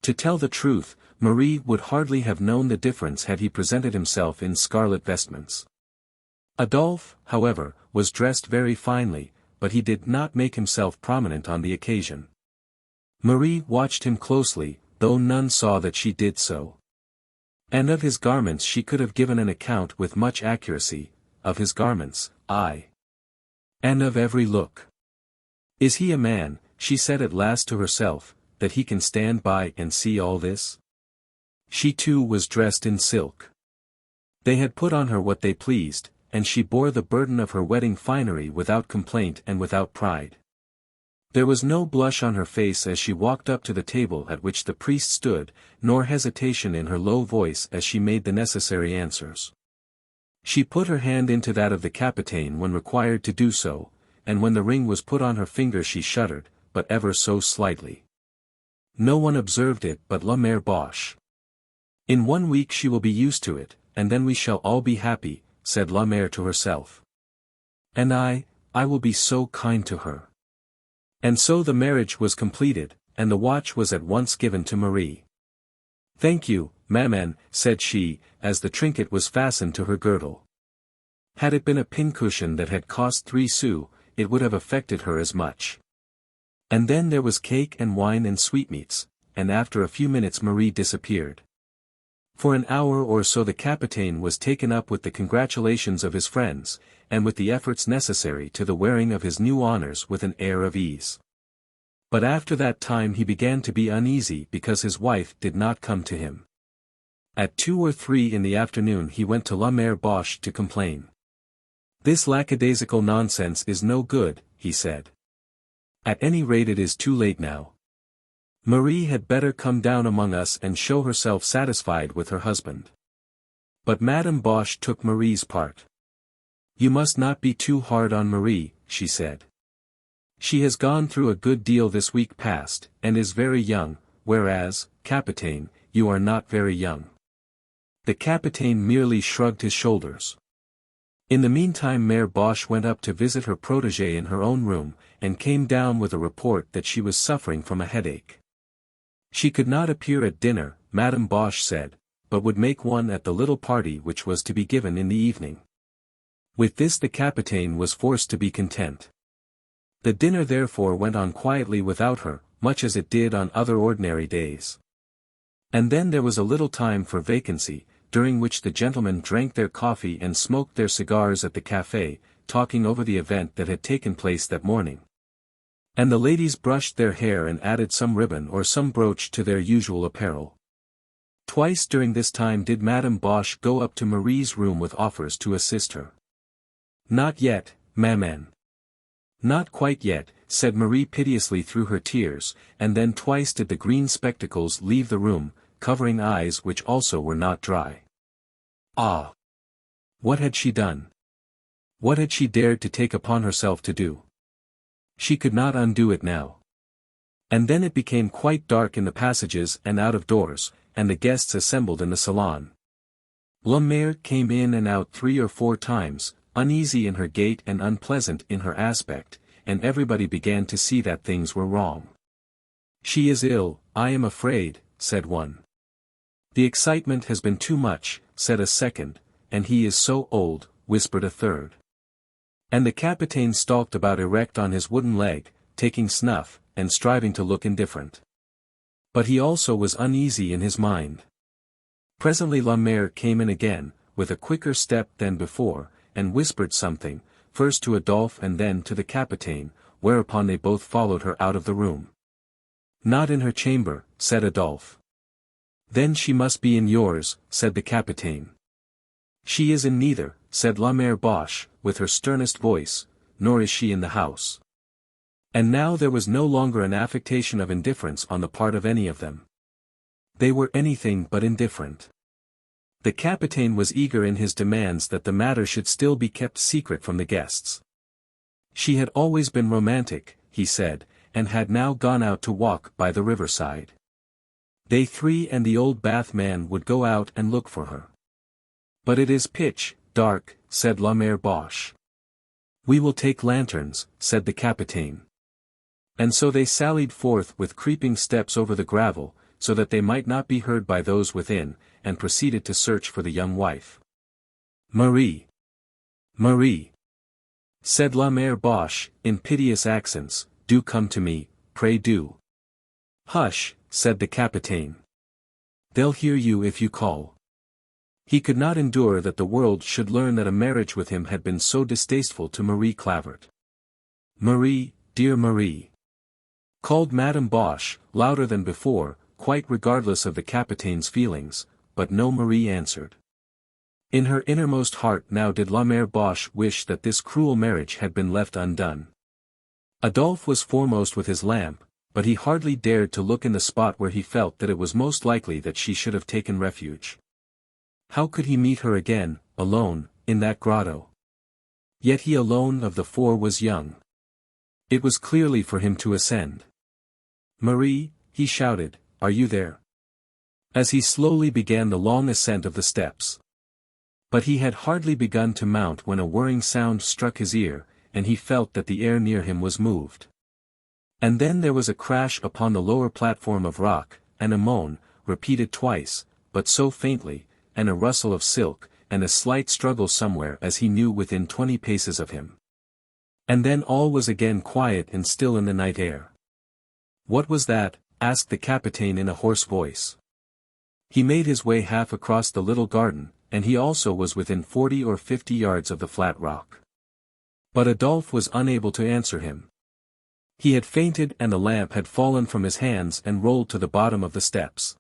To tell the truth, Marie would hardly have known the difference had he presented himself in scarlet vestments. Adolphe, however, was dressed very finely, but he did not make himself prominent on the occasion. Marie watched him closely, though none saw that she did so. And of his garments she could have given an account with much accuracy, of his garments, aye. And of every look. Is he a man, she said at last to herself, that he can stand by and see all this? She too was dressed in silk. They had put on her what they pleased, and she bore the burden of her wedding finery without complaint and without pride. There was no blush on her face as she walked up to the table at which the priest stood, nor hesitation in her low voice as she made the necessary answers. She put her hand into that of the Capitaine when required to do so, and when the ring was put on her finger she shuddered, but ever so slightly. No one observed it but La Mère Bauche. In 1 week she will be used to it, and then we shall all be happy, said La Mère to herself. And I will be so kind to her. And so the marriage was completed, and the watch was at once given to Marie. Thank you, maman, said she, as the trinket was fastened to her girdle. Had it been a pincushion that had cost 3 sous, it would have affected her as much. And then there was cake and wine and sweetmeats, and after a few minutes Marie disappeared. For an hour or so the Capitaine was taken up with the congratulations of his friends, and with the efforts necessary to the wearing of his new honors with an air of ease. But after that time he began to be uneasy because his wife did not come to him. At 2 or 3 in the afternoon he went to La Mère Bauche to complain. This lackadaisical nonsense is no good, he said. At any rate it is too late now. Marie had better come down among us and show herself satisfied with her husband. But Madame Bauche took Marie's part. You must not be too hard on Marie, she said. She has gone through a good deal this week past, and is very young, whereas, Capitaine, you are not very young. The Capitaine merely shrugged his shoulders. In the meantime Mère Bauche went up to visit her protégée in her own room, and came down with a report that she was suffering from a headache. She could not appear at dinner, Madame Bauche said, but would make one at the little party which was to be given in the evening. With this the Capitaine was forced to be content. The dinner therefore went on quietly without her, much as it did on other ordinary days. And then there was a little time for vacancy, during which the gentlemen drank their coffee and smoked their cigars at the café, talking over the event that had taken place that morning. And the ladies brushed their hair and added some ribbon or some brooch to their usual apparel. Twice during this time did Madame Bauche go up to Marie's room with offers to assist her. Not yet, maman. Not quite yet, said Marie piteously through her tears, and then twice did the green spectacles leave the room, covering eyes which also were not dry. Ah! What had she done? What had she dared to take upon herself to do? She could not undo it now. And then it became quite dark in the passages and out of doors, and the guests assembled in the salon. La Mère came in and out 3 or 4 times, uneasy in her gait and unpleasant in her aspect, and everybody began to see that things were wrong. "She is ill, I am afraid," said one. "The excitement has been too much," said a second, "and he is so old," whispered a third. And the Capitaine stalked about erect on his wooden leg, taking snuff, and striving to look indifferent. But he also was uneasy in his mind. Presently La Mère came in again, with a quicker step than before, and whispered something, first to Adolphe and then to the Capitaine, whereupon they both followed her out of the room. "Not in her chamber," said Adolphe. "Then she must be in yours," said the Capitaine. "She is in neither," said La Mère Bauche, with her sternest voice, "nor is she in the house." And now there was no longer an affectation of indifference on the part of any of them. They were anything but indifferent. The Capitaine was eager in his demands that the matter should still be kept secret from the guests. She had always been romantic, he said, and had now gone out to walk by the riverside. They 3 and the old bath man would go out and look for her. "But it is pitch dark," said La Mère Bauche. "We will take lanterns," said the Capitaine. And so they sallied forth with creeping steps over the gravel, so that they might not be heard by those within, and proceeded to search for the young wife. "Marie! Marie!" said La Mère Bauche, in piteous accents, "do come to me, pray do." "Hush," said the Capitaine. "They'll hear you if you call." He could not endure that the world should learn that a marriage with him had been so distasteful to Marie Clavert. "Marie, dear Marie!" called Madame Bauche, louder than before, quite regardless of the Capitaine's feelings, but no Marie answered. In her innermost heart now did La Mère Bauche wish that this cruel marriage had been left undone. Adolphe was foremost with his lamp, but he hardly dared to look in the spot where he felt that it was most likely that she should have taken refuge. How could he meet her again, alone, in that grotto? Yet he alone of the 4 was young. It was clearly for him to ascend. "Marie," he shouted, "are you there?" As he slowly began the long ascent of the steps. But he had hardly begun to mount when a whirring sound struck his ear, and he felt that the air near him was moved. And then there was a crash upon the lower platform of rock, and a moan, repeated twice, but so faintly, and a rustle of silk, and a slight struggle somewhere as he knew within 20 paces of him. And then all was again quiet and still in the night air. "What was that?" asked the Capitaine in a hoarse voice. He made his way half across the little garden, and he also was within 40 or 50 yards of the flat rock. But Adolphe was unable to answer him. He had fainted and the lamp had fallen from his hands and rolled to the bottom of the steps.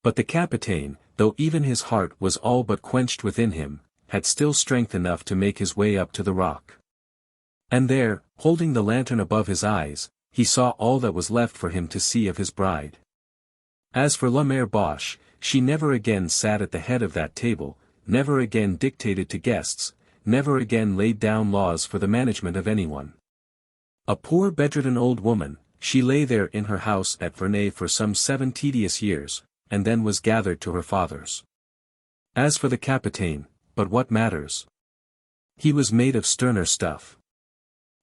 But the Capitaine, though even his heart was all but quenched within him, had still strength enough to make his way up to the rock. And there, holding the lantern above his eyes, he saw all that was left for him to see of his bride. As for La Mère Bauche, she never again sat at the head of that table, never again dictated to guests, never again laid down laws for the management of anyone. A poor bedridden old woman, she lay there in her house at Vernay for some 7 tedious years, and then was gathered to her fathers. As for the Capitaine, but what matters? He was made of sterner stuff.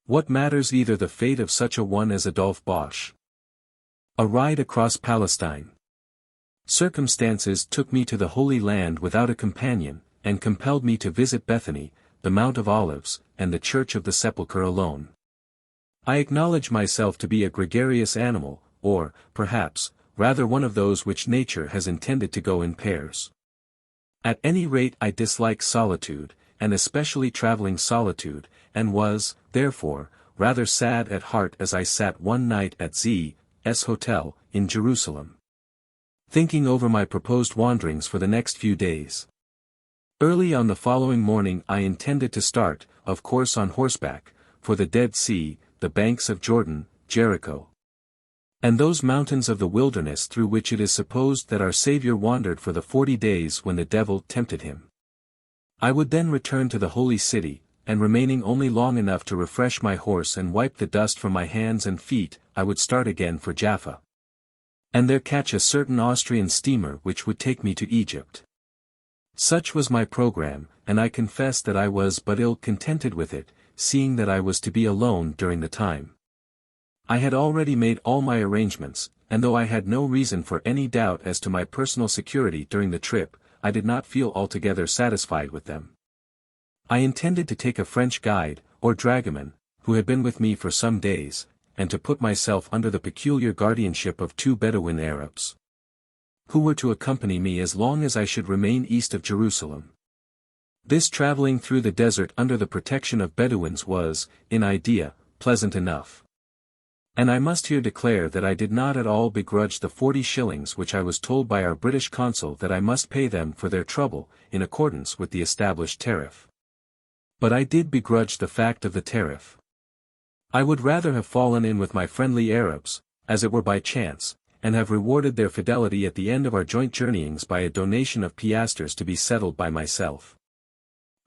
What matters either the fate of such a one as Adolphe Bauche? A ride across Palestine. Circumstances took me to the Holy Land without a companion, and compelled me to visit Bethany, the Mount of Olives, and the Church of the Sepulchre alone. I acknowledge myself to be a gregarious animal, or, perhaps, rather one of those which nature has intended to go in pairs. At any rate I dislike solitude, and especially traveling solitude, and was, therefore, rather sad at heart as I sat one night at Z.'s hotel, in Jerusalem, thinking over my proposed wanderings for the next few days. Early on the following morning I intended to start, of course on horseback, for the Dead Sea, the banks of Jordan, Jericho, and those mountains of the wilderness through which it is supposed that our Saviour wandered for the 40 days when the devil tempted him. I would then return to the Holy City, and remaining only long enough to refresh my horse and wipe the dust from my hands and feet, I would start again for Jaffa. And there catch a certain Austrian steamer which would take me to Egypt. Such was my program, and I confess that I was but ill contented with it, seeing that I was to be alone during the time. I had already made all my arrangements, and though I had no reason for any doubt as to my personal security during the trip, I did not feel altogether satisfied with them. I intended to take a French guide, or dragoman, who had been with me for some days, and to put myself under the peculiar guardianship of 2 Bedouin Arabs, who were to accompany me as long as I should remain east of Jerusalem. This traveling through the desert under the protection of Bedouins was, in idea, pleasant enough. And I must here declare that I did not at all begrudge the 40 shillings which I was told by our British consul that I must pay them for their trouble, in accordance with the established tariff. But I did begrudge the fact of the tariff. I would rather have fallen in with my friendly Arabs, as it were by chance, and have rewarded their fidelity at the end of our joint journeyings by a donation of piastres to be settled by myself.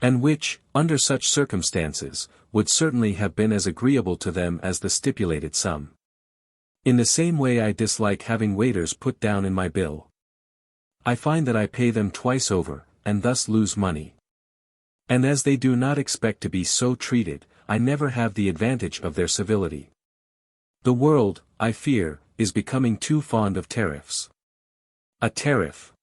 And which, under such circumstances, would certainly have been as agreeable to them as the stipulated sum. In the same way I dislike having waiters put down in my bill. I find that I pay them twice over, and thus lose money. And as they do not expect to be so treated, I never have the advantage of their civility. The world, I fear, is becoming too fond of tariffs. A tariff,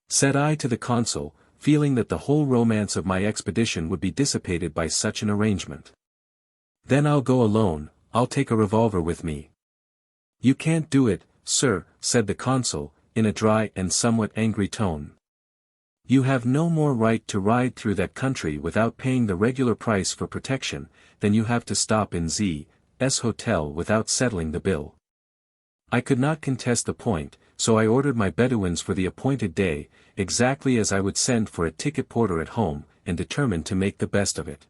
said I to the consul, feeling that the whole romance of my expedition would be dissipated by such an arrangement. Then I'll go alone, I'll take a revolver with me. You can't do it, sir, said the consul, in a dry and somewhat angry tone. You have no more right to ride through that country without paying the regular price for protection, than you have to stop in Z.'s hotel without settling the bill. I could not contest the point, so I ordered my Bedouins for the appointed day, exactly as I would send for a ticket porter at home, and determined to make the best of it.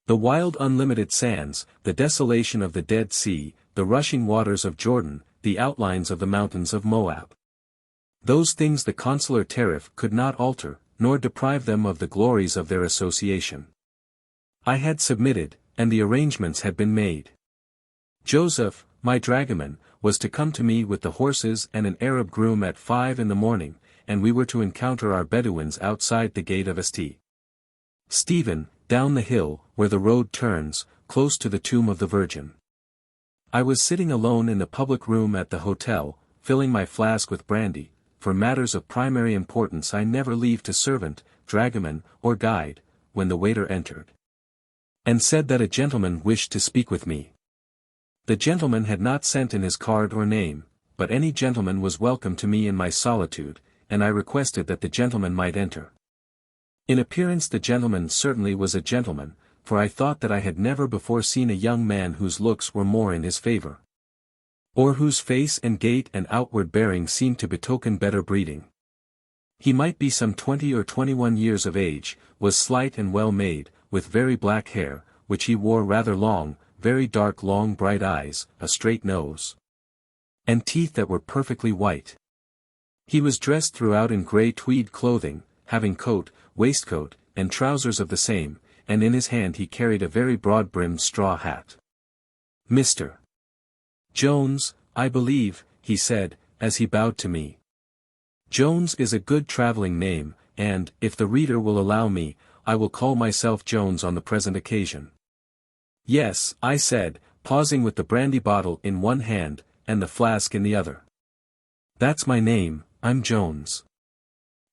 The wild unlimited sands, the desolation of the Dead Sea, the rushing waters of Jordan, the outlines of the mountains of Moab. Those things the consular tariff could not alter, nor deprive them of the glories of their association. I had submitted, and the arrangements had been made. Joseph, my dragoman, was to come to me with the horses and an Arab groom at 5 in the morning, and we were to encounter our Bedouins outside the gate of St. Stephen, down the hill, where the road turns, close to the tomb of the Virgin. I was sitting alone in the public room at the hotel, filling my flask with brandy. For matters of primary importance I never leave to servant, dragoman, or guide, when the waiter entered, and said that a gentleman wished to speak with me. The gentleman had not sent in his card or name, but any gentleman was welcome to me in my solitude, and I requested that the gentleman might enter. In appearance the gentleman certainly was a gentleman, for I thought that I had never before seen a young man whose looks were more in his favor, or whose face and gait and outward bearing seemed to betoken better breeding. He might be some 20 or 21 years of age, was slight and well made, with very black hair, which he wore rather long, very dark long bright eyes, a straight nose, and teeth that were perfectly white. He was dressed throughout in grey tweed clothing, having coat, waistcoat, and trousers of the same, and in his hand he carried a very broad-brimmed straw hat. Mr. Jones, I believe, he said, as he bowed to me. Jones is a good travelling name, and, if the reader will allow me, I will call myself Jones on the present occasion. Yes, I said, pausing with the brandy bottle in one hand, and the flask in the other. That's my name, I'm Jones.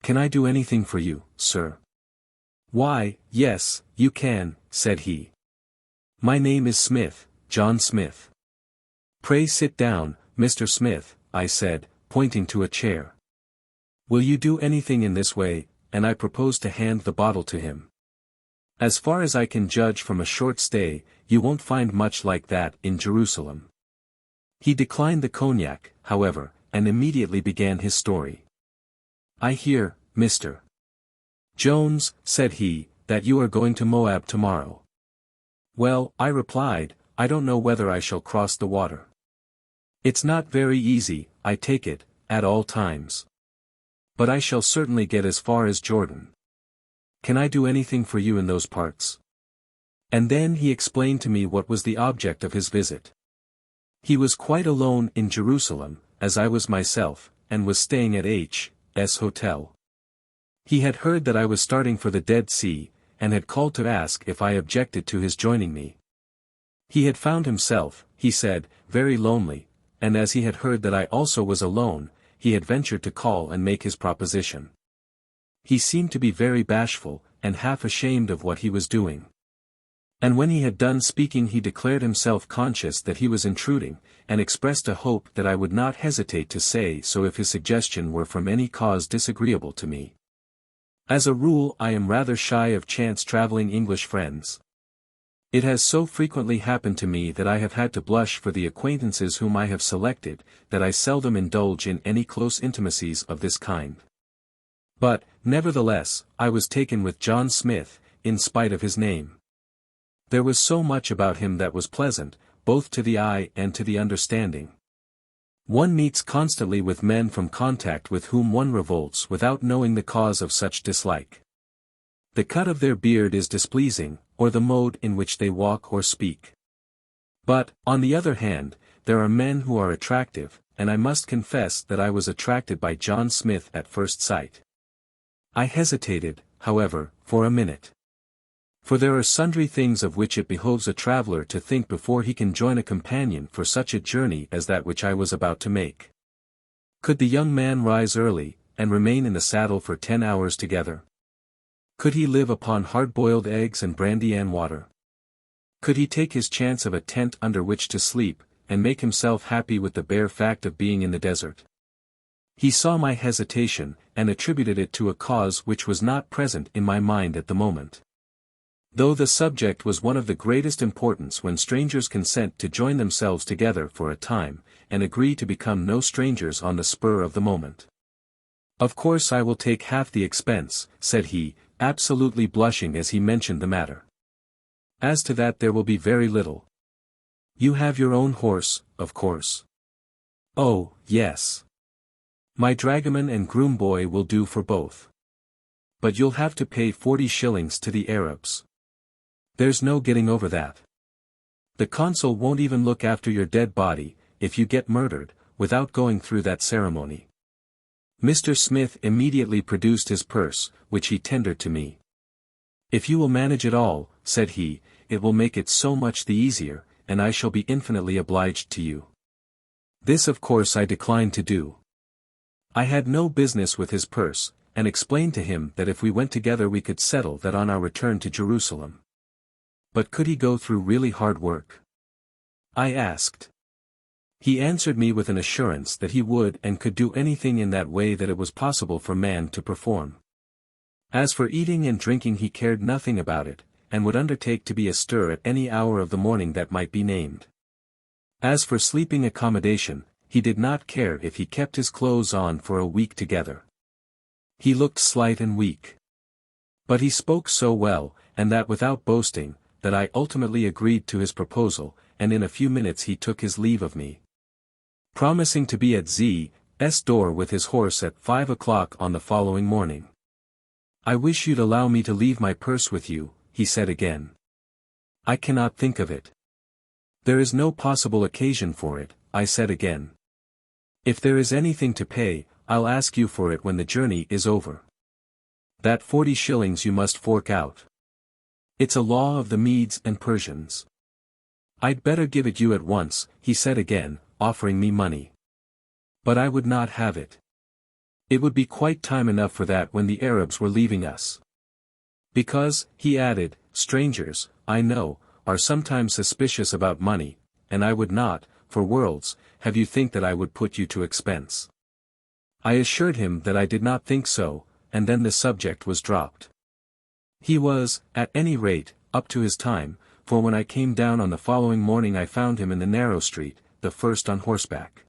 Can I do anything for you, sir? Why, yes, you can, said he. My name is Smith, John Smith. Pray sit down, Mr. Smith, I said, pointing to a chair. Will you do anything in this way? And I proposed to hand the bottle to him. As far as I can judge from a short stay, you won't find much like that in Jerusalem. He declined the cognac, however, and immediately began his story. I hear, Mr. Jones, said he, that you are going to Moab tomorrow. Well, I replied, I don't know whether I shall cross the water. It's not very easy, I take it, at all times. But I shall certainly get as far as Jordan. Can I do anything for you in those parts? And then he explained to me what was the object of his visit. He was quite alone in Jerusalem, as I was myself, and was staying at H.'s hotel. He had heard that I was starting for the Dead Sea, and had called to ask if I objected to his joining me. He had found himself, he said, very lonely, and as he had heard that I also was alone, he had ventured to call and make his proposition. He seemed to be very bashful, and half ashamed of what he was doing. And when he had done speaking he declared himself conscious that he was intruding, and expressed a hope that I would not hesitate to say so if his suggestion were from any cause disagreeable to me. As a rule I am rather shy of chance-traveling English friends. It has so frequently happened to me that I have had to blush for the acquaintances whom I have selected, that I seldom indulge in any close intimacies of this kind. But, nevertheless, I was taken with John Smith, in spite of his name. There was so much about him that was pleasant, both to the eye and to the understanding. One meets constantly with men from contact with whom one revolts without knowing the cause of such dislike. The cut of their beard is displeasing, or the mode in which they walk or speak. But, on the other hand, there are men who are attractive, and I must confess that I was attracted by John Smith at first sight. I hesitated, however, for a minute. For there are sundry things of which it behoves a traveller to think before he can join a companion for such a journey as that which I was about to make. Could the young man rise early, and remain in the saddle for 10 hours together? Could he live upon hard-boiled eggs and brandy and water? Could he take his chance of a tent under which to sleep, and make himself happy with the bare fact of being in the desert? He saw my hesitation, and attributed it to a cause which was not present in my mind at the moment. Though the subject was one of the greatest importance when strangers consent to join themselves together for a time, and agree to become no strangers on the spur of the moment. "Of course I will take half the expense," said he, absolutely blushing as he mentioned the matter. "As to that there will be very little. You have your own horse, of course." "Oh, yes. My dragoman and groom boy will do for both. But you'll have to pay 40 shillings to the Arabs. There's no getting over that. The consul won't even look after your dead body, if you get murdered, without going through that ceremony." Mr. Smith immediately produced his purse, which he tendered to me. "If you will manage it all," said he, "it will make it so much the easier, and I shall be infinitely obliged to you." This of course I declined to do. I had no business with his purse, and explained to him that if we went together we could settle that on our return to Jerusalem. But could he go through really hard work? I asked. He answered me with an assurance that he would and could do anything in that way that it was possible for man to perform. As for eating and drinking he cared nothing about it, and would undertake to be astir at any hour of the morning that might be named. As for sleeping accommodation, he did not care if he kept his clothes on for a week together. He looked slight and weak. But he spoke so well, and that without boasting, that I ultimately agreed to his proposal, and in a few minutes he took his leave of me. Promising to be at Z.'s door with his horse at 5 o'clock on the following morning. "I wish you'd allow me to leave my purse with you," he said again. "I cannot think of it." "There is no possible occasion for it," I said again. "If there is anything to pay, I'll ask you for it when the journey is over. That 40 shillings you must fork out. It's a law of the Medes and Persians." "I'd better give it you at once," he said again, offering me money. But I would not have it. It would be quite time enough for that when the Arabs were leaving us. "Because," he added, "strangers, I know, are sometimes suspicious about money, and I would not, for worlds, have you think that I would put you to expense." I assured him that I did not think so, and then the subject was dropped. He was, at any rate, up to his time, for when I came down on the following morning I found him in the narrow street, the first on horseback.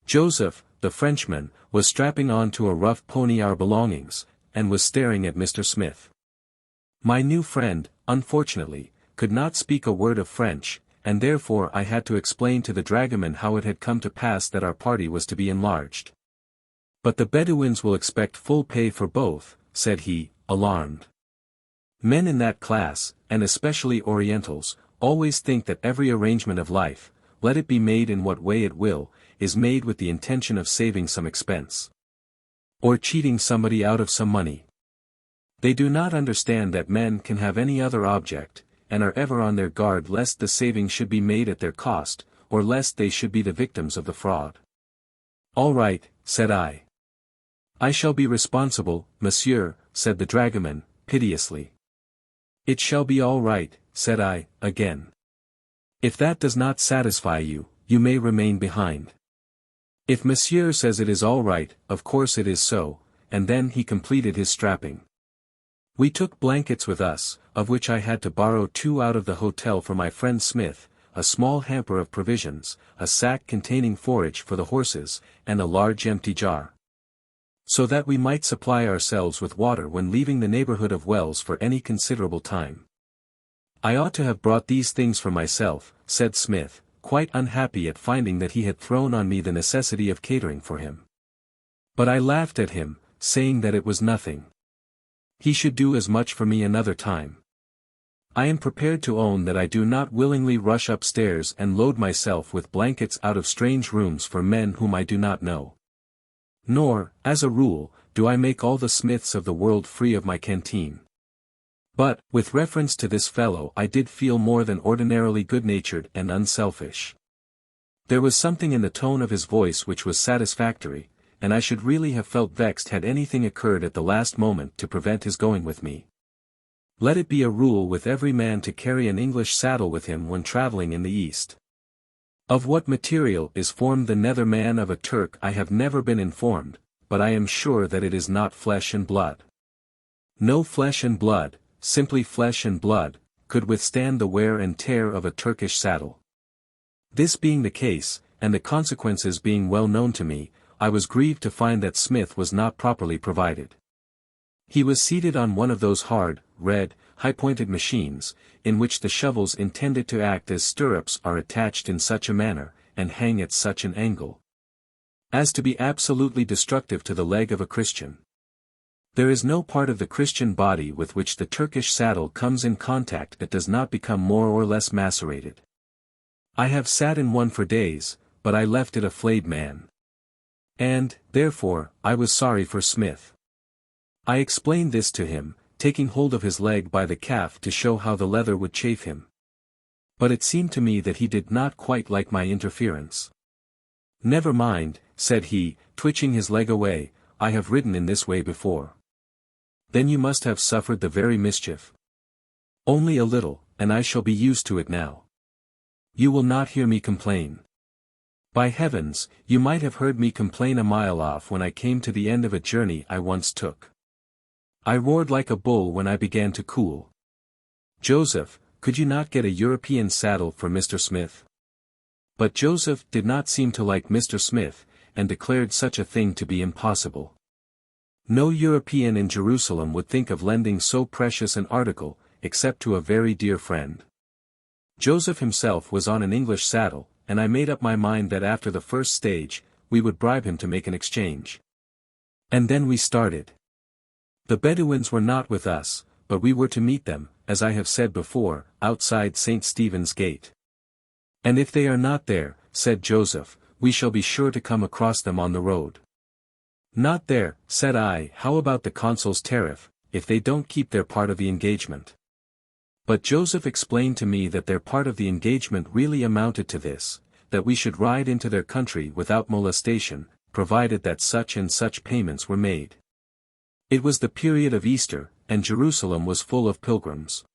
Joseph, the Frenchman, was strapping on to a rough pony our belongings, and was staring at Mr. Smith. My new friend, unfortunately, could not speak a word of French, and therefore I had to explain to the dragoman how it had come to pass that our party was to be enlarged. "But the Bedouins will expect full pay for both," said he, alarmed. Men in that class, and especially Orientals, always think that every arrangement of life, let it be made in what way it will, is made with the intention of saving some expense. Or cheating somebody out of some money. They do not understand that men can have any other object, and are ever on their guard lest the saving should be made at their cost, or lest they should be the victims of the fraud. "All right," said I. "I shall be responsible, monsieur," said the dragoman, piteously. "It shall be all right," said I, again. "If that does not satisfy you, you may remain behind." "If monsieur says it is all right, of course it is so," and then he completed his strapping. We took blankets with us, of which I had to borrow 2 out of the hotel for my friend Smith, a small hamper of provisions, a sack containing forage for the horses, and a large empty jar. So that we might supply ourselves with water when leaving the neighborhood of wells for any considerable time. "I ought to have brought these things for myself," said Smith, quite unhappy at finding that he had thrown on me the necessity of catering for him. But I laughed at him, saying that it was nothing. He should do as much for me another time. I am prepared to own that I do not willingly rush upstairs and load myself with blankets out of strange rooms for men whom I do not know. Nor, as a rule, do I make all the Smiths of the world free of my canteen. But, with reference to this fellow, I did feel more than ordinarily good-natured and unselfish. There was something in the tone of his voice which was satisfactory, and I should really have felt vexed had anything occurred at the last moment to prevent his going with me. Let it be a rule with every man to carry an English saddle with him when travelling in the East. Of what material is formed the nether man of a Turk I have never been informed, but I am sure that it is not flesh and blood. No flesh and blood, simply flesh and blood, could withstand the wear and tear of a Turkish saddle. This being the case, and the consequences being well known to me, I was grieved to find that Smith was not properly provided. He was seated on one of those hard, red, high-pointed machines, in which the shovels intended to act as stirrups are attached in such a manner, and hang at such an angle, as to be absolutely destructive to the leg of a Christian. There is no part of the Christian body with which the Turkish saddle comes in contact that does not become more or less macerated. I have sat in one for days, but I left it a flayed man. And, therefore, I was sorry for Smith. I explained this to him, taking hold of his leg by the calf to show how the leather would chafe him. But it seemed to me that he did not quite like my interference. "Never mind," said he, twitching his leg away, "I have ridden in this way before." "Then you must have suffered the very mischief." "Only a little, and I shall be used to it now." "You will not hear me complain." "By heavens, you might have heard me complain a mile off when I came to the end of a journey I once took. I roared like a bull when I began to cool. Joseph, could you not get a European saddle for Mr. Smith?" But Joseph did not seem to like Mr. Smith, and declared such a thing to be impossible. No European in Jerusalem would think of lending so precious an article, except to a very dear friend. Joseph himself was on an English saddle, and I made up my mind that after the first stage, we would bribe him to make an exchange. And then we started. The Bedouins were not with us, but we were to meet them, as I have said before, outside St. Stephen's Gate. "And if they are not there," said Joseph, "we shall be sure to come across them on the road." "Not there," said I, "how about the consul's tariff, if they don't keep their part of the engagement?" But Joseph explained to me that their part of the engagement really amounted to this, that we should ride into their country without molestation, provided that such and such payments were made. It was the period of Easter, and Jerusalem was full of pilgrims.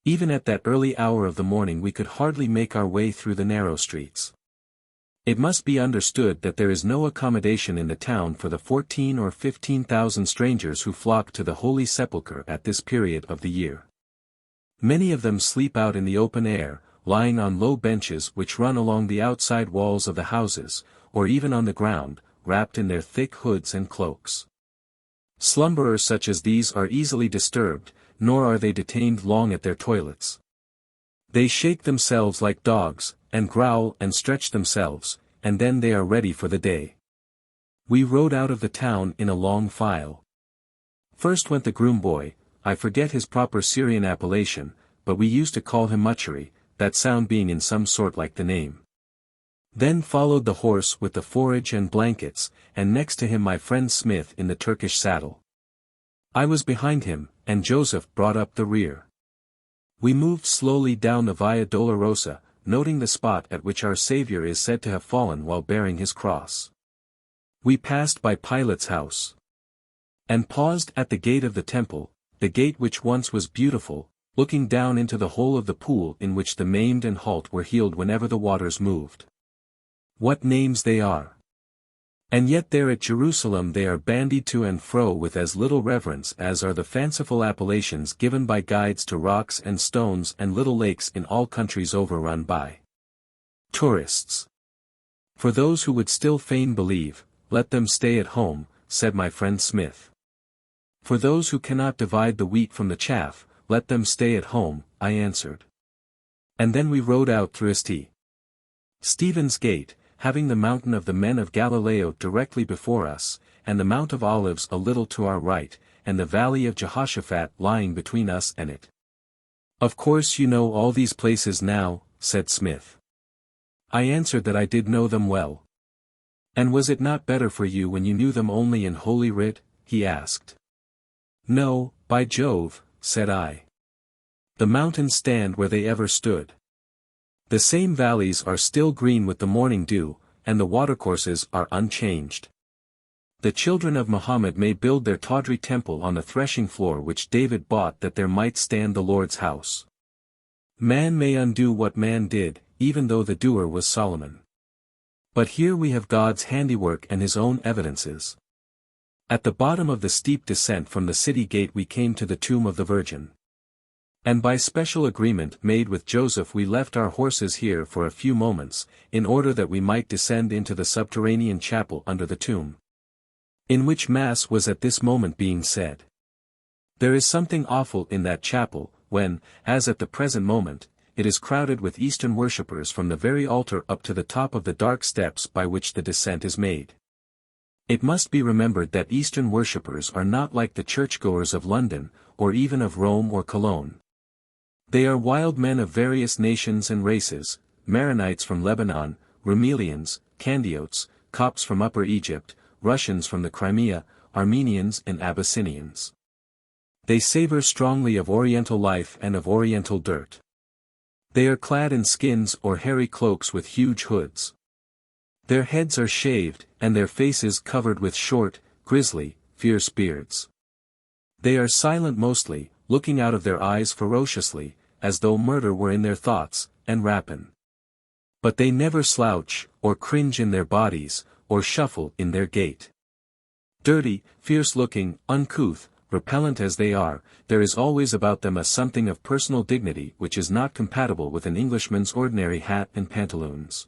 Even at that early hour of the morning we could hardly make our way through the narrow streets. It must be understood that there is no accommodation in the town for the 14 or 15,000 strangers who flock to the Holy Sepulchre at this period of the year. Many of them sleep out in the open air, lying on low benches which run along the outside walls of the houses, or even on the ground, wrapped in their thick hoods and cloaks. Slumberers such as these are easily disturbed, nor are they detained long at their toilets. They shake themselves like dogs, and growl and stretch themselves, and then they are ready for the day. We rode out of the town in a long file. First went the groom boy, I forget his proper Syrian appellation, but we used to call him Muchery, that sound being in some sort like the name. Then followed the horse with the forage and blankets, and next to him my friend Smith in the Turkish saddle. I was behind him, and Joseph brought up the rear. We moved slowly down the Via Dolorosa, noting the spot at which our Saviour is said to have fallen while bearing his cross. We passed by Pilate's house, and paused at the gate of the temple, the gate which once was beautiful, looking down into the hole of the pool in which the maimed and halt were healed whenever the waters moved. What names they are! And yet there at Jerusalem they are bandied to and fro with as little reverence as are the fanciful appellations given by guides to rocks and stones and little lakes in all countries overrun by tourists. For those who would still fain believe, let them stay at home, said my friend Smith. For those who cannot divide the wheat from the chaff, let them stay at home, I answered. And then we rode out through St. Stephen's Gate, having the mountain of the men of Galileo directly before us, and the Mount of Olives a little to our right, and the valley of Jehoshaphat lying between us and it. Of course you know all these places now, said Smith. I answered that I did know them well. And was it not better for you when you knew them only in Holy Writ? He asked. No, by Jove, said I. The mountains stand where they ever stood. The same valleys are still green with the morning dew, and the watercourses are unchanged. The children of Muhammad may build their tawdry temple on the threshing floor which David bought that there might stand the Lord's house. Man may undo what man did, even though the doer was Solomon. But here we have God's handiwork and his own evidences. At the bottom of the steep descent from the city gate we came to the tomb of the Virgin. And by special agreement made with Joseph we left our horses here for a few moments, in order that we might descend into the subterranean chapel under the tomb, in which Mass was at this moment being said. There is something awful in that chapel, when, as at the present moment, it is crowded with Eastern worshippers from the very altar up to the top of the dark steps by which the descent is made. It must be remembered that Eastern worshippers are not like the churchgoers of London, or even of Rome or Cologne. They are wild men of various nations and races, Maronites from Lebanon, Rumelians, Candiotes, Copts from Upper Egypt, Russians from the Crimea, Armenians and Abyssinians. They savor strongly of Oriental life and of Oriental dirt. They are clad in skins or hairy cloaks with huge hoods. Their heads are shaved, and their faces covered with short, grisly, fierce beards. They are silent mostly, looking out of their eyes ferociously, as though murder were in their thoughts, and rapine. But they never slouch, or cringe in their bodies, or shuffle in their gait. Dirty, fierce-looking, uncouth, repellent as they are, there is always about them a something of personal dignity which is not compatible with an Englishman's ordinary hat and pantaloons.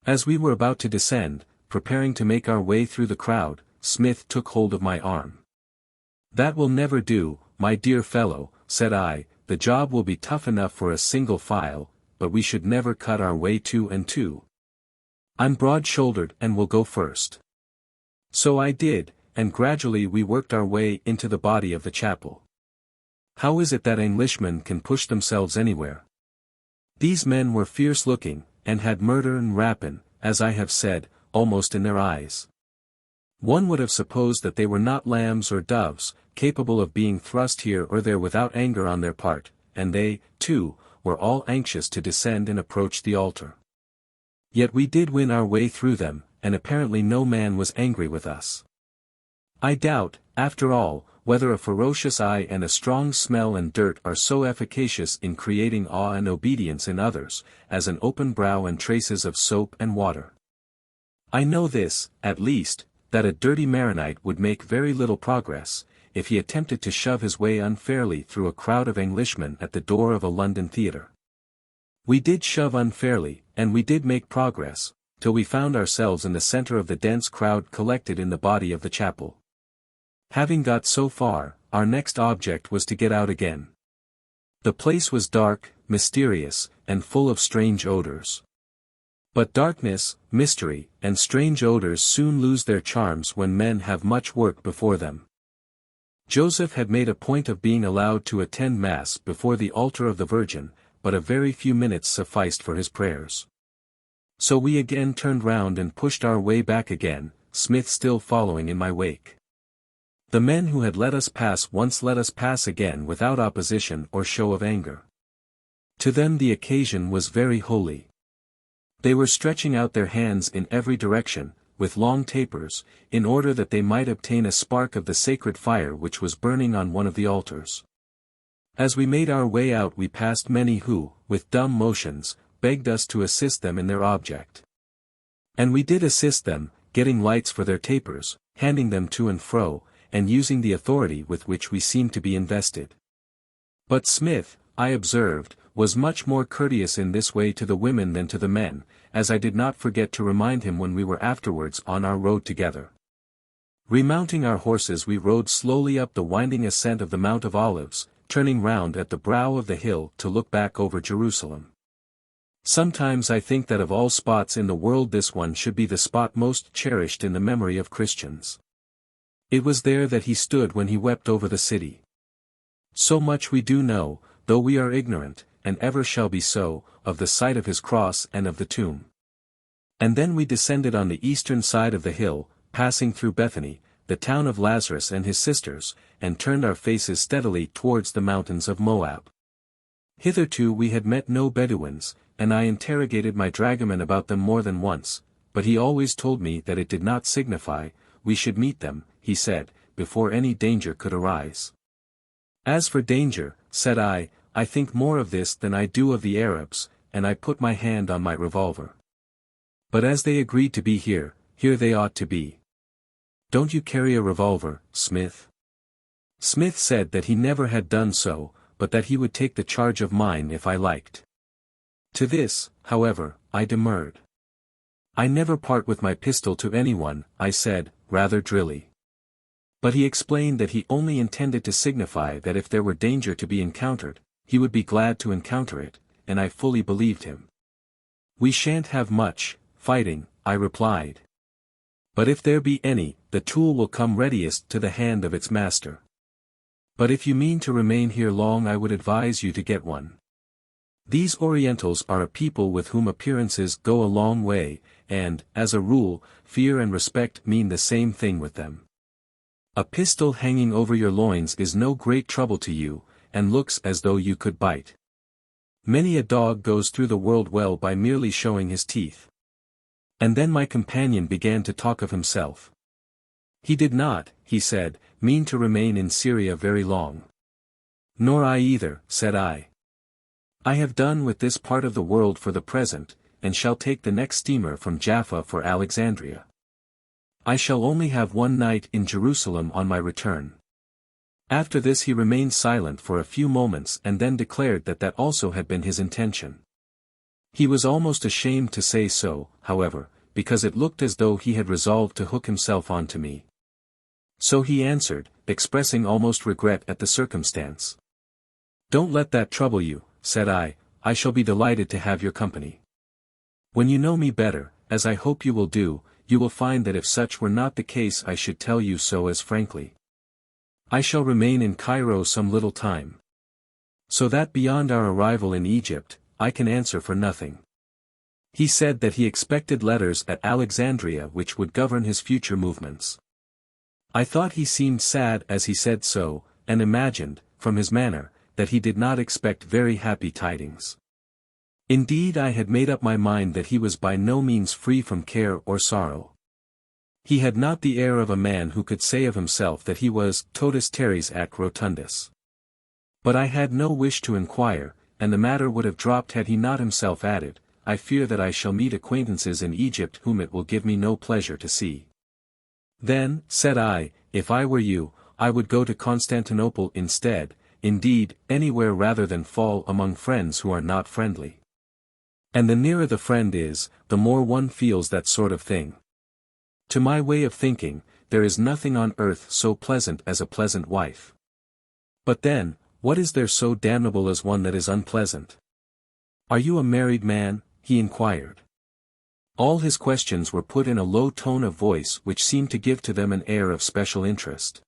As we were about to descend, preparing to make our way through the crowd, Smith took hold of my arm. That will never do, my dear fellow, said I, the job will be tough enough for a single file, but we should never cut our way two and two. I'm broad-shouldered and will go first. So I did, and gradually we worked our way into the body of the chapel. How is it that Englishmen can push themselves anywhere? These men were fierce-looking, and had murder and rapine, as I have said, almost in their eyes. One would have supposed that they were not lambs or doves, capable of being thrust here or there without anger on their part, and they, too, were all anxious to descend and approach the altar. Yet we did win our way through them, and apparently no man was angry with us. I doubt, after all, whether a ferocious eye and a strong smell and dirt are so efficacious in creating awe and obedience in others, as an open brow and traces of soap and water. I know this, at least, that a dirty Maronite would make very little progress, if he attempted to shove his way unfairly through a crowd of Englishmen at the door of a London theatre. We did shove unfairly, and we did make progress, till we found ourselves in the center of the dense crowd collected in the body of the chapel. Having got so far, our next object was to get out again. The place was dark, mysterious, and full of strange odors. But darkness, mystery, and strange odors soon lose their charms when men have much work before them. Joseph had made a point of being allowed to attend Mass before the altar of the Virgin, but a very few minutes sufficed for his prayers. So we again turned round and pushed our way back again, Smith still following in my wake. The men who had let us pass once let us pass again without opposition or show of anger. To them the occasion was very holy. They were stretching out their hands in every direction, with long tapers, in order that they might obtain a spark of the sacred fire which was burning on one of the altars. As we made our way out we passed many who, with dumb motions, begged us to assist them in their object. And we did assist them, getting lights for their tapers, handing them to and fro, and using the authority with which we seemed to be invested. But Smith, I observed, was much more courteous in this way to the women than to the men, as I did not forget to remind him when we were afterwards on our road together. Remounting our horses we rode slowly up the winding ascent of the Mount of Olives, turning round at the brow of the hill to look back over Jerusalem. Sometimes I think that of all spots in the world this one should be the spot most cherished in the memory of Christians. It was there that he stood when he wept over the city. So much we do know, though we are ignorant, and ever shall be so, of the site of his cross and of the tomb. And then we descended on the eastern side of the hill, passing through Bethany, the town of Lazarus and his sisters, and turned our faces steadily towards the mountains of Moab. Hitherto we had met no Bedouins, and I interrogated my dragoman about them more than once, but he always told me that it did not signify, we should meet them, he said, before any danger could arise. As for danger, said I think more of this than I do of the Arabs, and I put my hand on my revolver. But as they agreed to be here they ought to be. Don't you carry a revolver, Smith? Smith said that he never had done so, but that he would take the charge of mine if I liked. To this, however, I demurred. I never part with my pistol to anyone, I said, rather drily. But he explained that he only intended to signify that if there were danger to be encountered, he would be glad to encounter it, and I fully believed him. We shan't have much fighting, I replied. But if there be any, the tool will come readiest to the hand of its master. But if you mean to remain here long I would advise you to get one. These Orientals are a people with whom appearances go a long way, and, as a rule, fear and respect mean the same thing with them. A pistol hanging over your loins is no great trouble to you, and looks as though you could bite. Many a dog goes through the world well by merely showing his teeth. And then my companion began to talk of himself. He did not, he said, mean to remain in Syria very long. Nor I either, said I. I have done with this part of the world for the present, and shall take the next steamer from Jaffa for Alexandria. I shall only have one night in Jerusalem on my return. After this he remained silent for a few moments and then declared that that also had been his intention. He was almost ashamed to say so, however, because it looked as though he had resolved to hook himself on to me. So he answered, expressing almost regret at the circumstance. Don't let that trouble you, said I shall be delighted to have your company. When you know me better, as I hope you will do, you will find that if such were not the case I should tell you so as frankly. I shall remain in Cairo some little time. So that beyond our arrival in Egypt, I can answer for nothing. He said that he expected letters at Alexandria which would govern his future movements. I thought he seemed sad as he said so, and imagined, from his manner, that he did not expect very happy tidings. Indeed I had made up my mind that he was by no means free from care or sorrow. He had not the air of a man who could say of himself that he was totus teres ac rotundus. But I had no wish to inquire, and the matter would have dropped had he not himself added, I fear that I shall meet acquaintances in Egypt whom it will give me no pleasure to see. Then, said I, if I were you, I would go to Constantinople instead, indeed, anywhere rather than fall among friends who are not friendly. And the nearer the friend is, the more one feels that sort of thing. To my way of thinking, there is nothing on earth so pleasant as a pleasant wife. But then, what is there so damnable as one that is unpleasant? Are you a married man? He inquired. All his questions were put in a low tone of voice which seemed to give to them an air of special interest.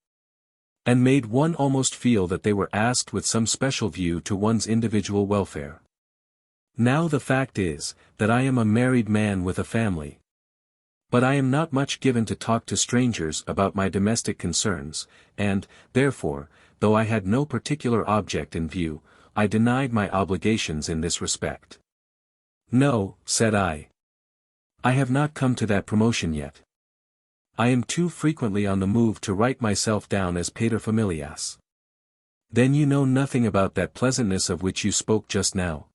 and made one almost feel that they were asked with some special view to one's individual welfare. Now the fact is, that I am a married man with a family. But I am not much given to talk to strangers about my domestic concerns, and, therefore, though I had no particular object in view, I denied my obligations in this respect. No, said I. I have not come to that promotion yet. I am too frequently on the move to write myself down as paterfamilias. Then you know nothing about that pleasantness of which you spoke just now.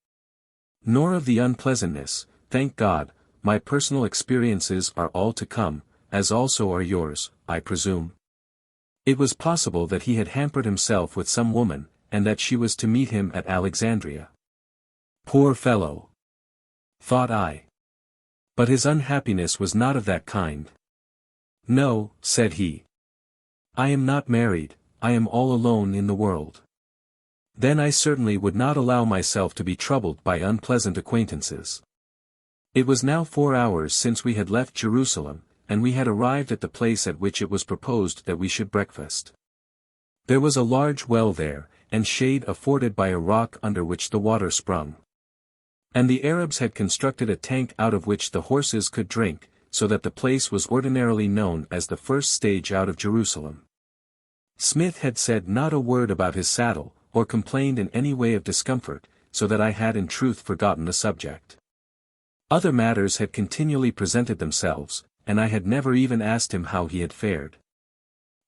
Nor of the unpleasantness, thank God, my personal experiences are all to come, as also are yours, I presume. It was possible that he had hampered himself with some woman, and that she was to meet him at Alexandria. Poor fellow! Thought I. But his unhappiness was not of that kind. No, said he. I am not married, I am all alone in the world. Then I certainly would not allow myself to be troubled by unpleasant acquaintances. It was now 4 hours since we had left Jerusalem, and we had arrived at the place at which it was proposed that we should breakfast. There was a large well there, and shade afforded by a rock under which the water sprung. And the Arabs had constructed a tank out of which the horses could drink, so that the place was ordinarily known as the first stage out of Jerusalem. Smith had said not a word about his saddle, or complained in any way of discomfort, so that I had in truth forgotten the subject. Other matters had continually presented themselves, and I had never even asked him how he had fared.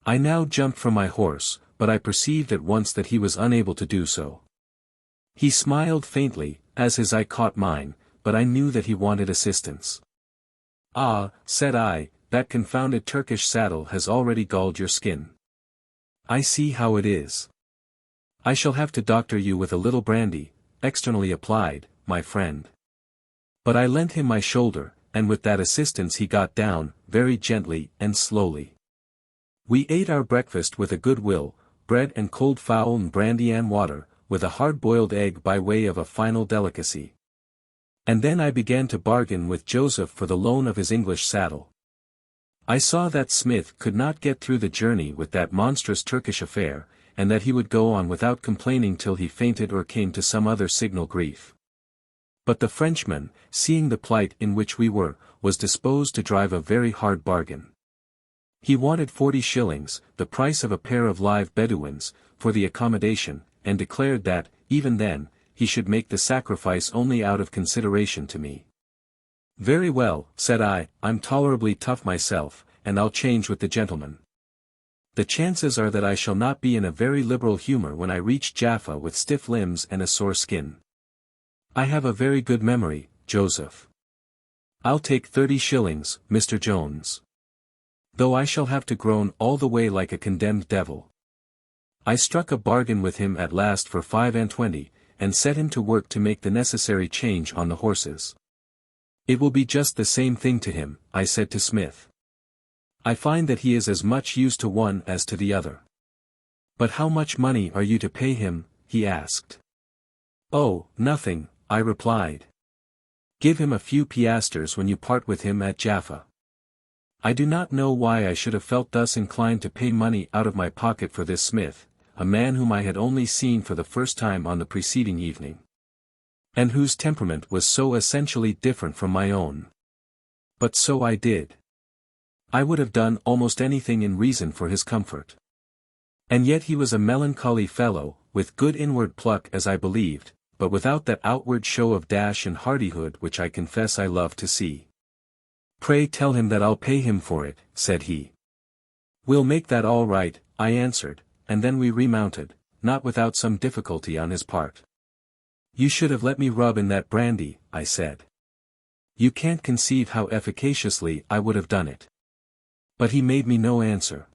I now jumped from my horse, but I perceived at once that he was unable to do so. He smiled faintly, as his eye caught mine, but I knew that he wanted assistance. Ah, said I, that confounded Turkish saddle has already galled your skin. I see how it is. I shall have to doctor you with a little brandy, externally applied, my friend. But I lent him my shoulder, and with that assistance he got down, very gently and slowly. We ate our breakfast with a good will, bread and cold fowl and brandy and water, with a hard-boiled egg by way of a final delicacy. And then I began to bargain with Joseph for the loan of his English saddle. I saw that Smith could not get through the journey with that monstrous Turkish affair, and that he would go on without complaining till he fainted or came to some other signal grief. But the Frenchman, seeing the plight in which we were, was disposed to drive a very hard bargain. He wanted 40 shillings, the price of a pair of live Bedouins, for the accommodation, and declared that, even then, he should make the sacrifice only out of consideration to me. Very well, said I, I'm tolerably tough myself, and I'll change with the gentleman. The chances are that I shall not be in a very liberal humor when I reach Jaffa with stiff limbs and a sore skin. I have a very good memory, Joseph. I'll take 30 shillings, Mr. Jones. Though I shall have to groan all the way like a condemned devil. I struck a bargain with him at last for 25, and set him to work to make the necessary change on the horses. It will be just the same thing to him, I said to Smith. I find that he is as much used to one as to the other. But how much money are you to pay him? He asked. Oh, nothing, I replied. Give him a few piastres when you part with him at Jaffa. I do not know why I should have felt thus inclined to pay money out of my pocket for this Smith, a man whom I had only seen for the first time on the preceding evening. And whose temperament was so essentially different from my own. But so I did. I would have done almost anything in reason for his comfort. And yet he was a melancholy fellow, with good inward pluck as I believed, but without that outward show of dash and hardihood which I confess I love to see. Pray tell him that I'll pay him for it, said he. We'll make that all right, I answered, and then we remounted, not without some difficulty on his part. You should have let me rub in that brandy, I said. You can't conceive how efficaciously I would have done it. But he made me no answer.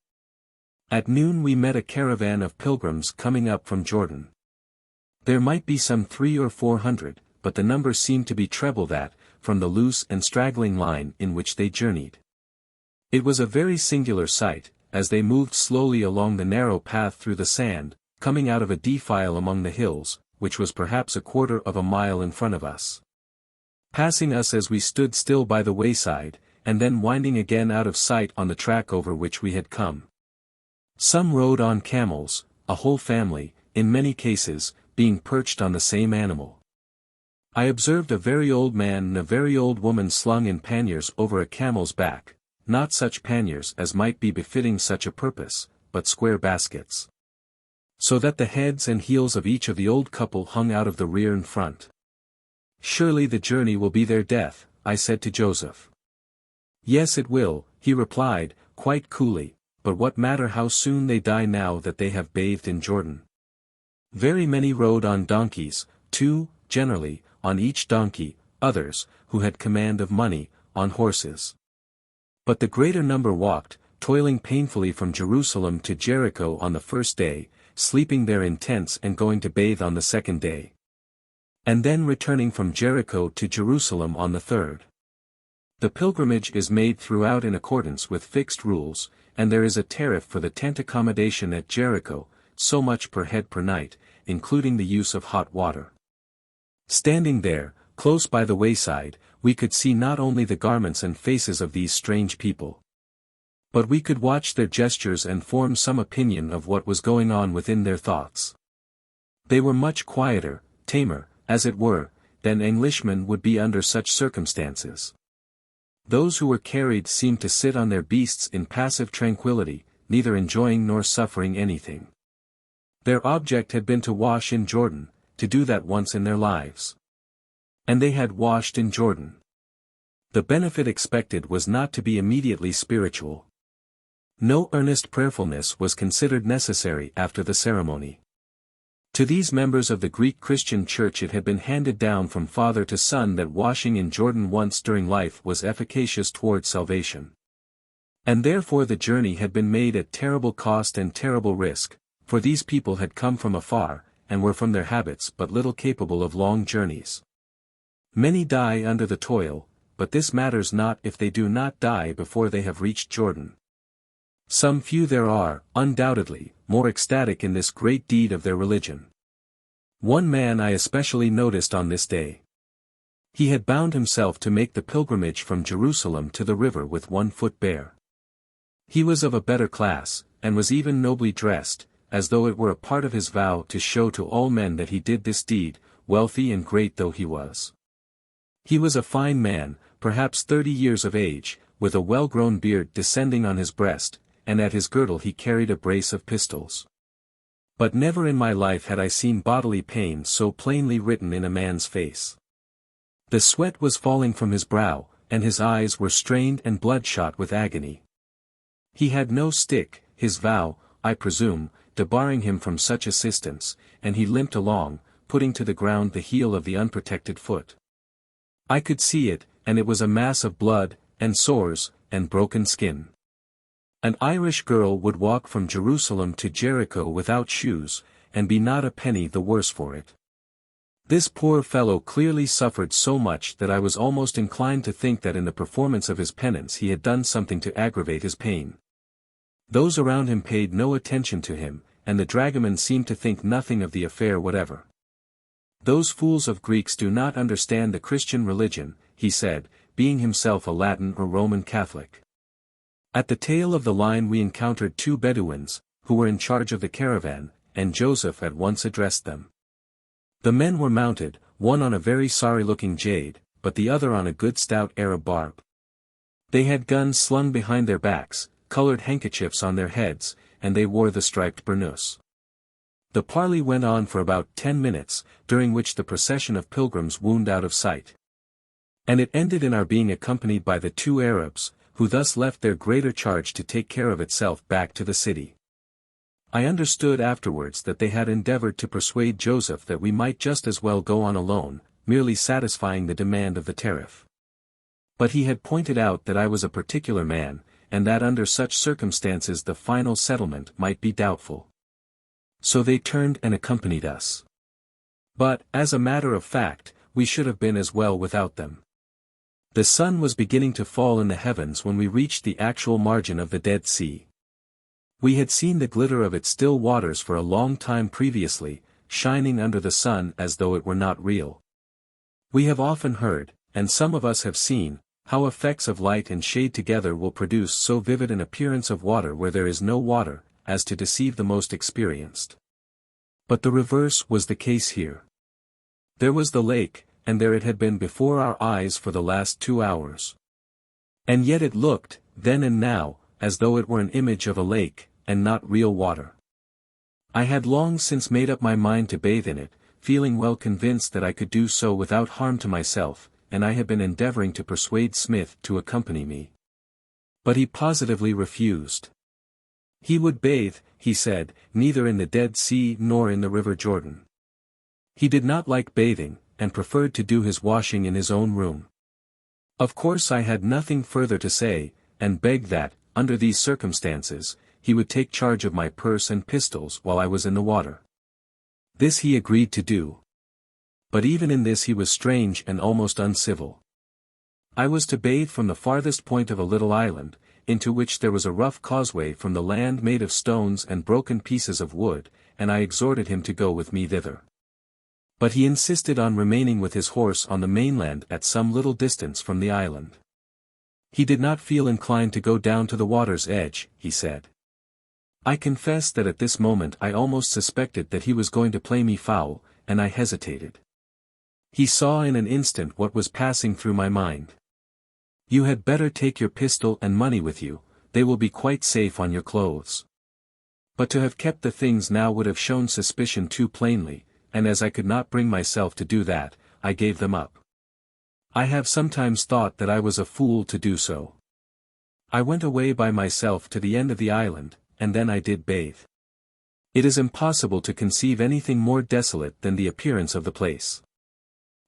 At noon we met a caravan of pilgrims coming up from Jordan. There might be some 300 or 400, but the number seemed to be treble that, from the loose and straggling line in which they journeyed. It was a very singular sight, as they moved slowly along the narrow path through the sand, coming out of a defile among the hills, which was perhaps a quarter of a mile in front of us. Passing us as we stood still by the wayside, and then winding again out of sight on the track over which we had come. Some rode on camels, a whole family, in many cases, being perched on the same animal. I observed a very old man and a very old woman slung in panniers over a camel's back, not such panniers as might be befitting such a purpose, but square baskets. So that the heads and heels of each of the old couple hung out of the rear and front. "Surely the journey will be their death," I said to Joseph. "Yes, it will," he replied, quite coolly, "but what matter how soon they die now that they have bathed in Jordan?" Very many rode on donkeys, 2, generally, on each donkey, others, who had command of money, on horses. But the greater number walked, toiling painfully from Jerusalem to Jericho on the first day, sleeping there in tents and going to bathe on the second day. And then returning from Jericho to Jerusalem on the third. The pilgrimage is made throughout in accordance with fixed rules, and there is a tariff for the tent accommodation at Jericho, so much per head per night, including the use of hot water. Standing there, close by the wayside, we could see not only the garments and faces of these strange people, but we could watch their gestures and form some opinion of what was going on within their thoughts. They were much quieter, tamer, as it were, than Englishmen would be under such circumstances. Those who were carried seemed to sit on their beasts in passive tranquility, neither enjoying nor suffering anything. Their object had been to wash in Jordan, to do that once in their lives. And they had washed in Jordan. The benefit expected was not to be immediately spiritual. No earnest prayerfulness was considered necessary after the ceremony. To these members of the Greek Christian Church it had been handed down from father to son that washing in Jordan once during life was efficacious toward salvation. And therefore the journey had been made at terrible cost and terrible risk, for these people had come from afar, and were from their habits but little capable of long journeys. Many die under the toil, but this matters not if they do not die before they have reached Jordan. Some few there are, undoubtedly, more ecstatic in this great deed of their religion. One man I especially noticed on this day. He had bound himself to make the pilgrimage from Jerusalem to the river with 1 foot bare. He was of a better class, and was even nobly dressed, as though it were a part of his vow to show to all men that he did this deed, wealthy and great though he was. He was a fine man, perhaps 30 years of age, with a well-grown beard descending on his breast, and at his girdle he carried a brace of pistols. But never in my life had I seen bodily pain so plainly written in a man's face. The sweat was falling from his brow, and his eyes were strained and bloodshot with agony. He had no stick, his vow, I presume, debarring him from such assistance, and he limped along, putting to the ground the heel of the unprotected foot. I could see it, and it was a mass of blood, and sores, and broken skin. An Irish girl would walk from Jerusalem to Jericho without shoes, and be not a penny the worse for it. This poor fellow clearly suffered so much that I was almost inclined to think that in the performance of his penance he had done something to aggravate his pain. Those around him paid no attention to him, and the dragoman seemed to think nothing of the affair whatever. "Those fools of Greeks do not understand the Christian religion," he said, being himself a Latin or Roman Catholic. At the tail of the line we encountered 2 Bedouins, who were in charge of the caravan, and Joseph at once addressed them. The men were mounted, one on a very sorry-looking jade, but the other on a good stout Arab barb. They had guns slung behind their backs, colored handkerchiefs on their heads, and they wore the striped burnous. The parley went on for about 10 minutes, during which the procession of pilgrims wound out of sight. And it ended in our being accompanied by the 2 Arabs, who thus left their greater charge to take care of itself back to the city. I understood afterwards that they had endeavored to persuade Joseph that we might just as well go on alone, merely satisfying the demand of the tariff. But he had pointed out that I was a particular man, and that under such circumstances the final settlement might be doubtful. So they turned and accompanied us. But, as a matter of fact, we should have been as well without them. The sun was beginning to fall in the heavens when we reached the actual margin of the Dead Sea. We had seen the glitter of its still waters for a long time previously, shining under the sun as though it were not real. We have often heard, and some of us have seen, how effects of light and shade together will produce so vivid an appearance of water where there is no water, as to deceive the most experienced. But the reverse was the case here. There was the lake, and there it had been before our eyes for the last 2 hours. And yet it looked, then and now, as though it were an image of a lake, and not real water. I had long since made up my mind to bathe in it, feeling well convinced that I could do so without harm to myself, and I had been endeavoring to persuade Smith to accompany me. But he positively refused. He would bathe, he said, neither in the Dead Sea nor in the River Jordan. He did not like bathing, and preferred to do his washing in his own room. Of course I had nothing further to say, and begged that, under these circumstances, he would take charge of my purse and pistols while I was in the water. This he agreed to do. But even in this he was strange and almost uncivil. I was to bathe from the farthest point of a little island, into which there was a rough causeway from the land made of stones and broken pieces of wood, and I exhorted him to go with me thither. But he insisted on remaining with his horse on the mainland at some little distance from the island. He did not feel inclined to go down to the water's edge, he said. I confess that at this moment I almost suspected that he was going to play me foul, and I hesitated. He saw in an instant what was passing through my mind. You had better take your pistol and money with you, they will be quite safe on your clothes. But to have kept the things now would have shown suspicion too plainly, and as I could not bring myself to do that, I gave them up. I have sometimes thought that I was a fool to do so. I went away by myself to the end of the island, and then I did bathe. It is impossible to conceive anything more desolate than the appearance of the place.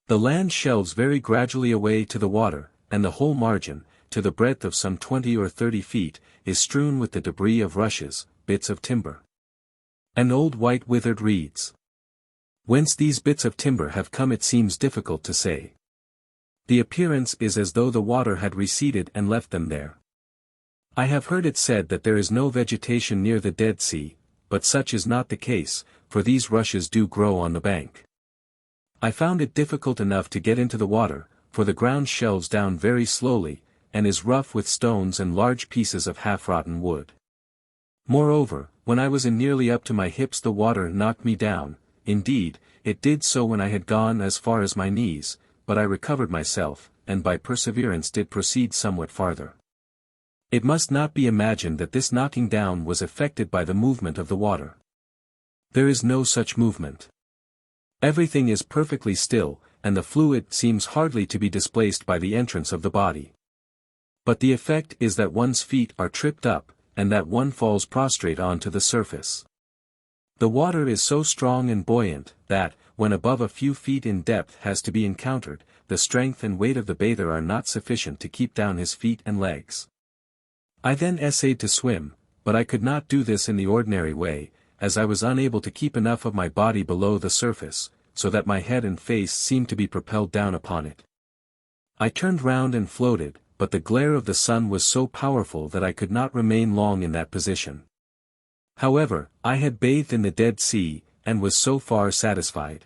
The land shelves very gradually away to the water, and the whole margin, to the breadth of some 20 or 30 feet, is strewn with the debris of rushes, bits of timber, and old white withered reeds. Whence these bits of timber have come it seems difficult to say. The appearance is as though the water had receded and left them there. I have heard it said that there is no vegetation near the Dead Sea, but such is not the case, for these rushes do grow on the bank. I found it difficult enough to get into the water, for the ground shelves down very slowly, and is rough with stones and large pieces of half-rotten wood. Moreover, when I was in nearly up to my hips the water knocked me down. Indeed, it did so when I had gone as far as my knees, but I recovered myself, and by perseverance did proceed somewhat farther. It must not be imagined that this knocking down was effected by the movement of the water. There is no such movement. Everything is perfectly still, and the fluid seems hardly to be displaced by the entrance of the body. But the effect is that one's feet are tripped up, and that one falls prostrate onto the surface. The water is so strong and buoyant, that, when above a few feet in depth has to be encountered, the strength and weight of the bather are not sufficient to keep down his feet and legs. I then essayed to swim, but I could not do this in the ordinary way, as I was unable to keep enough of my body below the surface, so that my head and face seemed to be propelled down upon it. I turned round and floated, but the glare of the sun was so powerful that I could not remain long in that position. However, I had bathed in the Dead Sea, and was so far satisfied.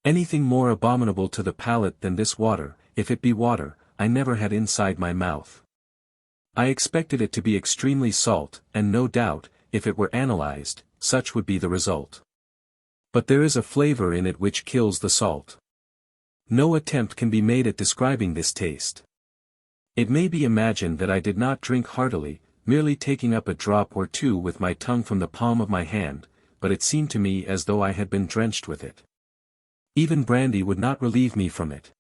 Anything more abominable to the palate than this water, if it be water, I never had inside my mouth. I expected it to be extremely salt, and no doubt, if it were analyzed, such would be the result. But there is a flavor in it which kills the salt. No attempt can be made at describing this taste. It may be imagined that I did not drink heartily, merely taking up a drop or two with my tongue from the palm of my hand, but it seemed to me as though I had been drenched with it. Even brandy would not relieve me from it.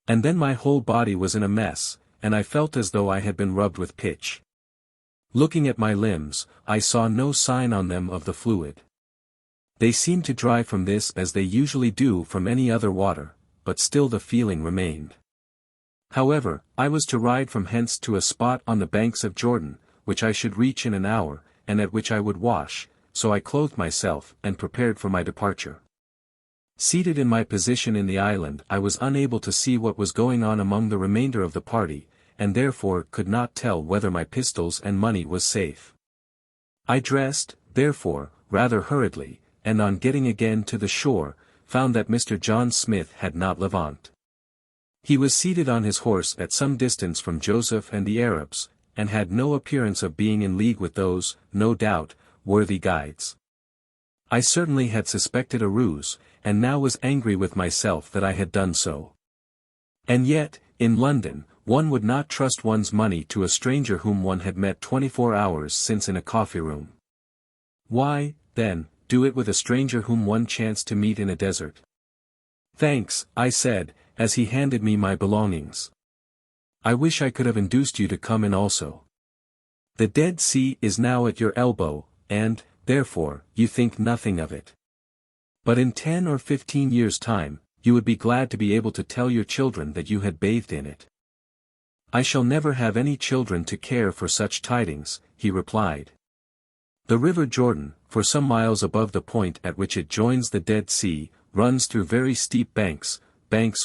And then my whole body was in a mess, and I felt as though I had been rubbed with pitch. Looking at my limbs, I saw no sign on them of the fluid. They seemed to dry from this as they usually do from any other water, but still the feeling remained. However, I was to ride from hence to a spot on the banks of Jordan, which I should reach in an hour, and at which I would wash, so I clothed myself and prepared for my departure. Seated in my position in the island I was unable to see what was going on among the remainder of the party, and therefore could not tell whether my pistols and money was safe. I dressed, therefore, rather hurriedly, and on getting again to the shore, found that Mr. John Smith had not levant. He was seated on his horse at some distance from Joseph and the Arabs, and had no appearance of being in league with those, no doubt, worthy guides. I certainly had suspected a ruse, and now was angry with myself that I had done so. And yet, in London, one would not trust one's money to a stranger whom one had met 24 hours since in a coffee-room. Why, then, do it with a stranger whom one chanced to meet in a desert? "Thanks," I said, as he handed me my belongings. "I wish I could have induced you to come in also. The Dead Sea is now at your elbow, and, therefore, you think nothing of it. But in 10 or 15 years' time, you would be glad to be able to tell your children that you had bathed in it." "I shall never have any children to care for such tidings," he replied. The River Jordan, for some miles above the point at which it joins the Dead Sea, runs through very steep banks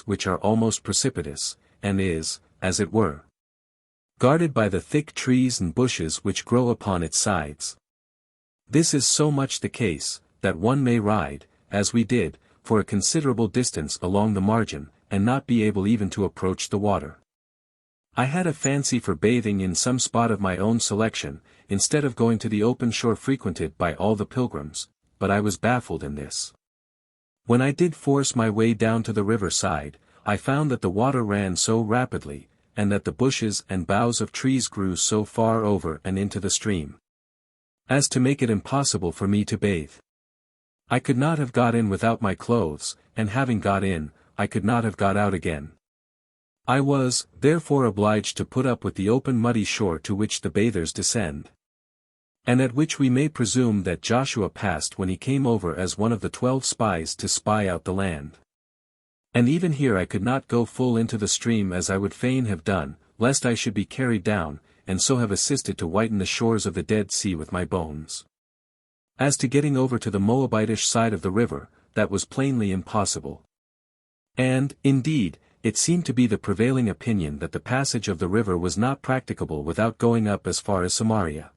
which are almost precipitous, and is, as it were, guarded by the thick trees and bushes which grow upon its sides. This is so much the case, that one may ride, as we did, for a considerable distance along the margin, and not be able even to approach the water. I had a fancy for bathing in some spot of my own selection, instead of going to the open shore frequented by all the pilgrims, but I was baffled in this. When I did force my way down to the river side, I found that the water ran so rapidly, and that the bushes and boughs of trees grew so far over and into the stream, as to make it impossible for me to bathe. I could not have got in without my clothes, and having got in, I could not have got out again. I was, therefore, obliged to put up with the open muddy shore to which the bathers descend, and at which we may presume that Joshua passed when he came over as one of the 12 spies to spy out the land. And even here I could not go full into the stream as I would fain have done, lest I should be carried down, and so have assisted to whiten the shores of the Dead Sea with my bones. As to getting over to the Moabitish side of the river, that was plainly impossible. And, indeed, it seemed to be the prevailing opinion that the passage of the river was not practicable without going up as far as Samaria.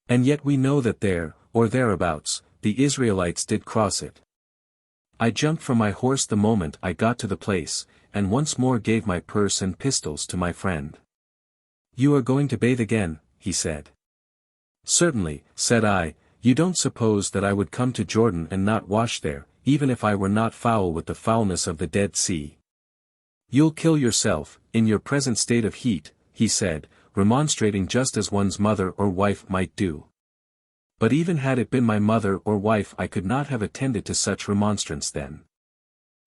And yet we know that there, or thereabouts, the Israelites did cross it. I jumped from my horse the moment I got to the place, and once more gave my purse and pistols to my friend. "You are going to bathe again," he said. "Certainly," said I. "You don't suppose that I would come to Jordan and not wash there, even if I were not foul with the foulness of the Dead Sea." "You'll kill yourself, in your present state of heat," he said, remonstrating just as one's mother or wife might do. But even had it been my mother or wife I could not have attended to such remonstrance then.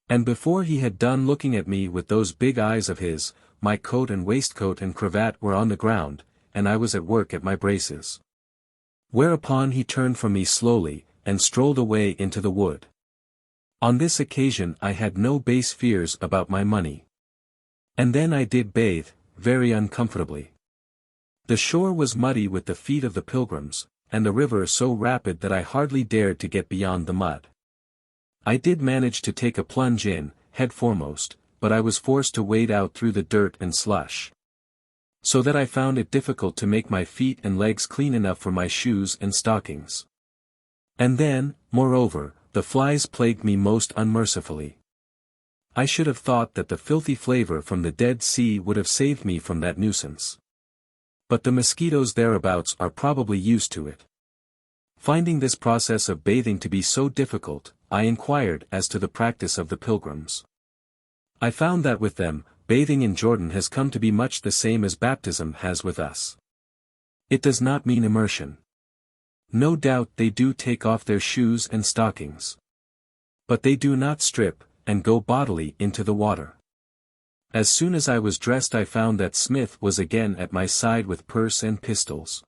And before he had done looking at me with those big eyes of his, my coat and waistcoat and cravat were on the ground, and I was at work at my braces. Whereupon he turned from me slowly, and strolled away into the wood. On this occasion I had no base fears about my money. And then I did bathe, very uncomfortably. The shore was muddy with the feet of the pilgrims, and the river so rapid that I hardly dared to get beyond the mud. I did manage to take a plunge in, head foremost, but I was forced to wade out through the dirt and slush, so that I found it difficult to make my feet and legs clean enough for my shoes and stockings. And then, moreover, the flies plagued me most unmercifully. I should have thought that the filthy flavor from the Dead Sea would have saved me from that nuisance. But the mosquitoes thereabouts are probably used to it. Finding this process of bathing to be so difficult, I inquired as to the practice of the pilgrims. I found that with them, bathing in Jordan has come to be much the same as baptism has with us. It does not mean immersion. No doubt they do take off their shoes and stockings. But they do not strip, and go bodily into the water. As soon as I was dressed I found that Smith was again at my side with purse and pistols.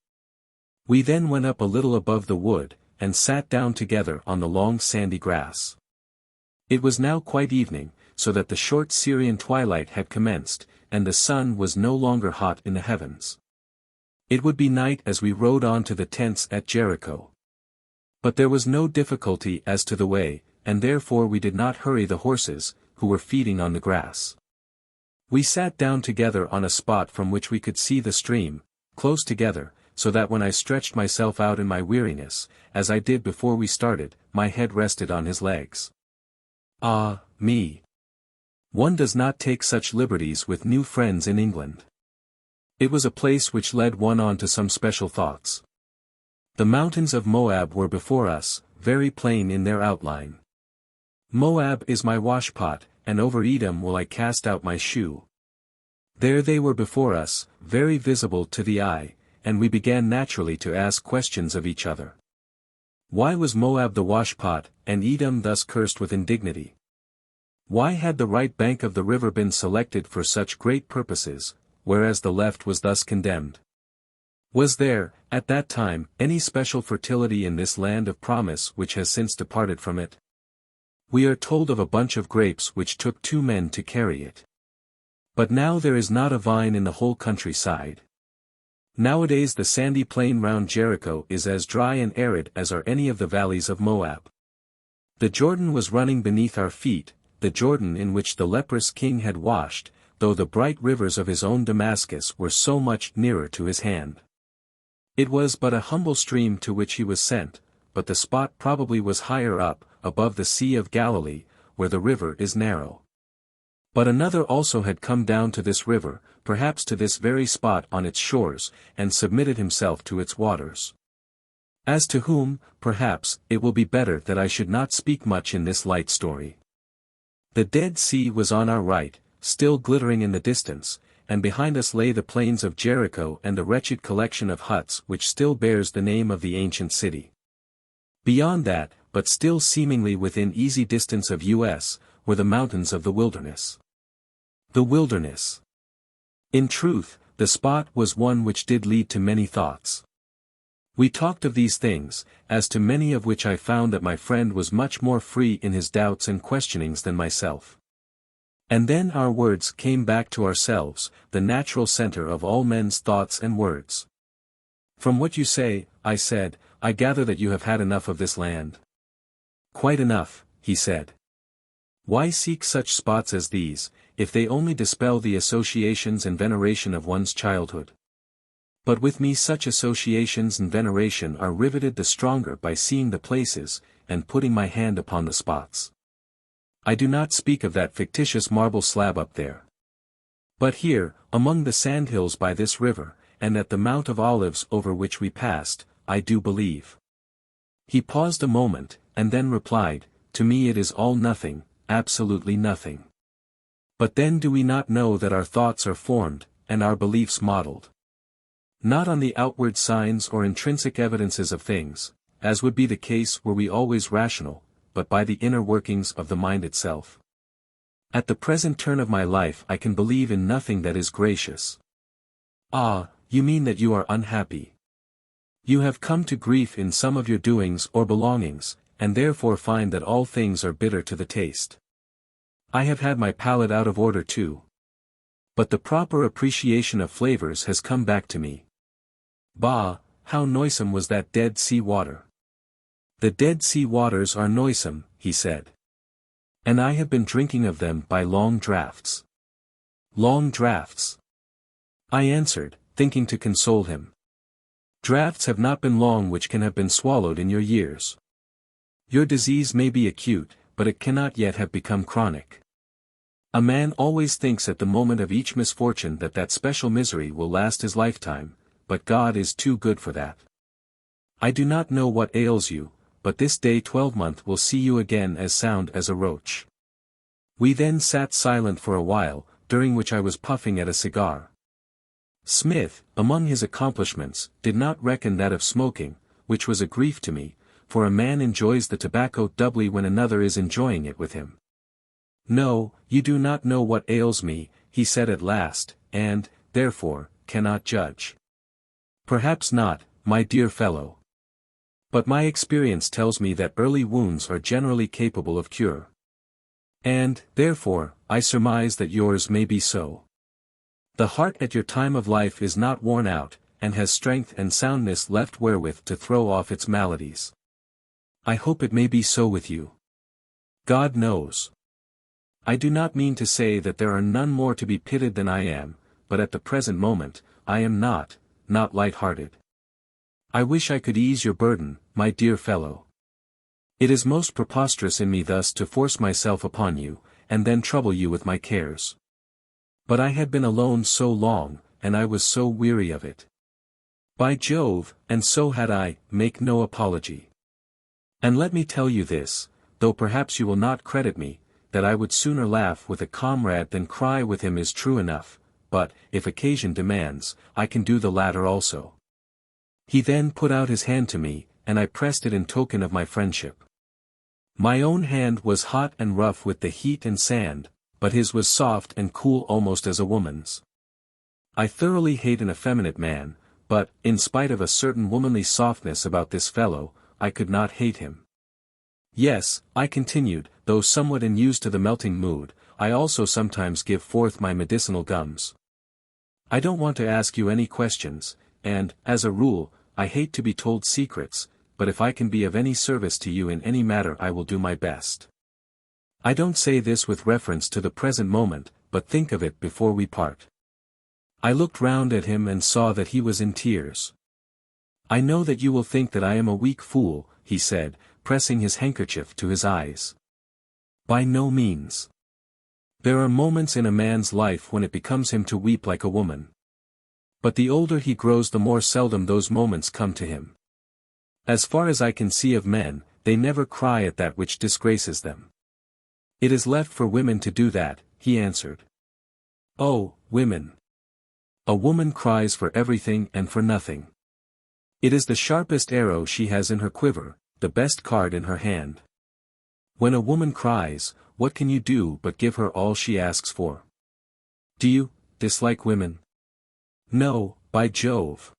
We then went up a little above the wood, and sat down together on the long sandy grass. It was now quite evening, so that the short Syrian twilight had commenced, and the sun was no longer hot in the heavens. It would be night as we rode on to the tents at Jericho. But there was no difficulty as to the way, and therefore we did not hurry the horses, who were feeding on the grass. We sat down together on a spot from which we could see the stream, close together, so that when I stretched myself out in my weariness, as I did before we started, my head rested on his legs. Ah, me! One does not take such liberties with new friends in England. It was a place which led one on to some special thoughts. The mountains of Moab were before us, very plain in their outline. Moab is my washpot, and over Edom will I cast out my shoe. There they were before us, very visible to the eye, and we began naturally to ask questions of each other. Why was Moab the washpot, and Edom thus cursed with indignity? Why had the right bank of the river been selected for such great purposes, whereas the left was thus condemned? Was there, at that time, any special fertility in this land of promise which has since departed from it? We are told of a bunch of grapes which took 2 men to carry it. But now there is not a vine in the whole countryside. Nowadays the sandy plain round Jericho is as dry and arid as are any of the valleys of Moab. The Jordan was running beneath our feet, the Jordan in which the leprous king had washed, though the bright rivers of his own Damascus were so much nearer to his hand. It was but a humble stream to which he was sent, but the spot probably was higher up, above the Sea of Galilee, where the river is narrow. But another also had come down to this river, perhaps to this very spot on its shores, and submitted himself to its waters. As to whom, perhaps, it will be better that I should not speak much in this light story. The Dead Sea was on our right, still glittering in the distance, and behind us lay the plains of Jericho and the wretched collection of huts which still bears the name of the ancient city. Beyond that, but still seemingly within easy distance of us, were the mountains of the wilderness. The wilderness. In truth, the spot was one which did lead to many thoughts. We talked of these things, as to many of which I found that my friend was much more free in his doubts and questionings than myself. And then our words came back to ourselves, the natural center of all men's thoughts and words. From what you say, I said, I gather that you have had enough of this land. Quite enough, he said. Why seek such spots as these, if they only dispel the associations and veneration of one's childhood? But with me such associations and veneration are riveted the stronger by seeing the places, and putting my hand upon the spots. I do not speak of that fictitious marble slab up there. But here, among the sandhills by this river, and at the Mount of Olives over which we passed, I do believe. He paused a moment, and then replied, to me it is all nothing, absolutely nothing. But then do we not know that our thoughts are formed, and our beliefs modeled? Not on the outward signs or intrinsic evidences of things, as would be the case were we always rational, but by the inner workings of the mind itself. At the present turn of my life I can believe in nothing that is gracious. Ah, you mean that you are unhappy. You have come to grief in some of your doings or belongings, and therefore find that all things are bitter to the taste. I have had my palate out of order too. But the proper appreciation of flavors has come back to me. Bah, how noisome was that Dead Sea water. The Dead Sea waters are noisome, he said. And I have been drinking of them by long draughts. Long draughts. I answered, thinking to console him. Draughts have not been long which can have been swallowed in your years. Your disease may be acute, but it cannot yet have become chronic. A man always thinks at the moment of each misfortune that special misery will last his lifetime, but God is too good for that. I do not know what ails you, but this day 12-month will see you again as sound as a roach. We then sat silent for a while, during which I was puffing at a cigar. Smith, among his accomplishments, did not reckon that of smoking, which was a grief to me, for a man enjoys the tobacco doubly when another is enjoying it with him. No, you do not know what ails me, he said at last, and, therefore, cannot judge. Perhaps not, my dear fellow. But my experience tells me that early wounds are generally capable of cure. And, therefore, I surmise that yours may be so. The heart at your time of life is not worn out, and has strength and soundness left wherewith to throw off its maladies. I hope it may be so with you. God knows. I do not mean to say that there are none more to be pitied than I am, but at the present moment, I am not light-hearted. I wish I could ease your burden, my dear fellow. It is most preposterous in me thus to force myself upon you, and then trouble you with my cares. But I had been alone so long, and I was so weary of it. By Jove, and so had I, make no apology. And let me tell you this, though perhaps you will not credit me, that I would sooner laugh with a comrade than cry with him is true enough, but, if occasion demands, I can do the latter also. He then put out his hand to me, and I pressed it in token of my friendship. My own hand was hot and rough with the heat and sand, but his was soft and cool almost as a woman's. I thoroughly hate an effeminate man, but, in spite of a certain womanly softness about this fellow, I could not hate him. Yes, I continued, though somewhat unused to the melting mood, I also sometimes give forth my medicinal gums. I don't want to ask you any questions, and, as a rule, I hate to be told secrets, but if I can be of any service to you in any matter I will do my best. I don't say this with reference to the present moment, but think of it before we part. I looked round at him and saw that he was in tears. I know that you will think that I am a weak fool, he said, pressing his handkerchief to his eyes. By no means. There are moments in a man's life when it becomes him to weep like a woman. But the older he grows the more seldom those moments come to him. As far as I can see of men, they never cry at that which disgraces them. It is left for women to do that, he answered. Oh, women! A woman cries for everything and for nothing. It is the sharpest arrow she has in her quiver, the best card in her hand. When a woman cries, what can you do but give her all she asks for? Do you dislike women? No, by Jove.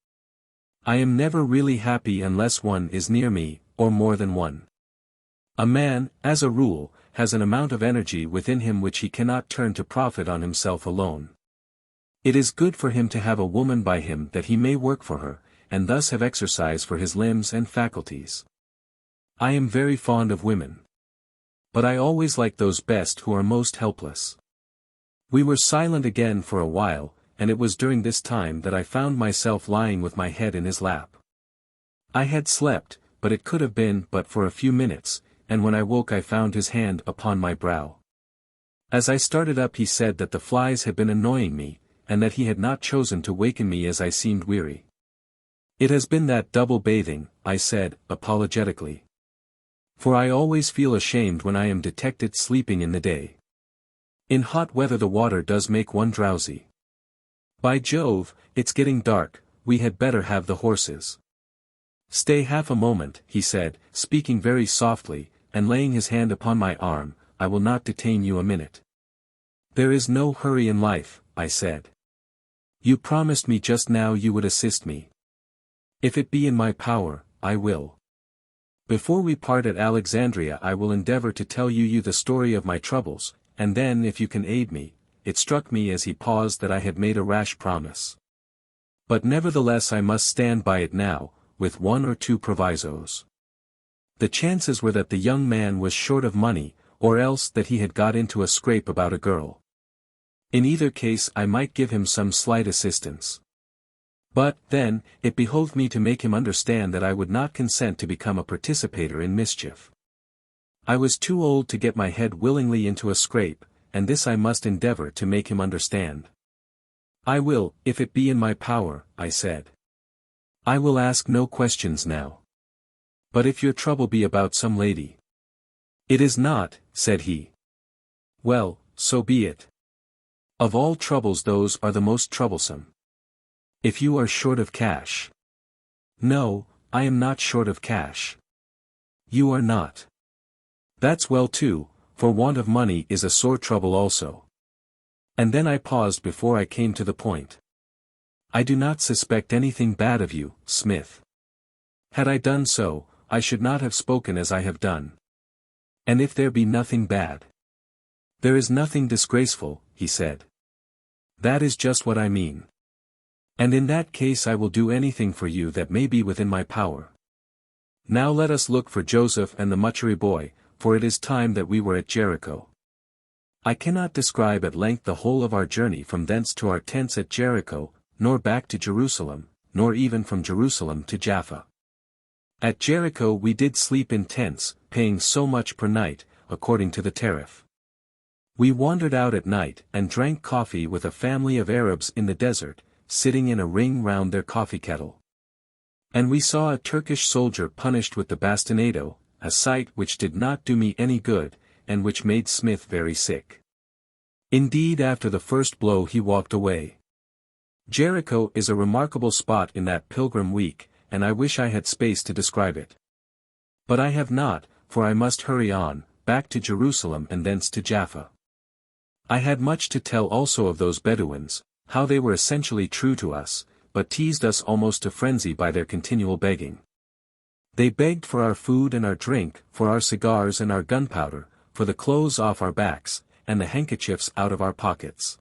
I am never really happy unless one is near me, or more than one. A man, as a rule, has an amount of energy within him which he cannot turn to profit on himself alone. It is good for him to have a woman by him that he may work for her, and thus have exercise for his limbs and faculties. I am very fond of women. But I always like those best who are most helpless. We were silent again for a while, and it was during this time that I found myself lying with my head in his lap. I had slept, but it could have been but for a few minutes, and when I woke I found his hand upon my brow. As I started up he said that the flies had been annoying me, and that he had not chosen to waken me as I seemed weary. It has been that double bathing, I said, apologetically. For I always feel ashamed when I am detected sleeping in the day. In hot weather the water does make one drowsy. By Jove, it's getting dark, we had better have the horses. Stay half a moment, he said, speaking very softly, and laying his hand upon my arm, I will not detain you a minute. There is no hurry in life, I said. You promised me just now you would assist me. If it be in my power, I will. Before we part at Alexandria I will endeavor to tell you the story of my troubles, and then if you can aid me. It struck me as he paused that I had made a rash promise. But nevertheless I must stand by it now, with one or two provisos. The chances were that the young man was short of money, or else that he had got into a scrape about a girl. In either case I might give him some slight assistance. But, then, it behoved me to make him understand that I would not consent to become a participator in mischief. I was too old to get my head willingly into a scrape, and this I must endeavor to make him understand. I will, if it be in my power, I said. I will ask no questions now. But if your trouble be about some lady. It is not, said he. Well, so be it. Of all troubles those are the most troublesome. If you are short of cash. No, I am not short of cash. You are not. That's well too, for want of money is a sore trouble also. And then I paused before I came to the point. I do not suspect anything bad of you, Smith. Had I done so, I should not have spoken as I have done. And if there be nothing bad. There is nothing disgraceful, he said. That is just what I mean. And in that case I will do anything for you that may be within my power. Now let us look for Joseph and the Mutchery boy, for it is time that we were at Jericho. I cannot describe at length the whole of our journey from thence to our tents at Jericho, nor back to Jerusalem, nor even from Jerusalem to Jaffa. At Jericho we did sleep in tents, paying so much per night, according to the tariff. We wandered out at night and drank coffee with a family of Arabs in the desert, sitting in a ring round their coffee kettle. And we saw a Turkish soldier punished with the bastinado, a sight which did not do me any good, and which made Smith very sick. Indeed, after the first blow he walked away. Jericho is a remarkable spot in that Pilgrim Week, and I wish I had space to describe it. But I have not, for I must hurry on, back to Jerusalem and thence to Jaffa. I had much to tell also of those Bedouins, how they were essentially true to us, but teased us almost to frenzy by their continual begging. They begged for our food and our drink, for our cigars and our gunpowder, for the clothes off our backs, and the handkerchiefs out of our pockets.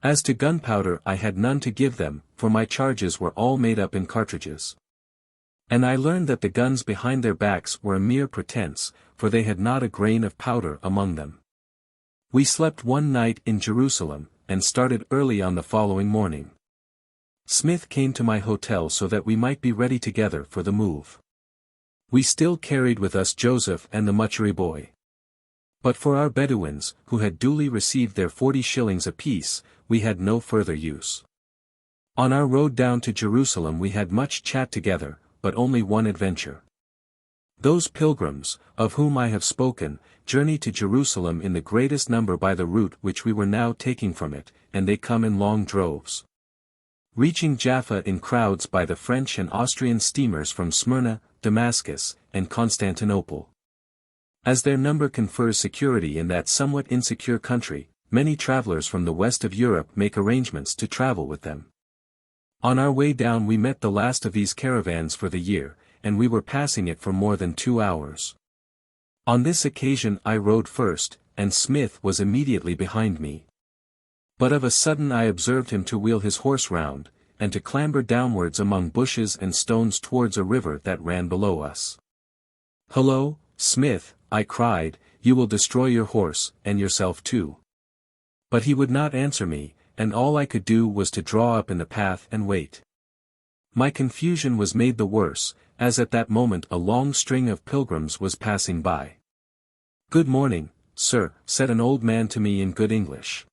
As to gunpowder I had none to give them, for my charges were all made up in cartridges. And I learned that the guns behind their backs were a mere pretense, for they had not a grain of powder among them. We slept one night in Jerusalem, and started early on the following morning. Smith came to my hotel so that we might be ready together for the move. We still carried with us Joseph and the Muchery boy. But for our Bedouins, who had duly received their 40 shillings apiece, we had no further use. On our road down to Jerusalem we had much chat together, but only one adventure. Those pilgrims, of whom I have spoken, journey to Jerusalem in the greatest number by the route which we were now taking from it, and they come in long droves. Reaching Jaffa in crowds by the French and Austrian steamers from Smyrna, Damascus, and Constantinople. As their number confers security in that somewhat insecure country, many travelers from the west of Europe make arrangements to travel with them. On our way down we met the last of these caravans for the year, and we were passing it for more than 2 hours. On this occasion I rode first, and Smith was immediately behind me. But of a sudden I observed him to wheel his horse round, and to clamber downwards among bushes and stones towards a river that ran below us. "Hullo, Smith," I cried, "you will destroy your horse, and yourself too." But he would not answer me, and all I could do was to draw up in the path and wait. My confusion was made the worse, as at that moment a long string of pilgrims was passing by. "Good morning, sir," said an old man to me in good English.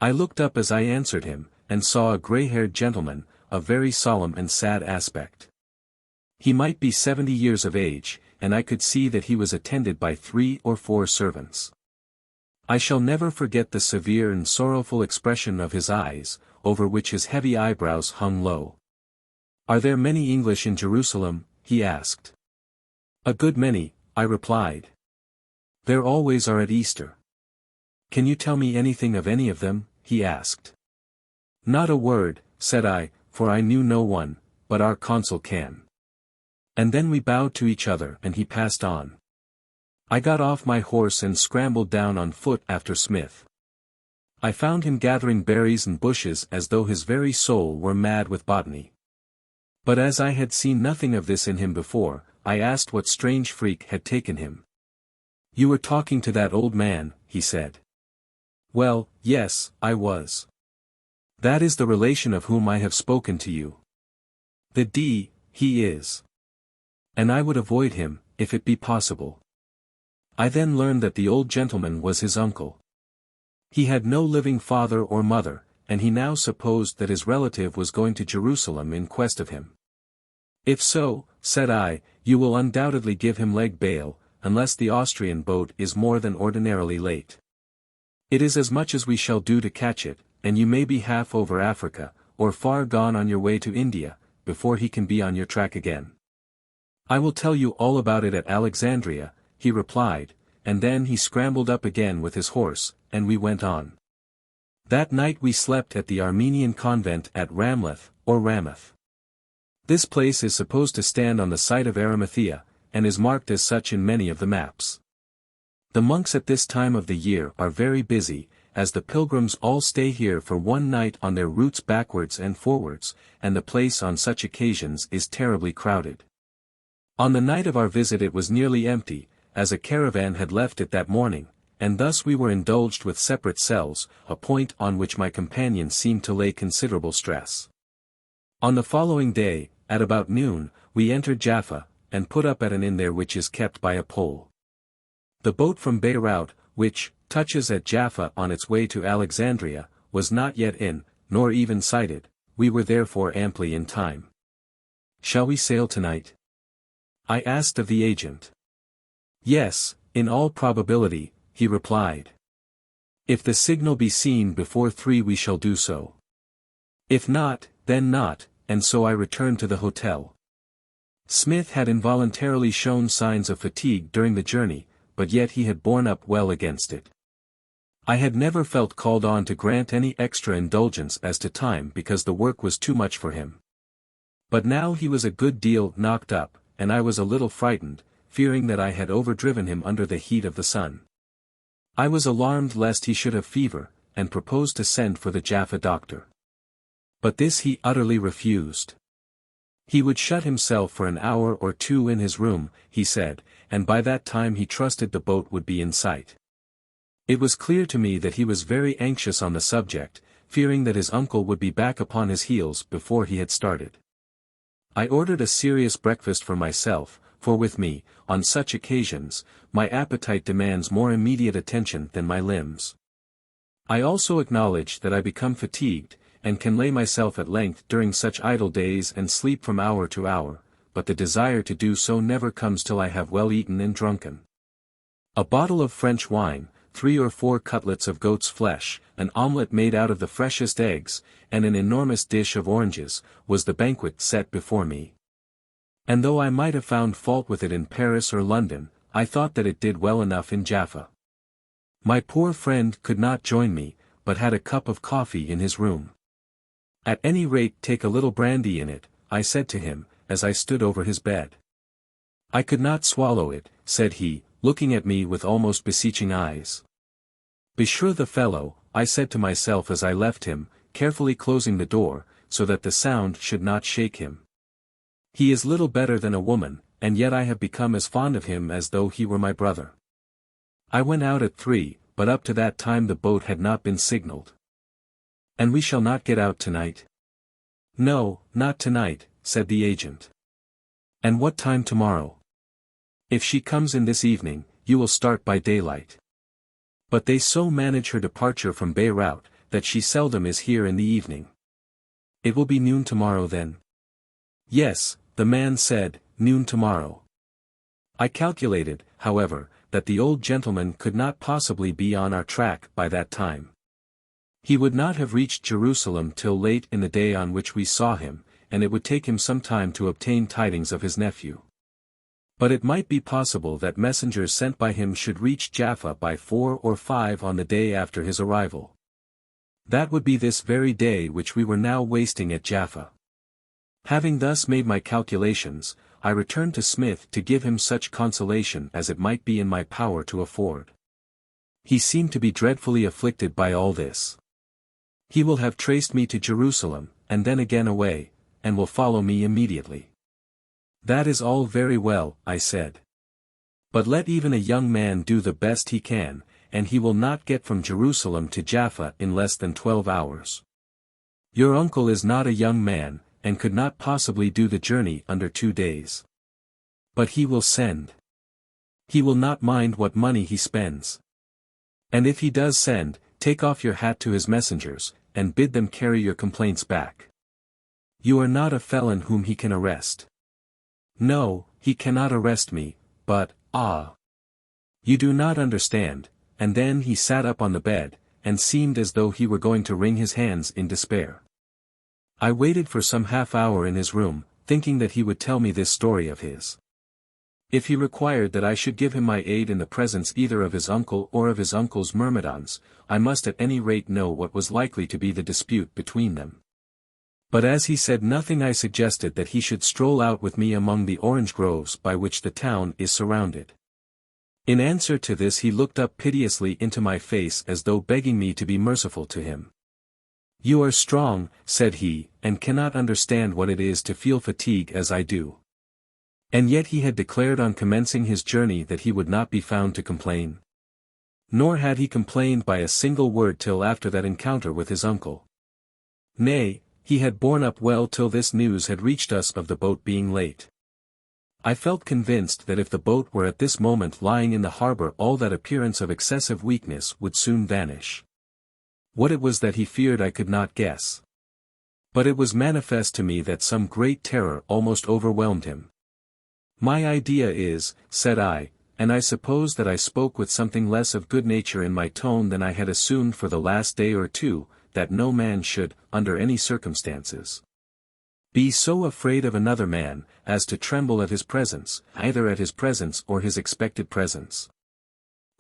I looked up as I answered him, and saw a grey-haired gentleman, of very solemn and sad aspect. He might be 70 years of age, and I could see that he was attended by 3 or 4 servants. I shall never forget the severe and sorrowful expression of his eyes, over which his heavy eyebrows hung low. "Are there many English in Jerusalem?" he asked. "A good many," I replied. "There always are at Easter." "Can you tell me anything of any of them?" he asked. "Not a word," said I, for I knew no one, "but our consul can." And then we bowed to each other and he passed on. I got off my horse and scrambled down on foot after Smith. I found him gathering berries and bushes as though his very soul were mad with botany. But as I had seen nothing of this in him before, I asked what strange freak had taken him. "You were talking to that old man," he said. "Well, yes, I was. That is the relation of whom I have spoken to you. He is. And I would avoid him, if it be possible." I then learned that the old gentleman was his uncle. He had no living father or mother, and he now supposed that his relative was going to Jerusalem in quest of him. "If so," said I, "you will undoubtedly give him leg bail, unless the Austrian boat is more than ordinarily late. It is as much as we shall do to catch it, and you may be half over Africa, or far gone on your way to India, before he can be on your track again." "I will tell you all about it at Alexandria," he replied, and then he scrambled up again with his horse, and we went on. That night we slept at the Armenian convent at Ramleth, or Ramoth. This place is supposed to stand on the site of Arimathea, and is marked as such in many of the maps. The monks at this time of the year are very busy, as the pilgrims all stay here for one night on their routes backwards and forwards, and the place on such occasions is terribly crowded. On the night of our visit it was nearly empty, as a caravan had left it that morning, and thus we were indulged with separate cells, a point on which my companion seemed to lay considerable stress. On the following day, at about noon, we entered Jaffa, and put up at an inn there which is kept by a Pole. The boat from Beirut, which touches at Jaffa on its way to Alexandria, was not yet in, nor even sighted, we were therefore amply in time. "Shall we sail tonight?" I asked of the agent. "Yes, in all probability," he replied. "If the signal be seen before 3 we shall do so. If not, then not," and so I returned to the hotel. Smith had involuntarily shown signs of fatigue during the journey, but yet he had borne up well against it. I had never felt called on to grant any extra indulgence as to time because the work was too much for him. But now he was a good deal knocked up, and I was a little frightened, fearing that I had overdriven him under the heat of the sun. I was alarmed lest he should have fever, and proposed to send for the Jaffa doctor. But this he utterly refused. He would shut himself for an hour or 2 in his room, he said, and by that time he trusted the boat would be in sight. It was clear to me that he was very anxious on the subject, fearing that his uncle would be back upon his heels before he had started. I ordered a serious breakfast for myself, for with me, on such occasions, my appetite demands more immediate attention than my limbs. I also acknowledge that I become fatigued, and can lay myself at length during such idle days and sleep from hour to hour, but the desire to do so never comes till I have well eaten and drunken. A bottle of French wine, 3 or 4 cutlets of goat's flesh, an omelette made out of the freshest eggs, and an enormous dish of oranges, was the banquet set before me. And though I might have found fault with it in Paris or London, I thought that it did well enough in Jaffa. My poor friend could not join me, but had a cup of coffee in his room. "At any rate take a little brandy in it," I said to him, as I stood over his bed. "I could not swallow it," said he, looking at me with almost beseeching eyes. "Besure the fellow," I said to myself as I left him, carefully closing the door, so that the sound should not shake him. "He is little better than a woman, and yet I have become as fond of him as though he were my brother." I went out at 3, but up to that time the boat had not been signaled. "And we shall not get out tonight?" "No, not tonight," said the agent. "And what time tomorrow?" "If she comes in this evening, you will start by daylight. But they so manage her departure from Beirut, that she seldom is here in the evening." "It will be noon tomorrow then?" "Yes," the man said, "noon tomorrow." I calculated, however, that the old gentleman could not possibly be on our track by that time. He would not have reached Jerusalem till late in the day on which we saw him, and it would take him some time to obtain tidings of his nephew. But it might be possible that messengers sent by him should reach Jaffa by 4 or 5 on the day after his arrival. That would be this very day which we were now wasting at Jaffa. Having thus made my calculations, I returned to Smith to give him such consolation as it might be in my power to afford. He seemed to be dreadfully afflicted by all this. "He will have traced me to Jerusalem, and then again away, and will follow me immediately." "That is all very well," I said. "But let even a young man do the best he can, and he will not get from Jerusalem to Jaffa in less than 12 hours. Your uncle is not a young man, and could not possibly do the journey under 2 days. But he will send. He will not mind what money he spends. And if he does send, take off your hat to his messengers, and bid them carry your complaints back. You are not a felon whom he can arrest." "No, he cannot arrest me, but, ah! You do not understand," and then he sat up on the bed, and seemed as though he were going to wring his hands in despair. I waited for some half hour in his room, thinking that he would tell me this story of his. If he required that I should give him my aid in the presence either of his uncle or of his uncle's myrmidons, I must at any rate know what was likely to be the dispute between them. But as he said nothing, I suggested that he should stroll out with me among the orange groves by which the town is surrounded. In answer to this he looked up piteously into my face as though begging me to be merciful to him. "You are strong," said he, "and cannot understand what it is to feel fatigue as I do." And yet he had declared on commencing his journey that he would not be found to complain. Nor had he complained by a single word till after that encounter with his uncle. Nay, he had borne up well till this news had reached us of the boat being late. I felt convinced that if the boat were at this moment lying in the harbour all that appearance of excessive weakness would soon vanish. What it was that he feared I could not guess. But it was manifest to me that some great terror almost overwhelmed him. "My idea is," said I, and I suppose that I spoke with something less of good nature in my tone than I had assumed for the last day or two, "that no man should, under any circumstances, be so afraid of another man, as to tremble at his presence, either at his presence or his expected presence."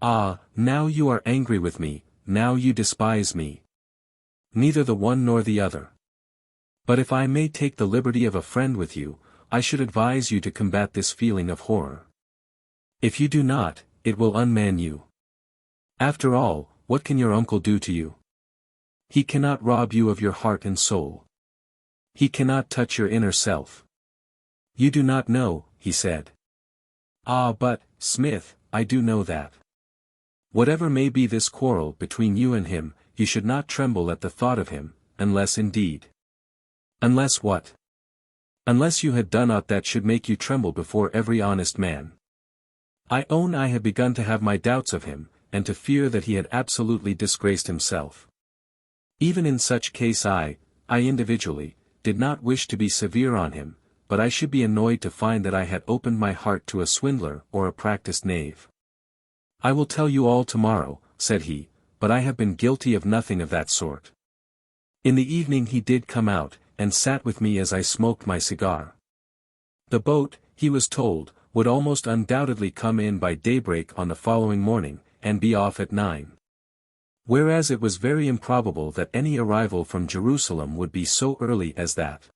"Ah, now you are angry with me, now you despise me." "Neither the one nor the other. But if I may take the liberty of a friend with you, I should advise you to combat this feeling of horror. If you do not, it will unman you. After all, what can your uncle do to you? He cannot rob you of your heart and soul. He cannot touch your inner self. You do not know," he said. "Ah, but, Smith, I do know that. Whatever may be this quarrel between you and him, you should not tremble at the thought of him, unless indeed—" "Unless what?" "Unless you had done aught that should make you tremble before every honest man." I own I had begun to have my doubts of him, and to fear that he had absolutely disgraced himself. Even in such case I individually, did not wish to be severe on him, but I should be annoyed to find that I had opened my heart to a swindler or a practised knave. "I will tell you all tomorrow," said he, "but I have been guilty of nothing of that sort." In the evening he did come out, and sat with me as I smoked my cigar. The boat, he was told, would almost undoubtedly come in by daybreak on the following morning, and be off at 9. Whereas it was very improbable that any arrival from Jerusalem would be so early as that.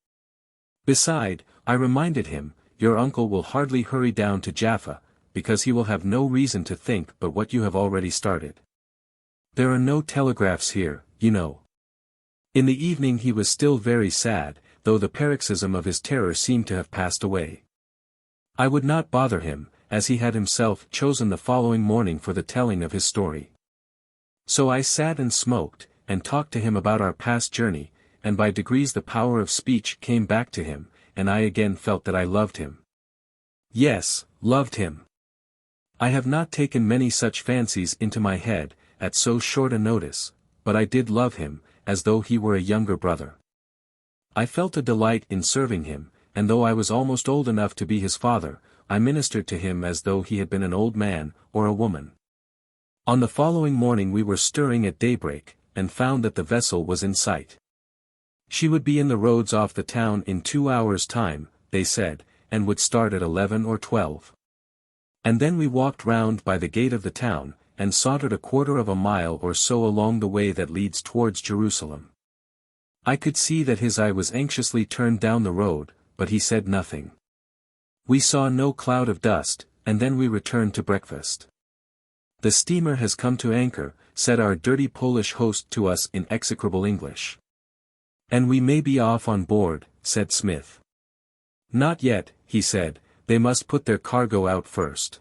Beside, I reminded him, your uncle will hardly hurry down to Jaffa, because he will have no reason to think but what you have already started. There are no telegraphs here, you know. In the evening he was still very sad, though the paroxysm of his terror seemed to have passed away. I would not bother him, as he had himself chosen the following morning for the telling of his story. So I sat and smoked, and talked to him about our past journey, and by degrees the power of speech came back to him, and I again felt that I loved him. Yes, loved him. I have not taken many such fancies into my head, at so short a notice, but I did love him, as though he were a younger brother. I felt a delight in serving him, and though I was almost old enough to be his father, I ministered to him as though he had been an old man, or a woman. On the following morning we were stirring at daybreak, and found that the vessel was in sight. She would be in the roads off the town in 2 hours' time, they said, and would start at 11 or 12. And then we walked round by the gate of the town, and sauntered a quarter of a mile or so along the way that leads towards Jerusalem. I could see that his eye was anxiously turned down the road, but he said nothing. We saw no cloud of dust, and then we returned to breakfast. "The steamer has come to anchor," said our dirty Polish host to us in execrable English. "And we may be off on board," said Smith. "Not yet," he said, "they must put their cargo out first."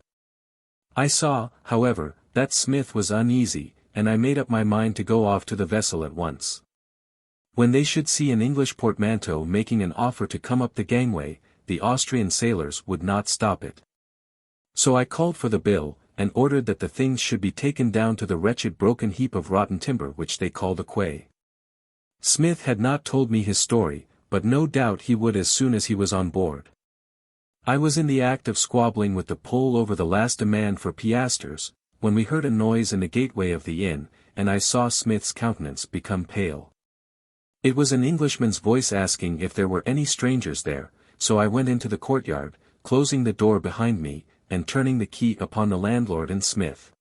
I saw, however, that Smith was uneasy, and I made up my mind to go off to the vessel at once. When they should see an English portmanteau making an offer to come up the gangway, the Austrian sailors would not stop it. So I called for the bill, and ordered that the things should be taken down to the wretched broken heap of rotten timber which they called a quay. Smith had not told me his story, but no doubt he would as soon as he was on board. I was in the act of squabbling with the Pole over the last demand for piastres, when we heard a noise in the gateway of the inn, and I saw Smith's countenance become pale. It was an Englishman's voice asking if there were any strangers there, so I went into the courtyard, closing the door behind me, and turning the key upon the landlord and Smith.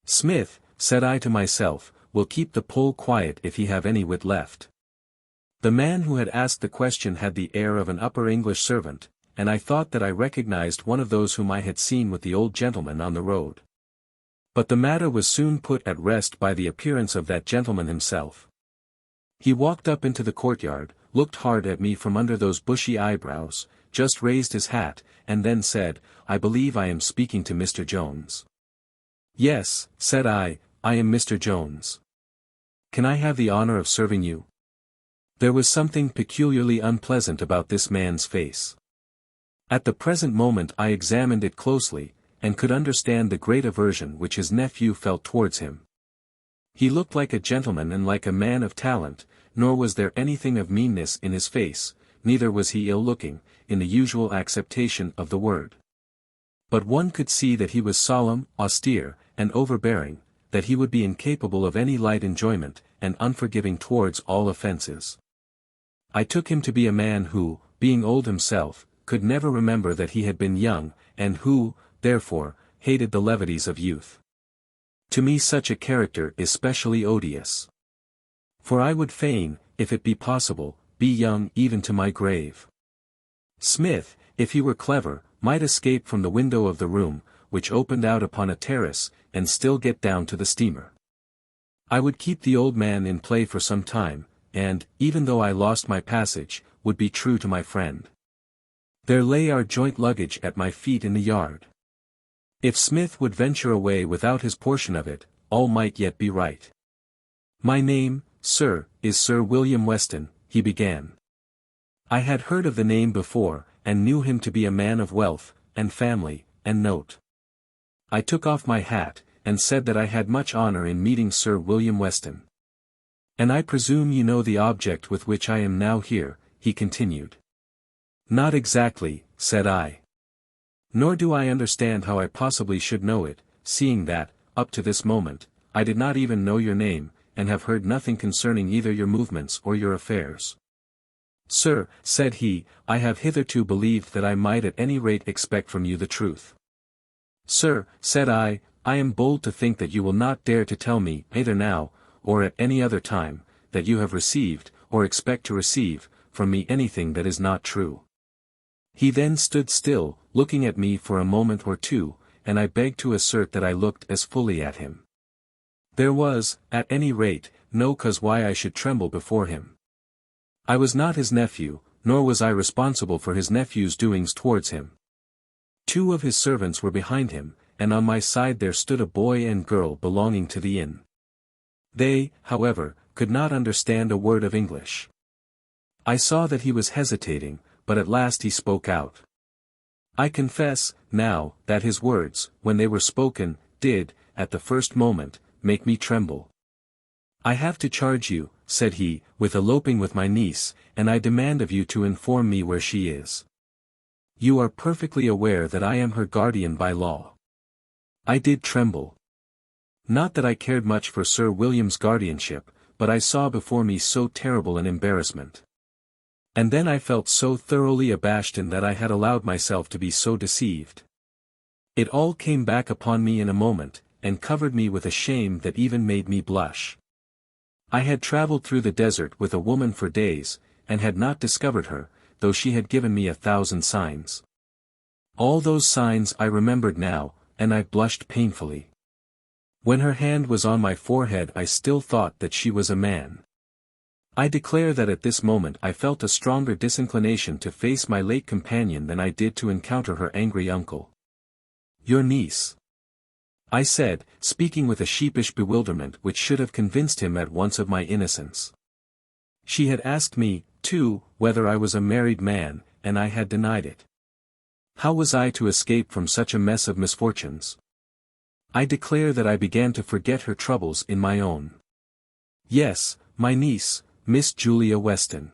"Smith," said I to myself, "will keep the Pole quiet if he have any wit left." The man who had asked the question had the air of an upper English servant, and I thought that I recognized one of those whom I had seen with the old gentleman on the road. But the matter was soon put at rest by the appearance of that gentleman himself. He walked up into the courtyard, looked hard at me from under those bushy eyebrows, just raised his hat, and then said, "I believe I am speaking to Mr. Jones." "Yes," said I am Mr. Jones. "Can I have the honor of serving you?" There was something peculiarly unpleasant about this man's face. At the present moment I examined it closely, and could understand the great aversion which his nephew felt towards him. He looked like a gentleman and like a man of talent, nor was there anything of meanness in his face, neither was he ill-looking, in the usual acceptation of the word. But one could see that he was solemn, austere, and overbearing, that he would be incapable of any light enjoyment, and unforgiving towards all offences. I took him to be a man who, being old himself, could never remember that he had been young, and who, therefore, hated the levities of youth. To me such a character is specially odious. For I would fain, if it be possible, be young even to my grave. Smith, if he were clever, might escape from the window of the room, which opened out upon a terrace, and still get down to the steamer. I would keep the old man in play for some time, and, even though I lost my passage, would be true to my friend. There lay our joint luggage at my feet in the yard. If Smith would venture away without his portion of it, all might yet be right. "My name, sir, is Sir William Weston," he began. I had heard of the name before, and knew him to be a man of wealth, and family, and note. I took off my hat, and said that I had much honour in meeting Sir William Weston. "And I presume you know the object with which I am now here," he continued. "Not exactly," said I. "Nor do I understand how I possibly should know it, seeing that, up to this moment, I did not even know your name, and have heard nothing concerning either your movements or your affairs." "Sir," said he, "I have hitherto believed that I might at any rate expect from you the truth." "Sir," said I am bold to think that you will not dare to tell me, either now, or at any other time, that you have received, or expect to receive, from me anything that is not true." He then stood still, looking at me for a moment or two, and I beg to assert that I looked as fully at him. There was, at any rate, no cause why I should tremble before him. I was not his nephew, nor was I responsible for his nephew's doings towards him. Two of his servants were behind him, and on my side there stood a boy and girl belonging to the inn. They, however, could not understand a word of English. I saw that he was hesitating, but at last he spoke out. I confess, now, that his words, when they were spoken, did, at the first moment, make me tremble. "I have to charge you," said he, "with eloping with my niece, and I demand of you to inform me where she is. You are perfectly aware that I am her guardian by law." I did tremble. Not that I cared much for Sir William's guardianship, but I saw before me so terrible an embarrassment. And then I felt so thoroughly abashed in that I had allowed myself to be so deceived. It all came back upon me in a moment, and covered me with a shame that even made me blush. I had travelled through the desert with a woman for days, and had not discovered her, though she had given me 1,000 signs. All those signs I remembered now, and I blushed painfully. When her hand was on my forehead I still thought that she was a man. I declare that at this moment I felt a stronger disinclination to face my late companion than I did to encounter her angry uncle. "Your niece," I said, speaking with a sheepish bewilderment which should have convinced him at once of my innocence. She had asked me, too, whether I was a married man, and I had denied it. How was I to escape from such a mess of misfortunes? I declare that I began to forget her troubles in my own. "Yes, my niece, Miss Julia Weston.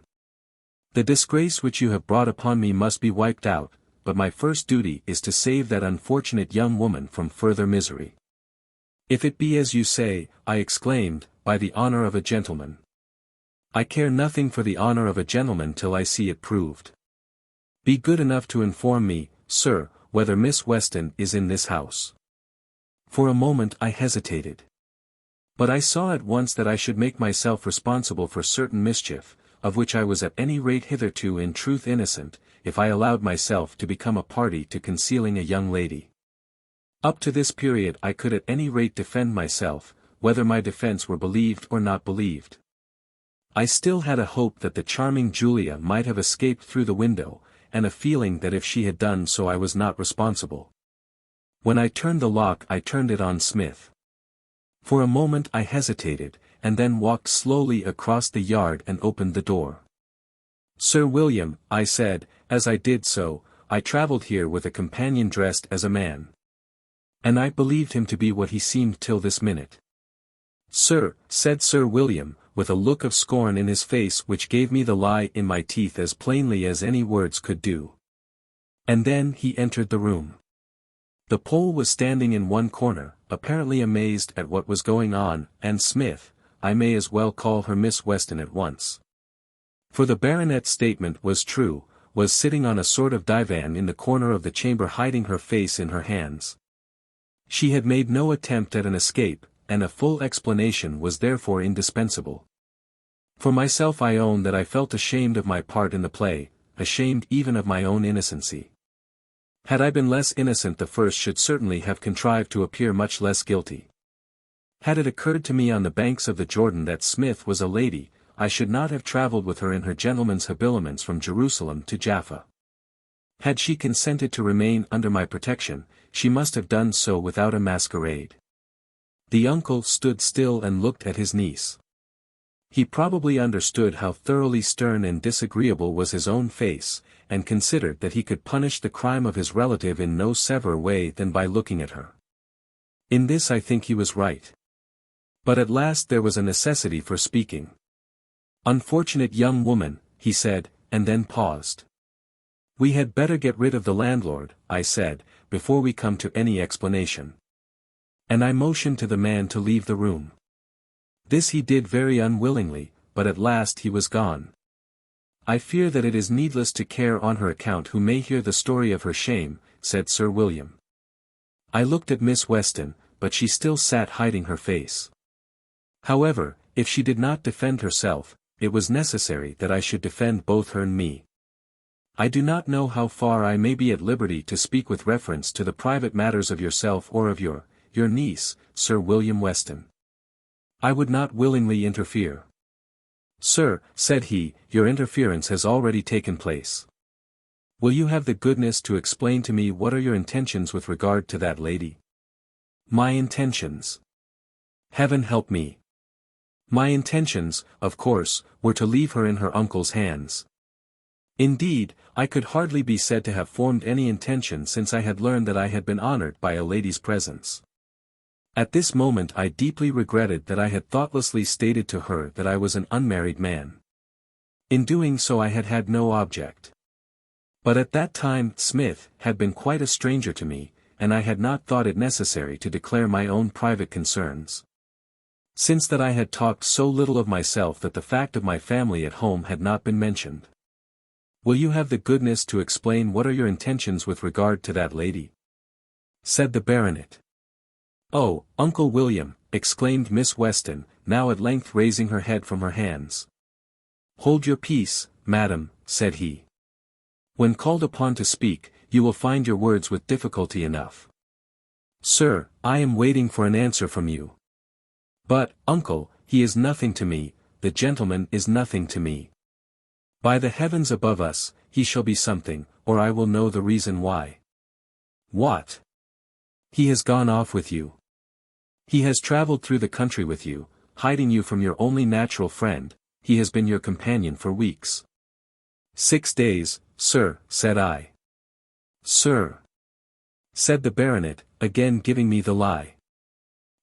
The disgrace which you have brought upon me must be wiped out, but my first duty is to save that unfortunate young woman from further misery." "If it be as you say," I exclaimed, "by the honour of a gentleman." "I care nothing for the honour of a gentleman till I see it proved. Be good enough to inform me, sir, whether Miss Weston is in this house." For a moment I hesitated. But I saw at once that I should make myself responsible for certain mischief, of which I was at any rate hitherto in truth innocent, if I allowed myself to become a party to concealing a young lady. Up to this period I could at any rate defend myself, whether my defence were believed or not believed. I still had a hope that the charming Julia might have escaped through the window, and a feeling that if she had done so I was not responsible. When I turned the lock I turned it on Smith. For a moment I hesitated, and then walked slowly across the yard and opened the door. "Sir William," I said, as I did so, "I travelled here with a companion dressed as a man. And I believed him to be what he seemed till this minute. Sir, said Sir William, with a look of scorn in his face which gave me the lie in my teeth as plainly as any words could do. And then he entered the room. The Pole was standing in one corner, apparently amazed at what was going on, and Smith, I may as well call her Miss Weston at once. For the baronet's statement was true, was sitting on a sort of divan in the corner of the chamber hiding her face in her hands. She had made no attempt at an escape, and a full explanation was therefore indispensable. For myself I own that I felt ashamed of my part in the play, ashamed even of my own innocency. Had I been less innocent the first should certainly have contrived to appear much less guilty. Had it occurred to me on the banks of the Jordan that Smith was a lady, I should not have travelled with her in her gentleman's habiliments from Jerusalem to Jaffa. Had she consented to remain under my protection, she must have done so without a masquerade. The uncle stood still and looked at his niece. He probably understood how thoroughly stern and disagreeable was his own face, and considered that he could punish the crime of his relative in no severer way than by looking at her. In this I think he was right. But at last there was a necessity for speaking. "Unfortunate young woman," he said, and then paused. "We had better get rid of the landlord," I said, "before we come to any explanation." And I motioned to the man to leave the room. This he did very unwillingly, but at last he was gone. "I fear that it is needless to care on her account who may hear the story of her shame," said Sir William. I looked at Miss Weston, but she still sat hiding her face. However, if she did not defend herself, it was necessary that I should defend both her and me. I do not know how far I may be at liberty to speak with reference to the private matters of yourself or of your niece, Sir William Weston. I would not willingly interfere. "Sir," said he, "your interference has already taken place. Will you have the goodness to explain to me what are your intentions with regard to that lady?" "My intentions? Heaven help me! My intentions, of course, were to leave her in her uncle's hands. Indeed, I could hardly be said to have formed any intention since I had learned that I had been honored by a lady's presence. At this moment I deeply regretted that I had thoughtlessly stated to her that I was an unmarried man. In doing so I had had no object. But at that time Smith had been quite a stranger to me, and I had not thought it necessary to declare my own private concerns. Since that I had talked so little of myself that the fact of my family at home had not been mentioned. "Will you have the goodness to explain what are your intentions with regard to that lady?" said the baronet. "Oh, Uncle William," exclaimed Miss Weston, now at length raising her head from her hands. "Hold your peace, madam," said he. "When called upon to speak, you will find your words with difficulty enough. Sir, I am waiting for an answer from you." "But, uncle, he is nothing to me, the gentleman is nothing to me. By the heavens above us, he shall be something, or I will know the reason why." "What? He has gone off with you. He has travelled through the country with you, hiding you from your only natural friend, he has been your companion for weeks." "6 days, sir," said I. "Sir," said the baronet, again giving me the lie.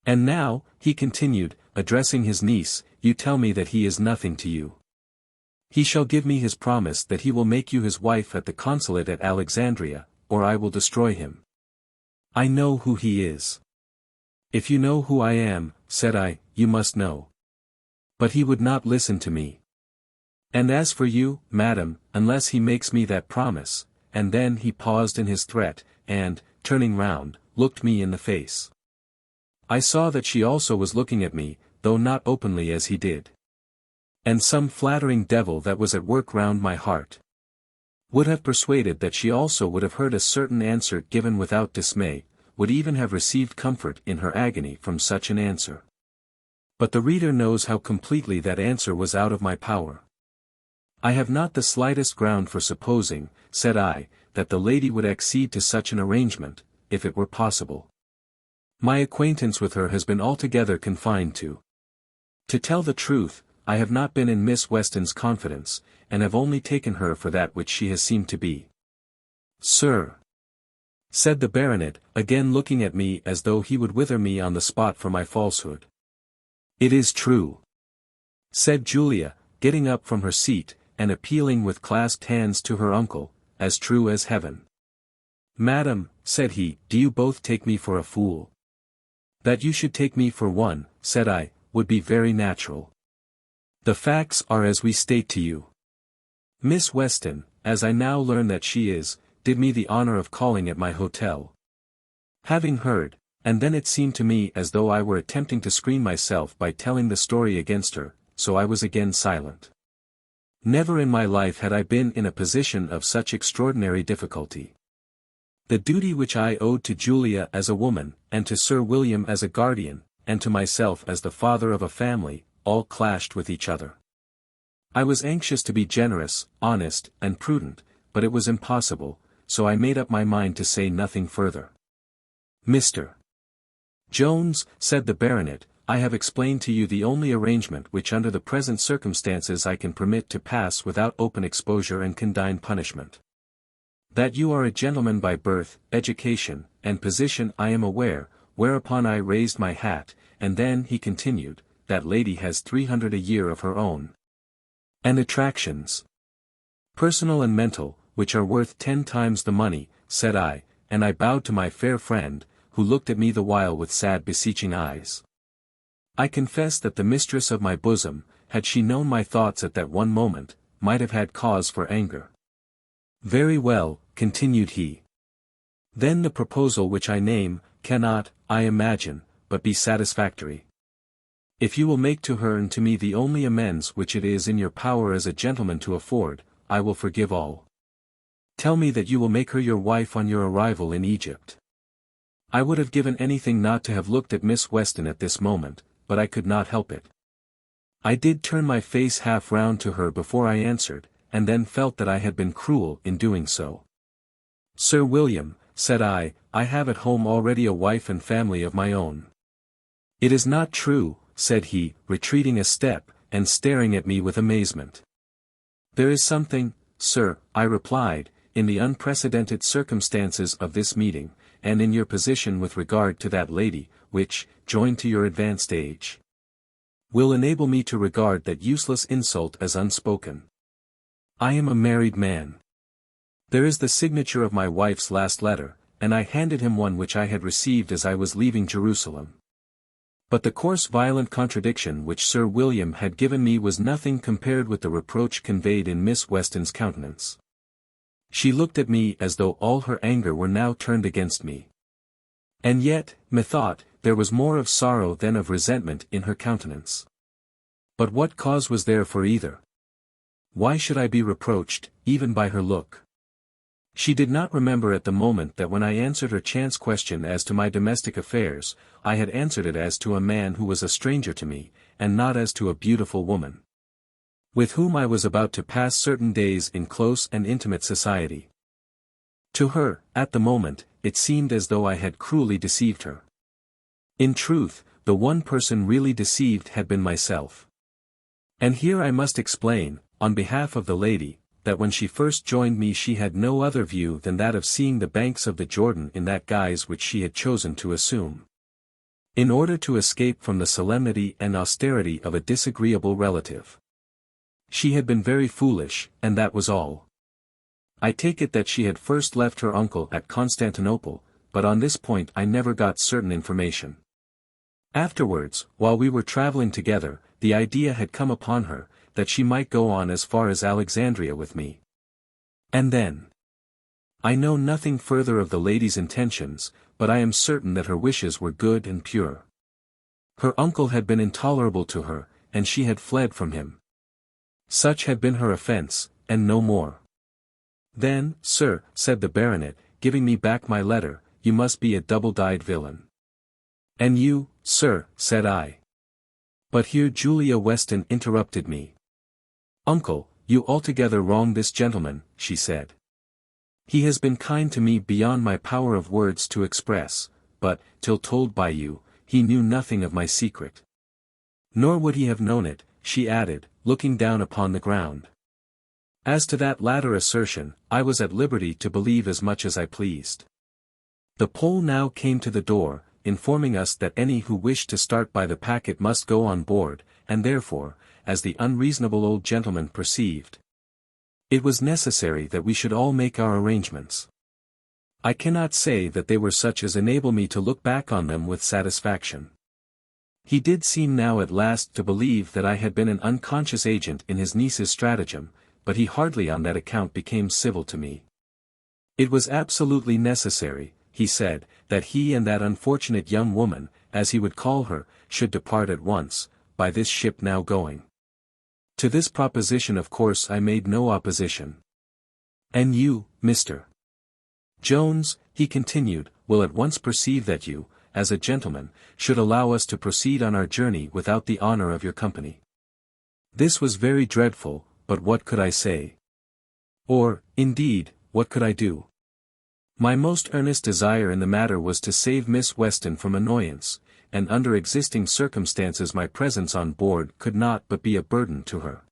"And now," he continued, addressing his niece, "you tell me that he is nothing to you. He shall give me his promise that he will make you his wife at the consulate at Alexandria, or I will destroy him. I know who he is." "If you know who I am," said I, "you must know." But he would not listen to me. "And as for you, madam, unless he makes me that promise," and then he paused in his threat, and, turning round, looked me in the face. I saw that she also was looking at me, though not openly as he did. And some flattering devil that was at work round my heart would have persuaded that she also would have heard a certain answer given without dismay, would even have received comfort in her agony from such an answer. But the reader knows how completely that answer was out of my power. "I have not the slightest ground for supposing," said I, "that the lady would accede to such an arrangement, if it were possible. My acquaintance with her has been altogether confined to. To tell the truth, I have not been in Miss Weston's confidence, and have only taken her for that which she has seemed to be." "Sir," said the baronet, again looking at me as though he would wither me on the spot for my falsehood. It is true, said Julia, getting up from her seat, and appealing with clasped hands to her uncle, as true as heaven. Madam, said he, do you both take me for a fool? That you should take me for one, said I, would be very natural. The facts are as we state to you. Miss Weston, as I now learn that she is, did me the honor of calling at my hotel. Having heard, and then it seemed to me as though I were attempting to screen myself by telling the story against her, so I was again silent. Never in my life had I been in a position of such extraordinary difficulty. The duty which I owed to Julia as a woman, and to Sir William as a guardian, and to myself as the father of a family, all clashed with each other. I was anxious to be generous, honest, and prudent, but it was impossible, so I made up my mind to say nothing further. Mr. Jones, said the baronet, I have explained to you the only arrangement which under the present circumstances I can permit to pass without open exposure and condign punishment. That you are a gentleman by birth, education, and position I am aware, whereupon I raised my hat, and then he continued, that lady has 300 a year of her own. And attractions, personal and mental, which are worth 10 times the money, said I, and I bowed to my fair friend, who looked at me the while with sad beseeching eyes. I confess that the mistress of my bosom, had she known my thoughts at that one moment, might have had cause for anger. Very well, continued he. Then the proposal which I name, cannot, I imagine, but be satisfactory. If you will make to her and to me the only amends which it is in your power as a gentleman to afford, I will forgive all. Tell me that you will make her your wife on your arrival in Egypt. I would have given anything not to have looked at Miss Weston at this moment, but I could not help it. I did turn my face half round to her before I answered, and then felt that I had been cruel in doing so. Sir William, said I have at home already a wife and family of my own. It is not true, said he, retreating a step, and staring at me with amazement. There is something, sir, I replied, in the unprecedented circumstances of this meeting, and in your position with regard to that lady, which, joined to your advanced age, will enable me to regard that useless insult as unspoken. I am a married man. There is the signature of my wife's last letter, and I handed him one which I had received as I was leaving Jerusalem. But the coarse violent contradiction which Sir William had given me was nothing compared with the reproach conveyed in Miss Weston's countenance. She looked at me as though all her anger were now turned against me. And yet, methought, there was more of sorrow than of resentment in her countenance. But what cause was there for either? Why should I be reproached, even by her look? She did not remember at the moment that when I answered her chance question as to my domestic affairs, I had answered it as to a man who was a stranger to me, and not as to a beautiful woman, with whom I was about to pass certain days in close and intimate society. To her, at the moment, it seemed as though I had cruelly deceived her. In truth, the one person really deceived had been myself. And here I must explain, on behalf of the lady, that when she first joined me she had no other view than that of seeing the banks of the Jordan in that guise which she had chosen to assume, in order to escape from the solemnity and austerity of a disagreeable relative. She had been very foolish, and that was all. I take it that she had first left her uncle at Constantinople, but on this point I never got certain information. Afterwards, while we were traveling together, the idea had come upon her, that she might go on as far as Alexandria with me. And then, I know nothing further of the lady's intentions, but I am certain that her wishes were good and pure. Her uncle had been intolerable to her, and she had fled from him. Such had been her offence, and no more. Then, sir, said the baronet, giving me back my letter, you must be a double-dyed villain. And you, sir, said I. But here Julia Weston interrupted me. Uncle, you altogether wrong this gentleman, she said. He has been kind to me beyond my power of words to express, but, till told by you, he knew nothing of my secret. Nor would he have known it, she added, looking down upon the ground. As to that latter assertion, I was at liberty to believe as much as I pleased. The Pole now came to the door, informing us that any who wished to start by the packet must go on board, and therefore, as the unreasonable old gentleman perceived, it was necessary that we should all make our arrangements. I cannot say that they were such as enable me to look back on them with satisfaction. He did seem now at last to believe that I had been an unconscious agent in his niece's stratagem, but he hardly on that account became civil to me. It was absolutely necessary, he said, that he and that unfortunate young woman, as he would call her, should depart at once, by this ship now going. To this proposition of course I made no opposition. And you, Mr. Jones, he continued, will at once perceive that you, as a gentleman, should allow us to proceed on our journey without the honor of your company. This was very dreadful, but what could I say? Or, indeed, what could I do? My most earnest desire in the matter was to save Miss Weston from annoyance, and under existing circumstances my presence on board could not but be a burden to her.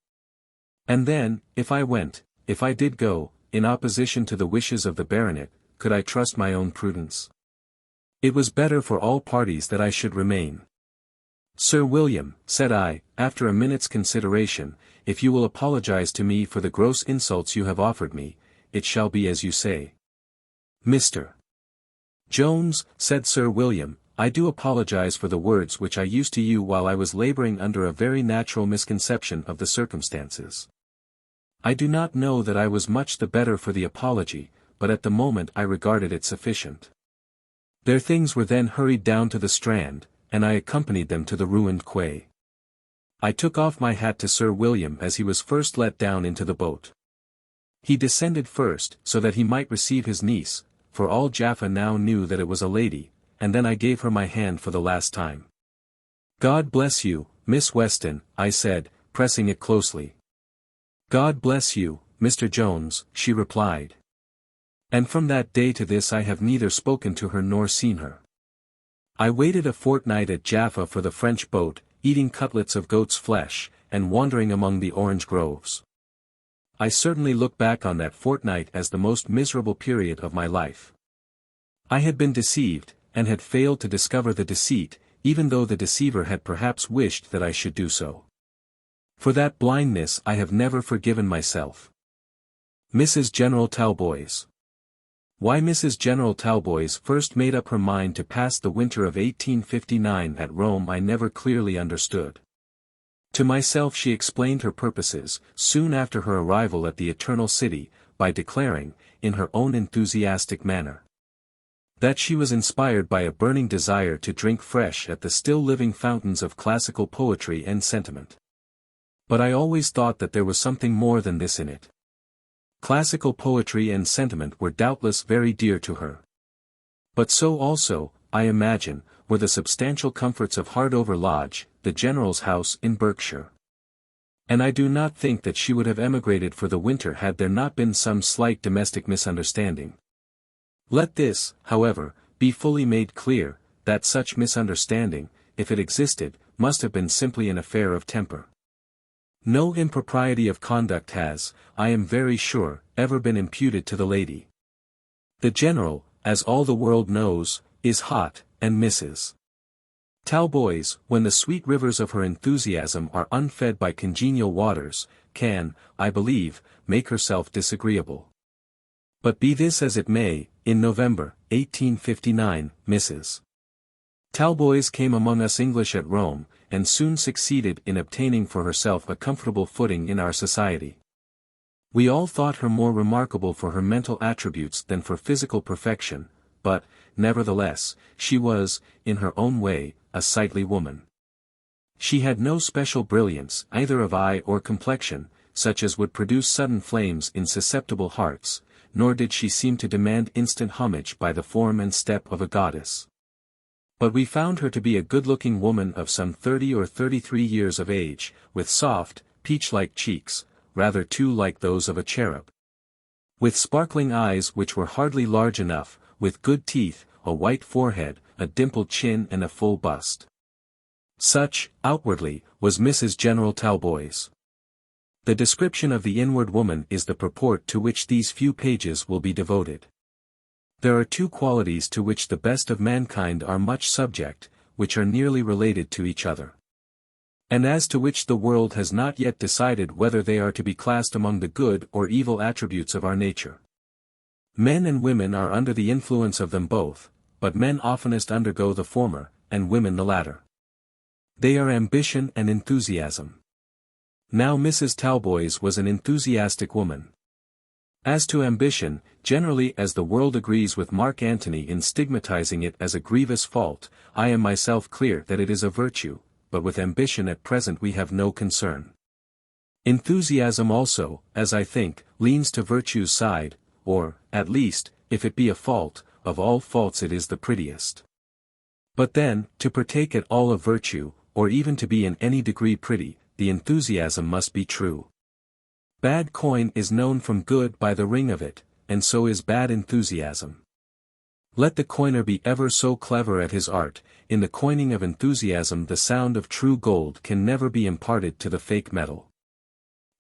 And then, if I did go, in opposition to the wishes of the baronet, could I trust my own prudence? It was better for all parties that I should remain. Sir William, said I, after a minute's consideration, if you will apologize to me for the gross insults you have offered me, it shall be as you say. Mr. Jones, said Sir William, I do apologize for the words which I used to you while I was laboring under a very natural misconception of the circumstances. I do not know that I was much the better for the apology, but at the moment I regarded it sufficient. Their things were then hurried down to the Strand, and I accompanied them to the ruined quay. I took off my hat to Sir William as he was first let down into the boat. He descended first, so that he might receive his niece, for all Jaffa now knew that it was a lady, and then I gave her my hand for the last time. God bless you, Miss Weston, I said, pressing it closely. God bless you, Mr. Jones, she replied. And from that day to this I have neither spoken to her nor seen her. I waited a fortnight at Jaffa for the French boat, eating cutlets of goat's flesh, and wandering among the orange groves. I certainly look back on that fortnight as the most miserable period of my life. I had been deceived, and had failed to discover the deceit, even though the deceiver had perhaps wished that I should do so. For that blindness I have never forgiven myself. Mrs. General Talboys. Why Mrs. General Talboys first made up her mind to pass the winter of 1859 at Rome I never clearly understood. To myself she explained her purposes, soon after her arrival at the Eternal City, by declaring, in her own enthusiastic manner, that she was inspired by a burning desire to drink fresh at the still-living fountains of classical poetry and sentiment. But I always thought that there was something more than this in it. Classical poetry and sentiment were doubtless very dear to her. But so also, I imagine, were the substantial comforts of Hardover Lodge, the General's house in Berkshire. And I do not think that she would have emigrated for the winter had there not been some slight domestic misunderstanding. Let this, however, be fully made clear, that such misunderstanding, if it existed, must have been simply an affair of temper. No impropriety of conduct has, I am very sure, ever been imputed to the lady. The General, as all the world knows, is hot, and Mrs. Talboys, when the sweet rivers of her enthusiasm are unfed by congenial waters, can, I believe, make herself disagreeable. But be this as it may, in November, 1859, Mrs. Talboys came among us English at Rome, and soon succeeded in obtaining for herself a comfortable footing in our society. We all thought her more remarkable for her mental attributes than for physical perfection, but, nevertheless, she was, in her own way, a sightly woman. She had no special brilliance either of eye or complexion, such as would produce sudden flames in susceptible hearts, nor did she seem to demand instant homage by the form and step of a goddess. But we found her to be a good-looking woman of some 30 or 33 years of age, with soft, peach-like cheeks, rather too like those of a cherub. With sparkling eyes which were hardly large enough, with good teeth, a white forehead, a dimpled chin and a full bust. Such, outwardly, was Mrs. General Talboys. The description of the inward woman is the purport to which these few pages will be devoted. There are two qualities to which the best of mankind are much subject, which are nearly related to each other, and as to which the world has not yet decided whether they are to be classed among the good or evil attributes of our nature. Men and women are under the influence of them both, but men oftenest undergo the former, and women the latter. They are ambition and enthusiasm. Now Mrs. Talboys was an enthusiastic woman. As to ambition, generally as the world agrees with Mark Antony in stigmatizing it as a grievous fault, I am myself clear that it is a virtue, but with ambition at present we have no concern. Enthusiasm also, as I think, leans to virtue's side, or, at least, if it be a fault, of all faults it is the prettiest. But then, to partake at all of virtue, or even to be in any degree pretty, the enthusiasm must be true. Bad coin is known from good by the ring of it, and so is bad enthusiasm. Let the coiner be ever so clever at his art, in the coining of enthusiasm the sound of true gold can never be imparted to the fake metal.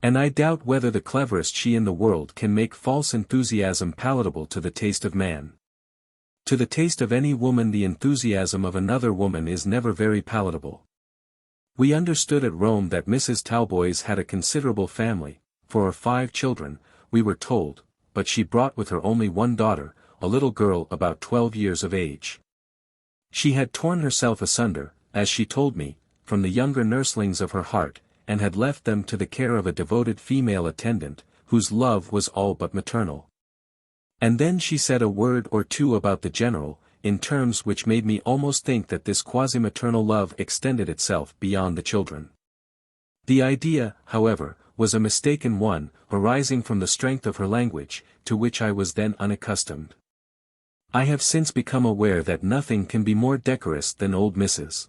And I doubt whether the cleverest she in the world can make false enthusiasm palatable to the taste of man. To the taste of any woman the enthusiasm of another woman is never very palatable. We understood at Rome that Mrs. Talboys had a considerable family, 4 or 5 children, we were told, but she brought with her only one daughter, a little girl about 12 years of age. She had torn herself asunder, as she told me, from the younger nurslings of her heart, and had left them to the care of a devoted female attendant, whose love was all but maternal. And then she said a word or two about the general, in terms which made me almost think that this quasi-maternal love extended itself beyond the children. The idea, however, was a mistaken one, arising from the strength of her language, to which I was then unaccustomed. I have since become aware that nothing can be more decorous than old Mrs.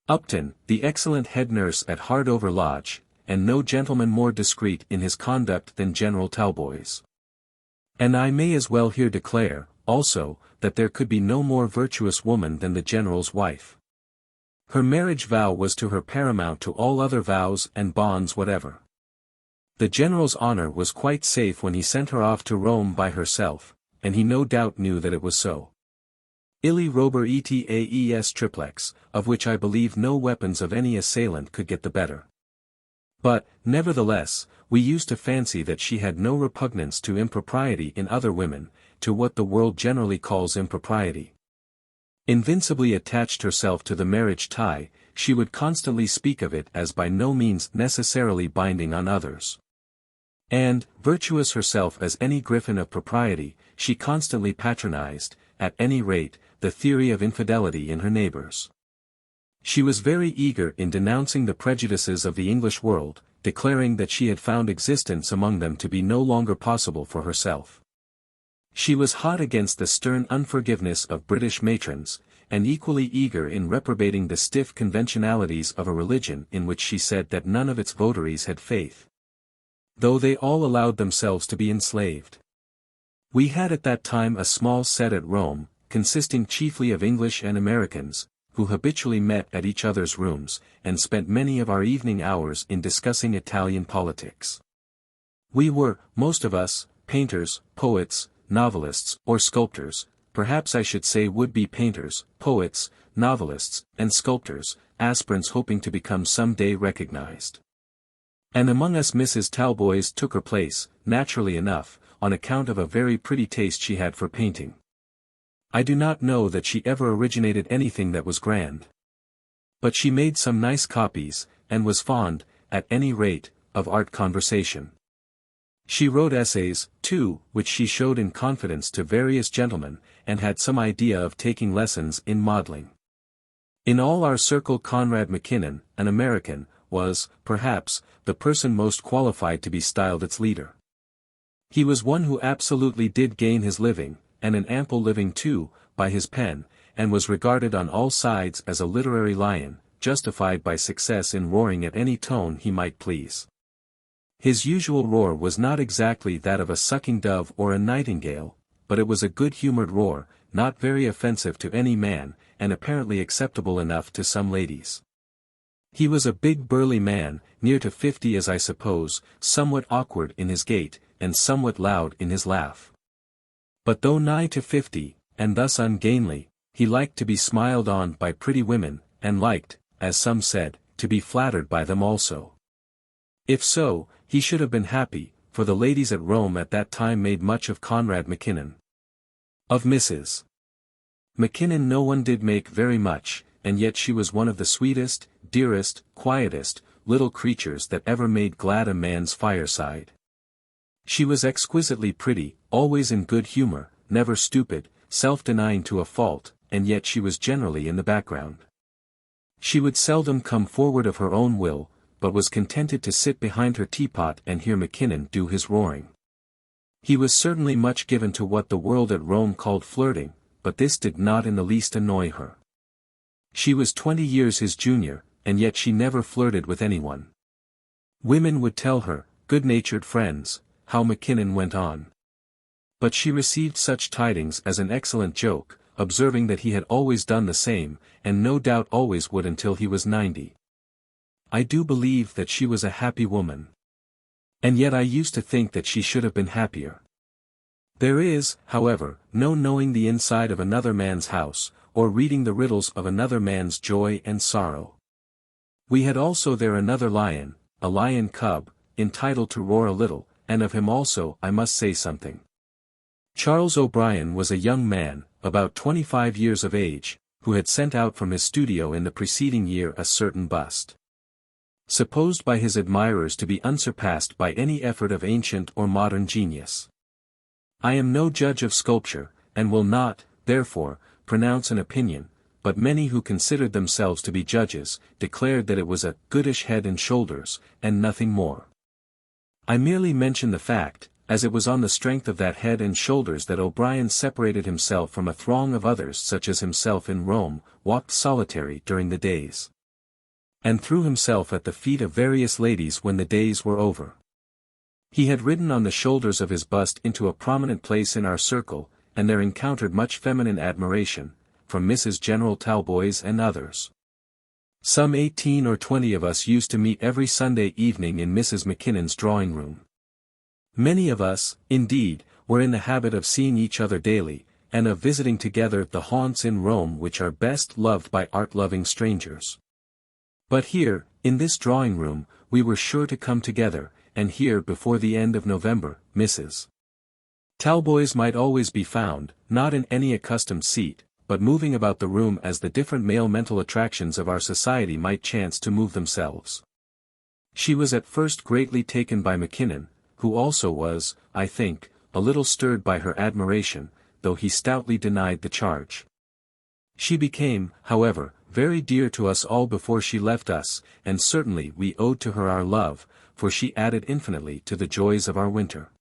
Upton, the excellent head nurse at Hardover Lodge, and no gentleman more discreet in his conduct than General Talboys. And I may as well here declare, also, that there could be no more virtuous woman than the General's wife. Her marriage vow was to her paramount to all other vows and bonds whatever. The General's honor was quite safe when he sent her off to Rome by herself, and he no doubt knew that it was so. Illi rober etaes triplex, of which I believe no weapons of any assailant could get the better. But, nevertheless, we used to fancy that she had no repugnance to impropriety in other women, to what the world generally calls impropriety. Invincibly attached herself to the marriage tie, she would constantly speak of it as by no means necessarily binding on others. And, virtuous herself as any griffin of propriety, she constantly patronized, at any rate, the theory of infidelity in her neighbors. She was very eager in denouncing the prejudices of the English world, declaring that she had found existence among them to be no longer possible for herself. She was hot against the stern unforgiveness of British matrons, and equally eager in reprobating the stiff conventionalities of a religion in which she said that none of its votaries had faith, though they all allowed themselves to be enslaved. We had at that time a small set at Rome, consisting chiefly of English and Americans, who habitually met at each other's rooms, and spent many of our evening hours in discussing Italian politics. We were, most of us, painters, poets, novelists, or sculptors, perhaps I should say would-be painters, poets, novelists, and sculptors, aspirants hoping to become some day recognized. And among us Mrs. Talboys took her place, naturally enough, on account of a very pretty taste she had for painting. I do not know that she ever originated anything that was grand. But she made some nice copies, and was fond, at any rate, of art conversation. She wrote essays, too, which she showed in confidence to various gentlemen, and had some idea of taking lessons in modeling. In all our circle Conrad MacKinnon, an American, was, perhaps, the person most qualified to be styled its leader. He was one who absolutely did gain his living, and an ample living too, by his pen, and was regarded on all sides as a literary lion, justified by success in roaring at any tone he might please. His usual roar was not exactly that of a sucking dove or a nightingale, but it was a good-humored roar, not very offensive to any man, and apparently acceptable enough to some ladies. He was a big burly man, near to 50 as I suppose, somewhat awkward in his gait, and somewhat loud in his laugh. But though nigh to 50, and thus ungainly, he liked to be smiled on by pretty women, and liked, as some said, to be flattered by them also. If so, he should have been happy, for the ladies at Rome at that time made much of Conrad Mackinnon. Of Mrs. Mackinnon no one did make very much, and yet she was one of the sweetest, dearest, quietest, little creatures that ever made glad a man's fireside. She was exquisitely pretty, always in good humor, never stupid, self-denying to a fault, and yet she was generally in the background. She would seldom come forward of her own will, but was contented to sit behind her teapot and hear Mackinnon do his roaring. He was certainly much given to what the world at Rome called flirting, but this did not in the least annoy her. She was 20 years his junior, and yet she never flirted with anyone. Women would tell her, good-natured friends, how Mackinnon went on. But she received such tidings as an excellent joke, observing that he had always done the same, and no doubt always would until he was 90. I do believe that she was a happy woman. And yet I used to think that she should have been happier. There is, however, no knowing the inside of another man's house, or reading the riddles of another man's joy and sorrow. We had also there another lion, a lion cub, entitled to roar a little, and of him also I must say something. Charles O'Brien was a young man, about 25 years of age, who had sent out from his studio in the preceding year a certain bust, supposed by his admirers to be unsurpassed by any effort of ancient or modern genius. I am no judge of sculpture, and will not, therefore, pronounce an opinion, but many who considered themselves to be judges, declared that it was a goodish head and shoulders, and nothing more. I merely mention the fact, as it was on the strength of that head and shoulders that O'Brien separated himself from a throng of others such as himself in Rome, walked solitary during the days, and threw himself at the feet of various ladies when the days were over. He had ridden on the shoulders of his bust into a prominent place in our circle, and there encountered much feminine admiration, from Mrs. General Talboys and others. Some 18 or 20 of us used to meet every Sunday evening in Mrs. Mackinnon's drawing-room. Many of us, indeed, were in the habit of seeing each other daily, and of visiting together the haunts in Rome which are best loved by art-loving strangers. But here, in this drawing-room, we were sure to come together, and here before the end of November, Mrs. Talboys might always be found, not in any accustomed seat, but moving about the room as the different male mental attractions of our society might chance to move themselves. She was at first greatly taken by Mackinnon, who also was, I think, a little stirred by her admiration, though he stoutly denied the charge. She became, however, very dear to us all before she left us, and certainly we owed to her our love, for she added infinitely to the joys of our winter.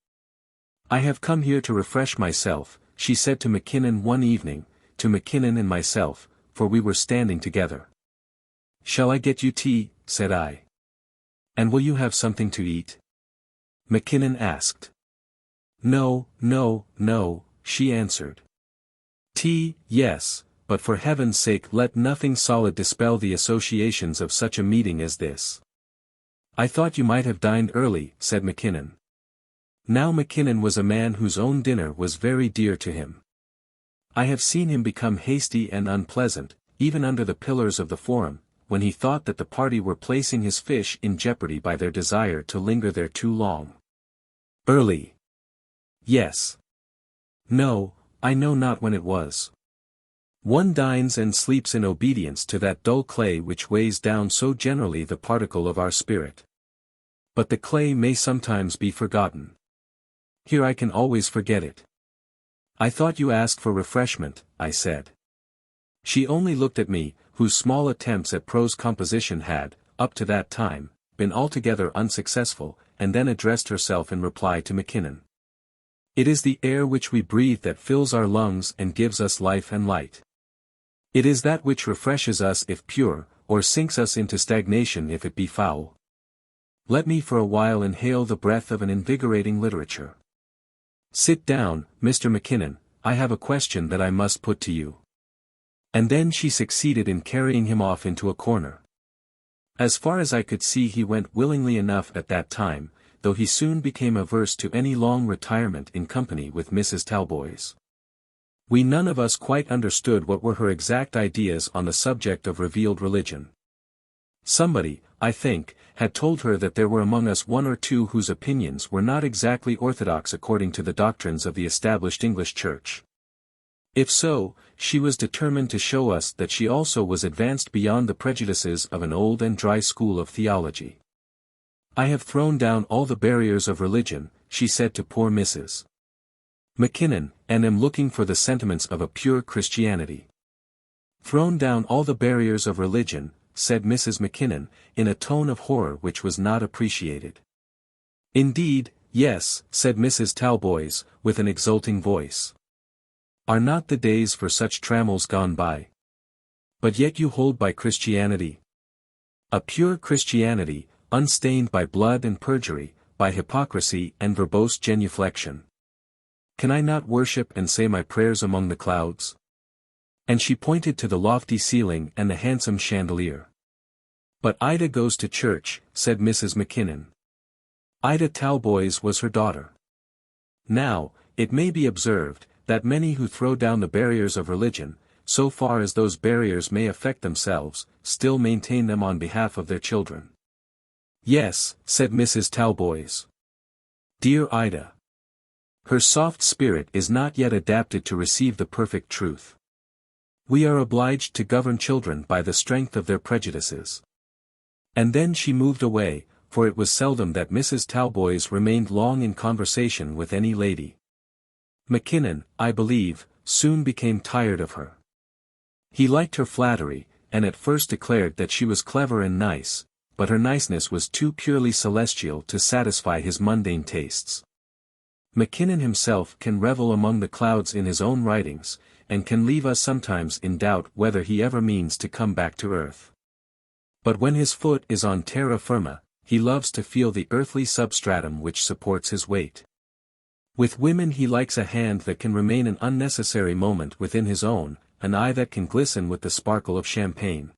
I have come here to refresh myself, she said to Mackinnon one evening, to Mackinnon and myself, for we were standing together. Shall I get you tea? Said I. And will you have something to eat? Mackinnon asked. No, no, no, she answered. Tea, yes, but for heaven's sake let nothing solid dispel the associations of such a meeting as this. I thought you might have dined early, said Mackinnon. Now Mackinnon was a man whose own dinner was very dear to him. I have seen him become hasty and unpleasant, even under the pillars of the Forum, when he thought that the party were placing his fish in jeopardy by their desire to linger there too long. Early. Yes. No, I know not when it was. One dines and sleeps in obedience to that dull clay which weighs down so generally the particle of our spirit. But the clay may sometimes be forgotten. Here I can always forget it. I thought you asked for refreshment, I said. She only looked at me, whose small attempts at prose composition had, up to that time, been altogether unsuccessful, and then addressed herself in reply to Mackinnon. It is the air which we breathe that fills our lungs and gives us life and light. It is that which refreshes us if pure, or sinks us into stagnation if it be foul. Let me for a while inhale the breath of an invigorating literature. Sit down, Mr. Mackinnon, I have a question that I must put to you. And then she succeeded in carrying him off into a corner. As far as I could see he went willingly enough at that time, though he soon became averse to any long retirement in company with Mrs. Talboys. We none of us quite understood what were her exact ideas on the subject of revealed religion. Somebody, I think, had told her that there were among us one or two whose opinions were not exactly orthodox according to the doctrines of the established English Church. If so, she was determined to show us that she also was advanced beyond the prejudices of an old and dry school of theology. "I have thrown down all the barriers of religion," she said to poor Mrs. Mackinnon, "and am looking for the sentiments of a pure Christianity." "Thrown down all the barriers of religion," said Mrs. Mackinnon, in a tone of horror which was not appreciated. "Indeed, yes," said Mrs. Talboys, with an exulting voice. "Are not the days for such trammels gone by? But yet you hold by Christianity? A pure Christianity, unstained by blood and perjury, by hypocrisy and verbose genuflection. Can I not worship and say my prayers among the clouds?" And she pointed to the lofty ceiling and the handsome chandelier. "But Ida goes to church," said Mrs. Mackinnon. Ida Talboys was her daughter. Now, it may be observed, that many who throw down the barriers of religion, so far as those barriers may affect themselves, still maintain them on behalf of their children. "Yes," said Mrs. Talboys. "Dear Ida. Her soft spirit is not yet adapted to receive the perfect truth. We are obliged to govern children by the strength of their prejudices." And then she moved away, for it was seldom that Mrs. Talboys remained long in conversation with any lady. Mackinnon, I believe, soon became tired of her. He liked her flattery, and at first declared that she was clever and nice, but her niceness was too purely celestial to satisfy his mundane tastes. Mackinnon himself can revel among the clouds in his own writings, and can leave us sometimes in doubt whether he ever means to come back to earth. But when his foot is on terra firma, he loves to feel the earthly substratum which supports his weight. With women he likes a hand that can remain an unnecessary moment within his own, an eye that can glisten with the sparkle of champagne.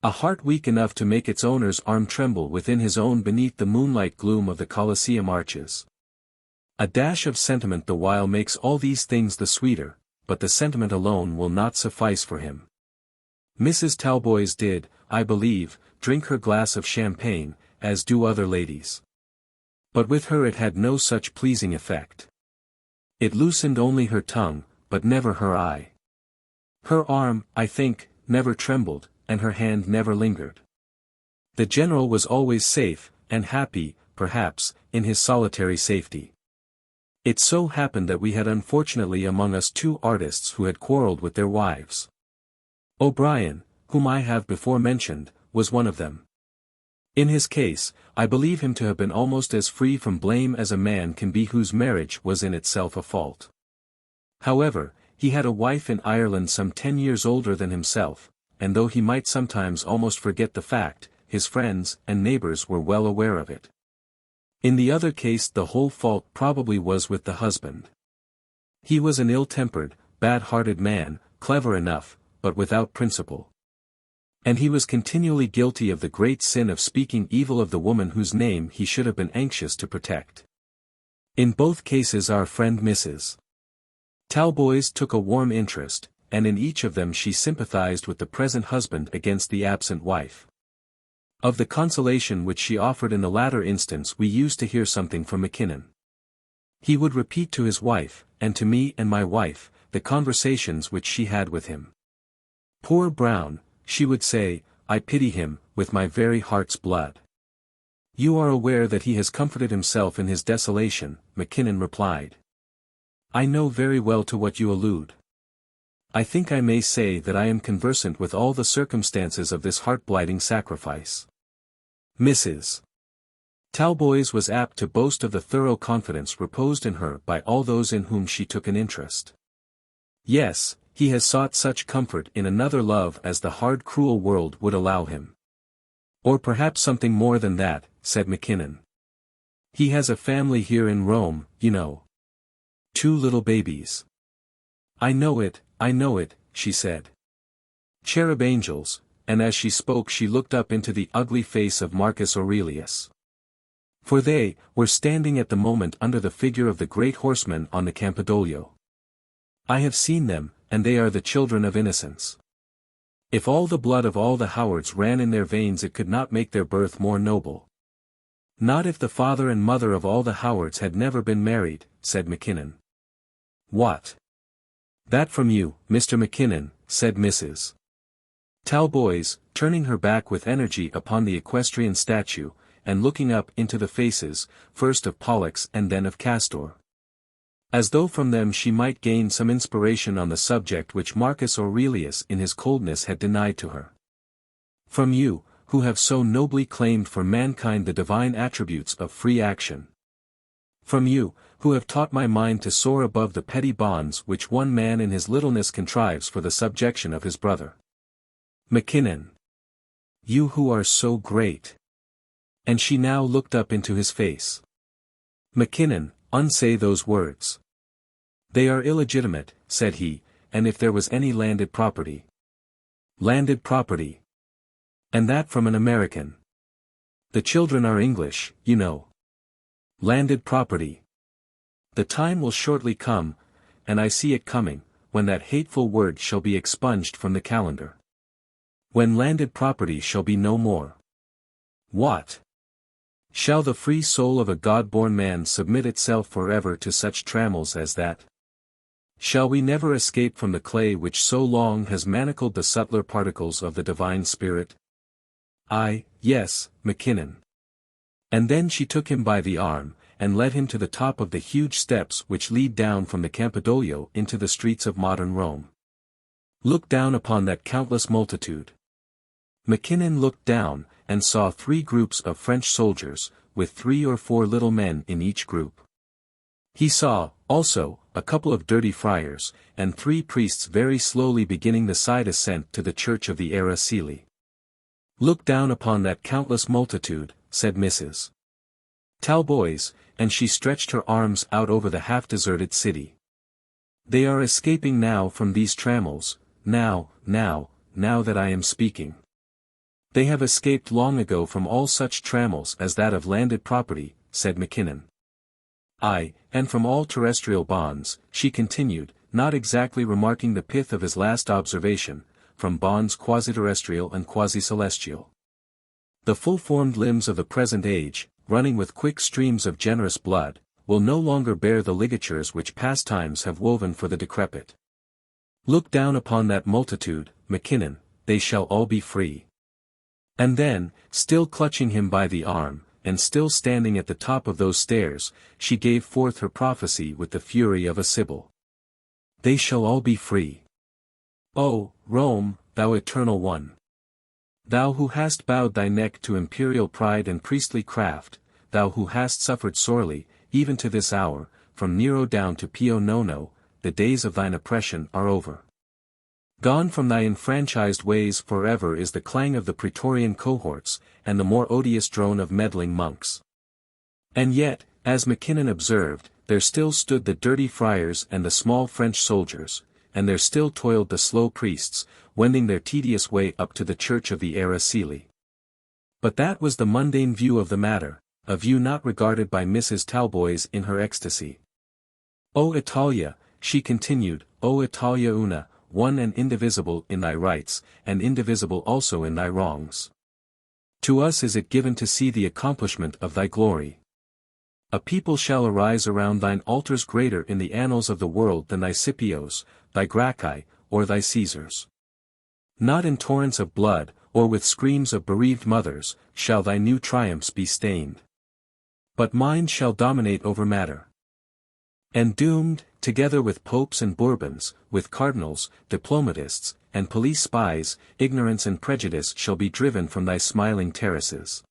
A heart weak enough to make its owner's arm tremble within his own beneath the moonlight gloom of the Colosseum arches. A dash of sentiment the while makes all these things the sweeter, but the sentiment alone will not suffice for him. Mrs. Talboys did, I believe, drink her glass of champagne, as do other ladies. But with her it had no such pleasing effect. It loosened only her tongue, but never her eye. Her arm, I think, never trembled, and her hand never lingered. The general was always safe, and happy, perhaps, in his solitary safety. It so happened that we had unfortunately among us two artists who had quarrelled with their wives. O'Brien, whom I have before mentioned, was one of them. In his case, I believe him to have been almost as free from blame as a man can be whose marriage was in itself a fault. However, he had a wife in Ireland some 10 years older than himself, and though he might sometimes almost forget the fact, his friends and neighbours were well aware of it. In the other case the whole fault probably was with the husband. He was an ill-tempered, bad-hearted man, clever enough, but without principle. And he was continually guilty of the great sin of speaking evil of the woman whose name he should have been anxious to protect. In both cases our friend Mrs. Talboys took a warm interest, and in each of them she sympathized with the present husband against the absent wife. Of the consolation which she offered in the latter instance we used to hear something from Mackinnon. He would repeat to his wife, and to me and my wife, the conversations which she had with him. "Poor Brown," she would say, "I pity him, with my very heart's blood." "You are aware that he has comforted himself in his desolation," Mackinnon replied. "I know very well to what you allude. I think I may say that I am conversant with all the circumstances of this heart-blighting sacrifice." Mrs. Talboys was apt to boast of the thorough confidence reposed in her by all those in whom she took an interest. "Yes, he has sought such comfort in another love as the hard cruel world would allow him." "Or perhaps something more than that," said Mackinnon. "He has a family here in Rome, you know. 2 little babies." I know it," she said. "Cherub angels," and as she spoke she looked up into the ugly face of Marcus Aurelius. For they were standing at the moment under the figure of the great horseman on the Campidoglio. I have seen them, and they are the children of innocence. If all the blood of all the Howards ran in their veins it could not make their birth more noble. Not if the father and mother of all the Howards had never been married, said Mackinnon. What? That from you, Mr. Mackinnon, said Mrs. Talboys, turning her back with energy upon the equestrian statue, and looking up into the faces, first of Pollux and then of Castor. As though from them she might gain some inspiration on the subject which Marcus Aurelius in his coldness had denied to her. From you, who have so nobly claimed for mankind the divine attributes of free action. From you, who have taught my mind to soar above the petty bonds which one man in his littleness contrives for the subjection of his brother. Mackinnon. You who are so great. And she now looked up into his face. Mackinnon, unsay those words. They are illegitimate, said he, and if there was any landed property. Landed property. And that from an American. The children are English, you know. Landed property. The time will shortly come, and I see it coming, when that hateful word shall be expunged from the calendar. When landed property shall be no more. What? Shall the free soul of a God-born man submit itself forever to such trammels as that? Shall we never escape from the clay which so long has manacled the subtler particles of the divine spirit? Aye, yes, Mackinnon. And then she took him by the arm, and led him to the top of the huge steps which lead down from the Campidoglio into the streets of modern Rome. Look down upon that countless multitude. Mackinnon looked down, and saw 3 groups of French soldiers, with 3 or 4 little men in each group. He saw, also, a couple of dirty friars, and 3 priests very slowly beginning the side ascent to the church of the Era Coeli. Look down upon that countless multitude, said Mrs. Talboys, and she stretched her arms out over the half-deserted city. They are escaping now from these trammels, now that I am speaking. They have escaped long ago from all such trammels as that of landed property, said Mackinnon. Aye, and from all terrestrial bonds, she continued, not exactly remarking the pith of his last observation, from bonds quasi-terrestrial and quasi-celestial. The full-formed limbs of the present age, running with quick streams of generous blood, will no longer bear the ligatures which past times have woven for the decrepit. Look down upon that multitude, Mackinnon, they shall all be free. And then, still clutching him by the arm, and still standing at the top of those stairs, she gave forth her prophecy with the fury of a sibyl. They shall all be free. O, Rome, thou eternal one! Thou who hast bowed thy neck to imperial pride and priestly craft, thou who hast suffered sorely, even to this hour, from Nero down to Pio Nono, the days of thine oppression are over. Gone from thy enfranchised ways forever is the clang of the Praetorian cohorts, and the more odious drone of meddling monks. And yet, as Mackinnon observed, there still stood the dirty friars and the small French soldiers, and there still toiled the slow priests, wending their tedious way up to the church of the Era Coeli. But that was the mundane view of the matter, a view not regarded by Mrs. Talboys in her ecstasy. O Italia, she continued, O Italia una, one and indivisible in thy rights, and indivisible also in thy wrongs. To us is it given to see the accomplishment of thy glory. A people shall arise around thine altars greater in the annals of the world than thy Scipios, thy Gracchi, or thy Caesars. Not in torrents of blood, or with screams of bereaved mothers, shall thy new triumphs be stained. But mind shall dominate over matter. And doomed, together with popes and bourbons, with cardinals, diplomatists, and police spies, ignorance and prejudice shall be driven from thy smiling terraces.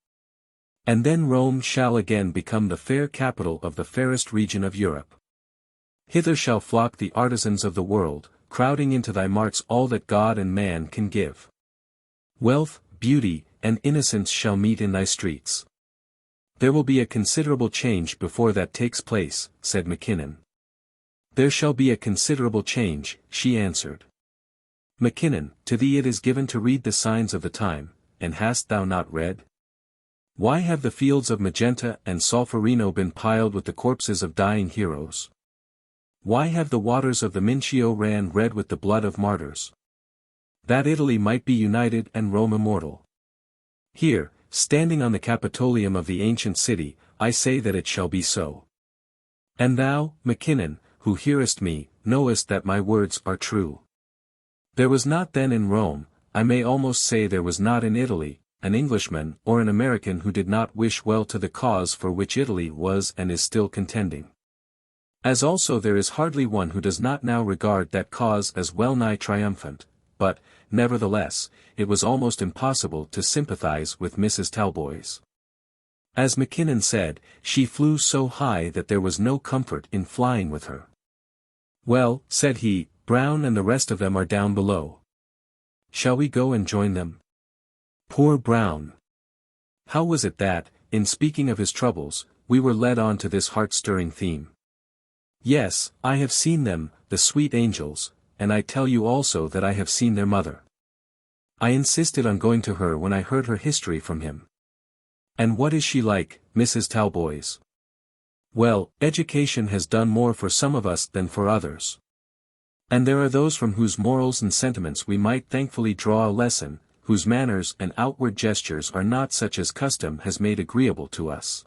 And then Rome shall again become the fair capital of the fairest region of Europe. Hither shall flock the artisans of the world, crowding into thy marts all that God and man can give. Wealth, beauty, and innocence shall meet in thy streets. There will be a considerable change before that takes place, said Mackinnon. There shall be a considerable change, she answered. Mackinnon, to thee it is given to read the signs of the time, and hast thou not read? Why have the fields of Magenta and Solferino been piled with the corpses of dying heroes? Why have the waters of the Mincio ran red with the blood of martyrs? That Italy might be united and Rome immortal. Here, standing on the Capitolium of the ancient city, I say that it shall be so. And thou, Mackinnon, who hearest me, knowest that my words are true. There was not then in Rome, I may almost say there was not in Italy, an Englishman or an American who did not wish well to the cause for which Italy was and is still contending. As also there is hardly one who does not now regard that cause as well nigh triumphant, but, nevertheless, it was almost impossible to sympathize with Mrs. Talboys. As Mackinnon said, she flew so high that there was no comfort in flying with her. Well, said he, Brown and the rest of them are down below. Shall we go and join them? Poor Brown! How was it that, in speaking of his troubles, we were led on to this heart-stirring theme? Yes, I have seen them, the sweet angels, and I tell you also that I have seen their mother. I insisted on going to her when I heard her history from him. And what is she like, Mrs. Talboys? Well, education has done more for some of us than for others. And there are those from whose morals and sentiments we might thankfully draw a lesson, whose manners and outward gestures are not such as custom has made agreeable to us.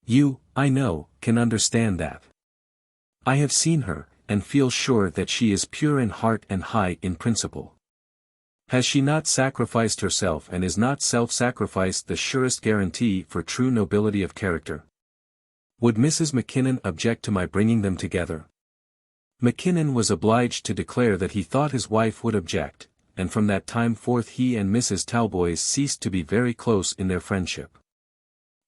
You, I know, can understand that. I have seen her, and feel sure that she is pure in heart and high in principle. Has she not sacrificed herself, and is not self-sacrifice the surest guarantee for true nobility of character? Would Mrs. Mackinnon object to my bringing them together? Mackinnon was obliged to declare that he thought his wife would object, and from that time forth he and Mrs. Talboys ceased to be very close in their friendship.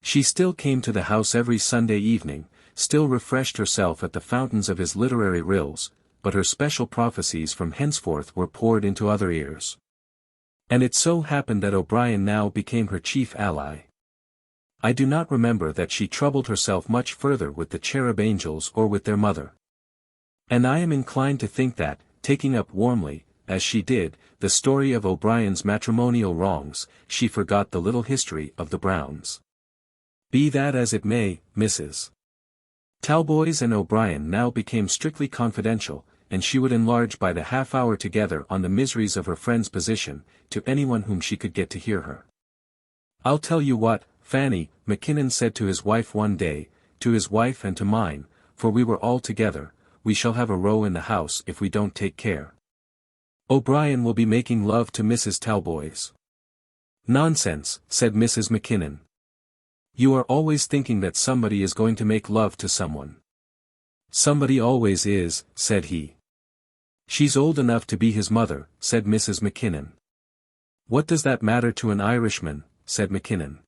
She still came to the house every Sunday evening, still refreshed herself at the fountains of his literary rills, but her special prophecies from henceforth were poured into other ears. And it so happened that O'Brien now became her chief ally. I do not remember that she troubled herself much further with the cherub angels or with their mother. And I am inclined to think that, taking up warmly, as she did, the story of O'Brien's matrimonial wrongs, she forgot the little history of the Browns. Be that as it may, Mrs. Talboys and O'Brien now became strictly confidential, and she would enlarge by the half-hour together on the miseries of her friend's position, to anyone whom she could get to hear her. I'll tell you what, Fanny, Mackinnon said to his wife one day, to his wife and to mine, for we were all together, we shall have a row in the house if we don't take care. O'Brien will be making love to Mrs. Talboys. Nonsense, said Mrs. Mackinnon. You are always thinking that somebody is going to make love to someone. Somebody always is, said he. She's old enough to be his mother, said Mrs. Mackinnon. What does that matter to an Irishman, said Mackinnon.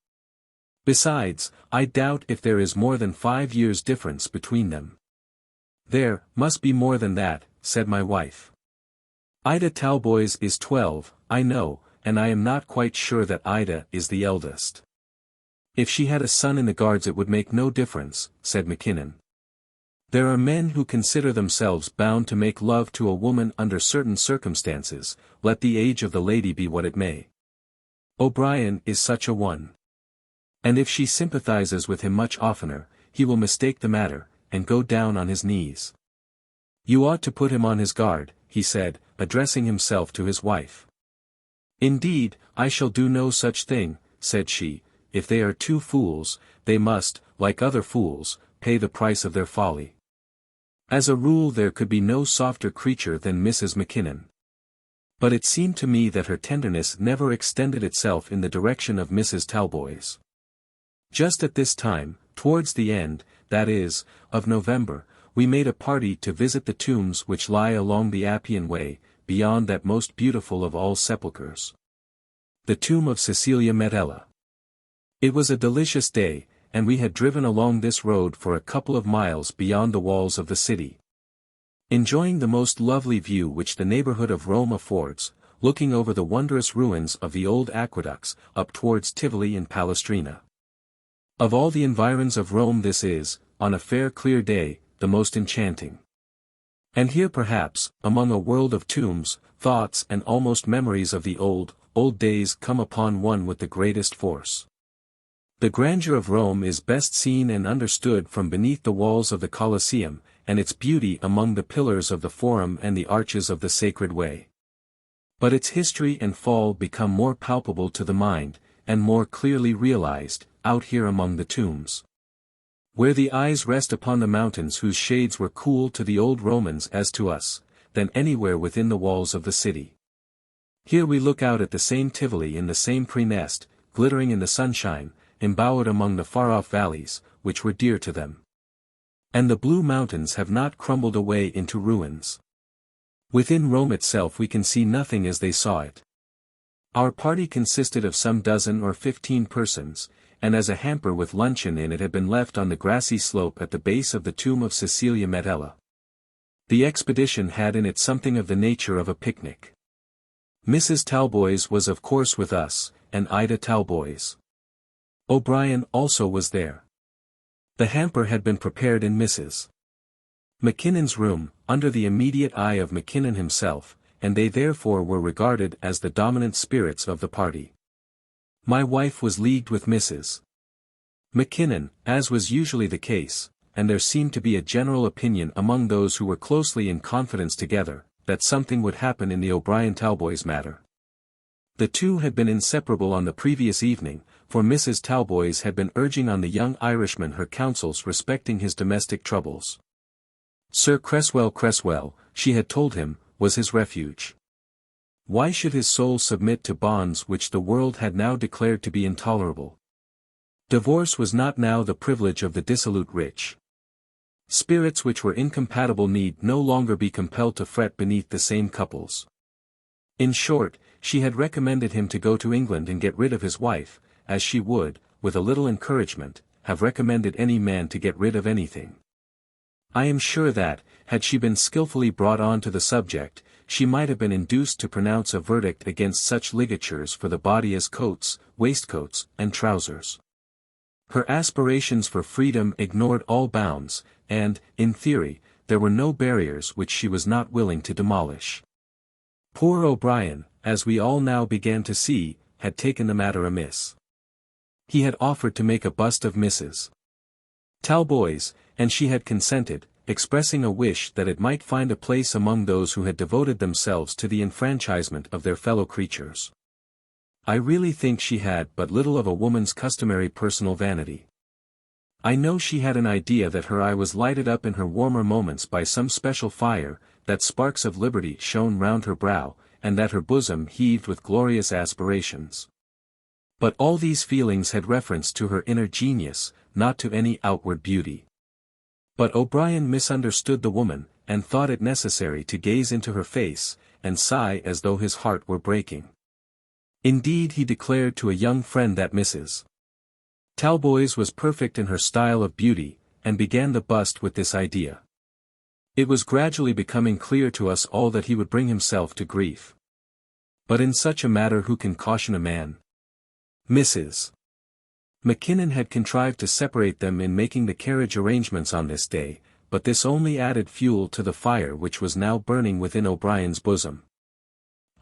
Besides, I doubt if there is more than 5 years difference between them. There must be more than that, said my wife. Ida Talboys is 12, I know, and I am not quite sure that Ida is the eldest. If she had a son in the Guards it would make no difference, said Mackinnon. There are men who consider themselves bound to make love to a woman under certain circumstances, let the age of the lady be what it may. O'Brien is such a one. And if she sympathizes with him much oftener, he will mistake the matter, and go down on his knees. You ought to put him on his guard, he said, addressing himself to his wife. Indeed, I shall do no such thing, said she. If they are two fools, they must, like other fools, pay the price of their folly. As a rule there could be no softer creature than Mrs. Mackinnon. But it seemed to me that her tenderness never extended itself in the direction of Mrs. Talboys. Just at this time, towards the end, that is, of November, we made a party to visit the tombs which lie along the Appian Way, beyond that most beautiful of all sepulchres. The tomb of Cecilia Metella. It was a delicious day, and we had driven along this road for a couple of miles beyond the walls of the city. Enjoying the most lovely view which the neighborhood of Rome affords, looking over the wondrous ruins of the old aqueducts, up towards Tivoli and Palestrina. Of all the environs of Rome this is, on a fair clear day, the most enchanting. And here perhaps, among a world of tombs, thoughts and almost memories of the old days come upon one with the greatest force. The grandeur of Rome is best seen and understood from beneath the walls of the Colosseum, and its beauty among the pillars of the Forum and the arches of the Sacred Way. But its history and fall become more palpable to the mind, and more clearly realized, out here among the tombs. Where the eyes rest upon the mountains whose shades were cool to the old Romans as to us, than anywhere within the walls of the city. Here we look out at the same Tivoli in the same Praenest, glittering in the sunshine, embowered among the far-off valleys, which were dear to them. And the blue mountains have not crumbled away into ruins. Within Rome itself we can see nothing as they saw it. Our party consisted of some 12 or 15 persons, and as a hamper with luncheon in it had been left on the grassy slope at the base of the tomb of Cecilia Metella. The expedition had in it something of the nature of a picnic. Mrs. Talboys was of course with us, and Ida Talboys. O'Brien also was there. The hamper had been prepared in Mrs. Mackinnon's room, under the immediate eye of Mackinnon himself, and they therefore were regarded as the dominant spirits of the party. My wife was leagued with Mrs. Mackinnon, as was usually the case, and there seemed to be a general opinion among those who were closely in confidence together, that something would happen in the O'Brien Talboys matter. The two had been inseparable on the previous evening, for Mrs. Talboys had been urging on the young Irishman her counsels respecting his domestic troubles. Sir Cresswell, she had told him, was his refuge. Why should his soul submit to bonds which the world had now declared to be intolerable? Divorce was not now the privilege of the dissolute rich. Spirits which were incompatible need no longer be compelled to fret beneath the same couples. In short, she had recommended him to go to England and get rid of his wife, as she would, with a little encouragement, have recommended any man to get rid of anything. I am sure that, had she been skillfully brought on to the subject, she might have been induced to pronounce a verdict against such ligatures for the body as coats, waistcoats, and trousers. Her aspirations for freedom ignored all bounds, and, in theory, there were no barriers which she was not willing to demolish. Poor O'Brien, as we all now began to see, had taken the matter amiss. He had offered to make a bust of Mrs. Talboys, and she had consented, expressing a wish that it might find a place among those who had devoted themselves to the enfranchisement of their fellow creatures. I really think she had but little of a woman's customary personal vanity. I know she had an idea that her eye was lighted up in her warmer moments by some special fire, that sparks of liberty shone round her brow, and that her bosom heaved with glorious aspirations. But all these feelings had reference to her inner genius, not to any outward beauty. But O'Brien misunderstood the woman, and thought it necessary to gaze into her face, and sigh as though his heart were breaking. Indeed, he declared to a young friend that Mrs. Talboys was perfect in her style of beauty, and began the bust with this idea. It was gradually becoming clear to us all that he would bring himself to grief. But in such a matter who can caution a man? Mrs. Mackinnon had contrived to separate them in making the carriage arrangements on this day, but this only added fuel to the fire which was now burning within O'Brien's bosom.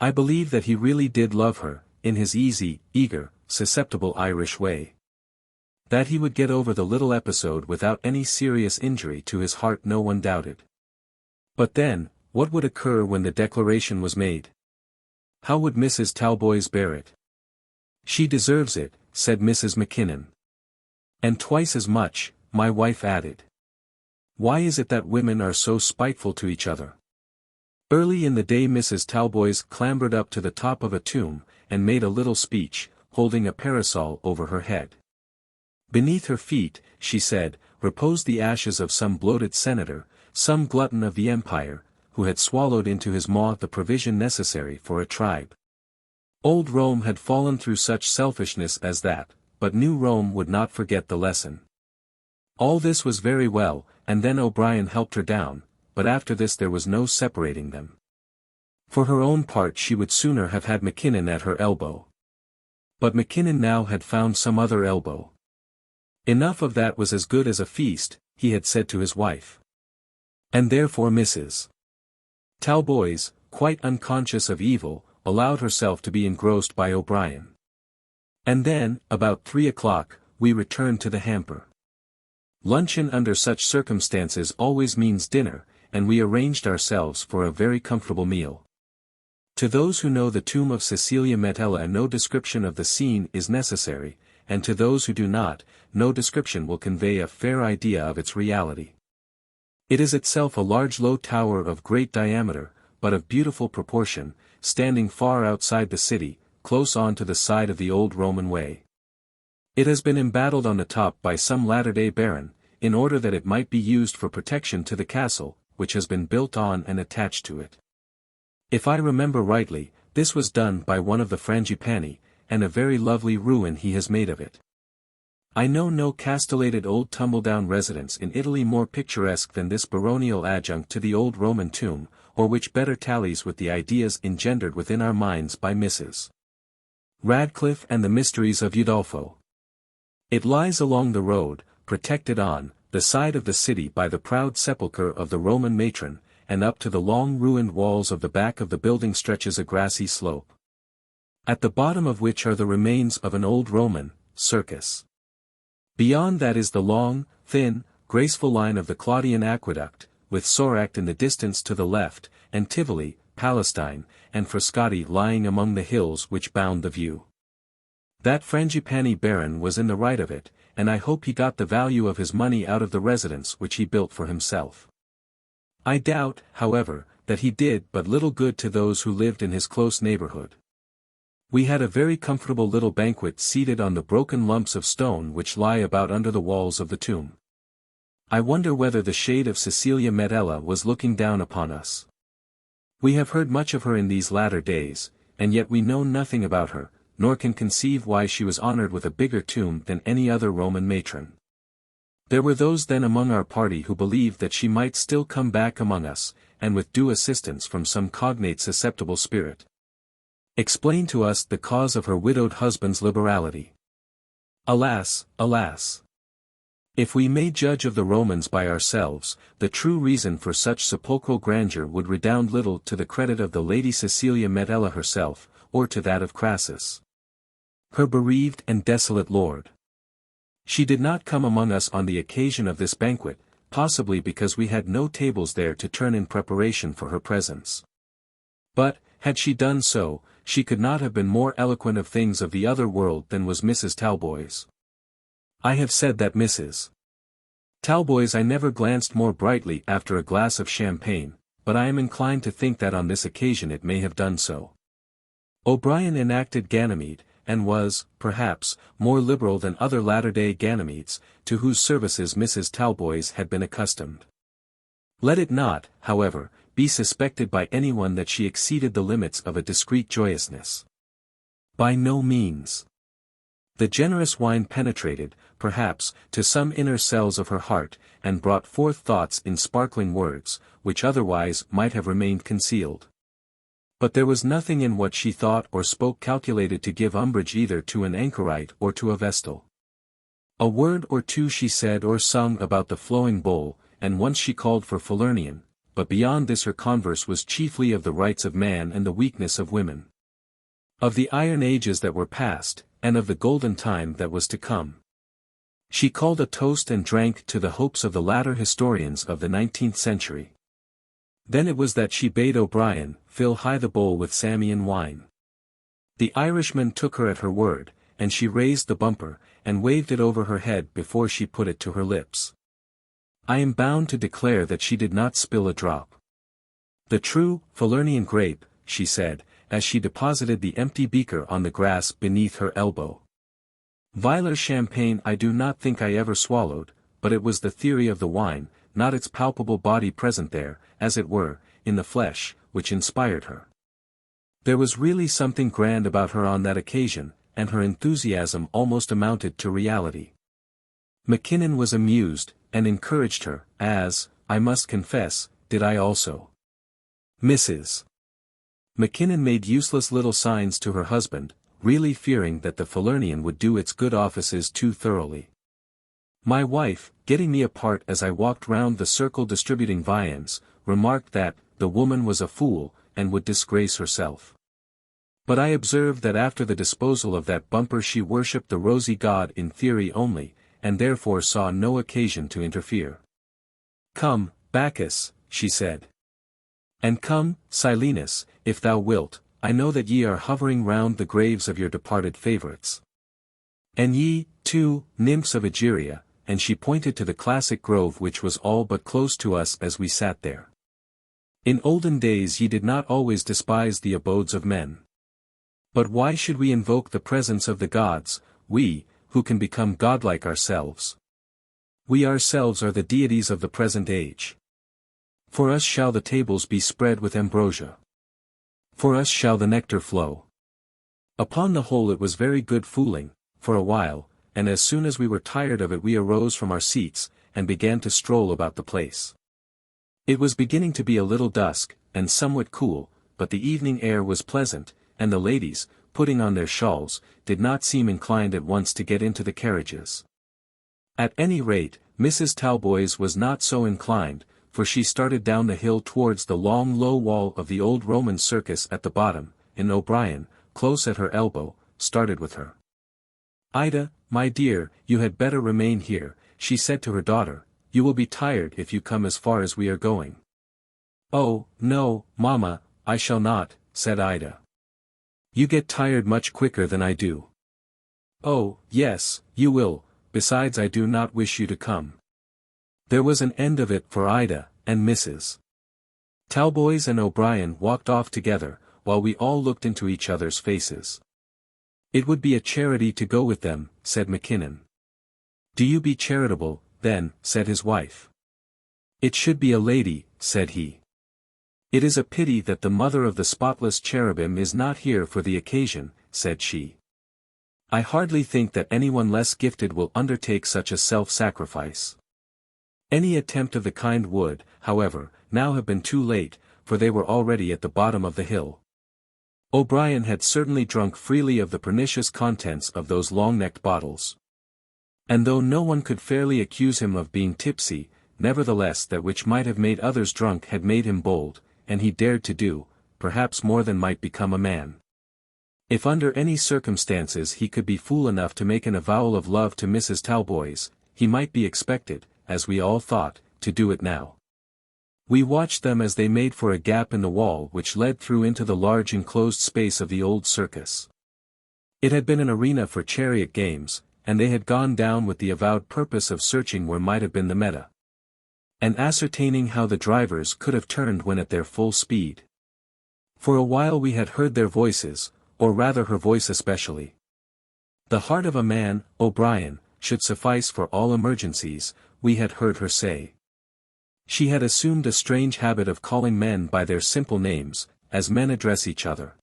I believe that he really did love her, in his easy, eager, susceptible Irish way. That he would get over the little episode without any serious injury to his heart no one doubted. But then, what would occur when the declaration was made? How would Mrs. Talboys bear it? She deserves it, said Mrs. Mackinnon. And twice as much, my wife added. Why is it that women are so spiteful to each other? Early in the day Mrs. Talboys clambered up to the top of a tomb, and made a little speech, holding a parasol over her head. Beneath her feet, she said, reposed the ashes of some bloated senator, some glutton of the empire, who had swallowed into his maw the provision necessary for a tribe. Old Rome had fallen through such selfishness as that, but new Rome would not forget the lesson. All this was very well, and then O'Brien helped her down, but after this there was no separating them. For her own part she would sooner have had Mackinnon at her elbow. But Mackinnon now had found some other elbow. Enough of that was as good as a feast, he had said to his wife. And therefore Mrs. Talboys, quite unconscious of evil, allowed herself to be engrossed by O'Brien. And then, about 3 o'clock, we returned to the hamper. Luncheon under such circumstances always means dinner, and we arranged ourselves for a very comfortable meal. To those who know the tomb of Cecilia Metella no description of the scene is necessary, and to those who do not, no description will convey a fair idea of its reality. It is itself a large low tower of great diameter, but of beautiful proportion, standing far outside the city, close on to the side of the old Roman way. It has been embattled on the top by some latter-day baron, in order that it might be used for protection to the castle, which has been built on and attached to it. If I remember rightly, this was done by one of the Frangipani, and a very lovely ruin he has made of it. I know no castellated old tumble-down residence in Italy more picturesque than this baronial adjunct to the old Roman tomb, or which better tallies with the ideas engendered within our minds by Mrs. Radcliffe and the mysteries of Udolpho. It lies along the road, protected on the side of the city by the proud sepulchre of the Roman matron, and up to the long ruined walls of the back of the building stretches a grassy slope, at the bottom of which are the remains of an old Roman circus. Beyond that is the long, thin, graceful line of the Claudian aqueduct, with Soracte in the distance to the left, and Tivoli, Palestine, and Frascati lying among the hills which bound the view. That Frangipani baron was in the right of it, and I hope he got the value of his money out of the residence which he built for himself. I doubt, however, that he did but little good to those who lived in his close neighborhood. We had a very comfortable little banquet seated on the broken lumps of stone which lie about under the walls of the tomb. I wonder whether the shade of Cecilia Metella was looking down upon us. We have heard much of her in these latter days, and yet we know nothing about her, nor can conceive why she was honored with a bigger tomb than any other Roman matron. There were those then among our party who believed that she might still come back among us, and with due assistance from some cognate susceptible spirit, explain to us the cause of her widowed husband's liberality. Alas, alas! If we may judge of the Romans by ourselves, the true reason for such sepulchral grandeur would redound little to the credit of the Lady Cecilia Metella herself, or to that of Crassus, her bereaved and desolate lord. She did not come among us on the occasion of this banquet, possibly because we had no tables there to turn in preparation for her presence. But, had she done so, she could not have been more eloquent of things of the other world than was Mrs. Talboys. I have said that Mrs. Talboys I never glanced more brightly after a glass of champagne, but I am inclined to think that on this occasion it may have done so. O'Brien enacted Ganymede, and was, perhaps, more liberal than other latter-day Ganymedes, to whose services Mrs. Talboys had been accustomed. Let it not, however, be suspected by anyone that she exceeded the limits of a discreet joyousness. By no means. The generous wine penetrated, perhaps, to some inner cells of her heart, and brought forth thoughts in sparkling words, which otherwise might have remained concealed. But there was nothing in what she thought or spoke calculated to give umbrage either to an anchorite or to a vestal. A word or two she said or sung about the flowing bowl, and once she called for Falernian, but beyond this her converse was chiefly of the rights of man and the weakness of women, of the iron ages that were past, and of the golden time that was to come. She called a toast and drank to the hopes of the latter historians of the 19th century. Then it was that she bade O'Brien fill high the bowl with Samian wine. The Irishman took her at her word, and she raised the bumper, and waved it over her head before she put it to her lips. I am bound to declare that she did not spill a drop. The true, Falernian grape, she said, as she deposited the empty beaker on the grass beneath her elbow. Viler champagne I do not think I ever swallowed, but it was the theory of the wine, not its palpable body present there, as it were, in the flesh, which inspired her. There was really something grand about her on that occasion, and her enthusiasm almost amounted to reality. Mackinnon was amused, and encouraged her, as, I must confess, did I also. Mrs. Mackinnon made useless little signs to her husband, really fearing that the Falernian would do its good offices too thoroughly. My wife, getting me apart as I walked round the circle distributing viands, remarked that the woman was a fool, and would disgrace herself. But I observed that after the disposal of that bumper she worshipped the rosy god in theory only, and therefore saw no occasion to interfere. "Come, Bacchus," she said. "And come, Silenus, if thou wilt, I know that ye are hovering round the graves of your departed favourites. And ye, too, nymphs of Egeria," and she pointed to the classic grove which was all but close to us as we sat there. "In olden days ye did not always despise the abodes of men. But why should we invoke the presence of the gods, we, who can become godlike ourselves? We ourselves are the deities of the present age. For us shall the tables be spread with ambrosia. For us shall the nectar flow." Upon the whole it was very good fooling, for a while, and as soon as we were tired of it we arose from our seats, and began to stroll about the place. It was beginning to be a little dusk, and somewhat cool, but the evening air was pleasant, and the ladies, putting on their shawls, did not seem inclined at once to get into the carriages. At any rate, Mrs. Talboys was not so inclined, for she started down the hill towards the long low wall of the old Roman circus at the bottom, and O'Brien, close at her elbow, started with her. "Ida, my dear, you had better remain here," she said to her daughter, "you will be tired if you come as far as we are going." "Oh, no, mamma, I shall not," said Ida. "You get tired much quicker than I do." "Oh, yes, you will, besides I do not wish you to come." There was an end of it for Ida, and Mrs. Talboys and O'Brien walked off together, while we all looked into each other's faces. "It would be a charity to go with them," said Mackinnon. "Do you be charitable, then," said his wife. "It should be a lady," said he. "It is a pity that the mother of the spotless cherubim is not here for the occasion," said she. "I hardly think that anyone less gifted will undertake such a self-sacrifice." Any attempt of the kind would, however, now have been too late, for they were already at the bottom of the hill. O'Brien had certainly drunk freely of the pernicious contents of those long-necked bottles. And though no one could fairly accuse him of being tipsy, nevertheless that which might have made others drunk had made him bold, and he dared to do, perhaps more than might become a man. If under any circumstances he could be fool enough to make an avowal of love to Mrs. Talboys, he might be expected, as we all thought, to do it now. We watched them as they made for a gap in the wall which led through into the large enclosed space of the old circus. It had been an arena for chariot games, and they had gone down with the avowed purpose of searching where might have been the meta, and ascertaining how the drivers could have turned when at their full speed. For a while we had heard their voices, or rather her voice especially. "The heart of a man, O'Brien, should suffice for all emergencies," we had heard her say. She had assumed a strange habit of calling men by their simple names, as men address each other.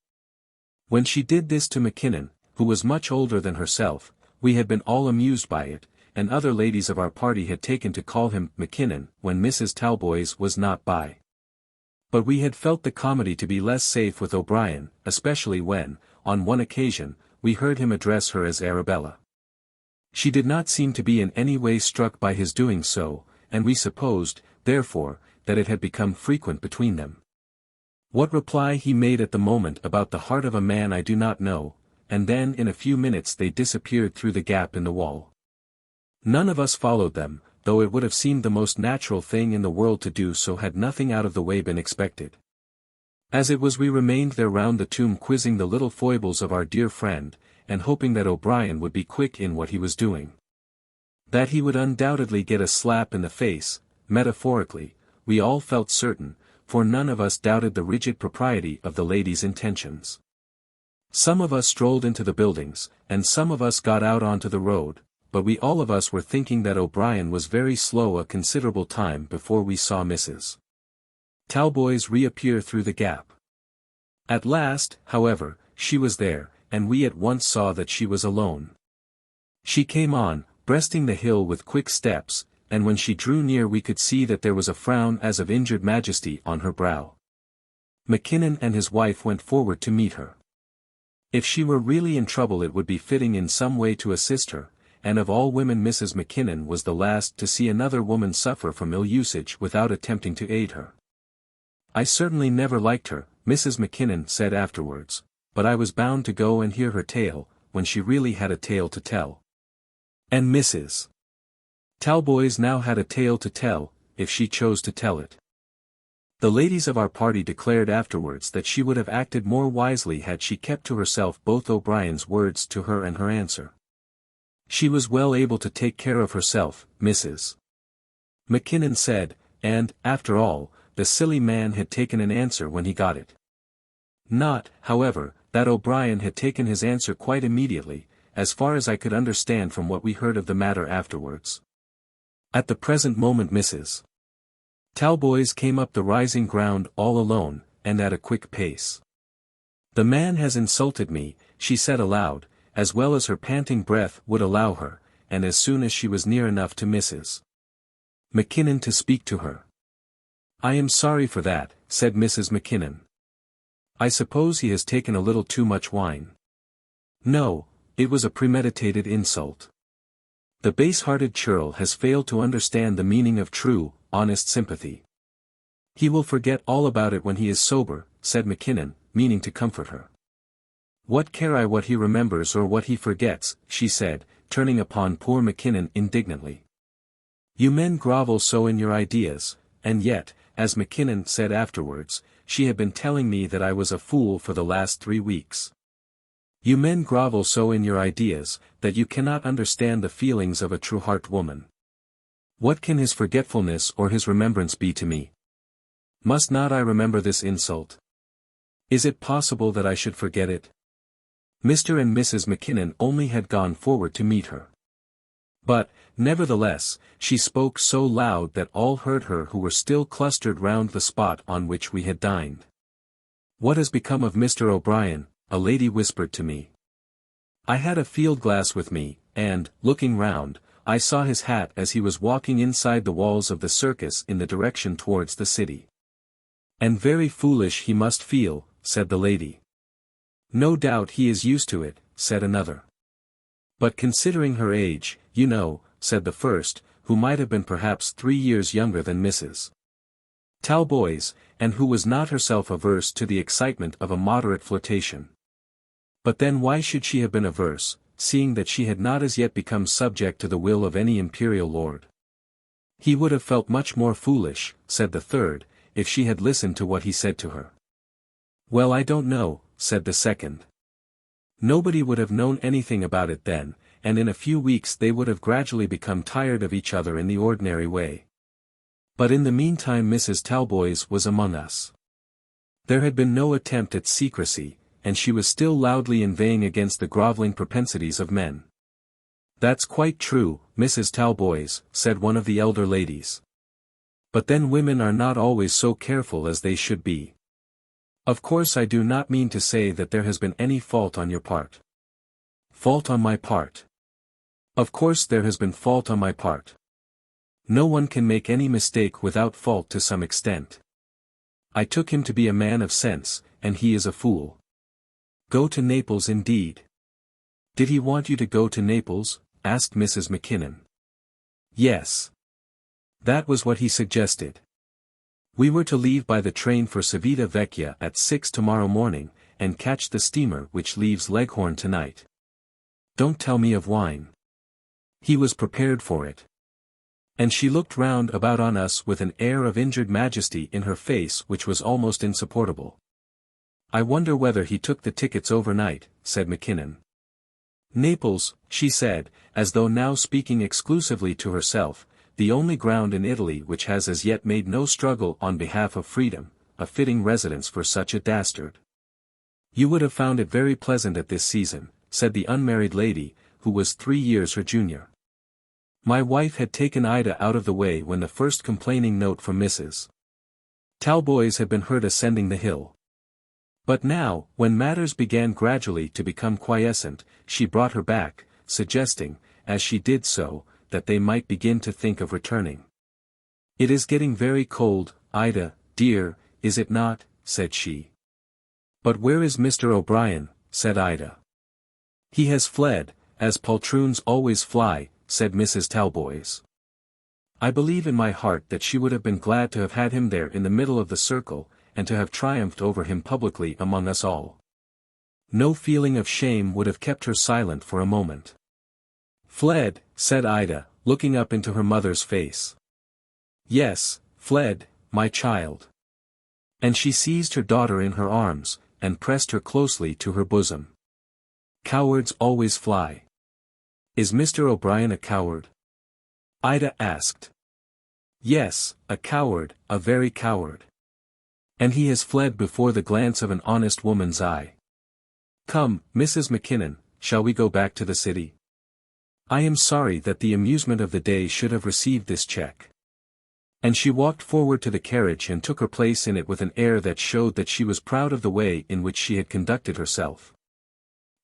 When she did this to Mackinnon, who was much older than herself, we had been all amused by it, and other ladies of our party had taken to call him Mackinnon when Mrs. Talboys was not by. But we had felt the comedy to be less safe with O'Brien, especially when, on one occasion, we heard him address her as Arabella. She did not seem to be in any way struck by his doing so, and we supposed, therefore, that it had become frequent between them. What reply he made at the moment about the heart of a man I do not know, and then in a few minutes they disappeared through the gap in the wall. None of us followed them, though it would have seemed the most natural thing in the world to do so had nothing out of the way been expected. As it was we remained there round the tomb quizzing the little foibles of our dear friend, and hoping that O'Brien would be quick in what he was doing. That he would undoubtedly get a slap in the face, metaphorically, we all felt certain, for none of us doubted the rigid propriety of the lady's intentions. Some of us strolled into the buildings, and some of us got out onto the road, but we all of us were thinking that O'Brien was very slow a considerable time before we saw Mrs. Talboys reappear through the gap. At last, however, she was there, and we at once saw that she was alone. She came on, breasting the hill with quick steps, and when she drew near we could see that there was a frown as of injured majesty on her brow. Mackinnon and his wife went forward to meet her. If she were really in trouble it would be fitting in some way to assist her, and of all women Mrs. Mackinnon was the last to see another woman suffer from ill usage without attempting to aid her. "I certainly never liked her," Mrs. Mackinnon said afterwards, but I was bound to go and hear her tale, when she really had a tale to tell. And Mrs. Talboys now had a tale to tell, if she chose to tell it. The ladies of our party declared afterwards that she would have acted more wisely had she kept to herself both O'Brien's words to her and her answer. She was well able to take care of herself, Mrs. Mackinnon said, and, after all, the silly man had taken an answer when he got it. Not, however, that O'Brien had taken his answer quite immediately, as far as I could understand from what we heard of the matter afterwards. At the present moment Mrs. Talboys came up the rising ground all alone, and at a quick pace. "The man has insulted me," she said aloud, as well as her panting breath would allow her, and as soon as she was near enough to Mrs. Mackinnon to speak to her. "I am sorry for that," said Mrs. Mackinnon. "I suppose he has taken a little too much wine." "No, it was a premeditated insult. The base-hearted churl has failed to understand the meaning of true, honest sympathy. He will forget all about it when he is sober," said Mackinnon, meaning to comfort her. "What care I what he remembers or what he forgets," she said, turning upon poor Mackinnon indignantly. "You men grovel so in your ideas, and yet, as Mackinnon said afterwards, she had been telling me that I was a fool for the last 3 weeks. You men grovel so in your ideas, that you cannot understand the feelings of a true-heart woman. What can his forgetfulness or his remembrance be to me? Must not I remember this insult? Is it possible that I should forget it?" Mr. and Mrs. Mackinnon only had gone forward to meet her. But, nevertheless, she spoke so loud that all heard her who were still clustered round the spot on which we had dined. "What has become of Mr. O'Brien?" a lady whispered to me. I had a field-glass with me, and, looking round, I saw his hat as he was walking inside the walls of the circus in the direction towards the city. "And very foolish he must feel," said the lady. "No doubt he is used to it," said another. "But considering her age, you know," said the first, who might have been perhaps 3 years younger than Mrs. Talboys, and who was not herself averse to the excitement of a moderate flirtation. But then why should she have been averse, seeing that she had not as yet become subject to the will of any imperial lord? "He would have felt much more foolish," said the third, "if she had listened to what he said to her." "Well, I don't know," said the second. "Nobody would have known anything about it then, and in a few weeks they would have gradually become tired of each other in the ordinary way. But in the meantime Mrs. Talboys was among us. There had been no attempt at secrecy, and she was still loudly inveighing against the grovelling propensities of men." "That's quite true, Mrs. Talboys," said one of the elder ladies. "But then women are not always so careful as they should be. Of course I do not mean to say that there has been any fault on your part." "Fault on my part? Of course there has been fault on my part. No one can make any mistake without fault to some extent. I took him to be a man of sense, and he is a fool. Go to Naples indeed." "Did he want you to go to Naples?" asked Mrs. Mackinnon. "Yes. That was what he suggested. We were to leave by the train for Civita Vecchia at 6 tomorrow morning, and catch the steamer which leaves Leghorn tonight. Don't tell me of wine. He was prepared for it." And she looked round about on us with an air of injured majesty in her face which was almost insupportable. "I wonder whether he took the tickets overnight," said Mackinnon. "Naples," she said, as though now speaking exclusively to herself, "the only ground in Italy which has as yet made no struggle on behalf of freedom, a fitting residence for such a dastard." "You would have found it very pleasant at this season," said the unmarried lady, who was 3 years her junior. My wife had taken Ida out of the way when the first complaining note from Mrs. Talboys had been heard ascending the hill. But now, when matters began gradually to become quiescent, she brought her back, suggesting, as she did so, that they might begin to think of returning. "It is getting very cold, Ida, dear, is it not?" said she. "But where is Mr. O'Brien?" said Ida. "He has fled, as poltroons always fly," said Mrs. Talboys. I believe in my heart that she would have been glad to have had him there in the middle of the circle, and to have triumphed over him publicly among us all. No feeling of shame would have kept her silent for a moment. "Fled," said Ida, looking up into her mother's face. "Yes, fled, my child." And she seized her daughter in her arms, and pressed her closely to her bosom. "Cowards always fly." "Is Mr. O'Brien a coward?" Ida asked. "Yes, a coward, a very coward. And he has fled before the glance of an honest woman's eye. Come, Mrs. McKinnon, shall we go back to the city? I am sorry that the amusement of the day should have received this check." And she walked forward to the carriage and took her place in it with an air that showed that she was proud of the way in which she had conducted herself.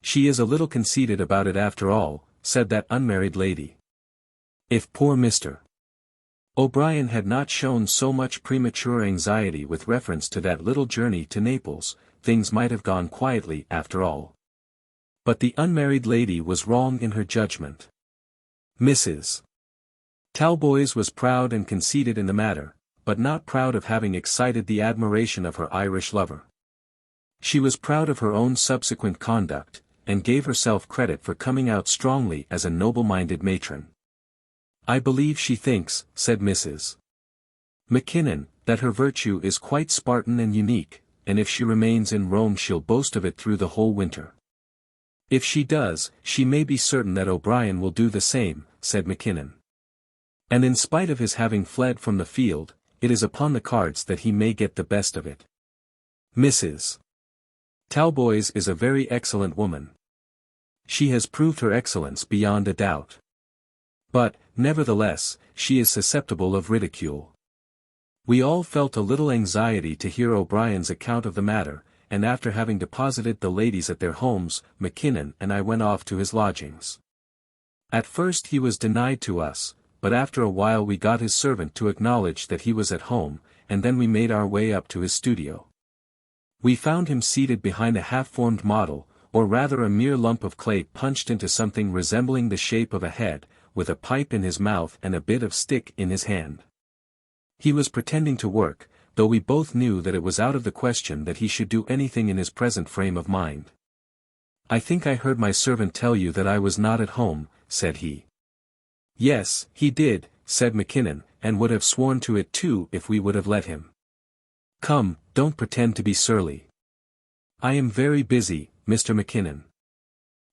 "She is a little conceited about it after all," said that unmarried lady. If poor Mr. O'Brien had not shown so much premature anxiety with reference to that little journey to Naples, things might have gone quietly after all. But the unmarried lady was wrong in her judgment. Mrs. Talboys was proud and conceited in the matter, but not proud of having excited the admiration of her Irish lover. She was proud of her own subsequent conduct, and gave herself credit for coming out strongly as a noble-minded matron. "I believe she thinks," said Mrs. McKinnon, "that her virtue is quite Spartan and unique, and if she remains in Rome she'll boast of it through the whole winter." "If she does, she may be certain that O'Brien will do the same," said McKinnon. "And in spite of his having fled from the field, it is upon the cards that he may get the best of it. Mrs. Talboys is a very excellent woman. She has proved her excellence beyond a doubt. But, nevertheless, she is susceptible of ridicule." We all felt a little anxiety to hear O'Brien's account of the matter, and after having deposited the ladies at their homes, McKinnon and I went off to his lodgings. At first he was denied to us, but after a while we got his servant to acknowledge that he was at home, and then we made our way up to his studio. We found him seated behind a half-formed model, or rather a mere lump of clay punched into something resembling the shape of a head, with a pipe in his mouth and a bit of stick in his hand. He was pretending to work, though we both knew that it was out of the question that he should do anything in his present frame of mind. "I think I heard my servant tell you that I was not at home," said he. "Yes, he did," said McKinnon, "and would have sworn to it too if we would have let him. Come, don't pretend to be surly. I am very busy, Mr. McKinnon.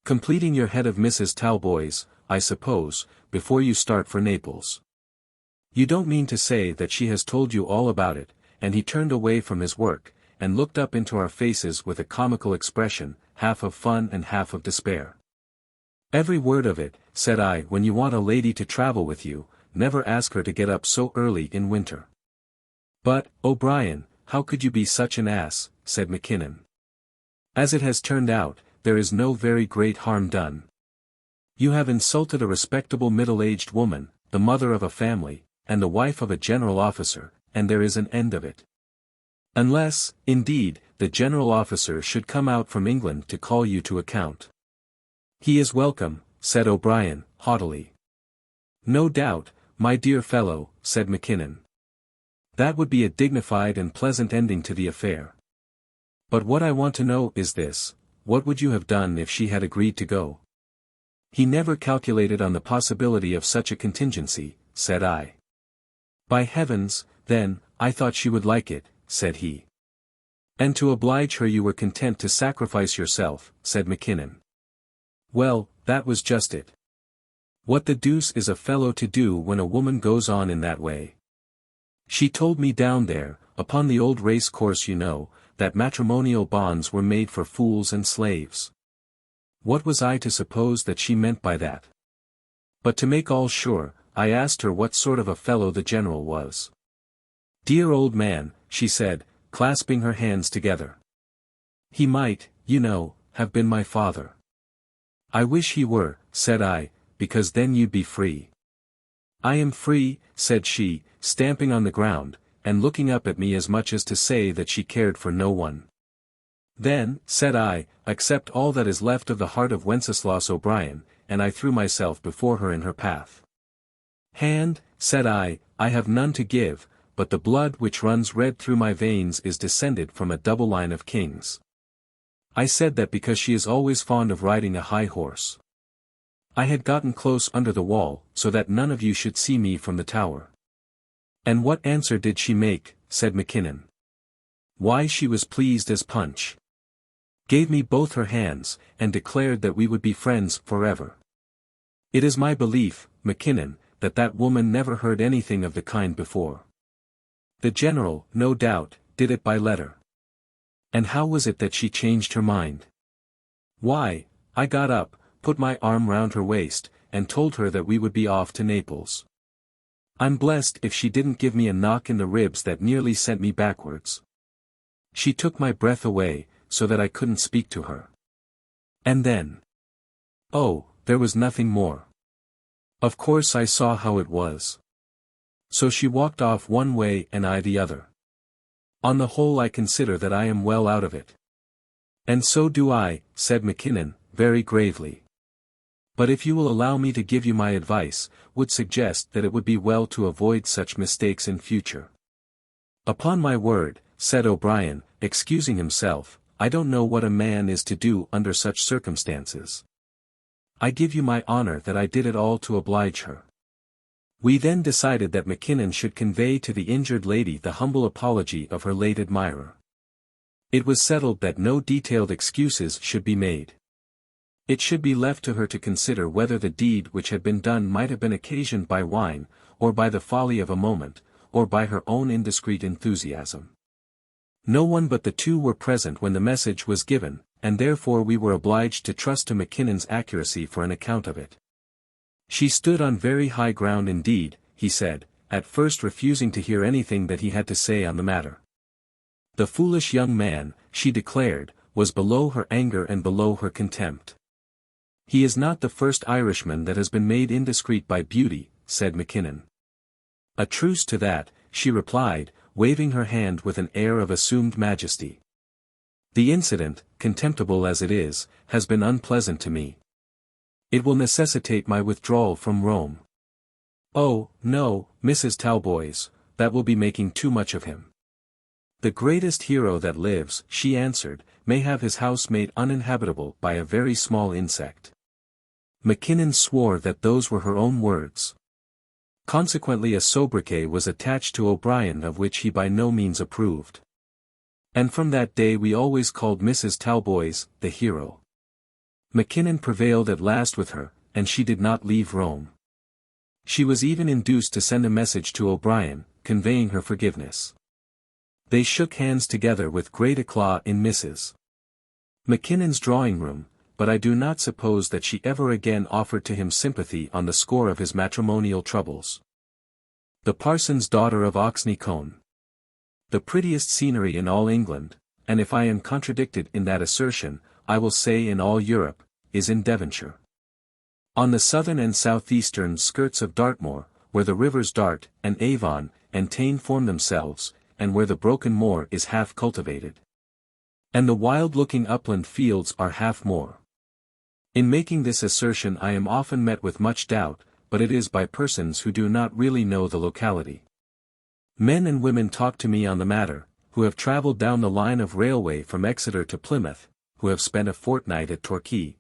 Completing your head of Mrs. Talboys, I suppose, before you start for Naples. You don't mean to say that she has told you all about it," and he turned away from his work, and looked up into our faces with a comical expression, half of fun and half of despair. "Every word of it," said I. "When you want a lady to travel with you, never ask her to get up so early in winter." "But, O'Brien, how could you be such an ass?" said McKinnon. "As it has turned out, there is no very great harm done. You have insulted a respectable middle-aged woman, the mother of a family, and the wife of a general officer, and there is an end of it. Unless, indeed, the general officer should come out from England to call you to account." "He is welcome," said O'Brien, haughtily. "No doubt, my dear fellow," said McKinnon. "That would be a dignified and pleasant ending to the affair. But what I want to know is this: what would you have done if she had agreed to go?" "He never calculated on the possibility of such a contingency," said I. "By heavens, then, I thought she would like it," said he. "And to oblige her you were content to sacrifice yourself," said McKinnon. "Well, that was just it. What the deuce is a fellow to do when a woman goes on in that way? She told me down there, upon the old race course you know, that matrimonial bonds were made for fools and slaves. What was I to suppose that she meant by that? But to make all sure, I asked her what sort of a fellow the general was. 'Dear old man,' she said, clasping her hands together. 'He might, you know, have been my father.' 'I wish he were,' said I, 'because then you'd be free.' 'I am free,' said she, stamping on the ground, and looking up at me as much as to say that she cared for no one. 'Then,' said I, 'accept all that is left of the heart of Wenceslas O'Brien,' and I threw myself before her in her path. 'Hand,' said I have none to give, but the blood which runs red through my veins is descended from a double line of kings. I said that because she is always fond of riding a high horse. I had gotten close under the wall, so that none of you should see me from the tower. And what answer did she make? Said Mackinnon. Why, she was pleased as punch. Gave me both her hands, and declared that we would be friends forever. It is my belief, Mackinnon, that that woman never heard anything of the kind before. The general, no doubt, did it by letter. And how was it that she changed her mind? Why, I got up, put my arm round her waist, and told her that we would be off to Naples. I'm blessed if she didn't give me a knock in the ribs that nearly sent me backwards. She took my breath away, so that I couldn't speak to her. And then. Oh, there was nothing more. Of course I saw how it was. So she walked off one way and I the other. On the whole I consider that I am well out of it. And so do I, said Mackinnon, very gravely. But if you will allow me to give you my advice, would suggest that it would be well to avoid such mistakes in future. Upon my word, said O'Brien, excusing himself, I don't know what a man is to do under such circumstances. I give you my honor that I did it all to oblige her. We then decided that Mackinnon should convey to the injured lady the humble apology of her late admirer. It was settled that no detailed excuses should be made. It should be left to her to consider whether the deed which had been done might have been occasioned by wine, or by the folly of a moment, or by her own indiscreet enthusiasm. No one but the two were present when the message was given, and therefore we were obliged to trust to Mackinnon's accuracy for an account of it. She stood on very high ground indeed, he said, at first refusing to hear anything that he had to say on the matter. The foolish young man, she declared, was below her anger and below her contempt. He is not the first Irishman that has been made indiscreet by beauty, said Mackinnon. A truce to that, she replied, waving her hand with an air of assumed majesty. The incident, contemptible as it is, has been unpleasant to me. It will necessitate my withdrawal from Rome. Oh, no, Mrs. Talboys, that will be making too much of him. The greatest hero that lives, she answered, may have his house made uninhabitable by a very small insect. Mackinnon swore that those were her own words. Consequently a sobriquet was attached to O'Brien of which he by no means approved. And from that day we always called Mrs. Talboys, the hero. Mackinnon prevailed at last with her, and she did not leave Rome. She was even induced to send a message to O'Brien, conveying her forgiveness. They shook hands together with great éclat in Mrs. Mackinnon's drawing-room, but I do not suppose that she ever again offered to him sympathy on the score of his matrimonial troubles. The parson's daughter of Oxney Colne. The prettiest scenery in all England, and if I am contradicted in that assertion, I will say in all Europe, is in Devonshire. On the southern and southeastern skirts of Dartmoor, where the rivers Dart, and Avon, and Tyne form themselves, and where the broken moor is half cultivated. And the wild-looking upland fields are half moor. In making this assertion I am often met with much doubt, but it is by persons who do not really know the locality. Men and women talk to me on the matter, who have travelled down the line of railway from Exeter to Plymouth, who have spent a fortnight at Torquay,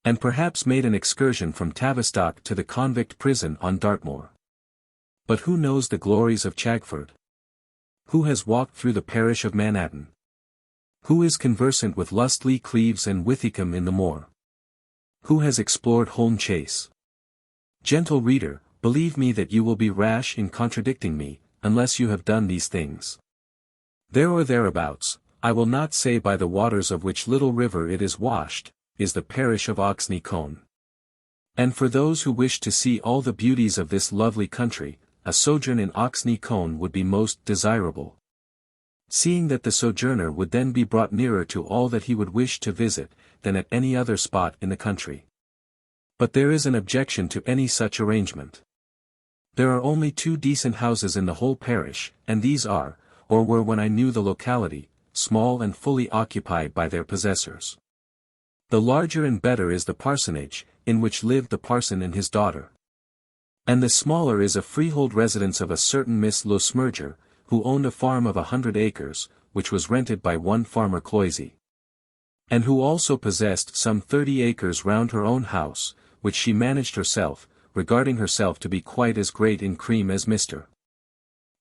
and perhaps made an excursion from Tavistock to the convict prison on Dartmoor. But who knows the glories of Chagford? Who has walked through the parish of Manhattan? Who is conversant with Lustley Cleeves and Withicum in the moor? Who has explored Holne Chase? Gentle reader, believe me that you will be rash in contradicting me, unless you have done these things. There or thereabouts, I will not say by the waters of which little river it is washed, is the parish of Oxney Colne. And for those who wish to see all the beauties of this lovely country, a sojourn in Oxney Colne would be most desirable. Seeing that the sojourner would then be brought nearer to all that he would wish to visit, than at any other spot in the country. But there is an objection to any such arrangement. There are only 2 decent houses in the whole parish, and these are, or were when I knew the locality, small and fully occupied by their possessors. The larger and better is the parsonage, in which lived the parson and his daughter. And the smaller is a freehold residence of a certain Miss Losmerger, who owned a farm of 100 acres, which was rented by one farmer Cloysey. and who also possessed some 30 acres round her own house, which she managed herself, regarding herself to be quite as great in cream as Mr.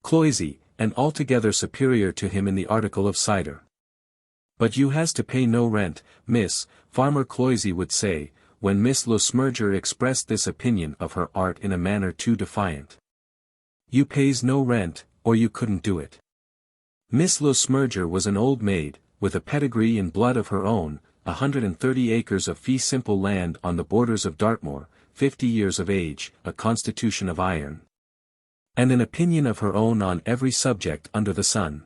Cloysey, and altogether superior to him in the article of cider. But you has to pay no rent, miss, Farmer Cloysey would say, when Miss Le Smurger expressed this opinion of her art in a manner too defiant. You pays no rent, or you couldn't do it. Miss Le Smurger was an old maid, with a pedigree and blood of her own, 130 acres of fee simple land on the borders of Dartmoor, 50 years of age, a constitution of iron, and an opinion of her own on every subject under the sun.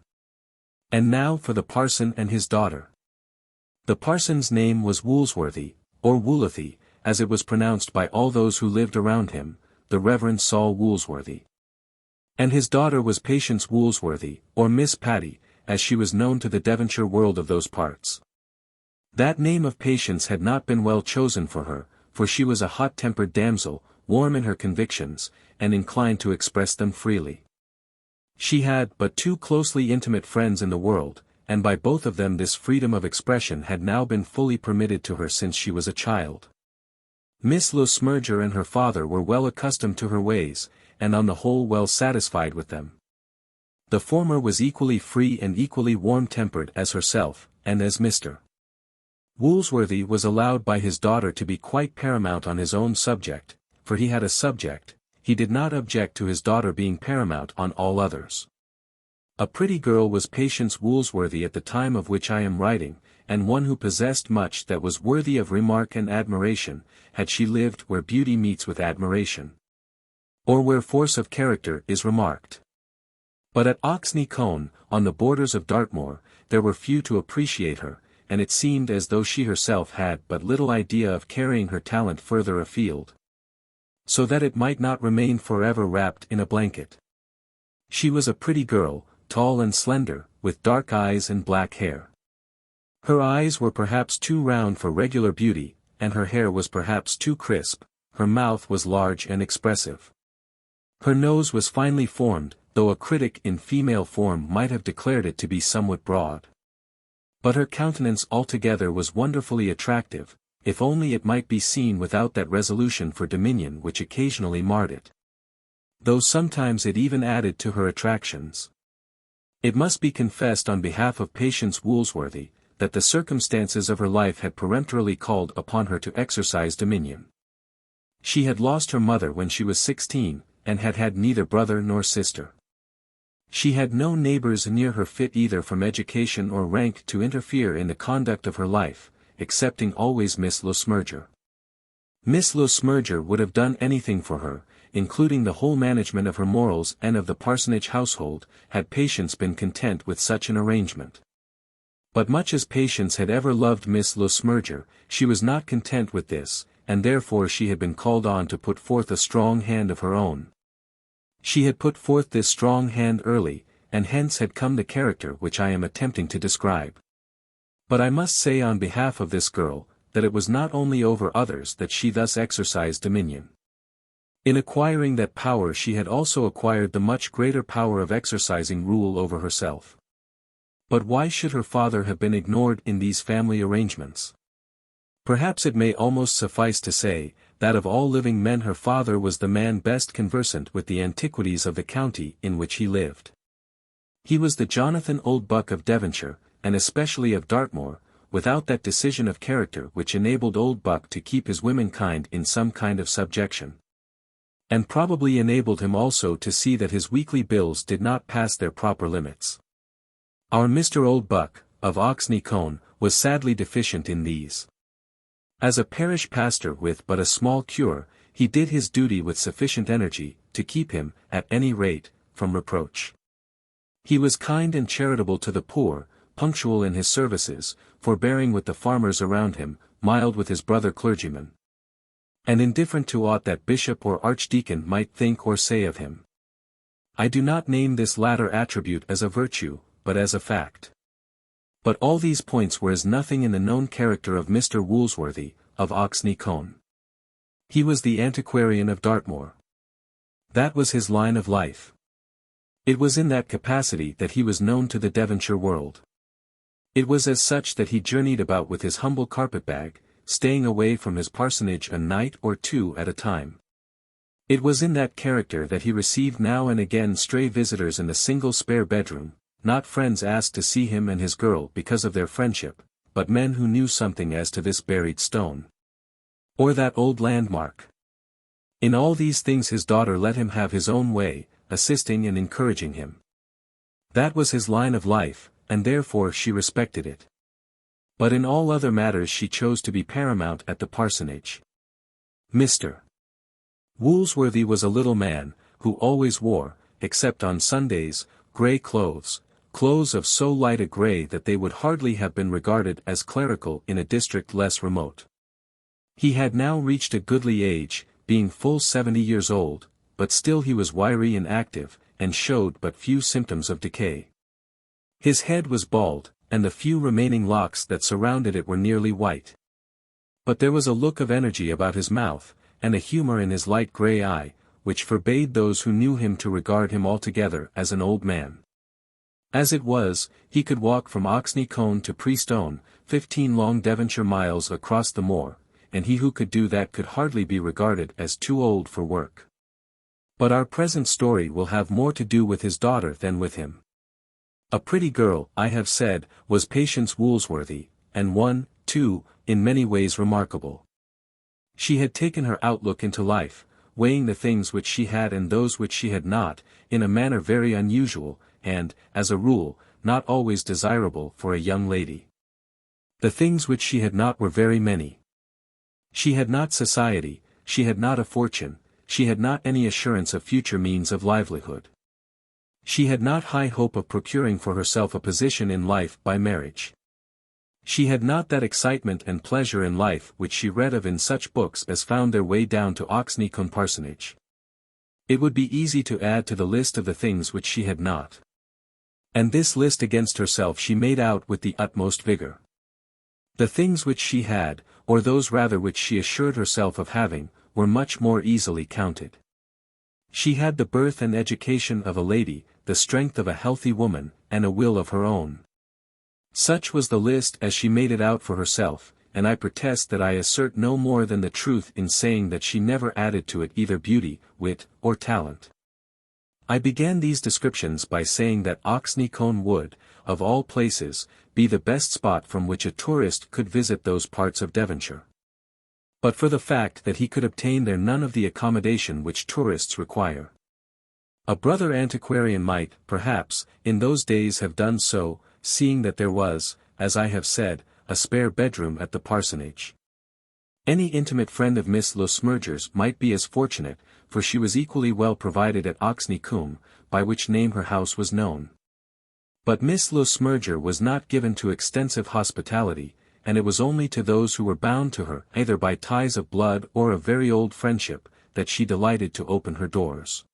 And now for the parson and his daughter. The parson's name was Woolsworthy, or Woolothy, as it was pronounced by all those who lived around him, the Reverend Saul Woolsworthy. And his daughter was Patience Woolsworthy, or Miss Patty, as she was known to the Devonshire world of those parts. That name of Patience had not been well chosen for her, for she was a hot-tempered damsel, warm in her convictions, and inclined to express them freely. She had but two closely intimate friends in the world, and by both of them this freedom of expression had now been fully permitted to her since she was a child. Miss Le Smurger and her father were well accustomed to her ways, and on the whole well satisfied with them. The former was equally free and equally warm-tempered as herself, and as Mr. Woolsworthy was allowed by his daughter to be quite paramount on his own subject, for he had a subject, he did not object to his daughter being paramount on all others. A pretty girl was Patience Woolsworthy at the time of which I am writing, and one who possessed much that was worthy of remark and admiration, had she lived where beauty meets with admiration, or where force of character is remarked. But at Oxney Colne, on the borders of Dartmoor, there were few to appreciate her, and it seemed as though she herself had but little idea of carrying her talent further afield, so that it might not remain forever wrapped in a blanket. She was a pretty girl, tall and slender, with dark eyes and black hair. Her eyes were perhaps too round for regular beauty, and her hair was perhaps too crisp, her mouth was large and expressive. Her nose was finely formed, though a critic in female form might have declared it to be somewhat broad. But her countenance altogether was wonderfully attractive, if only it might be seen without that resolution for dominion which occasionally marred it, though sometimes it even added to her attractions. It must be confessed on behalf of Patience Woolsworthy, that the circumstances of her life had peremptorily called upon her to exercise dominion. She had lost her mother when she was 16, and had had neither brother nor sister. She had no neighbors near her fit either from education or rank to interfere in the conduct of her life, excepting always Miss Le Smurger. Miss Le Smurger would have done anything for her, including the whole management of her morals and of the parsonage household, had Patience been content with such an arrangement. But much as Patience had ever loved Miss Le Smurger, she was not content with this, and therefore she had been called on to put forth a strong hand of her own. She had put forth this strong hand early, and hence had come the character which I am attempting to describe. But I must say on behalf of this girl, that it was not only over others that she thus exercised dominion. In acquiring that power she had also acquired the much greater power of exercising rule over herself. But why should her father have been ignored in these family arrangements? Perhaps it may almost suffice to say, that of all living men her father was the man best conversant with the antiquities of the county in which he lived. He was the Jonathan Oldbuck of Devonshire, and especially of Dartmoor, without that decision of character which enabled Oldbuck to keep his womenkind in some kind of subjection, and probably enabled him also to see that his weekly bills did not pass their proper limits. Our Mr. Oldbuck, of Oxney Colne, was sadly deficient in these. As a parish pastor with but a small cure, he did his duty with sufficient energy, to keep him, at any rate, from reproach. He was kind and charitable to the poor, punctual in his services, forbearing with the farmers around him, mild with his brother clergymen, and indifferent to aught that bishop or archdeacon might think or say of him. I do not name this latter attribute as a virtue, but as a fact. But all these points were as nothing in the known character of Mr. Woolsworthy, of Oxney Colne. He was the antiquarian of Dartmoor. That was his line of life. It was in that capacity that he was known to the Devonshire world. It was as such that he journeyed about with his humble carpet-bag, staying away from his parsonage a night or two at a time. It was in that character that he received now and again stray visitors in the single spare bedroom, not friends asked to see him and his girl because of their friendship, but men who knew something as to this buried stone. Or that old landmark. In all these things his daughter let him have his own way, assisting and encouraging him. That was his line of life, and therefore she respected it. But in all other matters she chose to be paramount at the parsonage. Mr. Woolsworthy was a little man, who always wore, except on Sundays, grey clothes of so light a grey that they would hardly have been regarded as clerical in a district less remote. He had now reached a goodly age, being full 70 years old, but still he was wiry and active, and showed but few symptoms of decay. His head was bald, and the few remaining locks that surrounded it were nearly white. But there was a look of energy about his mouth, and a humour in his light grey eye, which forbade those who knew him to regard him altogether as an old man. As it was, he could walk from Oxney Colne to Priestone, 15 long Devonshire miles across the moor, and he who could do that could hardly be regarded as too old for work. But our present story will have more to do with his daughter than with him. A pretty girl, I have said, was Patience Woolsworthy, and one, too, in many ways remarkable. She had taken her outlook into life, weighing the things which she had and those which she had not, in a manner very unusual, and, as a rule, not always desirable for a young lady. The things which she had not were very many. She had not society, she had not a fortune, she had not any assurance of future means of livelihood. She had not high hope of procuring for herself a position in life by marriage. She had not that excitement and pleasure in life which she read of in such books as found their way down to Oxney Colne parsonage. It would be easy to add to the list of the things which she had not. And this list against herself she made out with the utmost vigour. The things which she had, or those rather which she assured herself of having, were much more easily counted. She had the birth and education of a lady, the strength of a healthy woman, and a will of her own. Such was the list as she made it out for herself, and I protest that I assert no more than the truth in saying that she never added to it either beauty, wit, or talent. I began these descriptions by saying that Oxney Colne would, of all places, be the best spot from which a tourist could visit those parts of Devonshire. But for the fact that he could obtain there none of the accommodation which tourists require. A brother antiquarian might, perhaps, in those days have done so, seeing that there was, as I have said, a spare bedroom at the parsonage. Any intimate friend of Miss Le Smurger's might be as fortunate, for she was equally well provided at Oxney Colne, by which name her house was known. But Miss Le Smurger was not given to extensive hospitality, and it was only to those who were bound to her either by ties of blood or of very old friendship, that she delighted to open her doors.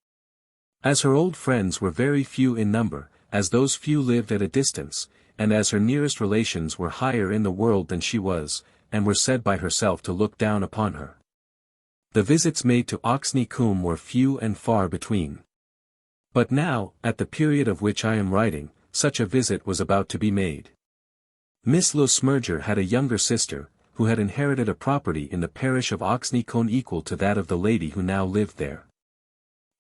As her old friends were very few in number, as those few lived at a distance, and as her nearest relations were higher in the world than she was, and were said by herself to look down upon her, the visits made to Oxney Colne were few and far between. But now, at the period of which I am writing, such a visit was about to be made. Miss Le Smurger had a younger sister, who had inherited a property in the parish of Oxney Colne equal to that of the lady who now lived there.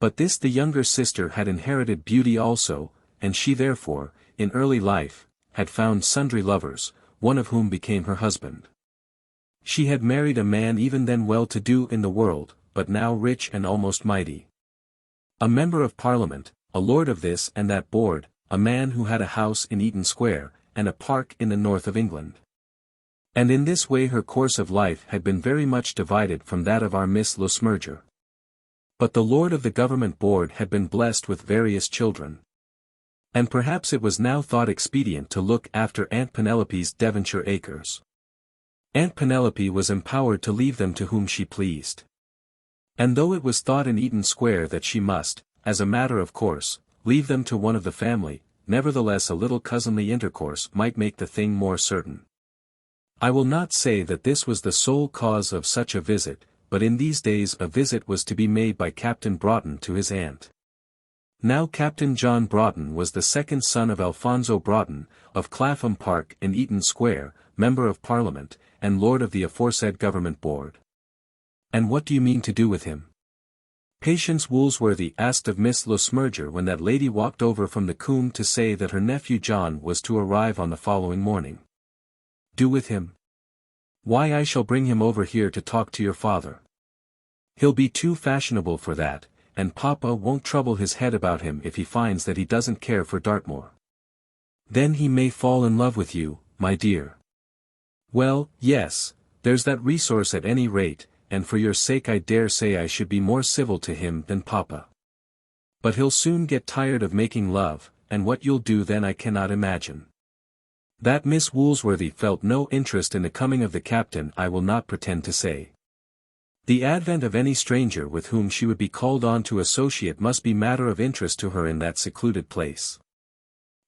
But this the younger sister had inherited beauty also, and she therefore, in early life, had found sundry lovers, one of whom became her husband. She had married a man even then well-to-do in the world, but now rich and almost mighty. A member of Parliament, a lord of this and that board, a man who had a house in Eaton Square, and a park in the north of England. And in this way her course of life had been very much divided from that of our Miss Le Smurger. But the lord of the government board had been blessed with various children. And perhaps it was now thought expedient to look after Aunt Penelope's Devonshire acres. Aunt Penelope was empowered to leave them to whom she pleased. And though it was thought in Eaton Square that she must, as a matter of course, leave them to one of the family, nevertheless a little cousinly intercourse might make the thing more certain. I will not say that this was the sole cause of such a visit, but in these days a visit was to be made by Captain Broughton to his aunt. Now Captain John Broughton was the second son of Alfonso Broughton, of Clapham Park in Eaton Square, Member of Parliament, and Lord of the aforesaid Government Board. And what do you mean to do with him? Patience Woolsworthy asked of Miss Le Smurger when that lady walked over from the Coombe to say that her nephew John was to arrive on the following morning. Do with him? Why, I shall bring him over here to talk to your father. He'll be too fashionable for that, and Papa won't trouble his head about him if he finds that he doesn't care for Dartmoor. Then he may fall in love with you, my dear. Well, yes, there's that resource at any rate, and for your sake I dare say I should be more civil to him than Papa. But he'll soon get tired of making love, and what you'll do then I cannot imagine. That Miss Woolsworthy felt no interest in the coming of the captain I will not pretend to say. The advent of any stranger with whom she would be called on to associate must be matter of interest to her in that secluded place.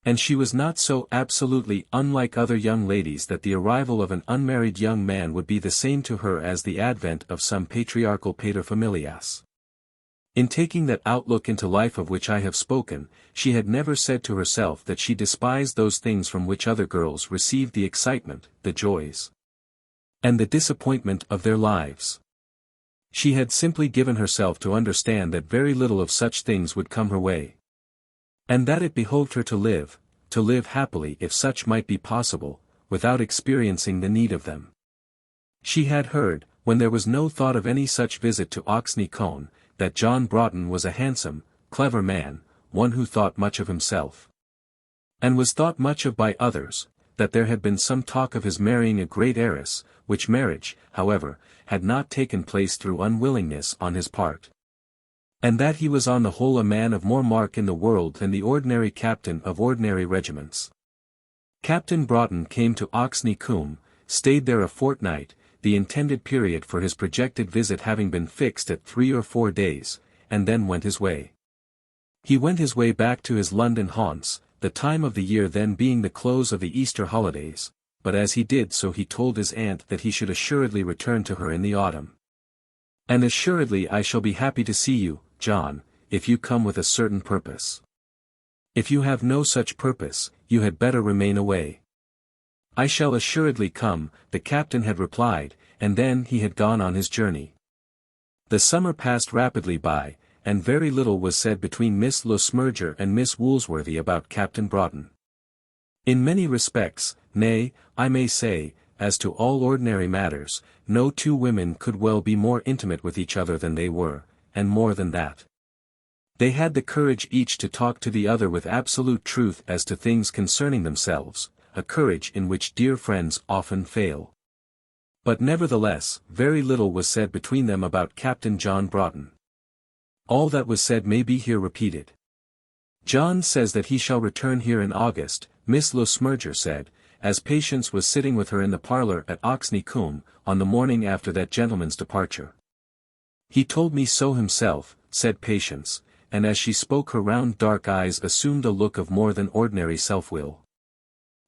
And she was not so absolutely unlike other young ladies that the arrival of an unmarried young man would be the same to her as the advent of some patriarchal paterfamilias. In taking that outlook into life of which I have spoken, she had never said to herself that she despised those things from which other girls received the excitement, the joys, and the disappointment of their lives. She had simply given herself to understand that very little of such things would come her way. And that it behoved her to live happily if such might be possible, without experiencing the need of them. She had heard, when there was no thought of any such visit to Oxney Colne, that John Broughton was a handsome, clever man, one who thought much of himself, and was thought much of by others, that there had been some talk of his marrying a great heiress, which marriage, however, had not taken place through unwillingness on his part. And that he was on the whole a man of more mark in the world than the ordinary captain of ordinary regiments. Captain Broughton came to Oxney Coombe, stayed there a fortnight, the intended period for his projected visit having been fixed at 3 or 4 days, and then went his way. He went his way back to his London haunts, the time of the year then being the close of the Easter holidays, but as he did so he told his aunt that he should assuredly return to her in the autumn. And assuredly I shall be happy to see you, John, if you come with a certain purpose. If you have no such purpose, you had better remain away. I shall assuredly come, the captain had replied, and then he had gone on his journey. The summer passed rapidly by, and very little was said between Miss Le Smurger and Miss Woolsworthy about Captain Broughton. In many respects, nay, I may say, as to all ordinary matters, no two women could well be more intimate with each other than they were, and more than that. They had the courage each to talk to the other with absolute truth as to things concerning themselves, a courage in which dear friends often fail. But nevertheless, very little was said between them about Captain John Broughton. All that was said may be here repeated. John says that he shall return here in August, Miss Le Smurger said, as Patience was sitting with her in the parlour at Oxney Coombe, on the morning after that gentleman's departure. He told me so himself, said Patience, and as she spoke her round dark eyes assumed a look of more than ordinary self-will.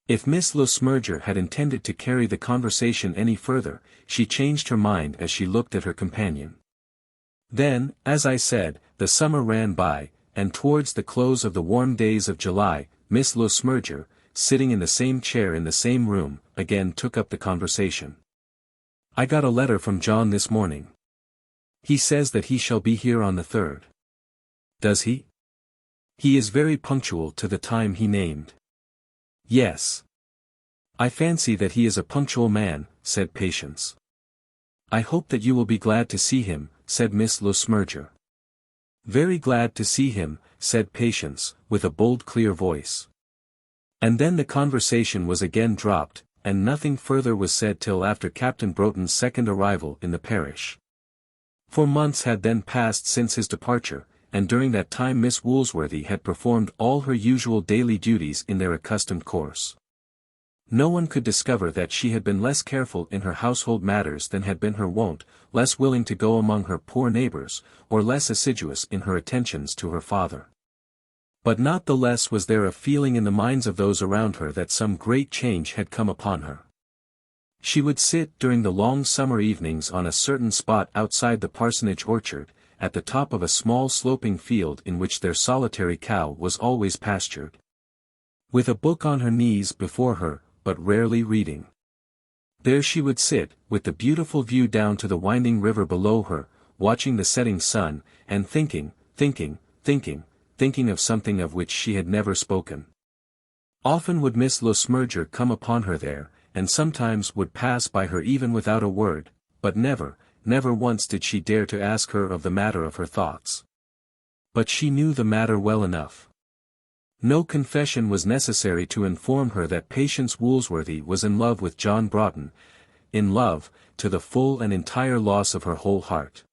If Miss Le Smurger had intended to carry the conversation any further, she changed her mind as she looked at her companion. Then, as I said, the summer ran by, and towards the close of the warm days of July, Miss Le Smurger, sitting in the same chair in the same room, again took up the conversation. I got a letter from John this morning. He says that he shall be here on the 3rd. Does he? He is very punctual to the time he named. Yes. I fancy that he is a punctual man, said Patience. I hope that you will be glad to see him, said Miss Le Smurger. Very glad to see him, said Patience, with a bold clear voice. And then the conversation was again dropped, and nothing further was said till after Captain Broughton's second arrival in the parish. 4 months had then passed since his departure, and during that time Miss Woolsworthy had performed all her usual daily duties in their accustomed course. No one could discover that she had been less careful in her household matters than had been her wont, less willing to go among her poor neighbours, or less assiduous in her attentions to her father. But not the less was there a feeling in the minds of those around her that some great change had come upon her. She would sit during the long summer evenings on a certain spot outside the parsonage orchard, at the top of a small sloping field in which their solitary cow was always pastured. With a book on her knees before her, but rarely reading. There she would sit, with the beautiful view down to the winding river below her, watching the setting sun, and thinking of something of which she had never spoken. Often would Miss Le Smurger come upon her there, and sometimes would pass by her even without a word, but never once did she dare to ask her of the matter of her thoughts. But she knew the matter well enough. No confession was necessary to inform her that Patience Woolsworthy was in love with John Broughton, in love, to the full and entire loss of her whole heart.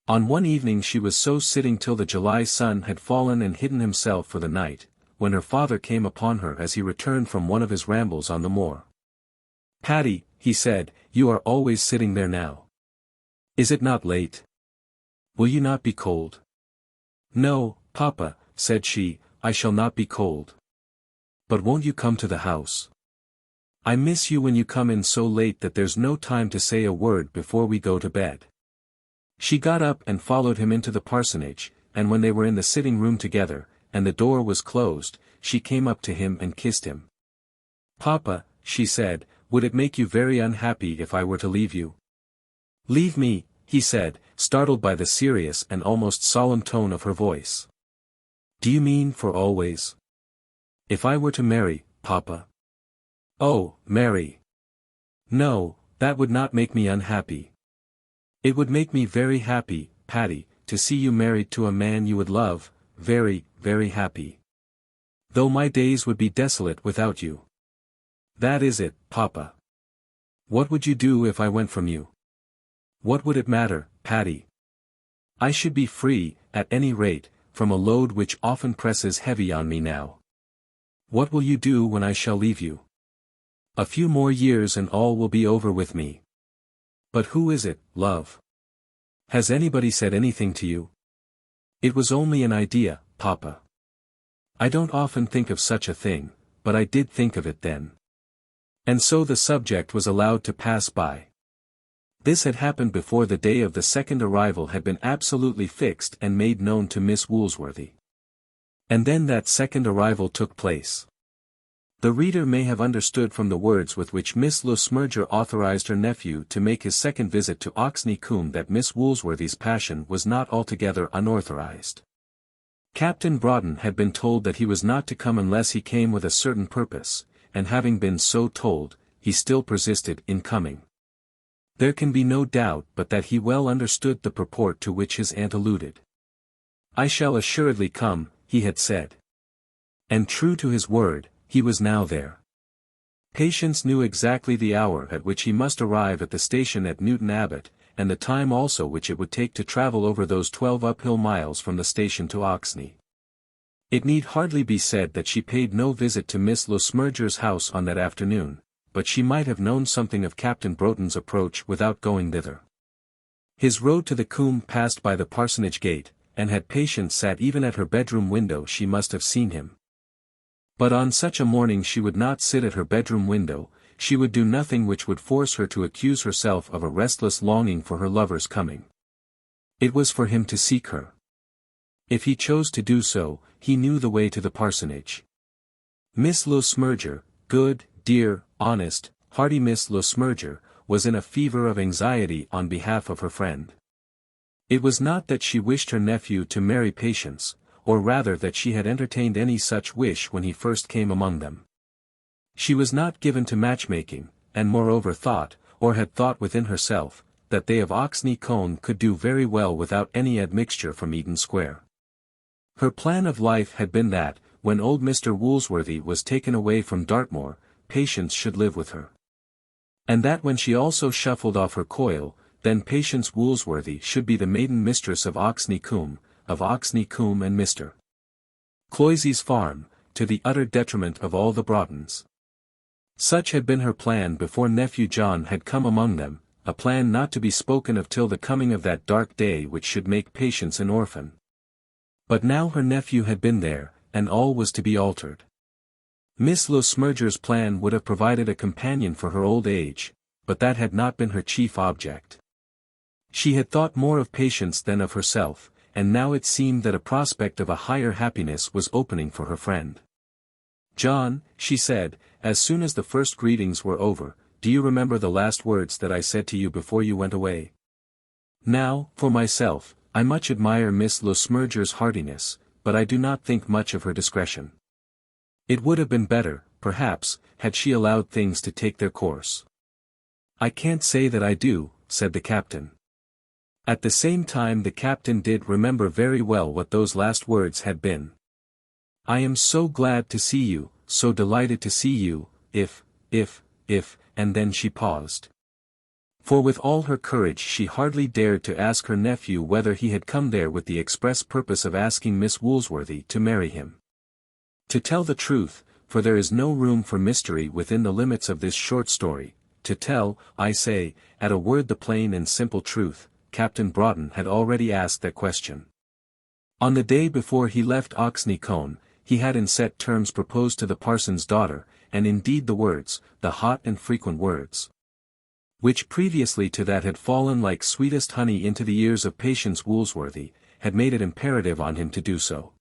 On one evening she was so sitting till the July sun had fallen and hidden himself for the night, when her father came upon her as he returned from one of his rambles on the moor. "Patty," he said, "you are always sitting there now. Is it not late? Will you not be cold?" "No, papa," said she, "I shall not be cold. But won't you come to the house? I miss you when you come in so late that there's no time to say a word before we go to bed." She got up and followed him into the parsonage, and when they were in the sitting room together, and the door was closed, she came up to him and kissed him. "Papa," she said, "would it make you very unhappy if I were to leave you?" "Leave me," he said, startled by the serious and almost solemn tone of her voice. "Do you mean for always? If I were to marry, papa?" "Oh, marry! No, that would not make me unhappy. It would make me very happy, Patty, to see you married to a man you would love, very, very happy. Though my days would be desolate without you. That is it, papa. What would you do if I went from you? What would it matter, Patty? I should be free, at any rate, from a load which often presses heavy on me now. What will you do when I shall leave you? A few more years and all will be over with me. But who is it, love? Has anybody said anything to you?" "It was only an idea, papa. I don't often think of such a thing, but I did think of it then." And so the subject was allowed to pass by. This had happened before the day of the second arrival had been absolutely fixed and made known to Miss Woolsworthy. And then that second arrival took place. The reader may have understood from the words with which Miss Le Smurger authorized her nephew to make his second visit to Oxney Combe that Miss Woolsworthy's passion was not altogether unauthorized. Captain Broughton had been told that he was not to come unless he came with a certain purpose, and having been so told, he still persisted in coming. There can be no doubt but that he well understood the purport to which his aunt alluded. "I shall assuredly come," he had said. And true to his word, he was now there. Patience knew exactly the hour at which he must arrive at the station at Newton Abbot, and the time also which it would take to travel over those 12 uphill miles from the station to Oxney. It need hardly be said that she paid no visit to Miss Le Smurger's house on that afternoon, but she might have known something of Captain Broughton's approach without going thither. His road to the Combe passed by the parsonage gate, and had Patience sat even at her bedroom window she must have seen him. But on such a morning she would not sit at her bedroom window, she would do nothing which would force her to accuse herself of a restless longing for her lover's coming. It was for him to seek her. If he chose to do so, he knew the way to the parsonage. Miss Le Smurger, good, dear, honest, hearty Miss Le Smurger, was in a fever of anxiety on behalf of her friend. It was not that she wished her nephew to marry Patience, or rather that she had entertained any such wish when he first came among them. She was not given to matchmaking, and moreover thought, or had thought within herself, that they of Oxney Colne could do very well without any admixture from Eaton Square. Her plan of life had been that, when old Mr. Woolsworthy was taken away from Dartmoor, Patience should live with her. And that when she also shuffled off her coil, then Patience Woolsworthy should be the maiden mistress of Oxney Combe and Mr. Cloysey's farm, to the utter detriment of all the Broughtons. Such had been her plan before nephew John had come among them, a plan not to be spoken of till the coming of that dark day which should make Patience an orphan. But now her nephew had been there, and all was to be altered. Miss Le Smurger's plan would have provided a companion for her old age, but that had not been her chief object. She had thought more of Patience than of herself, and now it seemed that a prospect of a higher happiness was opening for her friend. "John," she said, as soon as the first greetings were over, "do you remember the last words that I said to you before you went away? Now, for myself, I much admire Miss Le Smurger's heartiness, but I do not think much of her discretion. It would have been better, perhaps, had she allowed things to take their course." "I can't say that I do," said the captain. At the same time the captain did remember very well what those last words had been. "I am so glad to see you, so delighted to see you, if, and then she paused. For with all her courage she hardly dared to ask her nephew whether he had come there with the express purpose of asking Miss Woolsworthy to marry him. To tell the truth, for there is no room for mystery within the limits of this short story, to tell, I say, at a word the plain and simple truth, Captain Broughton had already asked that question. On the day before he left Oxney Colne, he had in set terms proposed to the parson's daughter, and indeed the words, the hot and frequent words, which previously to that had fallen like sweetest honey into the ears of Patience Woolsworthy, had made it imperative on him to do so.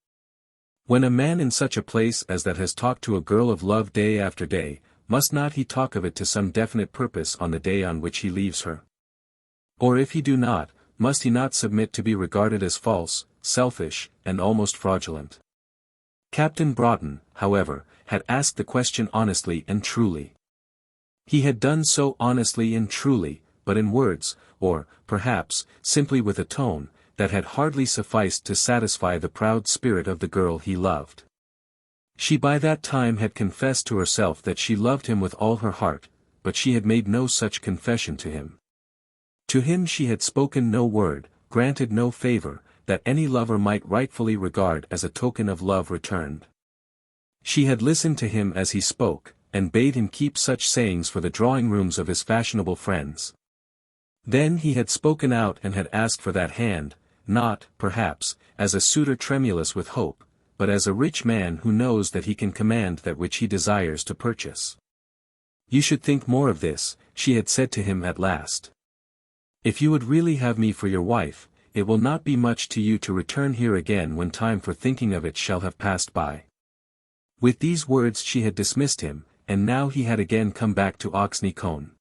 When a man in such a place as that has talked to a girl of love day after day, must not he talk of it to some definite purpose on the day on which he leaves her? Or if he do not, must he not submit to be regarded as false, selfish, and almost fraudulent? Captain Broughton, however, had asked the question honestly and truly. He had done so honestly and truly, but in words, or, perhaps, simply with a tone, that had hardly sufficed to satisfy the proud spirit of the girl he loved. She by that time had confessed to herself that she loved him with all her heart, but she had made no such confession to him. To him she had spoken no word, granted no favor, that any lover might rightfully regard as a token of love returned. She had listened to him as he spoke, and bade him keep such sayings for the drawing-rooms of his fashionable friends. Then he had spoken out and had asked for that hand, not, perhaps, as a suitor tremulous with hope, but as a rich man who knows that he can command that which he desires to purchase. "You should think more of this," she had said to him at last. "If you would really have me for your wife, it will not be much to you to return here again when time for thinking of it shall have passed by." With these words she had dismissed him, and now he had again come back to Oxney Colne.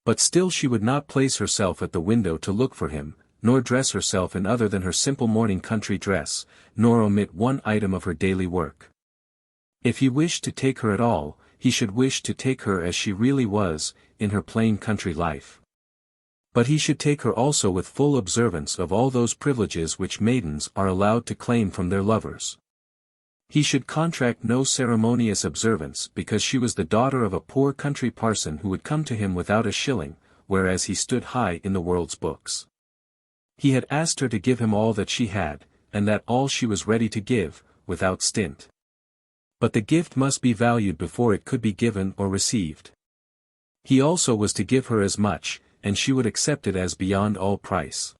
But still she would not place herself at the window to look for him, nor dress herself in other than her simple morning country dress, nor omit one item of her daily work. If he wished to take her at all, he should wish to take her as she really was, in her plain country life. But he should take her also with full observance of all those privileges which maidens are allowed to claim from their lovers. He should contract no ceremonious observance because she was the daughter of a poor country parson who would come to him without a shilling, whereas he stood high in the world's books. He had asked her to give him all that she had, and that all she was ready to give, without stint. But the gift must be valued before it could be given or received. He also was to give her as much, and she would accept it as beyond all price.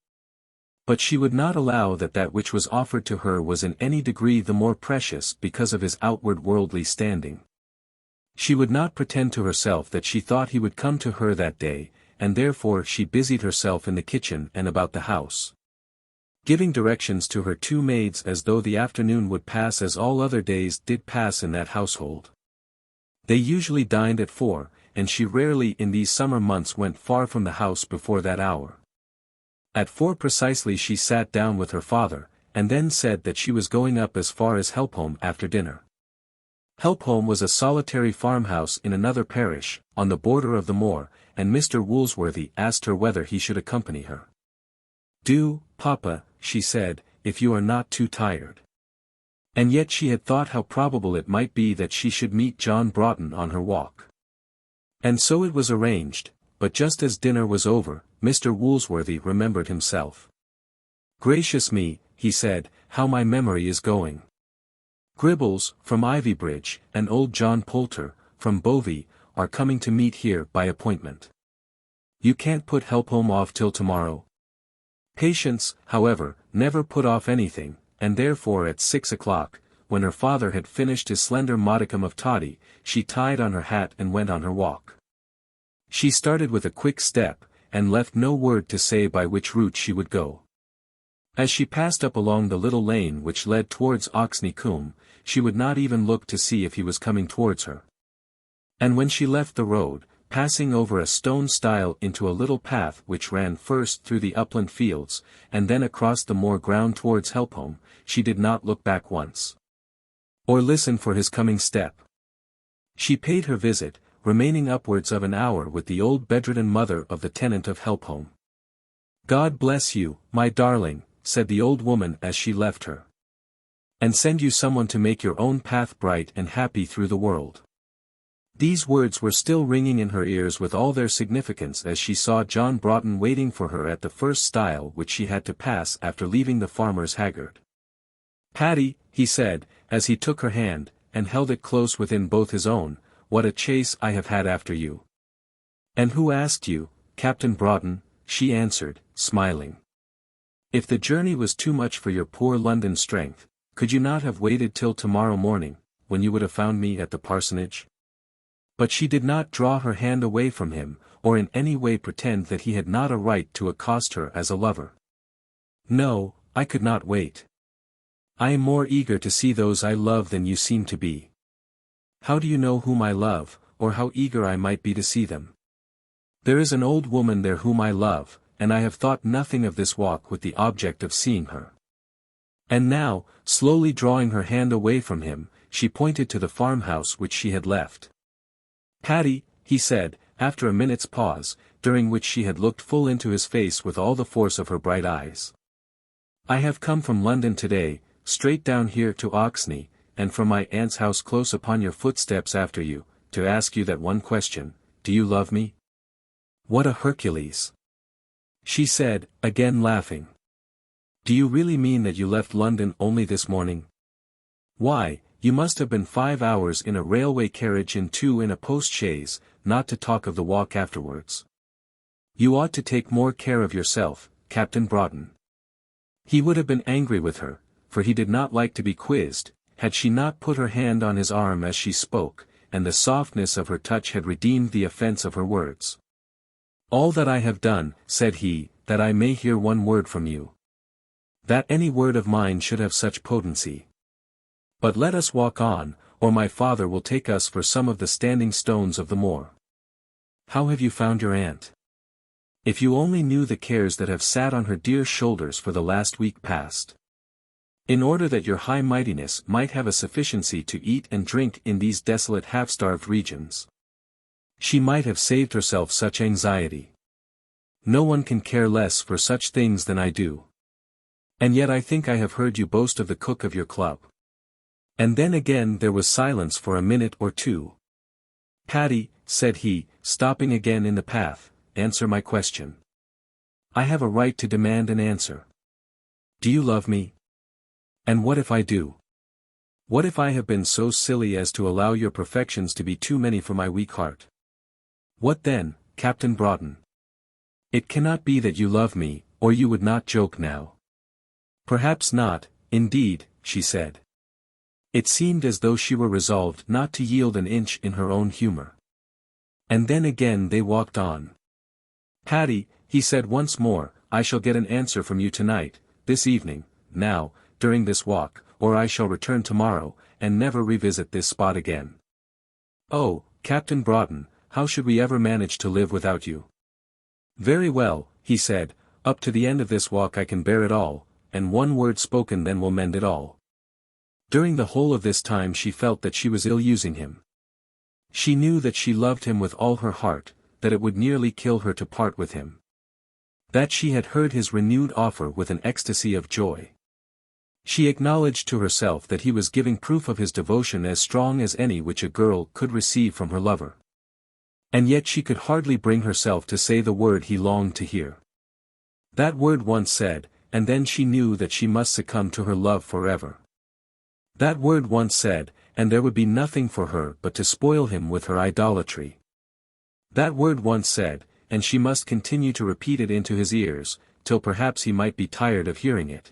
But she would not allow that that which was offered to her was in any degree the more precious because of his outward worldly standing. She would not pretend to herself that she thought he would come to her that day, and therefore she busied herself in the kitchen and about the house, giving directions to her two maids as though the afternoon would pass as all other days did pass in that household. They usually dined at 4, and she rarely in these summer months went far from the house before that hour. At 4 precisely she sat down with her father, and then said that she was going up as far as Helpholme after dinner. Helpholme was a solitary farmhouse in another parish, on the border of the moor, and Mr. Woolsworthy asked her whether he should accompany her. "Do, papa," she said, "if you are not too tired." And yet she had thought how probable it might be that she should meet John Broughton on her walk. And so it was arranged, but just as dinner was over, Mr. Woolsworthy remembered himself. "Gracious me," he said, "how my memory is going. Gribbles, from Ivybridge, and old John Poulter, from Bovey, are coming to meet here by appointment. You can't put Helpholme off till tomorrow?" Patience, however, never put off anything, and therefore at 6 o'clock, when her father had finished his slender modicum of toddy, she tied on her hat and went on her walk. She started with a quick step, and left no word to say by which route she would go. As she passed up along the little lane which led towards Oxney, she would not even look to see if he was coming towards her. And when she left the road, passing over a stone stile into a little path which ran first through the upland fields, and then across the moor ground towards Helpholme, she did not look back once, or listen for his coming step. She paid her visit, remaining upwards of an hour with the old bedridden mother of the tenant of Helpholme. "God bless you, my darling," said the old woman as she left her. "And send you someone to make your own path bright and happy through the world." These words were still ringing in her ears with all their significance as she saw John Broughton waiting for her at the first stile which she had to pass after leaving the farmer's haggard. "Patty," he said, as he took her hand, and held it close within both his own, "what a chase I have had after you." "And who asked you, Captain Broughton?" she answered, smiling. "If the journey was too much for your poor London strength, could you not have waited till tomorrow morning, when you would have found me at the parsonage?" But she did not draw her hand away from him, or in any way pretend that he had not a right to accost her as a lover. "No, I could not wait. I am more eager to see those I love than you seem to be." "How do you know whom I love, or how eager I might be to see them?" "There is an old woman there whom I love, and I have thought nothing of this walk with the object of seeing her." And now, slowly drawing her hand away from him, she pointed to the farmhouse which she had left. "Patty," he said, after a minute's pause, during which she had looked full into his face with all the force of her bright eyes. "I have come from London today, straight down here to Oxney, and from my aunt's house close upon your footsteps after you, to ask you that one question: do you love me?" "What a Hercules!" she said, again laughing. "Do you really mean that you left London only this morning? Why, you must have been 5 hours in a railway carriage and 2 in a post-chaise, not to talk of the walk afterwards. You ought to take more care of yourself, Captain Broughton." He would have been angry with her, for he did not like to be quizzed, had she not put her hand on his arm as she spoke, and the softness of her touch had redeemed the offence of her words. "All that I have done," said he, "that I may hear one word from you. That any word of mine should have such potency. But let us walk on, or my father will take us for some of the standing stones of the moor. How have you found your aunt? If you only knew the cares that have sat on her dear shoulders for the last week past. In order that your high mightiness might have a sufficiency to eat and drink in these desolate half-starved regions. She might have saved herself such anxiety. No one can care less for such things than I do. And yet I think I have heard you boast of the cook of your club." And then again there was silence for a minute or two. "Patty," said he, stopping again in the path, "answer my question. I have a right to demand an answer. Do you love me? And what if I do? What if I have been so silly as to allow your perfections to be too many for my weak heart? What then, Captain Broughton? It cannot be that you love me, or you would not joke now." "Perhaps not, indeed," she said. It seemed as though she were resolved not to yield an inch in her own humor. And then again they walked on. "Patty," he said once more, "I shall get an answer from you tonight, this evening, now, during this walk, or I shall return tomorrow, and never revisit this spot again. Oh, Captain Broughton, how should we ever manage to live without you?" "Very well," he said, "up to the end of this walk I can bear it all, and one word spoken then will mend it all." During the whole of this time she felt that she was ill-using him. She knew that she loved him with all her heart, that it would nearly kill her to part with him. That she had heard his renewed offer with an ecstasy of joy. She acknowledged to herself that he was giving proof of his devotion as strong as any which a girl could receive from her lover. And yet she could hardly bring herself to say the word he longed to hear. That word once said, and then she knew that she must succumb to her love forever. That word once said, and there would be nothing for her but to spoil him with her idolatry. That word once said, and she must continue to repeat it into his ears, till perhaps he might be tired of hearing it.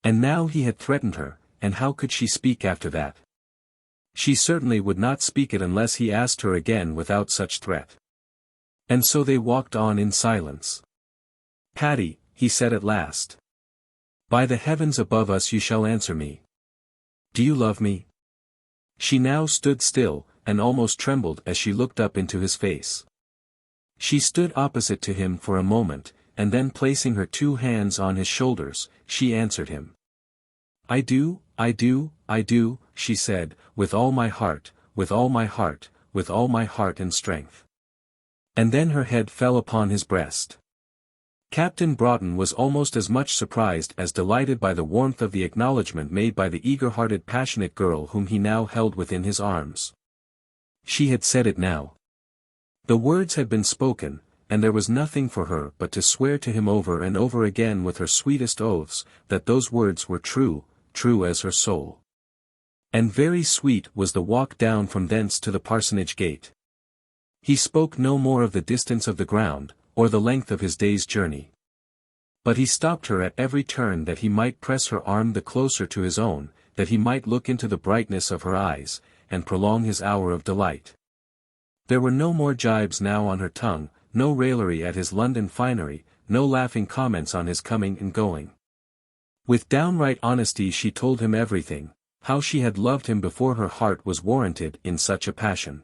And now he had threatened her, and how could she speak after that? She certainly would not speak it unless he asked her again without such threat. And so they walked on in silence. "Paddy," he said at last. "By the heavens above us you shall answer me. Do you love me?" She now stood still, and almost trembled as she looked up into his face. She stood opposite to him for a moment, and then placing her 2 hands on his shoulders, she answered him. "I do, I do, I do," she said, "with all my heart, with all my heart, with all my heart and strength." And then her head fell upon his breast. Captain Broughton was almost as much surprised as delighted by the warmth of the acknowledgment made by the eager-hearted passionate girl whom he now held within his arms. She had said it now. The words had been spoken, and there was nothing for her but to swear to him over and over again with her sweetest oaths, that those words were true, true as her soul. And very sweet was the walk down from thence to the parsonage gate. He spoke no more of the distance of the ground, or the length of his day's journey. But he stopped her at every turn that he might press her arm the closer to his own, that he might look into the brightness of her eyes, and prolong his hour of delight. There were no more jibes now on her tongue, no raillery at his London finery, no laughing comments on his coming and going. With downright honesty she told him everything, how she had loved him before her heart was warranted in such a passion.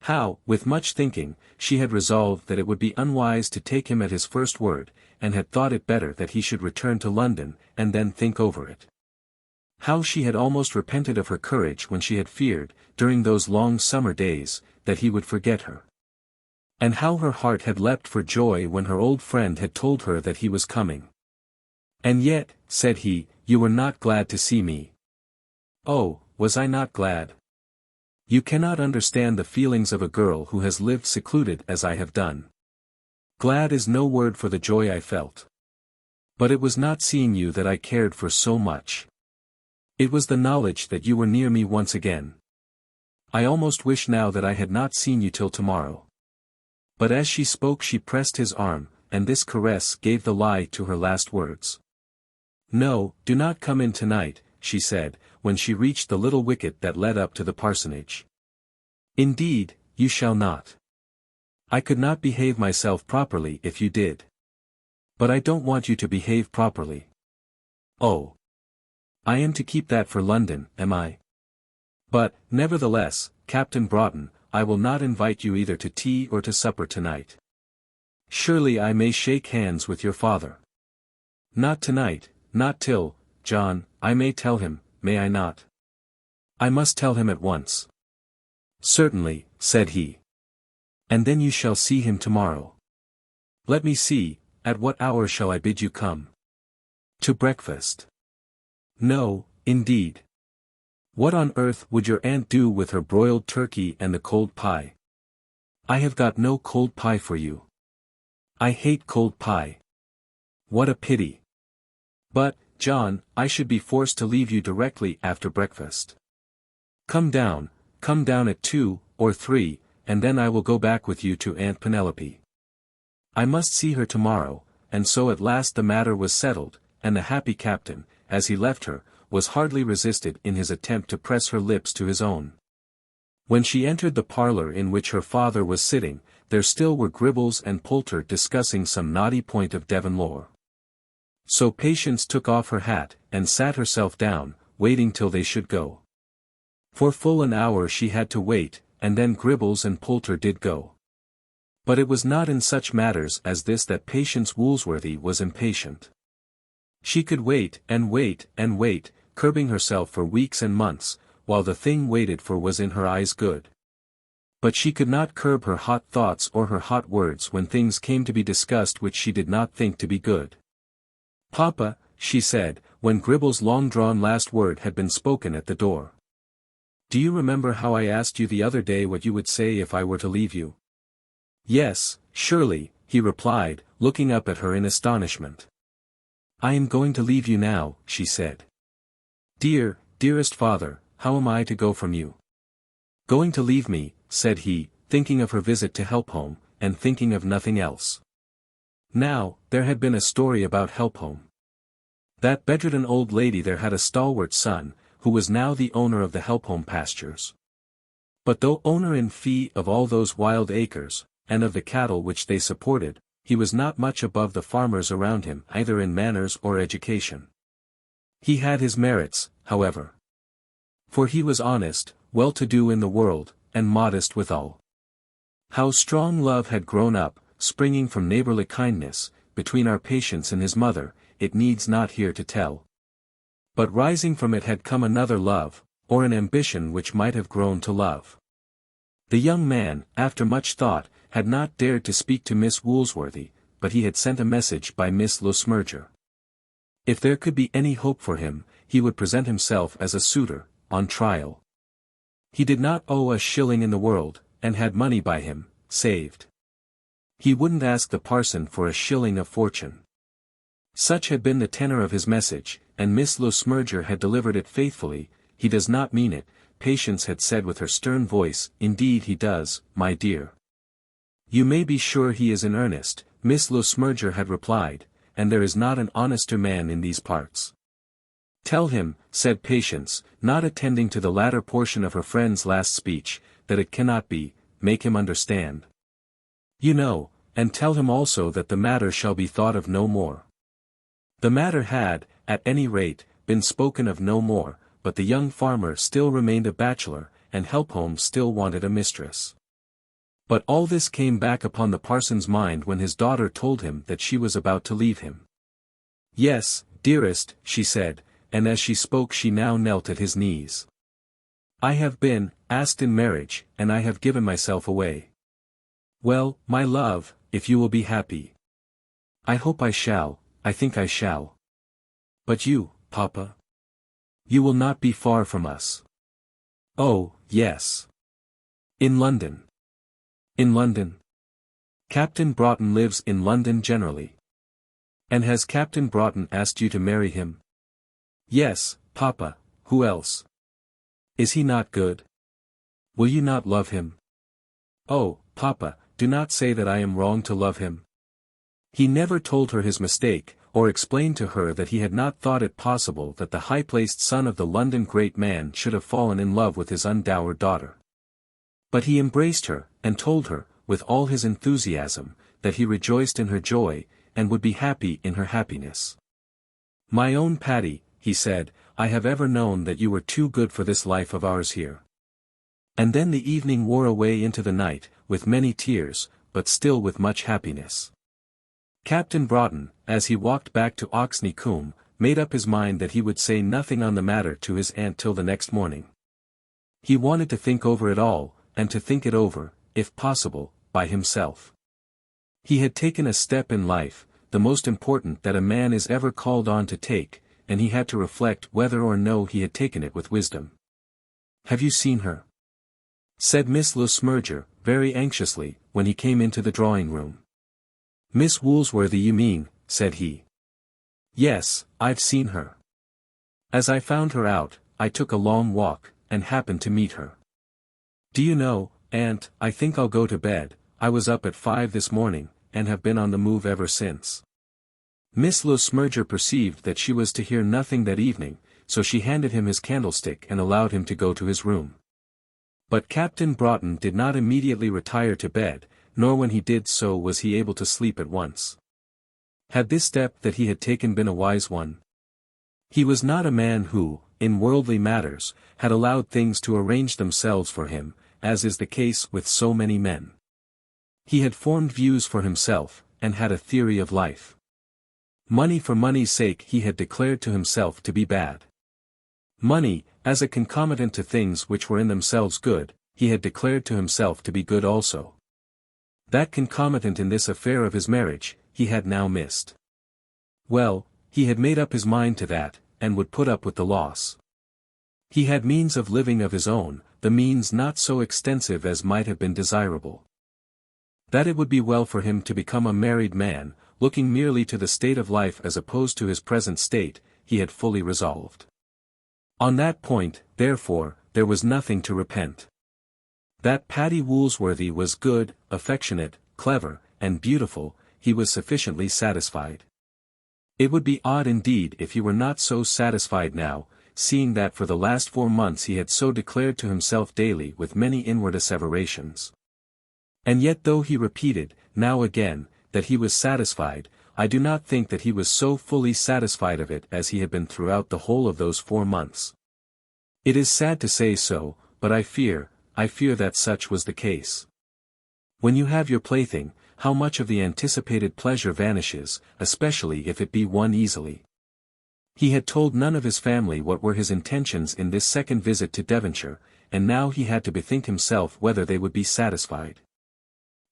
How, with much thinking, she had resolved that it would be unwise to take him at his first word, and had thought it better that he should return to London, and then think over it. How she had almost repented of her courage when she had feared, during those long summer days, that he would forget her. And how her heart had leapt for joy when her old friend had told her that he was coming. "And yet," said he, "you were not glad to see me." "Oh, was I not glad? You cannot understand the feelings of a girl who has lived secluded as I have done. Glad is no word for the joy I felt. But it was not seeing you that I cared for so much. It was the knowledge that you were near me once again. I almost wish now that I had not seen you till tomorrow." But as she spoke she pressed his arm, and this caress gave the lie to her last words. "No, do not come in tonight," she said, when she reached the little wicket that led up to the parsonage. "Indeed, you shall not. I could not behave myself properly if you did. But I don't want you to behave properly." "Oh. I am to keep that for London, am I? But, nevertheless, Captain Broughton, I will not invite you either to tea or to supper tonight. Surely I may shake hands with your father." "Not tonight, not till, John, I may tell him, may I not?" "I must tell him at once." "Certainly," said he. "And then you shall see him tomorrow. Let me see, at what hour shall I bid you come?" "To breakfast." "No, indeed. What on earth would your aunt do with her broiled turkey and the cold pie?" "I have got no cold pie for you. I hate cold pie. What a pity. But, John, I should be forced to leave you directly after breakfast. Come down at 2 or 3, and then I will go back with you to Aunt Penelope. I must see her tomorrow." And so at last the matter was settled, and the happy captain, as he left her, was hardly resisted in his attempt to press her lips to his own. When she entered the parlour in which her father was sitting, there still were Gribbles and Poulter discussing some knotty point of Devon lore. So Patience took off her hat, and sat herself down, waiting till they should go. For full an hour she had to wait, and then Gribbles and Poulter did go. But it was not in such matters as this that Patience Woolsworthy was impatient. She could wait and wait and wait, curbing herself for weeks and months, while the thing waited for was in her eyes good. But she could not curb her hot thoughts or her hot words when things came to be discussed which she did not think to be good. "Papa," she said, when Gribble's long-drawn last word had been spoken at the door. "Do you remember how I asked you the other day what you would say if I were to leave you?" "Yes, surely," he replied, looking up at her in astonishment. "I am going to leave you now," she said. Dearest father, how am I to go from you?" "Going to leave me," said he, thinking of her visit to Helpholme, and thinking of nothing else. Now, there had been a story about Helpholme. That bedridden old lady there had a stalwart son, who was now the owner of the Helpholme pastures. But though owner in fee of all those wild acres, and of the cattle which they supported, he was not much above the farmers around him either in manners or education. He had his merits, however. For he was honest, well-to-do in the world, and modest withal. How strong love had grown up, springing from neighborly kindness, between our Patience and his mother, it needs not here to tell. But rising from it had come another love, or an ambition which might have grown to love. The young man, after much thought, had not dared to speak to Miss Woolsworthy, but he had sent a message by Miss Losmerger. If there could be any hope for him, he would present himself as a suitor, on trial. He did not owe a shilling in the world, and had money by him, saved. He wouldn't ask the parson for a shilling of fortune. Such had been the tenor of his message, and Miss Losmerger had delivered it faithfully. He does not mean it, Patience had said with her stern voice. Indeed he does, my dear. You may be sure he is in earnest, Miss Losmerger had replied, and there is not an honester man in these parts. Tell him, said Patience, not attending to the latter portion of her friend's last speech, that it cannot be, make him understand. You know, and tell him also that the matter shall be thought of no more. The matter had, at any rate, been spoken of no more, but the young farmer still remained a bachelor, and Helpholme still wanted a mistress. But all this came back upon the parson's mind when his daughter told him that she was about to leave him. Yes, dearest, she said, and as she spoke she now knelt at his knees. I have been asked in marriage, and I have given myself away. Well, my love, if you will be happy. I hope I shall, I think I shall. But you, Papa? You will not be far from us. Oh, yes. In London. In London. Captain Broughton lives in London generally. And has Captain Broughton asked you to marry him? Yes, Papa, who else? Is he not good? Will you not love him? Oh, Papa, do not say that I am wrong to love him. He never told her his mistake, or explained to her that he had not thought it possible that the high-placed son of the London great man should have fallen in love with his undowered daughter. But he embraced her, and told her, with all his enthusiasm, that he rejoiced in her joy, and would be happy in her happiness. My own Patty, he said, I have ever known that you were too good for this life of ours here. And then the evening wore away into the night, with many tears, but still with much happiness. Captain Broughton, as he walked back to Oxney Combe, made up his mind that he would say nothing on the matter to his aunt till the next morning. He wanted to think over it all, and to think it over, if possible, by himself. He had taken a step in life, the most important that a man is ever called on to take, and he had to reflect whether or no he had taken it with wisdom. Have you seen her? Said Miss Losmerger, very anxiously, when he came into the drawing-room. Miss Woolsworthy you mean, said he. Yes, I've seen her. As I found her out, I took a long walk, and happened to meet her. Do you know, Aunt, I think I'll go to bed. I was up at 5 this morning, and have been on the move ever since. Miss Losmerger perceived that she was to hear nothing that evening, so she handed him his candlestick and allowed him to go to his room. But Captain Broughton did not immediately retire to bed, nor when he did so was he able to sleep at once. Had this step that he had taken been a wise one? He was not a man who, in worldly matters, had allowed things to arrange themselves for him, as is the case with so many men. He had formed views for himself, and had a theory of life. Money for money's sake he had declared to himself to be bad. Money, as a concomitant to things which were in themselves good, he had declared to himself to be good also. That concomitant in this affair of his marriage, he had now missed. Well, he had made up his mind to that, and would put up with the loss. He had means of living of his own, the means not so extensive as might have been desirable. That it would be well for him to become a married man, looking merely to the state of life as opposed to his present state, he had fully resolved. On that point, therefore, there was nothing to repent. That Patty Woolsworthy was good, affectionate, clever, and beautiful, he was sufficiently satisfied. It would be odd indeed if he were not so satisfied now, seeing that for the last 4 months he had so declared to himself daily with many inward asseverations. And yet though he repeated, now again, that he was satisfied, I do not think that he was so fully satisfied of it as he had been throughout the whole of those 4 months. It is sad to say so, but I fear that such was the case. When you have your plaything, how much of the anticipated pleasure vanishes, especially if it be won easily. He had told none of his family what were his intentions in this second visit to Devonshire, and now he had to bethink himself whether they would be satisfied.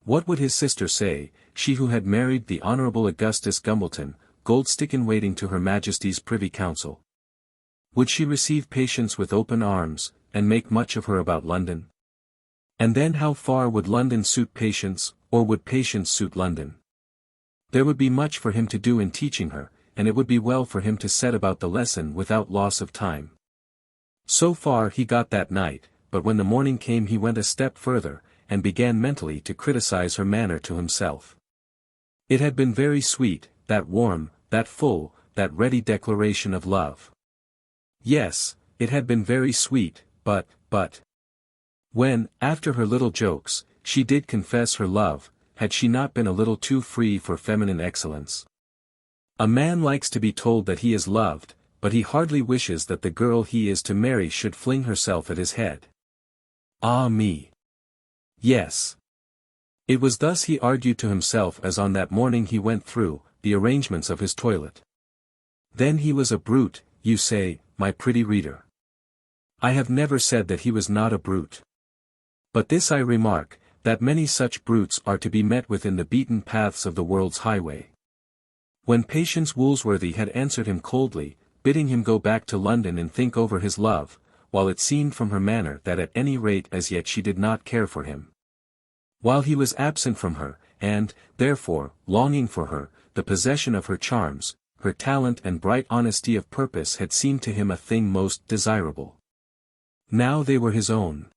What would his sister say, she who had married the Honourable Augustus Gumbleton, Goldstick-in-waiting to Her Majesty's Privy Council? Would she receive Patience with open arms, and make much of her about London? And then how far would London suit Patience, or would Patience suit London? There would be much for him to do in teaching her, and it would be well for him to set about the lesson without loss of time. So far he got that night, but when the morning came he went a step further, and began mentally to criticize her manner to himself. It had been very sweet, that warm, that full, that ready declaration of love. Yes, it had been very sweet, but, when, after her little jokes, she did confess her love, had she not been a little too free for feminine excellence? A man likes to be told that he is loved, but he hardly wishes that the girl he is to marry should fling herself at his head. Ah me! Yes. It was thus he argued to himself as on that morning he went through the arrangements of his toilet. Then he was a brute, you say, my pretty reader. I have never said that he was not a brute. But this I remark, that many such brutes are to be met with in the beaten paths of the world's highway. When Patience Woolsworthy had answered him coldly, bidding him go back to London and think over his love, while it seemed from her manner that at any rate as yet she did not care for him. While he was absent from her, and, therefore, longing for her, the possession of her charms, her talent and bright honesty of purpose had seemed to him a thing most desirable. Now they were his own.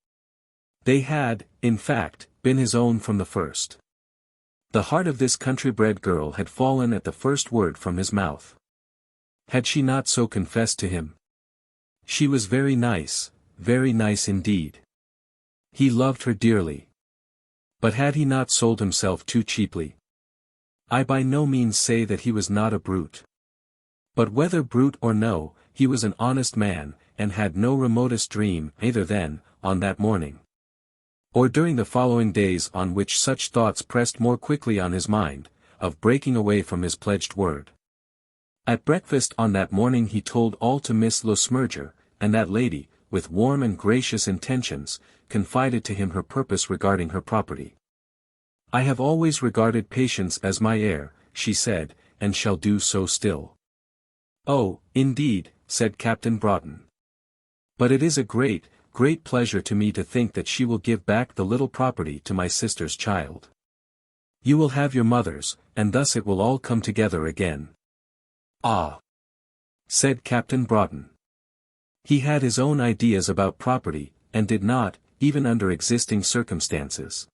They had, in fact, been his own from the first. The heart of this country-bred girl had fallen at the first word from his mouth. Had she not so confessed to him? She was very nice indeed. He loved her dearly. But had he not sold himself too cheaply? I by no means say that he was not a brute. But whether brute or no, he was an honest man, and had no remotest dream, either then, on that morning, or during the following days on which such thoughts pressed more quickly on his mind, of breaking away from his pledged word. At breakfast on that morning he told all to Miss Le Smurger, and that lady, with warm and gracious intentions, confided to him her purpose regarding her property. I have always regarded Patience as my heir, she said, and shall do so still. Oh, indeed, said Captain Broughton. But it is a great pleasure to me to think that she will give back the little property to my sister's child. You will have your mother's, and thus it will all come together again. Ah! Said Captain Broughton. He had his own ideas about property, and did not, even under existing circumstances,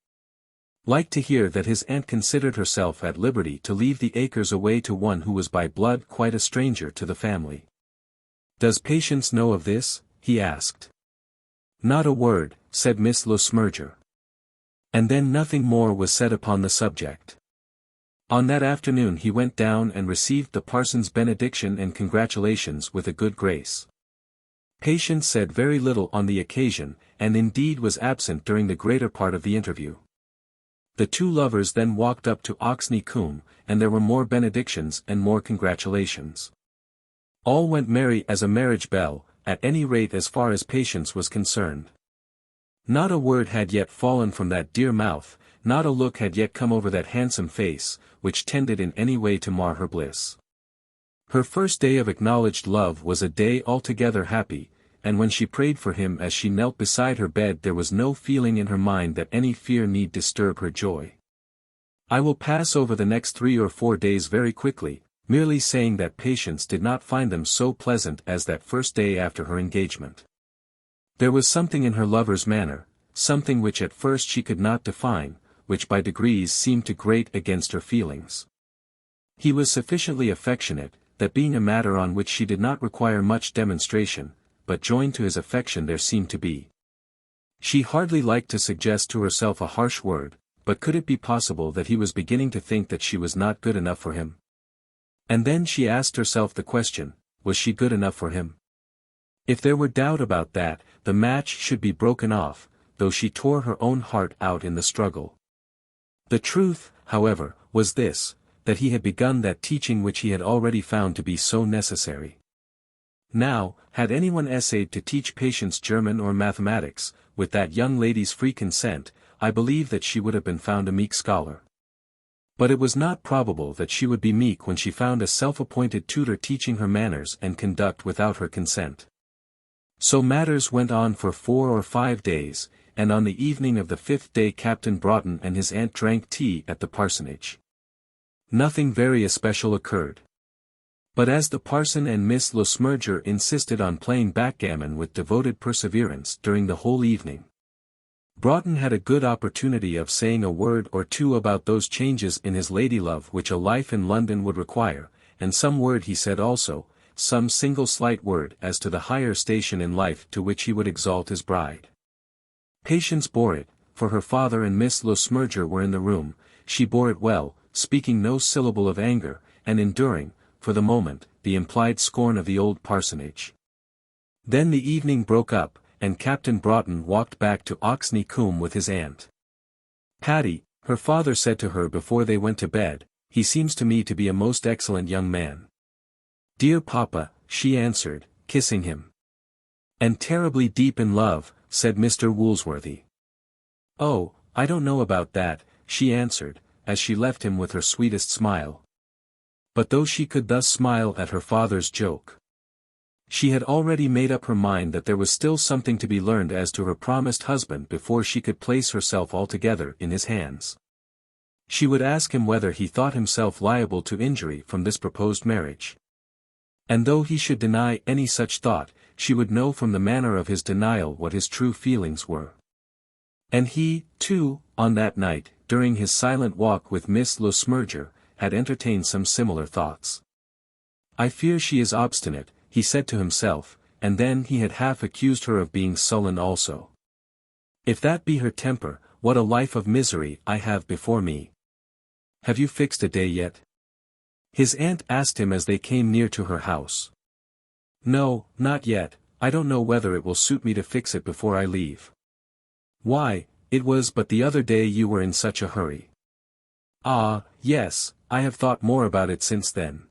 like to hear that his aunt considered herself at liberty to leave the acres away to one who was by blood quite a stranger to the family. Does Patience know of this? He asked. Not a word, said Miss Le Smurger. And then nothing more was said upon the subject. On that afternoon he went down and received the parson's benediction and congratulations with a good grace. Patience said very little on the occasion, and indeed was absent during the greater part of the interview. The two lovers then walked up to Oxney Combe, and there were more benedictions and more congratulations. All went merry as a marriage bell, at any rate as far as Patience was concerned. Not a word had yet fallen from that dear mouth, not a look had yet come over that handsome face, which tended in any way to mar her bliss. Her first day of acknowledged love was a day altogether happy, and when she prayed for him as she knelt beside her bed there was no feeling in her mind that any fear need disturb her joy. I will pass over the next 3 or 4 days very quickly, merely saying that Patience did not find them so pleasant as that first day after her engagement. There was something in her lover's manner, something which at first she could not define, which by degrees seemed to grate against her feelings. He was sufficiently affectionate, that being a matter on which she did not require much demonstration, but joined to his affection there seemed to be. She hardly liked to suggest to herself a harsh word, but could it be possible that he was beginning to think that she was not good enough for him? And then she asked herself the question, was she good enough for him? If there were doubt about that, the match should be broken off, though she tore her own heart out in the struggle. The truth, however, was this, that he had begun that teaching which he had already found to be so necessary. Now, had anyone essayed to teach Patience German or mathematics, with that young lady's free consent, I believe that she would have been found a meek scholar. But it was not probable that she would be meek when she found a self-appointed tutor teaching her manners and conduct without her consent. So matters went on for 4 or 5 days, and on the evening of the 5th day Captain Broughton and his aunt drank tea at the parsonage. Nothing very especial occurred. But as the parson and Miss Le Smurger insisted on playing backgammon with devoted perseverance during the whole evening, Broughton had a good opportunity of saying a word or two about those changes in his ladylove which a life in London would require, and some word he said also, some single slight word as to the higher station in life to which he would exalt his bride. Patience bore it, for her father and Miss Le Smurger were in the room. She bore it well, speaking no syllable of anger, and enduring, for the moment, the implied scorn of the old parsonage. Then the evening broke up, and Captain Broughton walked back to Oxney with his aunt. "Patty," her father said to her before they went to bed, "he seems to me to be a most excellent young man." "Dear papa," she answered, kissing him. "And terribly deep in love," said Mr. Woolsworthy. "Oh, I don't know about that," she answered, as she left him with her sweetest smile. But though she could thus smile at her father's joke, she had already made up her mind that there was still something to be learned as to her promised husband before she could place herself altogether in his hands. She would ask him whether he thought himself liable to injury from this proposed marriage. And though he should deny any such thought, she would know from the manner of his denial what his true feelings were. And he, too, on that night, during his silent walk with Miss Le Smurger, had entertained some similar thoughts. "I fear she is obstinate," he said to himself, and then he had half accused her of being sullen also. "If that be her temper, what a life of misery I have before me. Have you fixed a day yet?" his aunt asked him as they came near to her house. "No, not yet. I don't know whether it will suit me to fix it before I leave." "Why, it was but the other day you were in such a hurry." "Ah, yes, I have thought more about it since then."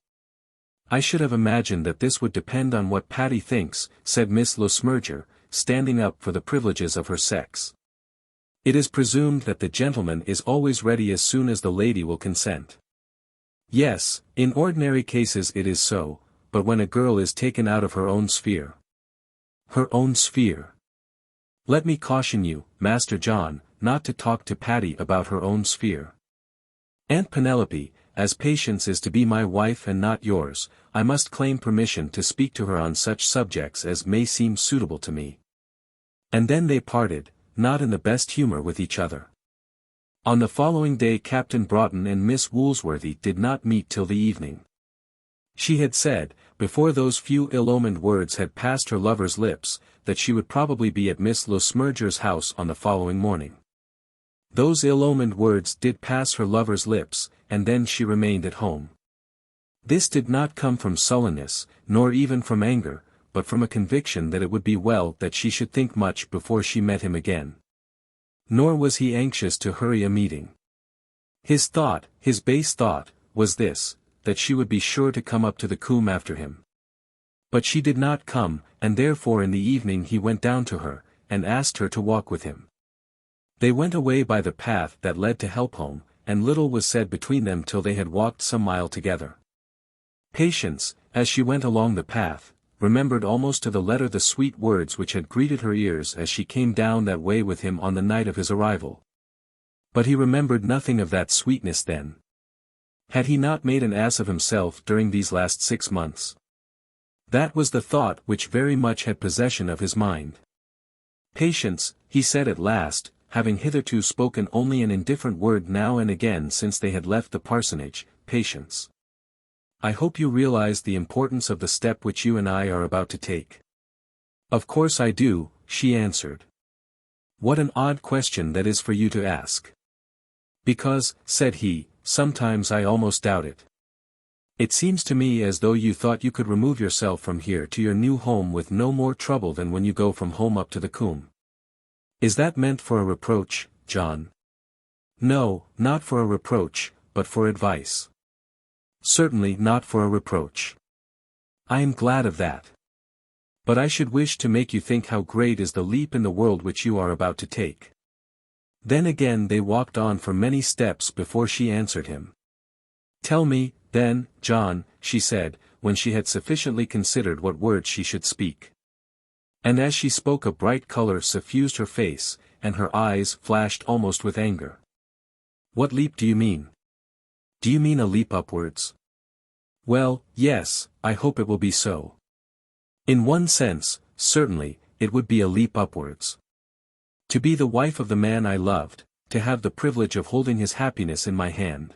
"I should have imagined that this would depend on what Patty thinks," said Miss Le Smurger, standing up for the privileges of her sex. "It is presumed that the gentleman is always ready as soon as the lady will consent." "Yes, in ordinary cases it is so, but when a girl is taken out of her own sphere." "Her own sphere." "Let me caution you, Master John, not to talk to Patty about her own sphere. Aunt Penelope, as Patience is to be my wife and not yours, I must claim permission to speak to her on such subjects as may seem suitable to me." And then they parted, not in the best humor with each other. On the following day Captain Broughton and Miss Woolsworthy did not meet till the evening. She had said, before those few ill-omened words had passed her lover's lips, that she would probably be at Miss Le Smurger's house on the following morning. Those ill-omened words did pass her lover's lips, and then she remained at home. This did not come from sullenness, nor even from anger, but from a conviction that it would be well that she should think much before she met him again. Nor was he anxious to hurry a meeting. His thought, his base thought, was this, that she would be sure to come up to the coombe after him. But she did not come, and therefore in the evening he went down to her, and asked her to walk with him. They went away by the path that led to Helpholme, and little was said between them till they had walked some mile together. Patience, as she went along the path, remembered almost to the letter the sweet words which had greeted her ears as she came down that way with him on the night of his arrival. But he remembered nothing of that sweetness then. Had he not made an ass of himself during these last 6 months? That was the thought which very much had possession of his mind. "Patience," he said at last, having hitherto spoken only an indifferent word now and again since they had left the parsonage, "Patience. I hope you realize the importance of the step which you and I are about to take." "Of course I do," she answered. "What an odd question that is for you to ask." Because, said he, sometimes I almost doubt it. It seems to me as though you thought you could remove yourself from here to your new home with no more trouble than when you go from home up to the coombe. Is that meant for a reproach, John? No, not for a reproach, but for advice. Certainly not for a reproach. I am glad of that. But I should wish to make you think how great is the leap in the world which you are about to take. Then again they walked on for many steps before she answered him. Tell me, then, John, she said, when she had sufficiently considered what words she should speak. And as she spoke a bright color suffused her face, and her eyes flashed almost with anger. What leap do you mean? Do you mean a leap upwards? Well, yes, I hope it will be so. In one sense, certainly, it would be a leap upwards. To be the wife of the man I loved, to have the privilege of holding his happiness in my hand.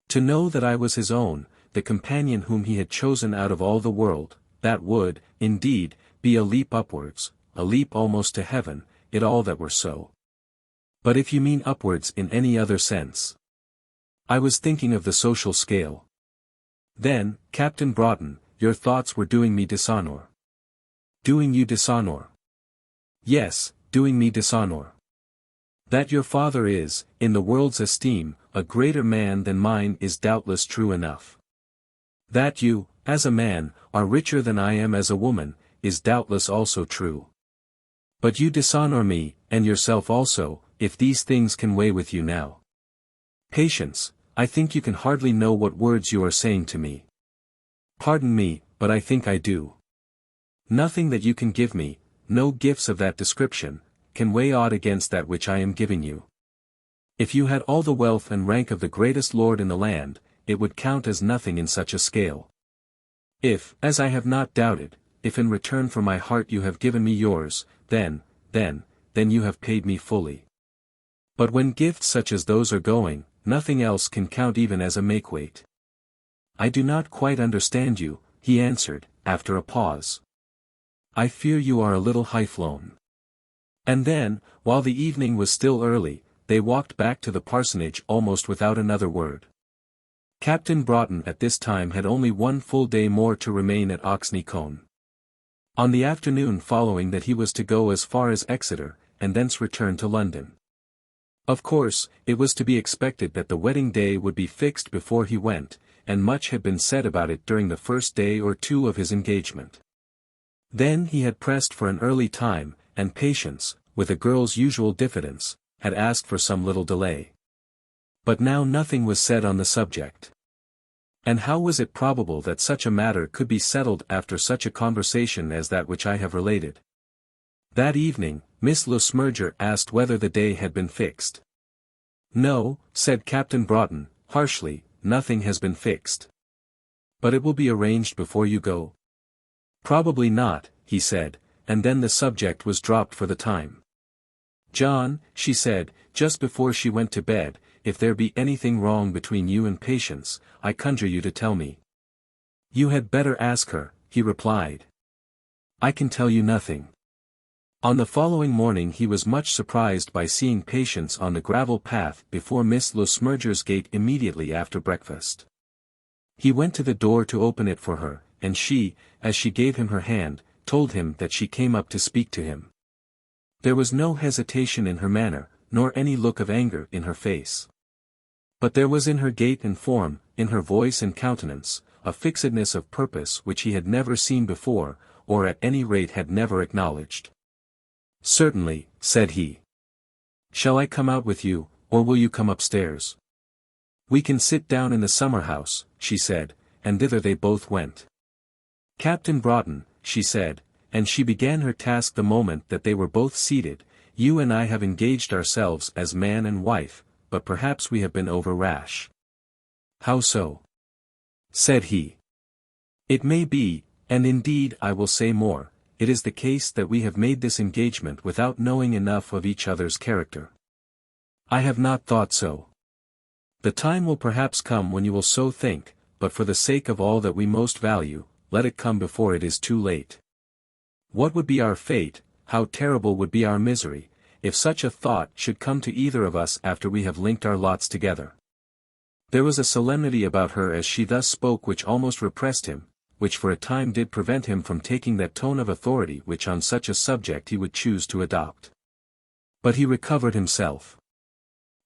To know that I was his own, the companion whom he had chosen out of all the world, that would, indeed, be a leap upwards, a leap almost to heaven, it all that were so. But if you mean upwards in any other sense. I was thinking of the social scale. Then, Captain Broughton, your thoughts were doing me dishonor. Doing you dishonor? Yes, doing me dishonor. That your father is, in the world's esteem, a greater man than mine is doubtless true enough. That you, as a man, are richer than I am as a woman, is doubtless also true. But you dishonor me, and yourself also, if these things can weigh with you now. Patience, I think you can hardly know what words you are saying to me. Pardon me, but I think I do. Nothing that you can give me, no gifts of that description, can weigh aught against that which I am giving you. If you had all the wealth and rank of the greatest lord in the land, it would count as nothing in such a scale. If, as I have not doubted, if in return for my heart you have given me yours, then you have paid me fully. But when gifts such as those are going, nothing else can count even as a makeweight. I do not quite understand you, he answered, after a pause. I fear you are a little high-flown. And then, while the evening was still early, they walked back to the parsonage almost without another word. Captain Broughton at this time had only one full day more to remain at Oxney Colne. On the afternoon following that he was to go as far as Exeter, and thence return to London. Of course, it was to be expected that the wedding day would be fixed before he went, and much had been said about it during the first day or two of his engagement. Then he had pressed for an early time, and Patience, with a girl's usual diffidence, had asked for some little delay. But now nothing was said on the subject. And how was it probable that such a matter could be settled after such a conversation as that which I have related? That evening, Miss Le Smurger asked whether the day had been fixed. No, said Captain Broughton, harshly, nothing has been fixed. But it will be arranged before you go? Probably not, he said, and then the subject was dropped for the time. John, she said, just before she went to bed, if there be anything wrong between you and Patience, I conjure you to tell me. You had better ask her, he replied. I can tell you nothing. On the following morning he was much surprised by seeing Patience on the gravel path before Miss Le Smurger's gate immediately after breakfast. He went to the door to open it for her, and she, as she gave him her hand, told him that she came up to speak to him. There was no hesitation in her manner, nor any look of anger in her face. But there was in her gait and form, in her voice and countenance, a fixedness of purpose which he had never seen before, or at any rate had never acknowledged. Certainly, said he. Shall I come out with you, or will you come upstairs? We can sit down in the summer-house, she said, and thither they both went. Captain Broughton, she said, and she began her task the moment that they were both seated, you and I have engaged ourselves as man and wife, but perhaps we have been over-rash. How so? Said he. It may be, and indeed I will say more, it is the case that we have made this engagement without knowing enough of each other's character. I have not thought so. The time will perhaps come when you will so think, but for the sake of all that we most value, let it come before it is too late. What would be our fate, how terrible would be our misery, if such a thought should come to either of us after we have linked our lots together. There was a solemnity about her as she thus spoke which almost repressed him, which for a time did prevent him from taking that tone of authority which on such a subject he would choose to adopt. But he recovered himself.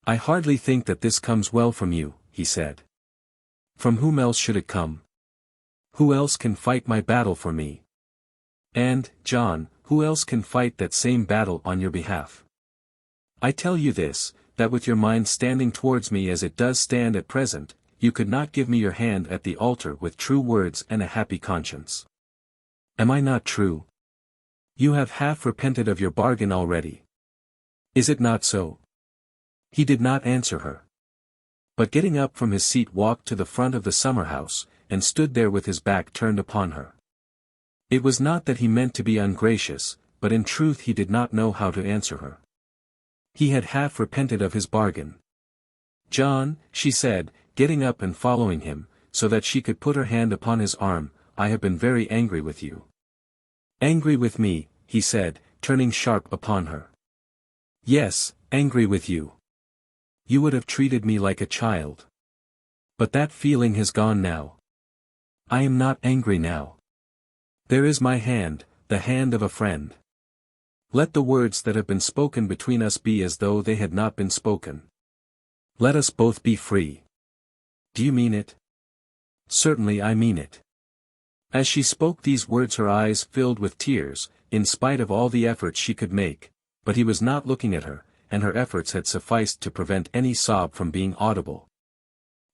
"I hardly think that this comes well from you," he said. "From whom else should it come? Who else can fight my battle for me? And, John, who else can fight that same battle on your behalf? I tell you this, that with your mind standing towards me as it does stand at present, you could not give me your hand at the altar with true words and a happy conscience. Am I not true? You have half repented of your bargain already. Is it not so?" He did not answer her. But getting up from his seat walked to the front of the summer-house, and stood there with his back turned upon her. It was not that he meant to be ungracious, but in truth he did not know how to answer her. He had half repented of his bargain. "John," she said, getting up and following him, so that she could put her hand upon his arm, "I have been very angry with you." "Angry with me," he said, turning sharp upon her. "Yes, angry with you. You would have treated me like a child. But that feeling has gone now. I am not angry now. There is my hand, the hand of a friend. Let the words that have been spoken between us be as though they had not been spoken. Let us both be free." "Do you mean it?" "Certainly I mean it." As she spoke these words her eyes filled with tears, in spite of all the efforts she could make, but he was not looking at her, and her efforts had sufficed to prevent any sob from being audible.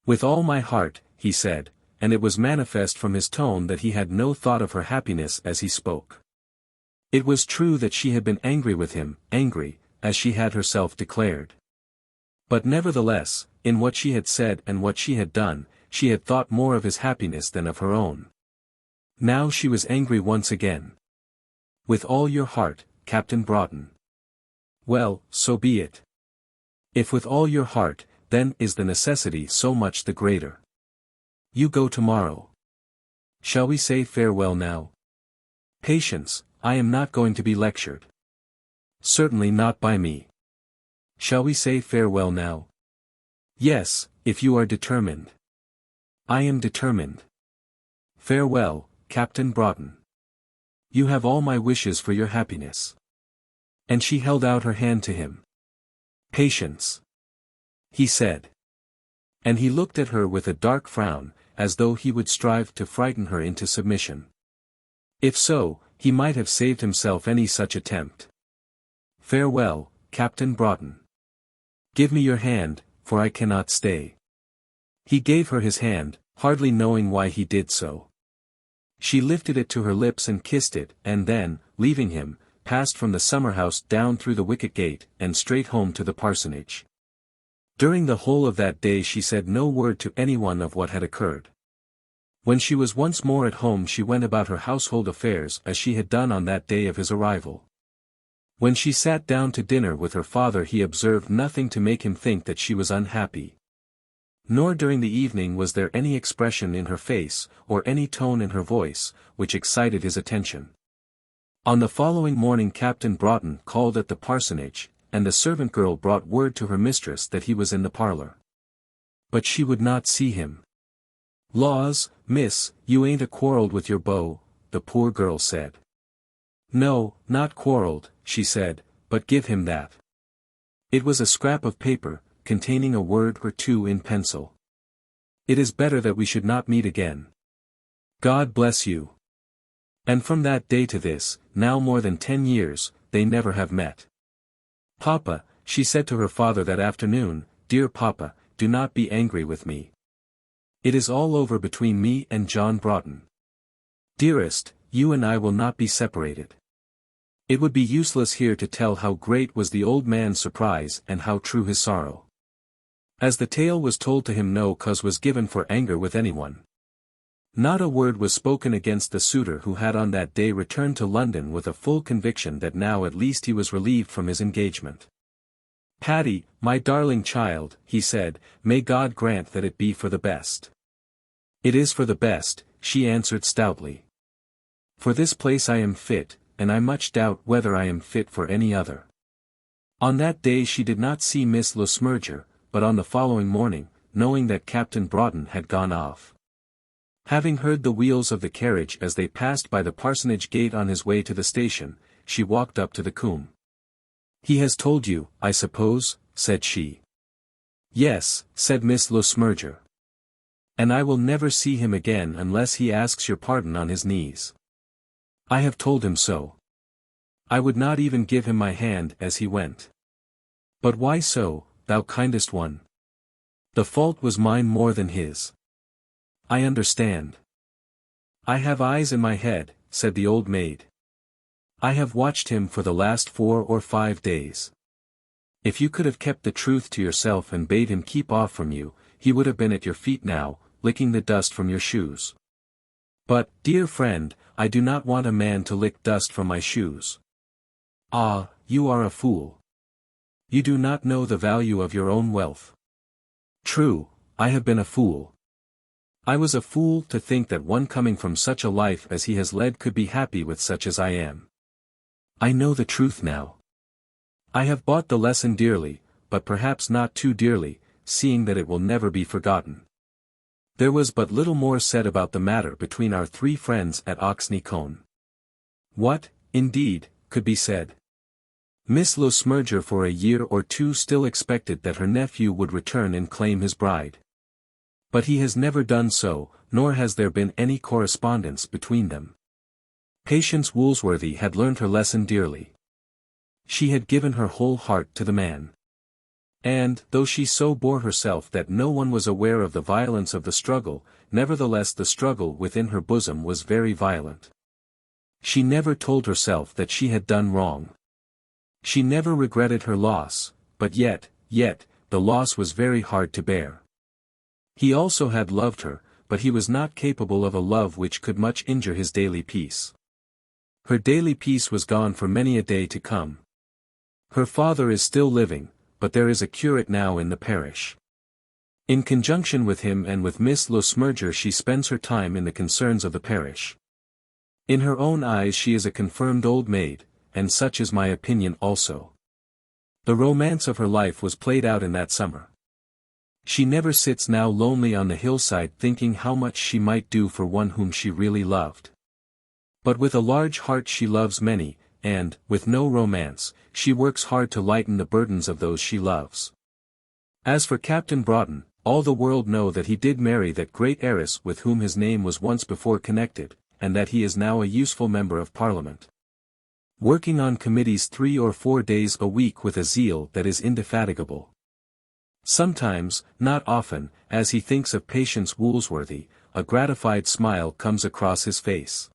"With all my heart," he said, and it was manifest from his tone that he had no thought of her happiness as he spoke. It was true that she had been angry with him, angry, as she had herself declared. But nevertheless, in what she had said and what she had done, she had thought more of his happiness than of her own. Now she was angry once again. "With all your heart, Captain Broughton." "Well, so be it. If with all your heart, then is the necessity so much the greater. You go tomorrow. Shall we say farewell now?" "Patience, I am not going to be lectured." "Certainly not by me. Shall we say farewell now?" "Yes, if you are determined." "I am determined. Farewell, Captain Broughton. You have all my wishes for your happiness." And she held out her hand to him. "Patience," he said. And he looked at her with a dark frown, as though he would strive to frighten her into submission. If so, he might have saved himself any such attempt. "Farewell, Captain Broughton. Give me your hand, for I cannot stay." He gave her his hand, hardly knowing why he did so. She lifted it to her lips and kissed it, and then, leaving him, passed from the summer-house down through the wicket gate, and straight home to the parsonage. During the whole of that day she said no word to anyone of what had occurred. When she was once more at home she went about her household affairs as she had done on that day of his arrival. When she sat down to dinner with her father he observed nothing to make him think that she was unhappy. Nor during the evening was there any expression in her face, or any tone in her voice, which excited his attention. On the following morning Captain Broughton called at the parsonage, and the servant girl brought word to her mistress that he was in the parlour. But she would not see him. "Laws, miss, you ain't a-quarrelled with your beau," the poor girl said. "No, not quarrelled," she said, "but give him that." It was a scrap of paper, containing a word or two in pencil. "It is better that we should not meet again. God bless you." And from that day to this, now more than 10 years, they never have met. "Papa," she said to her father that afternoon, "dear Papa, do not be angry with me. It is all over between me and John Broughton. Dearest, you and I will not be separated." It would be useless here to tell how great was the old man's surprise and how true his sorrow. As the tale was told to him no cause was given for anger with anyone. Not a word was spoken against the suitor who had on that day returned to London with a full conviction that now at least he was relieved from his engagement. "Patty, my darling child," he said, "may God grant that it be for the best." "It is for the best," she answered stoutly. "For this place I am fit, and I much doubt whether I am fit for any other." On that day she did not see Miss Le Smurger, but on the following morning, knowing that Captain Broughton had gone off. Having heard the wheels of the carriage as they passed by the parsonage gate on his way to the station, she walked up to the Combe. "He has told you, I suppose," said she. "Yes," said Miss Le Smurger. "And I will never see him again unless he asks your pardon on his knees." "I have told him so. I would not even give him my hand as he went." "But why so, thou kindest one? The fault was mine more than his." "I understand. I have eyes in my head," said the old maid. "I have watched him for the last 4 or 5 days. If you could have kept the truth to yourself and bade him keep off from you, he would have been at your feet now, licking the dust from your shoes. But, dear friend, I do not want a man to lick dust from my shoes." "Ah, you are a fool. You do not know the value of your own wealth." "True, I have been a fool. I was a fool to think that one coming from such a life as he has led could be happy with such as I am. I know the truth now. I have bought the lesson dearly, but perhaps not too dearly, seeing that it will never be forgotten." There was but little more said about the matter between our 3 friends at Oxney Colne. What, indeed, could be said? Miss Le Smurger for a year or 2 still expected that her nephew would return and claim his bride. But he has never done so, nor has there been any correspondence between them. Patience Woolsworthy had learned her lesson dearly. She had given her whole heart to the man. And, though she so bore herself that no one was aware of the violence of the struggle, nevertheless the struggle within her bosom was very violent. She never told herself that she had done wrong. She never regretted her loss, but yet, the loss was very hard to bear. He also had loved her, but he was not capable of a love which could much injure his daily peace. Her daily peace was gone for many a day to come. Her father is still living, but there is a curate now in the parish. In conjunction with him and with Miss Le Smurger she spends her time in the concerns of the parish. In her own eyes she is a confirmed old maid, and such is my opinion also. The romance of her life was played out in that summer. She never sits now lonely on the hillside thinking how much she might do for one whom she really loved. But with a large heart she loves many, and, with no romance, she works hard to lighten the burdens of those she loves. As for Captain Broughton, all the world know that he did marry that great heiress with whom his name was once before connected, and that he is now a useful member of Parliament, working on committees 3 or 4 days a week with a zeal that is indefatigable. Sometimes, not often, as he thinks of Patience Woolsworthy, a gratified smile comes across his face.